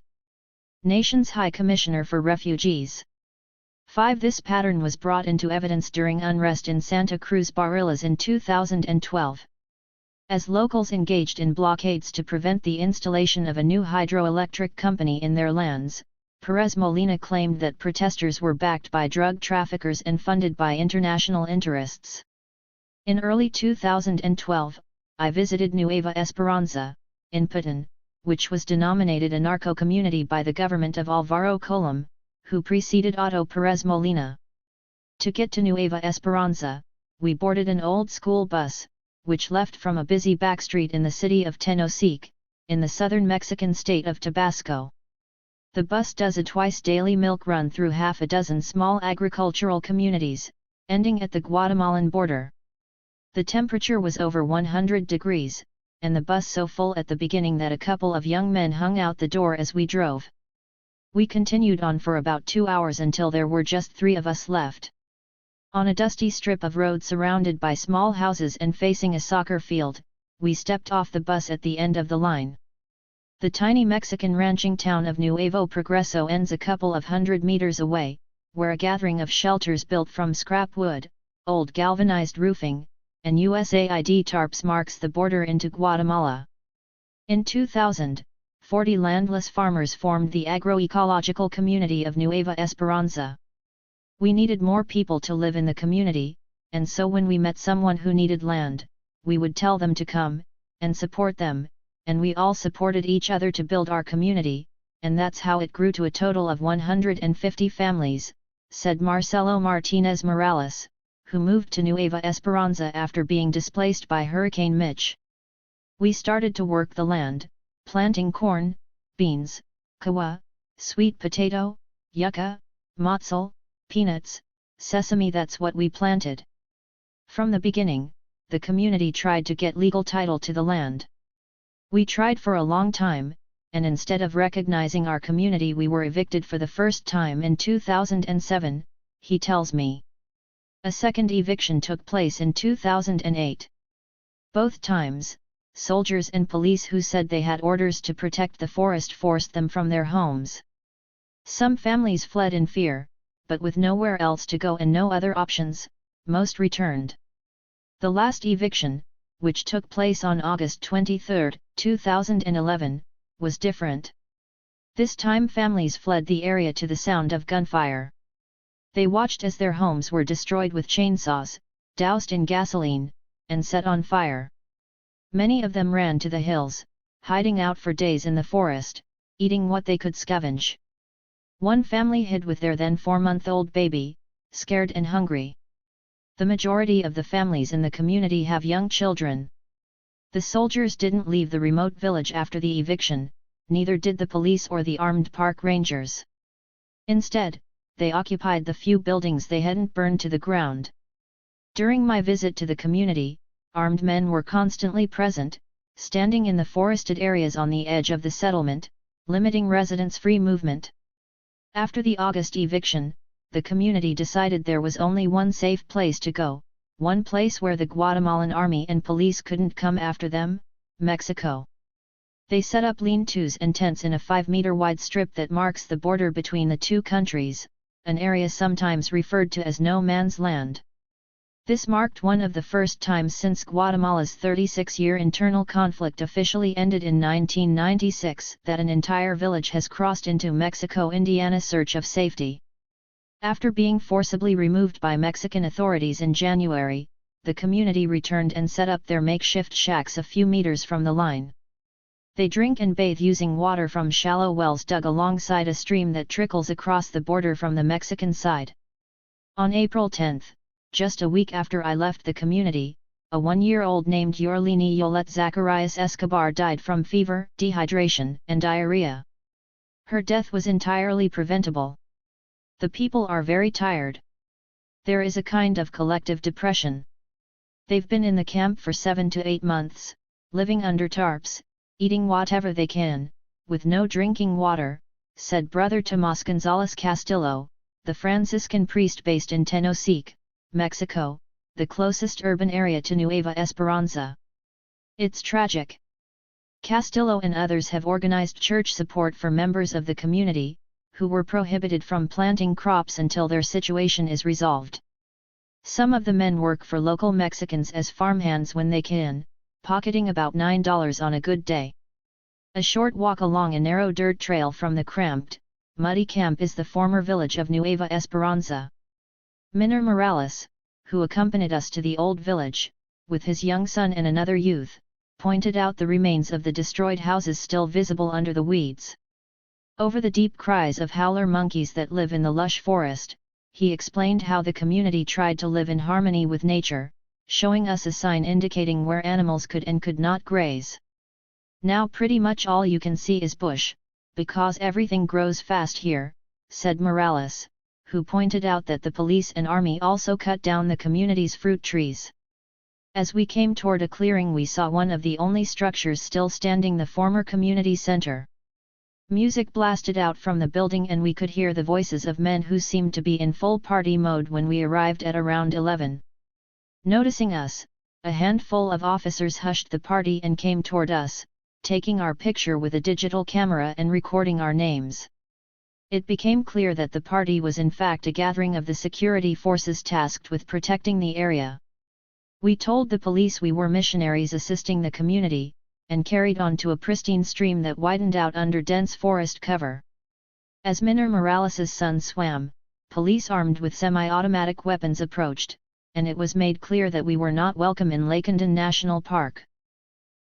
Nations High Commissioner for Refugees. 5. This pattern was brought into evidence during unrest in Santa Cruz Barillas in 2012. As locals engaged in blockades to prevent the installation of a new hydroelectric company in their lands, Perez Molina claimed that protesters were backed by drug traffickers and funded by international interests. In early 2012, I visited Nueva Esperanza, in Petén, which was denominated a narco-community by the government of Alvaro Colom, who preceded Otto Perez Molina. To get to Nueva Esperanza, we boarded an old school bus, which left from a busy backstreet in the city of Tenosique, in the southern Mexican state of Tabasco. The bus does a twice-daily milk run through half a dozen small agricultural communities, ending at the Guatemalan border. The temperature was over 100 degrees, and the bus so full at the beginning that a couple of young men hung out the door as we drove. We continued on for about 2 hours until there were just 3 of us left. On a dusty strip of road surrounded by small houses and facing a soccer field, we stepped off the bus at the end of the line. The tiny Mexican ranching town of Nuevo Progreso ends a couple of 100 meters away, where a gathering of shelters built from scrap wood, old galvanized roofing, and USAID tarps marks the border into Guatemala. In 2000, 40 landless farmers formed the agroecological community of Nueva Esperanza. We needed more people to live in the community, and so when we met someone who needed land, we would tell them to come, and support them, and we all supported each other to build our community, and that's how it grew to a total of 150 families, said Marcelo Martinez Morales, who moved to Nueva Esperanza after being displaced by Hurricane Mitch. We started to work the land, planting corn, beans, kawa, sweet potato, yucca, matzel, peanuts, sesame. That's what we planted. From the beginning, the community tried to get legal title to the land. We tried for a long time, and instead of recognizing our community we were evicted for the first time in 2007, he tells me. A second eviction took place in 2008. Both times, soldiers and police who said they had orders to protect the forest forced them from their homes. Some families fled in fear, but with nowhere else to go and no other options, most returned. The last eviction, which took place on August 23, 2011, was different. This time families fled the area to the sound of gunfire. They watched as their homes were destroyed with chainsaws, doused in gasoline, and set on fire. Many of them ran to the hills, hiding out for days in the forest, eating what they could scavenge. One family hid with their then 4-month-old baby, scared and hungry. The majority of the families in the community have young children. The soldiers didn't leave the remote village after the eviction, neither did the police or the armed park rangers. Instead, they occupied the few buildings they hadn't burned to the ground. During my visit to the community, armed men were constantly present, standing in the forested areas on the edge of the settlement, limiting residents' free movement. After the August eviction, the community decided there was only one safe place to go, one place where the Guatemalan army and police couldn't come after them, Mexico. They set up lean-tos and tents in a 5-meter wide strip that marks the border between the two countries, an area sometimes referred to as no man's land. This marked one of the first times since Guatemala's 36-year internal conflict officially ended in 1996 that an entire village has crossed into Mexico-Indiana search of safety. After being forcibly removed by Mexican authorities in January, the community returned and set up their makeshift shacks a few meters from the line. They drink and bathe using water from shallow wells dug alongside a stream that trickles across the border from the Mexican side. On April 10, just a week after I left the community, a 1-year-old named Yorlini Yolette Zacharias Escobar died from fever, dehydration, and diarrhea. Her death was entirely preventable. The people are very tired. There is a kind of collective depression. They've been in the camp for 7 to 8 months, living under tarps, eating whatever they can, with no drinking water, said Brother Tomas Gonzalez Castillo, the Franciscan priest based in Tenosique, Mexico, the closest urban area to Nueva Esperanza. It's tragic. Castillo and others have organized church support for members of the community, who were prohibited from planting crops until their situation is resolved. Some of the men work for local Mexicans as farmhands when they can, pocketing about $9 on a good day. A short walk along a narrow dirt trail from the cramped, muddy camp is the former village of Nueva Esperanza. Miner Morales, who accompanied us to the old village, with his young son and another youth, pointed out the remains of the destroyed houses still visible under the weeds. Over the deep cries of howler monkeys that live in the lush forest, he explained how the community tried to live in harmony with nature, showing us a sign indicating where animals could and could not graze. Now pretty much all you can see is bush, because everything grows fast here, said Morales, who pointed out that the police and army also cut down the community's fruit trees. As we came toward a clearing, we saw one of the only structures still standing, the former community center. Music blasted out from the building and we could hear the voices of men who seemed to be in full party mode when we arrived at around 11. Noticing us, a handful of officers hushed the party and came toward us, taking our picture with a digital camera and recording our names. It became clear that the party was in fact a gathering of the security forces tasked with protecting the area. We told the police we were missionaries assisting the community, and carried on to a pristine stream that widened out under dense forest cover. As Miner Morales' son swam, police armed with semi-automatic weapons approached, and it was made clear that we were not welcome in Lacandon National Park.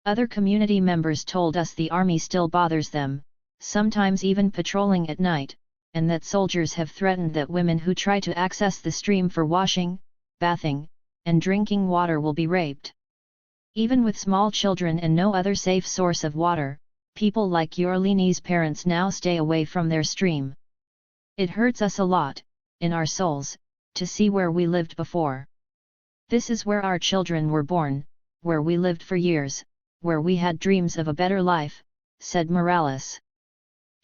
Other community members told us the army still bothers them, sometimes even patrolling at night, and that soldiers have threatened that women who try to access the stream for washing, bathing, and drinking water will be raped. Even with small children and no other safe source of water, people like Yorlini's parents now stay away from their stream. It hurts us a lot, in our souls, to see where we lived before. This is where our children were born, where we lived for years, where we had dreams of a better life, said Morales.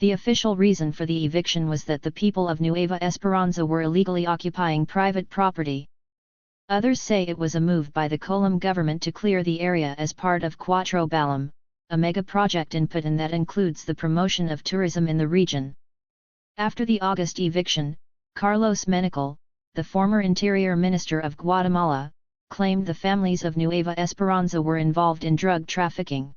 The official reason for the eviction was that the people of Nueva Esperanza were illegally occupying private property. Others say it was a move by the Colom government to clear the area as part of Cuatro Balam, a mega-project in Putin that includes the promotion of tourism in the region. After the August eviction, Carlos Menical, the former Interior Minister of Guatemala, claimed the families of Nueva Esperanza were involved in drug trafficking.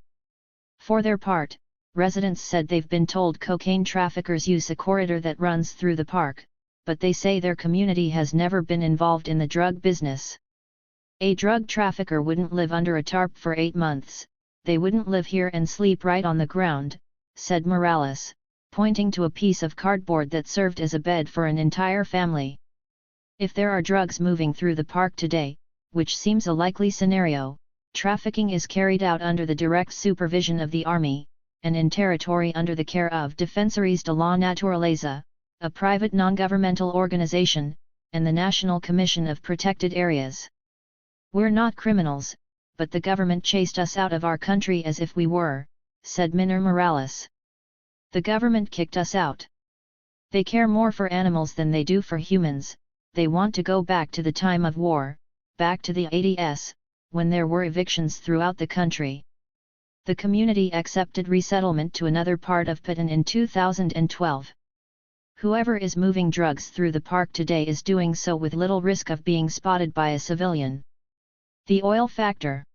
For their part, residents said they've been told cocaine traffickers use a corridor that runs through the park, but they say their community has never been involved in the drug business. A drug trafficker wouldn't live under a tarp for 8 months, they wouldn't live here and sleep right on the ground, said Morales, pointing to a piece of cardboard that served as a bed for an entire family. If there are drugs moving through the park today, which seems a likely scenario, trafficking is carried out under the direct supervision of the army, and in territory under the care of Defensores de la Naturaleza, a private non-governmental organization, and the National Commission of Protected Areas. We're not criminals, but the government chased us out of our country as if we were, said Miner Morales. The government kicked us out. They care more for animals than they do for humans, they want to go back to the time of war, back to the 80s, when there were evictions throughout the country. The community accepted resettlement to another part of Putin in 2012. Whoever is moving drugs through the park today is doing so with little risk of being spotted by a civilian. The oil factor.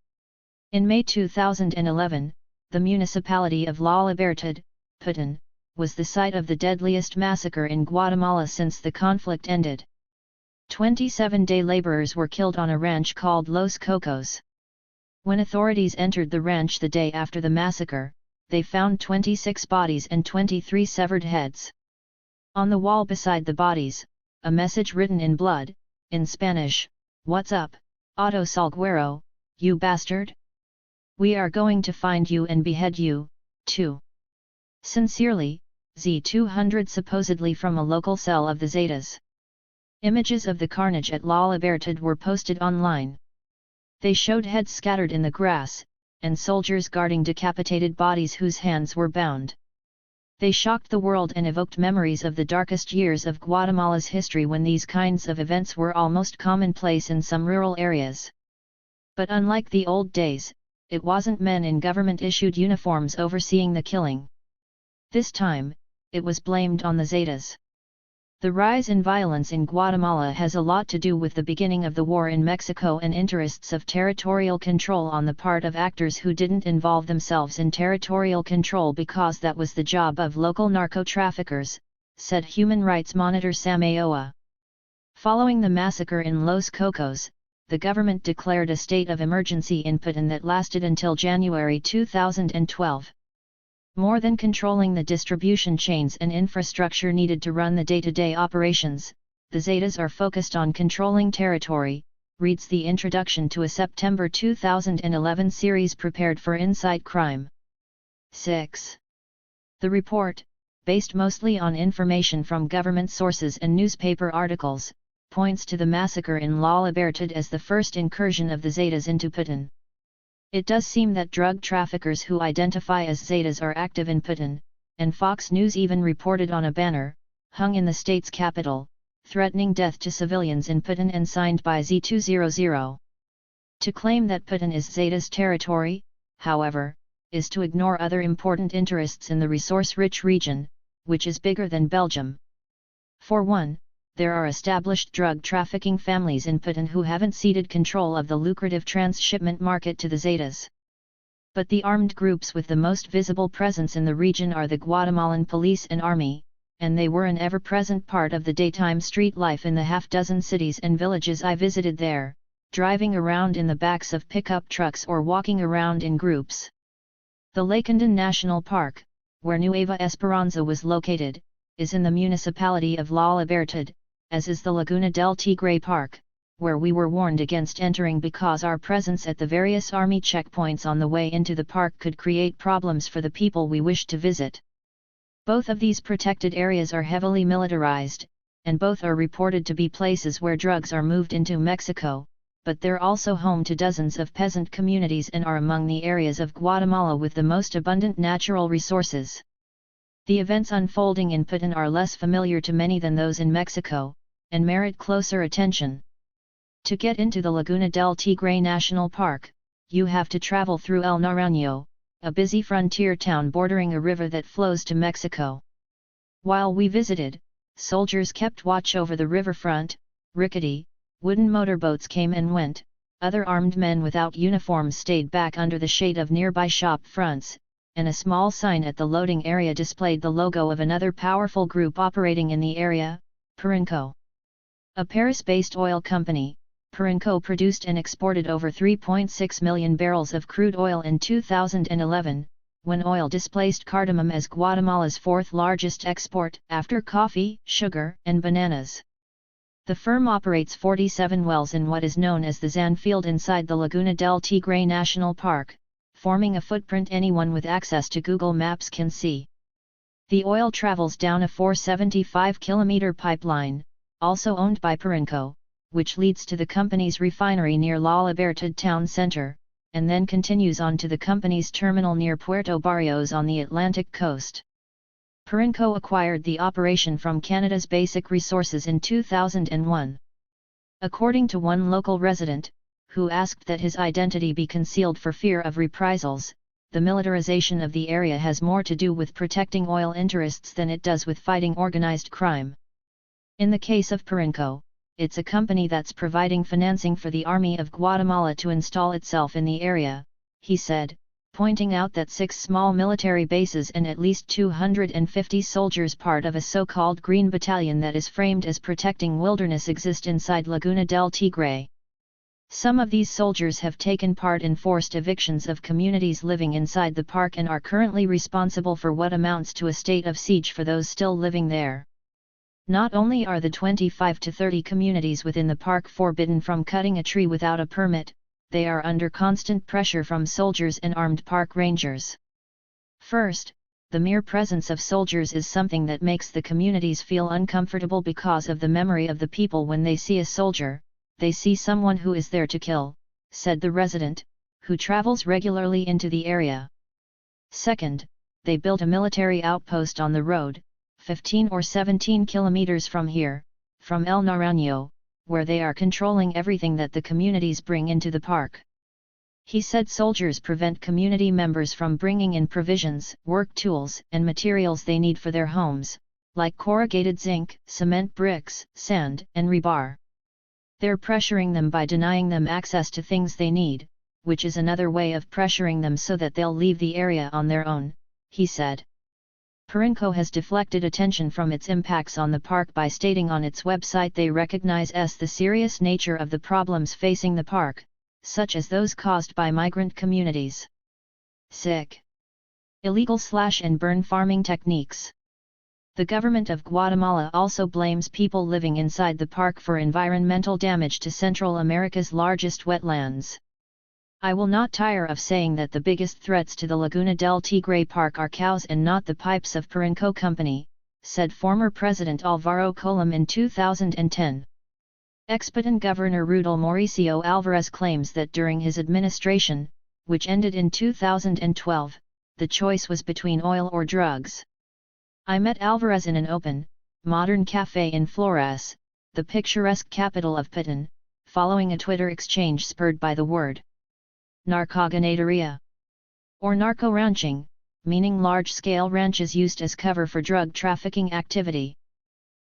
In May 2011, the municipality of La Libertad, Putin, was the site of the deadliest massacre in Guatemala since the conflict ended. 27 day laborers were killed on a ranch called Los Cocos. When authorities entered the ranch the day after the massacre, they found 26 bodies and 23 severed heads. On the wall beside the bodies, a message written in blood, in Spanish, "What's up, Otto Salguero, you bastard? We are going to find you and behead you, too. Sincerely, Z200," supposedly from a local cell of the Zetas. Images of the carnage at La Libertad were posted online. They showed heads scattered in the grass, and soldiers guarding decapitated bodies whose hands were bound. They shocked the world and evoked memories of the darkest years of Guatemala's history when these kinds of events were almost commonplace in some rural areas. But unlike the old days, it wasn't men in government-issued uniforms overseeing the killing. This time, it was blamed on the Zetas. The rise in violence in Guatemala has a lot to do with the beginning of the war in Mexico and interests of territorial control on the part of actors who didn't involve themselves in territorial control because that was the job of local narco-traffickers, said Human Rights Monitor Sam Aoa. Following the massacre in Los Cocos, the government declared a state of emergency in Putin that lasted until January 2012. More than controlling the distribution chains and infrastructure needed to run the day-to-day operations, the Zetas are focused on controlling territory, reads the introduction to a September 2011 series prepared for Insight Crime. 6. The report, based mostly on information from government sources and newspaper articles, points to the massacre in La Libertad as the first incursion of the Zetas into Putin. It does seem that drug traffickers who identify as Zetas are active in Putin, and Fox News even reported on a banner, hung in the state's capital, threatening death to civilians in Putin and signed by Z200. To claim that Putin is Zeta's territory, however, is to ignore other important interests in the resource-rich region, which is bigger than Belgium. For one, there are established drug trafficking families in Putin who haven't ceded control of the lucrative transshipment market to the Zetas. But the armed groups with the most visible presence in the region are the Guatemalan police and army, and they were an ever-present part of the daytime street life in the half-dozen cities and villages I visited there, driving around in the backs of pickup trucks or walking around in groups. The Lacandon National Park, where Nueva Esperanza was located, is in the municipality of La Libertad, as is the Laguna del Tigre Park, where we were warned against entering because our presence at the various army checkpoints on the way into the park could create problems for the people we wished to visit. Both of these protected areas are heavily militarized, and both are reported to be places where drugs are moved into Mexico, but they're also home to dozens of peasant communities and are among the areas of Guatemala with the most abundant natural resources. The events unfolding in Putin are less familiar to many than those in Mexico, and merit closer attention. To get into the Laguna del Tigre National Park, you have to travel through El Naranjo, a busy frontier town bordering a river that flows to Mexico. While we visited, soldiers kept watch over the riverfront, rickety, wooden motorboats came and went, other armed men without uniforms stayed back under the shade of nearby shop fronts, and a small sign at the loading area displayed the logo of another powerful group operating in the area, Perenco. A Paris-based oil company, Perenco produced and exported over 3.6 million barrels of crude oil in 2011, when oil displaced cardamom as Guatemala's fourth largest export after coffee, sugar, and bananas. The firm operates 47 wells in what is known as the Zan Field inside the Laguna del Tigre National Park, forming a footprint anyone with access to Google Maps can see. The oil travels down a 475-kilometer pipeline, also owned by Perenco, which leads to the company's refinery near La Libertad town center, and then continues on to the company's terminal near Puerto Barrios on the Atlantic coast. Perenco acquired the operation from Canada's Basic Resources in 2001. According to one local resident, who asked that his identity be concealed for fear of reprisals, the militarization of the area has more to do with protecting oil interests than it does with fighting organized crime. In the case of Parinco, it's a company that's providing financing for the Army of Guatemala to install itself in the area, he said, pointing out that 6 small military bases and at least 250 soldiers, part of a so-called Green Battalion that is framed as protecting wilderness, exist inside Laguna del Tigre. Some of these soldiers have taken part in forced evictions of communities living inside the park and are currently responsible for what amounts to a state of siege for those still living there. Not only are the 25 to 30 communities within the park forbidden from cutting a tree without a permit, they are under constant pressure from soldiers and armed park rangers. First, the mere presence of soldiers is something that makes the communities feel uncomfortable because of the memory of the people. When they see a soldier, they see someone who is there to kill, said the resident, who travels regularly into the area. Second, they built a military outpost on the road, 15 or 17 kilometers from here, from El Naranjo, where they are controlling everything that the communities bring into the park. He said soldiers prevent community members from bringing in provisions, work tools, and materials they need for their homes, like corrugated zinc, cement bricks, sand, and rebar. They're pressuring them by denying them access to things they need, which is another way of pressuring them so that they'll leave the area on their own, he said. Parinco has deflected attention from its impacts on the park by stating on its website they recognize the serious nature of the problems facing the park, such as those caused by migrant communities. Sick. Illegal slash and burn farming techniques. The government of Guatemala also blames people living inside the park for environmental damage to Central America's largest wetlands. I will not tire of saying that the biggest threats to the Laguna del Tigre Park are cows and not the pipes of Parinco Company, said former President Alvaro Colom in 2010. Ex-Petén Governor Rudel Mauricio Alvarez claims that during his administration, which ended in 2012, the choice was between oil or drugs. I met Alvarez in an open, modern café in Flores, the picturesque capital of Petén, following a Twitter exchange spurred by the word narcoganaderia, or narco-ranching, meaning large-scale ranches used as cover for drug trafficking activity.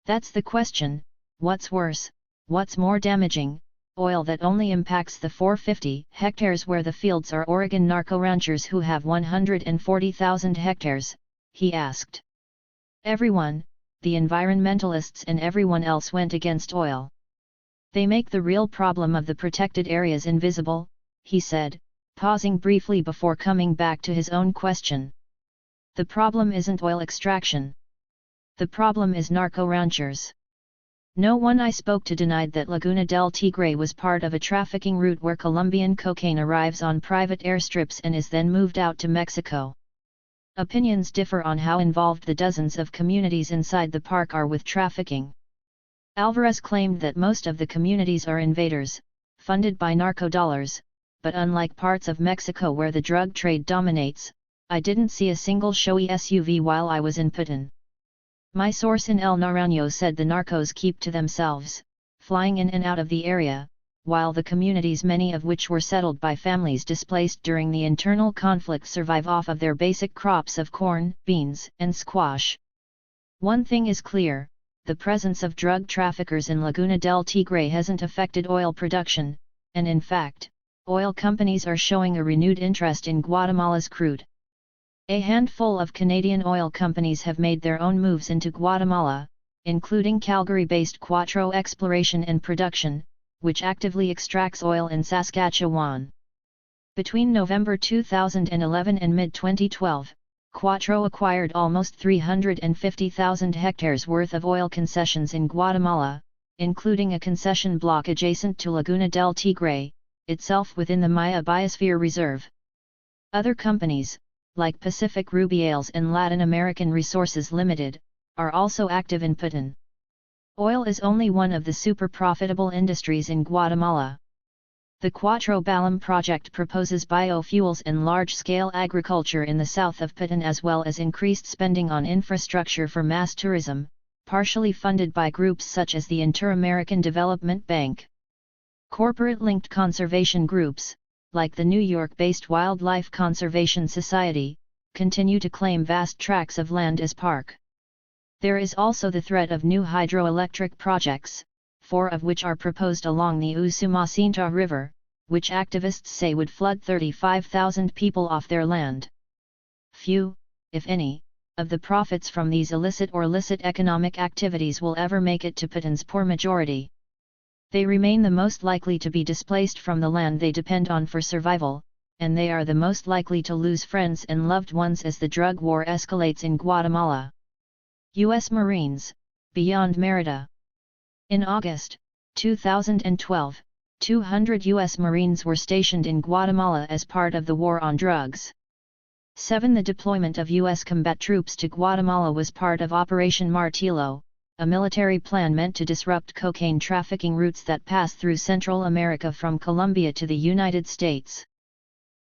That's the question: what's worse, what's more damaging, oil that only impacts the 450 hectares where the fields are Oregon narco-ranchers who have 140,000 hectares, he asked. Everyone, the environmentalists and everyone else, went against oil. They make the real problem of the protected areas invisible, he said, pausing briefly before coming back to his own question. The problem isn't oil extraction. The problem is narco-ranchers. No one I spoke to denied that Laguna del Tigre was part of a trafficking route where Colombian cocaine arrives on private airstrips and is then moved out to Mexico. Opinions differ on how involved the dozens of communities inside the park are with trafficking. Alvarez claimed that most of the communities are invaders, funded by narco dollars, but unlike parts of Mexico where the drug trade dominates, I didn't see a single showy SUV while I was in Petén. My source in El Naranjo said the narcos keep to themselves, flying in and out of the area, while the communities, many of which were settled by families displaced during the internal conflict, survive off of their basic crops of corn, beans, and squash. One thing is clear: the presence of drug traffickers in Laguna del Tigre hasn't affected oil production, and in fact, oil companies are showing a renewed interest in Guatemala's crude. A handful of Canadian oil companies have made their own moves into Guatemala, including Calgary-based Quatro Exploration and Production, which actively extracts oil in Saskatchewan. Between November 2011 and mid-2012, Quatro acquired almost 350,000 hectares worth of oil concessions in Guatemala, including a concession block adjacent to Laguna del Tigre, itself within the Maya Biosphere Reserve. Other companies, like Pacific Rubiales and Latin American Resources Limited, are also active in Petén. Oil is only one of the super profitable industries in Guatemala. The Cuatro Balam project proposes biofuels and large-scale agriculture in the south of Petén, as well as increased spending on infrastructure for mass tourism, partially funded by groups such as the Inter-American Development Bank. Corporate-linked conservation groups, like the New York-based Wildlife Conservation Society, continue to claim vast tracts of land as park. There is also the threat of new hydroelectric projects, 4 of which are proposed along the Usumacinta River, which activists say would flood 35,000 people off their land. Few, if any, of the profits from these illicit or licit economic activities will ever make it to Patan's poor majority. They remain the most likely to be displaced from the land they depend on for survival, and they are the most likely to lose friends and loved ones as the drug war escalates in Guatemala. U.S. Marines, beyond Merida. In August 2012, 200 U.S. Marines were stationed in Guatemala as part of the war on drugs. 7. The deployment of U.S. combat troops to Guatemala was part of Operation Martillo, a military plan meant to disrupt cocaine trafficking routes that pass through Central America from Colombia to the United States.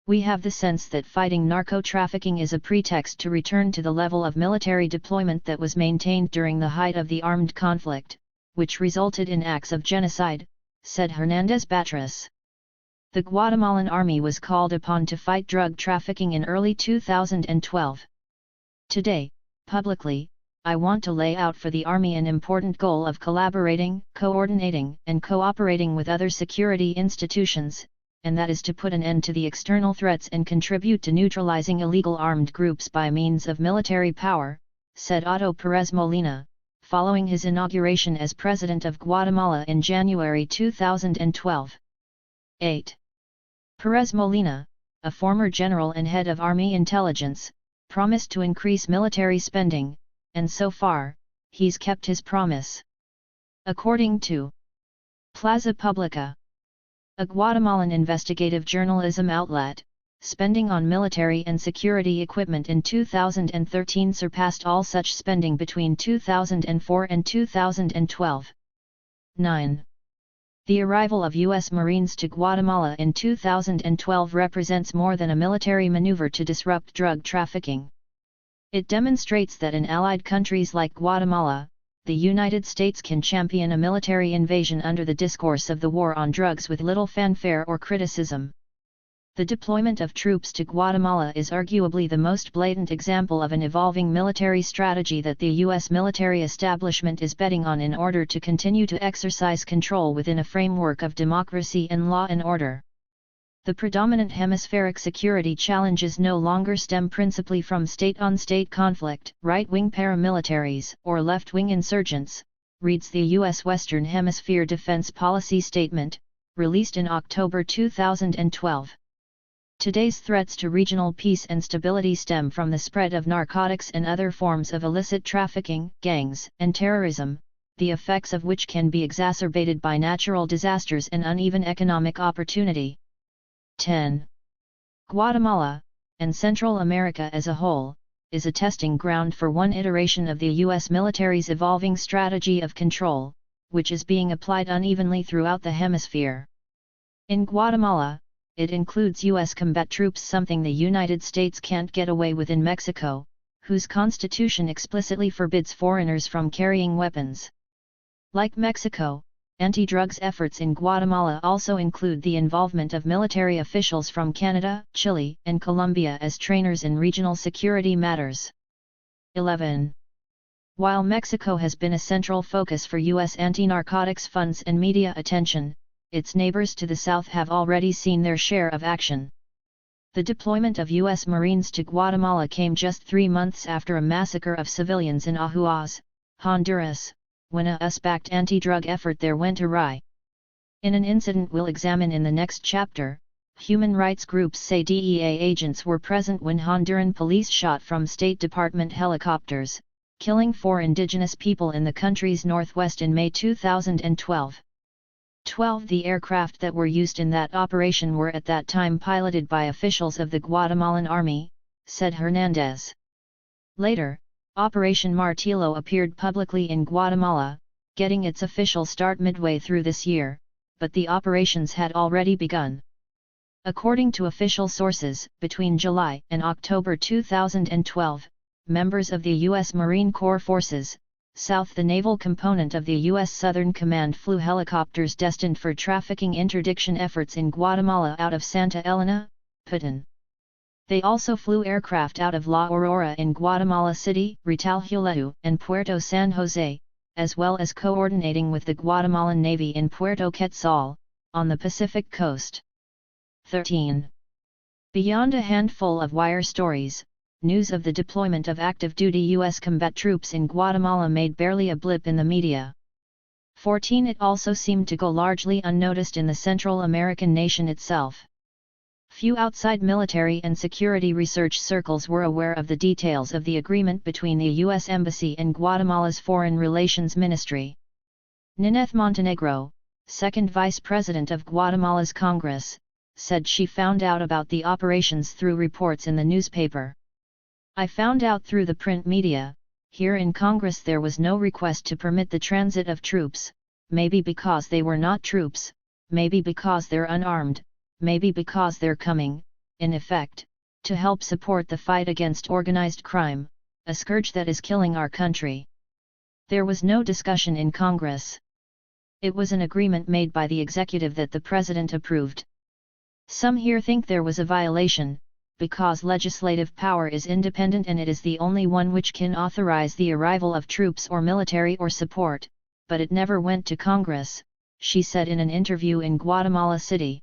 We have the sense that fighting narco-trafficking is a pretext to return to the level of military deployment that was maintained during the height of the armed conflict, which resulted in acts of genocide, said Hernandez Batras. The Guatemalan army was called upon to fight drug trafficking in early 2012. Today, publicly, I want to lay out for the Army an important goal of collaborating, coordinating, and cooperating with other security institutions, and that is to put an end to the external threats and contribute to neutralizing illegal armed groups by means of military power, said Otto Pérez Molina, following his inauguration as President of Guatemala in January 2012. 8. Pérez Molina, a former general and head of Army intelligence, promised to increase military spending, and so far, he's kept his promise. According to Plaza Publica, a Guatemalan investigative journalism outlet, spending on military and security equipment in 2013 surpassed all such spending between 2004 and 2012. 9. The arrival of U.S. Marines to Guatemala in 2012 represents more than a military maneuver to disrupt drug trafficking. It demonstrates that in allied countries like Guatemala, the United States can champion a military invasion under the discourse of the war on drugs with little fanfare or criticism. The deployment of troops to Guatemala is arguably the most blatant example of an evolving military strategy that the U.S. military establishment is betting on in order to continue to exercise control within a framework of democracy and law and order. The predominant hemispheric security challenges no longer stem principally from state-on-state conflict, right-wing paramilitaries, or left-wing insurgents, reads the U.S. Western Hemisphere Defense Policy Statement, released in October 2012. Today's threats to regional peace and stability stem from the spread of narcotics and other forms of illicit trafficking, gangs, and terrorism, the effects of which can be exacerbated by natural disasters and uneven economic opportunity. 10. Guatemala, and Central America as a whole, is a testing ground for one iteration of the U.S. military's evolving strategy of control, which is being applied unevenly throughout the hemisphere. In Guatemala, it includes U.S. combat troops, something the United States can't get away with in Mexico, whose constitution explicitly forbids foreigners from carrying weapons. Like Mexico, anti-drugs efforts in Guatemala also include the involvement of military officials from Canada, Chile, and Colombia as trainers in regional security matters. 11. While Mexico has been a central focus for U.S. anti-narcotics funds and media attention, its neighbors to the south have already seen their share of action. The deployment of U.S. Marines to Guatemala came just 3 months after a massacre of civilians in Ahuas, Honduras, when a US-backed anti-drug effort there went awry. In an incident we'll examine in the next chapter, human rights groups say DEA agents were present when Honduran police shot from State Department helicopters, killing 4 indigenous people in the country's northwest in May 2012. 12. The aircraft that were used in that operation were at that time piloted by officials of the Guatemalan Army, said Hernandez. Later, Operation Martillo appeared publicly in Guatemala, getting its official start midway through this year, but the operations had already begun. According to official sources, between July and October 2012, members of the U.S. Marine Corps forces, south the naval component of the U.S. Southern Command flew helicopters destined for trafficking interdiction efforts in Guatemala out of Santa Elena, Petén. They also flew aircraft out of La Aurora in Guatemala City, Retalhuleu, and Puerto San Jose, as well as coordinating with the Guatemalan Navy in Puerto Quetzal, on the Pacific coast. 13. Beyond a handful of wire stories, news of the deployment of active-duty U.S. combat troops in Guatemala made barely a blip in the media. 14. It also seemed to go largely unnoticed in the Central American nation itself. Few outside military and security research circles were aware of the details of the agreement between the U.S. Embassy and Guatemala's Foreign Relations Ministry. Nineth Montenegro, second vice president of Guatemala's Congress, said she found out about the operations through reports in the newspaper. I found out through the print media. Here in Congress there was no request to permit the transit of troops, maybe because they were not troops, maybe because they're unarmed, maybe because they're coming, in effect, to help support the fight against organized crime, a scourge that is killing our country. There was no discussion in Congress. It was an agreement made by the executive that the president approved. Some here think there was a violation, because legislative power is independent and it is the only one which can authorize the arrival of troops or military or support, but it never went to Congress, she said in an interview in Guatemala City.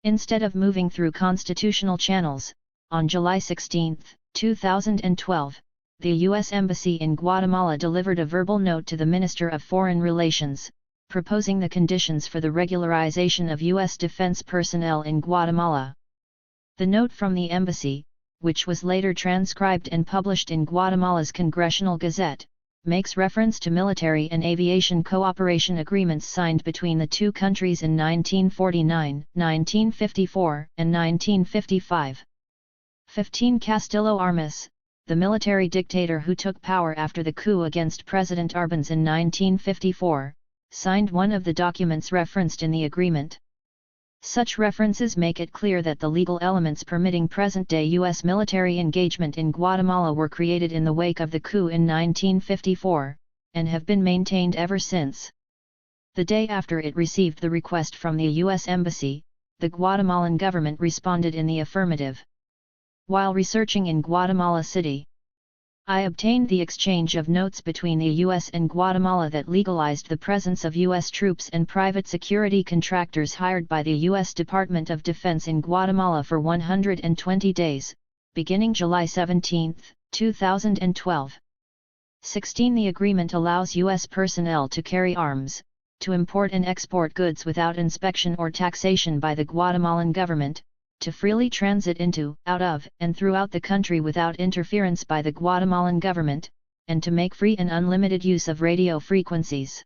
Instead of moving through constitutional channels, on July 16, 2012, the U.S. Embassy in Guatemala delivered a verbal note to the Minister of Foreign Relations, proposing the conditions for the regularization of U.S. defense personnel in Guatemala. The note from the embassy, which was later transcribed and published in Guatemala's Congressional Gazette, makes reference to military and aviation cooperation agreements signed between the two countries in 1949, 1954, and 1955. 15. Castillo Armas, the military dictator who took power after the coup against President Arbenz in 1954, signed one of the documents referenced in the agreement. Such references make it clear that the legal elements permitting present-day U.S. military engagement in Guatemala were created in the wake of the coup in 1954, and have been maintained ever since. The day after it received the request from the U.S. Embassy, the Guatemalan government responded in the affirmative. While researching in Guatemala City, I obtained the exchange of notes between the U.S. and Guatemala that legalized the presence of U.S. troops and private security contractors hired by the U.S. Department of Defense in Guatemala for 120 days, beginning July 17, 2012. 16. The agreement allows U.S. personnel to carry arms, to import and export goods without inspection or taxation by the Guatemalan government, to freely transit into, out of, and throughout the country without interference by the Guatemalan government, and to make free and unlimited use of radio frequencies.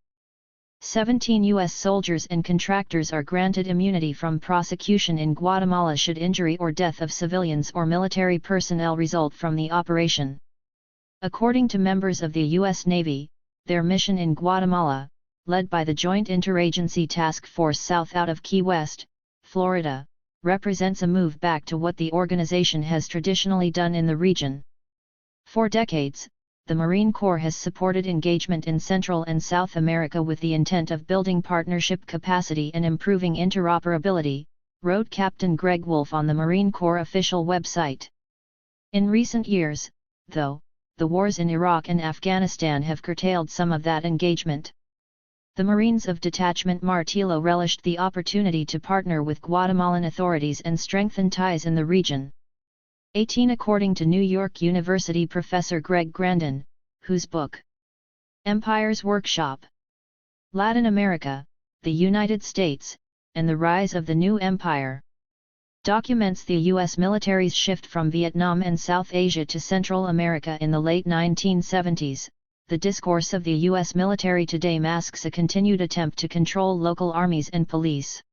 17. U.S. soldiers and contractors are granted immunity from prosecution in Guatemala should injury or death of civilians or military personnel result from the operation. According to members of the U.S. Navy, their mission in Guatemala, led by the Joint Interagency Task Force South out of Key West, Florida, represents a move back to what the organization has traditionally done in the region. For decades, the Marine Corps has supported engagement in Central and South America with the intent of building partnership capacity and improving interoperability, wrote Captain Greg Wolf on the Marine Corps official website. In recent years, though, the wars in Iraq and Afghanistan have curtailed some of that engagement. The Marines of Detachment Martillo relished the opportunity to partner with Guatemalan authorities and strengthen ties in the region. 18. According to New York University professor Greg Grandin, whose book, Empire's Workshop, Latin America, the United States, and the Rise of the New Empire, documents the U.S. military's shift from Vietnam and South Asia to Central America in the late 1970s, the discourse of the U.S. military today masks a continued attempt to control local armies and police.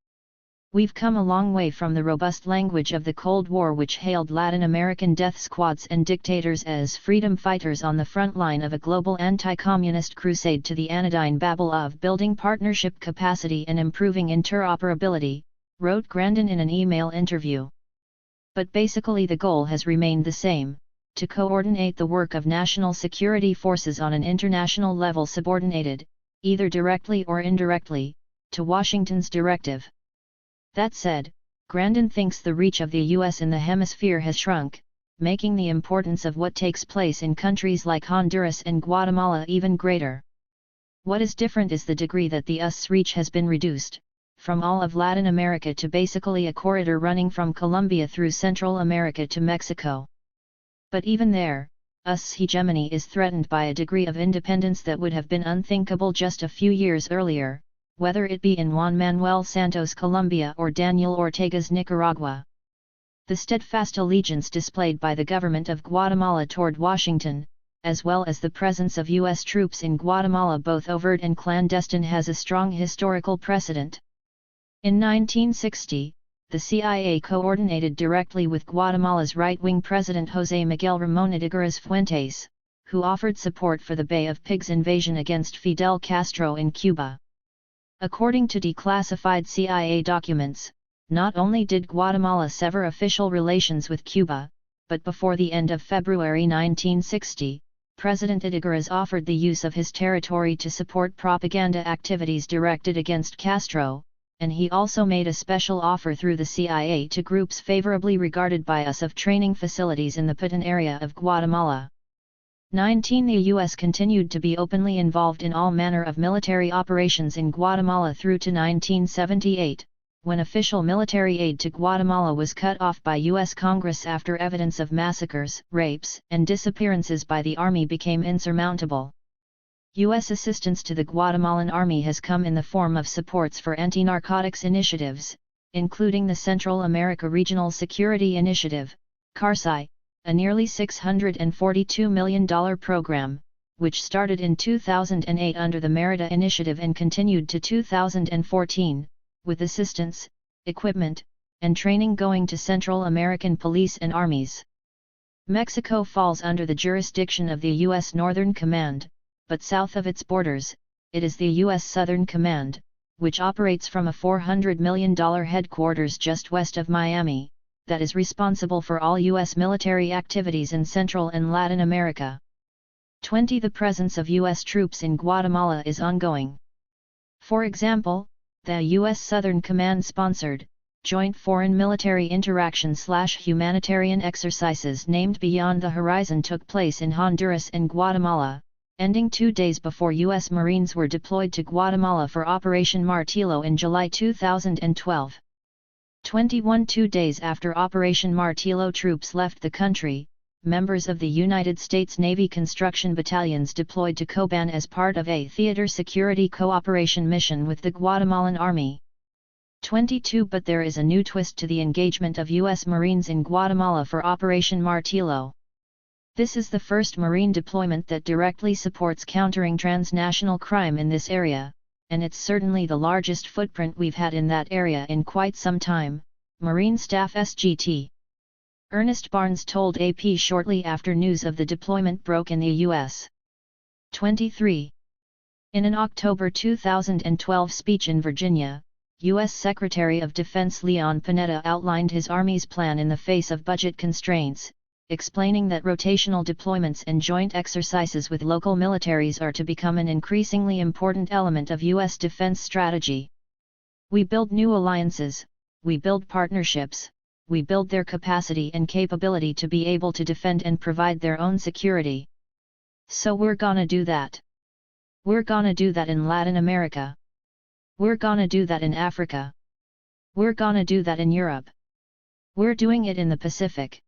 We've come a long way from the robust language of the Cold War, which hailed Latin American death squads and dictators as freedom fighters on the front line of a global anti-communist crusade, to the anodyne babble of building partnership capacity and improving interoperability, wrote Grandin in an email interview. But basically the goal has remained the same: to coordinate the work of national security forces on an international level subordinated, either directly or indirectly, to Washington's directive. That said, Grandin thinks the reach of the US in the hemisphere has shrunk, making the importance of what takes place in countries like Honduras and Guatemala even greater. What is different is the degree that the US's reach has been reduced, from all of Latin America to basically a corridor running from Colombia through Central America to Mexico. But even there, US's hegemony is threatened by a degree of independence that would have been unthinkable just a few years earlier, whether it be in Juan Manuel Santos' Colombia or Daniel Ortega's Nicaragua. The steadfast allegiance displayed by the government of Guatemala toward Washington, as well as the presence of U.S. troops in Guatemala both overt and clandestine, has a strong historical precedent. In 1960, the CIA coordinated directly with Guatemala's right-wing President José Miguel Ramón Ydígoras Fuentes, who offered support for the Bay of Pigs invasion against Fidel Castro in Cuba. According to declassified CIA documents, not only did Guatemala sever official relations with Cuba, but before the end of February 1960, President Ydígoras offered the use of his territory to support propaganda activities directed against Castro, and he also made a special offer through the CIA to groups favorably regarded by us of training facilities in the Petén area of Guatemala. 19. The U.S. continued to be openly involved in all manner of military operations in Guatemala through to 1978, when official military aid to Guatemala was cut off by U.S. Congress after evidence of massacres, rapes, and disappearances by the Army became insurmountable. U.S. assistance to the Guatemalan Army has come in the form of supports for anti-narcotics initiatives, including the Central America Regional Security Initiative, CARSI, a nearly $642 million program, which started in 2008 under the Merida Initiative and continued to 2014, with assistance, equipment, and training going to Central American police and armies. Mexico falls under the jurisdiction of the U.S. Northern Command, but south of its borders, it is the U.S. Southern Command, which operates from a $400 million headquarters just west of Miami, that is responsible for all U.S. military activities in Central and Latin America. 20. The presence of U.S. troops in Guatemala is ongoing. For example, the U.S. Southern Command-sponsored, Joint Foreign Military Interaction/Humanitarian Exercises named Beyond the Horizon took place in Honduras and Guatemala, ending 2 days before U.S. Marines were deployed to Guatemala for Operation Martillo in July 2012. 21. 2 days after Operation Martillo, troops left the country. Members of the United States Navy construction battalions deployed to Coban as part of a theater security cooperation mission with the Guatemalan Army. 22. But there is a new twist to the engagement of U.S. Marines in Guatemala for Operation Martillo. This is the first Marine deployment that directly supports countering transnational crime in this area, and it's certainly the largest footprint we've had in that area in quite some time, Marine Staff SGT. Ernest Barnes told AP shortly after news of the deployment broke in the U.S. 23. In an October 2012 speech in Virginia, U.S. Secretary of Defense Leon Panetta outlined his Army's plan in the face of budget constraints, explaining that rotational deployments and joint exercises with local militaries are to become an increasingly important element of U.S. defense strategy. We build new alliances, we build partnerships, we build their capacity and capability to be able to defend and provide their own security. So we're gonna do that. We're gonna do that in Latin America. We're gonna do that in Africa. We're gonna do that in Europe. We're doing it in the Pacific.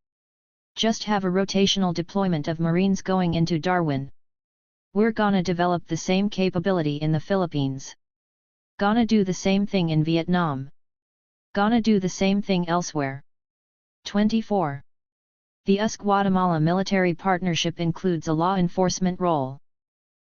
Just have a rotational deployment of Marines going into Darwin. We're gonna develop the same capability in the Philippines. Gonna do the same thing in Vietnam. Gonna do the same thing elsewhere. 24. The US-Guatemala military partnership includes a law enforcement role.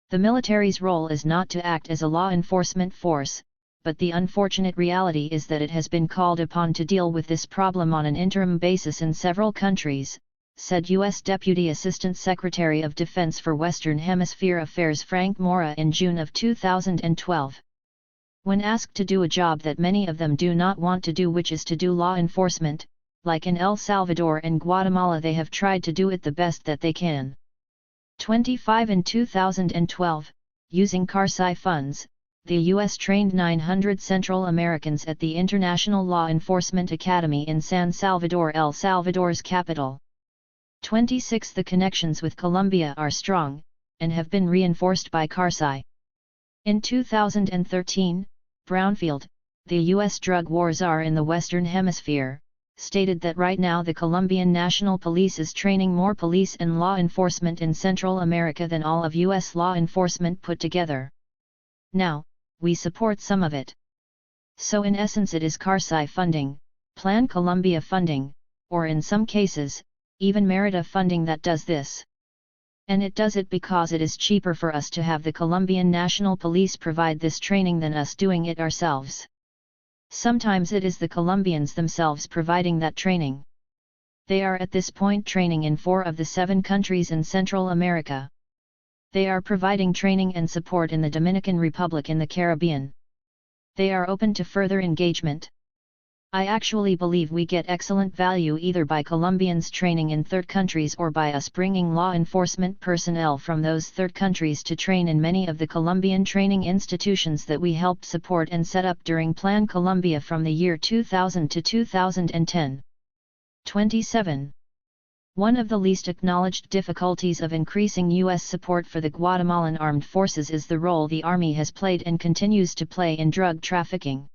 The military's role is not to act as a law enforcement force, but the unfortunate reality is that it has been called upon to deal with this problem on an interim basis in several countries, said U.S. Deputy Assistant Secretary of Defense for Western Hemisphere Affairs Frank Mora in June of 2012. When asked to do a job that many of them do not want to do, which is to do law enforcement, like in El Salvador and Guatemala they have tried to do it the best that they can. 25 In 2012, using CARSI funds, the U.S. trained 900 Central Americans at the International Law Enforcement Academy in San Salvador, El Salvador's capital. 26 The connections with Colombia are strong, and have been reinforced by CARSI. In 2013, Brownfield, the U.S. drug war czar in the Western Hemisphere, stated that right now the Colombian National Police is training more police and law enforcement in Central America than all of U.S. law enforcement put together. Now, we support some of it. So in essence it is CARSI funding, Plan Colombia funding, or in some cases, even Merida funding that does this. And it does it because it is cheaper for us to have the Colombian National Police provide this training than us doing it ourselves. Sometimes it is the Colombians themselves providing that training. They are at this point training in 4 of the 7 countries in Central America. They are providing training and support in the Dominican Republic in the Caribbean. They are open to further engagement. I actually believe we get excellent value either by Colombians training in third countries or by us bringing law enforcement personnel from those third countries to train in many of the Colombian training institutions that we helped support and set up during Plan Colombia from the year 2000 to 2010. 27. One of the least acknowledged difficulties of increasing U.S. support for the Guatemalan armed forces is the role the Army has played and continues to play in drug trafficking.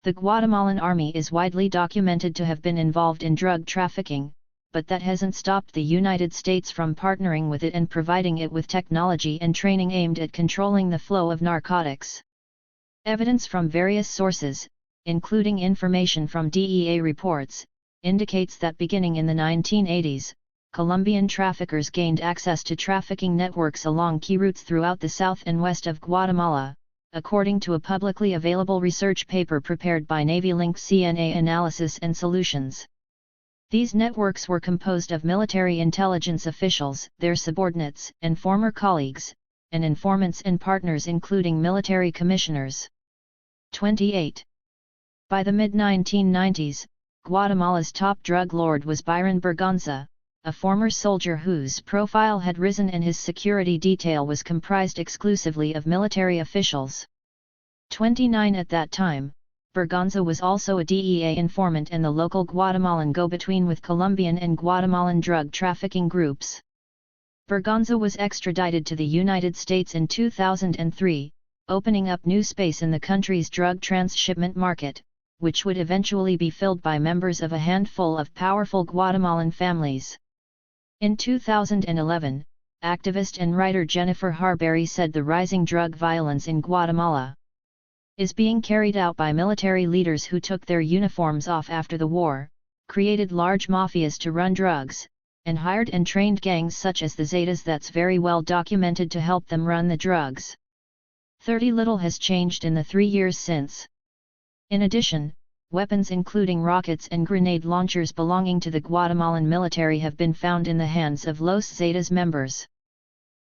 The Guatemalan Army is widely documented to have been involved in drug trafficking, but that hasn't stopped the United States from partnering with it and providing it with technology and training aimed at controlling the flow of narcotics. Evidence from various sources, including information from DEA reports, indicates that beginning in the 1980s, Colombian traffickers gained access to trafficking networks along key routes throughout the south and west of Guatemala, according to a publicly available research paper prepared by Navy Link CNA Analysis and Solutions. These networks were composed of military intelligence officials, their subordinates, and former colleagues, and informants and partners including military commissioners. 28. By the mid-1990s, Guatemala's top drug lord was Byron Berganza, a former soldier whose profile had risen and his security detail was comprised exclusively of military officials. 29 At that time, Berganza was also a DEA informant and the local Guatemalan go-between with Colombian and Guatemalan drug trafficking groups. Berganza was extradited to the United States in 2003, opening up new space in the country's drug transshipment market, which would eventually be filled by members of a handful of powerful Guatemalan families. In 2011, activist and writer Jennifer Harberry said the rising drug violence in Guatemala is being carried out by military leaders who took their uniforms off after the war, created large mafias to run drugs, and hired and trained gangs such as the Zetas that's very well documented to help them run the drugs. 30 Little has changed in the 3 years since. In addition, weapons including rockets and grenade launchers belonging to the Guatemalan military have been found in the hands of Los Zetas members.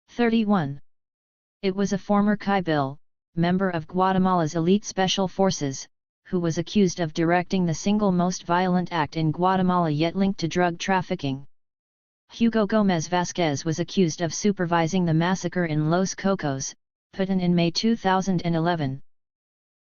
31. It was a former Caibil, member of Guatemala's elite special forces, who was accused of directing the single most violent act in Guatemala yet linked to drug trafficking. Hugo Gomez Vasquez was accused of supervising the massacre in Los Cocos, Putin in May 2011.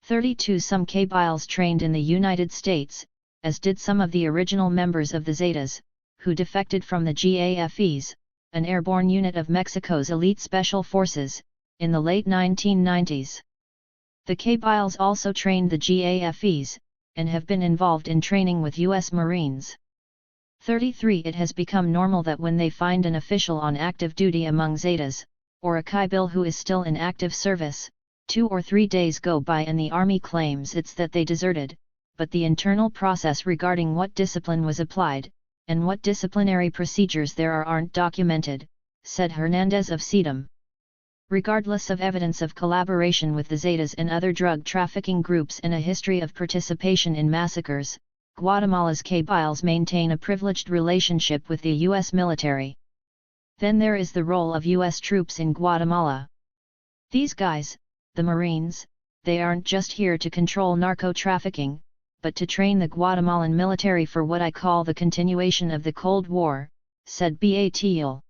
32 Some Cabiles trained in the United States, as did some of the original members of the Zetas, who defected from the GAFEs, an airborne unit of Mexico's elite special forces, in the late 1990s. The Cabiles also trained the GAFEs, and have been involved in training with U.S. Marines. 33 It has become normal that when they find an official on active duty among Zetas, or a Caibil who is still in active service, 2 or 3 days go by and the Army claims it's that they deserted, but the internal process regarding what discipline was applied, and what disciplinary procedures there aren't documented, said Hernandez of CEDAM. Regardless of evidence of collaboration with the Zetas and other drug trafficking groups and a history of participation in massacres, Guatemala's Cabiles maintain a privileged relationship with the U.S. military. Then there is the role of U.S. troops in Guatemala. These guys, the Marines, they aren't just here to control narco-trafficking, but to train the Guatemalan military for what I call the continuation of the Cold War, said Batlle.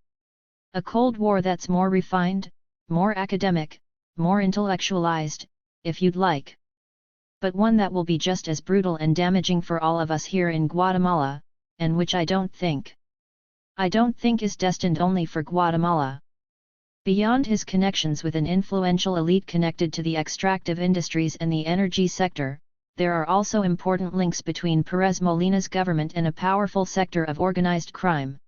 A Cold War that's more refined, more academic, more intellectualized, if you'd like. But one that will be just as brutal and damaging for all of us here in Guatemala, and which I don't think is destined only for Guatemala. Beyond his connections with an influential elite connected to the extractive industries and the energy sector, there are also important links between Perez Molina's government and a powerful sector of organized crime.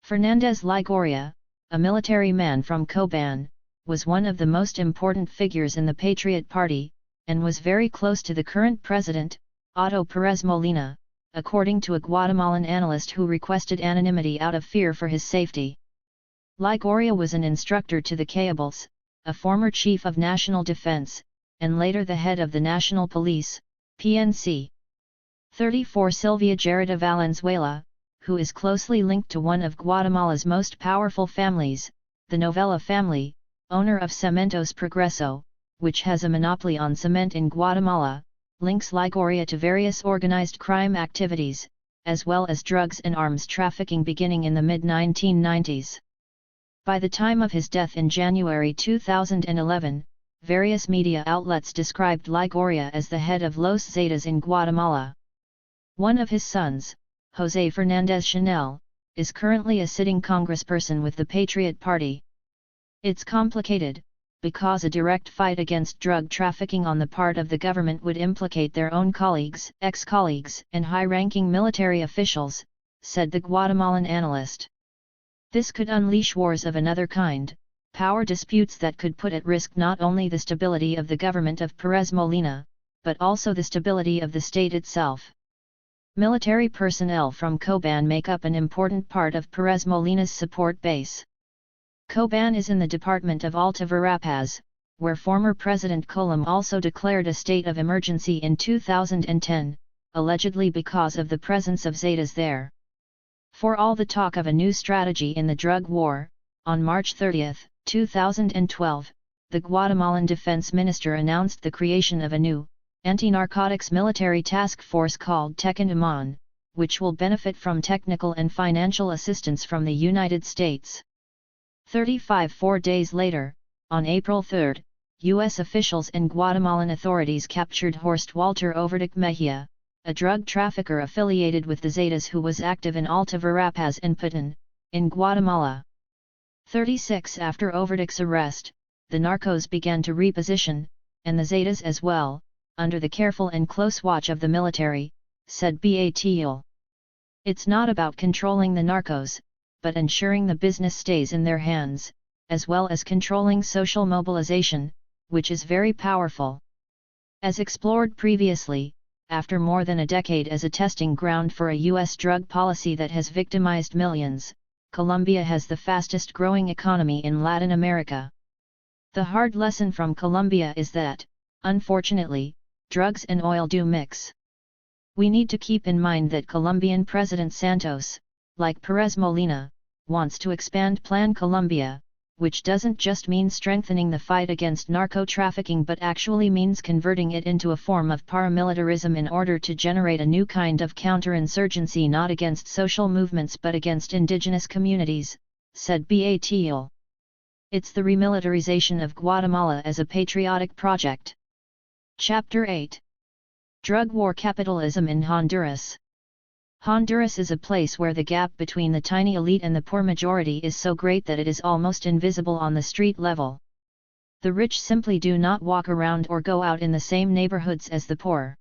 Fernandez Ligoria, a military man from Coban, was one of the most important figures in the Patriot Party, and was very close to the current president, Otto Perez Molina, according to a Guatemalan analyst who requested anonymity out of fear for his safety. Ligoria was an instructor to the Cayables, a former chief of national defense, and later the head of the National Police, PNC. 34 Sylvia Gerida Valenzuela, who is closely linked to one of Guatemala's most powerful families, the Novella family, owner of Cementos Progreso, which has a monopoly on cement in Guatemala, links Ligoria to various organized crime activities, as well as drugs and arms trafficking beginning in the mid-1990s. By the time of his death in January 2011, various media outlets described Ligoria as the head of Los Zetas in Guatemala. One of his sons, José Fernández Chanel, is currently a sitting congressperson with the Patriot Party. It's complicated, because a direct fight against drug trafficking on the part of the government would implicate their own colleagues, ex-colleagues, and high-ranking military officials, said the Guatemalan analyst. This could unleash wars of another kind, power disputes that could put at risk not only the stability of the government of Perez Molina, but also the stability of the state itself. Military personnel from Coban make up an important part of Perez Molina's support base. Coban is in the department of Alta Verapaz, where former President Colom also declared a state of emergency in 2010, allegedly because of the presence of Zetas there. For all the talk of a new strategy in the drug war, on March 30, 2012, the Guatemalan defense minister announced the creation of a new, anti-narcotics military task force called Tecan-Iman, which will benefit from technical and financial assistance from the United States. 4 days later, on April 3, U.S. officials and Guatemalan authorities captured Horst Walter Overdick Mejia, a drug trafficker affiliated with the Zetas who was active in Alta Verapaz and Petén, in Guatemala. 36 After Overdick's arrest, the narcos began to reposition, and the Zetas as well, under the careful and close watch of the military, said Batlle. It's not about controlling the narcos, but ensuring the business stays in their hands, as well as controlling social mobilization, which is very powerful. As explored previously, after more than a decade as a testing ground for a U.S. drug policy that has victimized millions, Colombia has the fastest growing economy in Latin America. The hard lesson from Colombia is that, unfortunately, drugs and oil do mix. We need to keep in mind that Colombian President Santos, like Perez Molina, wants to expand Plan Colombia, which doesn't just mean strengthening the fight against narco-trafficking but actually means converting it into a form of paramilitarism in order to generate a new kind of counterinsurgency not against social movements but against indigenous communities, said Batlle. It's the remilitarization of Guatemala as a patriotic project. Chapter 8. Drug War Capitalism in Honduras. Honduras is a place where the gap between the tiny elite and the poor majority is so great that it is almost invisible on the street level. The rich simply do not walk around or go out in the same neighborhoods as the poor.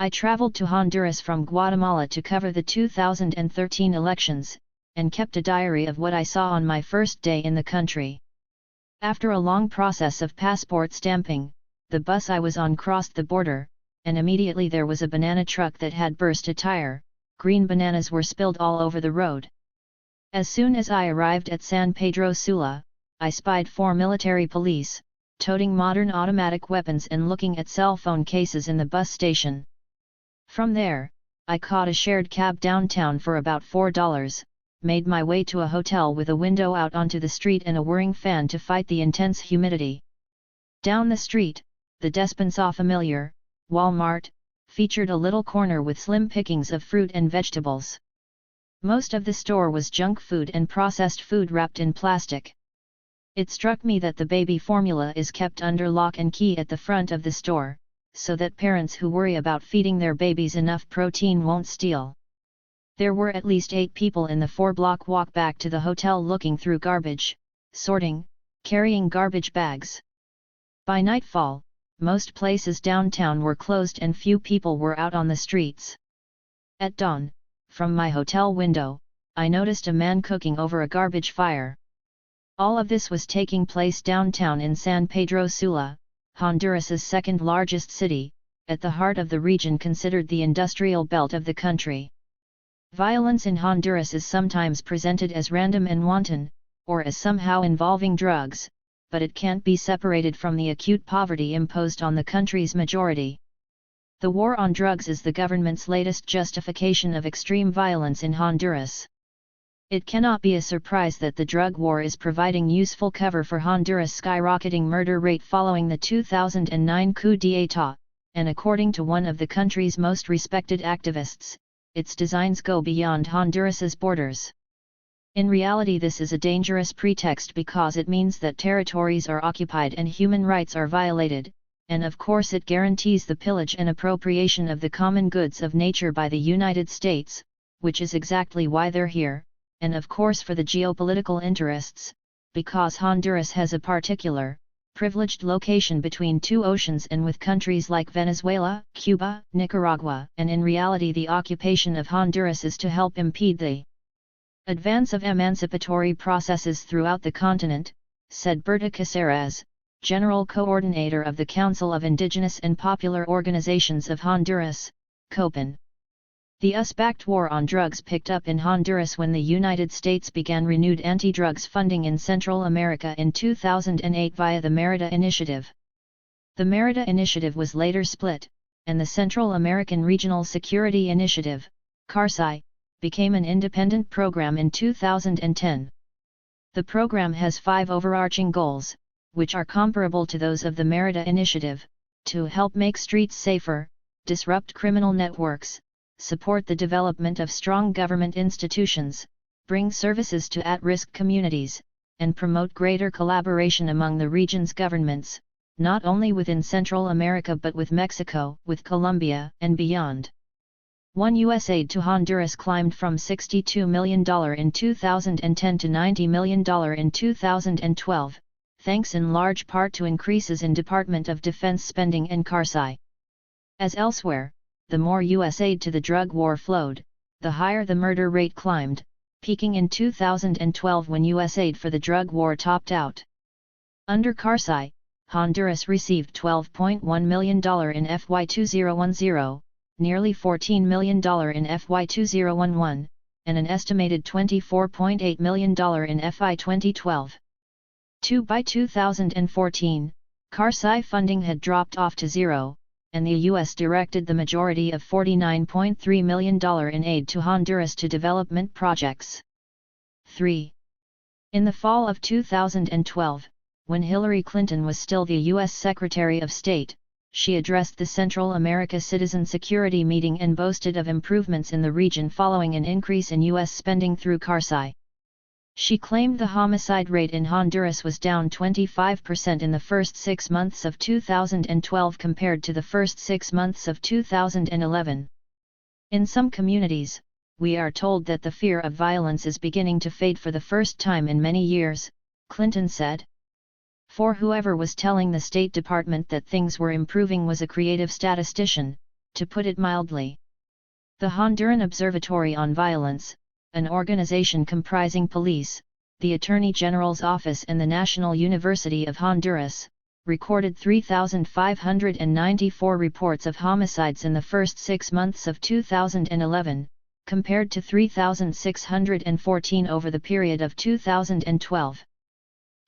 I traveled to Honduras from Guatemala to cover the 2013 elections, and kept a diary of what I saw on my first day in the country. After a long process of passport stamping, the bus I was on crossed the border, and immediately there was a banana truck that had burst a tire. Green bananas were spilled all over the road. As soon as I arrived at San Pedro Sula, I spied 4 military police, toting modern automatic weapons and looking at cell phone cases in the bus station. From there, I caught a shared cab downtown for about $4, made my way to a hotel with a window out onto the street and a whirring fan to fight the intense humidity. Down the street, the Despensa Familiar, Walmart, featured a little corner with slim pickings of fruit and vegetables. Most of the store was junk food and processed food wrapped in plastic. It struck me that the baby formula is kept under lock and key at the front of the store, so that parents who worry about feeding their babies enough protein won't steal. There were at least 8 people in the 4-block walk back to the hotel looking through garbage, sorting, carrying garbage bags. By nightfall, most places downtown were closed and few people were out on the streets. At dawn, from my hotel window, I noticed a man cooking over a garbage fire. All of this was taking place downtown in San Pedro Sula, Honduras's second largest city, at the heart of the region considered the industrial belt of the country. Violence in Honduras is sometimes presented as random and wanton, or as somehow involving drugs, but it can't be separated from the acute poverty imposed on the country's majority. The war on drugs is the government's latest justification of extreme violence in Honduras. It cannot be a surprise that the drug war is providing useful cover for Honduras' skyrocketing murder rate following the 2009 coup d'état, and according to one of the country's most respected activists, its designs go beyond Honduras's borders. In reality, this is a dangerous pretext because it means that territories are occupied and human rights are violated, and of course it guarantees the pillage and appropriation of the common goods of nature by the United States, which is exactly why they're here, and of course for the geopolitical interests, because Honduras has a particular, privileged location between 2 oceans and with countries like Venezuela, Cuba, Nicaragua, and in reality the occupation of Honduras is to help impede the advance of emancipatory processes throughout the continent, said Berta Caceres, General Coordinator of the Council of Indigenous and Popular Organizations of Honduras, COPAN. The US-backed war on drugs picked up in Honduras when the United States began renewed anti-drugs funding in Central America in 2008 via the Merida Initiative. The Merida Initiative was later split, and the Central American Regional Security Initiative, CARSI, became an independent program in 2010. The program has 5 overarching goals, which are comparable to those of the Merida Initiative: to help make streets safer, disrupt criminal networks, support the development of strong government institutions, bring services to at-risk communities, and promote greater collaboration among the region's governments, not only within Central America but with Mexico, with Colombia, and beyond. US aid to Honduras climbed from $62 million in 2010 to $90 million in 2012, thanks in large part to increases in Department of Defense spending and CARSI. As elsewhere, the more US aid to the drug war flowed, the higher the murder rate climbed, peaking in 2012 when US aid for the drug war topped out. Under CARSI, Honduras received $12.1 million in FY 2010, nearly $14 million in FY 2011, and an estimated $24.8 million in FY 2012. By 2014, CARSI funding had dropped off to zero, and the U.S. directed the majority of $49.3 million in aid to Honduras to development projects. 3. In the fall of 2012, when Hillary Clinton was still the U.S. Secretary of State, she addressed the Central America Citizen Security Meeting and boasted of improvements in the region following an increase in U.S. spending through CARSI. She claimed the homicide rate in Honduras was down 25% in the first 6 months of 2012 compared to the first 6 months of 2011. In some communities, we are told that the fear of violence is beginning to fade for the first time in many years, Clinton said. For whoever was telling the State Department that things were improving was a creative statistician, to put it mildly. The Honduran Observatory on Violence, an organization comprising police, the Attorney General's Office and the National University of Honduras, recorded 3,594 reports of homicides in the first 6 months of 2011, compared to 3,614 over the period of 2012.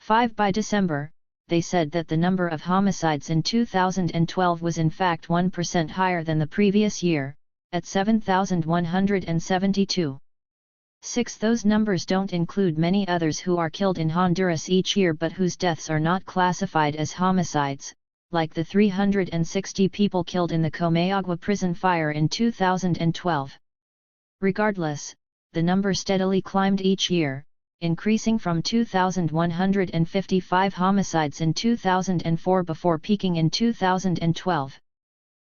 By December, they said that the number of homicides in 2012 was in fact 1% higher than the previous year, at 7,172. Those numbers don't include many others who are killed in Honduras each year but whose deaths are not classified as homicides, like the 360 people killed in the Comayagua prison fire in 2012. Regardless, the number steadily climbed each year, increasing from 2,155 homicides in 2004 before peaking in 2012.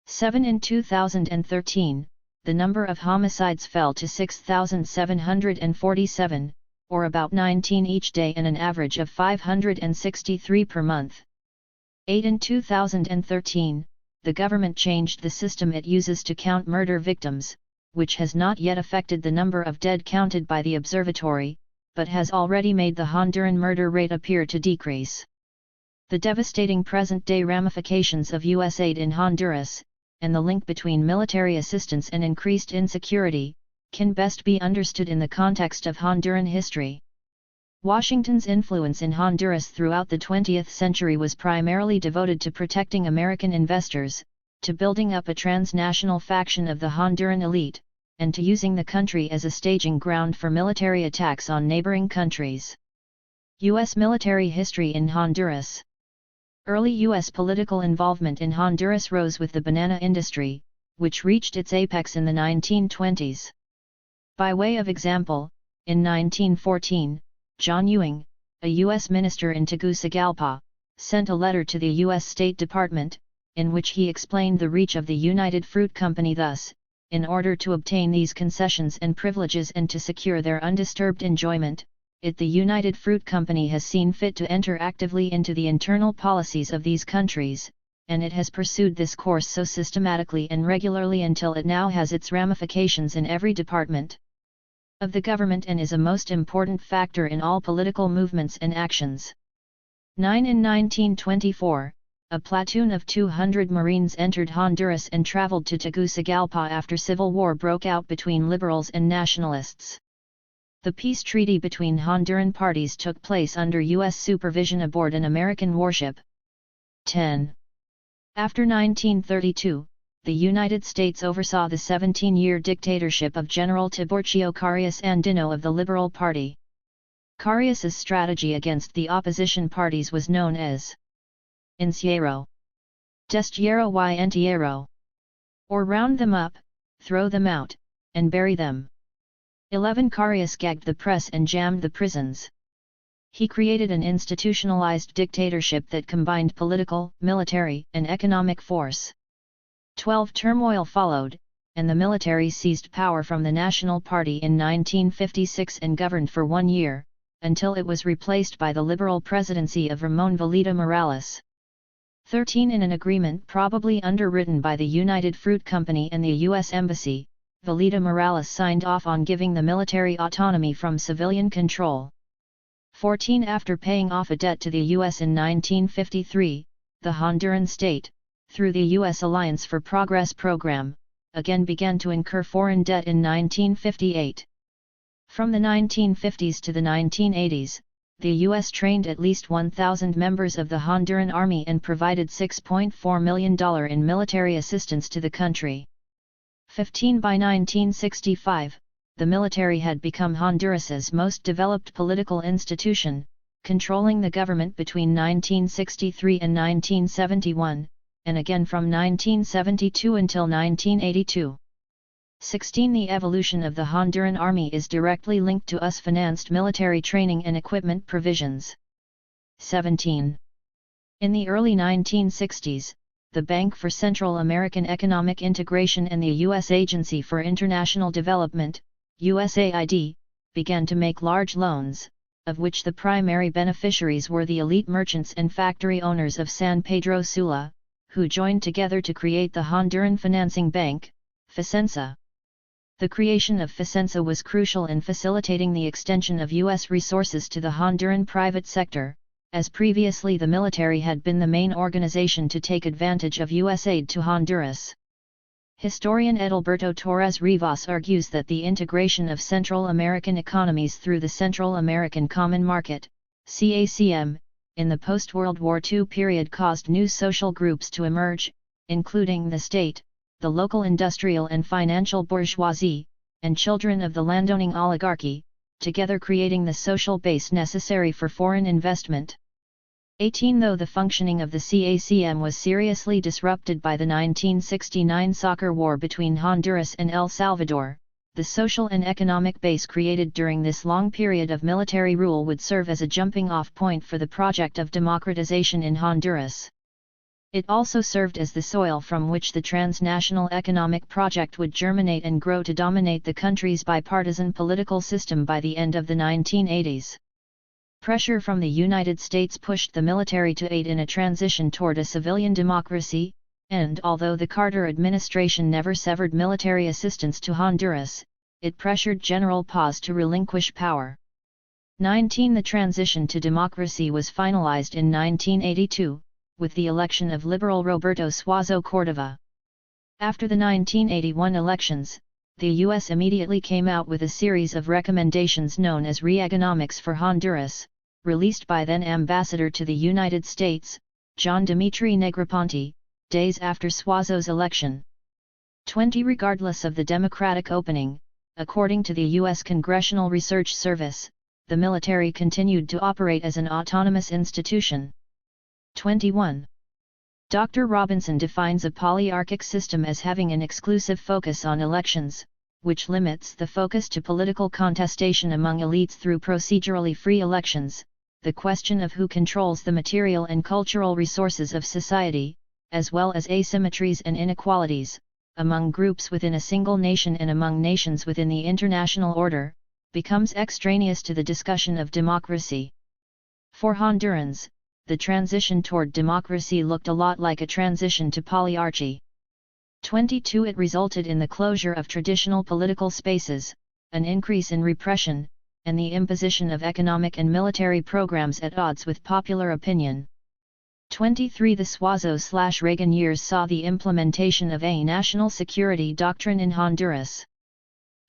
7 in 2013, the number of homicides fell to 6,747, or about 19 each day and an average of 563 per month. 8 in 2013, the government changed the system it uses to count murder victims, which has not yet affected the number of dead counted by the observatory, but has already made the Honduran murder rate appear to decrease. The devastating present-day ramifications of U.S. aid in Honduras, and the link between military assistance and increased insecurity, can best be understood in the context of Honduran history. Washington's influence in Honduras throughout the 20th century was primarily devoted to protecting American investors, to building up a transnational faction of the Honduran elite, and to using the country as a staging ground for military attacks on neighboring countries. U.S. military history in Honduras. Early U.S. political involvement in Honduras rose with the banana industry, which reached its apex in the 1920s. By way of example, in 1914, John Ewing, a U.S. minister in Tegucigalpa, sent a letter to the U.S. State Department, in which he explained the reach of the United Fruit Company. Thus, in order to obtain these concessions and privileges and to secure their undisturbed enjoyment, the United Fruit Company has seen fit to enter actively into the internal policies of these countries, and it has pursued this course so systematically and regularly until it now has its ramifications in every department of the government and is a most important factor in all political movements and actions. 9 in 1924, a platoon of 200 Marines entered Honduras and traveled to Tegucigalpa after civil war broke out between liberals and nationalists. The peace treaty between Honduran parties took place under U.S. supervision aboard an American warship. 10. After 1932, the United States oversaw the 17-year dictatorship of General Tiburcio Carías Andino of the Liberal Party. Carías's strategy against the opposition parties was known as encierro, destierro y entierro, or round them up, throw them out, and bury them. 11. Carías gagged the press and jammed the prisons. He created an institutionalized dictatorship that combined political, military, and economic force. 12. Turmoil followed, and the military seized power from the National Party in 1956 and governed for 1 year, until it was replaced by the liberal presidency of Ramón Valida Morales. 13. In an agreement probably underwritten by the United Fruit Company and the U.S. Embassy, Valida Morales signed off on giving the military autonomy from civilian control. 14. After paying off a debt to the U.S. in 1953, the Honduran state, through the U.S. Alliance for Progress program, again began to incur foreign debt in 1958. From the 1950s to the 1980s, the U.S. trained at least 1,000 members of the Honduran Army and provided $6.4 million in military assistance to the country. 15. By 1965, the military had become Honduras's most developed political institution, controlling the government between 1963 and 1971, and again from 1972 until 1982. 16. The evolution of the Honduran Army is directly linked to US-financed military training and equipment provisions. 17. In the early 1960s, the Bank for Central American Economic Integration and the U.S. Agency for International Development, USAID, began to make large loans, of which the primary beneficiaries were the elite merchants and factory owners of San Pedro Sula, who joined together to create the Honduran Financing Bank, FICENSA. The creation of FICENSA was crucial in facilitating the extension of U.S. resources to the Honduran private sector, as previously the military had been the main organization to take advantage of U.S. aid to Honduras. Historian Edilberto Torres Rivas argues that the integration of Central American economies through the Central American Common Market, CACM, in the post-World War II period caused new social groups to emerge, including the state, the local industrial and financial bourgeoisie, and children of the landowning oligarchy, together creating the social base necessary for foreign investment. 18 Though the functioning of the CACM was seriously disrupted by the 1969 soccer war between Honduras and El Salvador, the social and economic base created during this long period of military rule would serve as a jumping-off point for the project of democratization in Honduras. It also served as the soil from which the transnational economic project would germinate and grow to dominate the country's bipartisan political system by the end of the 1980s. Pressure from the United States pushed the military to aid in a transition toward a civilian democracy, and although the Carter administration never severed military assistance to Honduras, it pressured General Paz to relinquish power. 19 The transition to democracy was finalized in 1982, with the election of liberal Roberto Suazo Cordova. After the 1981 elections, the U.S. immediately came out with a series of recommendations known as Reaganomics for Honduras, released by then Ambassador to the United States, John Dimitri Negroponte, days after Suazo's election. 20 Regardless of the democratic opening, according to the U.S. Congressional Research Service, the military continued to operate as an autonomous institution. 21. Dr. Robinson defines a polyarchic system as having an exclusive focus on elections, which limits the focus to political contestation among elites through procedurally free elections, the question of who controls the material and cultural resources of society, as well as asymmetries and inequalities, among groups within a single nation and among nations within the international order, becomes extraneous to the discussion of democracy. For Hondurans, the transition toward democracy looked a lot like a transition to polyarchy. 22 It resulted in the closure of traditional political spaces, an increase in repression, and the imposition of economic and military programs at odds with popular opinion. 23 The Suazo/Reagan years saw the implementation of a national security doctrine in Honduras.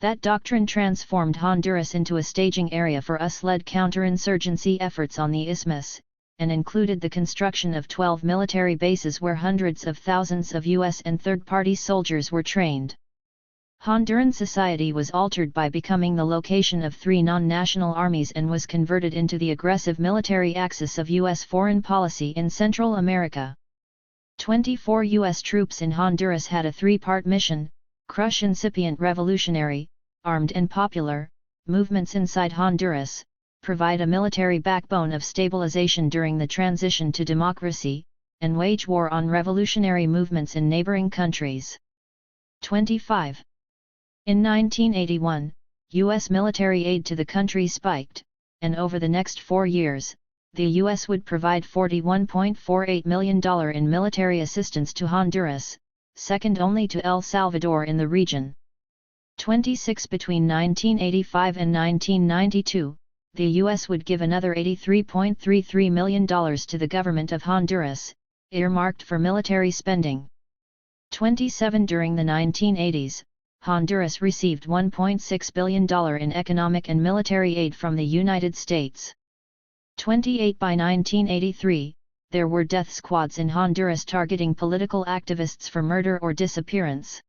That doctrine transformed Honduras into a staging area for US-led counterinsurgency efforts on the isthmus, and included the construction of 12 military bases where hundreds of thousands of U.S. and third-party soldiers were trained. Honduran society was altered by becoming the location of 3 non-national armies and was converted into the aggressive military axis of U.S. foreign policy in Central America. 24 U.S. troops in Honduras had a 3-part mission: crush incipient revolutionary, armed and popular, movements inside Honduras, provide a military backbone of stabilization during the transition to democracy, and wage war on revolutionary movements in neighboring countries. 25. In 1981, U.S. military aid to the country spiked, and over the next 4 years, the U.S. would provide $41.48 million in military assistance to Honduras, second only to El Salvador in the region. 26 Between 1985 and 1992, the U.S. would give another $83.33 million to the government of Honduras, earmarked for military spending. 27 During the 1980s, Honduras received $1.6 billion in economic and military aid from the United States. 28 By 1983, there were death squads in Honduras targeting political activists for murder or disappearance.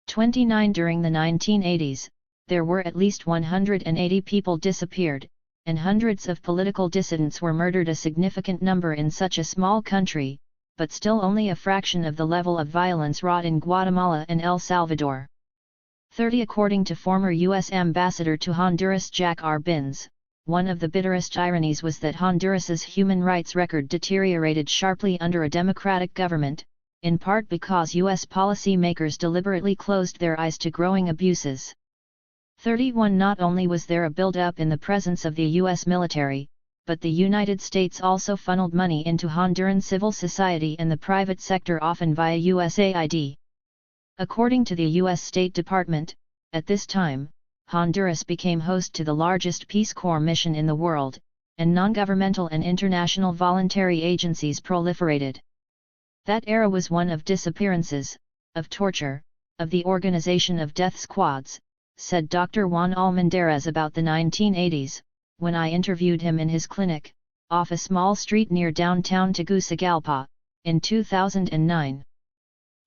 29 During the 1980s, there were at least 180 people disappeared, and hundreds of political dissidents were murdered, a significant number in such a small country, but still only a fraction of the level of violence wrought in Guatemala and El Salvador. 30 According to former U.S. Ambassador to Honduras Jack R. Binns, one of the bitterest ironies was that Honduras's human rights record deteriorated sharply under a democratic government, in part because U.S. policymakers deliberately closed their eyes to growing abuses. 31 Not only was there a build-up in the presence of the U.S. military, but the United States also funneled money into Honduran civil society and the private sector, often via USAID. According to the U.S. State Department, at this time, Honduras became host to the largest Peace Corps mission in the world, and non-governmental and international voluntary agencies proliferated. That era was one of disappearances, of torture, of the organization of death squads, said Dr. Juan Almendarez about the 1980s, when I interviewed him in his clinic, off a small street near downtown Tegucigalpa, in 2009.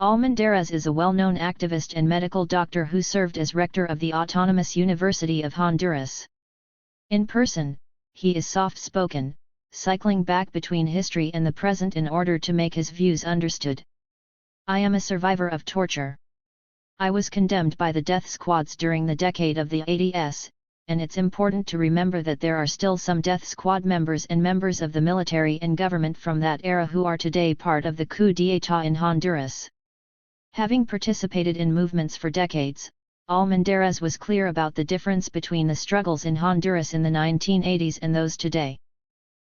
Almendarez is a well-known activist and medical doctor who served as rector of the Autonomous University of Honduras. In person, he is soft-spoken, cycling back between history and the present in order to make his views understood. I am a survivor of torture. I was condemned by the death squads during the decade of the 80s, and it's important to remember that there are still some death squad members and members of the military and government from that era who are today part of the coup d'état in Honduras. Having participated in movements for decades, Almendarez was clear about the difference between the struggles in Honduras in the 1980s and those today.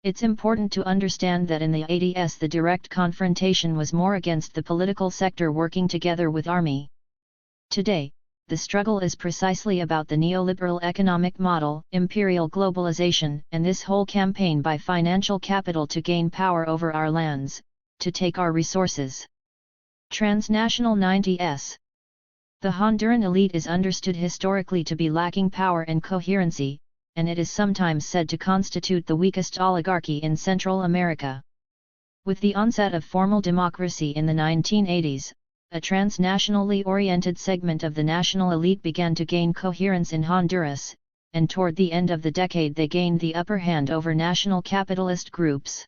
It's important to understand that in the 80s the direct confrontation was more against the political sector working together with army. Today, the struggle is precisely about the neoliberal economic model, imperial globalization, and this whole campaign by financial capital to gain power over our lands, to take our resources. Transnational 90s. The Honduran elite is understood historically to be lacking power and coherency, and it is sometimes said to constitute the weakest oligarchy in Central America. With the onset of formal democracy in the 1980s, a transnationally oriented segment of the national elite began to gain coherence in Honduras, and toward the end of the decade they gained the upper hand over national capitalist groups.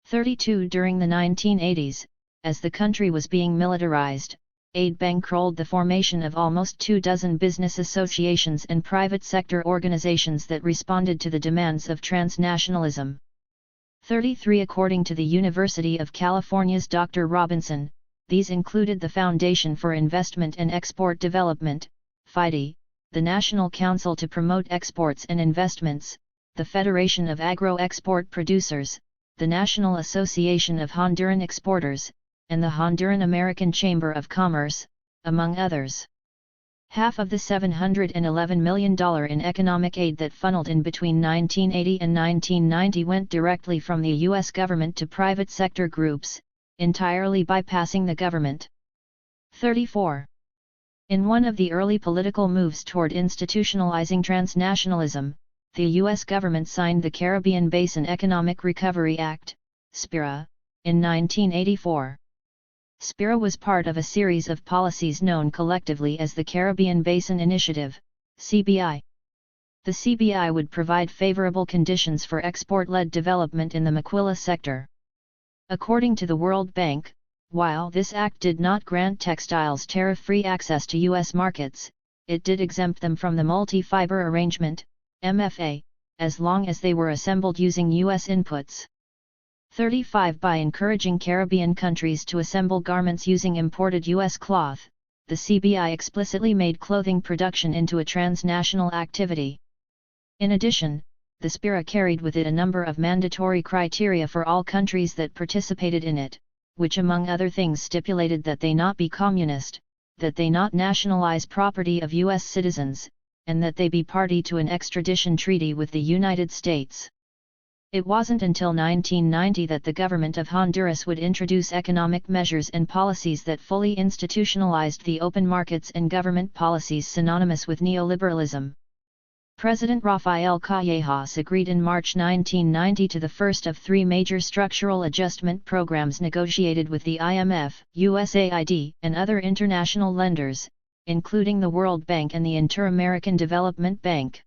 32 During the 1980s, as the country was being militarized, aid bankrolled the formation of almost 24 business associations and private sector organizations that responded to the demands of transnationalism. 33 According to the University of California's Dr. Robinson, these included the Foundation for Investment and Export Development, FIDE, the National Council to Promote Exports and Investments, the Federation of Agro-Export Producers, the National Association of Honduran Exporters, and the Honduran American Chamber of Commerce, among others. Half of the $711 million in economic aid that funneled in between 1980 and 1990 went directly from the U.S. government to private sector groups, entirely bypassing the government. 34. In one of the early political moves toward institutionalizing transnationalism, the U.S. government signed the Caribbean Basin Economic Recovery Act, SPIRA, in 1984. SPIRA was part of a series of policies known collectively as the Caribbean Basin Initiative, CBI. The CBI would provide favorable conditions for export-led development in the maquila sector. According to the World Bank, while this act did not grant textiles tariff-free access to U.S. markets, it did exempt them from the Multi-Fiber Arrangement, MFA, as long as they were assembled using U.S. inputs. 35 By encouraging Caribbean countries to assemble garments using imported U.S. cloth, the CBI explicitly made clothing production into a transnational activity. In addition, the SPIRA carried with it a number of mandatory criteria for all countries that participated in it, which among other things stipulated that they not be communist, that they not nationalize property of U.S. citizens, and that they be party to an extradition treaty with the United States. It wasn't until 1990 that the government of Honduras would introduce economic measures and policies that fully institutionalized the open markets and government policies synonymous with neoliberalism. President Rafael Callejas agreed in March 1990 to the first of three major structural adjustment programs negotiated with the IMF, USAID, and other international lenders, including the World Bank and the Inter-American Development Bank.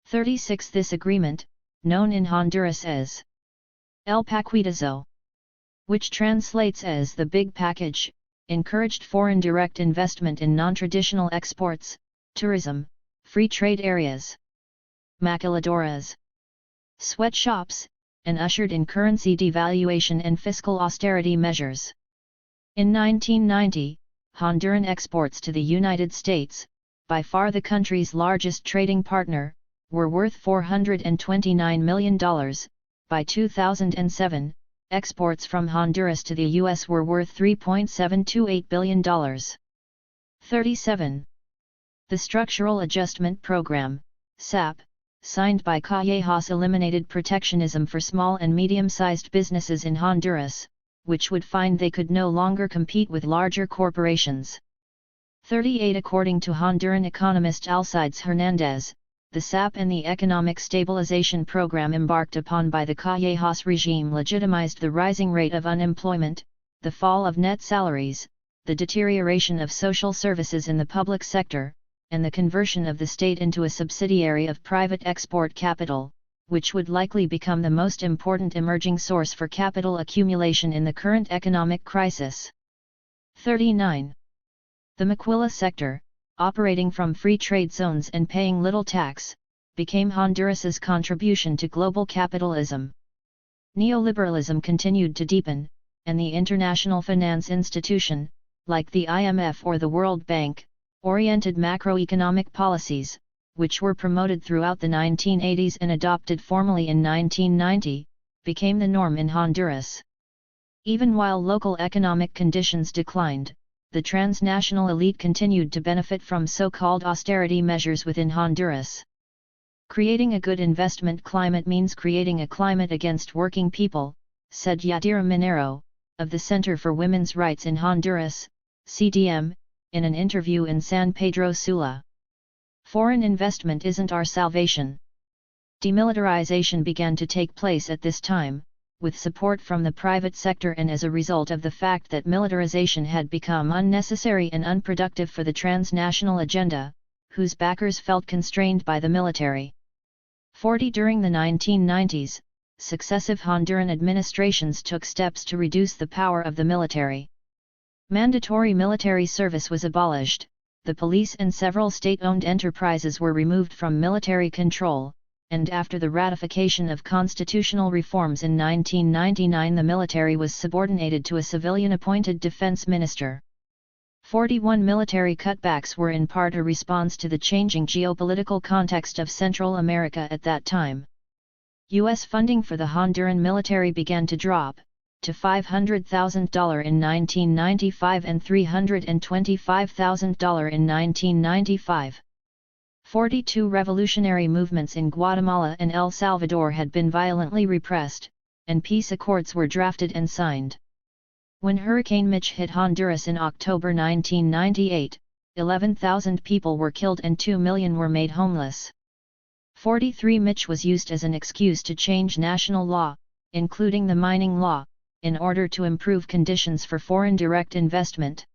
36 This agreement, known in Honduras as El Paquetazo, which translates as the Big Package, encouraged foreign direct investment in non-traditional exports, tourism, free trade areas, maquiladoras, sweatshops, and ushered in currency devaluation and fiscal austerity measures. In 1990, Honduran exports to the United States, by far the country's largest trading partner, were worth $429 million. By 2007, exports from Honduras to the U.S. were worth $3.728 billion. 37. The Structural Adjustment Program, SAP, signed by Callejas eliminated protectionism for small and medium-sized businesses in Honduras, which would find they could no longer compete with larger corporations. 38 According to Honduran economist Alcides Hernandez, the SAP and the Economic Stabilization Program embarked upon by the Callejas regime legitimized the rising rate of unemployment, the fall of net salaries, the deterioration of social services in the public sector, and the conversion of the state into a subsidiary of private export capital, which would likely become the most important emerging source for capital accumulation in the current economic crisis. 39. The maquila sector, operating from free trade zones and paying little tax, became Honduras's contribution to global capitalism. Neoliberalism continued to deepen, and the international finance institution, like the IMF or the World Bank, oriented macroeconomic policies, which were promoted throughout the 1980s and adopted formally in 1990, became the norm in Honduras. Even while local economic conditions declined, the transnational elite continued to benefit from so-called austerity measures within Honduras. Creating a good investment climate means creating a climate against working people, said Yadira Minero, of the Center for Women's Rights in Honduras, CDM, in an interview in San Pedro Sula. Foreign investment isn't our salvation. Demilitarization began to take place at this time, with support from the private sector and as a result of the fact that militarization had become unnecessary and unproductive for the transnational agenda, whose backers felt constrained by the military. 40. During the 1990s, successive Honduran administrations took steps to reduce the power of the military. Mandatory military service was abolished, the police and several state-owned enterprises were removed from military control, and after the ratification of constitutional reforms in 1999 the military was subordinated to a civilian-appointed defense minister. 41. Military cutbacks were in part a response to the changing geopolitical context of Central America at that time. U.S. funding for the Honduran military began to drop, to $500,000 in 1995 and $325,000 in 1995. 42. Revolutionary movements in Guatemala and El Salvador had been violently repressed, and peace accords were drafted and signed. When Hurricane Mitch hit Honduras in October 1998, 11,000 people were killed and 2 million were made homeless. 43. Mitch was used as an excuse to change national law, including the mining law, in order to improve conditions for foreign direct investment.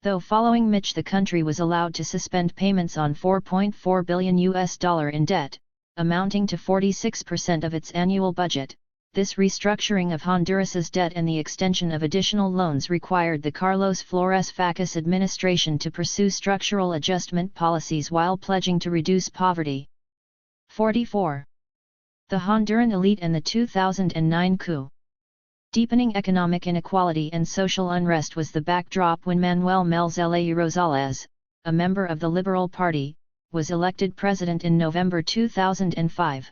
Though following Mitch the country was allowed to suspend payments on $4.4 billion in debt, amounting to 46% of its annual budget, this restructuring of Honduras's debt and the extension of additional loans required the Carlos Flores Facas administration to pursue structural adjustment policies while pledging to reduce poverty. 44. The Honduran elite and the 2009 coup. Deepening economic inequality and social unrest was the backdrop when Manuel Zelaya Rosales, a member of the Liberal Party, was elected president in November 2005.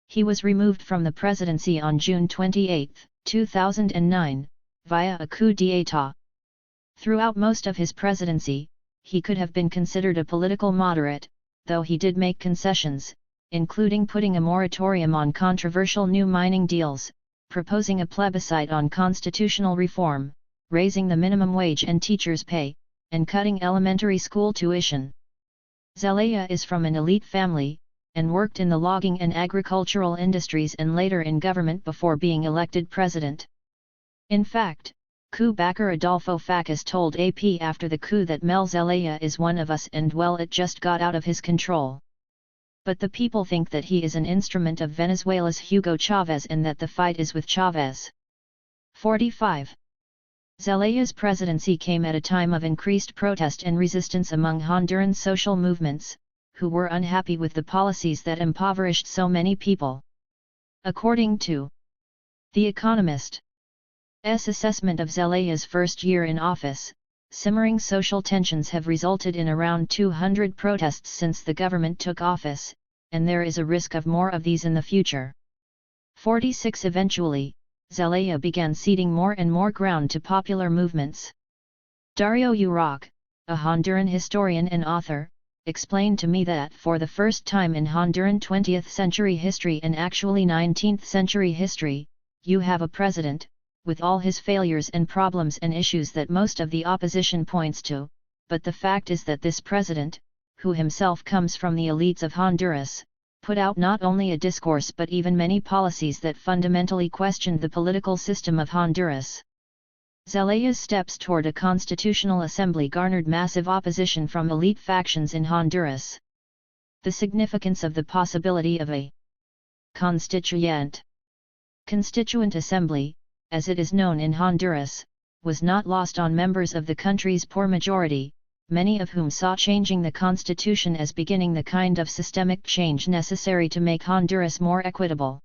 He was removed from the presidency on June 28, 2009, via a coup d'état. Throughout most of his presidency, he could have been considered a political moderate, though he did make concessions, including putting a moratorium on controversial new mining deals, proposing a plebiscite on constitutional reform, raising the minimum wage and teachers' pay, and cutting elementary school tuition. Zelaya is from an elite family, and worked in the logging and agricultural industries and later in government before being elected president. In fact, coup backer Adolfo Facas told AP after the coup that Mel Zelaya is one of us and well it just got out of his control. But the people think that he is an instrument of Venezuela's Hugo Chavez and that the fight is with Chavez. 45. Zelaya's presidency came at a time of increased protest and resistance among Honduran social movements, who were unhappy with the policies that impoverished so many people. According to The Economist's assessment of Zelaya's first year in office, simmering social tensions have resulted in around 200 protests since the government took office, and there is a risk of more of these in the future. 46. Eventually, Zelaya began ceding more and more ground to popular movements. Dario Urach, a Honduran historian and author, explained to me that for the first time in Honduran 20th century history and actually 19th century history, you have a president, with all his failures and problems and issues that most of the opposition points to, but the fact is that this president, who himself comes from the elites of Honduras, put out not only a discourse but even many policies that fundamentally questioned the political system of Honduras. Zelaya's steps toward a constitutional assembly garnered massive opposition from elite factions in Honduras. The significance of the possibility of a Constituyente. Constituent Assembly, as it is known in Honduras, was not lost on members of the country's poor majority, many of whom saw changing the constitution as beginning the kind of systemic change necessary to make Honduras more equitable.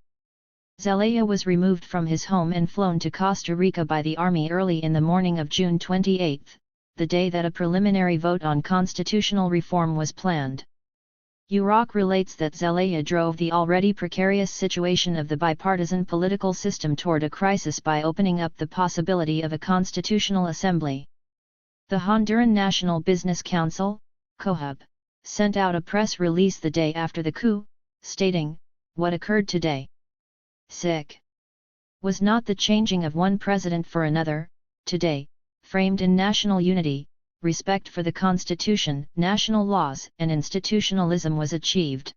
Zelaya was removed from his home and flown to Costa Rica by the army early in the morning of June 28, the day that a preliminary vote on constitutional reform was planned. UROC relates that Zelaya drove the already precarious situation of the bipartisan political system toward a crisis by opening up the possibility of a constitutional assembly. The Honduran National Business Council, COHUB, sent out a press release the day after the coup, stating, "What occurred today was not the changing of one president for another. Today, framed in national unity, respect for the Constitution, national laws and institutionalism was achieved."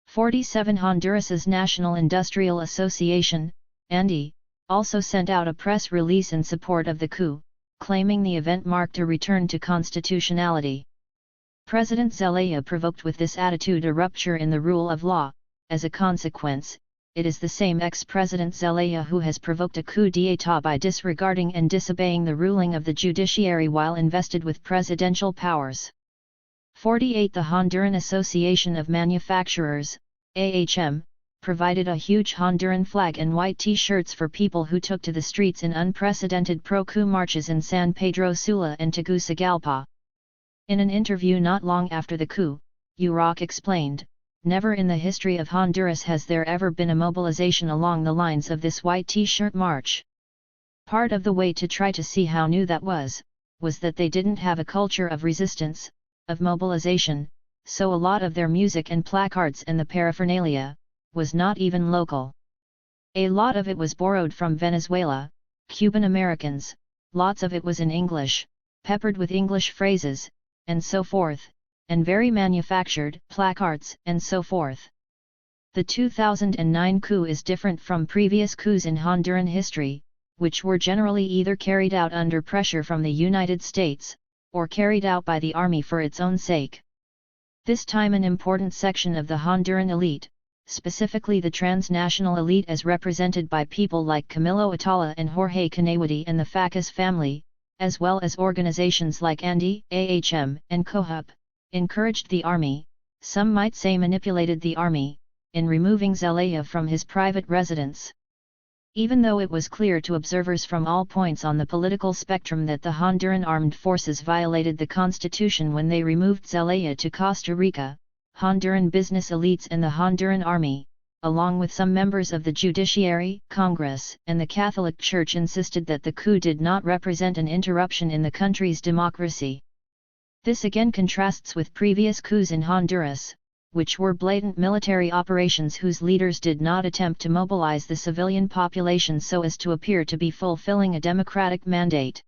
47 Honduras's National Industrial Association, ANDI, also sent out a press release in support of the coup, claiming the event marked a return to constitutionality. President Zelaya provoked with this attitude a rupture in the rule of law. As a consequence, it is the same ex-president Zelaya who has provoked a coup d'état by disregarding and disobeying the ruling of the judiciary while invested with presidential powers. 48 The Honduran Association of Manufacturers, AHM, provided a huge Honduran flag and white T-shirts for people who took to the streets in unprecedented pro-coup marches in San Pedro Sula and Tegucigalpa. In an interview not long after the coup, UROC explained, "Never in the history of Honduras has there ever been a mobilization along the lines of this white T-shirt march. Part of the way to try to see how new that was that they didn't have a culture of resistance, of mobilization, so a lot of their music and placards and the paraphernalia was not even local. A lot of it was borrowed from Venezuela, Cuban Americans, lots of it was in English, peppered with English phrases, and so forth, and very manufactured placards and so forth." The 2009 coup is different from previous coups in Honduran history, which were generally either carried out under pressure from the United States, or carried out by the army for its own sake. This time an important section of the Honduran elite, specifically the transnational elite as represented by people like Camilo Atala and Jorge Canawati and the Facas family, as well as organizations like ANDI, AHM, and COHUB, encouraged the army, some might say manipulated the army, in removing Zelaya from his private residence. Even though it was clear to observers from all points on the political spectrum that the Honduran armed forces violated the constitution when they removed Zelaya to Costa Rica, Honduran business elites and the Honduran army, along with some members of the judiciary, Congress, and the Catholic Church insisted that the coup did not represent an interruption in the country's democracy. This again contrasts with previous coups in Honduras, which were blatant military operations whose leaders did not attempt to mobilize the civilian population so as to appear to be fulfilling a democratic mandate.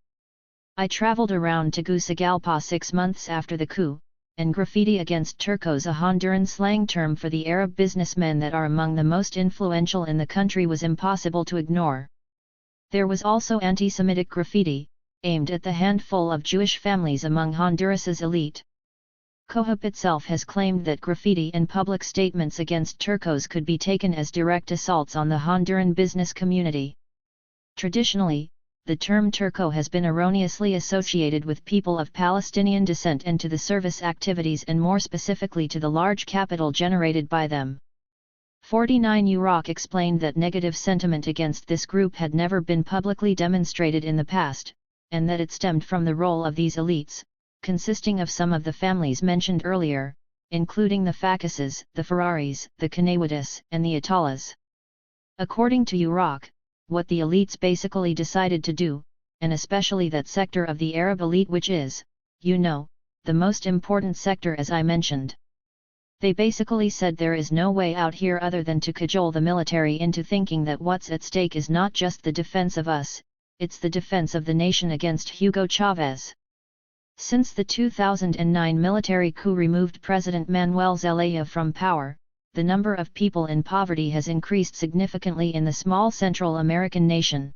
I traveled around Tegucigalpa 6 months after the coup, and graffiti against Turcos, a Honduran slang term for the Arab businessmen that are among the most influential in the country, was impossible to ignore. There was also anti-Semitic graffiti, aimed at the handful of Jewish families among Honduras's elite. COHUB itself has claimed that graffiti and public statements against Turcos could be taken as direct assaults on the Honduran business community. Traditionally, the term Turco has been erroneously associated with people of Palestinian descent and to the service activities and more specifically to the large capital generated by them. 49 UROC explained that negative sentiment against this group had never been publicly demonstrated in the past, and that it stemmed from the role of these elites, consisting of some of the families mentioned earlier, including the Facases, the Ferraris, the Canewatis, and the Atalas. According to UROC, what the elites basically decided to do, and especially that sector of the Arab elite which is, the most important sector as I mentioned. They basically said there is no way out here other than to cajole the military into thinking that what's at stake is not just the defense of us, it's the defense of the nation against Hugo Chavez. Since the 2009 military coup removed President Manuel Zelaya from power, the number of people in poverty has increased significantly in the small Central American nation.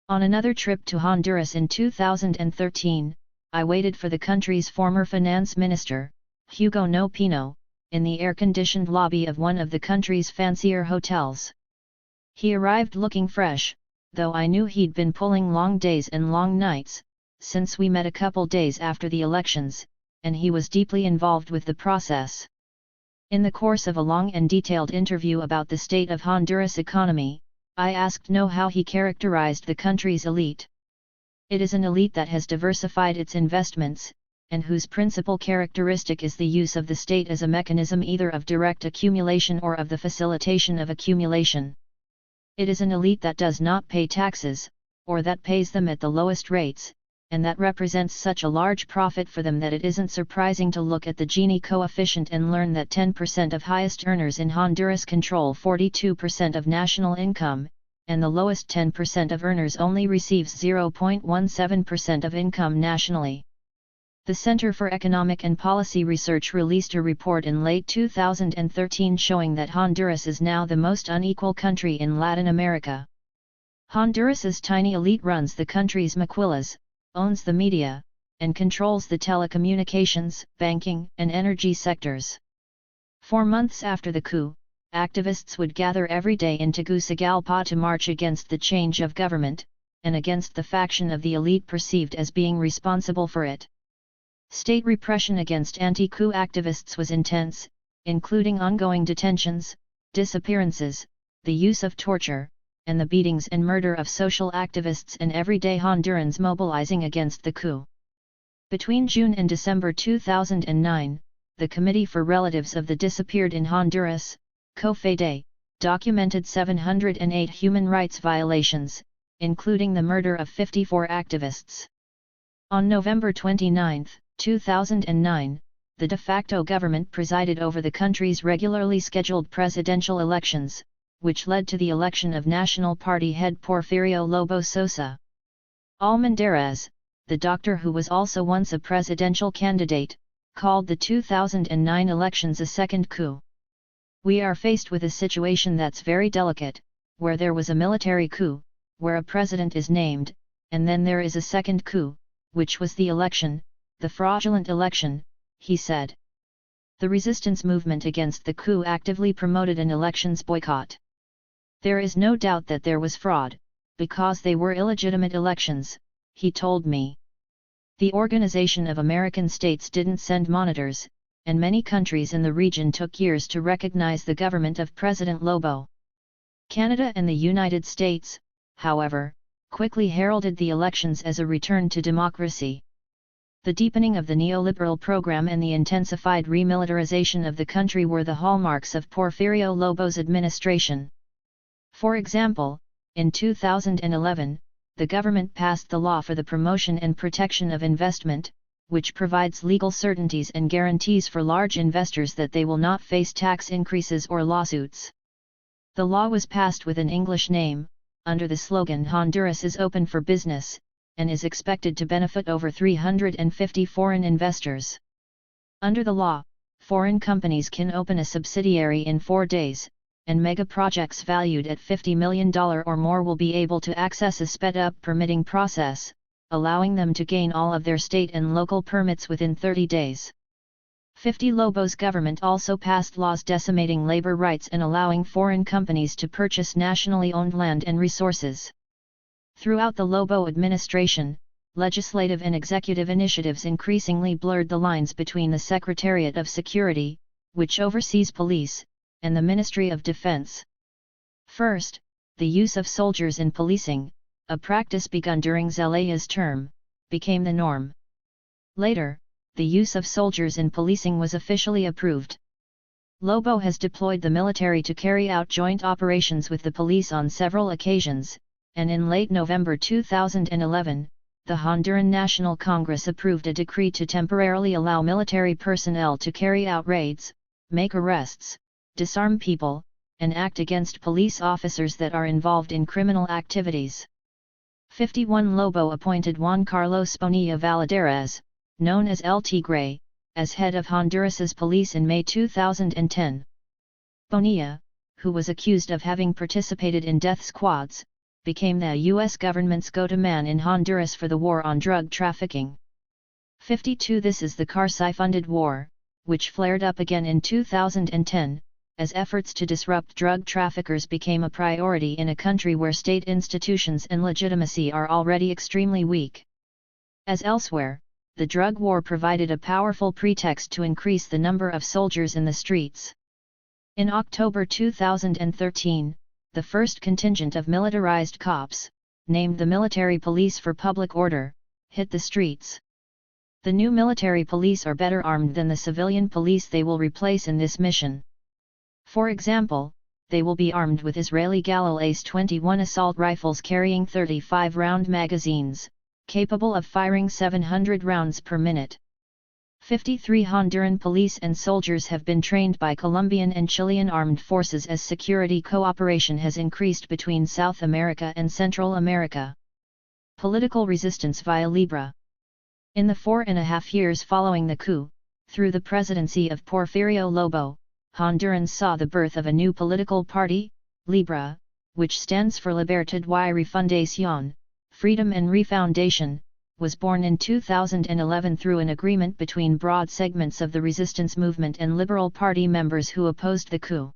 On another trip to Honduras in 2013, I waited for the country's former finance minister, Hugo No Pino, in the air-conditioned lobby of one of the country's fancier hotels. He arrived looking fresh, though I knew he'd been pulling long days and long nights, since we met a couple days after the elections, and he was deeply involved with the process. In the course of a long and detailed interview about the state of Honduras' economy, I asked No how he characterized the country's elite. It is an elite that has diversified its investments, and whose principal characteristic is the use of the state as a mechanism either of direct accumulation or of the facilitation of accumulation. It is an elite that does not pay taxes, or that pays them at the lowest rates, and that represents such a large profit for them that it isn't surprising to look at the Gini coefficient and learn that 10% of highest earners in Honduras control 42% of national income, and the lowest 10% of earners only receives 0.17% of income nationally. The Center for Economic and Policy Research released a report in late 2013 showing that Honduras is now the most unequal country in Latin America. Honduras's tiny elite runs the country's maquilas, owns the media, and controls the telecommunications, banking, and energy sectors. 4 months after the coup, activists would gather every day in Tegucigalpa to march against the change of government, and against the faction of the elite perceived as being responsible for it. State repression against anti-coup activists was intense, including ongoing detentions, disappearances, the use of torture, and the beatings and murder of social activists and everyday Hondurans mobilizing against the coup. Between June and December 2009, the Committee for Relatives of the Disappeared in Honduras, COFEDE, documented 708 human rights violations, including the murder of 54 activists. On November 29, 2009, the de facto government presided over the country's regularly scheduled presidential elections, which led to the election of National Party head Porfirio Lobo Sosa. Almendarez, the doctor who was also once a presidential candidate, called the 2009 elections a second coup. We are faced with a situation that's very delicate, where there was a military coup, where a president is named, and then there is a second coup, which was the election, the fraudulent election, he said. The resistance movement against the coup actively promoted an elections boycott. There is no doubt that there was fraud, because they were illegitimate elections, he told me. The Organization of American States didn't send monitors, and many countries in the region took years to recognize the government of President Lobo. Canada and the United States, however, quickly heralded the elections as a return to democracy. The deepening of the neoliberal program and the intensified remilitarization of the country were the hallmarks of Porfirio Lobo's administration. For example, in 2011, the government passed the Law for the Promotion and Protection of Investment, which provides legal certainties and guarantees for large investors that they will not face tax increases or lawsuits. The law was passed with an English name, under the slogan "Honduras is open for business," and is expected to benefit over 350 foreign investors. Under the law, foreign companies can open a subsidiary in 4 days, and mega projects valued at $50 million or more will be able to access a sped-up permitting process, allowing them to gain all of their state and local permits within 30 days. 50 Lobo's government also passed laws decimating labor rights and allowing foreign companies to purchase nationally owned land and resources. Throughout the Lobo administration, legislative and executive initiatives increasingly blurred the lines between the Secretariat of Security, which oversees police, and the Ministry of Defense. First, the use of soldiers in policing, a practice begun during Zelaya's term, became the norm. Later, the use of soldiers in policing was officially approved. Lobo has deployed the military to carry out joint operations with the police on several occasions, and in late November 2011, the Honduran National Congress approved a decree to temporarily allow military personnel to carry out raids, make arrests, disarm people, and act against police officers that are involved in criminal activities. 51 Lobo appointed Juan Carlos Bonilla Valladares, known as El Tigre, as head of Honduras's police in May 2010. Bonilla, who was accused of having participated in death squads, became the U.S. government's go-to man in Honduras for the war on drug trafficking. 52 This is the Karzai-funded war, which flared up again in 2010, as efforts to disrupt drug traffickers became a priority in a country where state institutions and legitimacy are already extremely weak. As elsewhere, the drug war provided a powerful pretext to increase the number of soldiers in the streets. In October 2013, the first contingent of militarized cops, named the Military Police for Public Order, hit the streets. The new military police are better armed than the civilian police they will replace in this mission. For example, they will be armed with Israeli Galil Ace-21 assault rifles carrying 35-round magazines, capable of firing 700 rounds per minute. 53 Honduran police and soldiers have been trained by Colombian and Chilean armed forces as security cooperation has increased between South America and Central America. Political resistance via Libra. In the 4.5 years following the coup, through the presidency of Porfirio Lobo, Hondurans saw the birth of a new political party, Libra, which stands for Libertad y Refundación, Freedom and Refoundation, was born in 2011 through an agreement between broad segments of the resistance movement and Liberal Party members who opposed the coup.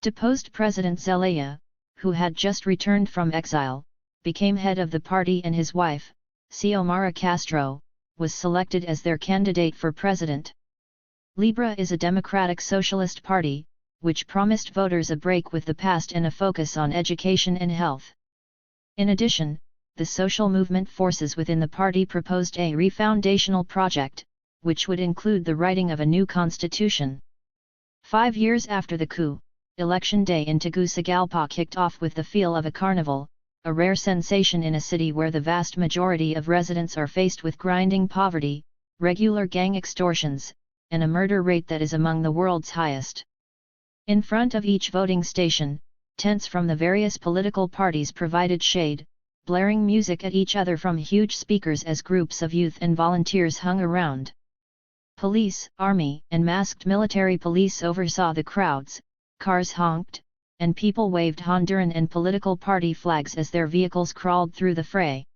Deposed President Zelaya, who had just returned from exile, became head of the party and his wife, Xiomara Castro, was selected as their candidate for president. Libra is a democratic socialist party, which promised voters a break with the past and a focus on education and health. In addition, the social movement forces within the party proposed a refoundational project, which would include the writing of a new constitution. 5 years after the coup, Election Day in Tegucigalpa kicked off with the feel of a carnival, a rare sensation in a city where the vast majority of residents are faced with grinding poverty, regular gang extortions, and a murder rate that is among the world's highest. In front of each voting station, tents from the various political parties provided shade, blaring music at each other from huge speakers as groups of youth and volunteers hung around. Police, army, and masked military police oversaw the crowds, cars honked, and people waved Honduran and political party flags as their vehicles crawled through the fray.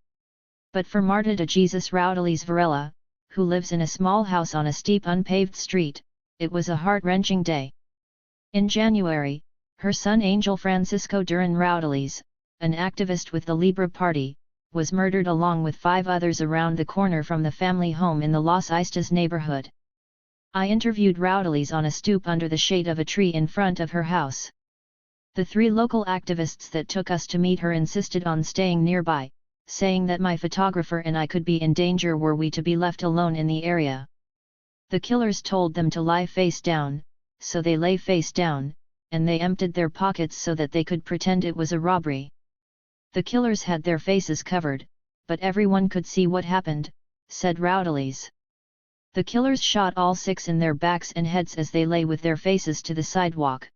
But for Marta de Jesus Raudales Varela, who lives in a small house on a steep unpaved street, it was a heart-wrenching day. In January, her son Angel Francisco Duran Raudales, an activist with the Libra Party, was murdered along with 5 others around the corner from the family home in the Los Istas neighborhood. I interviewed Raudales on a stoop under the shade of a tree in front of her house. The 3 local activists that took us to meet her insisted on staying nearby, saying that my photographer and I could be in danger were we to be left alone in the area. The killers told them to lie face down, so they lay face down, and they emptied their pockets so that they could pretend it was a robbery. The killers had their faces covered, but everyone could see what happened, said Raudales. The killers shot all 6 in their backs and heads as they lay with their faces to the sidewalk.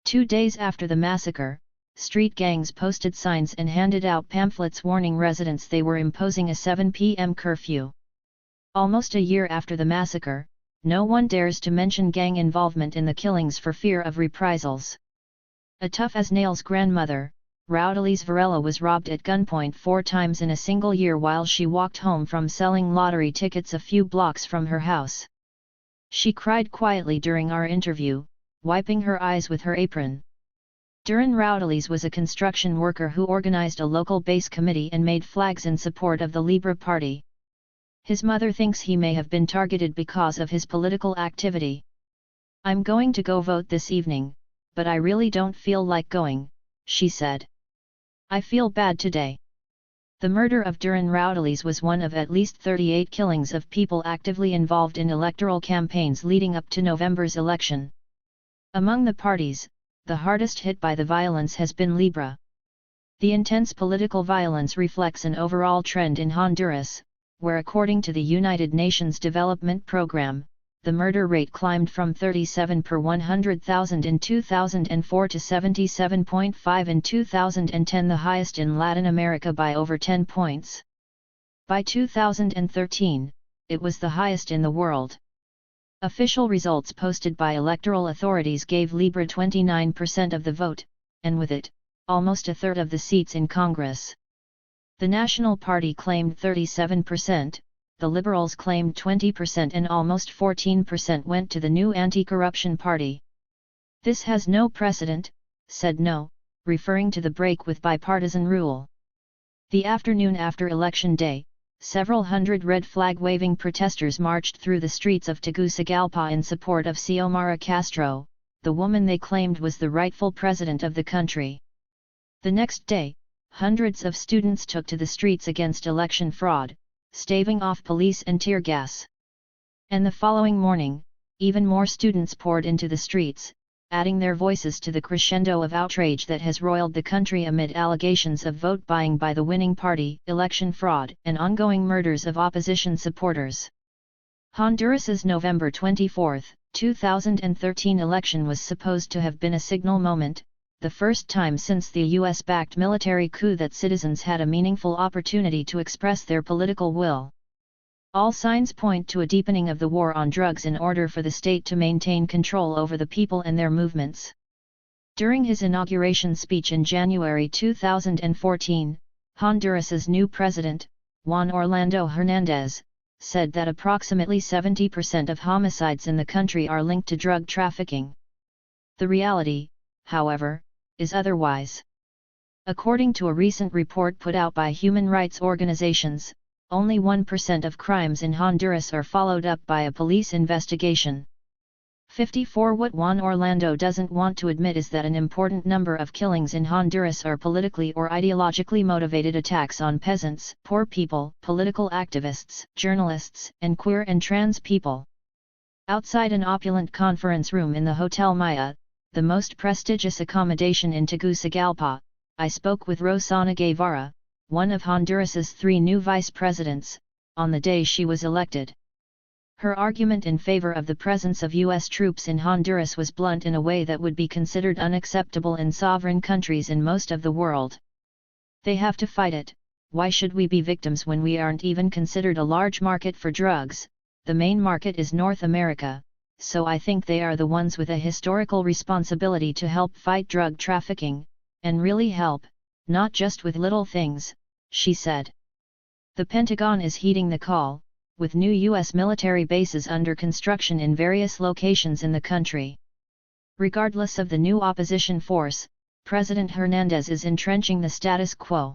2 days after the massacre, street gangs posted signs and handed out pamphlets warning residents they were imposing a 7 p.m. curfew. Almost a year after the massacre, no one dares to mention gang involvement in the killings for fear of reprisals. A tough-as-nails grandmother, Raudales Varela was robbed at gunpoint 4 times in a single year while she walked home from selling lottery tickets a few blocks from her house. She cried quietly during our interview, wiping her eyes with her apron. Duran Raudales was a construction worker who organized a local base committee and made flags in support of the Libra Party. His mother thinks he may have been targeted because of his political activity. "I'm going to go vote this evening, but I really don't feel like going," she said. "I feel bad today." The murder of Duran Raudales was one of at least 38 killings of people actively involved in electoral campaigns leading up to November's election. Among the parties, the hardest hit by the violence has been Libra. The intense political violence reflects an overall trend in Honduras, where according to the United Nations Development Programme, the murder rate climbed from 37 per 100,000 in 2004 to 77.5 in 2010, the highest in Latin America by over 10 points. By 2013, it was the highest in the world. Official results posted by electoral authorities gave Libra 29% of the vote, and with it, almost a third of the seats in Congress. The National Party claimed 37%, the Liberals claimed 20% and almost 14% went to the new anti-corruption party. "This has no precedent," said No, referring to the break with bipartisan rule. The afternoon after Election Day, several hundred red flag-waving protesters marched through the streets of Tegucigalpa in support of Xiomara Castro, the woman they claimed was the rightful president of the country. The next day, hundreds of students took to the streets against election fraud, staving off police and tear gas. And the following morning, even more students poured into the streets, adding their voices to the crescendo of outrage that has roiled the country amid allegations of vote buying by the winning party, election fraud, and ongoing murders of opposition supporters. Honduras's November 24, 2013 election was supposed to have been a signal moment, the first time since the US-backed military coup that citizens had a meaningful opportunity to express their political will. All signs point to a deepening of the war on drugs in order for the state to maintain control over the people and their movements. During his inauguration speech in January 2014, Honduras's new president, Juan Orlando Hernández, said that approximately 70% of homicides in the country are linked to drug trafficking. The reality, however, is otherwise. According to a recent report put out by human rights organizations, only 1% of crimes in Honduras are followed up by a police investigation. 54 What Juan Orlando doesn't want to admit is that an important number of killings in Honduras are politically or ideologically motivated attacks on peasants, poor people, political activists, journalists, and queer and trans people. Outside an opulent conference room in the Hotel Maya, the most prestigious accommodation in Tegucigalpa, I spoke with Rosana Guevara, one of Honduras's 3 new vice presidents, on the day she was elected. Her argument in favor of the presence of U.S. troops in Honduras was blunt in a way that would be considered unacceptable in sovereign countries in most of the world. "They have to fight it. Why should we be victims when we aren't even considered a large market for drugs? The main market is North America, so I think they are the ones with a historical responsibility to help fight drug trafficking, and really help, not just with little things," she said. The Pentagon is heeding the call, with new U.S. military bases under construction in various locations in the country. Regardless of the new opposition force, President Hernández is entrenching the status quo.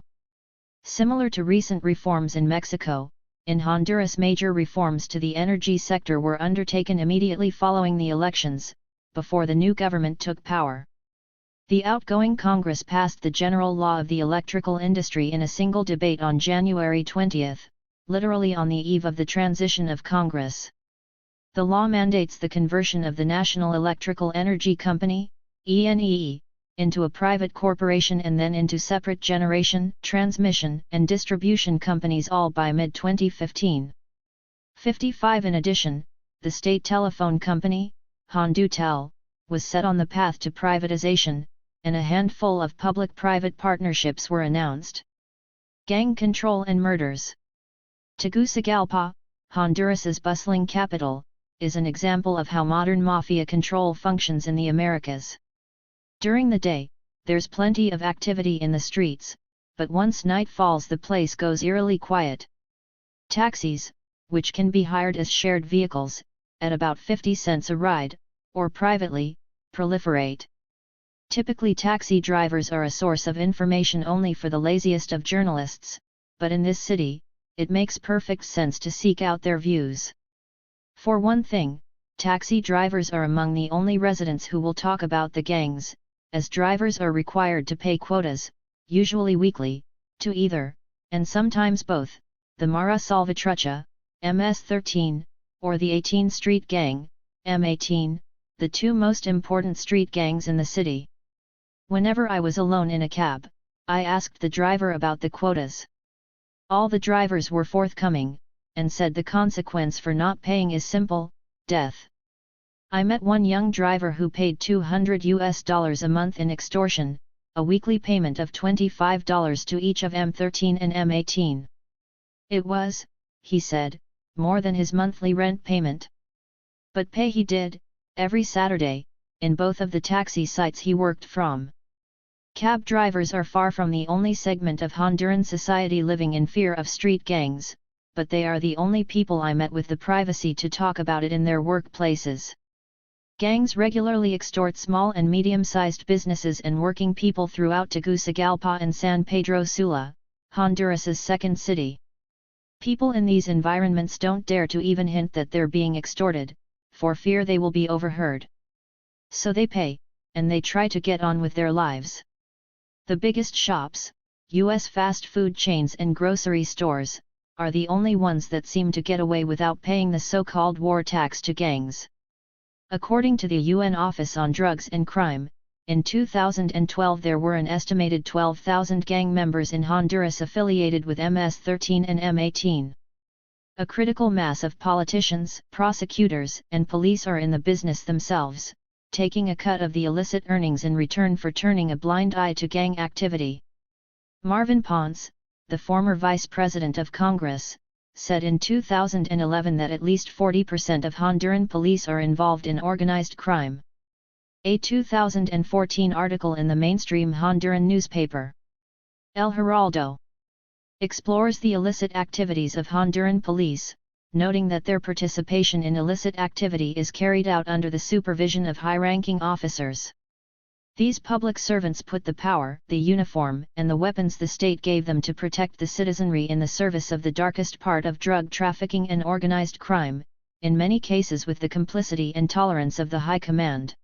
Similar to recent reforms in Mexico, in Honduras major reforms to the energy sector were undertaken immediately following the elections, before the new government took power. The outgoing Congress passed the General Law of the Electrical Industry in a single debate on January 20, literally on the eve of the transition of Congress. The law mandates the conversion of the National Electrical Energy Company, ENEE, into a private corporation and then into separate generation, transmission, and distribution companies all by mid-2015. 55 In addition, the state telephone company, Hondutel, was set on the path to privatization, and a handful of public-private partnerships were announced. Gang control and murders. Tegucigalpa, Honduras's bustling capital, is an example of how modern mafia control functions in the Americas. During the day, there's plenty of activity in the streets, but once night falls the place goes eerily quiet. Taxis, which can be hired as shared vehicles, at about 50 cents a ride, or privately, proliferate. Typically taxi drivers are a source of information only for the laziest of journalists, but in this city, it makes perfect sense to seek out their views. For one thing, taxi drivers are among the only residents who will talk about the gangs, as drivers are required to pay quotas, usually weekly, to either, and sometimes both, the Mara Salvatrucha, MS-13, or the 18th Street Gang, M18, the 2 most important street gangs in the city. Whenever I was alone in a cab, I asked the driver about the quotas. All the drivers were forthcoming, and said the consequence for not paying is simple: death. I met one young driver who paid $200 a month in extortion, a weekly payment of $25 to each of M13 and M18. It was, he said, more than his monthly rent payment. But pay he did, every Saturday, in both of the taxi sites he worked from. Cab drivers are far from the only segment of Honduran society living in fear of street gangs, but they are the only people I met with the privacy to talk about it in their workplaces. Gangs regularly extort small and medium-sized businesses and working people throughout Tegucigalpa and San Pedro Sula, Honduras's second city. People in these environments don't dare to even hint that they're being extorted, for fear they will be overheard. So they pay, and they try to get on with their lives. The biggest shops, U.S. fast food chains and grocery stores, are the only ones that seem to get away without paying the so-called war tax to gangs. According to the UN Office on Drugs and Crime, in 2012 there were an estimated 12,000 gang members in Honduras affiliated with MS-13 and M18. A critical mass of politicians, prosecutors, and police are in the business themselves, taking a cut of the illicit earnings in return for turning a blind eye to gang activity. Marvin Ponce, the former Vice President of Congress, said in 2011 that at least 40% of Honduran police are involved in organized crime. A 2014 article in the mainstream Honduran newspaper, El Heraldo, explores the illicit activities of Honduran police, noting that their participation in illicit activity is carried out under the supervision of high-ranking officers. These public servants put the power, the uniform, and the weapons the state gave them to protect the citizenry in the service of the darkest part of drug trafficking and organized crime, in many cases with the complicity and tolerance of the High Command.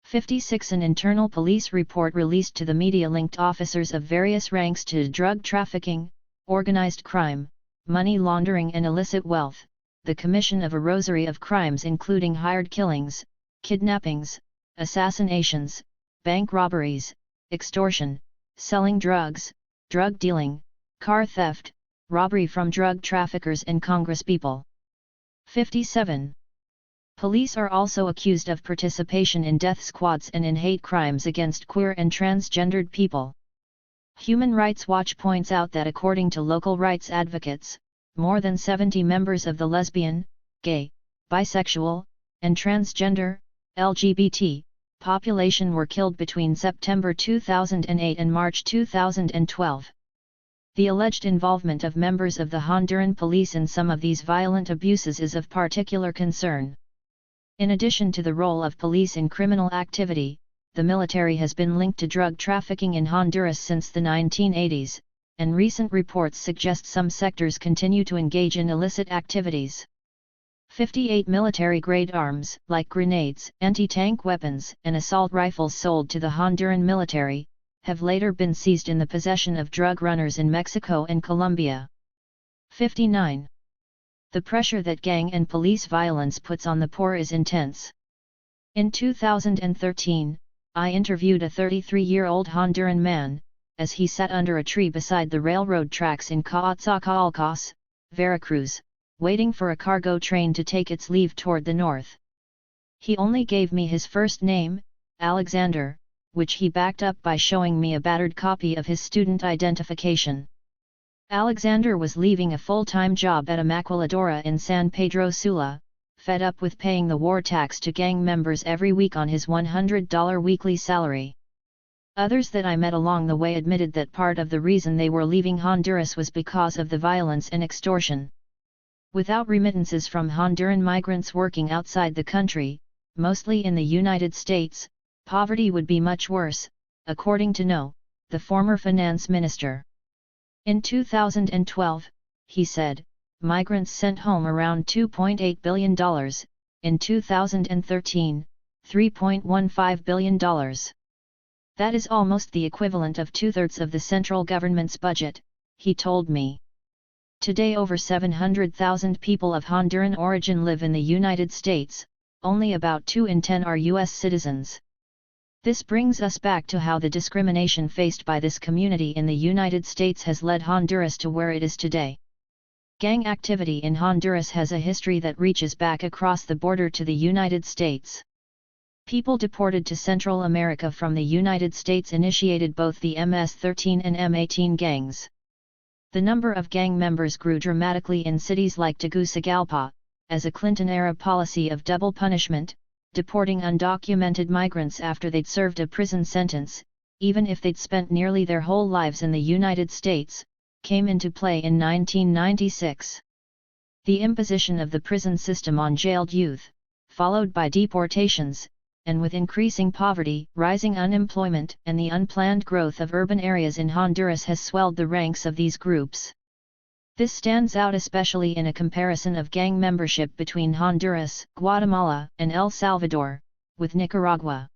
56 An internal police report released to the media linked officers of various ranks to drug trafficking, organized crime, money laundering and illicit wealth, the commission of a rosary of crimes including hired killings, kidnappings, assassinations, bank robberies, extortion, selling drugs, drug dealing, car theft, robbery from drug traffickers and congresspeople. 57. Police are also accused of participation in death squads and in hate crimes against queer and transgendered people. Human Rights Watch points out that according to local rights advocates, more than 70 members of the lesbian, gay, bisexual, and transgender, LGBT, population were killed between September 2008 and March 2012. The alleged involvement of members of the Honduran police in some of these violent abuses is of particular concern. In addition to the role of police in criminal activity, the military has been linked to drug trafficking in Honduras since the 1980s, and recent reports suggest some sectors continue to engage in illicit activities. 58 military-grade arms, like grenades, anti-tank weapons, and assault rifles sold to the Honduran military, have later been seized in the possession of drug runners in Mexico and Colombia. 59. The pressure that gang and police violence puts on the poor is intense. In 2013, I interviewed a 33-year-old Honduran man, as he sat under a tree beside the railroad tracks in Coatzacoalcos, Veracruz, waiting for a cargo train to take its leave toward the north. He only gave me his first name, Alexander, which he backed up by showing me a battered copy of his student identification. Alexander was leaving a full-time job at a maquiladora in San Pedro Sula, fed up with paying the war tax to gang members every week on his $100 weekly salary. Others that I met along the way admitted that part of the reason they were leaving Honduras was because of the violence and extortion. Without remittances from Honduran migrants working outside the country, mostly in the United States, poverty would be much worse, according to No, the former finance minister. In 2012, he said, migrants sent home around $2.8 billion, in 2013, $3.15 billion. That is almost the equivalent of two-thirds of the central government's budget, he told me. Today over 700,000 people of Honduran origin live in the United States, only about 2 in 10 are U.S. citizens. This brings us back to how the discrimination faced by this community in the United States has led Honduras to where it is today. Gang activity in Honduras has a history that reaches back across the border to the United States. People deported to Central America from the United States initiated both the MS-13 and M18 gangs. The number of gang members grew dramatically in cities like Tegucigalpa, as a Clinton-era policy of double punishment, deporting undocumented migrants after they'd served a prison sentence, even if they'd spent nearly their whole lives in the United States, came into play in 1996. The imposition of the prison system on jailed youth, followed by deportations, and with increasing poverty, rising unemployment, and the unplanned growth of urban areas in Honduras has swelled the ranks of these groups. This stands out especially in a comparison of gang membership between Honduras, Guatemala, and El Salvador, with Nicaragua.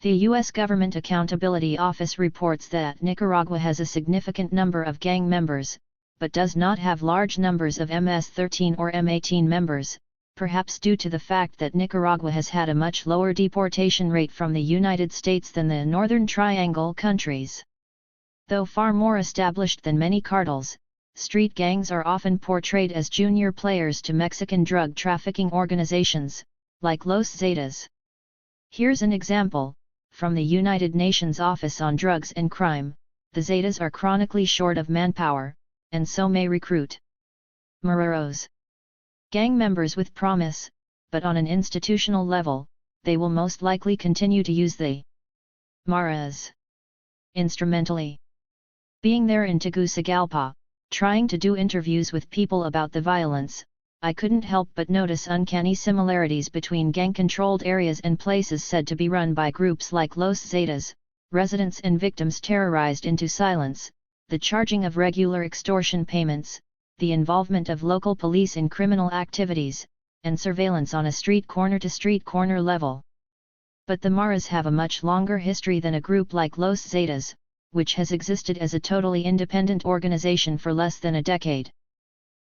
The U.S. Government Accountability Office reports that Nicaragua has a significant number of gang members, but does not have large numbers of MS-13 or M-18 members, perhaps due to the fact that Nicaragua has had a much lower deportation rate from the United States than the Northern Triangle countries. Though far more established than many cartels, street gangs are often portrayed as junior players to Mexican drug trafficking organizations, like Los Zetas. Here's an example. From the United Nations Office on Drugs and Crime, the Zetas are chronically short of manpower, and so may recruit Mareros. Gang members with promise, but on an institutional level, they will most likely continue to use the Maras instrumentally. Being there in Tegucigalpa, trying to do interviews with people about the violence, I couldn't help but notice uncanny similarities between gang-controlled areas and places said to be run by groups like Los Zetas, residents and victims terrorized into silence, the charging of regular extortion payments, the involvement of local police in criminal activities, and surveillance on a street corner-to-street corner level. But the Maras have a much longer history than a group like Los Zetas, which has existed as a totally independent organization for less than a decade.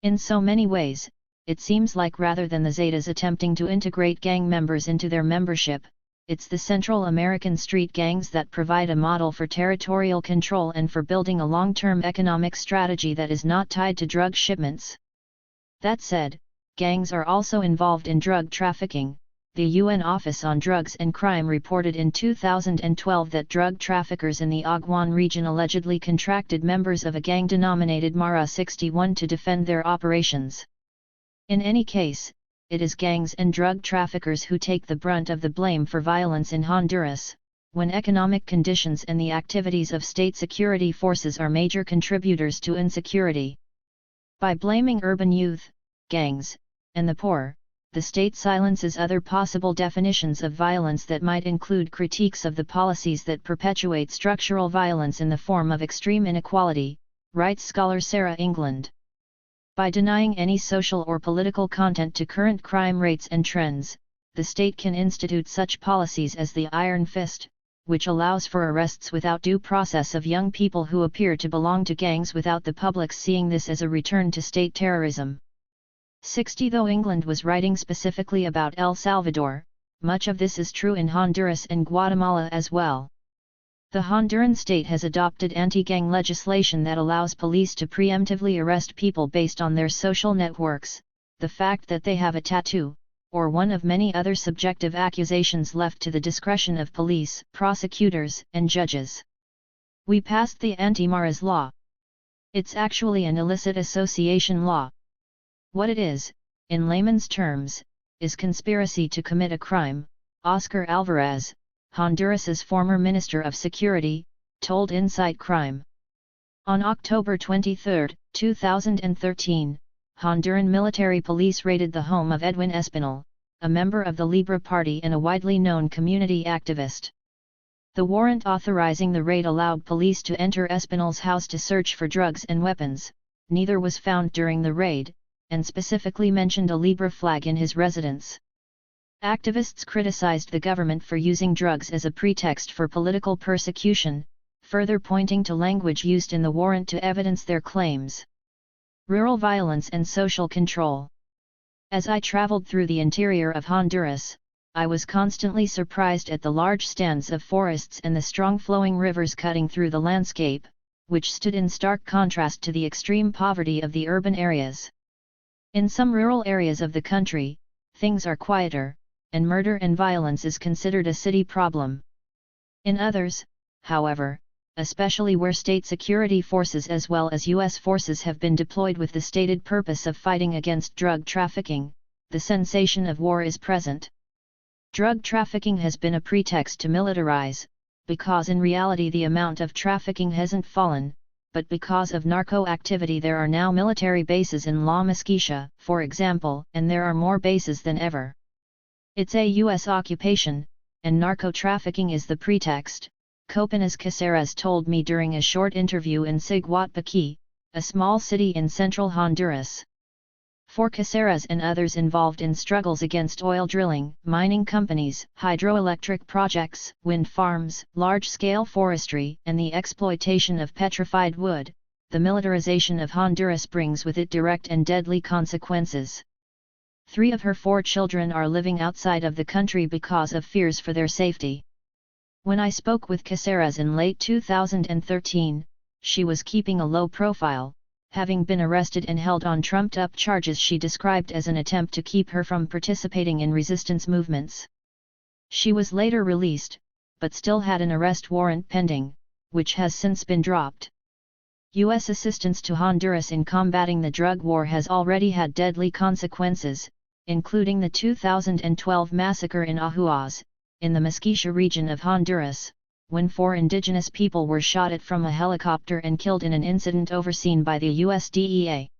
In so many ways, it seems like rather than the Zetas attempting to integrate gang members into their membership, it's the Central American street gangs that provide a model for territorial control and for building a long-term economic strategy that is not tied to drug shipments. That said, gangs are also involved in drug trafficking. The UN Office on Drugs and Crime reported in 2012 that drug traffickers in the Aguan region allegedly contracted members of a gang denominated Mara 61 to defend their operations. In any case, it is gangs and drug traffickers who take the brunt of the blame for violence in Honduras, when economic conditions and the activities of state security forces are major contributors to insecurity. By blaming urban youth, gangs, and the poor, the state silences other possible definitions of violence that might include critiques of the policies that perpetuate structural violence in the form of extreme inequality, writes scholar Sarah England. By denying any social or political content to current crime rates and trends, the state can institute such policies as the Iron Fist, which allows for arrests without due process of young people who appear to belong to gangs without the public seeing this as a return to state terrorism. 60 Though England was writing specifically about El Salvador, much of this is true in Honduras and Guatemala as well. The Honduran state has adopted anti-gang legislation that allows police to preemptively arrest people based on their social networks, the fact that they have a tattoo, or one of many other subjective accusations left to the discretion of police, prosecutors, and judges. We passed the Anti-Maras law. It's actually an illicit association law. What it is, in layman's terms, is conspiracy to commit a crime, Oscar Alvarez, Honduras's former Minister of Security, told Insight Crime. On October 23, 2013, Honduran military police raided the home of Edwin Espinal, a member of the Libre Party and a widely known community activist. The warrant authorizing the raid allowed police to enter Espinal's house to search for drugs and weapons. Neither was found during the raid, and specifically mentioned a Libre flag in his residence. Activists criticized the government for using drugs as a pretext for political persecution, further pointing to language used in the warrant to evidence their claims. Rural violence and social control. As I traveled through the interior of Honduras, I was constantly surprised at the large stands of forests and the strong flowing rivers cutting through the landscape, which stood in stark contrast to the extreme poverty of the urban areas. In some rural areas of the country, things are quieter, and murder and violence is considered a city problem. In others, however, especially where state security forces as well as U.S. forces have been deployed with the stated purpose of fighting against drug trafficking, the sensation of war is present. Drug trafficking has been a pretext to militarize, because in reality the amount of trafficking hasn't fallen, but because of narco activity there are now military bases in La Mezquita, for example, and there are more bases than ever. It's a U.S. occupation, and narco-trafficking is the pretext, Copinas Caceres told me during a short interview in Siguatpaqui, a small city in central Honduras. For Caceres and others involved in struggles against oil drilling, mining companies, hydroelectric projects, wind farms, large-scale forestry, and the exploitation of petrified wood, the militarization of Honduras brings with it direct and deadly consequences. 3 of her 4 children are living outside of the country because of fears for their safety. When I spoke with Caceres in late 2013, she was keeping a low profile, having been arrested and held on trumped-up charges she described as an attempt to keep her from participating in resistance movements. She was later released, but still had an arrest warrant pending, which has since been dropped. U.S. assistance to Honduras in combating the drug war has already had deadly consequences, including the 2012 massacre in Ahuas, in the Mezquita region of Honduras, when 4 indigenous people were shot at from a helicopter and killed in an incident overseen by the US DEA.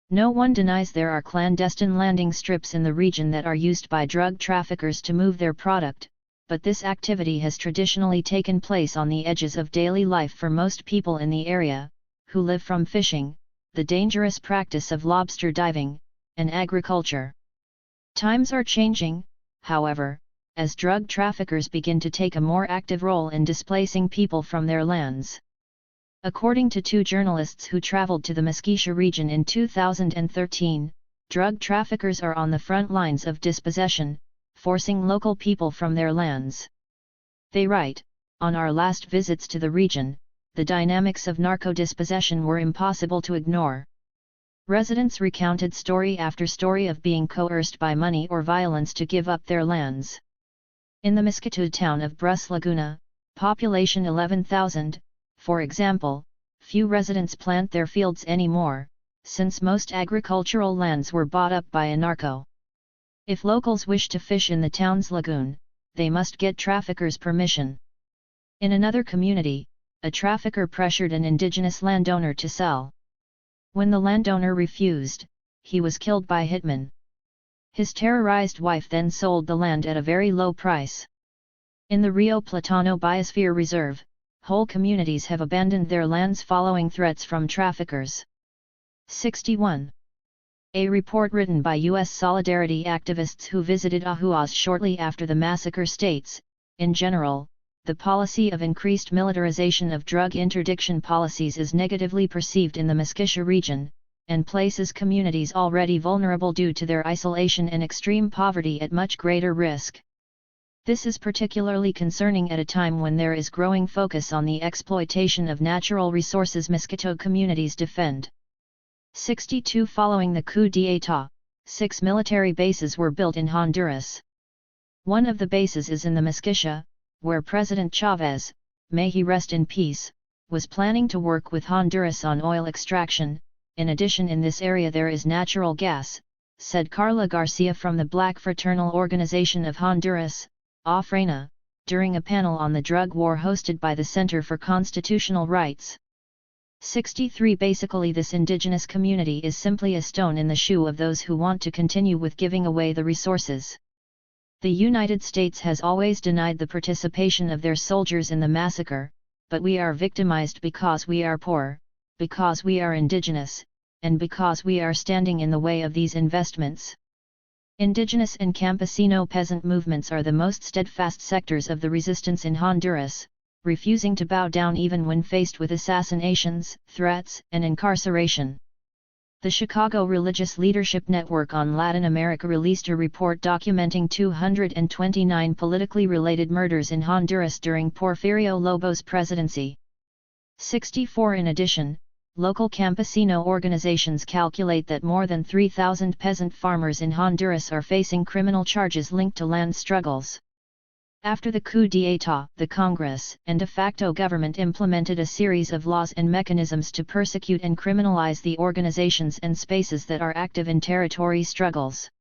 No one denies there are clandestine landing strips in the region that are used by drug traffickers to move their product, but this activity has traditionally taken place on the edges of daily life for most people in the area, who live from fishing, the dangerous practice of lobster diving, and agriculture. Times are changing, however, as drug traffickers begin to take a more active role in displacing people from their lands. According to 2 journalists who traveled to the Mezquita region in 2013, drug traffickers are on the front lines of dispossession, forcing local people from their lands. They write, "On our last visits to the region, the dynamics of narco-dispossession were impossible to ignore. Residents recounted story after story of being coerced by money or violence to give up their lands. In the Mezquita town of Brus Laguna, population 11,000, for example, few residents plant their fields anymore, since most agricultural lands were bought up by a narco. If locals wish to fish in the town's lagoon, they must get traffickers' permission. In another community, a trafficker pressured an indigenous landowner to sell. When the landowner refused, he was killed by hitmen. His terrorized wife then sold the land at a very low price. In the Rio Platano Biosphere Reserve, whole communities have abandoned their lands following threats from traffickers." 61. A report written by U.S. Solidarity activists who visited Ahuas shortly after the massacre states, in general, the policy of increased militarization of drug interdiction policies is negatively perceived in the Mezquita region, and places communities already vulnerable due to their isolation and extreme poverty at much greater risk. This is particularly concerning at a time when there is growing focus on the exploitation of natural resources Mezquita communities defend. 62. Following the coup d'état, 6 military bases were built in Honduras. One of the bases is in the Mezquita, where President Chavez, may he rest in peace, was planning to work with Honduras on oil extraction. In addition, in this area there is natural gas, said Carla Garcia from the Black Fraternal Organization of Honduras, AFRENA, during a panel on the drug war hosted by the Center for Constitutional Rights. 63. Basically, this indigenous community is simply a stone in the shoe of those who want to continue with giving away the resources. The United States has always denied the participation of their soldiers in the massacre, but we are victimized because we are poor, because we are indigenous, and because we are standing in the way of these investments. Indigenous and campesino peasant movements are the most steadfast sectors of the resistance in Honduras, refusing to bow down even when faced with assassinations, threats, and incarceration. The Chicago Religious Leadership Network on Latin America released a report documenting 229 politically related murders in Honduras during Porfirio Lobo's presidency. 64. In addition, local campesino organizations calculate that more than 3,000 peasant farmers in Honduras are facing criminal charges linked to land struggles. After the coup d'état, the Congress and de facto government implemented a series of laws and mechanisms to persecute and criminalize the organizations and spaces that are active in territory struggles.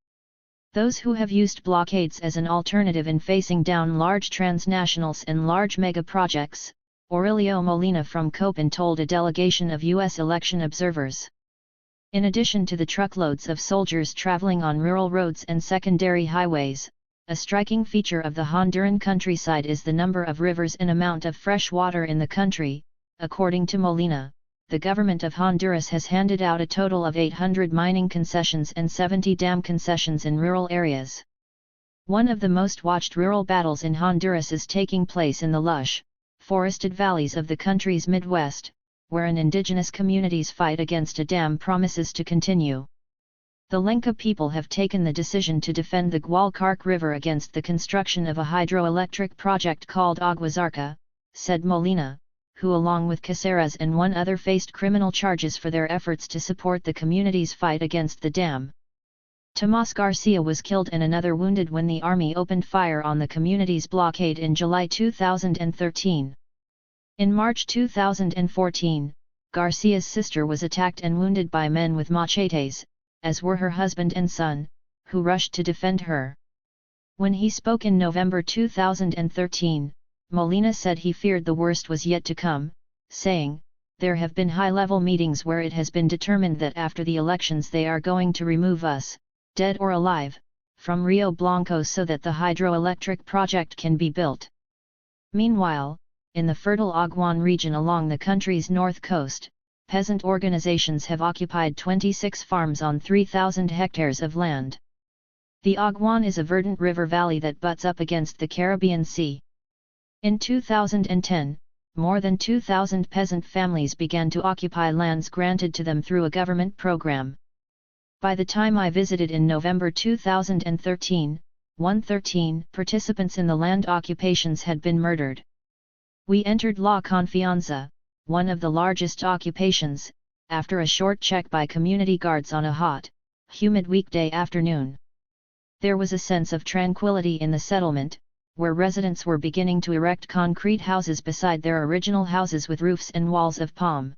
Those who have used blockades as an alternative in facing down large transnationals and large mega projects, Aurelio Molina from Copan told a delegation of U.S. election observers. In addition to the truckloads of soldiers traveling on rural roads and secondary highways, a striking feature of the Honduran countryside is the number of rivers and amount of fresh water in the country. According to Molina, the government of Honduras has handed out a total of 800 mining concessions and 70 dam concessions in rural areas. One of the most watched rural battles in Honduras is taking place in the lush, forested valleys of the country's Midwest, wherein indigenous communities fight against a dam promises to continue. The Lenca people have taken the decision to defend the Gualcarque River against the construction of a hydroelectric project called Aguas Arca, said Molina, who along with Caceres and one other faced criminal charges for their efforts to support the community's fight against the dam. Tomas Garcia was killed and another wounded when the army opened fire on the community's blockade in July 2013. In March 2014, Garcia's sister was attacked and wounded by men with machetes, as were her husband and son, who rushed to defend her. When he spoke in November 2013, Molina said he feared the worst was yet to come, saying, "There have been high-level meetings where it has been determined that after the elections they are going to remove us, dead or alive, from Rio Blanco so that the hydroelectric project can be built." Meanwhile, in the fertile Aguan region along the country's north coast, peasant organizations have occupied 26 farms on 3,000 hectares of land. The Aguan is a verdant river valley that butts up against the Caribbean Sea. In 2010, more than 2,000 peasant families began to occupy lands granted to them through a government program. By the time I visited in November 2013, 113 participants in the land occupations had been murdered. We entered La Confianza, one of the largest occupations, after a short check by community guards on a hot, humid weekday afternoon. There was a sense of tranquility in the settlement, where residents were beginning to erect concrete houses beside their original houses with roofs and walls of palm.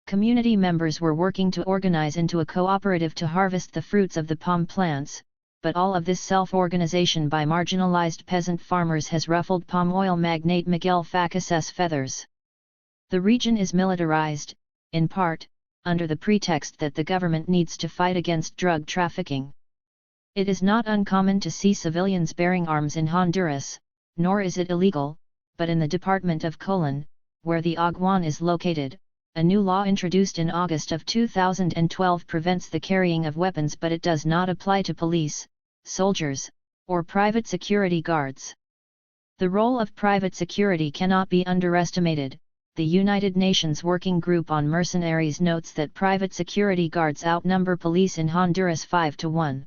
Community members were working to organize into a cooperative to harvest the fruits of the palm plants, but all of this self-organization by marginalized peasant farmers has ruffled palm oil magnate Miguel Facas's feathers. The region is militarized, in part, under the pretext that the government needs to fight against drug trafficking. It is not uncommon to see civilians bearing arms in Honduras, nor is it illegal, but in the Department of Colon, where the Aguan is located, a new law introduced in August of 2012 prevents the carrying of weapons, but it does not apply to police, soldiers, or private security guards. The role of private security cannot be underestimated. The United Nations Working Group on Mercenaries notes that private security guards outnumber police in Honduras 5-1.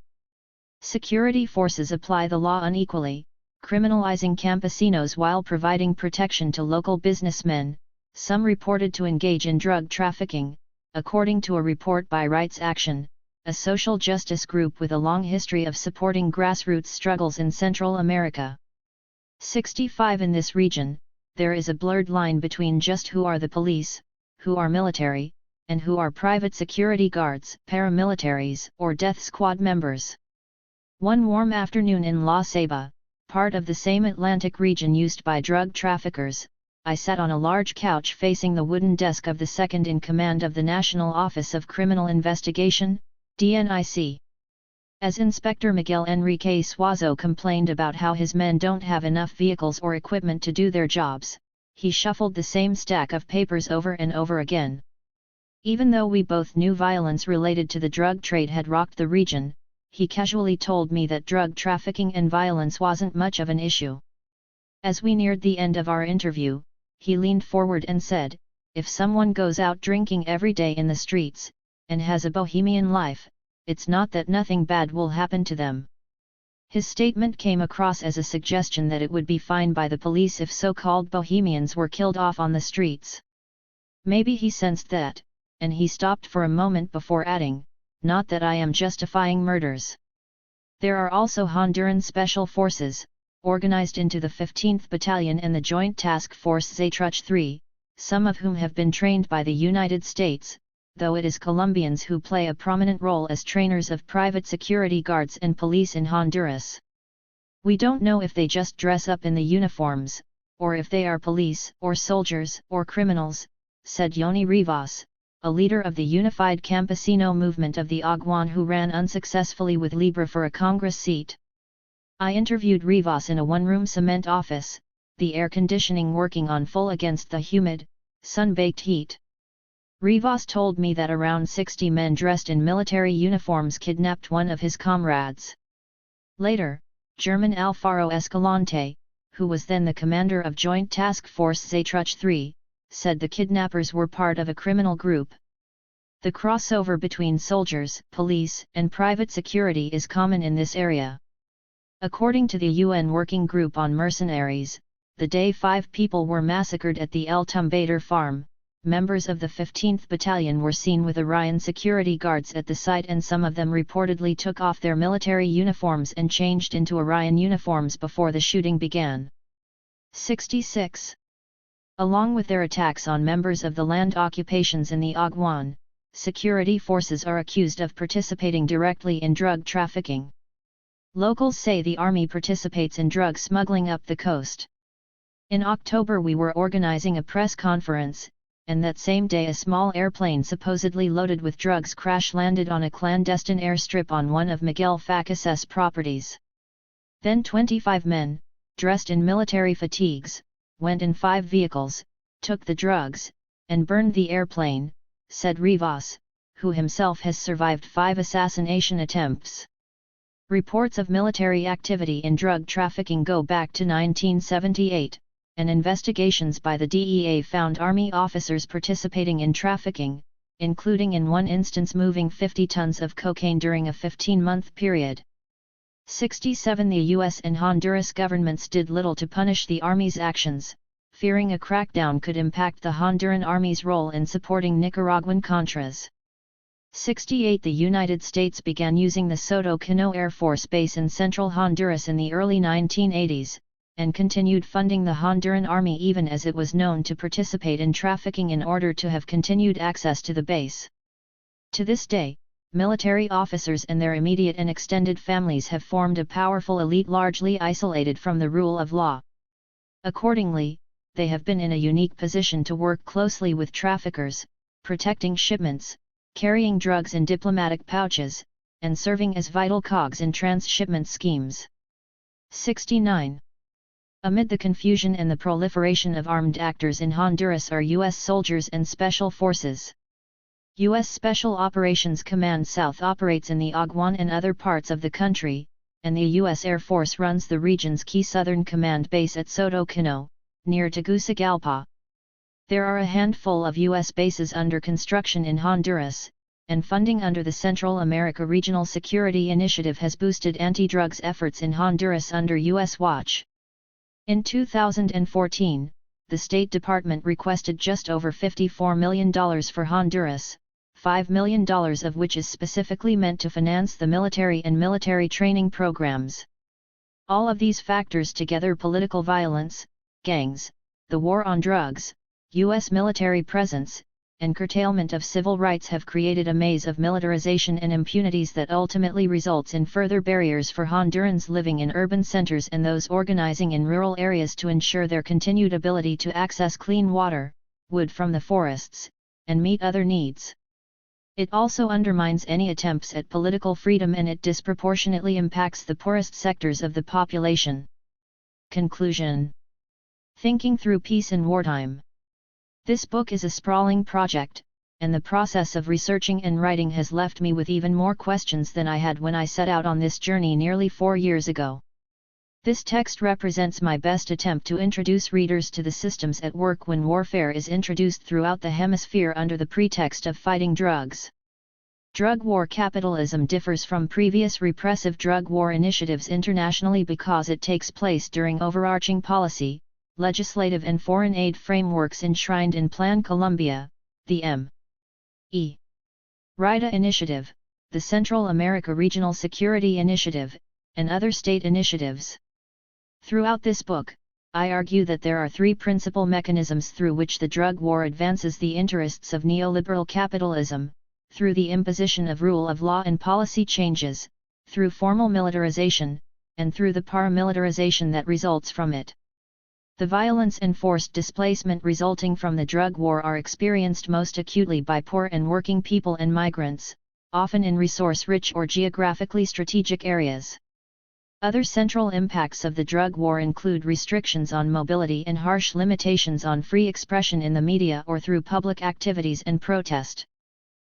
Security forces apply the law unequally, criminalizing campesinos while providing protection to local businessmen, some reported to engage in drug trafficking, according to a report by Rights Action, a social justice group with a long history of supporting grassroots struggles in Central America. 65 In this region, there is a blurred line between just who are the police, who are military, and who are private security guards, paramilitaries, or death squad members. One warm afternoon in La Ceiba, part of the same Atlantic region used by drug traffickers, I sat on a large couch facing the wooden desk of the second in command of the National Office of Criminal Investigation, DNIC. As Inspector Miguel Enrique Suazo complained about how his men don't have enough vehicles or equipment to do their jobs, he shuffled the same stack of papers over and over again. Even though we both knew violence related to the drug trade had rocked the region, he casually told me that drug trafficking and violence wasn't much of an issue. As we neared the end of our interview, he leaned forward and said, "If someone goes out drinking every day in the streets, and has a bohemian life, it's not that nothing bad will happen to them." His statement came across as a suggestion that it would be fine by the police if so-called bohemians were killed off on the streets. Maybe he sensed that, and he stopped for a moment before adding, "Not that I am justifying murders. There are also Honduran Special Forces, organized into the 15th Battalion and the Joint Task Force Zatruch 3, some of whom have been trained by the United States, though it is Colombians who play a prominent role as trainers of private security guards and police in Honduras. We don't know if they just dress up in the uniforms, or if they are police, or soldiers, or criminals, said Yoni Rivas, a leader of the unified campesino movement of the Agwan who ran unsuccessfully with Libre for a Congress seat. I interviewed Rivas in a one-room cement office, the air conditioning working on full against the humid, sun-baked heat. Rivas told me that around 60 men dressed in military uniforms kidnapped one of his comrades. Later, German Alfaro Escalante, who was then the commander of Joint Task Force Zaytruch III, said the kidnappers were part of a criminal group. The crossover between soldiers, police, and private security is common in this area. According to the UN Working Group on Mercenaries, the day 5 people were massacred at the El Tumbader farm, members of the 15th Battalion were seen with Orion security guards at the site and some of them reportedly took off their military uniforms and changed into Orion uniforms before the shooting began. 66. Along with their attacks on members of the land occupations in the Agwan, security forces are accused of participating directly in drug trafficking. Locals say the army participates in drug smuggling up the coast. In October we were organizing a press conference, and that same day a small airplane supposedly loaded with drugs crash-landed on a clandestine airstrip on one of Miguel Facas's properties. Then 25 men, dressed in military fatigues, went in 5 vehicles, took the drugs, and burned the airplane, said Rivas, who himself has survived 5 assassination attempts. Reports of military activity in drug trafficking go back to 1978. And investigations by the DEA found Army officers participating in trafficking, including in one instance moving 50 tons of cocaine during a 15-month period. 67. The US and Honduras governments did little to punish the Army's actions, fearing a crackdown could impact the Honduran Army's role in supporting Nicaraguan Contras. 68. The United States began using the Soto Cano Air Force Base in central Honduras in the early 1980s, and continued funding the Honduran army even as it was known to participate in trafficking in order to have continued access to the base. To this day, military officers and their immediate and extended families have formed a powerful elite largely isolated from the rule of law. Accordingly, they have been in a unique position to work closely with traffickers, protecting shipments, carrying drugs in diplomatic pouches, and serving as vital cogs in transshipment schemes. 69. Amid the confusion and the proliferation of armed actors in Honduras are U.S. soldiers and special forces. U.S. Special Operations Command South operates in the Agwan and other parts of the country, and the U.S. Air Force runs the region's key southern command base at Soto Cano, near Tegucigalpa. There are a handful of U.S. bases under construction in Honduras, and funding under the Central America Regional Security Initiative has boosted anti-drugs efforts in Honduras under U.S. watch. In 2014, the State Department requested just over $54 million for Honduras, $5 million of which is specifically meant to finance the military and military training programs. All of these factors together, political violence, gangs, the war on drugs, U.S. military presence, and curtailment of civil rights have created a maze of militarization and impunities that ultimately results in further barriers for Hondurans living in urban centers and those organizing in rural areas to ensure their continued ability to access clean water, wood from the forests, and meet other needs. It also undermines any attempts at political freedom and it disproportionately impacts the poorest sectors of the population. Conclusion. Thinking through peace in wartime. This book is a sprawling project, and the process of researching and writing has left me with even more questions than I had when I set out on this journey nearly 4 years ago. This text represents my best attempt to introduce readers to the systems at work when warfare is introduced throughout the hemisphere under the pretext of fighting drugs. Drug war capitalism differs from previous repressive drug war initiatives internationally because it takes place during overarching policy, legislative and foreign aid frameworks enshrined in Plan Colombia, the M.E. RIDA Initiative, the Central America Regional Security Initiative, and other state initiatives. Throughout this book, I argue that there are 3 principal mechanisms through which the drug war advances the interests of neoliberal capitalism, through the imposition of rule of law and policy changes, through formal militarization, and through the paramilitarization that results from it. The violence and forced displacement resulting from the drug war are experienced most acutely by poor and working people and migrants, often in resource-rich or geographically strategic areas. Other central impacts of the drug war include restrictions on mobility and harsh limitations on free expression in the media or through public activities and protest.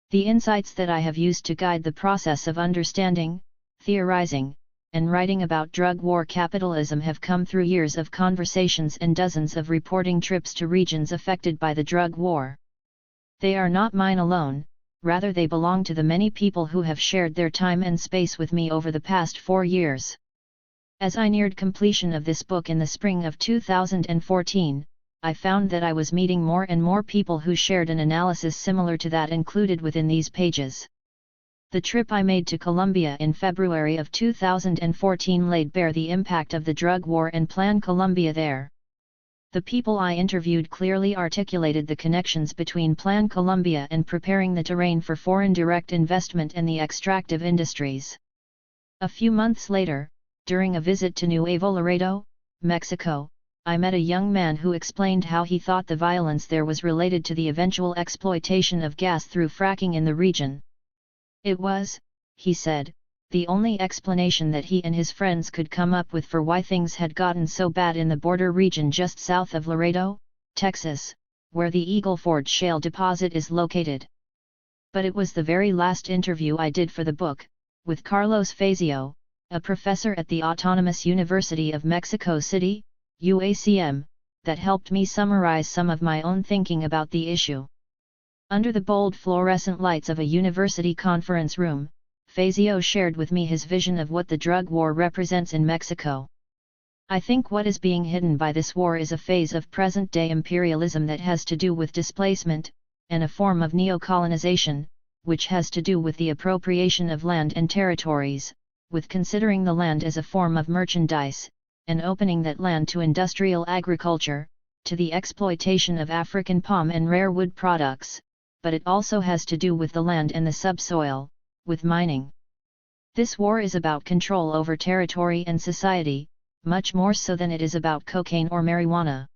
The insights that I have used to guide the process of understanding, theorizing, and writing about drug war capitalism have come through years of conversations and dozens of reporting trips to regions affected by the drug war. They are not mine alone, rather they belong to the many people who have shared their time and space with me over the past 4 years. As I neared completion of this book in the spring of 2014, I found that I was meeting more and more people who shared an analysis similar to that included within these pages. The trip I made to Colombia in February of 2014 laid bare the impact of the drug war and Plan Colombia there. The people I interviewed clearly articulated the connections between Plan Colombia and preparing the terrain for foreign direct investment and the extractive industries. A few months later, during a visit to Nuevo Laredo, Mexico, I met a young man who explained how he thought the violence there was related to the eventual exploitation of gas through fracking in the region. It was, he said, the only explanation that he and his friends could come up with for why things had gotten so bad in the border region just south of Laredo, Texas, where the Eagle Ford shale deposit is located. But it was the very last interview I did for the book, with Carlos Fazio, a professor at the Autonomous University of Mexico City, UACM, that helped me summarize some of my own thinking about the issue. Under the bold fluorescent lights of a university conference room, Fazio shared with me his vision of what the drug war represents in Mexico. I think what is being hidden by this war is a phase of present-day imperialism that has to do with displacement, and a form of neo-colonization, which has to do with the appropriation of land and territories, with considering the land as a form of merchandise, and opening that land to industrial agriculture, to the exploitation of African palm and rare wood products, but it also has to do with the land and the subsoil, with mining. This war is about control over territory and society, much more so than it is about cocaine or marijuana.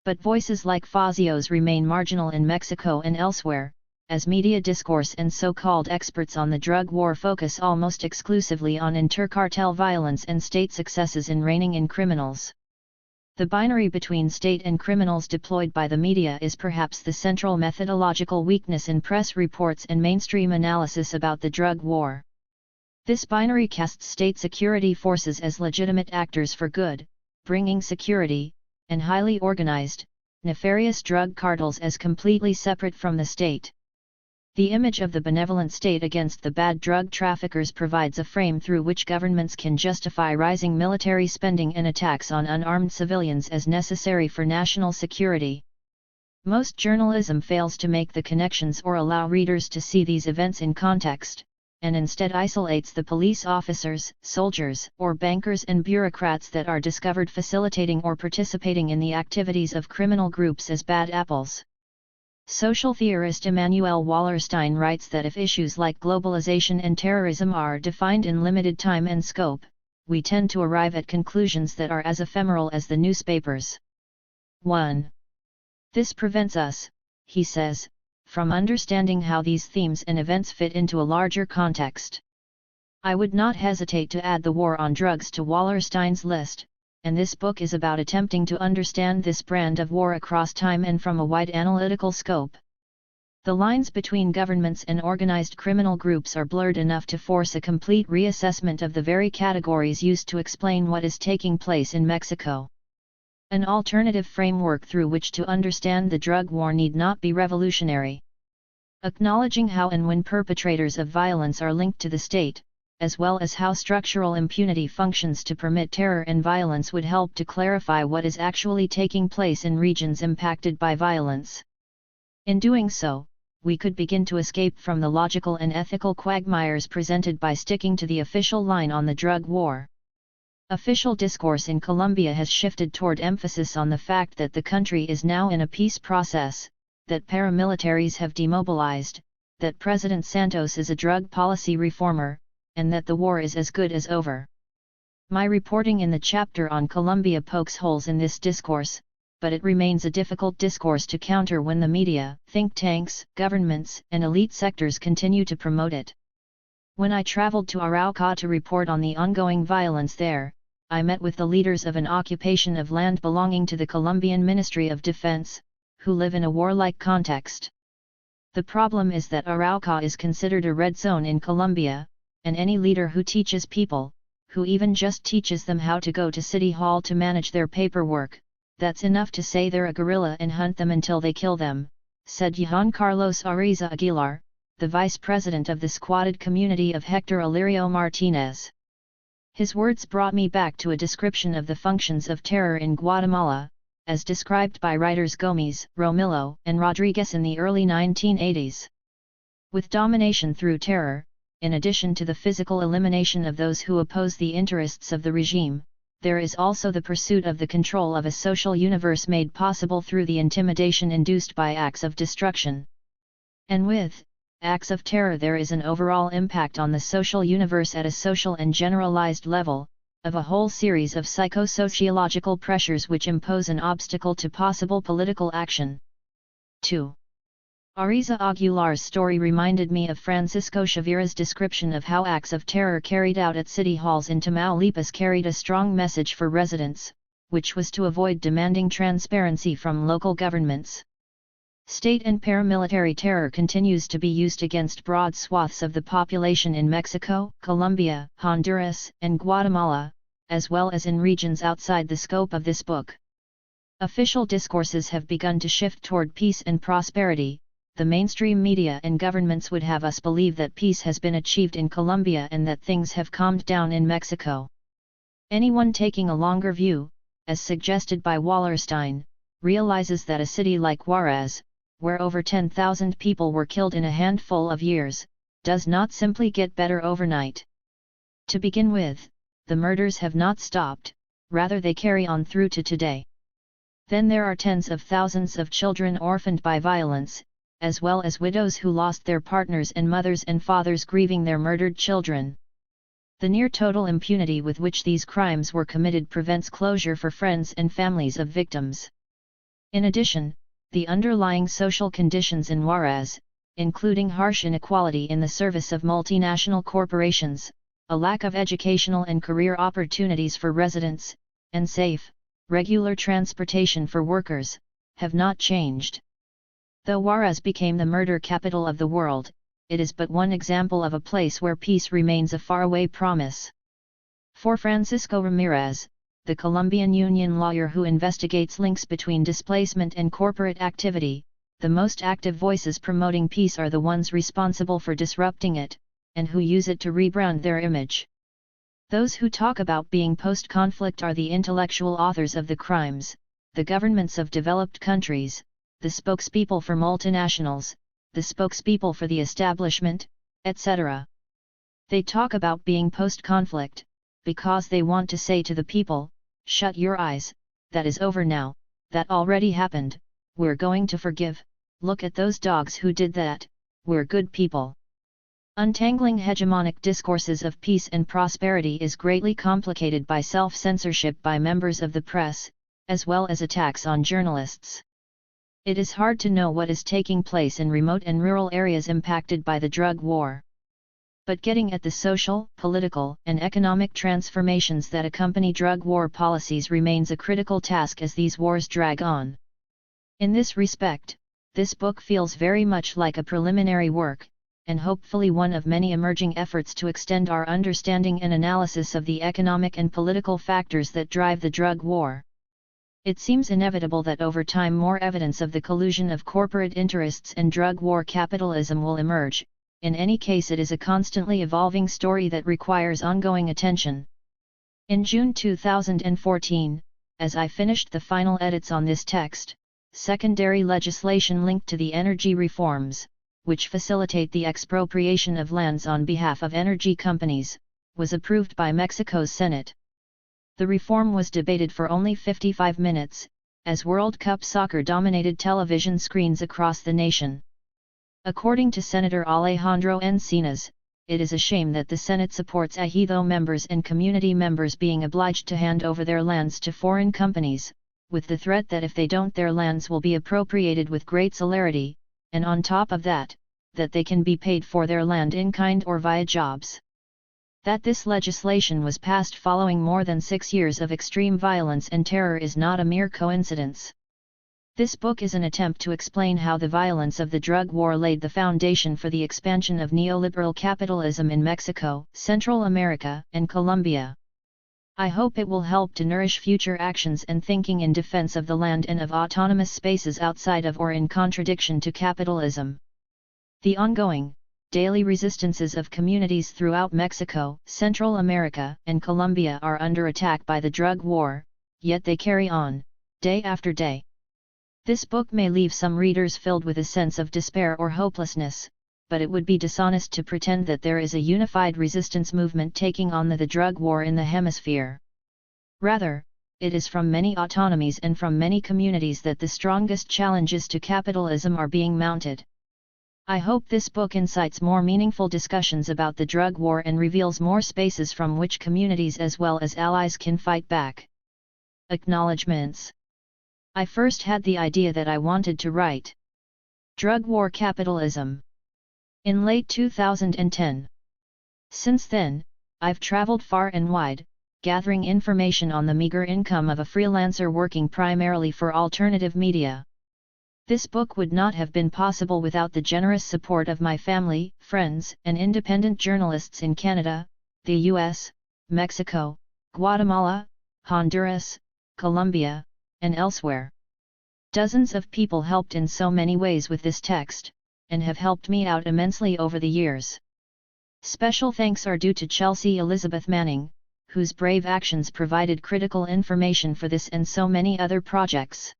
But voices like Fazio's remain marginal in Mexico and elsewhere, as media discourse and so-called experts on the drug war focus almost exclusively on intercartel violence and state successes in reining in criminals. The binary between state and criminals deployed by the media is perhaps the central methodological weakness in press reports and mainstream analysis about the drug war. This binary casts state security forces as legitimate actors for good, bringing security, and highly organized, nefarious drug cartels as completely separate from the state. The image of the benevolent state against the bad drug traffickers provides a frame through which governments can justify rising military spending and attacks on unarmed civilians as necessary for national security. Most journalism fails to make the connections or allow readers to see these events in context, and instead isolates the police officers, soldiers, or bankers and bureaucrats that are discovered facilitating or participating in the activities of criminal groups as bad apples. Social theorist Emanuel Wallerstein writes that if issues like globalization and terrorism are defined in limited time and scope, we tend to arrive at conclusions that are as ephemeral as the newspapers. 1. This prevents us, he says, from understanding how these themes and events fit into a larger context. I would not hesitate to add the war on drugs to Wallerstein's list, and this book is about attempting to understand this brand of war across time and from a wide analytical scope. The lines between governments and organized criminal groups are blurred enough to force a complete reassessment of the very categories used to explain what is taking place in Mexico. An alternative framework through which to understand the drug war need not be revolutionary. Acknowledging how and when perpetrators of violence are linked to the state, as well as how structural impunity functions to permit terror and violence would help to clarify what is actually taking place in regions impacted by violence. In doing so, we could begin to escape from the logical and ethical quagmires presented by sticking to the official line on the drug war. Official discourse in Colombia has shifted toward emphasis on the fact that the country is now in a peace process, that paramilitaries have demobilized, that President Santos is a drug policy reformer, and that the war is as good as over. My reporting in the chapter on Colombia pokes holes in this discourse, but it remains a difficult discourse to counter when the media, think tanks, governments, and elite sectors continue to promote it. When I traveled to Arauca to report on the ongoing violence there, I met with the leaders of an occupation of land belonging to the Colombian Ministry of Defense, who live in a warlike context. The problem is that Arauca is considered a red zone in Colombia, and any leader who teaches people, who even just teaches them how to go to City Hall to manage their paperwork, that's enough to say they're a guerrilla and hunt them until they kill them, said Juan Carlos Ariza Aguilar, the vice president of the squatted community of Hector Alirio Martinez. His words brought me back to a description of the functions of terror in Guatemala, as described by writers Gómez, Romillo, and Rodriguez in the early 1980s. With domination through terror, in addition to the physical elimination of those who oppose the interests of the regime, there is also the pursuit of the control of a social universe made possible through the intimidation induced by acts of destruction. And with acts of terror there is an overall impact on the social universe at a social and generalized level, of a whole series of psychosociological pressures which impose an obstacle to possible political action. 2. Ariza Aguilar's story reminded me of Francisco Chavira's description of how acts of terror carried out at city halls in Tamaulipas carried a strong message for residents, which was to avoid demanding transparency from local governments. State and paramilitary terror continues to be used against broad swaths of the population in Mexico, Colombia, Honduras, and Guatemala, as well as in regions outside the scope of this book. Official discourses have begun to shift toward peace and prosperity. The mainstream media and governments would have us believe that peace has been achieved in Colombia and that things have calmed down in Mexico. Anyone taking a longer view, as suggested by Wallerstein, realizes that a city like Juarez, where over 10,000 people were killed in a handful of years, does not simply get better overnight. To begin with, the murders have not stopped, rather they carry on through to today. Then there are tens of thousands of children orphaned by violence, as well as widows who lost their partners and mothers and fathers grieving their murdered children. The near-total impunity with which these crimes were committed prevents closure for friends and families of victims. In addition, the underlying social conditions in Juarez, including harsh inequality in the service of multinational corporations, a lack of educational and career opportunities for residents, and safe, regular transportation for workers, have not changed. Though Juarez became the murder capital of the world, it is but one example of a place where peace remains a faraway promise. For Francisco Ramirez, the Colombian union lawyer who investigates links between displacement and corporate activity, the most active voices promoting peace are the ones responsible for disrupting it, and who use it to rebrand their image. Those who talk about being post-conflict are the intellectual authors of the crimes, the governments of developed countries, the spokespeople for multinationals, the spokespeople for the establishment, etc. They talk about being post-conflict, because they want to say to the people, shut your eyes, that is over now, that already happened, we're going to forgive, look at those dogs who did that, we're good people. Untangling hegemonic discourses of peace and prosperity is greatly complicated by self-censorship by members of the press, as well as attacks on journalists. It is hard to know what is taking place in remote and rural areas impacted by the drug war. But getting at the social, political, and economic transformations that accompany drug war policies remains a critical task as these wars drag on. In this respect, this book feels very much like a preliminary work, and hopefully one of many emerging efforts to extend our understanding and analysis of the economic and political factors that drive the drug war. It seems inevitable that over time more evidence of the collusion of corporate interests and drug war capitalism will emerge. In any case, it is a constantly evolving story that requires ongoing attention. In June 2014, as I finished the final edits on this text, secondary legislation linked to the energy reforms, which facilitate the expropriation of lands on behalf of energy companies, was approved by Mexico's Senate. The reform was debated for only 55 minutes, as World Cup soccer dominated television screens across the nation. According to Senator Alejandro Encinas, it is a shame that the Senate supports ejido members and community members being obliged to hand over their lands to foreign companies, with the threat that if they don't their lands will be appropriated with great celerity, and on top of that, that they can be paid for their land in kind or via jobs. That this legislation was passed following more than 6 years of extreme violence and terror is not a mere coincidence. This book is an attempt to explain how the violence of the drug war laid the foundation for the expansion of neoliberal capitalism in Mexico, Central America, and Colombia. I hope it will help to nourish future actions and thinking in defense of the land and of autonomous spaces outside of or in contradiction to capitalism. The ongoing, daily resistances of communities throughout Mexico, Central America, and Colombia are under attack by the drug war, yet they carry on, day after day. This book may leave some readers filled with a sense of despair or hopelessness, but it would be dishonest to pretend that there is a unified resistance movement taking on the drug war in the hemisphere. Rather, it is from many autonomies and from many communities that the strongest challenges to capitalism are being mounted. I hope this book incites more meaningful discussions about the drug war and reveals more spaces from which communities as well as allies can fight back. Acknowledgements. I first had the idea that I wanted to write Drug War Capitalism in late 2010. Since then, I've traveled far and wide, gathering information on the meager income of a freelancer working primarily for alternative media. This book would not have been possible without the generous support of my family, friends, and independent journalists in Canada, the US, Mexico, Guatemala, Honduras, Colombia, and elsewhere. Dozens of people helped in so many ways with this text, and have helped me out immensely over the years. Special thanks are due to Chelsea Elizabeth Manning, whose brave actions provided critical information for this and so many other projects.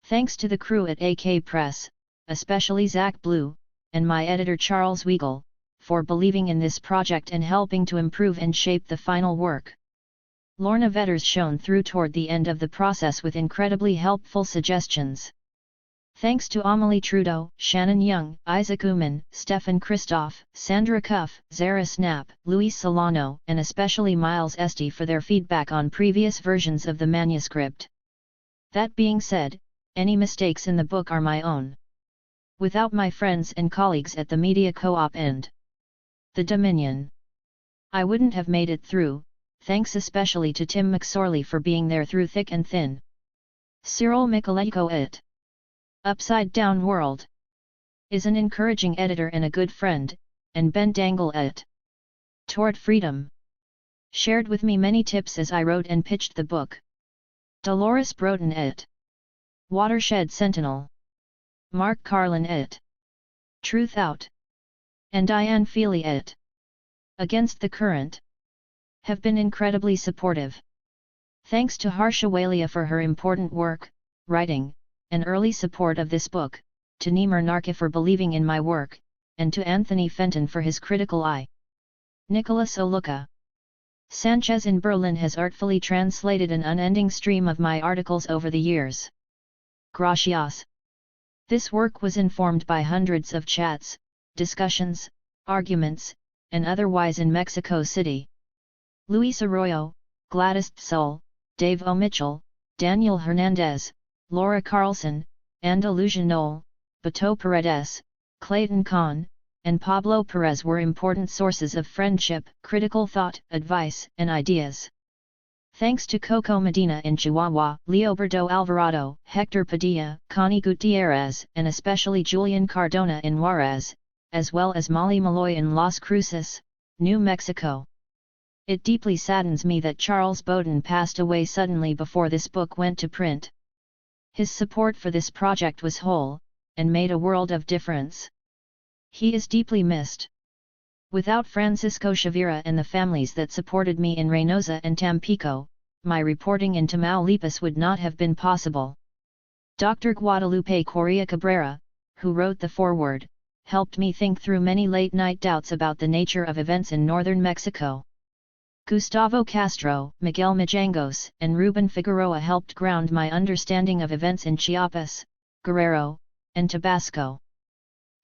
Thanks to the crew at AK Press, especially Zach Blue, and my editor Charles Weigel, for believing in this project and helping to improve and shape the final work. Lorna Vetters shone through toward the end of the process with incredibly helpful suggestions. Thanks to Amelie Trudeau, Shannon Young, Isaac Uman, Stefan Christoph, Sandra Cuff, Zara Snap, Luis Solano, and especially Miles Esty for their feedback on previous versions of the manuscript. That being said, any mistakes in the book are my own. Without my friends and colleagues at the Media Co-op and the Dominion, I wouldn't have made it through. Thanks especially to Tim McSorley for being there through thick and thin. Cyril Michaleko at Upside Down World is an encouraging editor and a good friend, and Ben Dangle at Toward Freedom shared with me many tips as I wrote and pitched the book. Dolores Broden at Watershed Sentinel, Mark Carlin at Truth Out, and Diane Feely at Against the Current have been incredibly supportive. Thanks to Harsha Walia for her important work, writing, and early support of this book, to Nimer Narka for believing in my work, and to Anthony Fenton for his critical eye. Nicholas Oluka Sanchez in Berlin has artfully translated an unending stream of my articles over the years. Gracias. This work was informed by hundreds of chats, discussions, arguments, and otherwise in Mexico City. Luis Arroyo, Gladys Soul, Dave O. Mitchell, Daniel Hernandez, Laura Carlson, Andalusia Knoll, Beto Paredes, Clayton Kahn, and Pablo Perez were important sources of friendship, critical thought, advice, and ideas. Thanks to Coco Medina in Chihuahua, Leoberto Alvarado, Hector Padilla, Connie Gutierrez, and especially Julian Cardona in Juarez, as well as Molly Malloy in Las Cruces, New Mexico. It deeply saddens me that Charles Bowden passed away suddenly before this book went to print. His support for this project was whole, and made a world of difference. He is deeply missed. Without Francisco Chavira and the families that supported me in Reynosa and Tampico, my reporting in Tamaulipas would not have been possible. Dr. Guadalupe Correa Cabrera, who wrote the foreword, helped me think through many late-night doubts about the nature of events in northern Mexico. Gustavo Castro, Miguel Mijangos, and Ruben Figueroa helped ground my understanding of events in Chiapas, Guerrero, and Tabasco.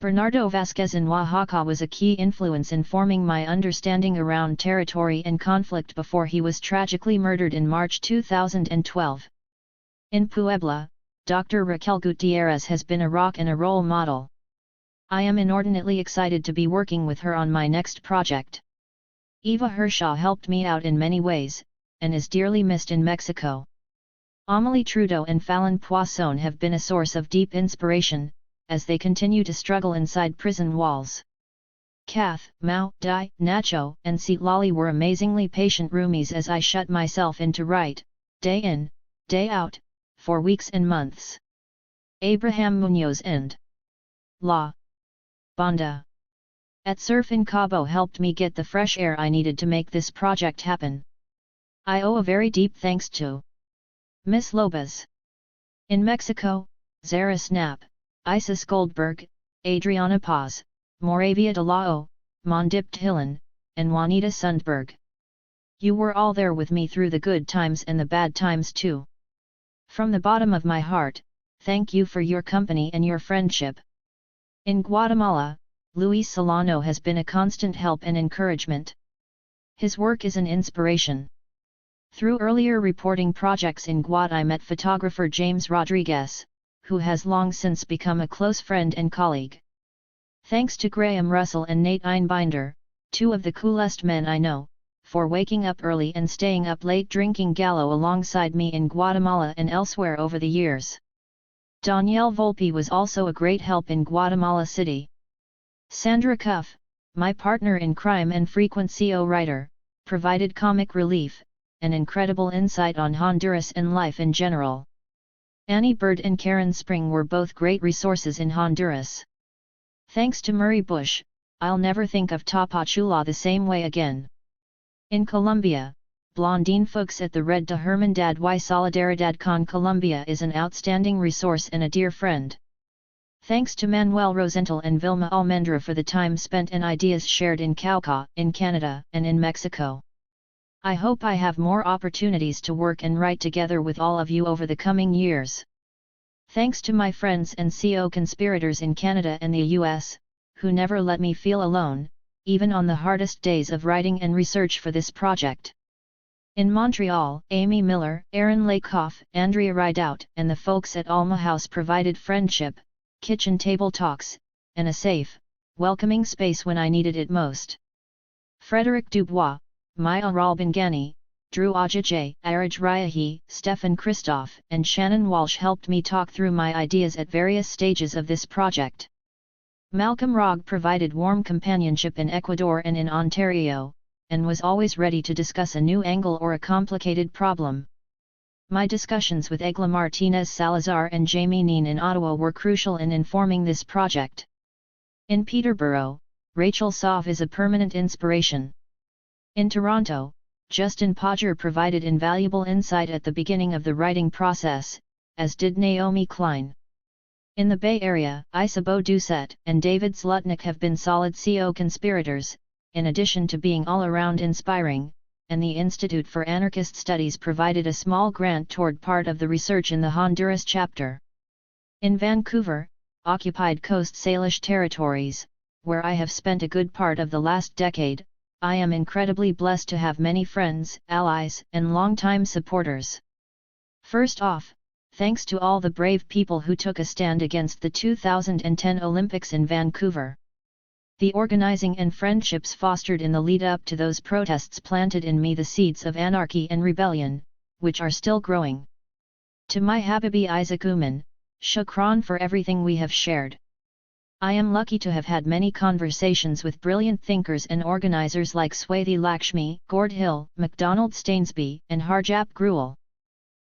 Bernardo Vázquez in Oaxaca was a key influence in forming my understanding around territory and conflict before he was tragically murdered in March 2012. In Puebla, Dr. Raquel Gutierrez has been a rock and a role model. I am inordinately excited to be working with her on my next project. Eva Hershaw helped me out in many ways, and is dearly missed in Mexico. Amélie Trudeau and Fallon Poisson have been a source of deep inspiration, as they continue to struggle inside prison walls. Kath, Mao, Dai, Nacho, and Citlali were amazingly patient roomies as I shut myself in to write, day in, day out, for weeks and months. Abraham Munoz and La Banda at Surf in Cabo helped me get the fresh air I needed to make this project happen. I owe a very deep thanks to Miss Lobez. In Mexico, Zara Snap, Isis Goldberg, Adriana Paz, Moravia de Lao, Mondip Hillen, and Juanita Sundberg. You were all there with me through the good times and the bad times too. From the bottom of my heart, thank you for your company and your friendship. In Guatemala, Luis Solano has been a constant help and encouragement. His work is an inspiration. Through earlier reporting projects in Guad, I met photographer James Rodriguez, who has long since become a close friend and colleague. Thanks to Graham Russell and Nate Einbinder, two of the coolest men I know, for waking up early and staying up late drinking Gallo alongside me in Guatemala and elsewhere over the years. Danielle Volpe was also a great help in Guatemala City. Sandra Cuff, my partner in crime and frequent CO writer, provided comic relief, and incredible insight on Honduras and life in general. Annie Bird and Karen Spring were both great resources in Honduras. Thanks to Murray Bush, I'll never think of Tapachula the same way again. In Colombia, Blondine Fuchs at the Red de Hermandad y Solidaridad con Colombia is an outstanding resource and a dear friend. Thanks to Manuel Rosenthal and Vilma Almendra for the time spent and ideas shared in Cauca, in Canada, and in Mexico. I hope I have more opportunities to work and write together with all of you over the coming years. Thanks to my friends and CO conspirators in Canada and the US, who never let me feel alone, even on the hardest days of writing and research for this project. In Montreal, Amy Miller, Aaron Lakoff, Andrea Rideout, and the folks at Alma House provided friendship, kitchen table talks, and a safe, welcoming space when I needed it most. Frederick Dubois, Maya Ralbangani, Drew Ajay, Araj Ryahi, Stefan Christoph, and Shannon Walsh helped me talk through my ideas at various stages of this project. Malcolm Rogg provided warm companionship in Ecuador and in Ontario, and was always ready to discuss a new angle or a complicated problem. My discussions with Egla Martinez Salazar and Jamie Neen in Ottawa were crucial in informing this project. In Peterborough, Rachel Sauve is a permanent inspiration. In Toronto, Justin Podger provided invaluable insight at the beginning of the writing process, as did Naomi Klein. In the Bay Area, Isabeau Doucette and David Slutnik have been solid CO conspirators, in addition to being all-around inspiring, and the Institute for Anarchist Studies provided a small grant toward part of the research in the Honduras chapter. In Vancouver, occupied Coast Salish territories, where I have spent a good part of the last decade, I am incredibly blessed to have many friends, allies, and longtime supporters. First off, thanks to all the brave people who took a stand against the 2010 Olympics in Vancouver. The organizing and friendships fostered in the lead-up to those protests planted in me the seeds of anarchy and rebellion, which are still growing. To my Habibi Isaac Uman, shukran for everything we have shared. I am lucky to have had many conversations with brilliant thinkers and organizers like Swathi Lakshmi, Gord Hill, MacDonald Stainsby, and Harjap Gruel.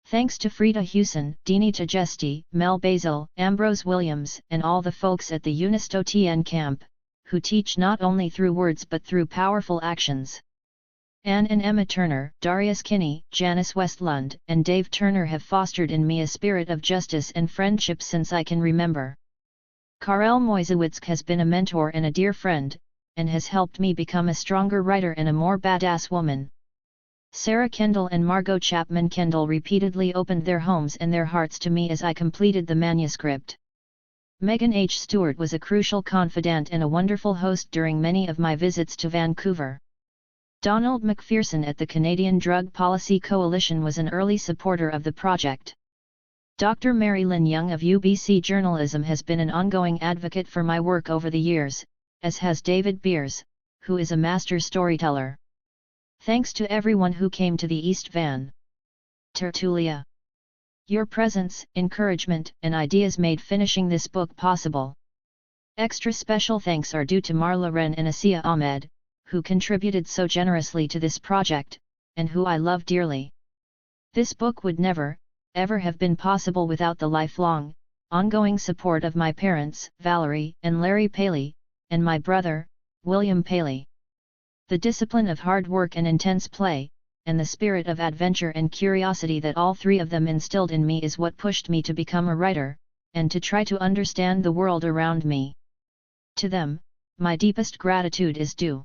Thanks to Frida Hewson, Dini Tajesti, Mel Basil, Ambrose Williams, and all the folks at the Unisto TN camp, who teach not only through words but through powerful actions. Anne and Emma Turner, Darius Kinney, Janice Westlund, and Dave Turner have fostered in me a spirit of justice and friendship since I can remember. Karel Moisewitsk has been a mentor and a dear friend, and has helped me become a stronger writer and a more badass woman. Sarah Kendall and Margot Chapman Kendall repeatedly opened their homes and their hearts to me as I completed the manuscript. Megan H. Stewart was a crucial confidant and a wonderful host during many of my visits to Vancouver. Donald McPherson at the Canadian Drug Policy Coalition was an early supporter of the project. Dr. Mary Lynn Young of UBC Journalism has been an ongoing advocate for my work over the years, as has David Beers, who is a master storyteller. Thanks to everyone who came to the East Van Tertulia. Your presence, encouragement, and ideas made finishing this book possible. Extra special thanks are due to Marla Wren and Asiya Ahmed, who contributed so generously to this project, and who I love dearly. This book would never, ever have been possible without the lifelong, ongoing support of my parents, Valerie and Larry Paley, and my brother, William Paley. The discipline of hard work and intense play, and the spirit of adventure and curiosity that all three of them instilled in me is what pushed me to become a writer, and to try to understand the world around me. To them, my deepest gratitude is due.